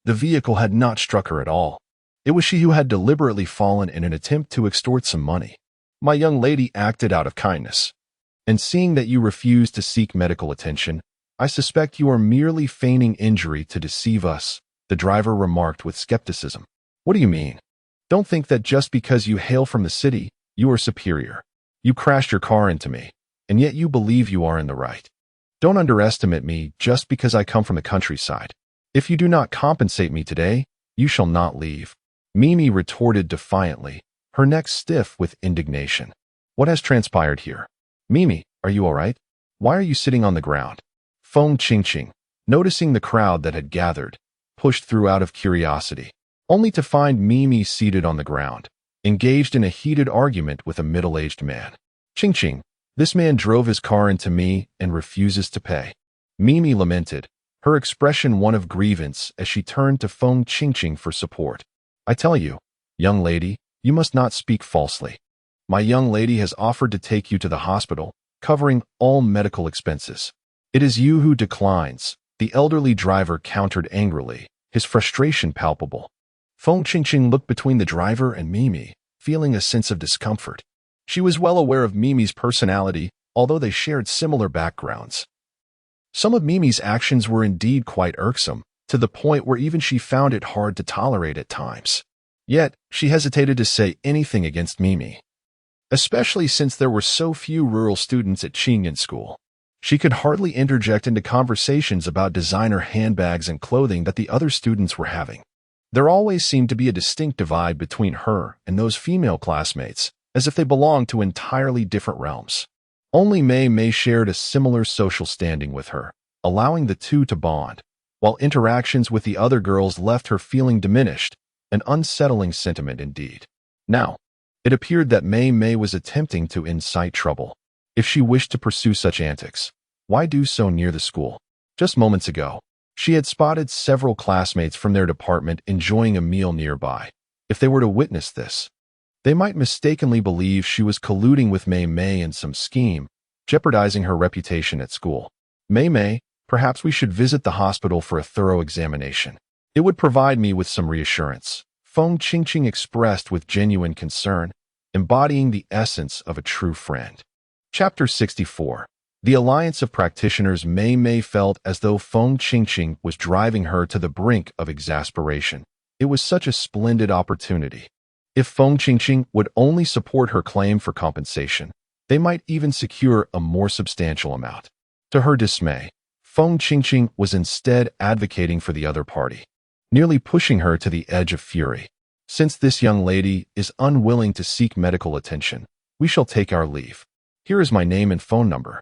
The vehicle had not struck her at all. It was she who had deliberately fallen in an attempt to extort some money. "My young lady acted out of kindness. And seeing that you refuse to seek medical attention, I suspect you are merely feigning injury to deceive us," the driver remarked with skepticism. "What do you mean? Don't think that just because you hail from the city, you are superior. You crashed your car into me, and yet you believe you are in the right. Don't underestimate me just because I come from the countryside. If you do not compensate me today, you shall not leave." Mimi retorted defiantly, her neck stiff with indignation. "What has transpired here? Mimi, are you all right? Why are you sitting on the ground?" Feng Qingqing, noticing the crowd that had gathered, pushed through out of curiosity, only to find Mimi seated on the ground, engaged in a heated argument with a middle-aged man. "Qingqing, this man drove his car into me and refuses to pay." Mimi lamented, her expression one of grievance as she turned to Feng Qingqing for support. "I tell you, young lady, you must not speak falsely. My young lady has offered to take you to the hospital, covering all medical expenses. It is you who declines," the elderly driver countered angrily, his frustration palpable. Feng Qingqing looked between the driver and Mimi, feeling a sense of discomfort. She was well aware of Mimi's personality, although they shared similar backgrounds. Some of Mimi's actions were indeed quite irksome, to the point where even she found it hard to tolerate at times. Yet, she hesitated to say anything against Mimi, especially since there were so few rural students at Qingyan School. She could hardly interject into conversations about designer handbags and clothing that the other students were having. There always seemed to be a distinct divide between her and those female classmates, as if they belonged to entirely different realms. Only Mei Mei shared a similar social standing with her, allowing the two to bond, while interactions with the other girls left her feeling diminished, an unsettling sentiment indeed. Now, it appeared that Mei Mei was attempting to incite trouble. If she wished to pursue such antics, why do so near the school? Just moments ago, she had spotted several classmates from their department enjoying a meal nearby. If they were to witness this, they might mistakenly believe she was colluding with Mei Mei in some scheme, jeopardizing her reputation at school. Mei Mei, perhaps we should visit the hospital for a thorough examination. It would provide me with some reassurance, Feng Qingqing expressed with genuine concern, embodying the essence of a true friend. Chapter 64. The alliance of practitioners. Mei Mei felt as though Feng Qingqing was driving her to the brink of exasperation. It was such a splendid opportunity. If Feng Qingqing would only support her claim for compensation, they might even secure a more substantial amount. To her dismay, Feng Qingqing was instead advocating for the other party, nearly pushing her to the edge of fury. Since this young lady is unwilling to seek medical attention, we shall take our leave. Here is my name and phone number.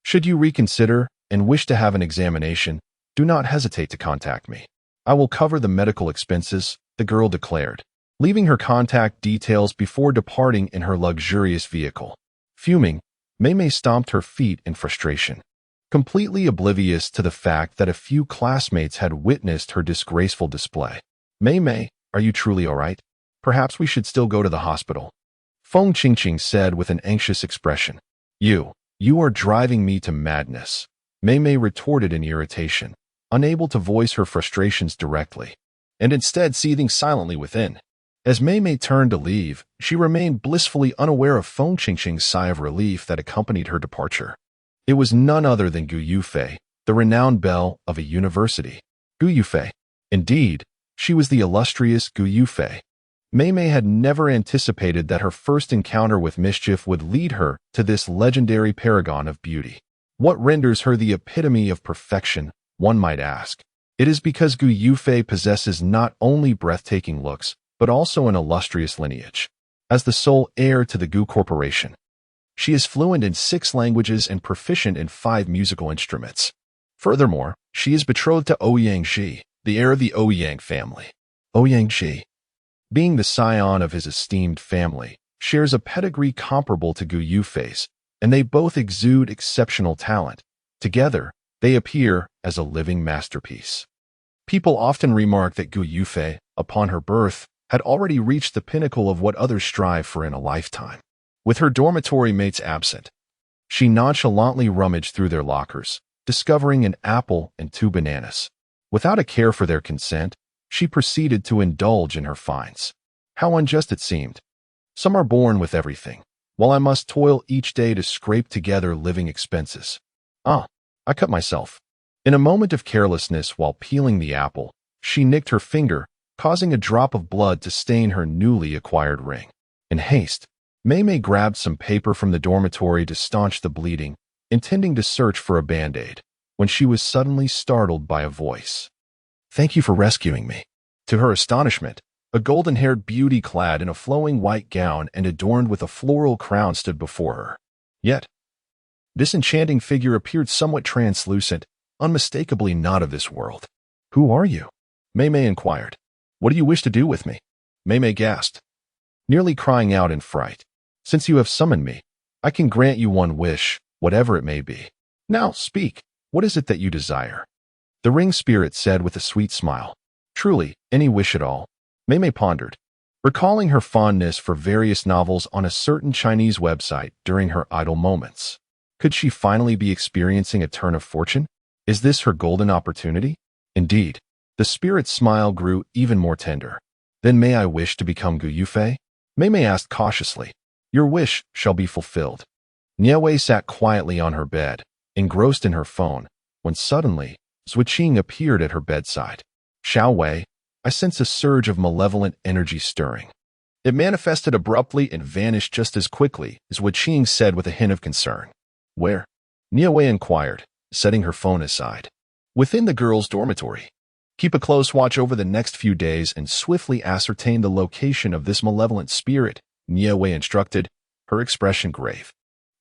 Should you reconsider and wish to have an examination, do not hesitate to contact me. I will cover the medical expenses, the girl declared, leaving her contact details before departing in her luxurious vehicle. Fuming, Mei Mei stomped her feet in frustration, completely oblivious to the fact that a few classmates had witnessed her disgraceful display. Mei Mei, are you truly all right? Perhaps we should still go to the hospital. Feng Qingqing said with an anxious expression. You are driving me to madness, Mei Mei retorted in irritation, unable to voice her frustrations directly, and instead seething silently within. As Mei Mei turned to leave, she remained blissfully unaware of Feng Qingqing's sigh of relief that accompanied her departure. It was none other than Gu Yufei, the renowned belle of a university. Gu Yufei. Indeed, she was the illustrious Gu Yufei. Mei Mei had never anticipated that her first encounter with mischief would lead her to this legendary paragon of beauty. What renders her the epitome of perfection, one might ask? It is because Gu Yufei possesses not only breathtaking looks, but also an illustrious lineage. As the sole heir to the Gu Corporation, she is fluent in 6 languages and proficient in 5 musical instruments. Furthermore, she is betrothed to Ouyang Ji, the heir of the Ouyang family. Ouyang Ji, being the scion of his esteemed family, shares a pedigree comparable to Gu Yufei's, and they both exude exceptional talent. Together, they appear as a living masterpiece. People often remark that Gu Yufei, upon her birth, had already reached the pinnacle of what others strive for in a lifetime. With her dormitory mates absent, she nonchalantly rummaged through their lockers, discovering an apple and 2 bananas. Without a care for their consent, she proceeded to indulge in her finds. How unjust it seemed. Some are born with everything, while I must toil each day to scrape together living expenses. I cut myself. In a moment of carelessness while peeling the apple, she nicked her finger, causing a drop of blood to stain her newly acquired ring. In haste, Mei Mei grabbed some paper from the dormitory to staunch the bleeding, intending to search for a band-aid, when she was suddenly startled by a voice. Thank you for rescuing me. To her astonishment, a golden-haired beauty clad in a flowing white gown and adorned with a floral crown stood before her. Yet, this enchanting figure appeared somewhat translucent, unmistakably not of this world. Who are you? Mei Mei inquired. What do you wish to do with me? Mei Mei gasped, nearly crying out in fright. Since you have summoned me, I can grant you one wish, whatever it may be. Now speak, what is it that you desire? The ring spirit said with a sweet smile. Truly, any wish at all. Mei Mei pondered, recalling her fondness for various novels on a certain Chinese website during her idle moments. Could she finally be experiencing a turn of fortune? Is this her golden opportunity? Indeed, the spirit's smile grew even more tender. Then may I wish to become Gu Yufei? Mei Mei asked cautiously. Your wish shall be fulfilled. Nie Wei sat quietly on her bed, engrossed in her phone, when suddenly, Zhuqing appeared at her bedside. Xiao Wei, I sense a surge of malevolent energy stirring. It manifested abruptly and vanished just as quickly, as Zhuqing said with a hint of concern. Where? Nie Wei inquired, setting her phone aside. Within the girls' dormitory. Keep a close watch over the next few days and swiftly ascertain the location of this malevolent spirit, Nie Wei instructed, her expression grave.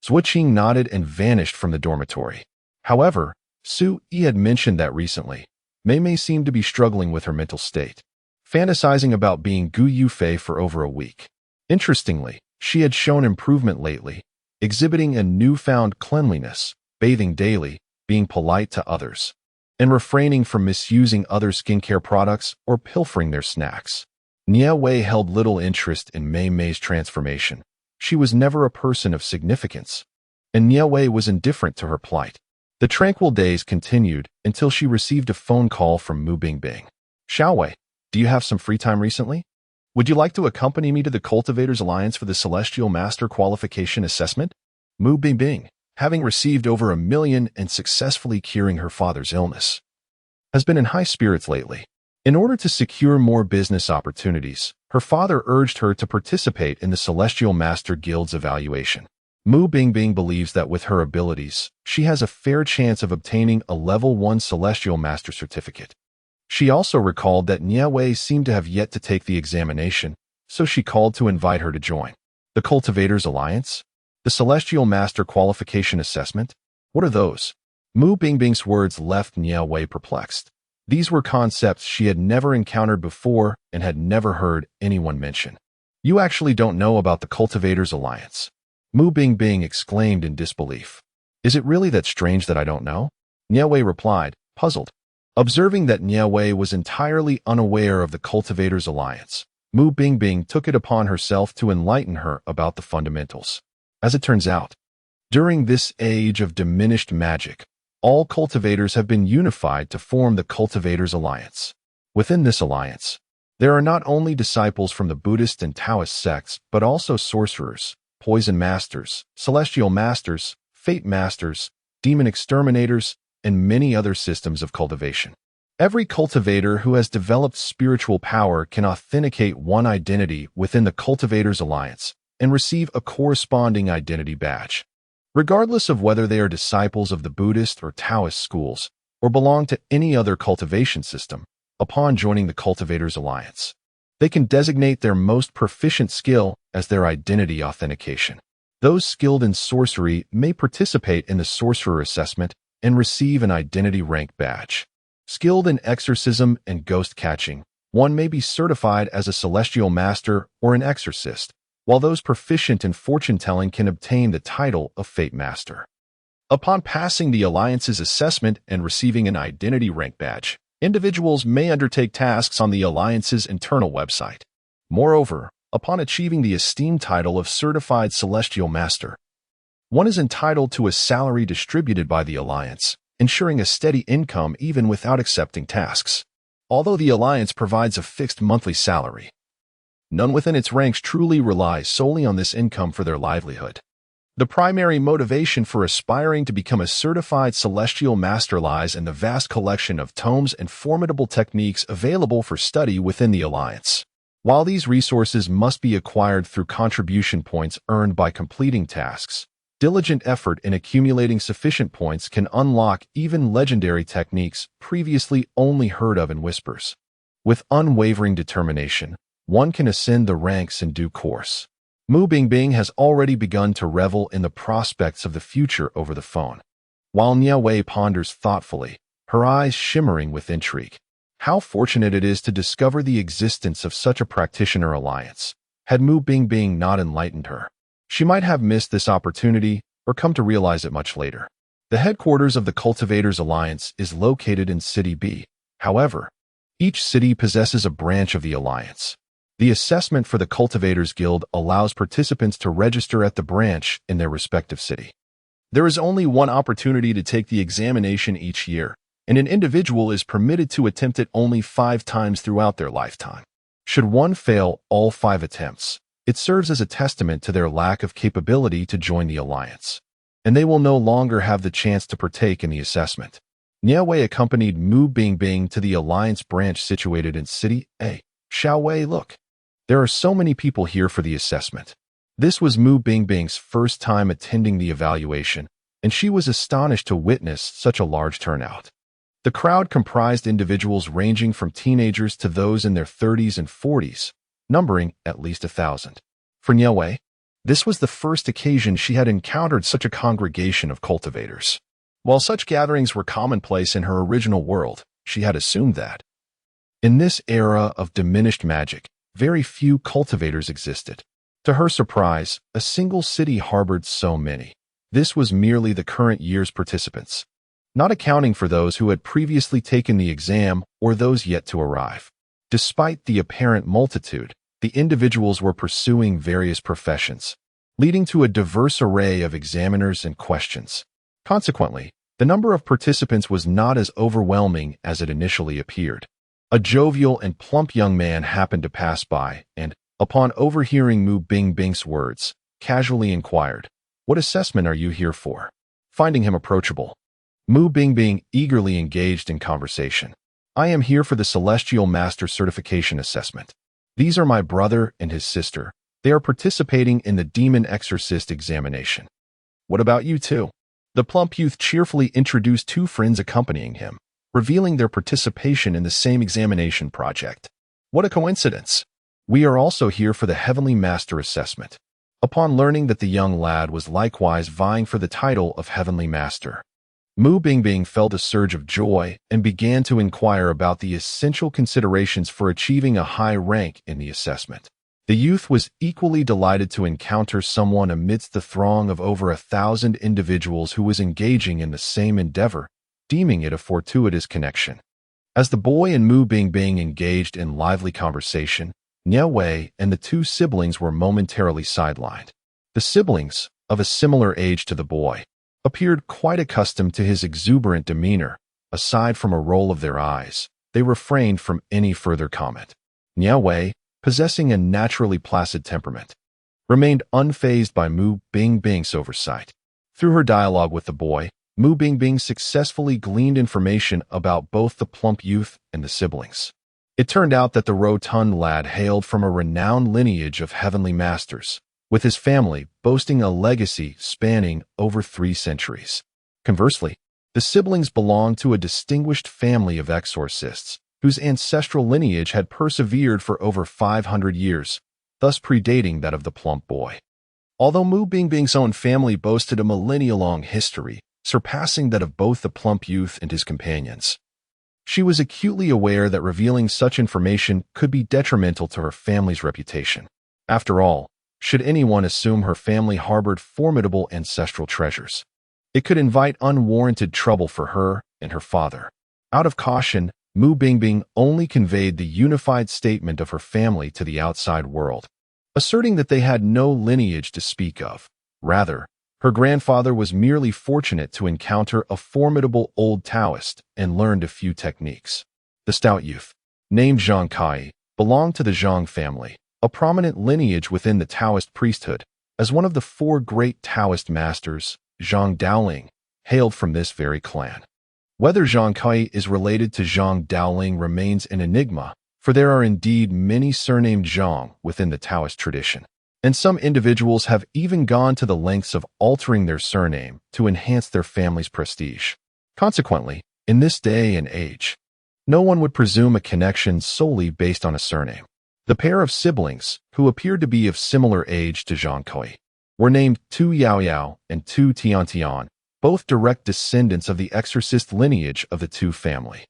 Zhuqing nodded and vanished from the dormitory. However, Su Yi had mentioned that recently, Mei Mei seemed to be struggling with her mental state, fantasizing about being Gu Yufei for over a week. Interestingly, she had shown improvement lately, exhibiting a newfound cleanliness, bathing daily, being polite to others, and refraining from misusing other skincare products or pilfering their snacks. Nie Wei held little interest in Mei Mei's transformation. She was never a person of significance, and Nie Wei was indifferent to her plight. The tranquil days continued until she received a phone call from Mu Bingbing. Xiaowei, do you have some free time recently? Would you like to accompany me to the Cultivators Alliance for the Celestial Master Qualification Assessment? Mu Bingbing, having received over 1 million and successfully curing her father's illness, has been in high spirits lately. In order to secure more business opportunities, her father urged her to participate in the Celestial Master Guild's evaluation. Mu Bingbing believes that with her abilities, she has a fair chance of obtaining a Level 1 Celestial Master certificate. She also recalled that Nie Wei seemed to have yet to take the examination, so she called to invite her to join. The Cultivators Alliance? The Celestial Master Qualification Assessment? What are those? Mu Bingbing's words left Nie Wei perplexed. These were concepts she had never encountered before and had never heard anyone mention. You actually don't know about the Cultivators Alliance? Mu Bingbing exclaimed in disbelief. Is it really that strange that I don't know? Nie Wei replied, puzzled. Observing that Nie Wei was entirely unaware of the Cultivators Alliance, Mu Bingbing took it upon herself to enlighten her about the fundamentals. As it turns out, during this age of diminished magic, all cultivators have been unified to form the Cultivators Alliance. Within this alliance, there are not only disciples from the Buddhist and Taoist sects, but also sorcerers, poison masters, celestial masters, fate masters, demon exterminators, and many other systems of cultivation. Every cultivator who has developed spiritual power can authenticate one identity within the Cultivators Alliance and receive a corresponding identity badge. Regardless of whether they are disciples of the Buddhist or Taoist schools or belong to any other cultivation system, upon joining the Cultivators Alliance, they can designate their most proficient skill as their identity authentication. Those skilled in sorcery may participate in the sorcerer assessment and receive an identity rank badge. Skilled in exorcism and ghost catching, one may be certified as a celestial master or an exorcist, while those proficient in fortune-telling can obtain the title of fate master. Upon passing the Alliance's assessment and receiving an identity rank badge, individuals may undertake tasks on the Alliance's internal website. Moreover, upon achieving the esteemed title of Certified Celestial Master, one is entitled to a salary distributed by the Alliance, ensuring a steady income even without accepting tasks. Although the Alliance provides a fixed monthly salary, none within its ranks truly relies solely on this income for their livelihood. The primary motivation for aspiring to become a certified celestial master lies in the vast collection of tomes and formidable techniques available for study within the Alliance. While these resources must be acquired through contribution points earned by completing tasks, diligent effort in accumulating sufficient points can unlock even legendary techniques previously only heard of in whispers. With unwavering determination, one can ascend the ranks in due course. Mu Bingbing has already begun to revel in the prospects of the future over the phone, while Nie Wei ponders thoughtfully, her eyes shimmering with intrigue. How fortunate it is to discover the existence of such a practitioner alliance. Had Mu Bingbing not enlightened her, she might have missed this opportunity or come to realize it much later. The headquarters of the Cultivators Alliance is located in City B. However, each city possesses a branch of the Alliance. The assessment for the Cultivators Guild allows participants to register at the branch in their respective city. There is only one opportunity to take the examination each year, and an individual is permitted to attempt it only 5 times throughout their lifetime. Should one fail all 5 attempts, it serves as a testament to their lack of capability to join the Alliance, and they will no longer have the chance to partake in the assessment. Nie Wei accompanied Mu Bingbing to the Alliance branch situated in City A. Xiaowei, look. There are so many people here for the assessment. This was Mu Bingbing's first time attending the evaluation, and she was astonished to witness such a large turnout. The crowd comprised individuals ranging from teenagers to those in their 30s and 40s, numbering at least 1,000. For Nie Wei, This was the first occasion she had encountered such a congregation of cultivators. While such gatherings were commonplace in her original world, she had assumed that. In this era of diminished magic, very few cultivators existed. To her surprise, a single city harbored so many. This was merely the current year's participants, not accounting for those who had previously taken the exam or those yet to arrive. Despite the apparent multitude, the individuals were pursuing various professions, leading to a diverse array of examiners and questions. Consequently, the number of participants was not as overwhelming as it initially appeared. A jovial and plump young man happened to pass by and, upon overhearing Mu Bingbing's words, casually inquired, "What assessment are you here for?" Finding him approachable, Mu Bingbing eagerly engaged in conversation. "I am here for the Celestial Master Certification Assessment. These are my brother and his sister. They are participating in the Demon Exorcist examination." "What about you two?" The plump youth cheerfully introduced two friends accompanying him, revealing their participation in the same examination project. "What a coincidence! We are also here for the Heavenly Master Assessment." Upon learning that the young lad was likewise vying for the title of Heavenly Master, Mu Bingbing felt a surge of joy and began to inquire about the essential considerations for achieving a high rank in the assessment. The youth was equally delighted to encounter someone amidst the throng of over 1,000 individuals who was engaging in the same endeavor, deeming it a fortuitous connection. As the boy and Mu Bingbing engaged in lively conversation, Nie Wei and the two siblings were momentarily sidelined. The siblings, of a similar age to the boy, appeared quite accustomed to his exuberant demeanor. Aside from a roll of their eyes, they refrained from any further comment. Nie Wei, possessing a naturally placid temperament, remained unfazed by Mu Bingbing's oversight. Through her dialogue with the boy, Mu Bingbing successfully gleaned information about both the plump youth and the siblings. It turned out that the rotund lad hailed from a renowned lineage of heavenly masters, with his family boasting a legacy spanning over 3 centuries. Conversely, the siblings belonged to a distinguished family of exorcists, whose ancestral lineage had persevered for over 500 years, thus predating that of the plump boy. Although Mu Bingbing's own family boasted a millennia-long history, surpassing that of both the plump youth and his companions, she was acutely aware that revealing such information could be detrimental to her family's reputation. After all, should anyone assume her family harbored formidable ancestral treasures, it could invite unwarranted trouble for her and her father. Out of caution, Mu Bingbing only conveyed the unified statement of her family to the outside world, asserting that they had no lineage to speak of. Rather, her grandfather was merely fortunate to encounter a formidable old Taoist and learned a few techniques. The stout youth, named Zhang Kai, belonged to the Zhang family, a prominent lineage within the Taoist priesthood. As one of the 4 great Taoist masters, Zhang Daoling hailed from this very clan. Whether Zhang Kai is related to Zhang Daoling remains an enigma, for there are indeed many surnamed Zhang within the Taoist tradition, and some individuals have even gone to the lengths of altering their surname to enhance their family's prestige. Consequently, in this day and age, no one would presume a connection solely based on a surname. The pair of siblings, who appeared to be of similar age to Zhang Kai, were named Tu Yao Yao and Tu Tian Tian, both direct descendants of the exorcist lineage of the Tu family.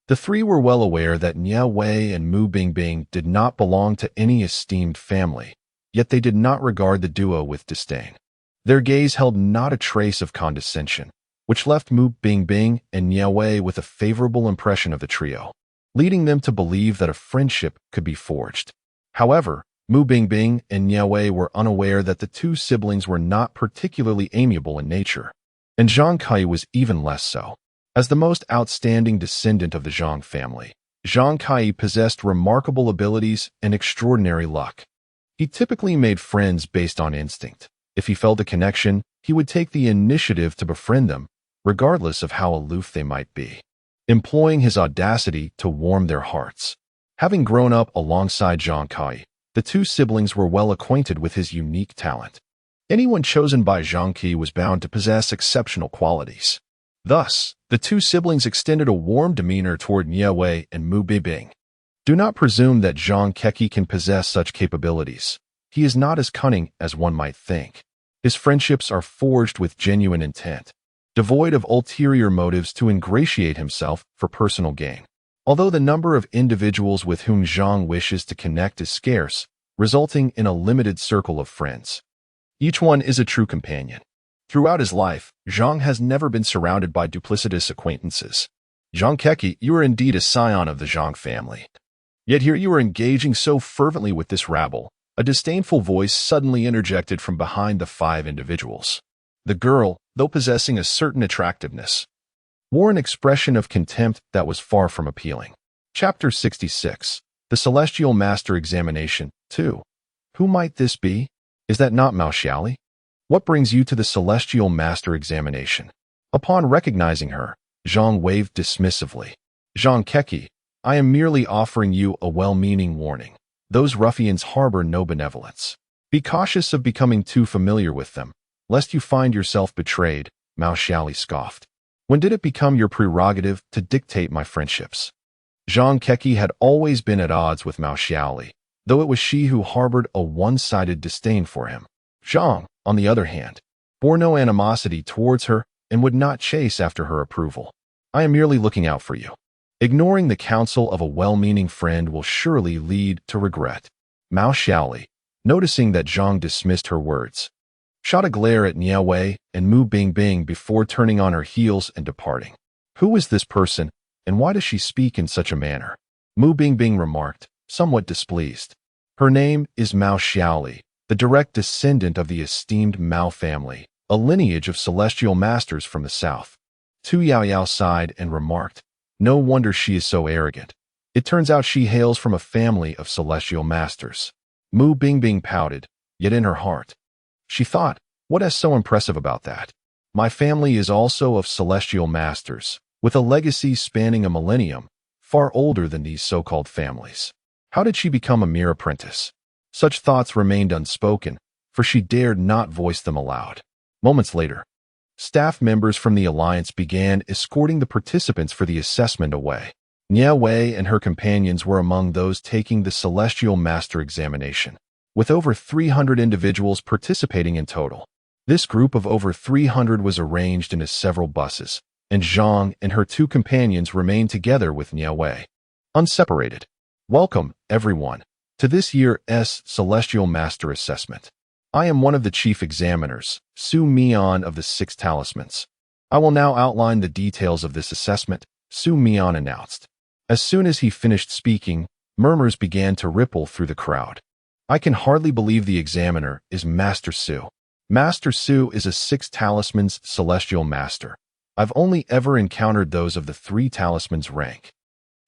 The 3 were well aware that Nie Wei and Mu Bingbing did not belong to any esteemed family, yet they did not regard the duo with disdain. Their gaze held not a trace of condescension, which left Mu Bingbing and Nie Wei with a favorable impression of the trio, leading them to believe that a friendship could be forged. However, Mu Bingbing and Nie Wei were unaware that the 2 siblings were not particularly amiable in nature, and Zhang Kai was even less so. As the most outstanding descendant of the Zhang family, Zhang Kai possessed remarkable abilities and extraordinary luck. He typically made friends based on instinct. If he felt a connection, he would take the initiative to befriend them, regardless of how aloof they might be, employing his audacity to warm their hearts. Having grown up alongside Zhang Kai, the 2 siblings were well acquainted with his unique talent. Anyone chosen by Zhang Kai was bound to possess exceptional qualities. Thus, the 2 siblings extended a warm demeanor toward Nie Wei and Mu Bingbing. Do not presume that Zhang Keki can possess such capabilities. he is not as cunning as one might think. His friendships are forged with genuine intent, devoid of ulterior motives to ingratiate himself for personal gain. Although the number of individuals with whom Zhang wishes to connect is scarce, resulting in a limited circle of friends, each one is a true companion. Throughout his life, Zhang has never been surrounded by duplicitous acquaintances. Zhang Keki, you are indeed a scion of the Zhang family. Yet here you are engaging so fervently with this rabble. A disdainful voice suddenly interjected from behind the 5 individuals. The girl, though possessing a certain attractiveness, wore an expression of contempt that was far from appealing. Chapter 66. The Celestial Master Examination, 2. Who might this be? Is that not Mao Xiaoli? What brings you to the Celestial Master Examination? Upon recognizing her, Zhang waved dismissively. Zhang Keki, I am merely offering you a well-meaning warning. Those ruffians harbor no benevolence. Be cautious of becoming too familiar with them, lest you find yourself betrayed, Mao Xiaoli scoffed. When did it become your prerogative to dictate my friendships? Zhang Keki had always been at odds with Mao Xiaoli, though it was she who harbored a one-sided disdain for him. Zhang, on the other hand, bore no animosity towards her and would not chase after her approval. I am merely looking out for you. Ignoring the counsel of a well-meaning friend will surely lead to regret. Mao Xiaoli, noticing that Zhang dismissed her words, shot a glare at Nie Wei and Mu Bingbing before turning on her heels and departing. Who is this person, and why does she speak in such a manner? Mu Bingbing remarked, somewhat displeased. Her name is Mao Xiaoli, the direct descendant of the esteemed Mao family, a lineage of celestial masters from the south. Tu Yaoyao sighed and remarked, no wonder she is so arrogant. It turns out she hails from a family of celestial masters. Mu Bingbing pouted, yet in her heart, she thought, what is so impressive about that? My family is also of celestial masters, with a legacy spanning a millennium, far older than these so-called families. How did she become a mere apprentice? Such thoughts remained unspoken, for she dared not voice them aloud. Moments later, staff members from the alliance began escorting the participants for the assessment away. Nie Wei and her companions were among those taking the Celestial Master examination, with over 300 individuals participating in total. This group of over 300 was arranged into several buses, and Zhang and her 2 companions remained together with Nie Wei, unseparated. Welcome, everyone, to this year's Celestial Master Assessment. I am one of the chief examiners, Su Mian of the 6 talismans. I will now outline the details of this assessment, Su Mian announced. As soon as he finished speaking, murmurs began to ripple through the crowd. I can hardly believe the examiner is Master Su. Master Su is a 6 talismans celestial master. I've only ever encountered those of the 3 talismans rank.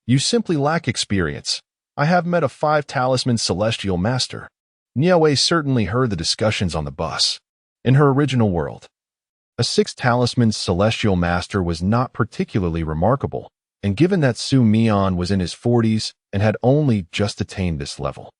You simply lack experience. I have met a 5 talisman celestial master. Nie Wei certainly heard the discussions on the bus. In her original world, a 6 talisman celestial master was not particularly remarkable, and given that Su Mian was in his 40s and had only just attained this level,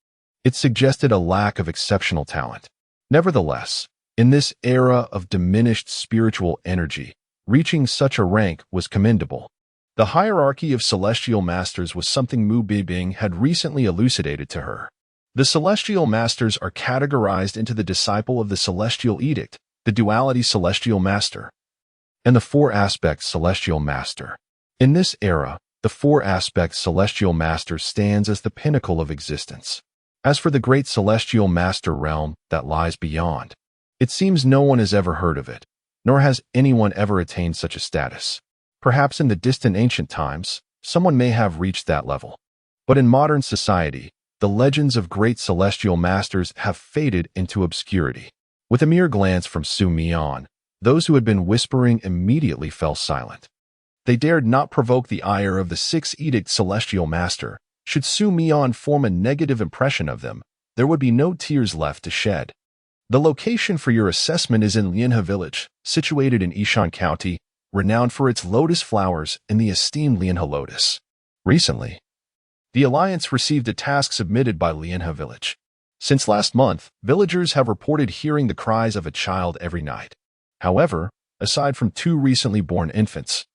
it suggested a lack of exceptional talent. Nevertheless, in this era of diminished spiritual energy, reaching such a rank was commendable. The hierarchy of celestial masters was something Mu Bingbing had recently elucidated to her. The celestial masters are categorized into the disciple of the celestial edict, the duality celestial master, and the 4 aspects celestial master. In this era, the 4 aspects celestial master stands as the pinnacle of existence. As for the great celestial master realm that lies beyond, it seems no one has ever heard of it, nor has anyone ever attained such a status. Perhaps in the distant ancient times, someone may have reached that level. But in modern society, the legends of great celestial masters have faded into obscurity. With a mere glance from Su Mian, those who had been whispering immediately fell silent. They dared not provoke the ire of the 6 edict celestial master. Should Su Mian form a negative impression of them, there would be no tears left to shed. The location for your assessment is in Lianhe Village, situated in Yishan County, renowned for its lotus flowers and the esteemed Lianhe lotus. Recently, the Alliance received a task submitted by Lianhe Village. Since last month, villagers have reported hearing the cries of a child every night. However, aside from 2 recently born infants,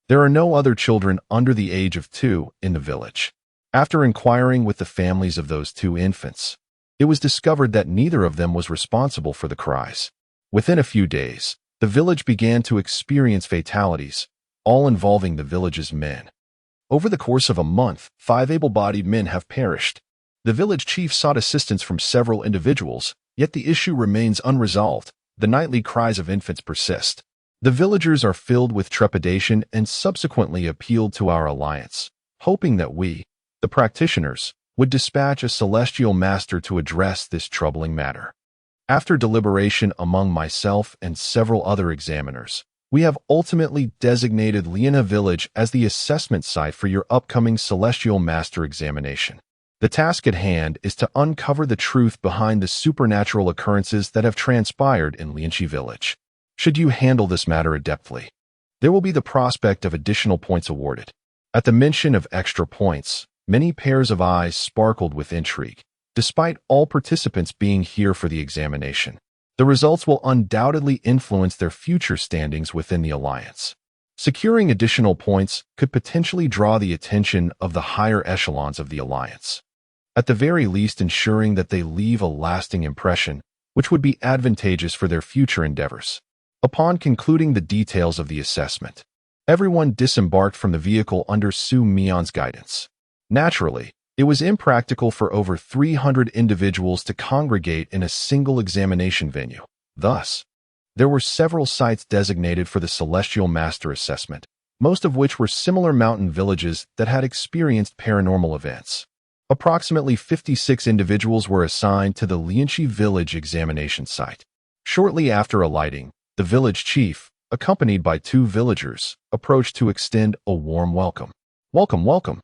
there are no other children under the age of 2 in the village. After inquiring with the families of those 2 infants, It was discovered that neither of them was responsible for the cries. Within a few days, the village began to experience fatalities, all involving the village's men. Over the course of a month, 5 able-bodied men have perished. The village chief sought assistance from several individuals, yet the issue remains unresolved. The nightly cries of infants persist. The villagers are filled with trepidation and subsequently appealed to our alliance, hoping that we, the practitioners, would dispatch a celestial master to address this troubling matter. After deliberation among myself and several other examiners, we have ultimately designated Lianhe Village as the assessment site for your upcoming Celestial Master examination. The task at hand is to uncover the truth behind the supernatural occurrences that have transpired in Lianhe Village. Should you handle this matter adeptly, there will be the prospect of additional points awarded. At the mention of extra points, many pairs of eyes sparkled with intrigue, despite all participants being here for the examination. The results will undoubtedly influence their future standings within the alliance. Securing additional points could potentially draw the attention of the higher echelons of the alliance, at the very least ensuring that they leave a lasting impression, which would be advantageous for their future endeavors. Upon concluding the details of the assessment, everyone disembarked from the vehicle under Su Mian's guidance. Naturally, it was impractical for over 300 individuals to congregate in a single examination venue. Thus, there were several sites designated for the Celestial Master assessment, most of which were similar mountain villages that had experienced paranormal events. Approximately 56 individuals were assigned to the Lianhe Village examination site. Shortly after alighting, the village chief, accompanied by 2 villagers, approached to extend a warm welcome. "Welcome, welcome.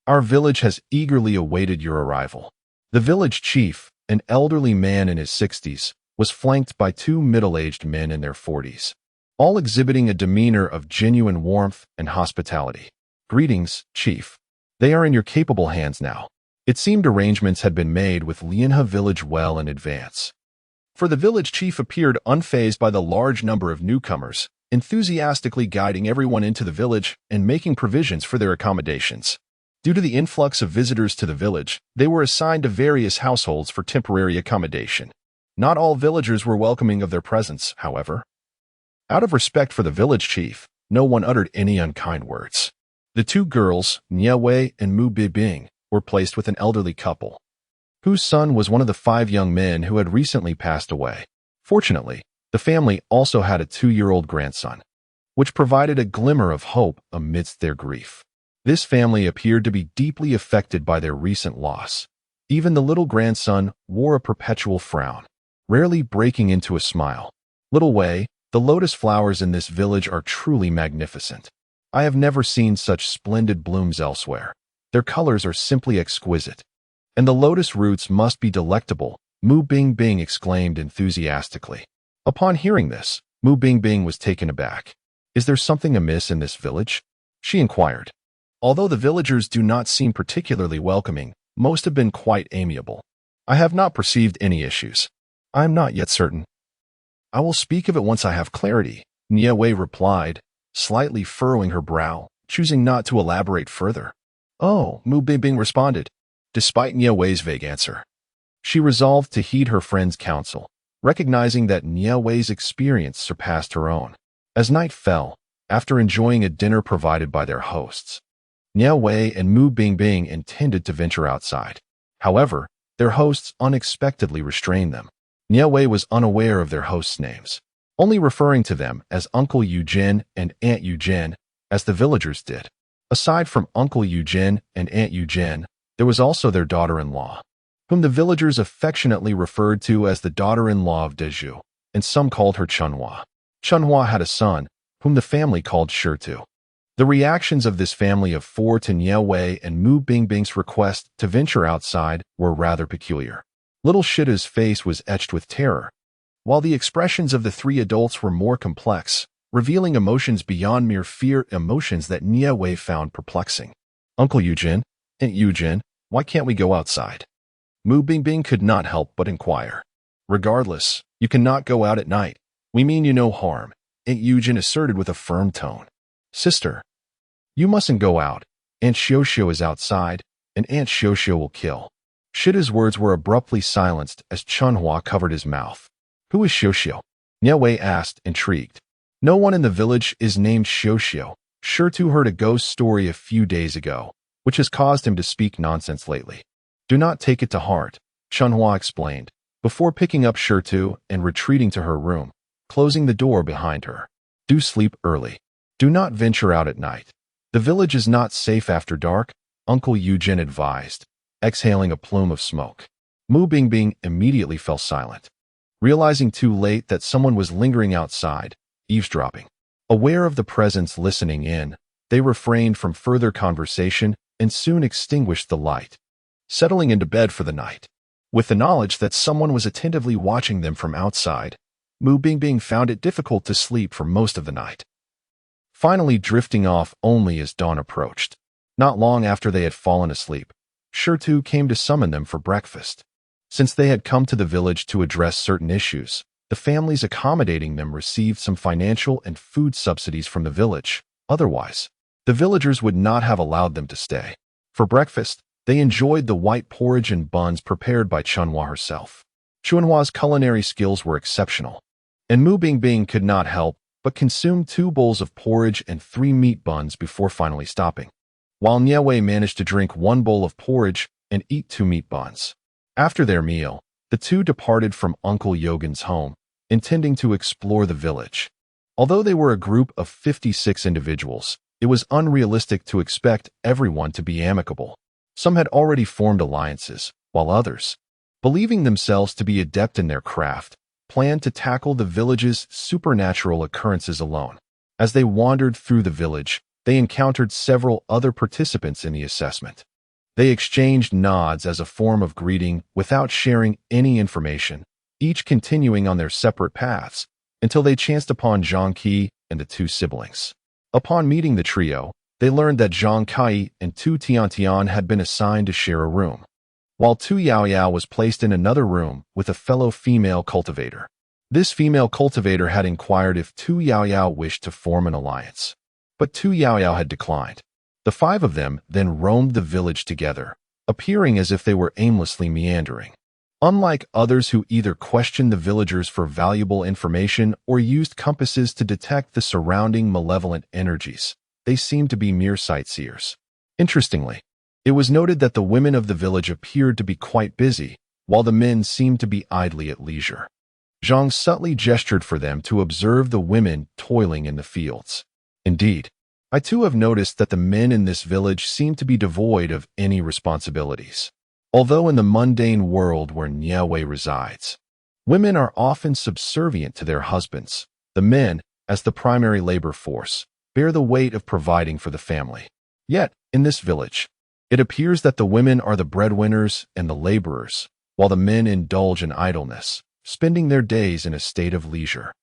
Our village has eagerly awaited your arrival." The village chief, an elderly man in his 60s, was flanked by 2 middle-aged men in their 40s, all exhibiting a demeanor of genuine warmth and hospitality. "Greetings, chief. They are in your capable hands now." It seemed arrangements had been made with Lianhe Village well in advance, for the village chief appeared unfazed by the large number of newcomers, enthusiastically guiding everyone into the village and making provisions for their accommodations. Due to the influx of visitors to the village, they were assigned to various households for temporary accommodation. Not all villagers were welcoming of their presence, however. Out of respect for the village chief, no one uttered any unkind words. The 2 girls, Nie Wei and Mu Bibing, were placed with an elderly couple, whose son was one of the 5 young men who had recently passed away. Fortunately, the family also had a 2-year-old grandson, which provided a glimmer of hope amidst their grief. This family appeared to be deeply affected by their recent loss. Even the little grandson wore a perpetual frown, rarely breaking into a smile. "Little Wei, the lotus flowers in this village are truly magnificent. I have never seen such splendid blooms elsewhere. Their colors are simply exquisite. And the lotus roots must be delectable," Mu Bingbing exclaimed enthusiastically. Upon hearing this, Mu Bingbing was taken aback. "Is there something amiss in this village?" she inquired. Although the villagers do not seem particularly welcoming, most have been quite amiable. "I have not perceived any issues. I am not yet certain. I will speak of it once I have clarity," Nie Wei replied, slightly furrowing her brow, choosing not to elaborate further. "Oh," Mu Bingbing responded, despite Nie Wei's vague answer. She resolved to heed her friend's counsel, recognizing that Nie Wei's experience surpassed her own. As night fell, after enjoying a dinner provided by their hosts, Nie Wei and Mu Bingbing intended to venture outside. However, their hosts unexpectedly restrained them. Nie Wei was unaware of their hosts' names, only referring to them as Uncle Eugene and Aunt Eugene, as the villagers did. Aside from Uncle Eugene and Aunt Eugene, there was also their daughter-in-law, whom the villagers affectionately referred to as the daughter-in-law of Dezhu, and some called her Chunhua. Chunhua had a son, whom the family called Shirtu. The reactions of this family of 4 to Nie Wei and Mu Bingbing's request to venture outside were rather peculiar. Little Shita's face was etched with terror, while the expressions of the 3 adults were more complex, revealing emotions beyond mere fear, emotions that Nie Wei found perplexing. "Uncle Eugene, Aunt Eugene, why can't we go outside?" Mu Bingbing could not help but inquire. "Regardless, you cannot go out at night. We mean you no harm," Aunt Eugene asserted with a firm tone. "Sister, you mustn't go out. Aunt Xiuxiu is outside, and Aunt Xiuxiu will kill." Shida's words were abruptly silenced as Chunhua covered his mouth. Who is Xiuxiu? Nie Wei asked, intrigued. No one in the village is named Xiuxiu. Shitu heard a ghost story a few days ago, which has caused him to speak nonsense lately. Do not take it to heart, Chunhua explained, before picking up Shitu and retreating to her room, closing the door behind her. Do sleep early. Do not venture out at night. The village is not safe after dark, Uncle Yujin advised, exhaling a plume of smoke. Mu Bingbing immediately fell silent, realizing too late that someone was lingering outside, eavesdropping. Aware of the presence listening in, they refrained from further conversation and soon extinguished the light, settling into bed for the night. With the knowledge that someone was attentively watching them from outside, Mu Bingbing found it difficult to sleep for most of the night, finally drifting off only as dawn approached. Not long after they had fallen asleep, Shitu came to summon them for breakfast. Since they had come to the village to address certain issues, the families accommodating them received some financial and food subsidies from the village. Otherwise, the villagers would not have allowed them to stay. For breakfast, they enjoyed the white porridge and buns prepared by Chunhua herself. Chunhua's culinary skills were exceptional, and Mu Bingbing could not help but consume 2 bowls of porridge and 3 meat buns before finally stopping, while Nie Wei managed to drink 1 bowl of porridge and eat 2 meat buns. After their meal, the two departed from Uncle Yogan's home, intending to explore the village. Although they were a group of 56 individuals, it was unrealistic to expect everyone to be amicable. Some had already formed alliances, while others, believing themselves to be adept in their craft, planned to tackle the village's supernatural occurrences alone. As they wandered through the village, they encountered several other participants in the assessment. They exchanged nods as a form of greeting without sharing any information, each continuing on their separate paths, until they chanced upon Zhang Qi and the 2 siblings. Upon meeting the trio, they learned that Zhang Kai and Tu Tiantian had been assigned to share a room, while Tu Yaoyao was placed in another room with a fellow female cultivator. This female cultivator had inquired if Tu Yaoyao wished to form an alliance, but Tu Yaoyao had declined. The 5 of them then roamed the village together, appearing as if they were aimlessly meandering. Unlike others who either questioned the villagers for valuable information or used compasses to detect the surrounding malevolent energies, they seemed to be mere sightseers. Interestingly, it was noted that the women of the village appeared to be quite busy, while the men seemed to be idly at leisure. Zhang subtly gestured for them to observe the women toiling in the fields. Indeed, I too have noticed that the men in this village seem to be devoid of any responsibilities. Although in the mundane world where Nie Wei resides, women are often subservient to their husbands, the men, as the primary labor force, bear the weight of providing for the family. Yet, in this village, it appears that the women are the breadwinners and the laborers, while the men indulge in idleness, spending their days in a state of leisure.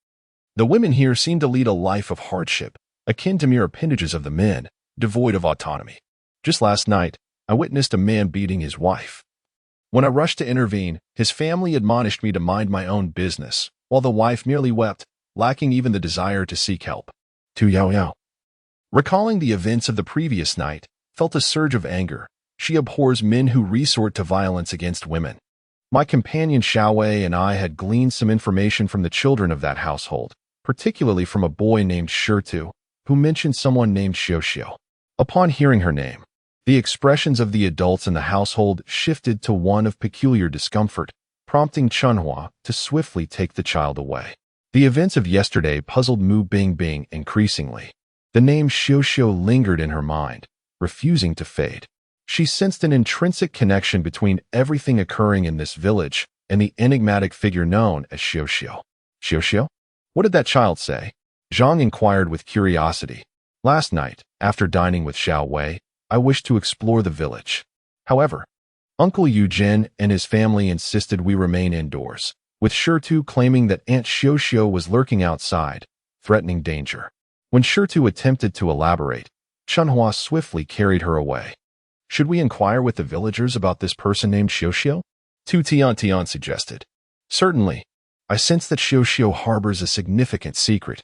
The women here seem to lead a life of hardship, akin to mere appendages of the men, devoid of autonomy. Just last night, I witnessed a man beating his wife. When I rushed to intervene, his family admonished me to mind my own business, while the wife merely wept, lacking even the desire to seek help. Tu Yaoyao, recalling the events of the previous night, felt a surge of anger. She abhors men who resort to violence against women. My companion Xiaowei and I had gleaned some information from the children of that household, particularly from a boy named Shitu, who mentioned someone named Xiuxiu. Upon hearing her name, the expressions of the adults in the household shifted to one of peculiar discomfort, prompting Chunhua to swiftly take the child away. The events of yesterday puzzled Mu Bingbing increasingly. The name Xiuxiu lingered in her mind, refusing to fade. She sensed an intrinsic connection between everything occurring in this village and the enigmatic figure known as Xiuxiu. Xiuxiu? What did that child say? Zhang inquired with curiosity. Last night, after dining with Xiaowei, I wished to explore the village. However, Uncle Yujin and his family insisted we remain indoors, with Shitu claiming that Aunt Xiuxiu was lurking outside, threatening danger. When Shitu attempted to elaborate, Chunhua swiftly carried her away. Should we inquire with the villagers about this person named Xiuxiu? Tu Tiantian suggested. Certainly. I sense that Xiuxiu harbors a significant secret.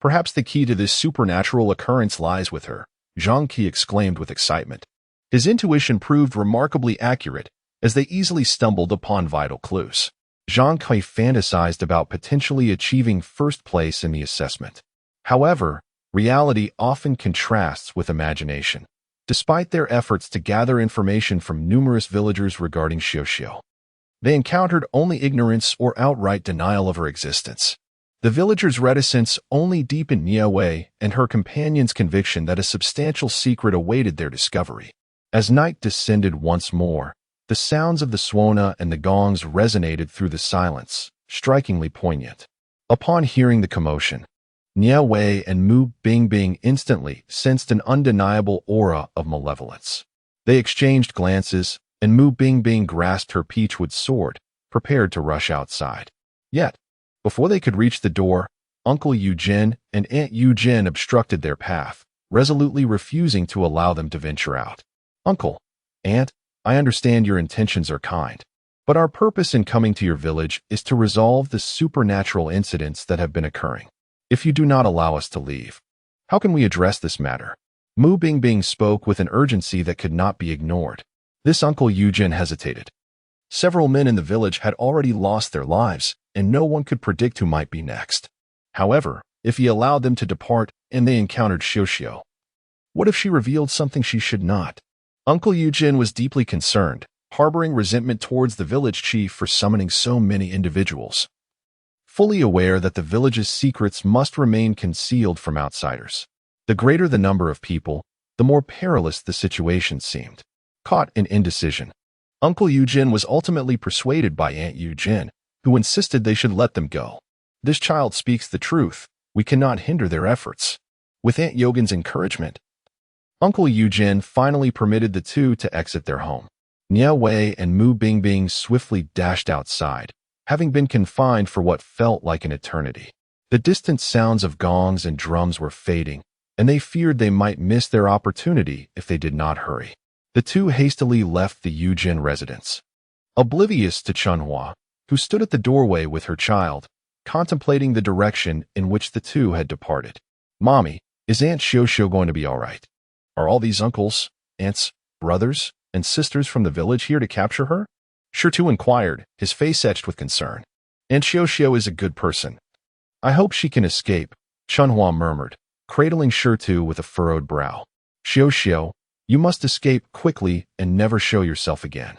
Perhaps the key to this supernatural occurrence lies with her, Zhang Qi exclaimed with excitement. His intuition proved remarkably accurate, as they easily stumbled upon vital clues. Zhang Kai fantasized about potentially achieving first place in the assessment. However, reality often contrasts with imagination. Despite their efforts to gather information from numerous villagers regarding Xiuxiu, they encountered only ignorance or outright denial of her existence. The villagers' reticence only deepened Nie Wei and her companions' conviction that a substantial secret awaited their discovery. As night descended once more, the sounds of the suona and the gongs resonated through the silence, strikingly poignant. Upon hearing the commotion, Nie Wei and Mu Bingbing instantly sensed an undeniable aura of malevolence. They exchanged glances, and Mu Bingbing grasped her peachwood sword, prepared to rush outside. Yet, before they could reach the door, Uncle Eugene and Aunt Eugene obstructed their path, resolutely refusing to allow them to venture out. "Uncle, Aunt, I understand your intentions are kind, but our purpose in coming to your village is to resolve the supernatural incidents that have been occurring. If you do not allow us to leave, how can we address this matter?" Mu Bingbing spoke with an urgency that could not be ignored. This Uncle Eugene hesitated. Several men in the village had already lost their lives, and no one could predict who might be next. However, if he allowed them to depart and they encountered Xiuxiu, what if she revealed something she should not? Uncle Eugene was deeply concerned, harboring resentment towards the village chief for summoning so many individuals. Fully aware that the village's secrets must remain concealed from outsiders. The greater the number of people, the more perilous the situation seemed. Caught in indecision, Uncle Eugene was ultimately persuaded by Aunt Eugene, who insisted they should let them go. "This child speaks the truth. We cannot hinder their efforts." With Aunt Eugene's encouragement, Uncle Eugene finally permitted the two to exit their home. Nie Wei and Mu Bingbing swiftly dashed outside, having been confined for what felt like an eternity. The distant sounds of gongs and drums were fading, and they feared they might miss their opportunity if they did not hurry. The two hastily left the Eugene residence, oblivious to Chunhua, who stood at the doorway with her child, contemplating the direction in which the two had departed. "Mommy, is Aunt Xiuxiu going to be all right? Are all these uncles, aunts, brothers, and sisters from the village here to capture her?" Shitu inquired, his face etched with concern. "Aunt Xiuxiu is a good person. I hope she can escape," Chunhua murmured, cradling Shitu with a furrowed brow. "Xiuxiu, you must escape quickly and never show yourself again."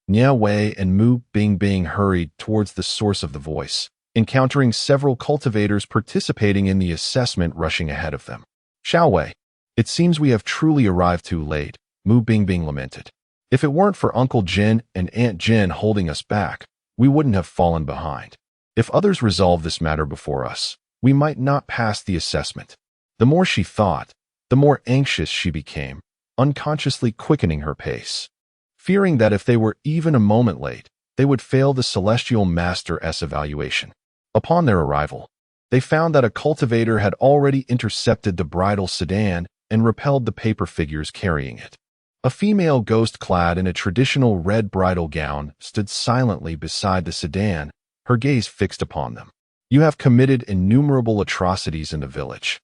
Nie Wei and Mu Bingbing hurried towards the source of the voice, encountering several cultivators participating in the assessment rushing ahead of them. "Xiao Wei, it seems we have truly arrived too late," Mu Bingbing lamented. "If it weren't for Uncle Jin and Aunt Jin holding us back, we wouldn't have fallen behind. If others resolve this matter before us, we might not pass the assessment." The more she thought, the more anxious she became, unconsciously quickening her pace, fearing that if they were even a moment late, they would fail the Celestial Master's evaluation. Upon their arrival, they found that a cultivator had already intercepted the bridal sedan and repelled the paper figures carrying it. A female ghost clad in a traditional red bridal gown stood silently beside the sedan, her gaze fixed upon them. "You have committed innumerable atrocities in the village,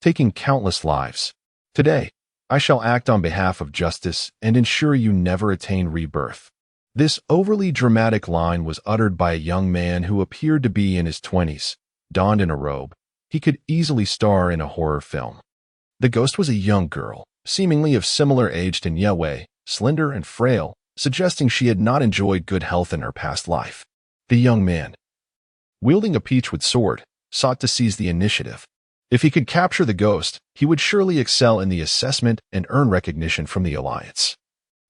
taking countless lives. Today, I shall act on behalf of justice and ensure you never attain rebirth." This overly dramatic line was uttered by a young man who appeared to be in his 20s, donned in a robe. He could easily star in a horror film. The ghost was a young girl, seemingly of similar age to Nie Wei, slender and frail, suggesting she had not enjoyed good health in her past life. The young man, wielding a peachwood sword, sought to seize the initiative. If he could capture the ghost, he would surely excel in the assessment and earn recognition from the Alliance,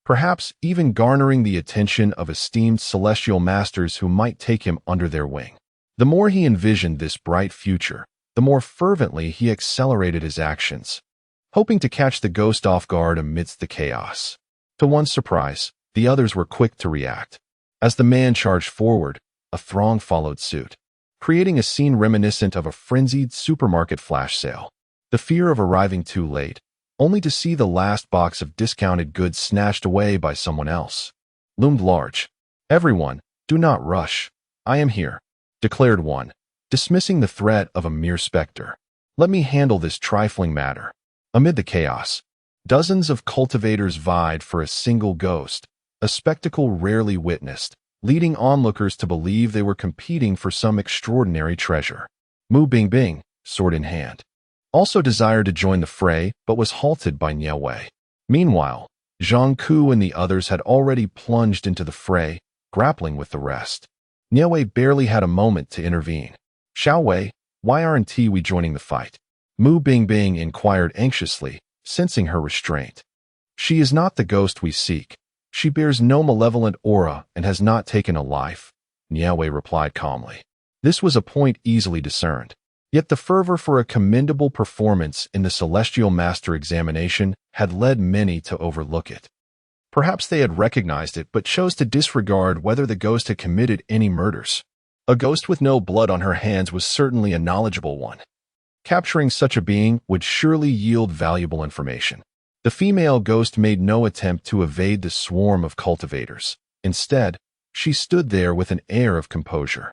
perhaps even garnering the attention of esteemed celestial masters who might take him under their wing. The more he envisioned this bright future, the more fervently he accelerated his actions, hoping to catch the ghost off guard amidst the chaos. To one's surprise, the others were quick to react. As the man charged forward, a throng followed suit, creating a scene reminiscent of a frenzied supermarket flash sale. The fear of arriving too late, only to see the last box of discounted goods snatched away by someone else, loomed large. "Everyone, do not rush. I am here," declared one, dismissing the threat of a mere specter. "Let me handle this trifling matter." Amid the chaos, dozens of cultivators vied for a single ghost, a spectacle rarely witnessed, leading onlookers to believe they were competing for some extraordinary treasure. Mu Bingbing, sword in hand, also desired to join the fray but was halted by Nie Wei. Meanwhile, Zhang Ku and the others had already plunged into the fray, grappling with the rest. Nie Wei barely had a moment to intervene. "Xiao Wei, why aren't we joining the fight?" Mu Bingbing inquired anxiously, sensing her restraint. "She is not the ghost we seek. She bears no malevolent aura and has not taken a life," Nie Wei replied calmly. This was a point easily discerned. Yet the fervor for a commendable performance in the Celestial Master examination had led many to overlook it. Perhaps they had recognized it but chose to disregard whether the ghost had committed any murders. A ghost with no blood on her hands was certainly a knowledgeable one. Capturing such a being would surely yield valuable information. The female ghost made no attempt to evade the swarm of cultivators. Instead, she stood there with an air of composure,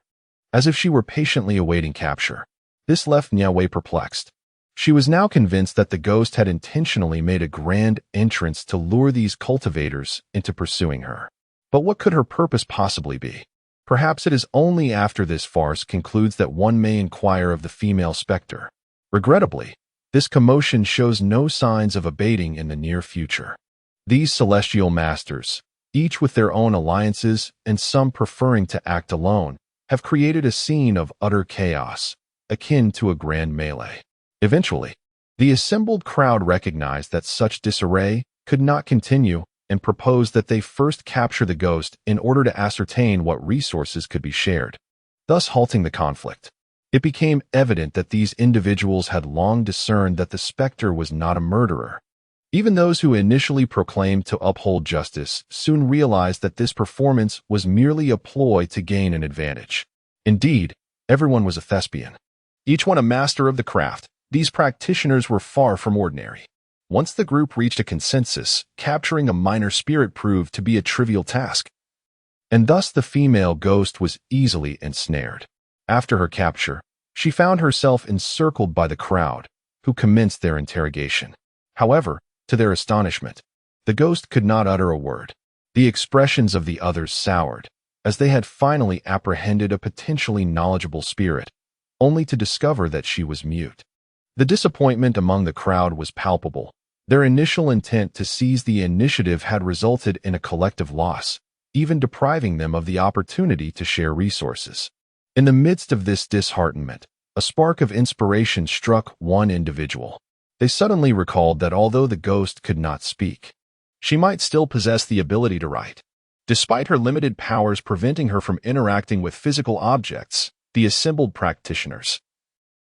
as if she were patiently awaiting capture. This left Nie Wei perplexed. She was now convinced that the ghost had intentionally made a grand entrance to lure these cultivators into pursuing her. But what could her purpose possibly be? Perhaps it is only after this farce concludes that one may inquire of the female specter. Regrettably, this commotion shows no signs of abating in the near future. These celestial masters, each with their own alliances and some preferring to act alone, have created a scene of utter chaos, akin to a grand melee. Eventually, the assembled crowd recognized that such disarray could not continue and proposed that they first capture the ghost in order to ascertain what resources could be shared, thus halting the conflict. It became evident that these individuals had long discerned that the specter was not a murderer. Even those who initially proclaimed to uphold justice soon realized that this performance was merely a ploy to gain an advantage. Indeed, everyone was a thespian, each one a master of the craft. These practitioners were far from ordinary. Once the group reached a consensus, capturing a minor spirit proved to be a trivial task, and thus the female ghost was easily ensnared. After her capture, she found herself encircled by the crowd, who commenced their interrogation. However, to their astonishment, the ghost could not utter a word. The expressions of the others soured, as they had finally apprehended a potentially knowledgeable spirit, only to discover that she was mute. The disappointment among the crowd was palpable. Their initial intent to seize the initiative had resulted in a collective loss, even depriving them of the opportunity to share resources. In the midst of this disheartenment, a spark of inspiration struck one individual. They suddenly recalled that although the ghost could not speak, she might still possess the ability to write. Despite her limited powers preventing her from interacting with physical objects, the assembled practitioners,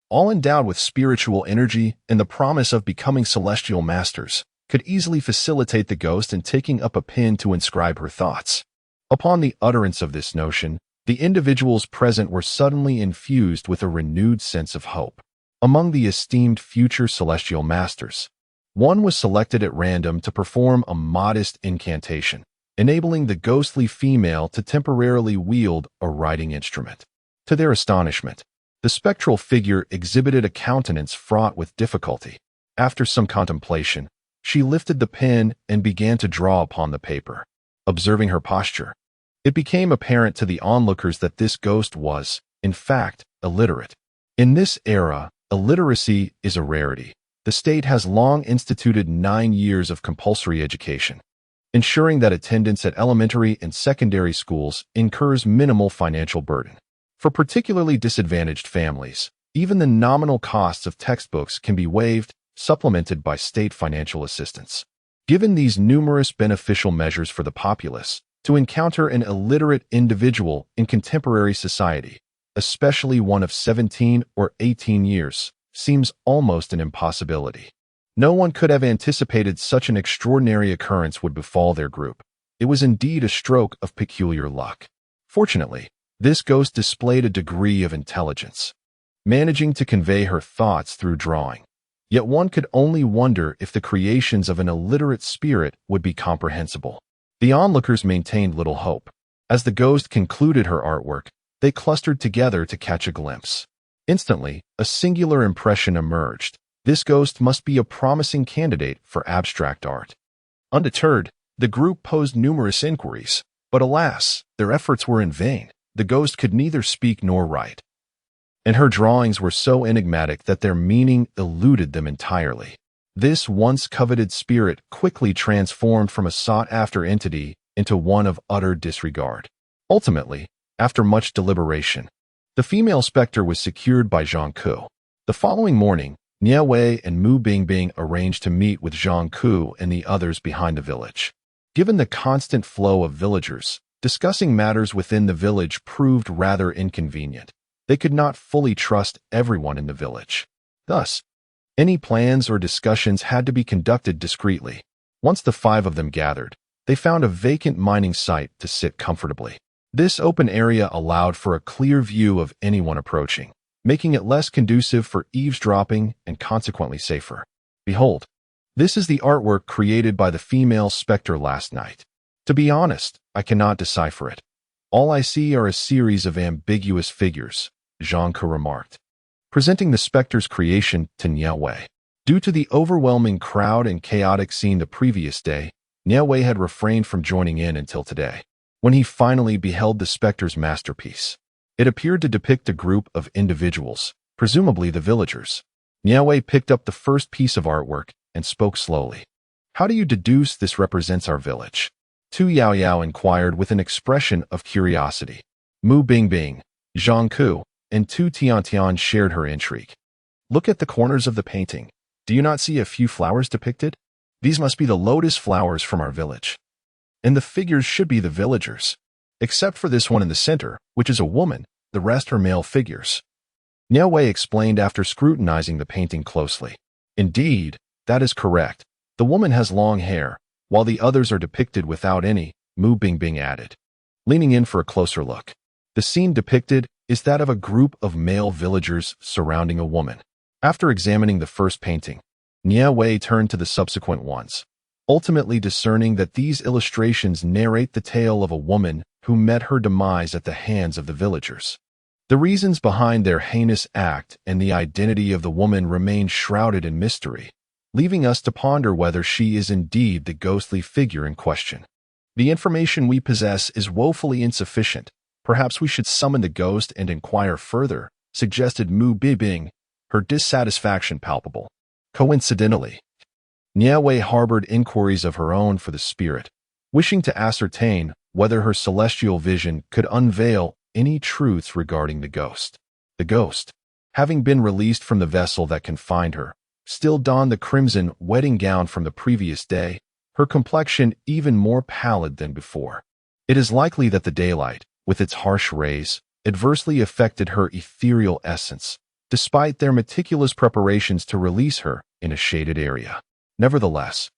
all endowed with spiritual energy and the promise of becoming celestial masters, could easily facilitate the ghost in taking up a pen to inscribe her thoughts. Upon the utterance of this notion, the individuals present were suddenly infused with a renewed sense of hope. Among the esteemed future celestial masters, one was selected at random to perform a modest incantation, enabling the ghostly female to temporarily wield a writing instrument. To their astonishment, the spectral figure exhibited a countenance fraught with difficulty. After some contemplation, she lifted the pen and began to draw upon the paper. Observing her posture, it became apparent to the onlookers that this ghost was, in fact, illiterate. In this era, illiteracy is a rarity. The state has long instituted 9 years of compulsory education, ensuring that attendance at elementary and secondary schools incurs minimal financial burden. For particularly disadvantaged families, even the nominal costs of textbooks can be waived, supplemented by state financial assistance. Given these numerous beneficial measures for the populace, to encounter an illiterate individual in contemporary society, especially one of 17 or 18 years, seems almost an impossibility. No one could have anticipated such an extraordinary occurrence would befall their group. It was indeed a stroke of peculiar luck. Fortunately, this ghost displayed a degree of intelligence, managing to convey her thoughts through drawing. Yet one could only wonder if the creations of an illiterate spirit would be comprehensible. The onlookers maintained little hope. As the ghost concluded her artwork, they clustered together to catch a glimpse. Instantly, a singular impression emerged. This ghost must be a promising candidate for abstract art. Undeterred, The group posed numerous inquiries, but alas, their efforts were in vain. The ghost could neither speak nor write, and her drawings were so enigmatic that their meaning eluded them entirely. This once coveted spirit quickly transformed from a sought-after entity into one of utter disregard. Ultimately, after much deliberation, the female specter was secured by Zhang Ku. The following morning, Nie Wei and Mu Bingbing arranged to meet with Zhang Ku and the others behind the village. Given the constant flow of villagers, discussing matters within the village proved rather inconvenient. They could not fully trust everyone in the village. Thus, any plans or discussions had to be conducted discreetly. Once the 5 of them gathered, they found a vacant mining site to sit comfortably. This open area allowed for a clear view of anyone approaching, making it less conducive for eavesdropping and consequently safer. Behold, this is the artwork created by the female specter last night. To be honest, I cannot decipher it. All I see are a series of ambiguous figures, Zhang Ku remarked, presenting the specter's creation to Nie Wei. Due to the overwhelming crowd and chaotic scene the previous day, Nie Wei had refrained from joining in until today, when he finally beheld the specter's masterpiece. It appeared to depict a group of individuals, presumably the villagers. Nie Wei picked up the first piece of artwork and spoke slowly. "How do you deduce this represents our village?" Tu Yao Yao inquired with an expression of curiosity. Mu Bingbing, Zhang Ku, and Tu Tiantian shared her intrigue. "Look at the corners of the painting. Do you not see a few flowers depicted? These must be the lotus flowers from our village. And the figures should be the villagers. Except for this one in the center, which is a woman, the rest are male figures." Nie Wei explained after scrutinizing the painting closely. "Indeed, that is correct. The woman has long hair, while the others are depicted without any," Mu Bingbing added, leaning in for a closer look. The scene depicted is that of a group of male villagers surrounding a woman. After examining the first painting, Nie Wei turned to the subsequent ones, ultimately discerning that these illustrations narrate the tale of a woman who met her demise at the hands of the villagers. The reasons behind their heinous act and the identity of the woman remain shrouded in mystery, leaving us to ponder whether she is indeed the ghostly figure in question. "The information we possess is woefully insufficient. Perhaps we should summon the ghost and inquire further," suggested Mu Bingbing, her dissatisfaction palpable. Coincidentally, Nie Wei harbored inquiries of her own for the spirit, wishing to ascertain whether her celestial vision could unveil any truths regarding the ghost. The ghost, having been released from the vessel that confined her, still donned the crimson wedding gown from the previous day, her complexion even more pallid than before. It is likely that the daylight, with its harsh rays, adversely affected her ethereal essence, despite their meticulous preparations to release her in a shaded area. Nevertheless,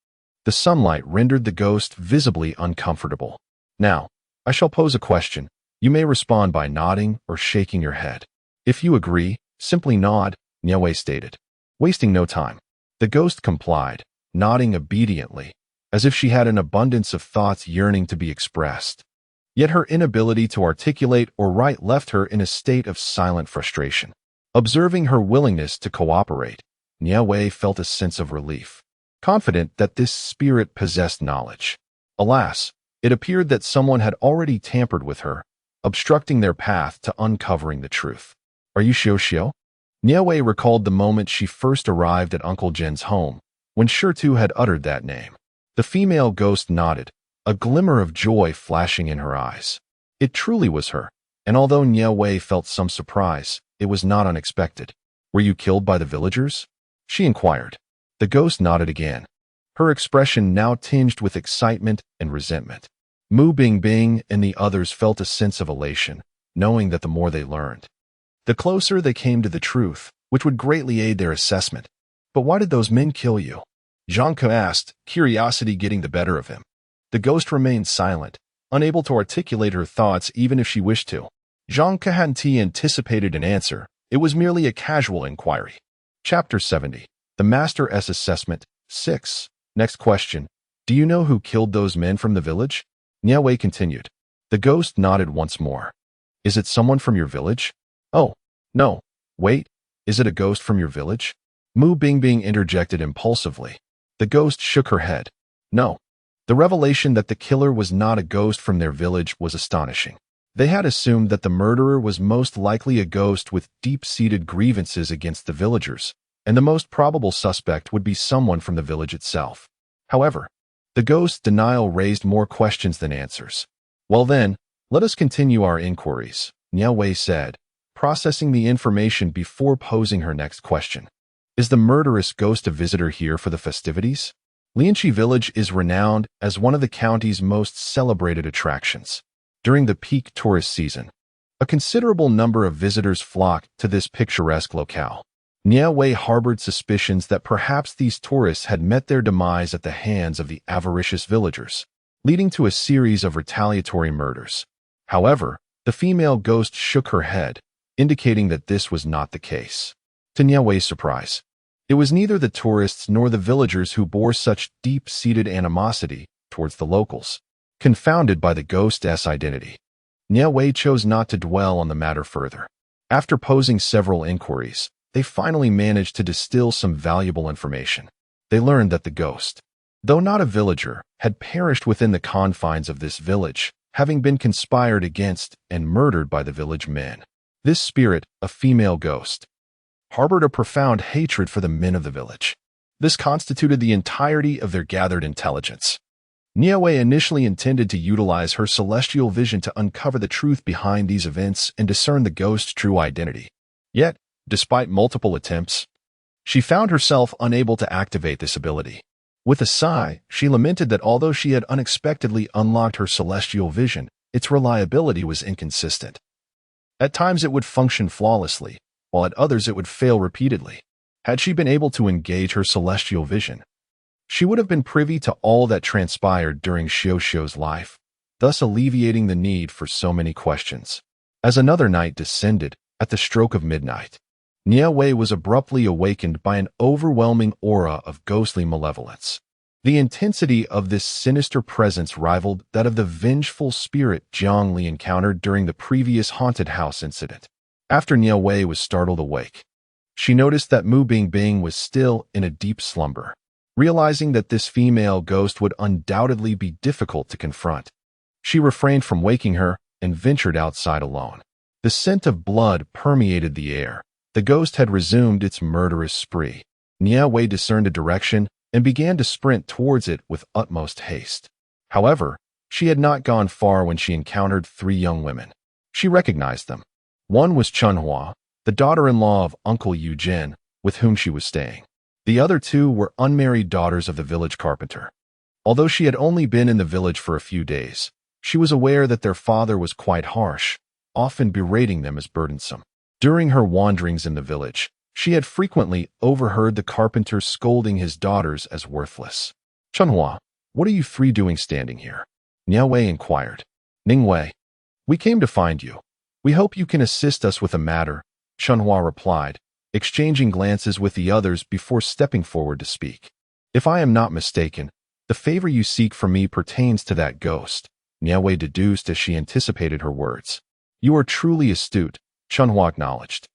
the sunlight rendered the ghost visibly uncomfortable. "Now, I shall pose a question. You may respond by nodding or shaking your head. If you agree, simply nod," Nie Wei stated, wasting no time. The ghost complied, nodding obediently, as if she had an abundance of thoughts yearning to be expressed. Yet her inability to articulate or write left her in a state of silent frustration. Observing her willingness to cooperate, Nie Wei felt a sense of relief, confident that this spirit possessed knowledge. Alas, it appeared that someone had already tampered with her, obstructing their path to uncovering the truth. "Are you Xiao?" Nie Wei recalled the moment she first arrived at Uncle Jin's home, when Shitu had uttered that name. The female ghost nodded, a glimmer of joy flashing in her eyes. It truly was her, and although Nie Wei felt some surprise, it was not unexpected. "Were you killed by the villagers?" she inquired. The ghost nodded again, her expression now tinged with excitement and resentment. Mu Bingbing and the others felt a sense of elation, knowing that the more they learned, the closer they came to the truth, which would greatly aid their assessment. "But why did those men kill you?" Zhang Ku asked, curiosity getting the better of him. The ghost remained silent, unable to articulate her thoughts even if she wished to. Zhang Ku hadn't anticipated an answer. It was merely a casual inquiry. Chapter 70. The Master's Assessment. 6. Next question. "Do you know who killed those men from the village?" Nie Wei continued. The ghost nodded once more. "Is it someone from your village?" "Oh, no. Wait, is it a ghost from your village?" Mu Bingbing interjected impulsively. The ghost shook her head. "No. The revelation that the killer was not a ghost from their village was astonishing. They had assumed that the murderer was most likely a ghost with deep-seated grievances against the villagers, and the most probable suspect would be someone from the village itself. However, the ghost's denial raised more questions than answers. "Well then, let us continue our inquiries," Nie Wei said, processing the information before posing her next question. "Is the murderous ghost a visitor here for the festivities?" Lianqi Village is renowned as one of the county's most celebrated attractions. During the peak tourist season, a considerable number of visitors flock to this picturesque locale. Nie Wei harbored suspicions that perhaps these tourists had met their demise at the hands of the avaricious villagers, leading to a series of retaliatory murders. However, the female ghost shook her head, indicating that this was not the case. To Nie Wei's surprise, it was neither the tourists nor the villagers who bore such deep-seated animosity towards the locals. Confounded by the ghost's identity, Nie Wei chose not to dwell on the matter further. After posing several inquiries, they finally managed to distill some valuable information. They learned that the ghost, though not a villager, had perished within the confines of this village, having been conspired against and murdered by the village men. This spirit, a female ghost, harbored a profound hatred for the men of the village. This constituted the entirety of their gathered intelligence. Nie Wei initially intended to utilize her celestial vision to uncover the truth behind these events and discern the ghost's true identity. Yet, despite multiple attempts, she found herself unable to activate this ability. With a sigh, she lamented that although she had unexpectedly unlocked her celestial vision, its reliability was inconsistent. At times it would function flawlessly, while at others it would fail repeatedly. Had she been able to engage her celestial vision, she would have been privy to all that transpired during Xiuxiu's life, thus alleviating the need for so many questions. As another night descended, at the stroke of midnight, Nie Wei was abruptly awakened by an overwhelming aura of ghostly malevolence. The intensity of this sinister presence rivaled that of the vengeful spirit Jiang Li encountered during the previous haunted house incident. After Nie Wei was startled awake, she noticed that Mu Bingbing was still in a deep slumber. Realizing that this female ghost would undoubtedly be difficult to confront, she refrained from waking her and ventured outside alone. The scent of blood permeated the air. The ghost had resumed its murderous spree. Nie Wei discerned a direction and began to sprint towards it with utmost haste. However, she had not gone far when she encountered three young women. She recognized them. One was Chunhua, the daughter-in-law of Uncle Yu Jin, with whom she was staying. The other two were unmarried daughters of the village carpenter. Although she had only been in the village for a few days, she was aware that their father was quite harsh, often berating them as burdensome. During her wanderings in the village, she had frequently overheard the carpenter scolding his daughters as worthless. "Chunhua, what are you three doing standing here?" Nie Wei inquired. "Ning Wei, we came to find you. We hope you can assist us with a matter," Chunhua replied, exchanging glances with the others before stepping forward to speak. "If I am not mistaken, the favor you seek from me pertains to that ghost," Nie Wei deduced as she anticipated her words. "You are truly astute," Chunhua acknowledged.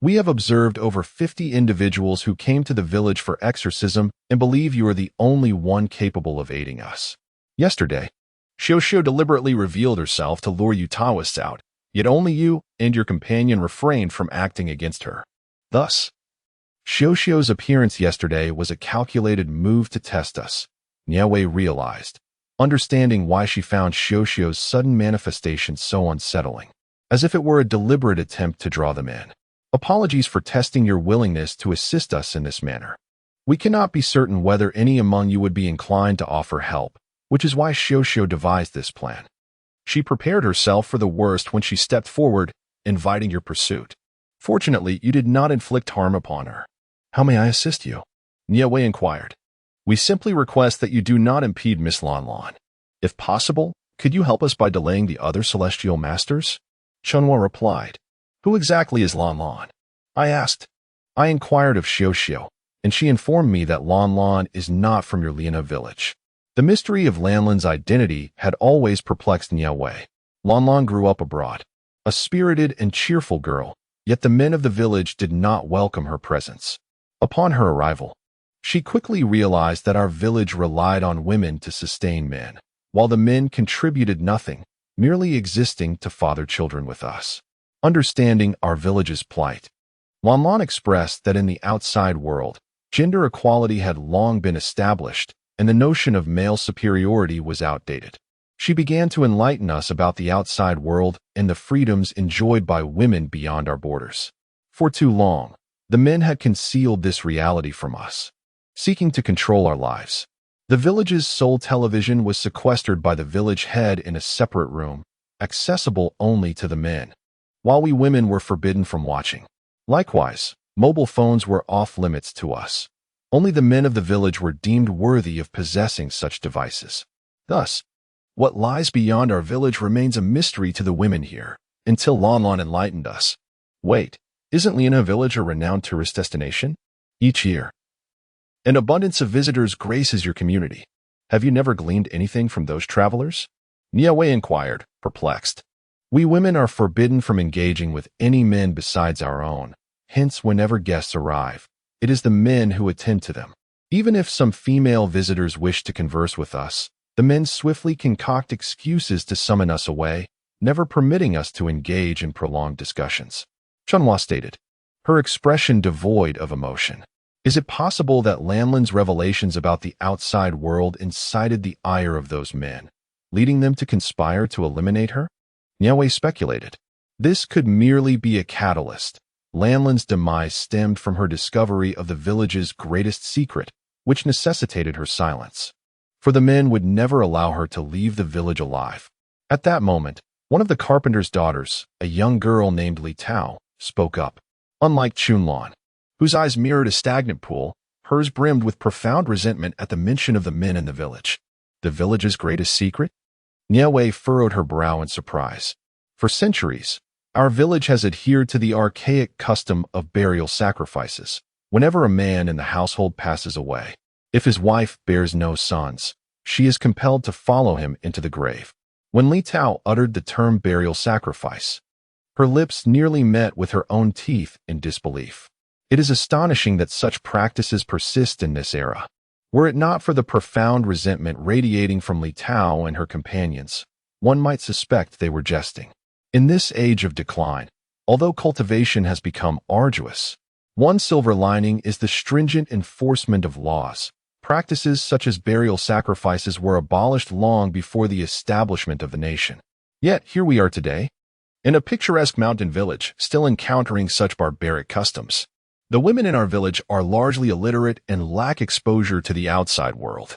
"We have observed over 50 individuals who came to the village for exorcism and believe you are the only one capable of aiding us. Yesterday, Xiuxiu deliberately revealed herself to lure you Taoists out, yet only you and your companion refrained from acting against her. Thus, Xiuxiu's appearance yesterday was a calculated move to test us," Nie Wei realized, understanding why she found Xiuxiu's sudden manifestation so unsettling, as if it were a deliberate attempt to draw them in. "Apologies for testing your willingness to assist us in this manner. We cannot be certain whether any among you would be inclined to offer help, which is why Xiuxiu devised this plan. She prepared herself for the worst when she stepped forward, inviting your pursuit. Fortunately, you did not inflict harm upon her." "How may I assist you?" Nie Wei inquired. "We simply request that you do not impede Miss Lan Lan. If possible, could you help us by delaying the other celestial masters?" Chunhua replied. "Who exactly is Lan Lan?" I asked. I inquired of Xiuxiu, and she informed me that Lan Lan is not from your Liana village. The mystery of Lan Lan's identity had always perplexed Nie Wei. Lan Lan grew up abroad, a spirited and cheerful girl, yet the men of the village did not welcome her presence. Upon her arrival, She quickly realized that our village relied on women to sustain men, while the men contributed nothing, merely existing to father children with us. Understanding our village's plight, Lanlan expressed that in the outside world, gender equality had long been established, and the notion of male superiority was outdated. She began to enlighten us about the outside world and the freedoms enjoyed by women beyond our borders. For too long, the men had concealed this reality from us, seeking to control our lives. The village's sole television was sequestered by the village head in a separate room, accessible only to the men, while we women were forbidden from watching. Likewise, mobile phones were off-limits to us. Only the men of the village were deemed worthy of possessing such devices. Thus, what lies beyond our village remains a mystery to the women here, until Lanlan enlightened us. Wait, isn't Lena Village a renowned tourist destination? Each year, an abundance of visitors graces your community. Have you never gleaned anything from those travelers? Nie Wei inquired, perplexed. We women are forbidden from engaging with any men besides our own. Hence, whenever guests arrive, it is the men who attend to them. Even if some female visitors wish to converse with us, the men swiftly concoct excuses to summon us away, never permitting us to engage in prolonged discussions. Chunhua stated, her expression devoid of emotion. Is it possible that Lanlan's revelations about the outside world incited the ire of those men, leading them to conspire to eliminate her? Nie Wei speculated. This could merely be a catalyst. Lanlan's demise stemmed from her discovery of the village's greatest secret, which necessitated her silence. For the men would never allow her to leave the village alive. At that moment, one of the carpenter's daughters, a young girl named Li Tao, spoke up. Unlike Chunlan, whose eyes mirrored a stagnant pool, hers brimmed with profound resentment at the mention of the men in the village. The village's greatest secret? Nie Wei furrowed her brow in surprise. For centuries, our village has adhered to the archaic custom of burial sacrifices. Whenever a man in the household passes away, if his wife bears no sons, she is compelled to follow him into the grave. When Li Tao uttered the term burial sacrifice, her lips nearly met with her own teeth in disbelief. It is astonishing that such practices persist in this era. Were it not for the profound resentment radiating from Li Tao and her companions, one might suspect they were jesting. In this age of decline, although cultivation has become arduous, one silver lining is the stringent enforcement of laws. Practices such as burial sacrifices were abolished long before the establishment of the nation. Yet here we are today, in a picturesque mountain village, still encountering such barbaric customs. The women in our village are largely illiterate and lack exposure to the outside world,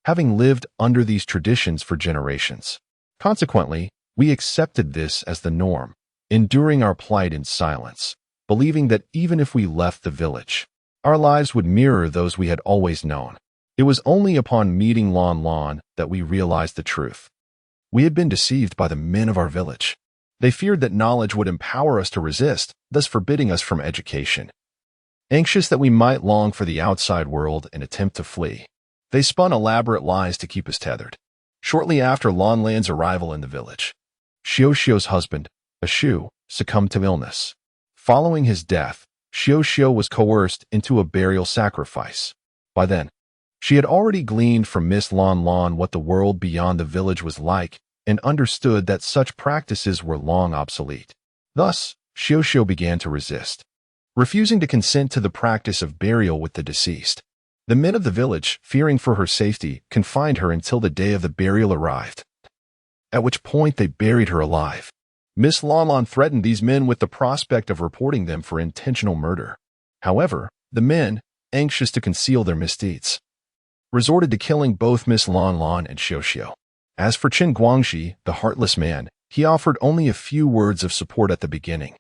having lived under these traditions for generations. Consequently, we accepted this as the norm, enduring our plight in silence, believing that even if we left the village, our lives would mirror those we had always known. It was only upon meeting Lanlan that we realized the truth. We had been deceived by the men of our village. They feared that knowledge would empower us to resist, thus forbidding us from education. Anxious that we might long for the outside world and attempt to flee, they spun elaborate lies to keep us tethered. Shortly after Lanlan's arrival in the village, Xiaoxiu's husband, Ashu, succumbed to illness. Following his death, Xiaoxiu was coerced into a burial sacrifice. By then, she had already gleaned from Miss Lanlan what the world beyond the village was like and understood that such practices were long obsolete. Thus, Xiaoxiu began to resist, refusing to consent to the practice of burial with the deceased. The men of the village, fearing for her safety, confined her until the day of the burial arrived, at which point they buried her alive. Miss Lanlan threatened these men with the prospect of reporting them for intentional murder. However, the men, anxious to conceal their misdeeds, resorted to killing both Miss Lanlan and Xiaoxiu. As for Qin Guangxi, the heartless man, he offered only a few words of support at the beginning.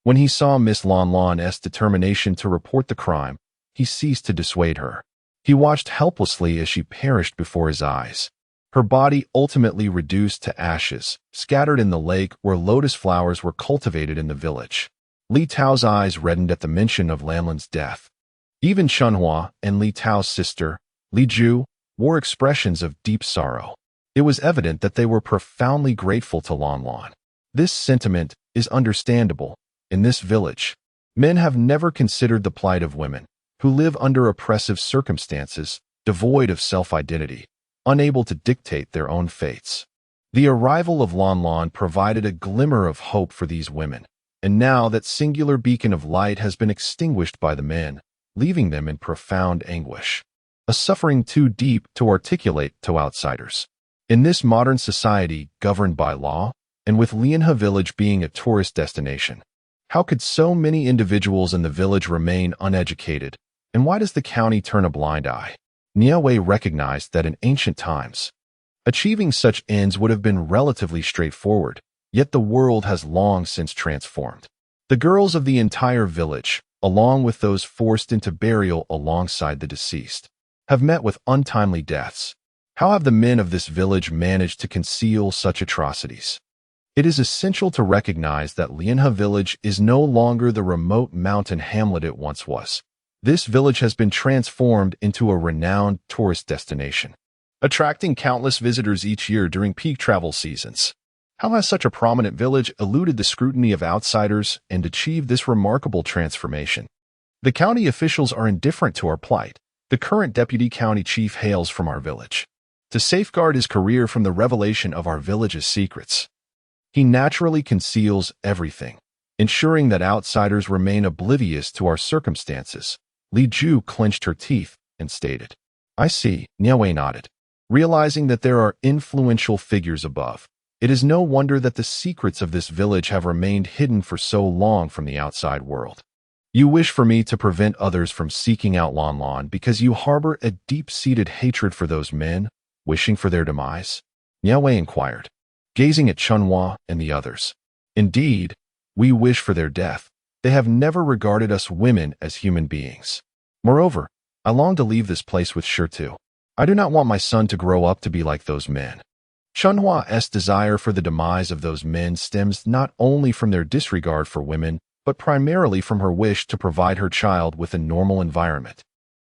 When he saw Miss Lanlan's determination to report the crime, he ceased to dissuade her. He watched helplessly as she perished before his eyes. Her body ultimately reduced to ashes, scattered in the lake where lotus flowers were cultivated in the village. Li Tao's eyes reddened at the mention of Lanlan's death. Even Chunhua and Li Tao's sister, Li Ju, wore expressions of deep sorrow. It was evident that they were profoundly grateful to Lanlan. This sentiment is understandable. In this village, men have never considered the plight of women, who live under oppressive circumstances, devoid of self-identity, unable to dictate their own fates. The arrival of Lan Lan provided a glimmer of hope for these women, and now that singular beacon of light has been extinguished by the men, leaving them in profound anguish, a suffering too deep to articulate to outsiders. In this modern society governed by law, and with Lianhe village being a tourist destination, how could so many individuals in the village remain uneducated, and why does the county turn a blind eye? Nie Wei recognized that in ancient times, achieving such ends would have been relatively straightforward, yet the world has long since transformed. The girls of the entire village, along with those forced into burial alongside the deceased, have met with untimely deaths. How have the men of this village managed to conceal such atrocities? It is essential to recognize that Lianhe village is no longer the remote mountain hamlet it once was. This village has been transformed into a renowned tourist destination, attracting countless visitors each year during peak travel seasons. How has such a prominent village eluded the scrutiny of outsiders and achieved this remarkable transformation? The county officials are indifferent to our plight. The current deputy county chief hails from our village to safeguard his career from the revelation of our village's secrets. He naturally conceals everything, ensuring that outsiders remain oblivious to our circumstances. Li Ju clenched her teeth and stated, "I see." Nie Wei nodded, realizing that there are influential figures above. It is no wonder that the secrets of this village have remained hidden for so long from the outside world. You wish for me to prevent others from seeking out Lan Lan because you harbor a deep-seated hatred for those men, wishing for their demise? Nie Wei inquired, gazing at Chunhua and the others. Indeed, we wish for their death. They have never regarded us women as human beings. Moreover, I long to leave this place with Shirtu. I do not want my son to grow up to be like those men. Chunhua's desire for the demise of those men stems not only from their disregard for women, but primarily from her wish to provide her child with a normal environment,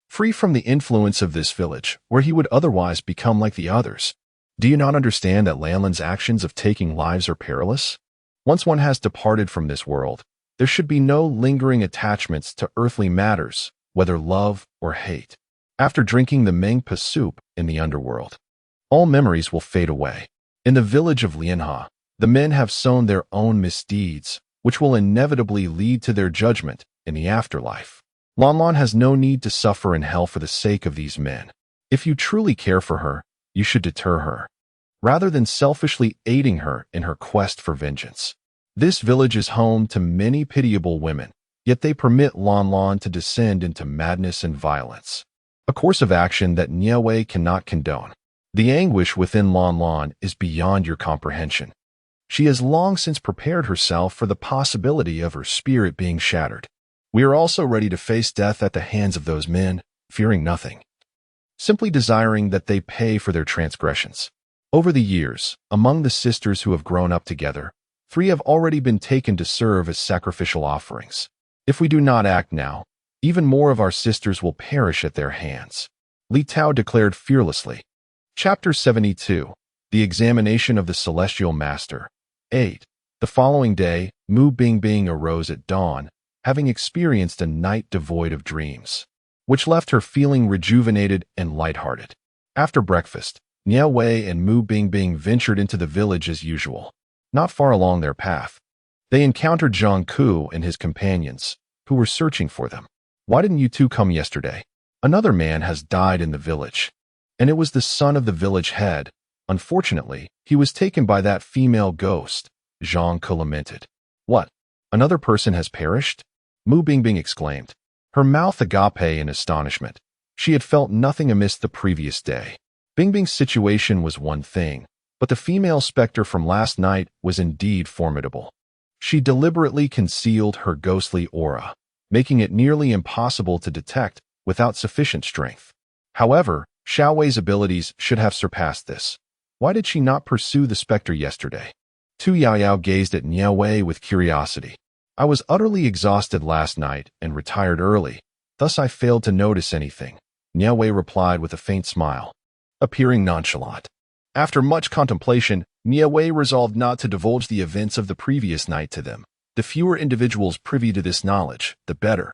free from the influence of this village, where he would otherwise become like the others. Do you not understand that Lan Lan's actions of taking lives are perilous? Once one has departed from this world, there should be no lingering attachments to earthly matters, whether love or hate. After drinking the Mengpa soup in the underworld, all memories will fade away. In the village of Lianhe, the men have sown their own misdeeds, which will inevitably lead to their judgment in the afterlife. Lan Lan has no need to suffer in hell for the sake of these men. If you truly care for her, you should deter her, rather than selfishly aiding her in her quest for vengeance. This village is home to many pitiable women, yet they permit Lan Lan to descend into madness and violence, a course of action that Nie Wei cannot condone. The anguish within Lan Lan is beyond your comprehension. She has long since prepared herself for the possibility of her spirit being shattered. We are also ready to face death at the hands of those men, fearing nothing, simply desiring that they pay for their transgressions. Over the years, among the sisters who have grown up together, 3 have already been taken to serve as sacrificial offerings. If we do not act now, even more of our sisters will perish at their hands. Li Tao declared fearlessly. Chapter 72. The Examination of the Celestial Master. 8. The following day, Mu Bingbing arose at dawn, having experienced a night devoid of dreams, which left her feeling rejuvenated and lighthearted. After breakfast, Nie Wei and Mu Bingbing ventured into the village as usual. Not far along their path, they encountered Zhang Ku and his companions, who were searching for them. "Why didn't you two come yesterday? Another man has died in the village, and it was the son of the village head. Unfortunately, he was taken by that female ghost," Zhang Ku lamented. "What? Another person has perished?" Mu Bingbing exclaimed, her mouth agape in astonishment. She had felt nothing amiss the previous day. Bingbing's situation was one thing, but the female specter from last night was indeed formidable. She deliberately concealed her ghostly aura, making it nearly impossible to detect without sufficient strength. However, Xiao Wei's abilities should have surpassed this. Why did she not pursue the specter yesterday? Tu Yaoyao gazed at Nie Wei with curiosity. "I was utterly exhausted last night and retired early, thus I failed to notice anything," Nie Wei replied with a faint smile, appearing nonchalant. After much contemplation, Nie Wei resolved not to divulge the events of the previous night to them. The fewer individuals privy to this knowledge, the better.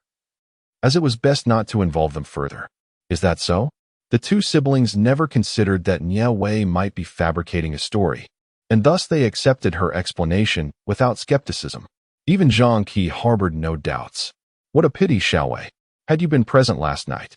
as it was best not to involve them further. Is that so? The two siblings never considered that Nie Wei might be fabricating a story, and thus they accepted her explanation without skepticism. Even Zhang Qi harbored no doubts. What a pity, Xiaowei. Had you been present last night,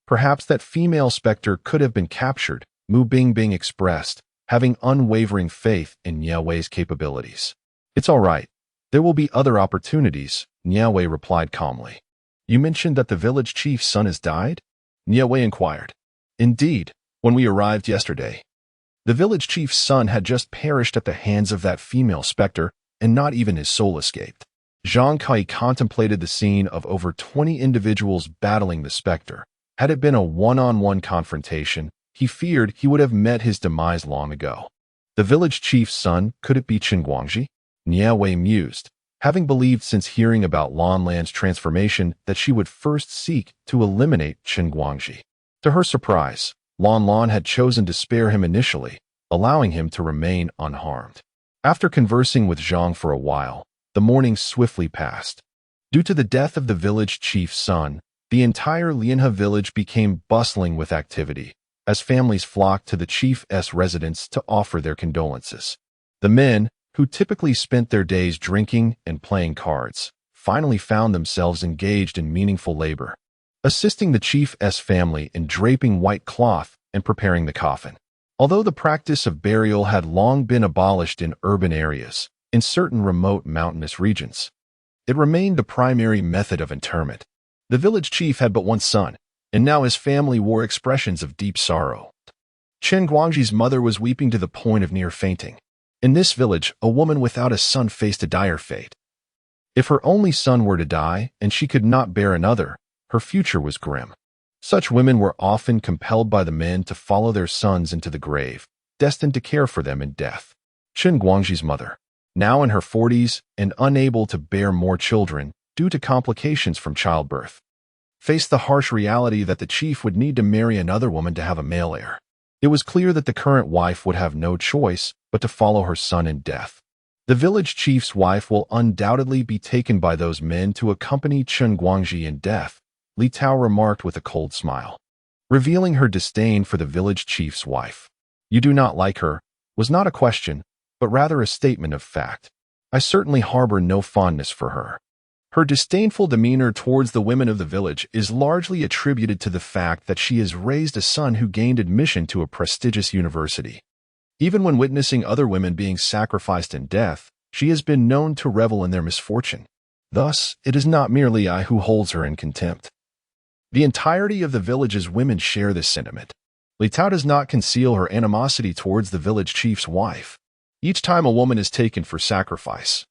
perhaps that female specter could have been captured, Mu Bingbing expressed, having unwavering faith in Nie Wei's capabilities. It's all right. There will be other opportunities, Nie Wei replied calmly. You mentioned that the village chief's son has died? Nie Wei inquired. Indeed, when we arrived yesterday, the village chief's son had just perished at the hands of that female specter, and not even his soul escaped. Zhang Kai contemplated the scene of over 20 individuals battling the specter. Had it been a one-on-one confrontation, he feared he would have met his demise long ago. The village chief's son, could it be Chen Guangji? Nie Wei mused, having believed since hearing about Lan Lan's transformation that she would first seek to eliminate Chen Guangji. To her surprise, Lan Lan had chosen to spare him initially, allowing him to remain unharmed. After conversing with Zhang for a while, the morning swiftly passed. Due to the death of the village chief's son, the entire Lianhe village became bustling with activity, as families flocked to the chief's residence to offer their condolences. The men, who typically spent their days drinking and playing cards, finally found themselves engaged in meaningful labor, assisting the chief's family in draping white cloth and preparing the coffin. Although the practice of burial had long been abolished in urban areas, in certain remote mountainous regions, it remained the primary method of interment. The village chief had but one son, and now his family wore expressions of deep sorrow. Chen Guangji's mother was weeping to the point of near fainting. In this village, a woman without a son faced a dire fate. If her only son were to die and she could not bear another, her future was grim. Such women were often compelled by the men to follow their sons into the grave, destined to care for them in death. Chen Guangji's mother, now in her 40s and unable to bear more children due to complications from childbirth, faced the harsh reality that the chief would need to marry another woman to have a male heir. It was clear that the current wife would have no choice but to follow her son in death. The village chief's wife will undoubtedly be taken by those men to accompany Chen Guangji in death, Li Tao remarked with a cold smile, revealing her disdain for the village chief's wife. You do not like her, was not a question, but rather a statement of fact. I certainly harbor no fondness for her. Her disdainful demeanor towards the women of the village is largely attributed to the fact that she has raised a son who gained admission to a prestigious university. Even when witnessing other women being sacrificed in death, she has been known to revel in their misfortune. Thus, it is not merely I who holds her in contempt. The entirety of the village's women share this sentiment. Li Tao does not conceal her animosity towards the village chief's wife. Each time a woman is taken for sacrifice,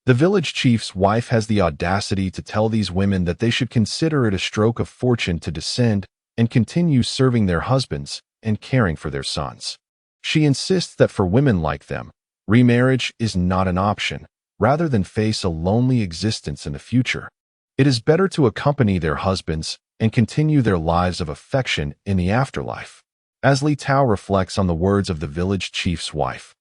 the village chief's wife has the audacity to tell these women that they should consider it a stroke of fortune to descend and continue serving their husbands and caring for their sons. She insists that for women like them, remarriage is not an option, rather than face a lonely existence in the future. It is better to accompany their husbands and continue their lives of affection in the afterlife. As Li Tao reflects on the words of the village chief's wife,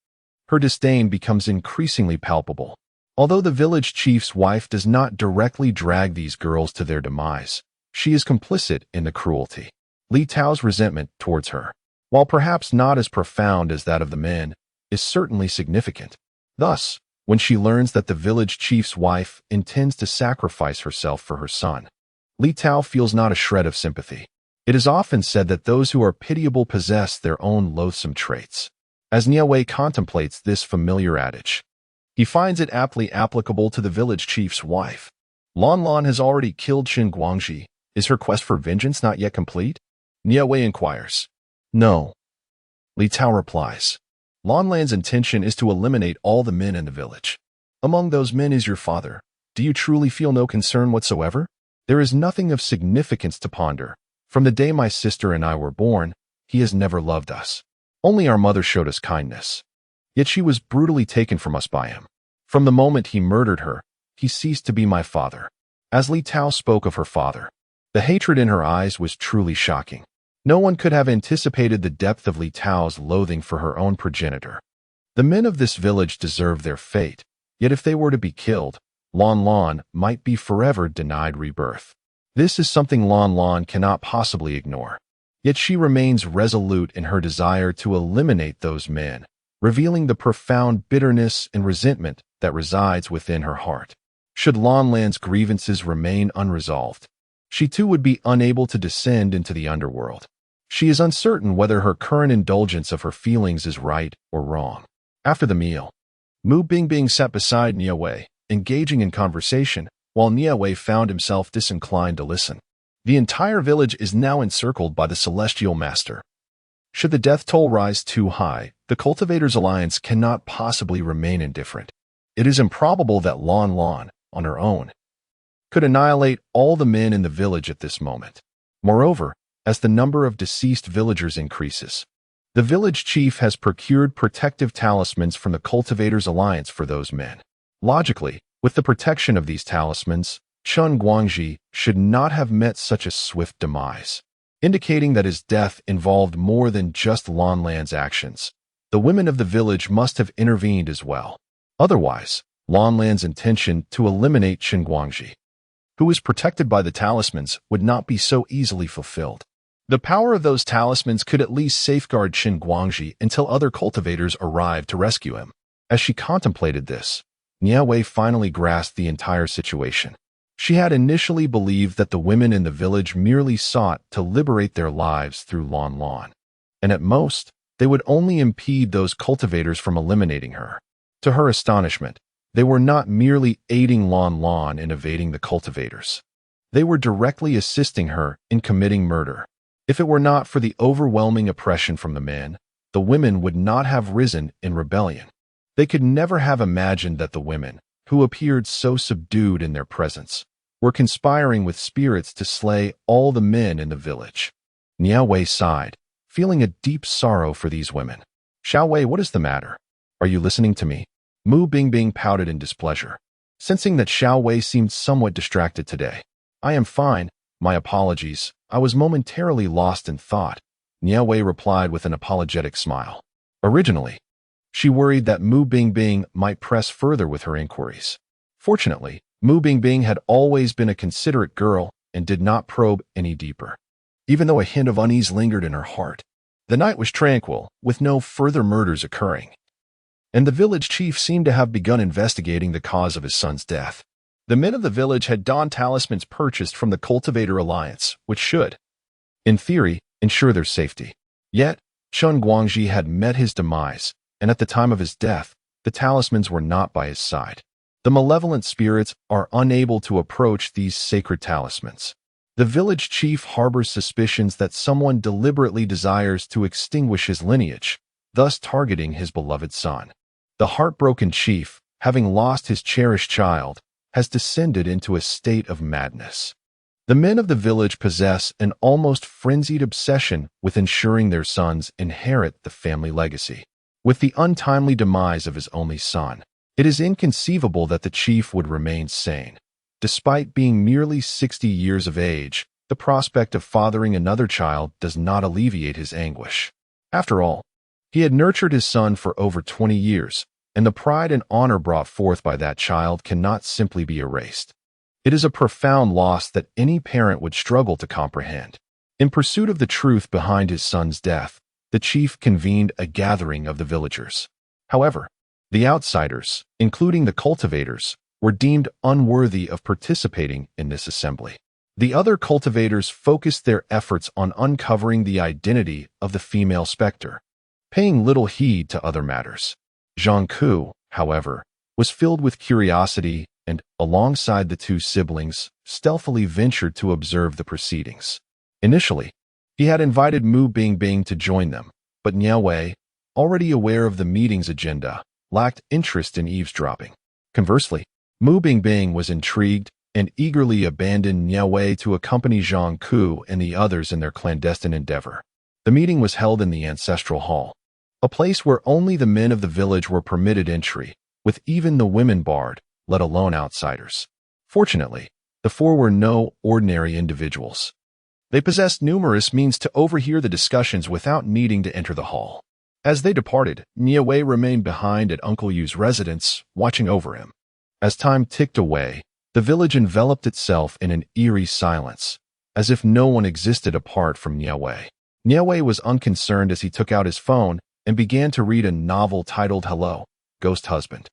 her disdain becomes increasingly palpable. Although the village chief's wife does not directly drag these girls to their demise, she is complicit in the cruelty. Li Tao's resentment towards her, while perhaps not as profound as that of the men, is certainly significant. Thus, when she learns that the village chief's wife intends to sacrifice herself for her son, Li Tao feels not a shred of sympathy. It is often said that those who are pitiable possess their own loathsome traits. As Nie Wei contemplates this familiar adage, he finds it aptly applicable to the village chief's wife. Lan Lan has already killed Chen Guangji. Is her quest for vengeance not yet complete? Nie Wei inquires. No. Li Tao replies. Lan Lan's intention is to eliminate all the men in the village. Among those men is your father. Do you truly feel no concern whatsoever? There is nothing of significance to ponder. From the day my sister and I were born, he has never loved us. Only our mother showed us kindness. Yet she was brutally taken from us by him. From the moment he murdered her, he ceased to be my father. As Li Tao spoke of her father, the hatred in her eyes was truly shocking. No one could have anticipated the depth of Li Tao's loathing for her own progenitor. The men of this village deserve their fate, yet if they were to be killed, Lan Lan might be forever denied rebirth. This is something Lan Lan cannot possibly ignore. Yet she remains resolute in her desire to eliminate those men, revealing the profound bitterness and resentment that resides within her heart. Should Lan Lan's grievances remain unresolved, she too would be unable to descend into the underworld. She is uncertain whether her current indulgence of her feelings is right or wrong. After the meal, Mu Bingbing sat beside Nie Wei, engaging in conversation, while Nie Wei found himself disinclined to listen. The entire village is now encircled by the Celestial Master. Should the death toll rise too high, the Cultivators' Alliance cannot possibly remain indifferent. It is improbable that Lan Lan, on her own, could annihilate all the men in the village at this moment. Moreover, as the number of deceased villagers increases, the village chief has procured protective talismans from the Cultivators' Alliance for those men. Logically, with the protection of these talismans, Chen Guangji should not have met such a swift demise, indicating that his death involved more than just Lan Lan's actions. The women of the village must have intervened as well. Otherwise, Lan Lan's intention to eliminate Chen Guangji, who is protected by the talismans, would not be so easily fulfilled. The power of those talismans could at least safeguard Chen Guangji until other cultivators arrived to rescue him. As she contemplated this, Nie Wei finally grasped the entire situation. She had initially believed that the women in the village merely sought to liberate their lives through Lan Lan, and at most, they would only impede those cultivators from eliminating her. To her astonishment, they were not merely aiding Lan Lan in evading the cultivators. They were directly assisting her in committing murder. If it were not for the overwhelming oppression from the men, the women would not have risen in rebellion. They could never have imagined that the women, who appeared so subdued in their presence, were conspiring with spirits to slay all the men in the village. Nie Wei sighed, feeling a deep sorrow for these women. Xiao Wei, what is the matter? Are you listening to me? Mu Bingbing pouted in displeasure, sensing that Xiao Wei seemed somewhat distracted today. I am fine. My apologies. I was momentarily lost in thought, Nie Wei replied with an apologetic smile. Originally, she worried that Mu Bingbing might press further with her inquiries. Fortunately, Mu Bingbing had always been a considerate girl and did not probe any deeper. Even though a hint of unease lingered in her heart, the night was tranquil, with no further murders occurring, and the village chief seemed to have begun investigating the cause of his son's death. The men of the village had donned talismans purchased from the Cultivator Alliance, which should, in theory, ensure their safety. Yet, Chen Guangji had met his demise, and at the time of his death, the talismans were not by his side. The malevolent spirits are unable to approach these sacred talismans. The village chief harbors suspicions that someone deliberately desires to extinguish his lineage, thus targeting his beloved son. The heartbroken chief, having lost his cherished child, has descended into a state of madness. The men of the village possess an almost frenzied obsession with ensuring their sons inherit the family legacy. With the untimely demise of his only son, it is inconceivable that the chief would remain sane. Despite being merely 60 years of age, the prospect of fathering another child does not alleviate his anguish. After all, he had nurtured his son for over 20 years, and the pride and honor brought forth by that child cannot simply be erased. It is a profound loss that any parent would struggle to comprehend. In pursuit of the truth behind his son's death, the chief convened a gathering of the villagers. However, the outsiders, including the cultivators, were deemed unworthy of participating in this assembly. The other cultivators focused their efforts on uncovering the identity of the female specter, paying little heed to other matters. Zhang Ku, however, was filled with curiosity and, alongside the two siblings, stealthily ventured to observe the proceedings. Initially, he had invited Mu Bingbing to join them, but Nie Wei, already aware of the meeting's agenda, lacked interest in eavesdropping. Conversely, Mu Bingbing was intrigued and eagerly abandoned Nie Wei to accompany Zhang Ku and the others in their clandestine endeavor. The meeting was held in the ancestral hall, a place where only the men of the village were permitted entry, with even the women barred, let alone outsiders. Fortunately, the four were no ordinary individuals. They possessed numerous means to overhear the discussions without needing to enter the hall. As they departed, Nie Wei remained behind at Uncle Yu's residence, watching over him. As time ticked away, The village enveloped itself in an eerie silence, as if no one existed apart from Nie Wei. Nie Wei was unconcerned as he took out his phone and began to read a novel titled Hello, Ghost Husband.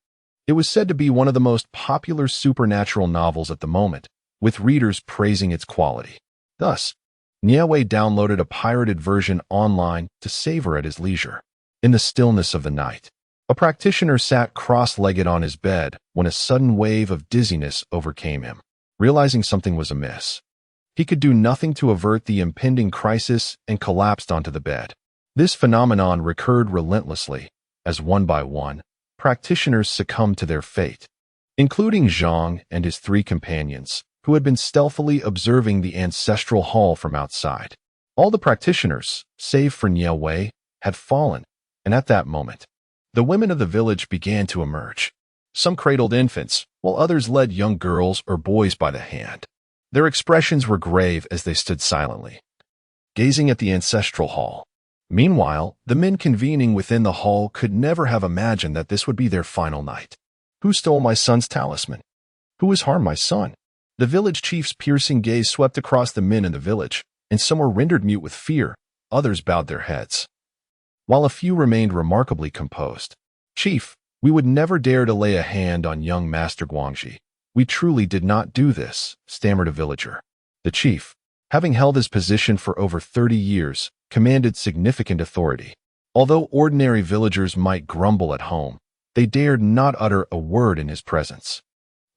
It was said to be one of the most popular supernatural novels at the moment, with readers praising its quality. Thus, Nie Wei downloaded a pirated version online to savor at his leisure. In the stillness of the night, a practitioner sat cross-legged on his bed when a sudden wave of dizziness overcame him. Realizing something was amiss, he could do nothing to avert the impending crisis and collapsed onto the bed. This phenomenon recurred relentlessly, as one by one, practitioners succumbed to their fate, including Zhang and his 3 companions, who had been stealthily observing the ancestral hall from outside. All the practitioners, save for Nie Wei, had fallen, and at that moment, the women of the village began to emerge. Some cradled infants, while others led young girls or boys by the hand. Their expressions were grave as they stood silently, gazing at the ancestral hall. Meanwhile, the men convening within the hall could never have imagined that this would be their final night. Who stole my son's talisman? Who has harmed my son? The village chief's piercing gaze swept across the men in the village, and some were rendered mute with fear, others bowed their heads, while a few remained remarkably composed. Chief, we would never dare to lay a hand on young Master Guangxi. We truly did not do this, stammered a villager. The chief, having held his position for over 30 years, commanded significant authority. Although ordinary villagers might grumble at home, they dared not utter a word in his presence.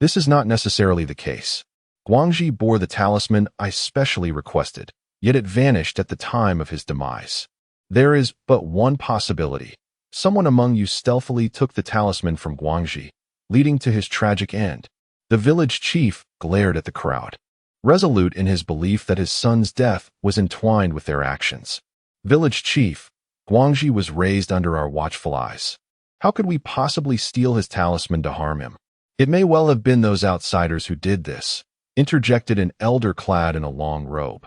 This is not necessarily the case. Guangxi bore the talisman I specially requested, yet it vanished at the time of his demise. There is but one possibility. Someone among you stealthily took the talisman from Guangxi, leading to his tragic end. The village chief glared at the crowd, resolute in his belief that his son's death was entwined with their actions. Village chief, Guangxi was raised under our watchful eyes. How could we possibly steal his talisman to harm him? It may well have been those outsiders who did this, interjected an elder clad in a long robe,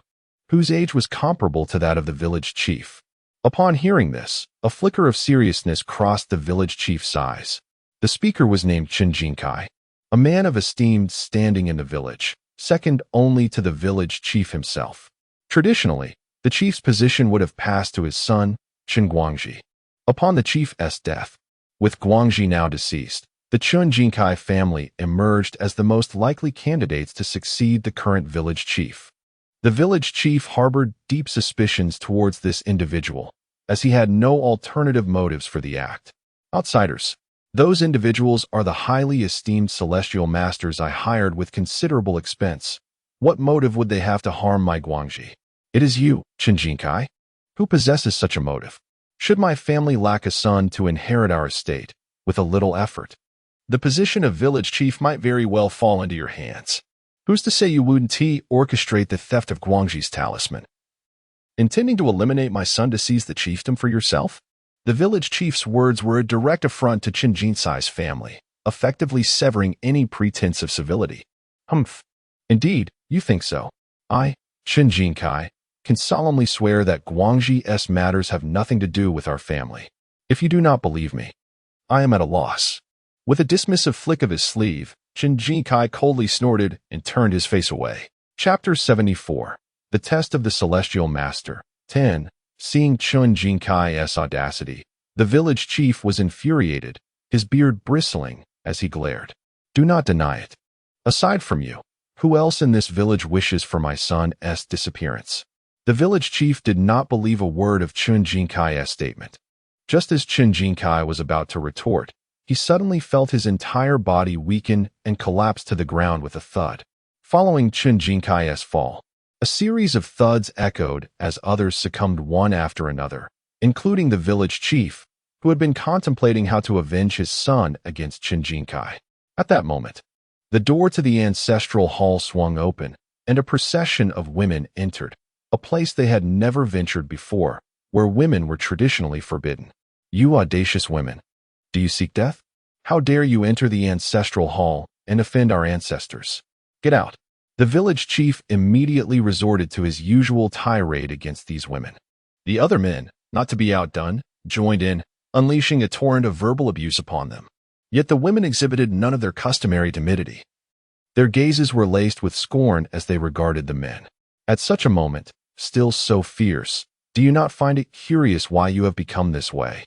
whose age was comparable to that of the village chief. Upon hearing this, a flicker of seriousness crossed the village chief's eyes. The speaker was named Qin Jinkai, a man of esteemed standing in the village, second only to the village chief himself. Traditionally, the chief's position would have passed to his son, Qin Guangxi. Upon the chief's death, with Guangxi now deceased, the Qin Jinkai family emerged as the most likely candidates to succeed the current village chief. The village chief harbored deep suspicions towards this individual, as he had no alternative motives for the act. Outsiders. Those individuals are the highly esteemed celestial masters I hired with considerable expense. What motive would they have to harm my Guangxi? It is you, Qin Jinkai. Who possesses such a motive? Should my family lack a son to inherit our estate, with a little effort, the position of village chief might very well fall into your hands. Who's to say you wouldn't orchestrate the theft of Guangxi's talisman? Intending to eliminate my son to seize the chiefdom for yourself? The village chief's words were a direct affront to Qin Jinsai's family, effectively severing any pretense of civility. Humph. Indeed, you think so. I, Qin Jinkai, can solemnly swear that Guangxi's matters have nothing to do with our family. If you do not believe me, I am at a loss. With a dismissive flick of his sleeve, Qin Jinkai coldly snorted and turned his face away. Chapter 74. The Test of the Celestial Master. 10. Seeing Qin Jinkai's audacity, the village chief was infuriated, his beard bristling as he glared. Do not deny it. Aside from you, who else in this village wishes for my son's disappearance? The village chief did not believe a word of Qin Jinkai's statement. Just as Qin Jinkai was about to retort, he suddenly felt his entire body weaken and collapse to the ground with a thud. Following Qin Jinkai's fall, a series of thuds echoed as others succumbed one after another, including the village chief, who had been contemplating how to avenge his son against Qin Jinkai. At that moment, the door to the ancestral hall swung open, and a procession of women entered, a place they had never ventured before, where women were traditionally forbidden. You audacious women, do you seek death? How dare you enter the ancestral hall and offend our ancestors? Get out. The village chief immediately resorted to his usual tirade against these women. The other men, not to be outdone, joined in, unleashing a torrent of verbal abuse upon them. Yet the women exhibited none of their customary timidity. Their gazes were laced with scorn as they regarded the men. At such a moment, still so fierce, do you not find it curious why you have become this way,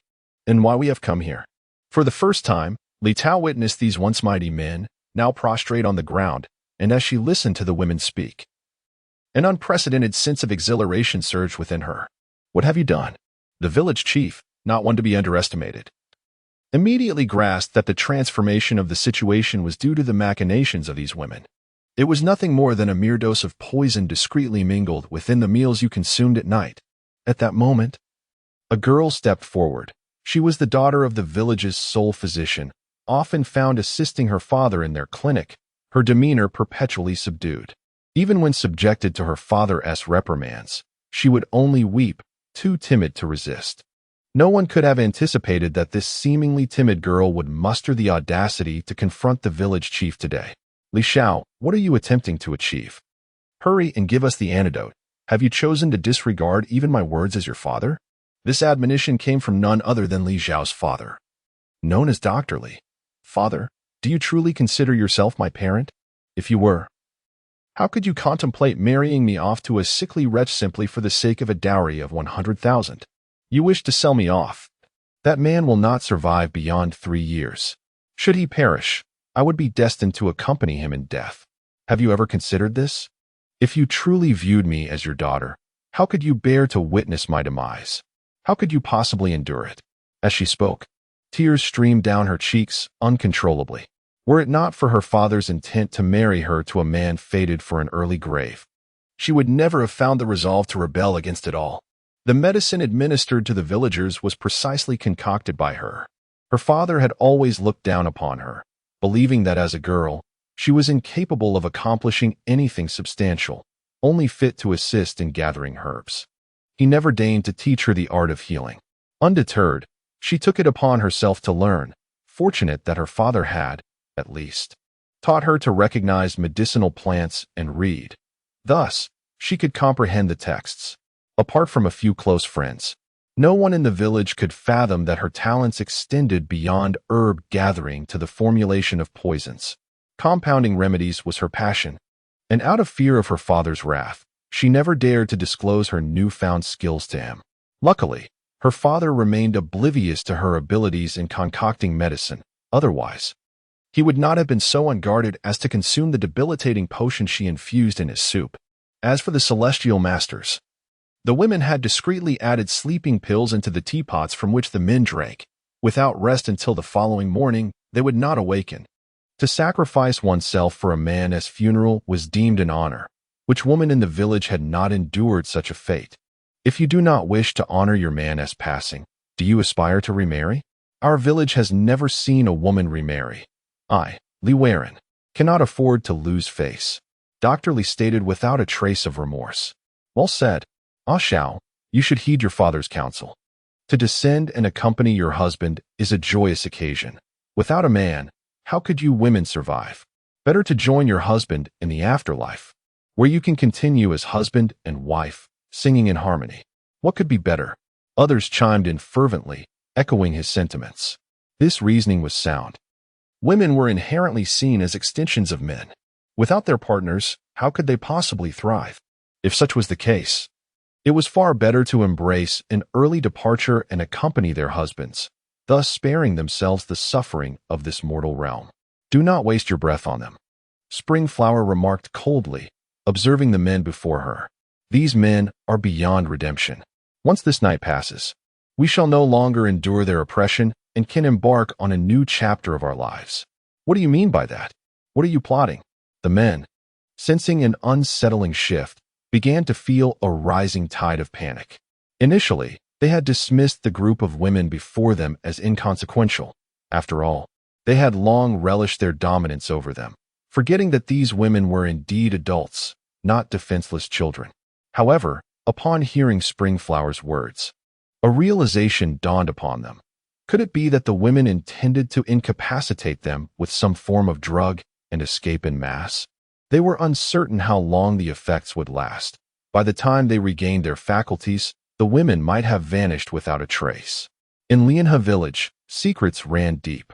and why we have come here? For the first time, Li Tao witnessed these once mighty men, now prostrate on the ground, and as she listened to the women speak, an unprecedented sense of exhilaration surged within her. What have you done? The village chief, not one to be underestimated, immediately grasped that the transformation of the situation was due to the machinations of these women. It was nothing more than a mere dose of poison discreetly mingled within the meals you consumed at night. At that moment, a girl stepped forward. She was the daughter of the village's sole physician, often found assisting her father in their clinic, her demeanor perpetually subdued. Even when subjected to her father's reprimands, she would only weep, too timid to resist. No one could have anticipated that this seemingly timid girl would muster the audacity to confront the village chief today. Li Xiao, what are you attempting to achieve? Hurry and give us the antidote. Have you chosen to disregard even my words as your father? This admonition came from none other than Li Xiao's father, known as Dr. Li. Father, do you truly consider yourself my parent? If you were, how could you contemplate marrying me off to a sickly wretch simply for the sake of a dowry of 100,000? You wish to sell me off. That man will not survive beyond 3 years. Should he perish, I would be destined to accompany him in death. Have you ever considered this? If you truly viewed me as your daughter, how could you bear to witness my demise? How could you possibly endure it? As she spoke, tears streamed down her cheeks uncontrollably. Were it not for her father's intent to marry her to a man fated for an early grave, she would never have found the resolve to rebel against it all. The medicine administered to the villagers was precisely concocted by her. Her father had always looked down upon her, believing that as a girl, she was incapable of accomplishing anything substantial, only fit to assist in gathering herbs. He never deigned to teach her the art of healing. Undeterred, she took it upon herself to learn, fortunate that her father had, at least, taught her to recognize medicinal plants and read. Thus, she could comprehend the texts. Apart from a few close friends, no one in the village could fathom that her talents extended beyond herb gathering to the formulation of poisons. Compounding remedies was her passion, and out of fear of her father's wrath, she never dared to disclose her newfound skills to him. Luckily, her father remained oblivious to her abilities in concocting medicine. Otherwise, he would not have been so unguarded as to consume the debilitating potion she infused in his soup. As for the celestial masters, the women had discreetly added sleeping pills into the teapots from which the men drank. Without rest until the following morning, they would not awaken. To sacrifice oneself for a man's funeral was deemed an honor. Which woman in the village had not endured such a fate? If you do not wish to honor your man's passing, do you aspire to remarry? Our village has never seen a woman remarry. I, Li Weiren, cannot afford to lose face. Dr. Li stated without a trace of remorse. Well said. Ah Xiao, you should heed your father's counsel. To descend and accompany your husband is a joyous occasion. Without a man, how could you women survive? Better to join your husband in the afterlife, where you can continue as husband and wife, singing in harmony. What could be better? Others chimed in fervently, echoing his sentiments. This reasoning was sound. Women were inherently seen as extensions of men. Without their partners, how could they possibly thrive? If such was the case, it was far better to embrace an early departure and accompany their husbands, thus sparing themselves the suffering of this mortal realm. Do not waste your breath on them. Springflower remarked coldly, observing the men before her. These men are beyond redemption. Once this night passes, we shall no longer endure their oppression and can embark on a new chapter of our lives. What do you mean by that? What are you plotting? The men, sensing an unsettling shift, began to feel a rising tide of panic. Initially, they had dismissed the group of women before them as inconsequential. After all, they had long relished their dominance over them, forgetting that these women were indeed adults, not defenseless children. However, upon hearing Springflower's words, a realization dawned upon them. Could it be that the women intended to incapacitate them with some form of drug and escape en masse? They were uncertain how long the effects would last. By the time they regained their faculties, the women might have vanished without a trace. In Lianhe village, secrets ran deep.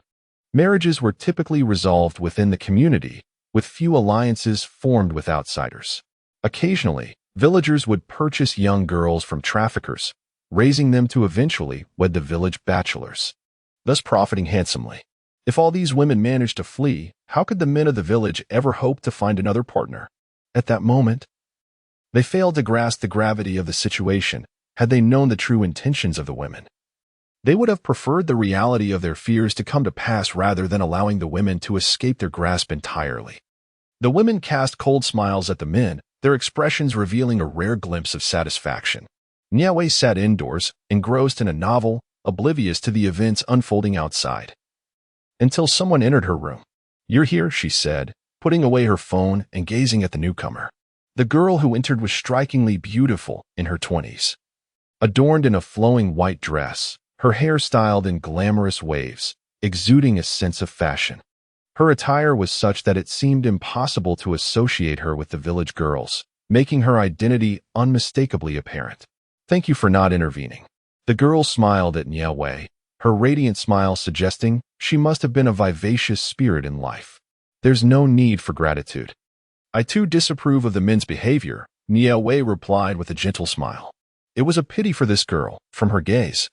Marriages were typically resolved within the community, with few alliances formed with outsiders. Occasionally, villagers would purchase young girls from traffickers, raising them to eventually wed the village bachelors, thus profiting handsomely. If all these women managed to flee, how could the men of the village ever hope to find another partner? At that moment, they failed to grasp the gravity of the situation. Had they known the true intentions of the women, they would have preferred the reality of their fears to come to pass rather than allowing the women to escape their grasp entirely. The women cast cold smiles at the men, their expressions revealing a rare glimpse of satisfaction. Nie Wei sat indoors, engrossed in a novel, oblivious to the events unfolding outside, until someone entered her room. "You're here," she said, putting away her phone and gazing at the newcomer. The girl who entered was strikingly beautiful, in her 20s. Adorned in a flowing white dress, her hair styled in glamorous waves, exuding a sense of fashion. Her attire was such that it seemed impossible to associate her with the village girls, making her identity unmistakably apparent. "Thank you for not intervening." The girl smiled at Nie Wei, her radiant smile suggesting she must have been a vivacious spirit in life. "There's no need for gratitude. I too disapprove of the men's behavior," Nie Wei replied with a gentle smile. It was a pity for this girl, from her gaze.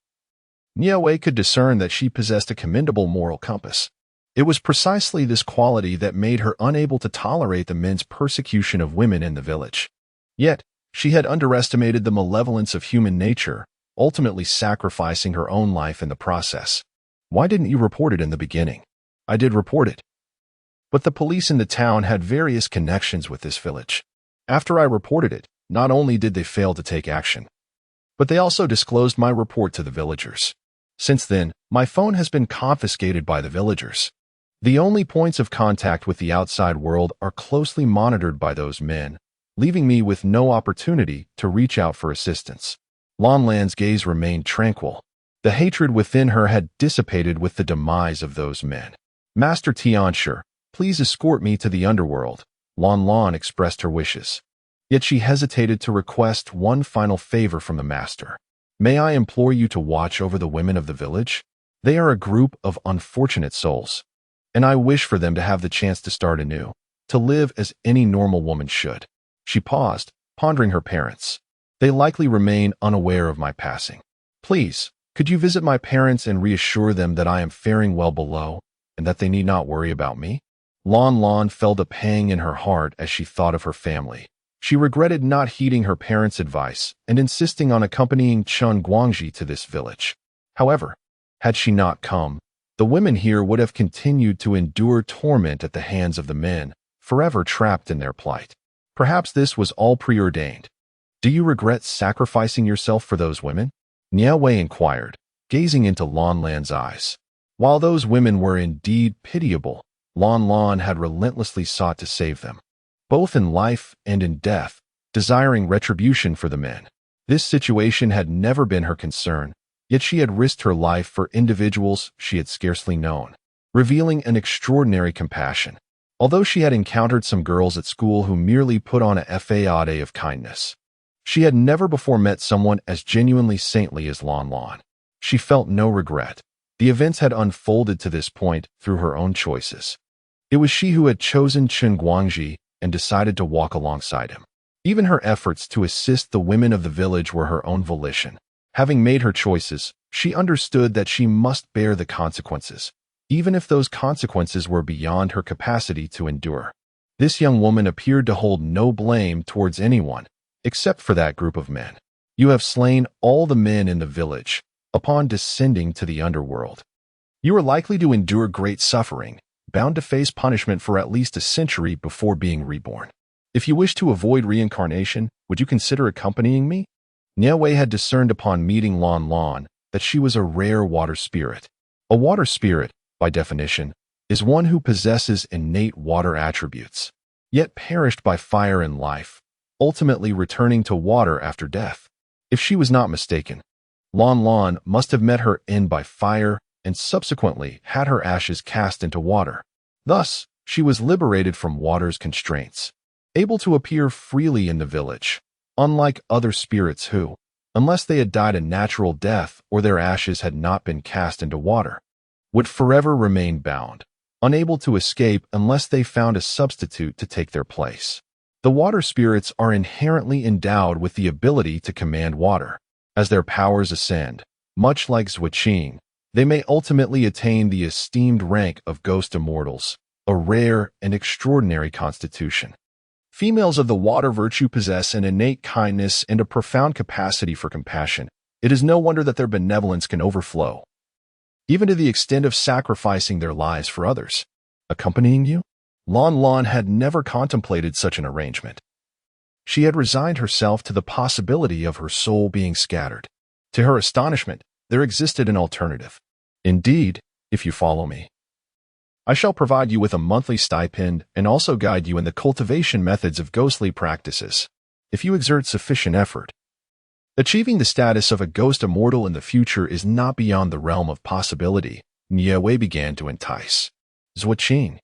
Nie Wei could discern that she possessed a commendable moral compass. It was precisely this quality that made her unable to tolerate the men's persecution of women in the village. Yet, she had underestimated the malevolence of human nature, ultimately sacrificing her own life in the process. "Why didn't you report it in the beginning?" "I did report it. But the police in the town had various connections with this village. After I reported it, not only did they fail to take action, but they also disclosed my report to the villagers. Since then, my phone has been confiscated by the villagers. The only points of contact with the outside world are closely monitored by those men, leaving me with no opportunity to reach out for assistance." Lan Lan's gaze remained tranquil. The hatred within her had dissipated with the demise of those men. "Master Tianshi, please escort me to the underworld." Lan Lan expressed her wishes. Yet she hesitated to request one final favor from the master. "May I implore you to watch over the women of the village? They are a group of unfortunate souls, and I wish for them to have the chance to start anew, to live as any normal woman should." She paused, pondering her parents. "They likely remain unaware of my passing. Please, could you visit my parents and reassure them that I am faring well below, and that they need not worry about me?" Lan Lan felt a pang in her heart as she thought of her family. She regretted not heeding her parents' advice and insisting on accompanying Chen Guangji to this village. However, had she not come, the women here would have continued to endure torment at the hands of the men, forever trapped in their plight. Perhaps this was all preordained. "Do you regret sacrificing yourself for those women?" Nie Wei inquired, gazing into Lan Lan's eyes. While those women were indeed pitiable, Lan Lan had relentlessly sought to save them, both in life and in death, desiring retribution for the men. This situation had never been her concern, yet she had risked her life for individuals she had scarcely known, revealing an extraordinary compassion. Although she had encountered some girls at school who merely put on a facade of kindness, she had never before met someone as genuinely saintly as Lan Lan. She felt no regret. The events had unfolded to this point through her own choices. It was she who had chosen Chen Guangji and decided to walk alongside him. Even her efforts to assist the women of the village were her own volition. Having made her choices, she understood that she must bear the consequences, even if those consequences were beyond her capacity to endure. This young woman appeared to hold no blame towards anyone, except for that group of men. "You have slain all the men in the village upon descending to the underworld. You are likely to endure great suffering, bound to face punishment for at least a century before being reborn. If you wish to avoid reincarnation, would you consider accompanying me?" Nie Wei had discerned upon meeting Lan Lan that she was a rare water spirit. A water spirit, by definition, is one who possesses innate water attributes, yet perished by fire in life, ultimately returning to water after death. If she was not mistaken, Lan Lan must have met her end by fire and subsequently had her ashes cast into water. Thus, she was liberated from water's constraints, able to appear freely in the village, unlike other spirits who, unless they had died a natural death or their ashes had not been cast into water, would forever remain bound. unable to escape unless they found a substitute to take their place. The water spirits are inherently endowed with the ability to command water. As their powers ascend, much like Zhuqing, they may ultimately attain the esteemed rank of ghost immortals, a rare and extraordinary constitution. Females of the water virtue possess an innate kindness and a profound capacity for compassion. It is no wonder that their benevolence can overflow, even to the extent of sacrificing their lives for others. Accompanying you? Lan Lan had never contemplated such an arrangement. She had resigned herself to the possibility of her soul being scattered. To her astonishment, there existed an alternative. Indeed, if you follow me, I shall provide you with a monthly stipend and also guide you in the cultivation methods of ghostly practices. If you exert sufficient effort, achieving the status of a ghost immortal in the future is not beyond the realm of possibility. Nie Wei began to entice. Zhuqing,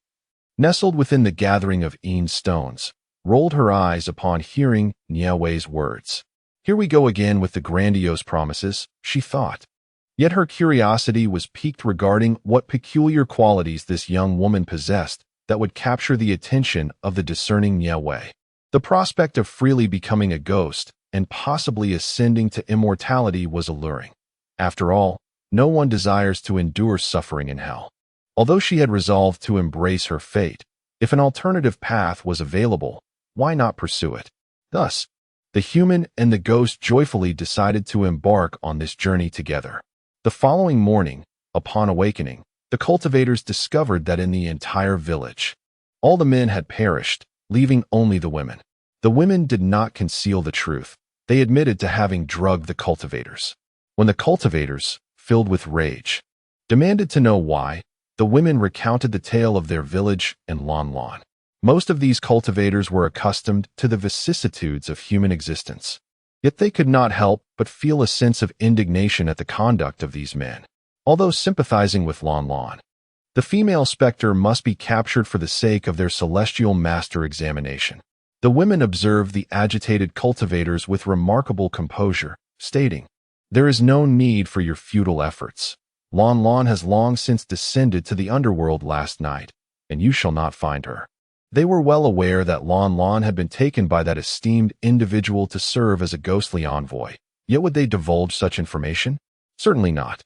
nestled within the gathering of stones, rolled her eyes upon hearing Nie Wei's words. Here we go again with the grandiose promises, she thought. Yet her curiosity was piqued regarding what peculiar qualities this young woman possessed that would capture the attention of the discerning Nie Wei. The prospect of freely becoming a ghost and possibly ascending to immortality was alluring. After all, no one desires to endure suffering in hell. Although she had resolved to embrace her fate, if an alternative path was available, why not pursue it? Thus, the human and the ghost joyfully decided to embark on this journey together. The following morning, upon awakening, the cultivators discovered that in the entire village, all the men had perished, leaving only the women. The women did not conceal the truth. They admitted to having drugged the cultivators. When the cultivators, filled with rage, demanded to know why, the women recounted the tale of their village and Lan Lan. Most of these cultivators were accustomed to the vicissitudes of human existence. Yet they could not help but feel a sense of indignation at the conduct of these men. Although sympathizing with Lan Lan, the female specter must be captured for the sake of their celestial master examination. The women observed the agitated cultivators with remarkable composure, stating, "There is no need for your futile efforts. Lan Lan has long since descended to the underworld last night, and you shall not find her." They were well aware that Lan Lan had been taken by that esteemed individual to serve as a ghostly envoy. Yet would they divulge such information? Certainly not.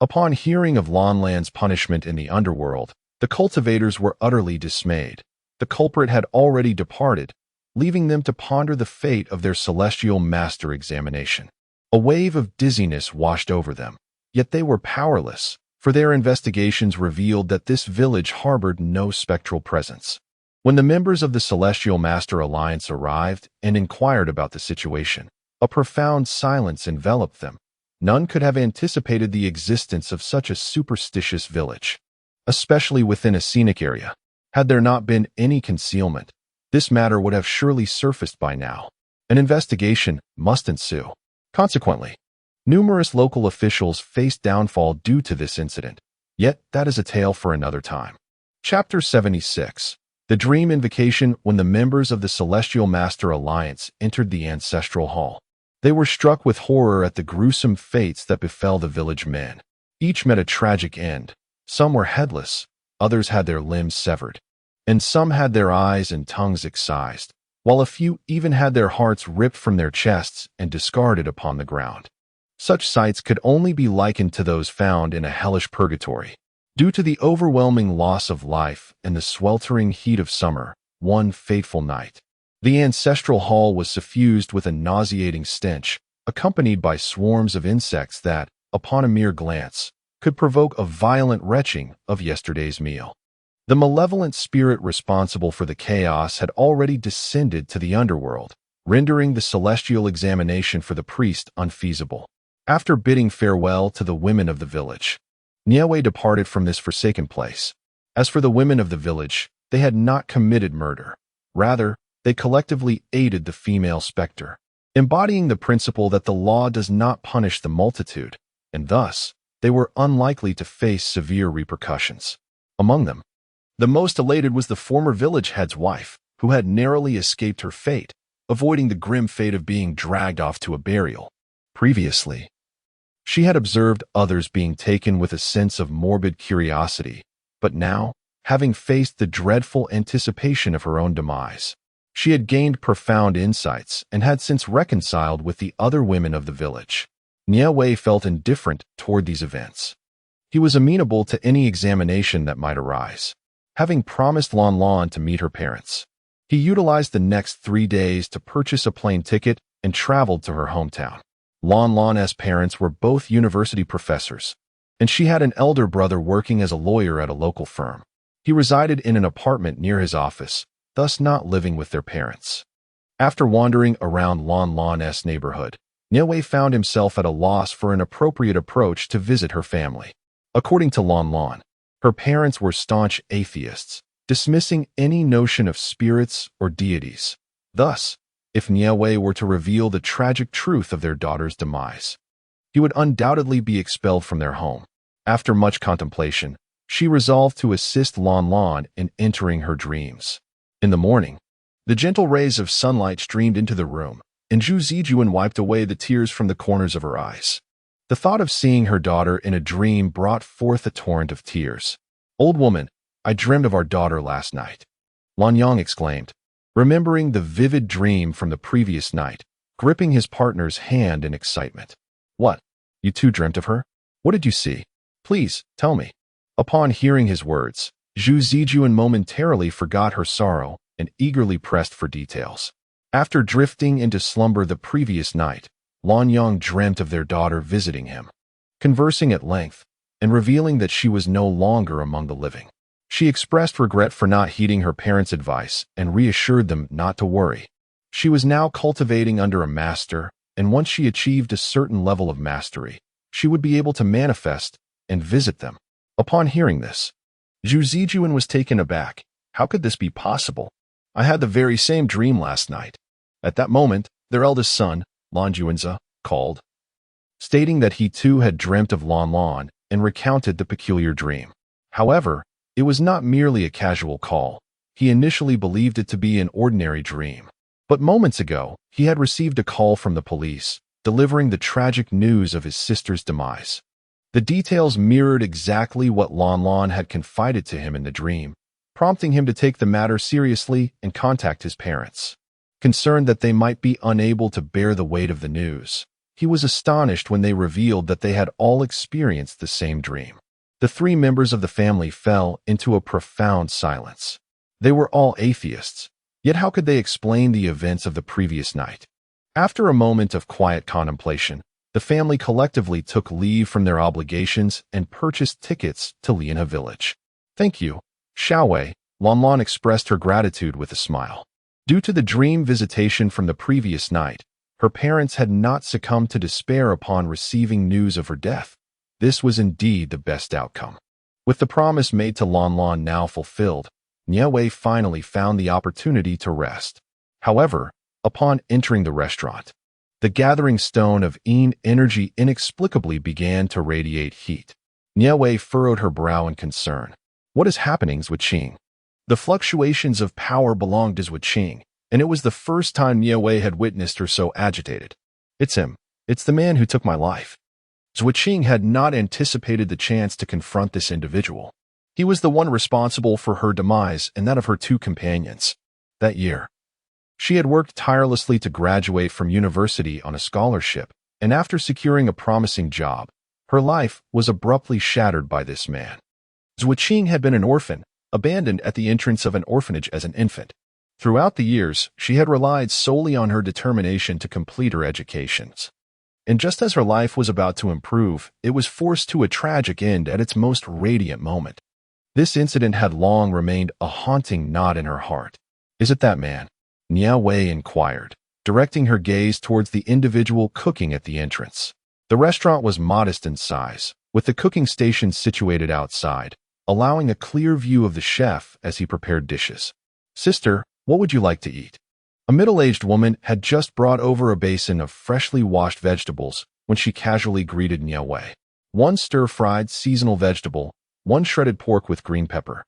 Upon hearing of Lan Lan's punishment in the underworld, the cultivators were utterly dismayed. The culprit had already departed, leaving them to ponder the fate of their celestial master examination. A wave of dizziness washed over them, yet they were powerless, for their investigations revealed that this village harbored no spectral presence. When the members of the Celestial Master Alliance arrived and inquired about the situation, a profound silence enveloped them. None could have anticipated the existence of such a superstitious village, especially within a scenic area. Had there not been any concealment, this matter would have surely surfaced by now. An investigation must ensue. Consequently, numerous local officials faced downfall due to this incident. Yet that is a tale for another time. Chapter 76. The Dream Invocation. When the members of the Celestial Master Alliance entered the ancestral hall, they were struck with horror at the gruesome fates that befell the village men. Each met a tragic end. Some were headless, others had their limbs severed, and some had their eyes and tongues excised, while a few even had their hearts ripped from their chests and discarded upon the ground. Such sights could only be likened to those found in a hellish purgatory. Due to the overwhelming loss of life and the sweltering heat of summer, one fateful night, the ancestral hall was suffused with a nauseating stench, accompanied by swarms of insects that, upon a mere glance, could provoke a violent retching of yesterday's meal. The malevolent spirit responsible for the chaos had already descended to the underworld, rendering the celestial examination for the priest unfeasible. After bidding farewell to the women of the village, Nie Wei departed from this forsaken place. As for the women of the village, they had not committed murder. Rather, they collectively aided the female specter, embodying the principle that the law does not punish the multitude, and thus, they were unlikely to face severe repercussions. Among them, the most elated was the former village head's wife, who had narrowly escaped her fate, avoiding the grim fate of being dragged off to a burial. Previously, she had observed others being taken with a sense of morbid curiosity, but now having faced the dreadful anticipation of her own demise. She had gained profound insights and had since reconciled with the other women of the village. Nie Wei felt indifferent toward these events. He was amenable to any examination that might arise. Having promised Lan Lan to meet her parents, he utilized the next 3 days to purchase a plane ticket and traveled to her hometown. Lan Lan's parents were both university professors, and she had an elder brother working as a lawyer at a local firm. He resided in an apartment near his office, thus not living with their parents. After wandering around Lan Lan's neighborhood, Nie Wei found himself at a loss for an appropriate approach to visit her family. According to Lan Lan, her parents were staunch atheists, dismissing any notion of spirits or deities. Thus, if Nie Wei were to reveal the tragic truth of their daughter's demise, he would undoubtedly be expelled from their home. After much contemplation, she resolved to assist Lan Lan in entering her dreams. In the morning, the gentle rays of sunlight streamed into the room, and Zhu Zijuan wiped away the tears from the corners of her eyes. The thought of seeing her daughter in a dream brought forth a torrent of tears. "Old woman, I dreamed of our daughter last night," Lan Yang exclaimed, remembering the vivid dream from the previous night, gripping his partner's hand in excitement. "What? You too dreamt of her? What did you see? Please, tell me." Upon hearing his words, Zhu Zijuan momentarily forgot her sorrow and eagerly pressed for details. After drifting into slumber the previous night, Lan Yang dreamt of their daughter visiting him, conversing at length, and revealing that she was no longer among the living. She expressed regret for not heeding her parents' advice and reassured them not to worry. She was now cultivating under a master, and once she achieved a certain level of mastery, she would be able to manifest and visit them. Upon hearing this, Zhu Zijuan was taken aback. How could this be possible? "I had the very same dream last night." At that moment, their eldest son, Lan Juanzi, called, stating that he too had dreamt of Lan Lan and recounted the peculiar dream. However, it was not merely a casual call. He initially believed it to be an ordinary dream. But moments ago, he had received a call from the police, delivering the tragic news of his sister's demise. The details mirrored exactly what Lan Lan had confided to him in the dream, prompting him to take the matter seriously and contact his parents. Concerned that they might be unable to bear the weight of the news, he was astonished when they revealed that they had all experienced the same dream. The 3 members of the family fell into a profound silence. They were all atheists, yet how could they explain the events of the previous night? After a moment of quiet contemplation, the family collectively took leave from their obligations and purchased tickets to Lianhe village. "Thank you, Xiaowei," Lan Lan expressed her gratitude with a smile. Due to the dream visitation from the previous night, her parents had not succumbed to despair upon receiving news of her death. This was indeed the best outcome. With the promise made to Lan Lan now fulfilled, Nie Wei finally found the opportunity to rest. However, upon entering the restaurant, the gathering stone of Yin energy inexplicably began to radiate heat. Nie Wei furrowed her brow in concern. "What is happening, Zhuqing?" The fluctuations of power belonged to Zhuqing, and it was the first time Nie Wei had witnessed her so agitated. "It's him. It's the man who took my life." Zhuqing had not anticipated the chance to confront this individual. He was the one responsible for her demise and that of her 2 companions. That year, she had worked tirelessly to graduate from university on a scholarship, and after securing a promising job, her life was abruptly shattered by this man. Zhuqing had been an orphan, abandoned at the entrance of an orphanage as an infant. Throughout the years, she had relied solely on her determination to complete her educations. And just as her life was about to improve, it was forced to a tragic end at its most radiant moment. This incident had long remained a haunting knot in her heart. "Is it that man?" Nie Wei inquired, directing her gaze towards the individual cooking at the entrance. The restaurant was modest in size, with the cooking station situated outside, allowing a clear view of the chef as he prepared dishes. "Sister, what would you like to eat?" A middle-aged woman had just brought over a basin of freshly washed vegetables when she casually greeted Nie Wei. "1 stir-fried seasonal vegetable, 1 shredded pork with green pepper,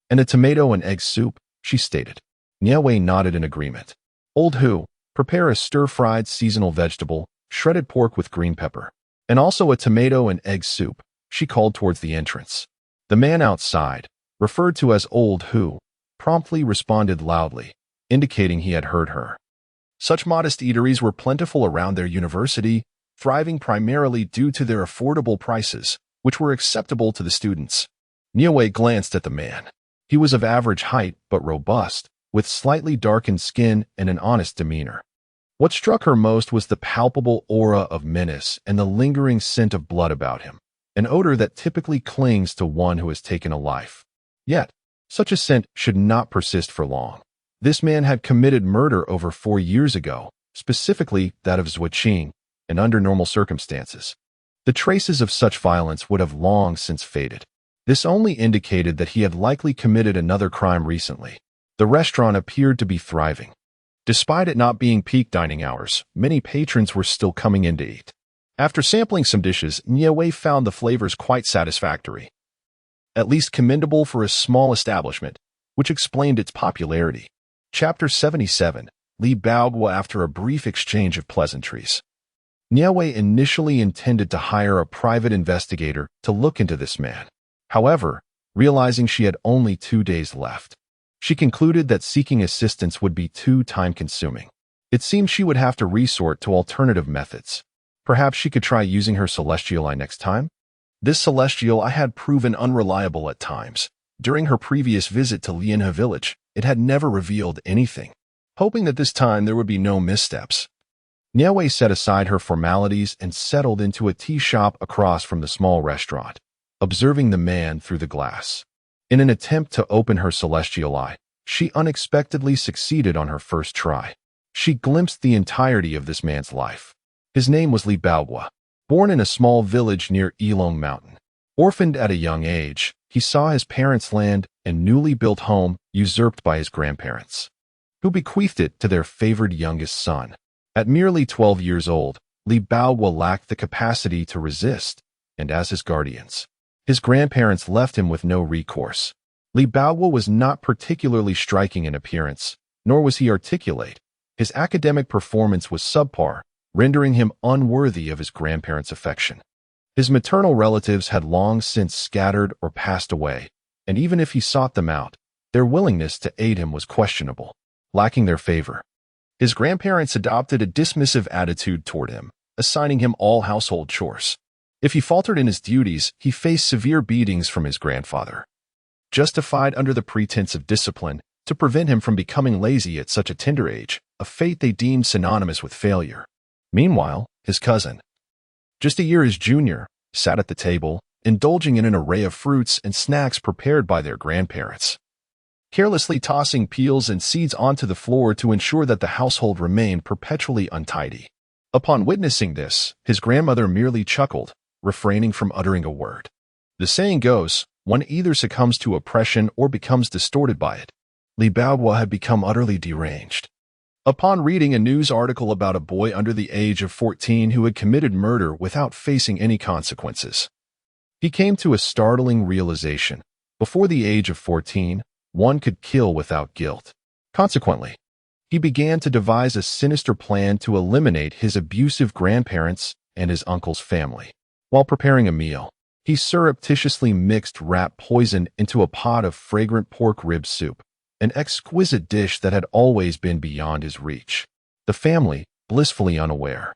and a tomato and egg soup," she stated. Nie Wei nodded in agreement. "Old Hu, prepare a stir-fried seasonal vegetable, shredded pork with green pepper, and also a tomato and egg soup," she called towards the entrance. The man outside, referred to as Old Hu, promptly responded loudly, indicating he had heard her. Such modest eateries were plentiful around their university, thriving primarily due to their affordable prices, which were acceptable to the students. Nie Wei glanced at the man. He was of average height but robust, with slightly darkened skin and an honest demeanor. What struck her most was the palpable aura of menace and the lingering scent of blood about him, an odor that typically clings to one who has taken a life. Yet, such a scent should not persist for long. This man had committed murder over 4 years ago, specifically that of Zhuqing, and under normal circumstances. The traces of such violence would have long since faded. This only indicated that he had likely committed another crime recently. The restaurant appeared to be thriving. Despite it not being peak dining hours, many patrons were still coming in to eat. After sampling some dishes, Nie Wei found the flavors quite satisfactory. At least commendable for a small establishment, which explained its popularity. Chapter 77. Li Baoguo after a brief exchange of pleasantries. Nie Wei initially intended to hire a private investigator to look into this man. However, realizing she had only 2 days left, she concluded that seeking assistance would be too time-consuming. It seemed she would have to resort to alternative methods. Perhaps she could try using her celestial eye next time? This celestial eye had proven unreliable at times. During her previous visit to Lianhe village, it had never revealed anything. Hoping that this time there would be no missteps, Nie Wei set aside her formalities and settled into a tea shop across from the small restaurant, observing the man through the glass. In an attempt to open her celestial eye, she unexpectedly succeeded on her first try. She glimpsed the entirety of this man's life. His name was Li Baoguo. Born in a small village near Yilong Mountain. Orphaned at a young age, he saw his parents' land and newly built home usurped by his grandparents, who bequeathed it to their favored youngest son. At merely 12 years old, Li Baoguo lacked the capacity to resist, and as his guardians, his grandparents left him with no recourse. Li Baoguo was not particularly striking in appearance, nor was he articulate. His academic performance was subpar, rendering him unworthy of his grandparents' affection. His maternal relatives had long since scattered or passed away, and even if he sought them out, their willingness to aid him was questionable, lacking their favor. His grandparents adopted a dismissive attitude toward him, assigning him all household chores. If he faltered in his duties, he faced severe beatings from his grandfather, justified under the pretense of discipline to prevent him from becoming lazy at such a tender age, a fate they deemed synonymous with failure. Meanwhile, his cousin, just a year his junior, sat at the table, indulging in an array of fruits and snacks prepared by their grandparents, carelessly tossing peels and seeds onto the floor to ensure that the household remained perpetually untidy. Upon witnessing this, his grandmother merely chuckled, refraining from uttering a word. The saying goes, one either succumbs to oppression or becomes distorted by it. Li Baoguo had become utterly deranged. Upon reading a news article about a boy under the age of 14 who had committed murder without facing any consequences, he came to a startling realization. Before the age of 14, one could kill without guilt. Consequently, he began to devise a sinister plan to eliminate his abusive grandparents and his uncle's family. While preparing a meal, he surreptitiously mixed rat poison into a pot of fragrant pork rib soup, an exquisite dish that had always been beyond his reach. The family, blissfully unaware,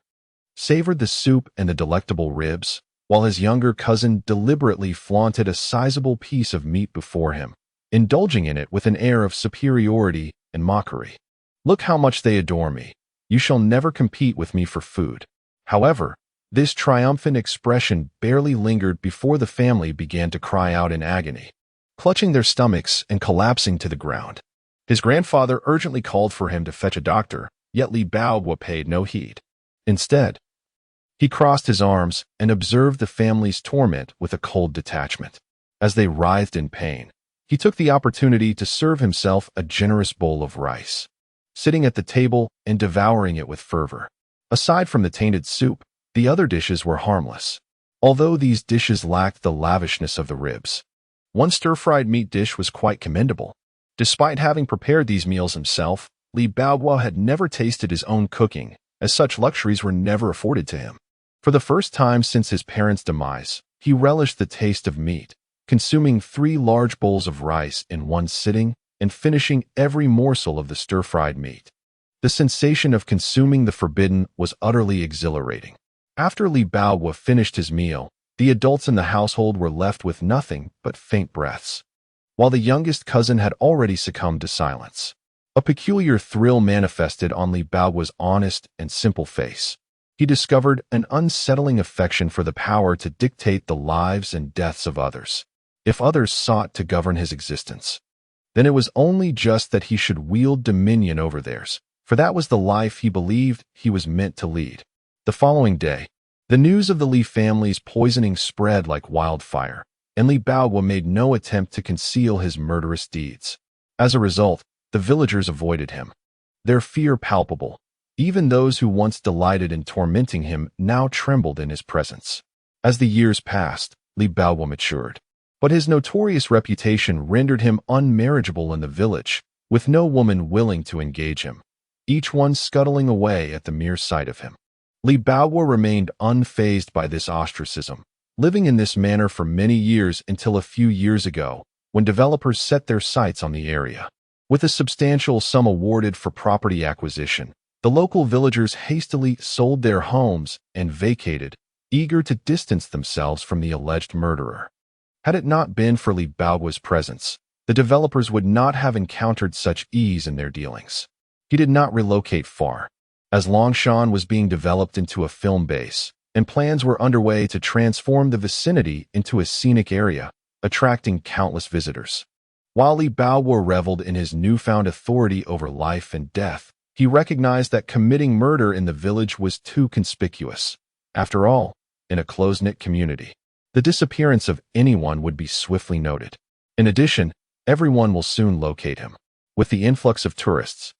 savored the soup and the delectable ribs, while his younger cousin deliberately flaunted a sizable piece of meat before him, indulging in it with an air of superiority and mockery. Look how much they adore me. You shall never compete with me for food. However, this triumphant expression barely lingered before the family began to cry out in agony, clutching their stomachs and collapsing to the ground. His grandfather urgently called for him to fetch a doctor, yet Li Baoguo paid no heed. Instead, he crossed his arms and observed the family's torment with a cold detachment. As they writhed in pain, he took the opportunity to serve himself a generous bowl of rice, sitting at the table and devouring it with fervor. Aside from the tainted soup, the other dishes were harmless, although these dishes lacked the lavishness of the ribs. One stir-fried meat dish was quite commendable. Despite having prepared these meals himself, Li Baoguo had never tasted his own cooking, as such luxuries were never afforded to him. For the first time since his parents' demise, he relished the taste of meat, consuming 3 large bowls of rice in one sitting and finishing every morsel of the stir-fried meat. The sensation of consuming the forbidden was utterly exhilarating. After Li Baohua finished his meal, the adults in the household were left with nothing but faint breaths, while the youngest cousin had already succumbed to silence. A peculiar thrill manifested on Li Baohua's honest and simple face. He discovered an unsettling affection for the power to dictate the lives and deaths of others. If others sought to govern his existence, then it was only just that he should wield dominion over theirs, for that was the life he believed he was meant to lead. The following day, the news of the Li family's poisoning spread like wildfire, and Li Baohua made no attempt to conceal his murderous deeds. As a result, the villagers avoided him, their fear palpable. Even those who once delighted in tormenting him now trembled in his presence. As the years passed, Li Baohua matured, but his notorious reputation rendered him unmarriageable in the village, with no woman willing to engage him, each one scuttling away at the mere sight of him. Li Baohua remained unfazed by this ostracism, living in this manner for many years until a few years ago, when developers set their sights on the area. With a substantial sum awarded for property acquisition, the local villagers hastily sold their homes and vacated, eager to distance themselves from the alleged murderer. Had it not been for Li Baohua's presence, the developers would not have encountered such ease in their dealings. He did not relocate far, as Longshan was being developed into a film base, and plans were underway to transform the vicinity into a scenic area, attracting countless visitors. While Li Baohua reveled in his newfound authority over life and death, he recognized that committing murder in the village was too conspicuous. After all, in a close-knit community, the disappearance of anyone would be swiftly noted. In addition, everyone will soon locate him. With the influx of tourists,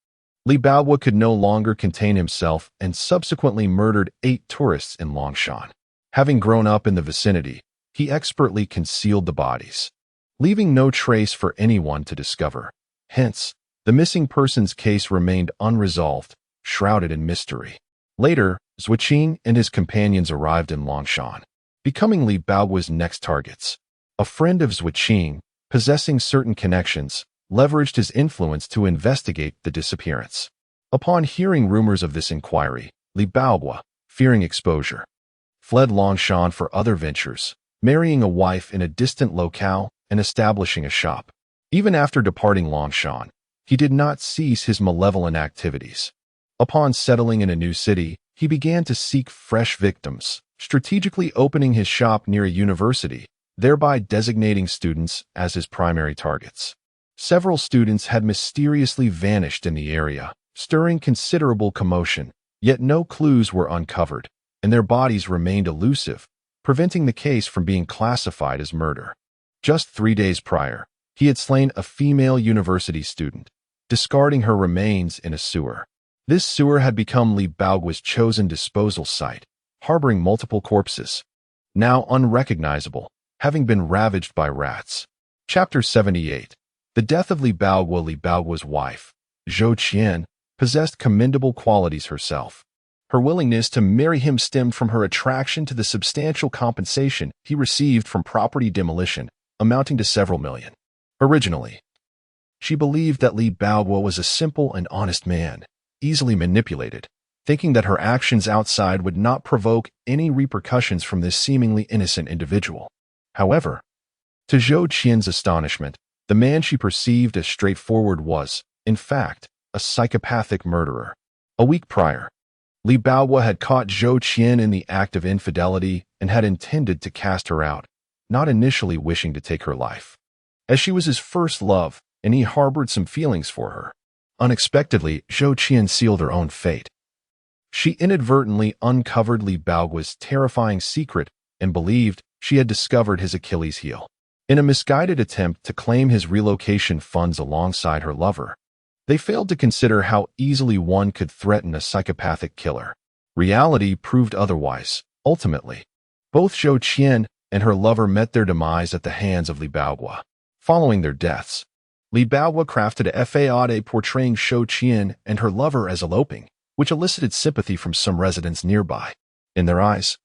Li Baohua could no longer contain himself and subsequently murdered 8 tourists in Longshan. Having grown up in the vicinity, he expertly concealed the bodies, leaving no trace for anyone to discover. Hence, the missing persons case remained unresolved, shrouded in mystery. Later, Zuoqing and his companions arrived in Longshan, becoming Li Baohua's next targets. A friend of Zuoqing, possessing certain connections, leveraged his influence to investigate the disappearance. Upon hearing rumors of this inquiry, Li Baohua, fearing exposure, fled Longshan for other ventures, marrying a wife in a distant locale and establishing a shop. Even after departing Longshan, he did not cease his malevolent activities. Upon settling in a new city, he began to seek fresh victims, strategically opening his shop near a university, thereby designating students as his primary targets. Several students had mysteriously vanished in the area, stirring considerable commotion, yet no clues were uncovered, and their bodies remained elusive, preventing the case from being classified as murder. Just 3 days prior, he had slain a female university student, discarding her remains in a sewer. This sewer had become Li Baohua's chosen disposal site, harboring multiple corpses, now unrecognizable, having been ravaged by rats. Chapter 78. The death of Li Baohua. Li Baohua's wife, Zhou Qian, possessed commendable qualities herself. Her willingness to marry him stemmed from her attraction to the substantial compensation he received from property demolition, amounting to several million. Originally, she believed that Li Baohua was a simple and honest man, easily manipulated, thinking that her actions outside would not provoke any repercussions from this seemingly innocent individual. However, to Zhou Qian's astonishment, the man she perceived as straightforward was, in fact, a psychopathic murderer. A week prior, Li Baohua had caught Zhou Qian in the act of infidelity and had intended to cast her out, not initially wishing to take her life, as she was his first love and he harbored some feelings for her. Unexpectedly, Zhou Qian sealed her own fate. She inadvertently uncovered Li Baohua's terrifying secret and believed she had discovered his Achilles heel. In a misguided attempt to claim his relocation funds alongside her lover, they failed to consider how easily one could threaten a psychopathic killer. Reality proved otherwise. Ultimately, both Zhou Qian and her lover met their demise at the hands of Li Baohua. Following their deaths, Li Baohua crafted a fade portraying Zhou Qian and her lover as eloping, which elicited sympathy from some residents nearby. In their eyes,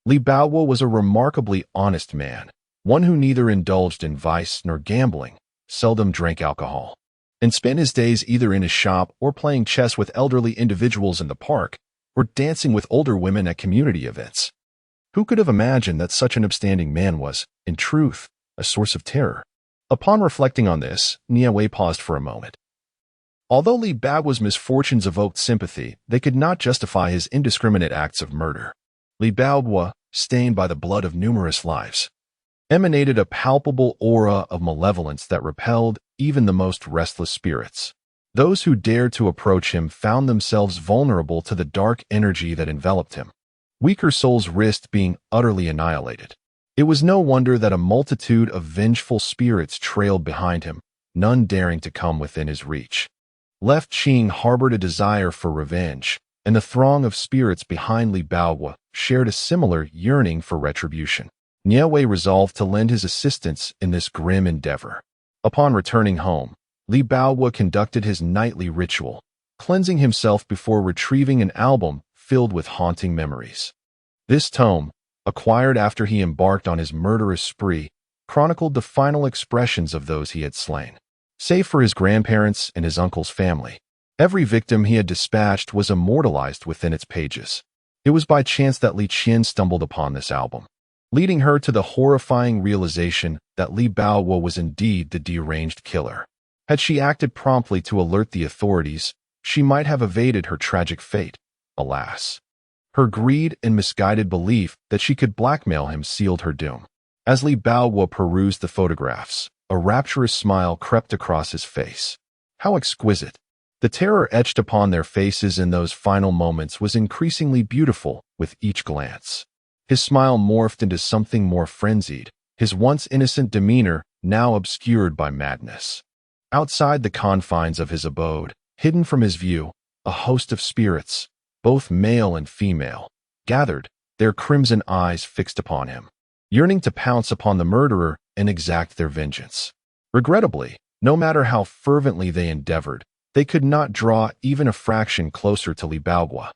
Li Baohua was a remarkably honest man, one who neither indulged in vice nor gambling, seldom drank alcohol, and spent his days either in his shop or playing chess with elderly individuals in the park or dancing with older women at community events. Who could have imagined that such an upstanding man was, in truth, a source of terror? Upon reflecting on this, Nie Wei paused for a moment. Although Li Bao's misfortunes evoked sympathy, they could not justify his indiscriminate acts of murder. Li Bao, stained by the blood of numerous lives, emanated a palpable aura of malevolence that repelled even the most restless spirits. Those who dared to approach him found themselves vulnerable to the dark energy that enveloped him. Weaker souls risked being utterly annihilated. It was no wonder that a multitude of vengeful spirits trailed behind him, none daring to come within his reach. Left Qing harbored a desire for revenge, and the throng of spirits behind Li Bao shared a similar yearning for retribution. Nie Wei resolved to lend his assistance in this grim endeavor. Upon returning home, Li Bao conducted his nightly ritual, cleansing himself before retrieving an album filled with haunting memories. This tome, acquired after he embarked on his murderous spree, chronicled the final expressions of those he had slain. Save for his grandparents and his uncle's family, every victim he had dispatched was immortalized within its pages. It was by chance that Li Qian stumbled upon this album, leading her to the horrifying realization that Li Bao was indeed the deranged killer. Had she acted promptly to alert the authorities, she might have evaded her tragic fate. Alas, her greed and misguided belief that she could blackmail him sealed her doom. As Li Bao perused the photographs, a rapturous smile crept across his face. How exquisite! The terror etched upon their faces in those final moments was increasingly beautiful with each glance. His smile morphed into something more frenzied, his once innocent demeanor now obscured by madness. Outside the confines of his abode, hidden from his view, a host of spirits, both male and female, gathered, their crimson eyes fixed upon him, yearning to pounce upon the murderer and exact their vengeance. Regrettably, no matter how fervently they endeavored, they could not draw even a fraction closer to Li Bao,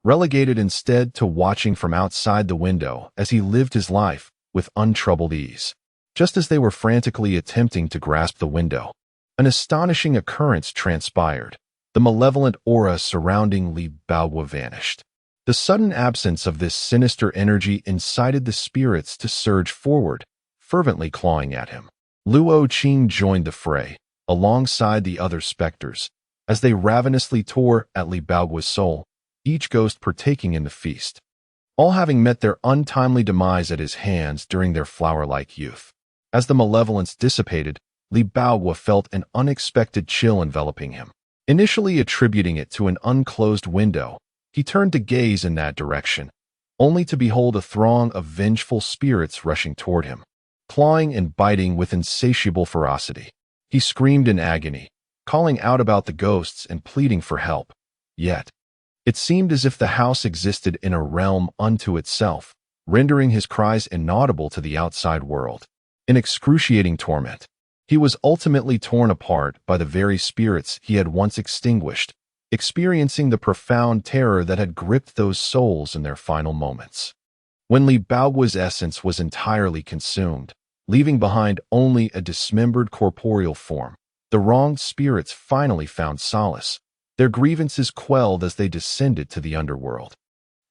relegated instead to watching from outside the window as he lived his life with untroubled ease. Just as they were frantically attempting to grasp the window, an astonishing occurrence transpired. The malevolent aura surrounding Li Bao vanished. The sudden absence of this sinister energy incited the spirits to surge forward, fervently clawing at him. Luo Qing joined the fray, alongside the other specters, as they ravenously tore at Li Bao's soul, each ghost partaking in the feast, all having met their untimely demise at his hands during their flower-like youth. As the malevolence dissipated, Li Bao felt an unexpected chill enveloping him. Initially attributing it to an unclosed window, he turned to gaze in that direction, only to behold a throng of vengeful spirits rushing toward him, clawing and biting with insatiable ferocity. He screamed in agony, calling out about the ghosts and pleading for help. Yet, it seemed as if the house existed in a realm unto itself, rendering his cries inaudible to the outside world. In excruciating torment, he was ultimately torn apart by the very spirits he had once extinguished, experiencing the profound terror that had gripped those souls in their final moments. When Li Bao's essence was entirely consumed, leaving behind only a dismembered corporeal form, the wronged spirits finally found solace, their grievances quelled as they descended to the underworld.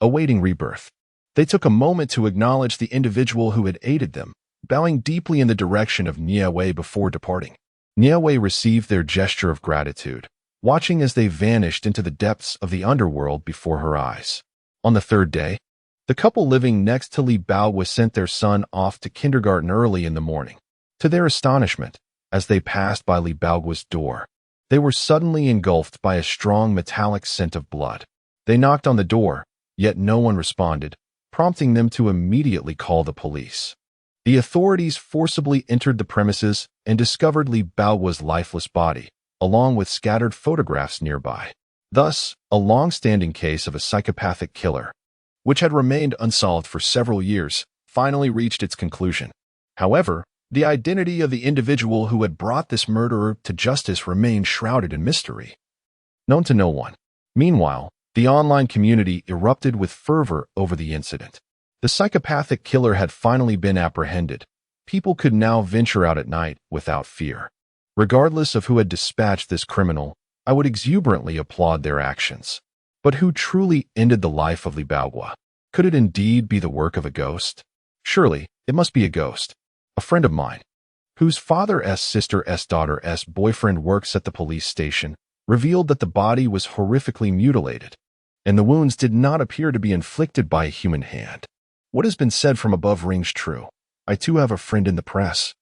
Awaiting rebirth, they took a moment to acknowledge the individual who had aided them, bowing deeply in the direction of Nie Wei before departing. Nie Wei received their gesture of gratitude, watching as they vanished into the depths of the underworld before her eyes. On the third day, the couple living next to Li Bao sent their son off to kindergarten early in the morning. To their astonishment, as they passed by Li Bao's door, they were suddenly engulfed by a strong metallic scent of blood. They knocked on the door, yet no one responded, prompting them to immediately call the police. The authorities forcibly entered the premises and discovered Li Bao's lifeless body, along with scattered photographs nearby. Thus, a long-standing case of a psychopathic killer, which had remained unsolved for several years, finally reached its conclusion. However, the identity of the individual who had brought this murderer to justice remained shrouded in mystery, known to no one. Meanwhile, the online community erupted with fervor over the incident. The psychopathic killer had finally been apprehended, people could now venture out at night without fear. Regardless of who had dispatched this criminal, I would exuberantly applaud their actions. But who truly ended the life of Li Baogua? Could it indeed be the work of a ghost? Surely, it must be a ghost. A friend of mine, whose father's sister's daughter's boyfriend works at the police station, revealed that the body was horrifically mutilated, and the wounds did not appear to be inflicted by a human hand. What has been said from above rings true. I too have a friend in the press,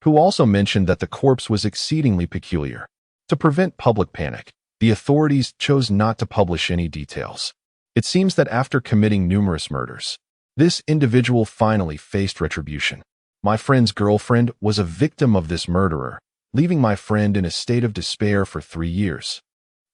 who also mentioned that the corpse was exceedingly peculiar. To prevent public panic, the authorities chose not to publish any details. It seems that after committing numerous murders, this individual finally faced retribution. My friend's girlfriend was a victim of this murderer, leaving my friend in a state of despair for 3 years,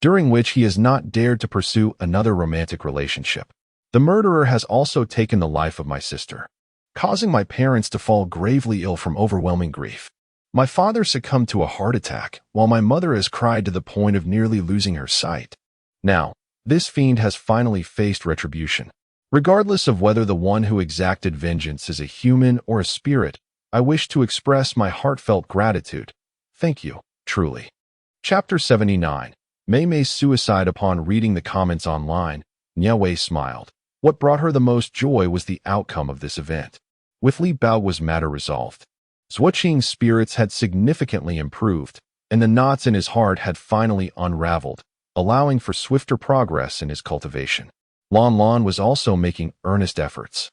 during which he has not dared to pursue another romantic relationship. The murderer has also taken the life of my sister, causing my parents to fall gravely ill from overwhelming grief. My father succumbed to a heart attack, while my mother has cried to the point of nearly losing her sight. Now, this fiend has finally faced retribution. Regardless of whether the one who exacted vengeance is a human or a spirit, I wish to express my heartfelt gratitude. Thank you, truly. Chapter 79. Mei Mei's suicide. Upon reading the comments online, Nie Wei smiled. What brought her the most joy was the outcome of this event. With Li Baogua's matter resolved, Zuoqing's spirits had significantly improved, and the knots in his heart had finally unraveled, allowing for swifter progress in his cultivation. Lan Lan was also making earnest efforts.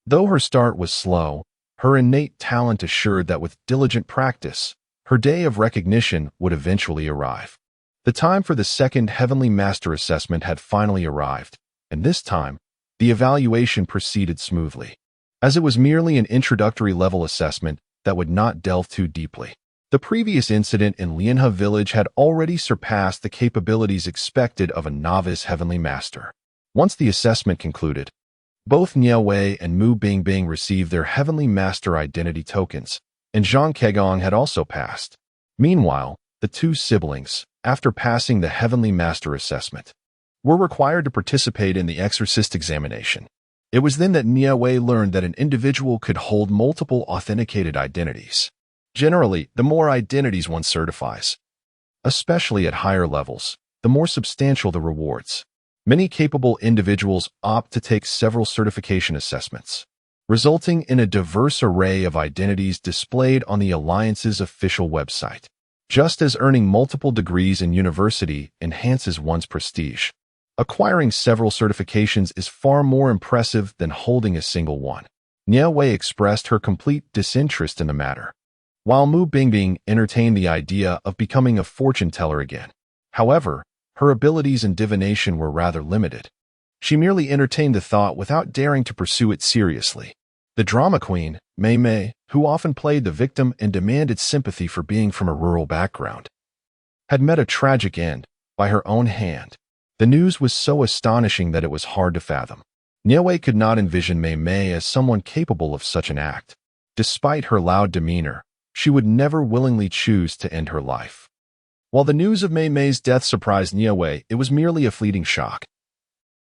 Though her start was slow, her innate talent assured that with diligent practice, her day of recognition would eventually arrive. The time for the second Heavenly Master assessment had finally arrived, and this time, the evaluation proceeded smoothly, as it was merely an introductory level assessment that would not delve too deeply. The previous incident in Lianhe village had already surpassed the capabilities expected of a novice Heavenly Master. Once the assessment concluded, both Nie Wei and Mu Bingbing received their Heavenly Master identity tokens, and Zhang Kegong had also passed. Meanwhile, the two siblings, after passing the Heavenly Master assessment, were required to participate in the exorcist examination. It was then that Nie Wei learned that an individual could hold multiple authenticated identities. Generally, the more identities one certifies, especially at higher levels, the more substantial the rewards. Many capable individuals opt to take several certification assessments, resulting in a diverse array of identities displayed on the Alliance's official website. Just as earning multiple degrees in university enhances one's prestige, acquiring several certifications is far more impressive than holding a single one. Nie Wei expressed her complete disinterest in the matter, while Mu Bingbing entertained the idea of becoming a fortune teller again. However, her abilities in divination were rather limited. She merely entertained the thought without daring to pursue it seriously. The drama queen, Mei Mei, who often played the victim and demanded sympathy for being from a rural background, had met a tragic end by her own hand. The news was so astonishing that it was hard to fathom. Nie Wei could not envision Mei Mei as someone capable of such an act. Despite her loud demeanor, she would never willingly choose to end her life. While the news of Mei Mei's death surprised Nie Wei, it was merely a fleeting shock.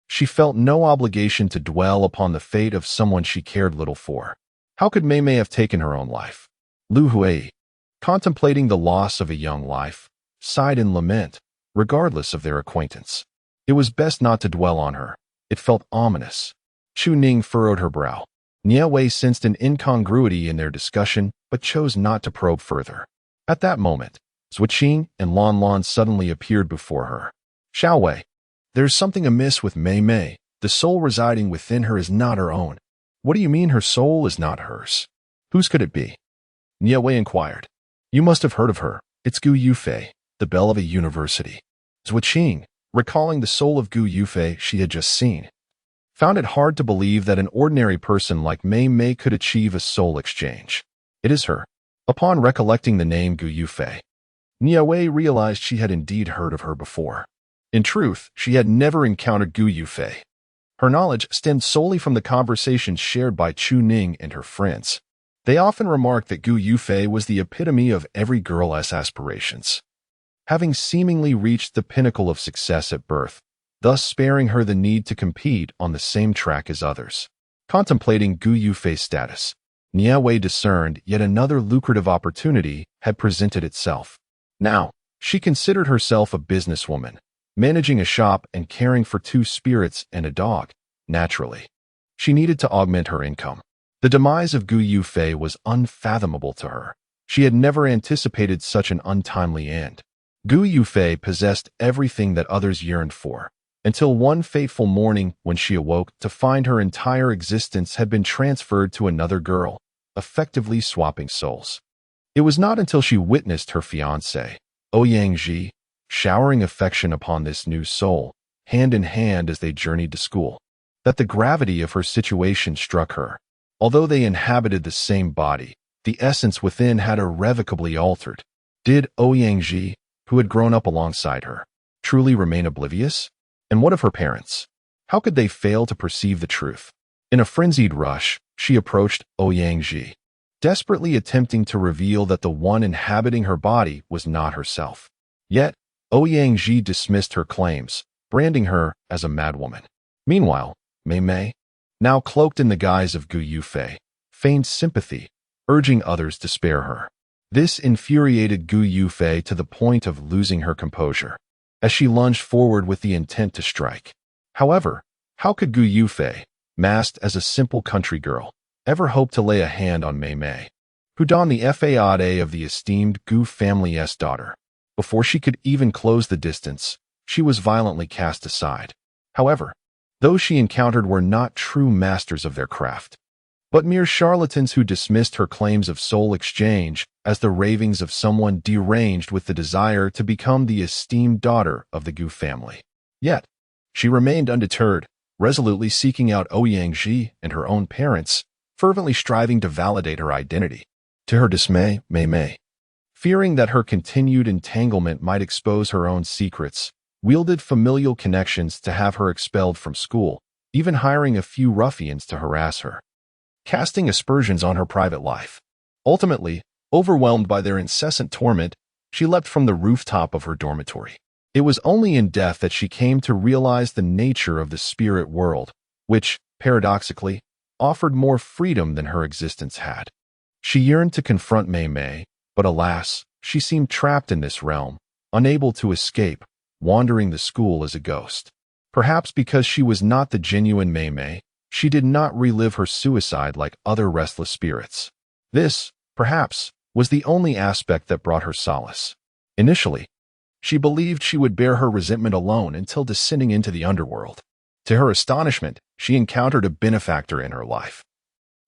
She felt no obligation to dwell upon the fate of someone she cared little for. How could Mei Mei have taken her own life? Lu Hui, contemplating the loss of a young life, sighed in lament, regardless of their acquaintance. It was best not to dwell on her. It felt ominous. Chu Ning furrowed her brow. Nie Wei sensed an incongruity in their discussion, but chose not to probe further. At that moment, Zuoqing and Lan Lan suddenly appeared before her. Xiao Wei, there's something amiss with Mei Mei. The soul residing within her is not her own. What do you mean her soul is not hers? Whose could it be? Nie Wei inquired. You must have heard of her. It's Gu Yufei, the belle of a university. Zuoqing, recalling the soul of Gu Yufei she had just seen, found it hard to believe that an ordinary person like Mei Mei could achieve a soul exchange. It is her. Upon recollecting the name Gu Yufei, Nie Wei realized she had indeed heard of her before. In truth, she had never encountered Gu Yufei. Her knowledge stemmed solely from the conversations shared by Chu Ning and her friends. They often remarked that Gu Yufei was the epitome of every girl's aspirations, having seemingly reached the pinnacle of success at birth, thus sparing her the need to compete on the same track as others. Contemplating Gu Yufei's status, Nie Wei discerned yet another lucrative opportunity had presented itself. Now, she considered herself a businesswoman, managing a shop and caring for 2 spirits and a dog. Naturally, she needed to augment her income. The demise of Gu Yufei was unfathomable to her. She had never anticipated such an untimely end. Gu Yufei possessed everything that others yearned for, until one fateful morning when she awoke to find her entire existence had been transferred to another girl, effectively swapping souls. It was not until she witnessed her fiancé, Ouyang, showering affection upon this new soul, hand in hand as they journeyed to school, that the gravity of her situation struck her. Although they inhabited the same body, the essence within had irrevocably altered. Did Ouyang, who had grown up alongside her, truly remain oblivious? And what of her parents? How could they fail to perceive the truth? In a frenzied rush, she approached Ouyang, desperately attempting to reveal that the one inhabiting her body was not herself. Yet, Ouyang dismissed her claims, branding her as a madwoman. Meanwhile, Mei Mei, now cloaked in the guise of Gu Yufei, feigned sympathy, urging others to spare her. This infuriated Gu Yufei to the point of losing her composure, as she lunged forward with the intent to strike. However, how could Gu Yufei, masked as a simple country girl, ever hope to lay a hand on Mei Mei, who donned the faade of the esteemed Gu family's daughter? Before she could even close the distance, she was violently cast aside. However, those she encountered were not true masters of their craft, but mere charlatans who dismissed her claims of soul exchange as the ravings of someone deranged with the desire to become the esteemed daughter of the Gu family. Yet, she remained undeterred, resolutely seeking out Ouyang and her own parents, fervently striving to validate her identity. To her dismay, Mei Mei, fearing that her continued entanglement might expose her own secrets, wielded familial connections to have her expelled from school, even hiring a few ruffians to harass her, casting aspersions on her private life. Ultimately, overwhelmed by their incessant torment, she leapt from the rooftop of her dormitory. It was only in death that she came to realize the nature of the spirit world, which, paradoxically, offered more freedom than her existence had. She yearned to confront Mei Mei, but alas, she seemed trapped in this realm, unable to escape, wandering the school as a ghost. Perhaps because she was not the genuine Mei Mei, she did not relive her suicide like other restless spirits. This, perhaps, was the only aspect that brought her solace. Initially, she believed she would bear her resentment alone until descending into the underworld. To her astonishment, she encountered a benefactor in her life,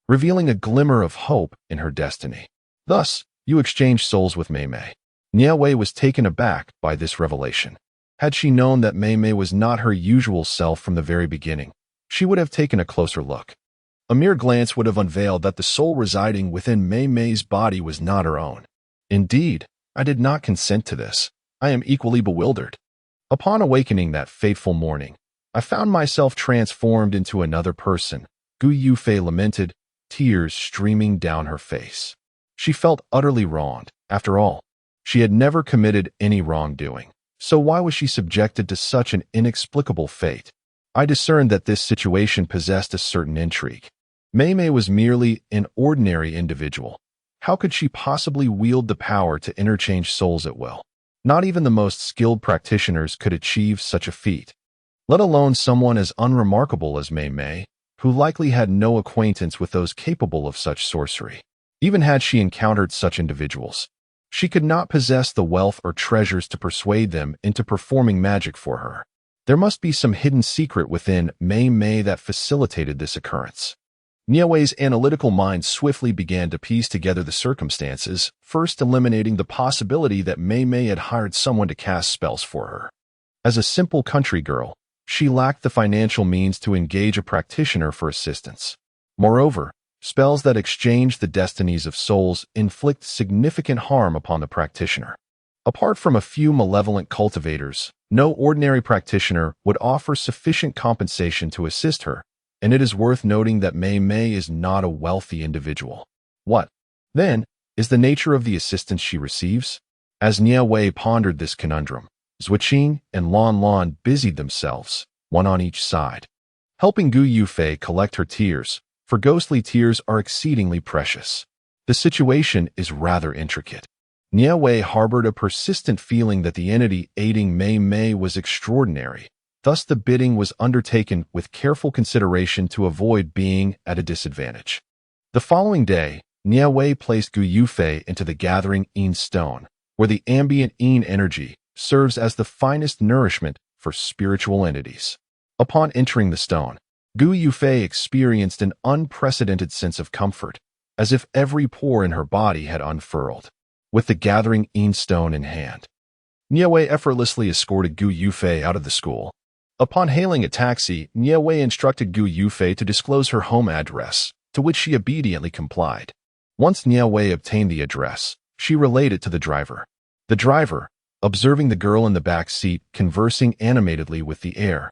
revealing a glimmer of hope in her destiny. Thus, you exchanged souls with Mei Mei. Nie Wei was taken aback by this revelation. Had she known that Mei Mei was not her usual self from the very beginning, she would have taken a closer look. A mere glance would have unveiled that the soul residing within Mei Mei's body was not her own. Indeed, I did not consent to this. I am equally bewildered. Upon awakening that fateful morning, I found myself transformed into another person, Gu Yufei lamented, tears streaming down her face. She felt utterly wronged. After all, she had never committed any wrongdoing. So why was she subjected to such an inexplicable fate? I discerned that this situation possessed a certain intrigue. Mei Mei was merely an ordinary individual. How could she possibly wield the power to interchange souls at will? Not even the most skilled practitioners could achieve such a feat, let alone someone as unremarkable as Mei Mei, who likely had no acquaintance with those capable of such sorcery. Even had she encountered such individuals, she could not possess the wealth or treasures to persuade them into performing magic for her. There must be some hidden secret within Mei Mei that facilitated this occurrence. Nie Wei's analytical mind swiftly began to piece together the circumstances, first eliminating the possibility that Mei Mei had hired someone to cast spells for her. As a simple country girl, she lacked the financial means to engage a practitioner for assistance. Moreover, spells that exchange the destinies of souls inflict significant harm upon the practitioner. Apart from a few malevolent cultivators, no ordinary practitioner would offer sufficient compensation to assist her, and it is worth noting that Mei Mei is not a wealthy individual. What, then, is the nature of the assistance she receives? As Nie Wei pondered this conundrum, Zuiqing and Lan Lan busied themselves, one on each side, helping Gu Yufei collect her tears, for ghostly tears are exceedingly precious. The situation is rather intricate. Nie Wei harbored a persistent feeling that the entity aiding Mei Mei was extraordinary. Thus the bidding was undertaken with careful consideration to avoid being at a disadvantage. The following day, Nie Wei placed Gu Yufei into the gathering Yin stone, where the ambient Yin energy serves as the finest nourishment for spiritual entities. Upon entering the stone, Gu Yufei experienced an unprecedented sense of comfort, as if every pore in her body had unfurled. With the gathering Yin stone in hand, Nie Wei effortlessly escorted Gu Yufei out of the school. Upon hailing a taxi, Nie Wei instructed Gu Yufei to disclose her home address, to which she obediently complied. Once Nie Wei obtained the address, she relayed it to the driver. The driver, observing the girl in the back seat conversing animatedly with the air,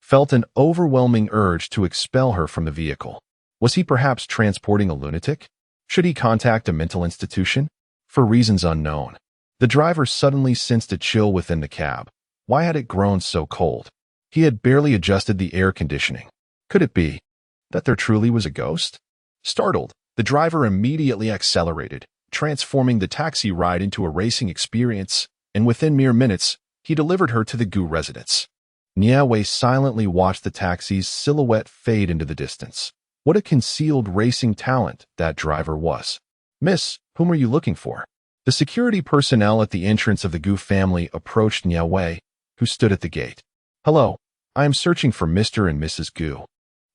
felt an overwhelming urge to expel her from the vehicle. Was he perhaps transporting a lunatic? Should he contact a mental institution? For reasons unknown, the driver suddenly sensed a chill within the cab. Why had it grown so cold? He had barely adjusted the air conditioning. Could it be that there truly was a ghost? Startled, the driver immediately accelerated, transforming the taxi ride into a racing experience, and within mere minutes, he delivered her to the Gu residence. Nie Wei silently watched the taxi's silhouette fade into the distance. What a concealed racing talent that driver was. "Miss, whom are you looking for?" The security personnel at the entrance of the Gu family approached Nie Wei, who stood at the gate. "Hello, I am searching for Mr. and Mrs. Gu."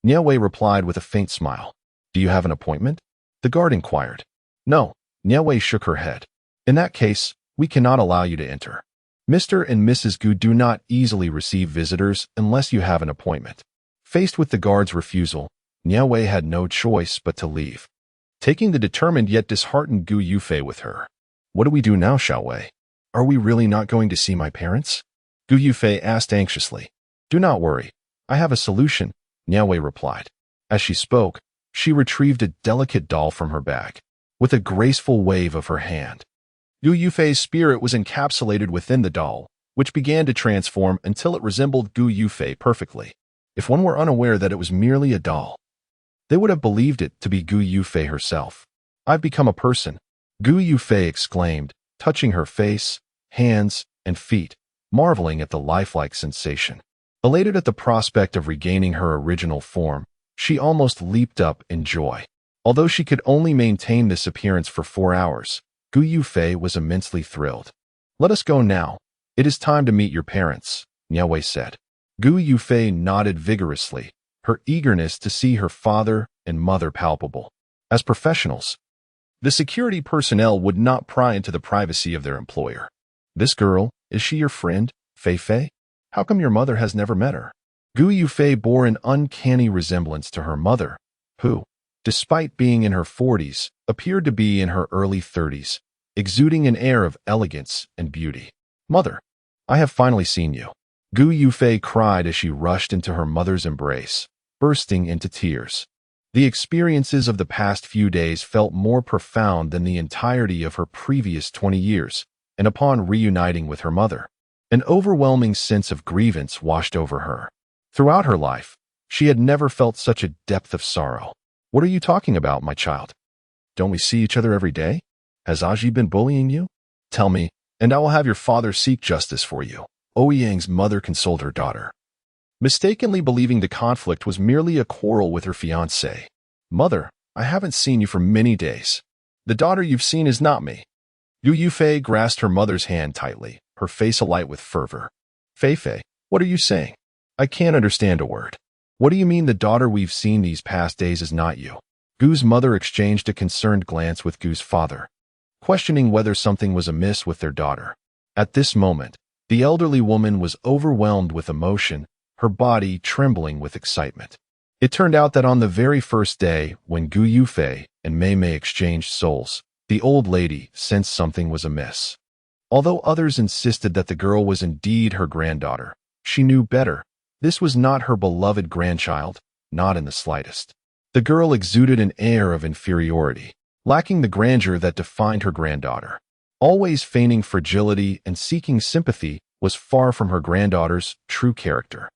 Nie Wei replied with a faint smile. "Do you have an appointment?" the guard inquired. "No," Nie Wei shook her head. "In that case, we cannot allow you to enter. Mr. and Mrs. Gu do not easily receive visitors unless you have an appointment." Faced with the guard's refusal, Nie Wei had no choice but to leave, taking the determined yet disheartened Gu Yufei with her. "What do we do now, Xiao Wei? Are we really not going to see my parents?" Gu Yufei asked anxiously. "Do not worry. I have a solution," Nie Wei replied. As she spoke, she retrieved a delicate doll from her bag. With a graceful wave of her hand, Gu Yufei's spirit was encapsulated within the doll, which began to transform until it resembled Gu Yufei perfectly. If one were unaware that it was merely a doll, they would have believed it to be Gu Yufei herself. "I've become a person," Gu Yufei exclaimed, touching her face, hands, and feet, marveling at the lifelike sensation. Elated at the prospect of regaining her original form, she almost leaped up in joy. Although she could only maintain this appearance for 4 hours, Gu Yufei was immensely thrilled. "Let us go now. It is time to meet your parents," Nie Wei said. Gu Yufei nodded vigorously, her eagerness to see her father and mother palpable. As professionals, the security personnel would not pry into the privacy of their employer. "This girl, is she your friend, Fei Fei? How come your mother has never met her?" Gu Yufei bore an uncanny resemblance to her mother, who, despite being in her 40s, appeared to be in her early 30s, exuding an air of elegance and beauty. "Mother, I have finally seen you," Gu Yufei cried as she rushed into her mother's embrace, bursting into tears. The experiences of the past few days felt more profound than the entirety of her previous 20 years, and upon reuniting with her mother, an overwhelming sense of grievance washed over her. Throughout her life, she had never felt such a depth of sorrow. "What are you talking about, my child? Don't we see each other every day? Has Aji been bullying you? Tell me, and I will have your father seek justice for you," Ouyang's mother consoled her daughter, mistakenly believing the conflict was merely a quarrel with her fiancé. "Mother, I haven't seen you for many days. The daughter you've seen is not me." Gu Yufei grasped her mother's hand tightly, her face alight with fervor. "Fei Fei, what are you saying? I can't understand a word. What do you mean the daughter we've seen these past days is not you?" Gu's mother exchanged a concerned glance with Gu's father, questioning whether something was amiss with their daughter. At this moment, the elderly woman was overwhelmed with emotion, her body trembling with excitement. It turned out that on the very first day, when Gu Yufei and Mei Mei exchanged souls, the old lady sensed something was amiss. Although others insisted that the girl was indeed her granddaughter, she knew better. This was not her beloved grandchild, not in the slightest. The girl exuded an air of inferiority, lacking the grandeur that defined her granddaughter. Always feigning fragility and seeking sympathy was far from her granddaughter's true character.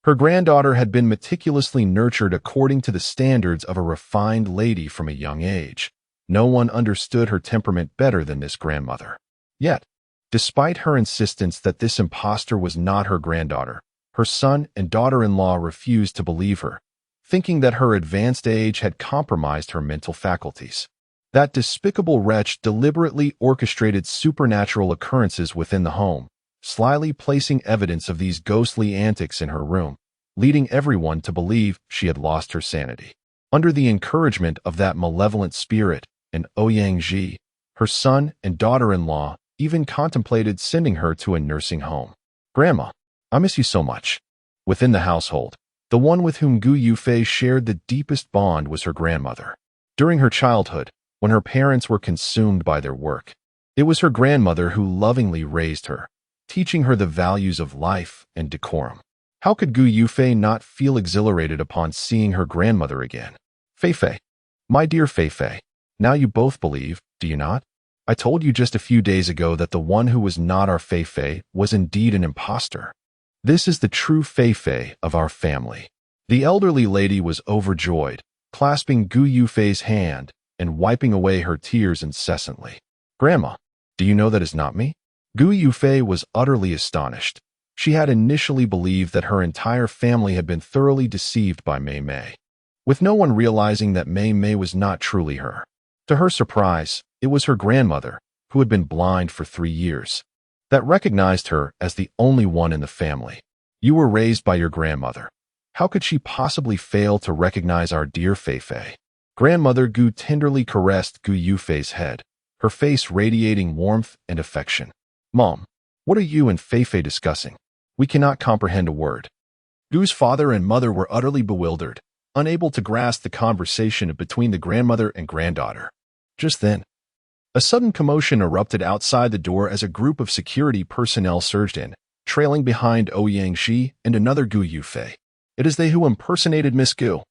Her granddaughter had been meticulously nurtured according to the standards of a refined lady from a young age. No one understood her temperament better than this grandmother. Yet, despite her insistence that this impostor was not her granddaughter, her son and daughter-in-law refused to believe her, thinking that her advanced age had compromised her mental faculties. That despicable wretch deliberately orchestrated supernatural occurrences within the home, slyly placing evidence of these ghostly antics in her room, leading everyone to believe she had lost her sanity. Under the encouragement of that malevolent spirit, and Ouyang, her son and daughter-in-law even contemplated sending her to a nursing home. "Grandma, I miss you so much." Within the household, the one with whom Gu Yufei shared the deepest bond was her grandmother. During her childhood, when her parents were consumed by their work, it was her grandmother who lovingly raised her, teaching her the values of life and decorum. How could Gu Yufei not feel exhilarated upon seeing her grandmother again? "Feifei, my dear Feifei, now you both believe, do you not? I told you just a few days ago that the one who was not our Feifei was indeed an impostor. This is the true Feifei of our family." The elderly lady was overjoyed, clasping Gu Yufei's hand and wiping away her tears incessantly. "Grandma, do you know that is not me?" Gu Yufei was utterly astonished. She had initially believed that her entire family had been thoroughly deceived by Mei Mei, with no one realizing that Mei Mei was not truly her. To her surprise, it was her grandmother, who had been blind for 3 years, that recognized her as the only one in the family. "You were raised by your grandmother. How could she possibly fail to recognize our dear Feifei?" Grandmother Gu tenderly caressed Gu Yufei's head, her face radiating warmth and affection. "Mom, what are you and Feifei discussing? We cannot comprehend a word." Gu's father and mother were utterly bewildered, unable to grasp the conversation between the grandmother and granddaughter. Just then, a sudden commotion erupted outside the door as a group of security personnel surged in, trailing behind Ouyang and another Gu Yufei. "It is they who impersonated Miss Gu,"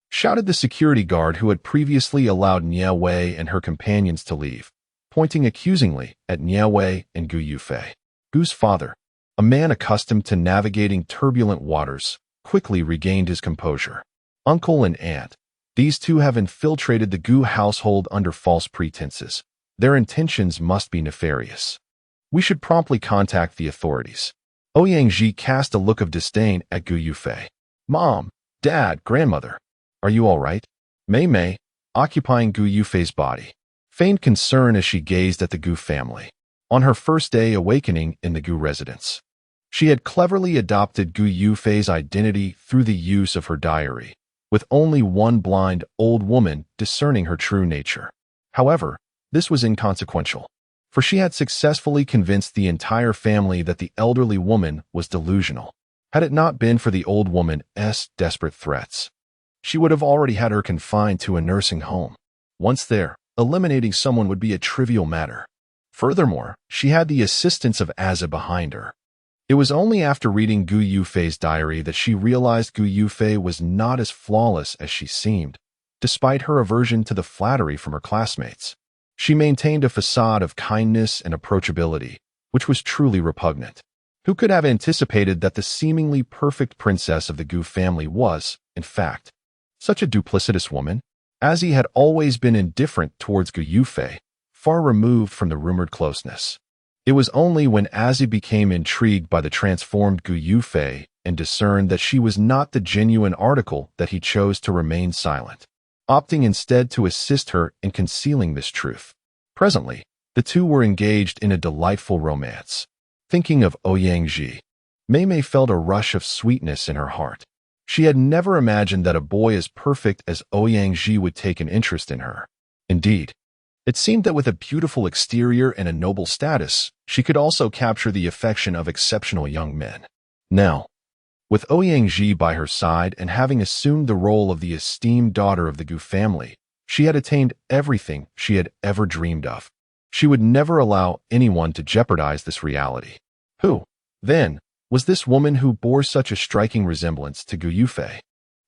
shouted the security guard who had previously allowed Nie Wei and her companions to leave, pointing accusingly at Nie Wei and Gu Yufei. Gu's father, a man accustomed to navigating turbulent waters, quickly regained his composure. "Uncle and aunt, these two have infiltrated the Gu household under false pretenses. Their intentions must be nefarious. We should promptly contact the authorities." Ouyang cast a look of disdain at Gu Yufei. "Mom, Dad, Grandmother, are you all right?" Mei Mei, occupying Gu Yufei's body, feigned concern as she gazed at the Gu family. On her first day awakening in the Gu residence, she had cleverly adopted Gu Yufei's identity through the use of her diary, with only one blind old woman discerning her true nature. However, this was inconsequential, for she had successfully convinced the entire family that the elderly woman was delusional. Had it not been for the old woman's desperate threats, she would have already had her confined to a nursing home. Once there, eliminating someone would be a trivial matter. Furthermore, she had the assistance of Azza behind her. It was only after reading Gu Yufei's diary that she realized Gu Yufei was not as flawless as she seemed, despite her aversion to the flattery from her classmates. She maintained a facade of kindness and approachability, which was truly repugnant. Who could have anticipated that the seemingly perfect princess of the Gu family was, in fact, such a duplicitous woman? Azzy had always been indifferent towards Gu Yufei, far removed from the rumored closeness. It was only when Azzy became intrigued by the transformed Gu Yufei and discerned that she was not the genuine article that he chose to remain silent, opting instead to assist her in concealing this truth. Presently, the two were engaged in a delightful romance. Thinking of Ouyang, Mei Mei felt a rush of sweetness in her heart. She had never imagined that a boy as perfect as Ouyang would take an interest in her. Indeed, it seemed that with a beautiful exterior and a noble status, she could also capture the affection of exceptional young men. Now, with Ouyang by her side and having assumed the role of the esteemed daughter of the Gu family, she had attained everything she had ever dreamed of. She would never allow anyone to jeopardize this reality. Who, then, was this woman who bore such a striking resemblance to Gu Yufei?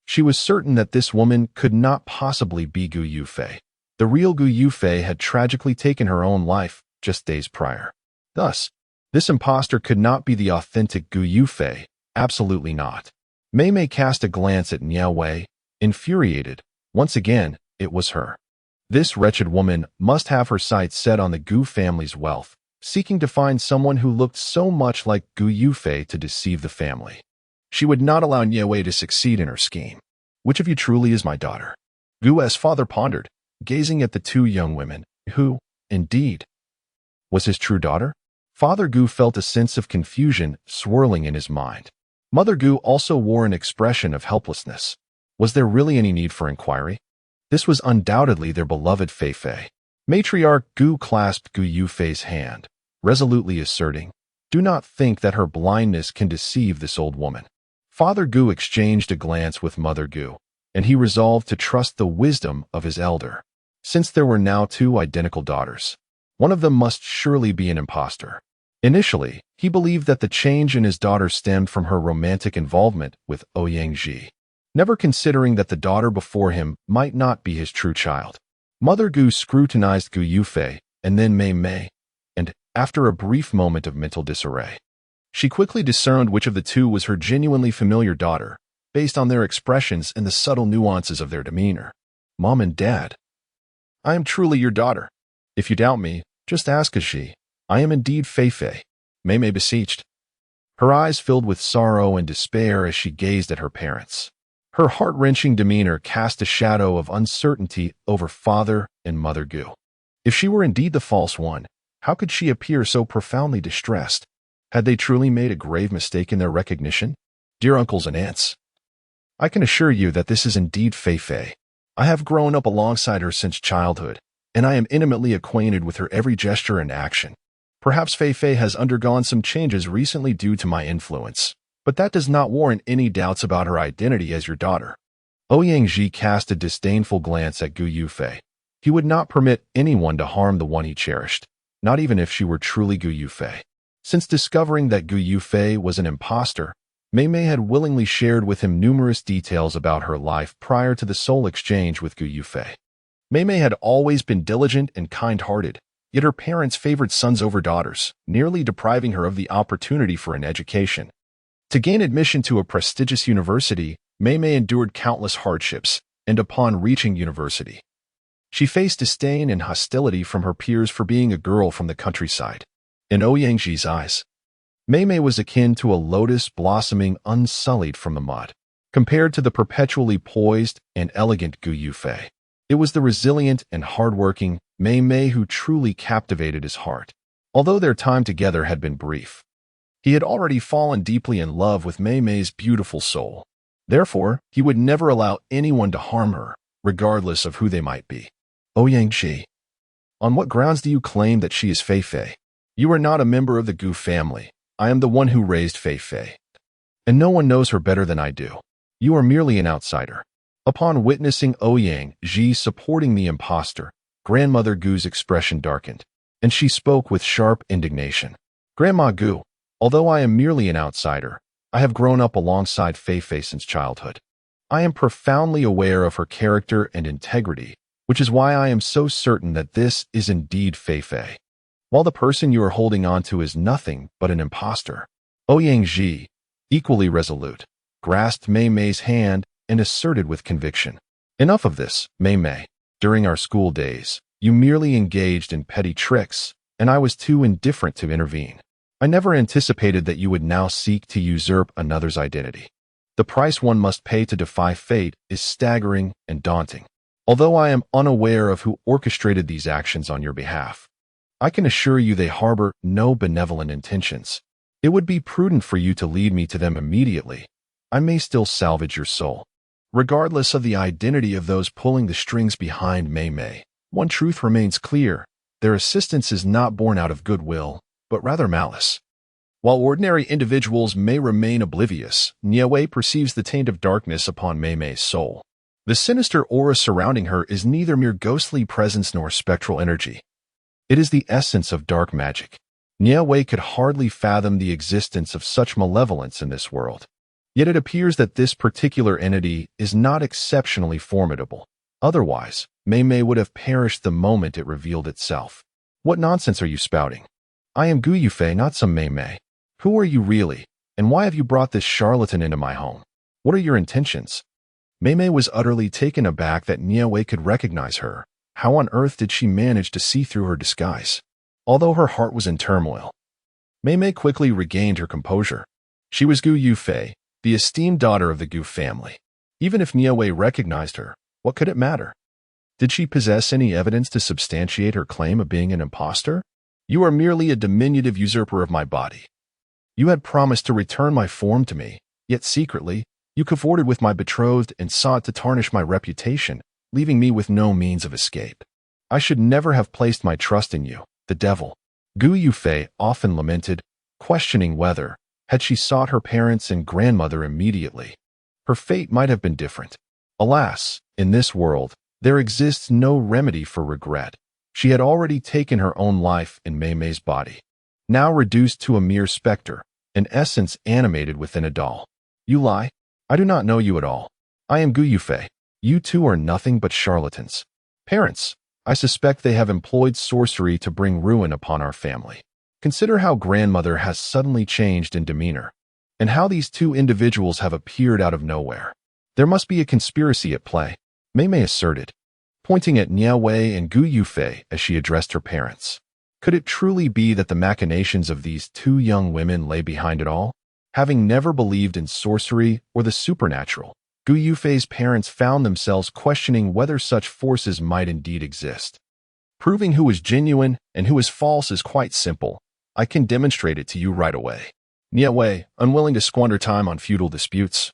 She was certain that this woman could not possibly be Gu Yufei. The real Gu Yufei had tragically taken her own life just days prior. Thus, this impostor could not be the authentic Gu Yufei, absolutely not. Mei Mei cast a glance at Nie Wei, infuriated. Once again, it was her. This wretched woman must have her sights set on the Gu family's wealth, seeking to find someone who looked so much like Gu Yufei to deceive the family. She would not allow Nie Wei to succeed in her scheme. Which of you truly is my daughter? Gu's father pondered, gazing at the two young women, who, indeed, was his true daughter? Father Gu felt a sense of confusion swirling in his mind. Mother Gu also wore an expression of helplessness. Was there really any need for inquiry? This was undoubtedly their beloved Fei Fei. Matriarch Gu clasped Gu Yufei's hand, resolutely asserting, "Do not think that her blindness can deceive this old woman." Father Gu exchanged a glance with Mother Gu, and he resolved to trust the wisdom of his elder. Since there were now two identical daughters, one of them must surely be an impostor. Initially, he believed that the change in his daughter stemmed from her romantic involvement with Ouyang, never considering that the daughter before him might not be his true child. Mother Gu scrutinized Gu Yufei and then Mei Mei, and, after a brief moment of mental disarray, she quickly discerned which of the two was her genuinely familiar daughter, based on their expressions and the subtle nuances of their demeanor. "Mom and Dad, I am truly your daughter. If you doubt me, just ask Aji. I am indeed Fei Fei," Mei Mei beseeched. Her eyes filled with sorrow and despair as she gazed at her parents. Her heart-wrenching demeanor cast a shadow of uncertainty over Father and Mother Gu. If she were indeed the false one, how could she appear so profoundly distressed? Had they truly made a grave mistake in their recognition? "Dear uncles and aunts, I can assure you that this is indeed Fei Fei. I have grown up alongside her since childhood, and I am intimately acquainted with her every gesture and action. Perhaps Fei Fei has undergone some changes recently due to my influence, but that does not warrant any doubts about her identity as your daughter." Ouyang cast a disdainful glance at Gu Yufei. He would not permit anyone to harm the one he cherished, not even if she were truly Gu Yufei. Since discovering that Gu Yufei was an impostor, Mei Mei had willingly shared with him numerous details about her life prior to the soul exchange with Gu Yufei. Mei Mei had always been diligent and kind-hearted, yet her parents favored sons over daughters, nearly depriving her of the opportunity for an education. To gain admission to a prestigious university, Mei Mei endured countless hardships, and upon reaching university, she faced disdain and hostility from her peers for being a girl from the countryside. In Ouyang's eyes, Mei Mei was akin to a lotus blossoming unsullied from the mud. Compared to the perpetually poised and elegant Gu Yufei, it was the resilient and hardworking Mei Mei who truly captivated his heart. Although their time together had been brief, he had already fallen deeply in love with Mei Mei's beautiful soul. Therefore, he would never allow anyone to harm her, regardless of who they might be. "Ouyang, on what grounds do you claim that she is Fei Fei? You are not a member of the Gu family. I am the one who raised Fei Fei, and no one knows her better than I do. You are merely an outsider." Upon witnessing Ouyang supporting the impostor, Grandmother Gu's expression darkened, and she spoke with sharp indignation. "Grandma Gu, although I am merely an outsider, I have grown up alongside Fei Fei since childhood. I am profoundly aware of her character and integrity, which is why I am so certain that this is indeed Fei Fei, while the person you are holding on to is nothing but an impostor." Ouyang, equally resolute, grasped Mei Mei's hand and asserted with conviction, "Enough of this, Mei Mei. During our school days, you merely engaged in petty tricks, and I was too indifferent to intervene. I never anticipated that you would now seek to usurp another's identity. The price one must pay to defy fate is staggering and daunting. Although I am unaware of who orchestrated these actions on your behalf, I can assure you they harbor no benevolent intentions. It would be prudent for you to lead me to them immediately. I may still salvage your soul." Regardless of the identity of those pulling the strings behind Mei Mei, one truth remains clear: their assistance is not born out of goodwill, but rather malice. While ordinary individuals may remain oblivious, Nie Wei perceives the taint of darkness upon Mei Mei's soul. The sinister aura surrounding her is neither mere ghostly presence nor spectral energy. It is the essence of dark magic. Nie Wei could hardly fathom the existence of such malevolence in this world. Yet it appears that this particular entity is not exceptionally formidable. Otherwise, Mei Mei would have perished the moment it revealed itself. "What nonsense are you spouting? I am Gu Yufei, not some Mei Mei. Who are you really, and why have you brought this charlatan into my home?" What are your intentions? Mei Mei was utterly taken aback that Nie Wei could recognize her. How on earth did she manage to see through her disguise? Although her heart was in turmoil, Mei Mei quickly regained her composure. She was Gu Yufei, the esteemed daughter of the Gu family. Even if Nie Wei recognized her, what could it matter? Did she possess any evidence to substantiate her claim of being an impostor? You are merely a diminutive usurper of my body. You had promised to return my form to me, yet secretly, you cavorted with my betrothed and sought to tarnish my reputation, leaving me with no means of escape. I should never have placed my trust in you, the devil. Gu Yufei often lamented, questioning whether, had she sought her parents and grandmother immediately, her fate might have been different. Alas, in this world, there exists no remedy for regret. She had already taken her own life in Mei Mei's body, now reduced to a mere specter, in essence animated within a doll. You lie. I do not know you at all. I am Gu Yufei. You two are nothing but charlatans. Parents, I suspect they have employed sorcery to bring ruin upon our family. Consider how grandmother has suddenly changed in demeanor, and how these two individuals have appeared out of nowhere. There must be a conspiracy at play, Mei Mei asserted, pointing at Nie Wei and Gu Yufei as she addressed her parents. Could it truly be that the machinations of these two young women lay behind it all? Having never believed in sorcery or the supernatural, Gu Yufei's parents found themselves questioning whether such forces might indeed exist. Proving who is genuine and who is false is quite simple. I can demonstrate it to you right away. Nie Wei, unwilling to squander time on futile disputes,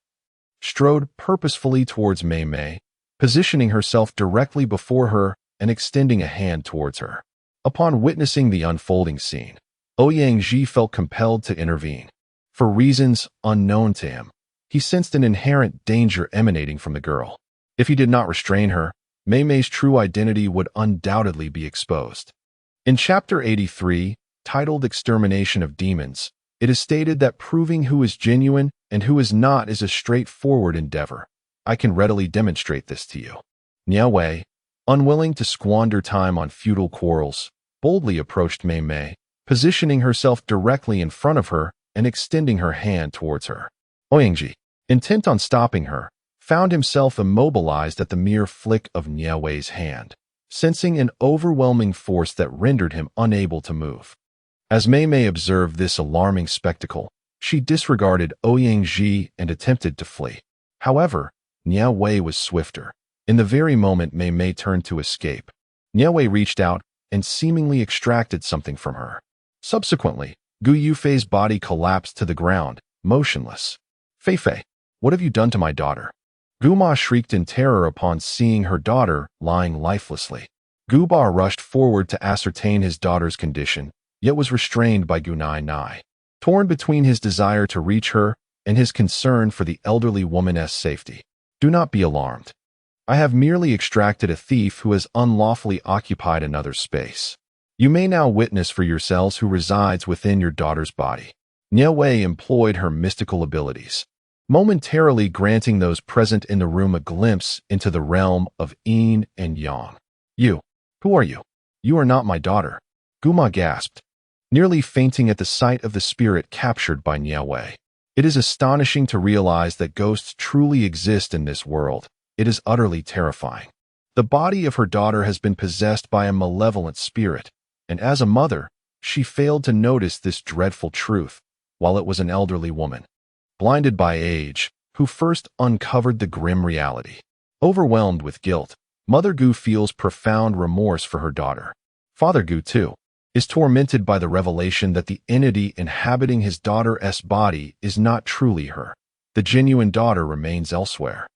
strode purposefully towards Mei Mei, positioning herself directly before her and extending a hand towards her. Upon witnessing the unfolding scene, Ouyang felt compelled to intervene. For reasons unknown to him, he sensed an inherent danger emanating from the girl. If he did not restrain her, Mei Mei's true identity would undoubtedly be exposed. In Chapter 83, titled Extermination of Demons, it is stated that proving who is genuine and who is not is a straightforward endeavor. I can readily demonstrate this to you. Nie Wei, unwilling to squander time on futile quarrels, boldly approached Mei Mei, positioning herself directly in front of her and extending her hand towards her. Ouyang, intent on stopping her, found himself immobilized at the mere flick of Nie Wei's hand, sensing an overwhelming force that rendered him unable to move. As Mei Mei observed this alarming spectacle, she disregarded Ouyang and attempted to flee. However, Nie Wei was swifter. In the very moment Mei Mei turned to escape, Nie Wei reached out and seemingly extracted something from her. Subsequently, Gu Yufei's body collapsed to the ground, motionless. Fei Fei, what have you done to my daughter? Gu Ma shrieked in terror upon seeing her daughter lying lifelessly. Gu Ba rushed forward to ascertain his daughter's condition, yet was restrained by Gu Nai, torn between his desire to reach her and his concern for the elderly woman's safety. Do not be alarmed. I have merely extracted a thief who has unlawfully occupied another space. You may now witness for yourselves who resides within your daughter's body. Nie Wei employed her mystical abilities, momentarily granting those present in the room a glimpse into the realm of yin and yang. You, who are you? You are not my daughter. Gu Ma gasped, nearly fainting at the sight of the spirit captured by Nie Wei. It is astonishing to realize that ghosts truly exist in this world. It is utterly terrifying. The body of her daughter has been possessed by a malevolent spirit, and as a mother, she failed to notice this dreadful truth, while it was an elderly woman, blinded by age, who first uncovered the grim reality. Overwhelmed with guilt, Mother Gu feels profound remorse for her daughter. Father Gu, too, is tormented by the revelation that the entity inhabiting his daughter's body is not truly her. The genuine daughter remains elsewhere.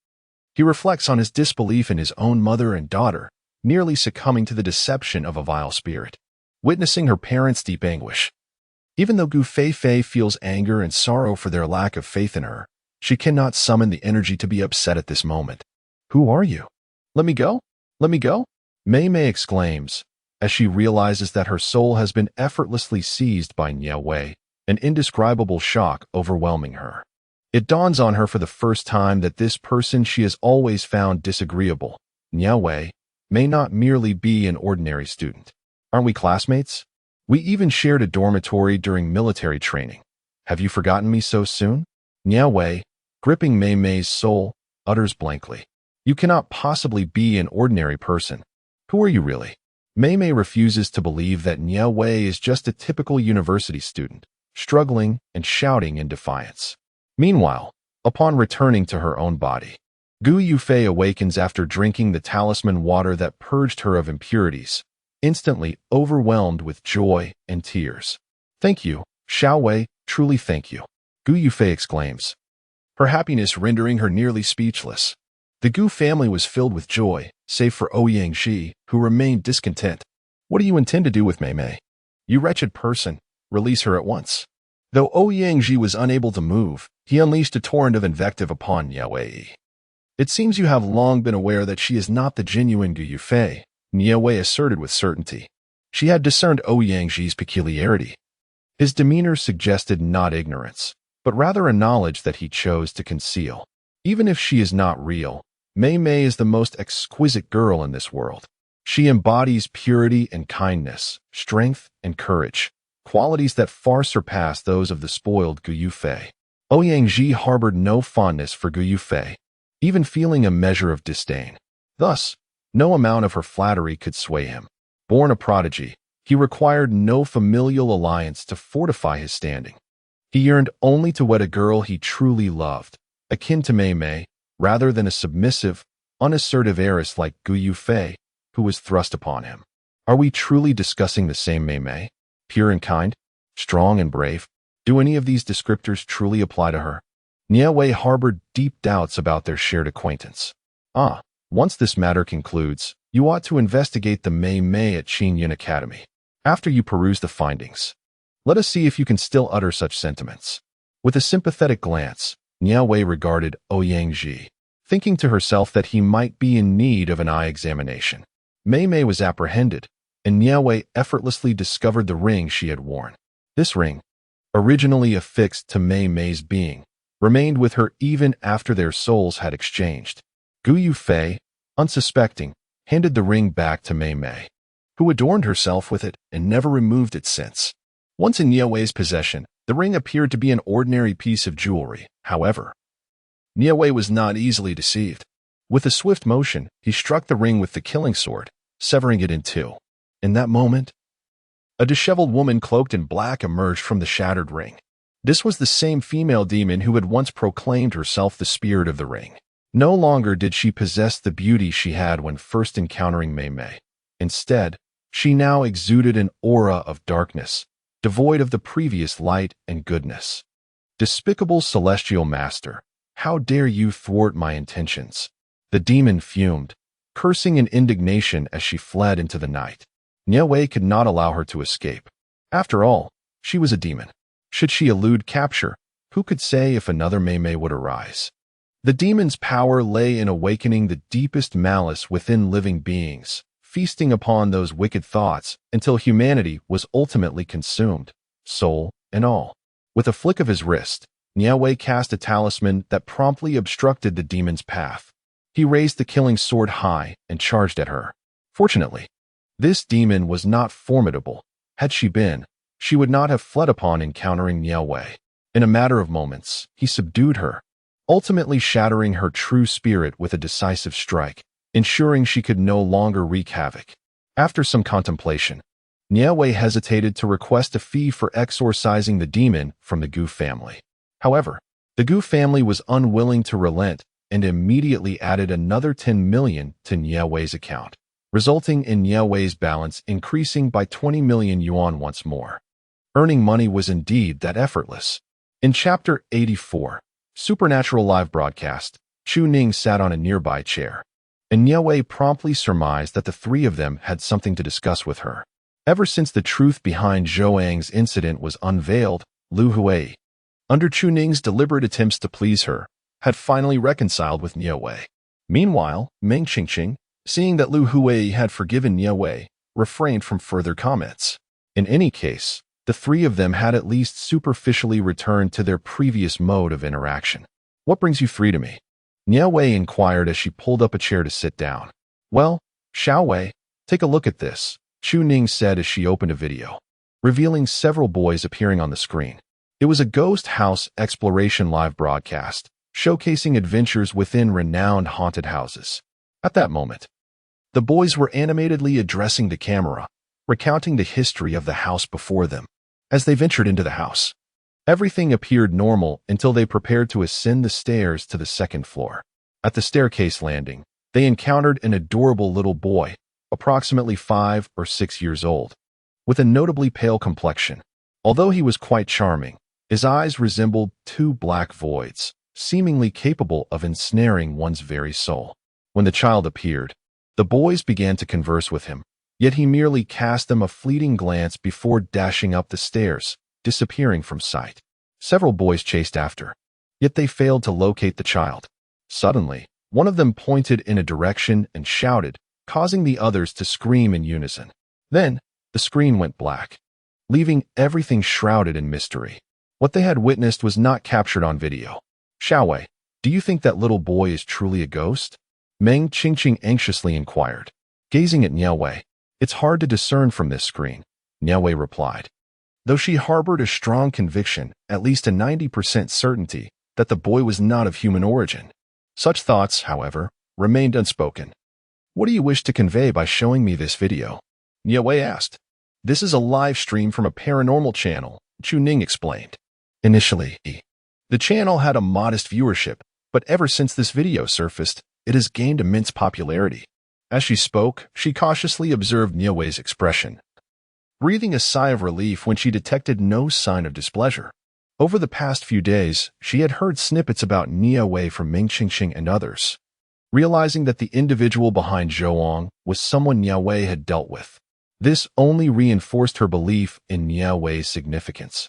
He reflects on his disbelief in his own mother and daughter, nearly succumbing to the deception of a vile spirit, witnessing her parents' deep anguish. Even though Gu Fei feels anger and sorrow for their lack of faith in her, she cannot summon the energy to be upset at this moment. Who are you? Let me go? Let me go? Mei Mei exclaims, as she realizes that her soul has been effortlessly seized by Nie Wei, an indescribable shock overwhelming her. It dawns on her for the first time that this person she has always found disagreeable, Nie Wei, may not merely be an ordinary student. Aren't we classmates? We even shared a dormitory during military training. Have you forgotten me so soon? Nie Wei, Gripping Mei Mei's soul, utters blankly. You cannot possibly be an ordinary person. Who are you really? Mei Mei refuses to believe that Nie Wei is just a typical university student, struggling and shouting in defiance. Meanwhile, upon returning to her own body, Gu Yufei awakens after drinking the talisman water that purged her of impurities, instantly overwhelmed with joy and tears. Thank you, Xiao Wei, truly thank you, Gu Yufei exclaims, her happiness rendering her nearly speechless. The Gu family was filled with joy, save for Ouyang-Ji, who remained discontent. What do you intend to do with Mei Mei? You wretched person, release her at once. Though Ouyang-Ji was unable to move, he unleashed a torrent of invective upon Nie Wei. It seems you have long been aware that she is not the genuine Gu Yufei, Nie Wei asserted with certainty. She had discerned Ouyang-Ji's peculiarity. His demeanor suggested not ignorance, but rather a knowledge that he chose to conceal. Even if she is not real, Mei Mei is the most exquisite girl in this world. She embodies purity and kindness, strength and courage, qualities that far surpass those of the spoiled Gu Yufei. Ouyang-Ji harbored no fondness for Gu Yufei, even feeling a measure of disdain. Thus, no amount of her flattery could sway him. Born a prodigy, he required no familial alliance to fortify his standing. He yearned only to wed a girl he truly loved, akin to Mei Mei, rather than a submissive, unassertive heiress like Gu Yufei, who was thrust upon him. Are we truly discussing the same Mei Mei? Pure and kind? Strong and brave? Do any of these descriptors truly apply to her? Nie Wei harbored deep doubts about their shared acquaintance. Once this matter concludes, you ought to investigate the Mei Mei at Qingyun Academy. After you peruse the findings, let us see if you can still utter such sentiments. With a sympathetic glance, Nie Wei regarded Ouyang-Ji, thinking to herself that he might be in need of an eye examination. Mei Mei was apprehended, and Nie Wei effortlessly discovered the ring she had worn. This ring, originally affixed to Mei Mei's being, remained with her even after their souls had exchanged. Gu Yufei, unsuspecting, handed the ring back to Mei Mei, who adorned herself with it and never removed it since. Once in Nie Wei's possession, the ring appeared to be an ordinary piece of jewelry. However, Nie Wei was not easily deceived. With a swift motion, he struck the ring with the killing sword, severing it in two. In that moment, a disheveled woman cloaked in black emerged from the shattered ring. This was the same female demon who had once proclaimed herself the spirit of the ring. No longer did she possess the beauty she had when first encountering Mei Mei. Instead, she now exuded an aura of darkness, devoid of the previous light and goodness. Despicable celestial master, how dare you thwart my intentions? The demon fumed, cursing in indignation as she fled into the night. Nie Wei could not allow her to escape. After all, she was a demon. Should she elude capture, who could say if another Mei Mei would arise? The demon's power lay in awakening the deepest malice within living beings, feasting upon those wicked thoughts until humanity was ultimately consumed, soul and all. With a flick of his wrist, Nie Wei cast a talisman that promptly obstructed the demon's path. He raised the killing sword high and charged at her. Fortunately, this demon was not formidable. Had she been, she would not have fled upon encountering Nie Wei. In a matter of moments, he subdued her, ultimately shattering her true spirit with a decisive strike, ensuring she could no longer wreak havoc. After some contemplation, Nie Wei hesitated to request a fee for exorcising the demon from the Gu family. However, the Gu family was unwilling to relent and immediately added another 10 million to Nie Wei's account, resulting in Nie Wei's balance increasing by 20 million yuan once more. Earning money was indeed that effortless. In Chapter 84, Supernatural Live Broadcast, Chu Ning sat on a nearby chair, and Nie Wei promptly surmised that the three of them had something to discuss with her. Ever since the truth behind Zhouang's incident was unveiled, Lu Hui, under Chu Ning's deliberate attempts to please her, had finally reconciled with Nie Wei. Meanwhile, Meng Qingqing, seeing that Lu Hui had forgiven Nie Wei, refrained from further comments. In any case, the three of them had at least superficially returned to their previous mode of interaction. What brings you three to me? Nie Wei inquired as she pulled up a chair to sit down. Well, Xiao Wei, take a look at this, Chu Ning said as she opened a video, revealing several boys appearing on the screen. It was a ghost house exploration live broadcast, showcasing adventures within renowned haunted houses. At that moment, the boys were animatedly addressing the camera, recounting the history of the house before them. As they ventured into the house, everything appeared normal until they prepared to ascend the stairs to the second floor. At the staircase landing, they encountered an adorable little boy, approximately 5 or 6 years old, with a notably pale complexion. Although he was quite charming, his eyes resembled two black voids, seemingly capable of ensnaring one's very soul. When the child appeared, the boys began to converse with him, yet he merely cast them a fleeting glance before dashing up the stairs, disappearing from sight. Several boys chased after, yet they failed to locate the child. Suddenly, one of them pointed in a direction and shouted, causing the others to scream in unison. Then, the screen went black, leaving everything shrouded in mystery. What they had witnessed was not captured on video. Nie Wei, do you think that little boy is truly a ghost? Meng Qingqing anxiously inquired. Gazing at Nie Wei, it's hard to discern from this screen, Nie Wei replied. Though she harbored a strong conviction, at least a 90% certainty, that the boy was not of human origin. Such thoughts, however, remained unspoken. What do you wish to convey by showing me this video? Nie Wei asked. This is a live stream from a paranormal channel, Chu Ning explained. Initially, the channel had a modest viewership, but ever since this video surfaced, it has gained immense popularity. As she spoke, she cautiously observed Nie Wei's expression, breathing a sigh of relief when she detected no sign of displeasure. Over the past few days, she had heard snippets about Nie Wei from Meng Qingqing and others. Realizing that the individual behind Zhouang was someone Nie Wei had dealt with, this only reinforced her belief in Nie Wei's significance,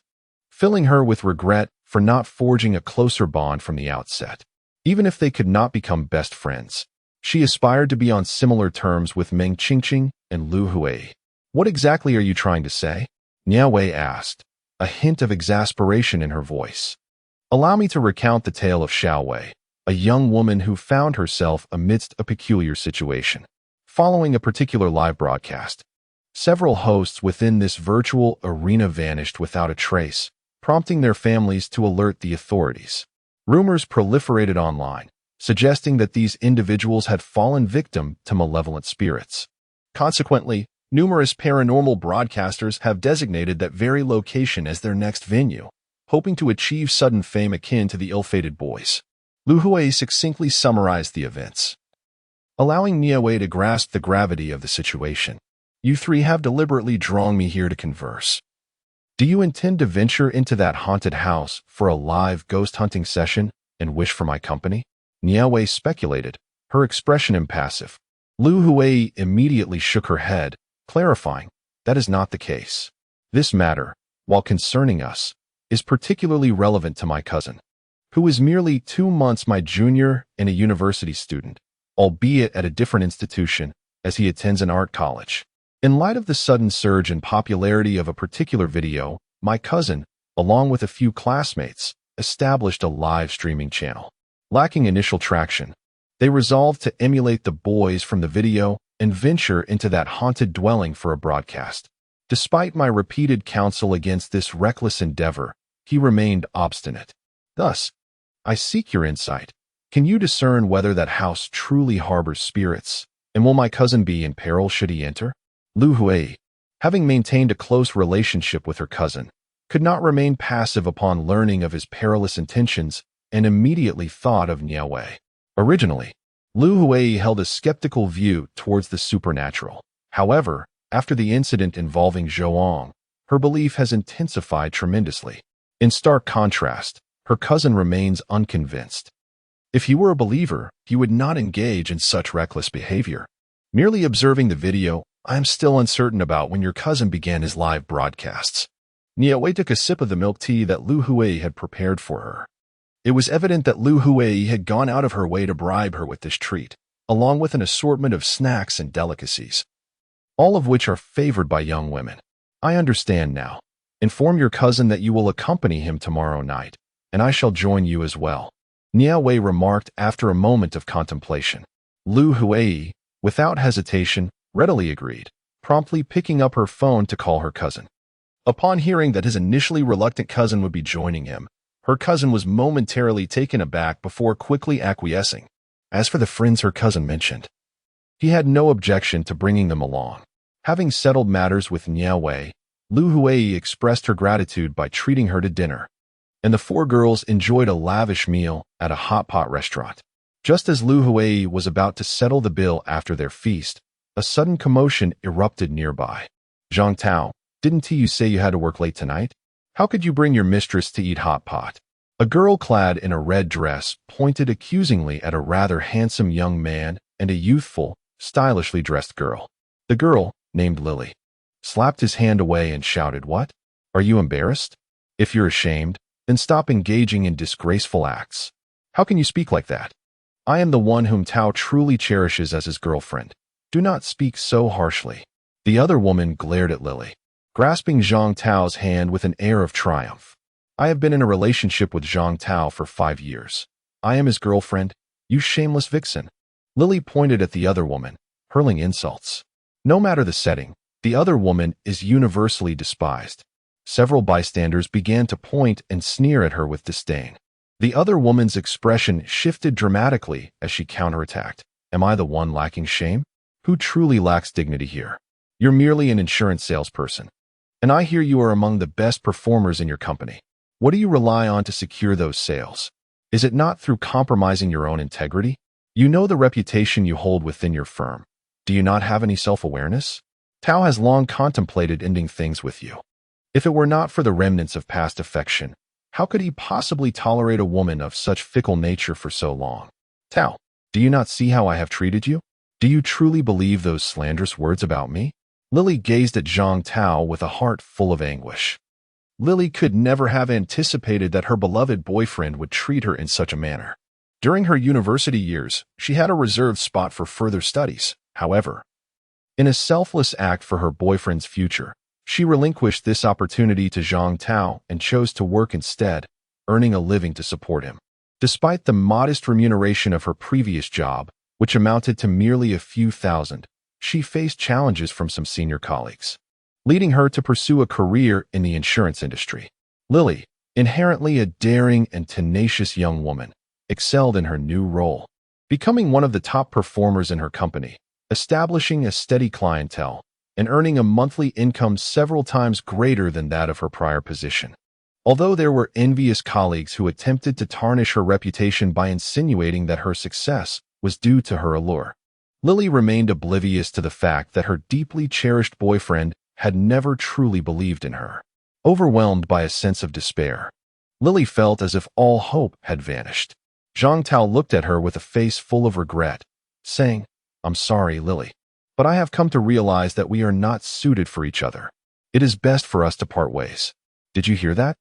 filling her with regret for not forging a closer bond from the outset. Even if they could not become best friends, she aspired to be on similar terms with Meng Qingqing and Lu Hui. What exactly are you trying to say? Nie Wei asked, a hint of exasperation in her voice. Allow me to recount the tale of Nie Wei, a young woman who found herself amidst a peculiar situation. Following a particular live broadcast, several hosts within this virtual arena vanished without a trace, prompting their families to alert the authorities. Rumors proliferated online, suggesting that these individuals had fallen victim to malevolent spirits. Consequently, numerous paranormal broadcasters have designated that very location as their next venue, hoping to achieve sudden fame akin to the ill-fated boys. Lu Hui succinctly summarized the events, allowing Nie Wei to grasp the gravity of the situation. You three have deliberately drawn me here to converse. Do you intend to venture into that haunted house for a live ghost hunting session and wish for my company? Nie Wei speculated, her expression impassive. Lu Hui immediately shook her head, clarifying, that is not the case. This matter, while concerning us, is particularly relevant to my cousin, who is merely 2 months my junior and a university student, albeit at a different institution, as he attends an art college. In light of the sudden surge in popularity of a particular video, my cousin, along with a few classmates, established a live streaming channel. Lacking initial traction, they resolved to emulate the boys from the video and venture into that haunted dwelling for a broadcast. Despite my repeated counsel against this reckless endeavor, he remained obstinate. Thus, I seek your insight. Can you discern whether that house truly harbors spirits, and will my cousin be in peril should he enter? Lu Hui, having maintained a close relationship with her cousin, could not remain passive upon learning of his perilous intentions and immediately thought of Nie Wei. Originally, Lu Hui held a skeptical view towards the supernatural. However, after the incident involving Zhouang, her belief has intensified tremendously. In stark contrast, her cousin remains unconvinced. If he were a believer, he would not engage in such reckless behavior. Merely observing the video, I am still uncertain about when your cousin began his live broadcasts. Nie Wei took a sip of the milk tea that Lu Hui had prepared for her. It was evident that Lu Hui had gone out of her way to bribe her with this treat, along with an assortment of snacks and delicacies, all of which are favored by young women. I understand now. Inform your cousin that you will accompany him tomorrow night, and I shall join you as well. Nie Wei remarked after a moment of contemplation. Lu Hui, without hesitation, readily agreed, promptly picking up her phone to call her cousin. Upon hearing that his initially reluctant cousin would be joining him, Her cousin was momentarily taken aback before quickly acquiescing. As for the friends her cousin mentioned, he had no objection to bringing them along. Having settled matters with Nie Wei, Lu Hui expressed her gratitude by treating her to dinner, and the four girls enjoyed a lavish meal at a hot pot restaurant. Just as Lu Hui was about to settle the bill after their feast, a sudden commotion erupted nearby. "Zhang Tao, didn't you say you had to work late tonight? How could you bring your mistress to eat hot pot?" A girl clad in a red dress pointed accusingly at a rather handsome young man and a youthful, stylishly dressed girl. The girl, named Lily, slapped his hand away and shouted, "What? Are you embarrassed? If you're ashamed, then stop engaging in disgraceful acts. How can you speak like that? I am the one whom Tao truly cherishes as his girlfriend. Do not speak so harshly." The other woman glared at Lily, grasping Zhang Tao's hand with an air of triumph. "I have been in a relationship with Zhang Tao for 5 years. I am his girlfriend, you shameless vixen." Lily pointed at the other woman, hurling insults. No matter the setting, the other woman is universally despised. Several bystanders began to point and sneer at her with disdain. The other woman's expression shifted dramatically as she counterattacked. "Am I the one lacking shame? Who truly lacks dignity here? You're merely an insurance salesperson, and I hear you are among the best performers in your company. What do you rely on to secure those sales? Is it not through compromising your own integrity? You know the reputation you hold within your firm. Do you not have any self-awareness? Tao has long contemplated ending things with you. If it were not for the remnants of past affection, how could he possibly tolerate a woman of such fickle nature for so long? Tao, do you not see how I have treated you? Do you truly believe those slanderous words about me?" Lily gazed at Zhang Tao with a heart full of anguish. Lily could never have anticipated that her beloved boyfriend would treat her in such a manner. During her university years, she had a reserved spot for further studies. However, in a selfless act for her boyfriend's future, she relinquished this opportunity to Zhang Tao and chose to work instead, earning a living to support him. Despite the modest remuneration of her previous job, which amounted to merely a few thousand, she faced challenges from some senior colleagues, leading her to pursue a career in the insurance industry. Lily, inherently a daring and tenacious young woman, excelled in her new role, becoming one of the top performers in her company, establishing a steady clientele, and earning a monthly income several times greater than that of her prior position. Although there were envious colleagues who attempted to tarnish her reputation by insinuating that her success was due to her allure, Lily remained oblivious to the fact that her deeply cherished boyfriend had never truly believed in her. Overwhelmed by a sense of despair, Lily felt as if all hope had vanished. Zhang Tao looked at her with a face full of regret, saying, "I'm sorry, Lily, but I have come to realize that we are not suited for each other. It is best for us to part ways." Did you hear that?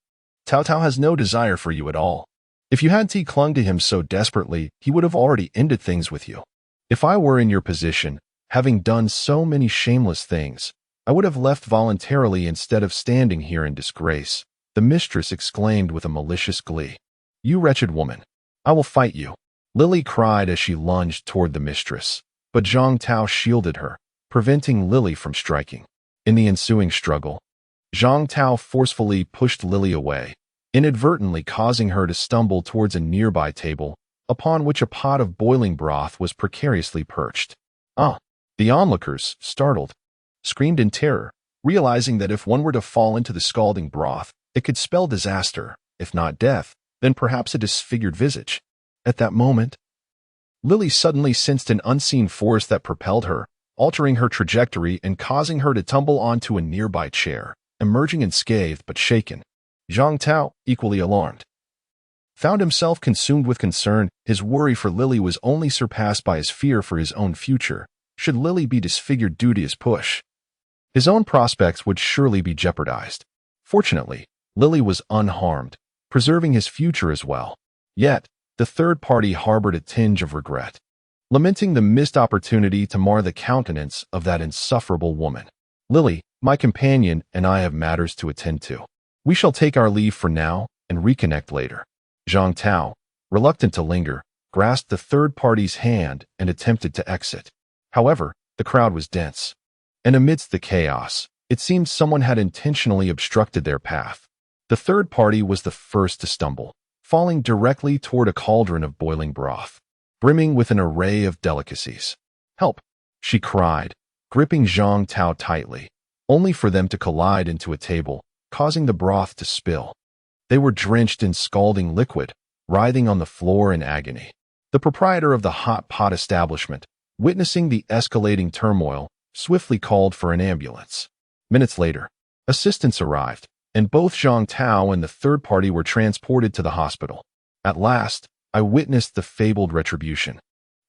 Tao Tao has no desire for you at all. If you hadn't clung to him so desperately, he would have already ended things with you. If I were in your position, having done so many shameless things, I would have left voluntarily instead of standing here in disgrace, the mistress exclaimed with a malicious glee. "You wretched woman, I will fight you," Lily cried as she lunged toward the mistress, but Zhang Tao shielded her, preventing Lily from striking. In the ensuing struggle, Zhang Tao forcefully pushed Lily away, inadvertently causing her to stumble towards a nearby table, upon which a pot of boiling broth was precariously perched. "Ah!" The onlookers, startled, screamed in terror, realizing that if one were to fall into the scalding broth, it could spell disaster, if not death, then perhaps a disfigured visage. At that moment, Lily suddenly sensed an unseen force that propelled her, altering her trajectory and causing her to tumble onto a nearby chair, emerging unscathed but shaken. Zhang Tao, equally alarmed, found himself consumed with concern. His worry for Lily was only surpassed by his fear for his own future. Should Lily be disfigured due to his push, his own prospects would surely be jeopardized. Fortunately, Lily was unharmed, preserving his future as well. Yet, the third party harbored a tinge of regret, lamenting the missed opportunity to mar the countenance of that insufferable woman. "Lily, my companion, and I have matters to attend to. We shall take our leave for now and reconnect later." Zhang Tao, reluctant to linger, grasped the third party's hand and attempted to exit. However, the crowd was dense, and amidst the chaos, it seemed someone had intentionally obstructed their path. The third party was the first to stumble, falling directly toward a cauldron of boiling broth, brimming with an array of delicacies. "Help!" she cried, gripping Zhang Tao tightly, only for them to collide into a table, causing the broth to spill. They were drenched in scalding liquid, writhing on the floor in agony. The proprietor of the hot pot establishment, witnessing the escalating turmoil, swiftly called for an ambulance. Minutes later, assistance arrived, and both Zhang Tao and the third party were transported to the hospital. At last, I witnessed the fabled retribution.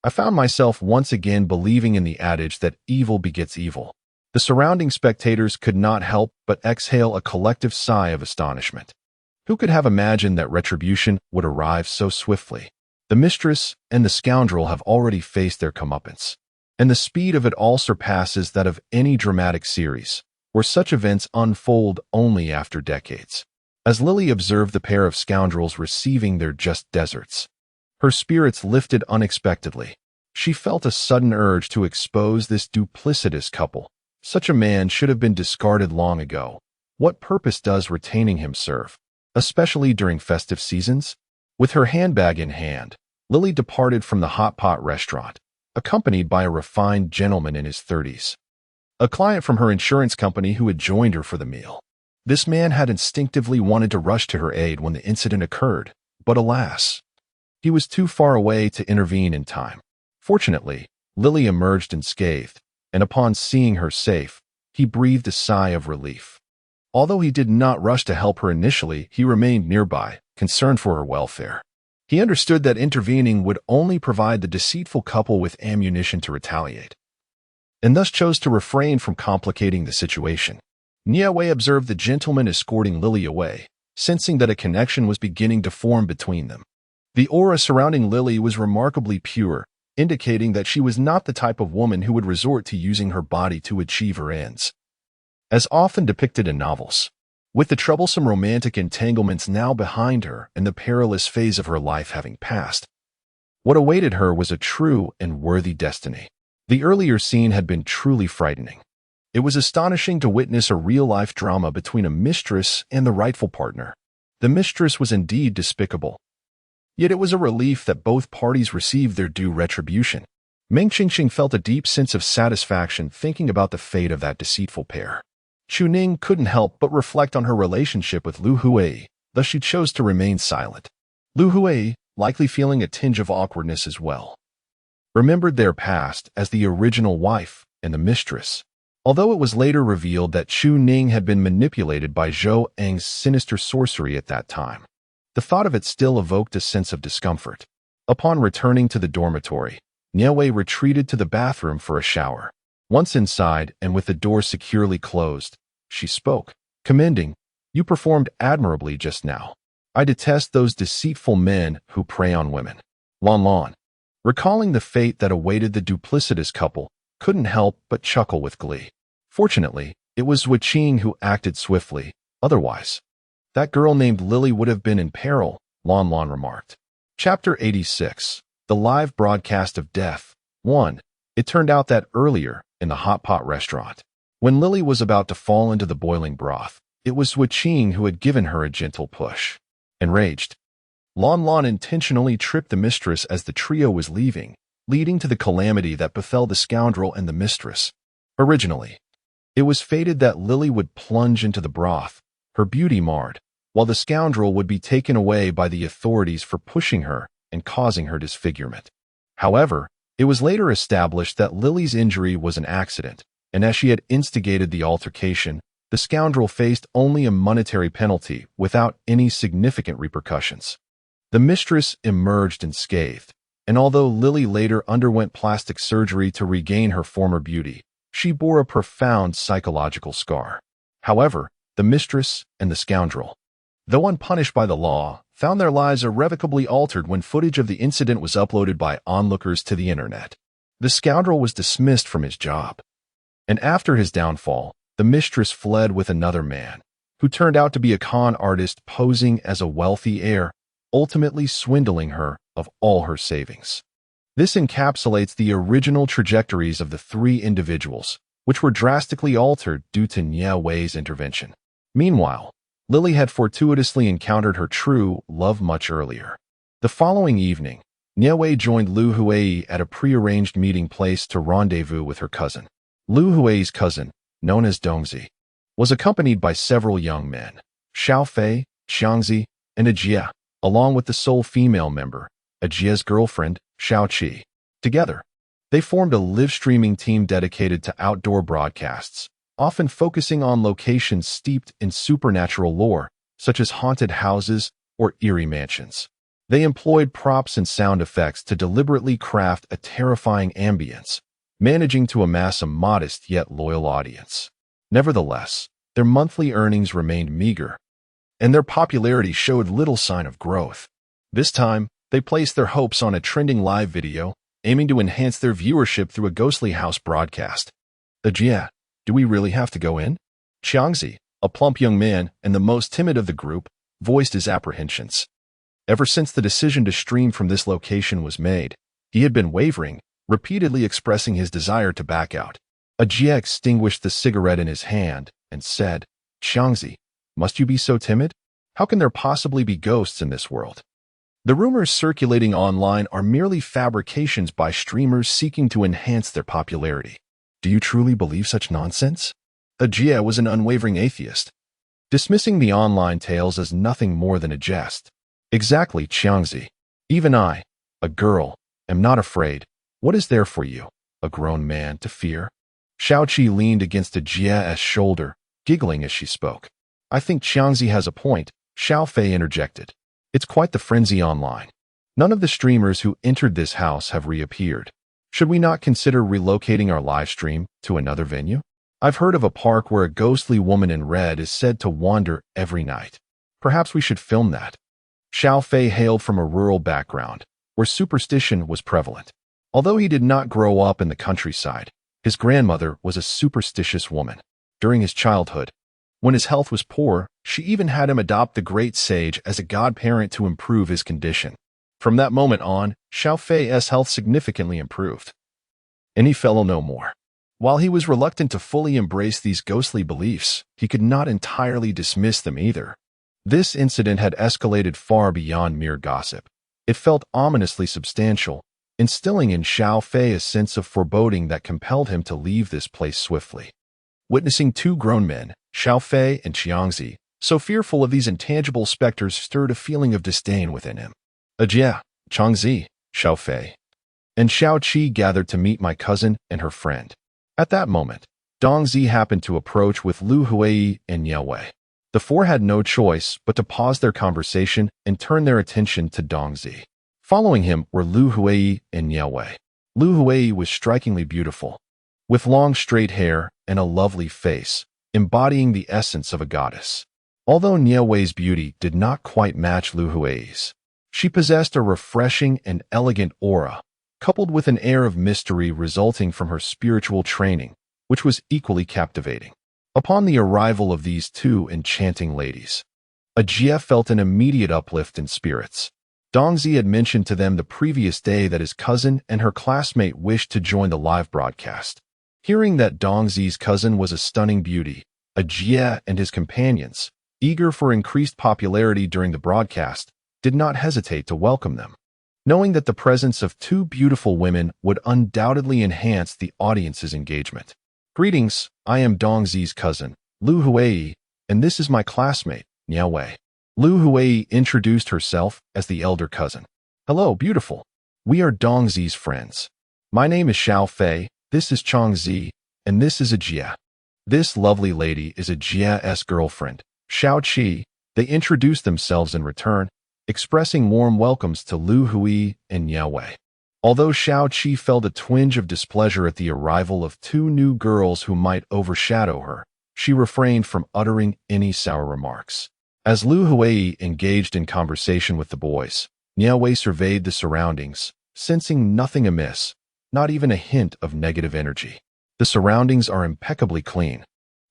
I found myself once again believing in the adage that evil begets evil. The surrounding spectators could not help but exhale a collective sigh of astonishment. Who could have imagined that retribution would arrive so swiftly? The mistress and the scoundrel have already faced their comeuppance, and the speed of it all surpasses that of any dramatic series, where such events unfold only after decades. As Lily observed the pair of scoundrels receiving their just deserts, her spirits lifted unexpectedly. She felt a sudden urge to expose this duplicitous couple. Such a man should have been discarded long ago. What purpose does retaining him serve, especially during festive seasons? With her handbag in hand, Lily departed from the hot pot restaurant, accompanied by a refined gentleman in his 30s, a client from her insurance company who had joined her for the meal. This man had instinctively wanted to rush to her aid when the incident occurred, but alas, he was too far away to intervene in time. Fortunately, Lily emerged unscathed, and upon seeing her safe, he breathed a sigh of relief. Although he did not rush to help her initially, he remained nearby, concerned for her welfare. He understood that intervening would only provide the deceitful couple with ammunition to retaliate, and thus chose to refrain from complicating the situation. Nie Wei observed the gentleman escorting Lily away, sensing that a connection was beginning to form between them. The aura surrounding Lily was remarkably pure, indicating that she was not the type of woman who would resort to using her body to achieve her ends, as often depicted in novels. With the troublesome romantic entanglements now behind her and the perilous phase of her life having passed, what awaited her was a true and worthy destiny. The earlier scene had been truly frightening. It was astonishing to witness a real-life drama between a mistress and the rightful partner. The mistress was indeed despicable, yet it was a relief that both parties received their due retribution. Meng Qingxing felt a deep sense of satisfaction thinking about the fate of that deceitful pair. Chu Ning couldn't help but reflect on her relationship with Lu Hui, thus she chose to remain silent. Lu Hui, likely feeling a tinge of awkwardness as well, remembered their past as the original wife and the mistress, although it was later revealed that Chu Ning had been manipulated by Zhou Eng's sinister sorcery at that time. The thought of it still evoked a sense of discomfort. Upon returning to the dormitory, Nie Wei retreated to the bathroom for a shower. Once inside and with the door securely closed, she spoke, commending, "You performed admirably just now. I detest those deceitful men who prey on women." Lon Lon, recalling the fate that awaited the duplicitous couple, couldn't help but chuckle with glee. Fortunately, it was Zui Qing who acted swiftly. Otherwise, that girl named Lily would have been in peril, Lon Lon remarked. Chapter 86. The Live Broadcast of Death. 1. It turned out that earlier, in the hot pot restaurant, when Lily was about to fall into the boiling broth, it was Zui Qing who had given her a gentle push. Enraged, Lon Lon intentionally tripped the mistress as the trio was leaving, leading to the calamity that befell the scoundrel and the mistress. Originally, it was fated that Lily would plunge into the broth, her beauty marred, while the scoundrel would be taken away by the authorities for pushing her and causing her disfigurement. However, it was later established that Lily's injury was an accident, and as she had instigated the altercation, the scoundrel faced only a monetary penalty without any significant repercussions. The mistress emerged unscathed, and although Lily later underwent plastic surgery to regain her former beauty, she bore a profound psychological scar. However, the mistress and the scoundrel, though unpunished by the law, found their lives irrevocably altered when footage of the incident was uploaded by onlookers to the internet. The scoundrel was dismissed from his job, and after his downfall, the mistress fled with another man, who turned out to be a con artist posing as a wealthy heir, ultimately swindling her of all her savings. This encapsulates the original trajectories of the three individuals, which were drastically altered due to Nie Wei's intervention. Meanwhile, Lily had fortuitously encountered her true love much earlier. The following evening, Nie Wei joined Lu Huai at a prearranged meeting place to rendezvous with her cousin. Lu Huai's cousin, known as Dongzi, was accompanied by several young men, Xiao Fei, Xiangzi, and Ajie, along with the sole female member, Ajie's girlfriend, Xiao Qi. Together, they formed a live-streaming team dedicated to outdoor broadcasts, often focusing on locations steeped in supernatural lore, such as haunted houses or eerie mansions. They employed props and sound effects to deliberately craft a terrifying ambience, managing to amass a modest yet loyal audience. Nevertheless, their monthly earnings remained meager, and their popularity showed little sign of growth. This time, they placed their hopes on a trending live video, aiming to enhance their viewership through a ghostly house broadcast. Ajie, do we really have to go in? Xiangzi, a plump young man and the most timid of the group, voiced his apprehensions. Ever since the decision to stream from this location was made, he had been wavering, repeatedly expressing his desire to back out. Ajie extinguished the cigarette in his hand and said, Xiangzi, must you be so timid? How can there possibly be ghosts in this world? The rumors circulating online are merely fabrications by streamers seeking to enhance their popularity. Do you truly believe such nonsense? Ajie was an unwavering atheist, dismissing the online tales as nothing more than a jest. Exactly, Xiangzi. Even I, a girl, am not afraid. What is there for you, a grown man, to fear? Xiao Qi leaned against Ajie's shoulder, giggling as she spoke. I think Xiangzi has a point, Xiao Fei interjected. It's quite the frenzy online. None of the streamers who entered this house have reappeared. Should we not consider relocating our live stream to another venue? I've heard of a park where a ghostly woman in red is said to wander every night. Perhaps we should film that. Xiao Fei hailed from a rural background, where superstition was prevalent. Although he did not grow up in the countryside, his grandmother was a superstitious woman. During his childhood, when his health was poor, she even had him adopt the great sage as a godparent to improve his condition. From that moment on, Xiao Fei's health significantly improved, and he fell ill no more. While he was reluctant to fully embrace these ghostly beliefs, he could not entirely dismiss them either. This incident had escalated far beyond mere gossip. It felt ominously substantial, instilling in Xiao Fei a sense of foreboding that compelled him to leave this place swiftly. Witnessing two grown men, Xiao Fei and Xiangzi, so fearful of these intangible specters, stirred a feeling of disdain within him. Ajie, Xiangzi, Xiao Fei, and Xiao Qi gathered to meet my cousin and her friend. At that moment, Dongzi happened to approach with Lu Huai and Nie Wei. The four had no choice but to pause their conversation and turn their attention to Dongzi. Following him were Lu Huai and Nie Wei. Lu Huai was strikingly beautiful, with long straight hair and a lovely face, embodying the essence of a goddess. Although Nie Wei's beauty did not quite match Lu Huai's, she possessed a refreshing and elegant aura, coupled with an air of mystery resulting from her spiritual training, which was equally captivating. Upon the arrival of these two enchanting ladies, Ajie felt an immediate uplift in spirits. Dongzi had mentioned to them the previous day that his cousin and her classmate wished to join the live broadcast. Hearing that Dongzi's cousin was a stunning beauty, Ajie and his companions, eager for increased popularity during the broadcast, did not hesitate to welcome them. Knowing that the presence of two beautiful women would undoubtedly enhance the audience's engagement. Greetings, I am Dongzi's cousin, Lu Huai, and this is my classmate, Nie Wei. Lu Huai introduced herself as the elder cousin. Hello, beautiful. We are Dongzi's friends. My name is Xiao Fei, this is Xiangzi, and this is Ajie. This lovely lady is Ajie's girlfriend, Xiao Qi. They introduced themselves in return, expressing warm welcomes to Lu Huai and Nie Wei. Although Xiao Qi felt a twinge of displeasure at the arrival of two new girls who might overshadow her, she refrained from uttering any sour remarks. As Lu Huai engaged in conversation with the boys, Nie Wei surveyed the surroundings, sensing nothing amiss, not even a hint of negative energy. The surroundings are impeccably clean,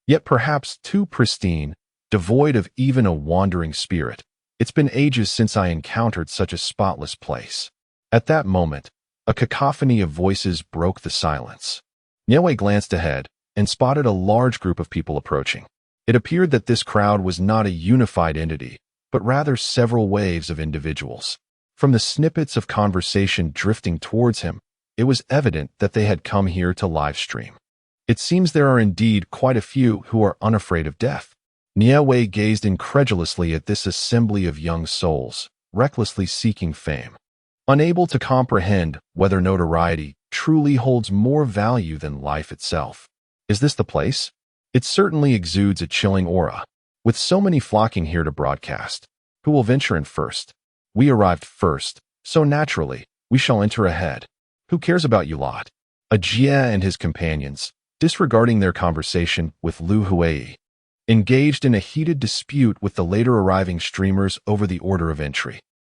yet perhaps too pristine, devoid of even a wandering spirit. It's been ages since I encountered such a spotless place. At that moment, a cacophony of voices broke the silence. Nie Wei glanced ahead and spotted a large group of people approaching. It appeared that this crowd was not a unified entity, but rather several waves of individuals. From the snippets of conversation drifting towards him, it was evident that they had come here to live stream. It seems there are indeed quite a few who are unafraid of death. Nie Wei gazed incredulously at this assembly of young souls, recklessly seeking fame, unable to comprehend whether notoriety truly holds more value than life itself. Is this the place? It certainly exudes a chilling aura. With so many flocking here to broadcast, who will venture in first? We arrived first, so naturally, we shall enter ahead. Who cares about you lot? Ajia and his companions, disregarding their conversation with Lu Hui, engaged in a heated dispute with the later arriving streamers over the order of entry.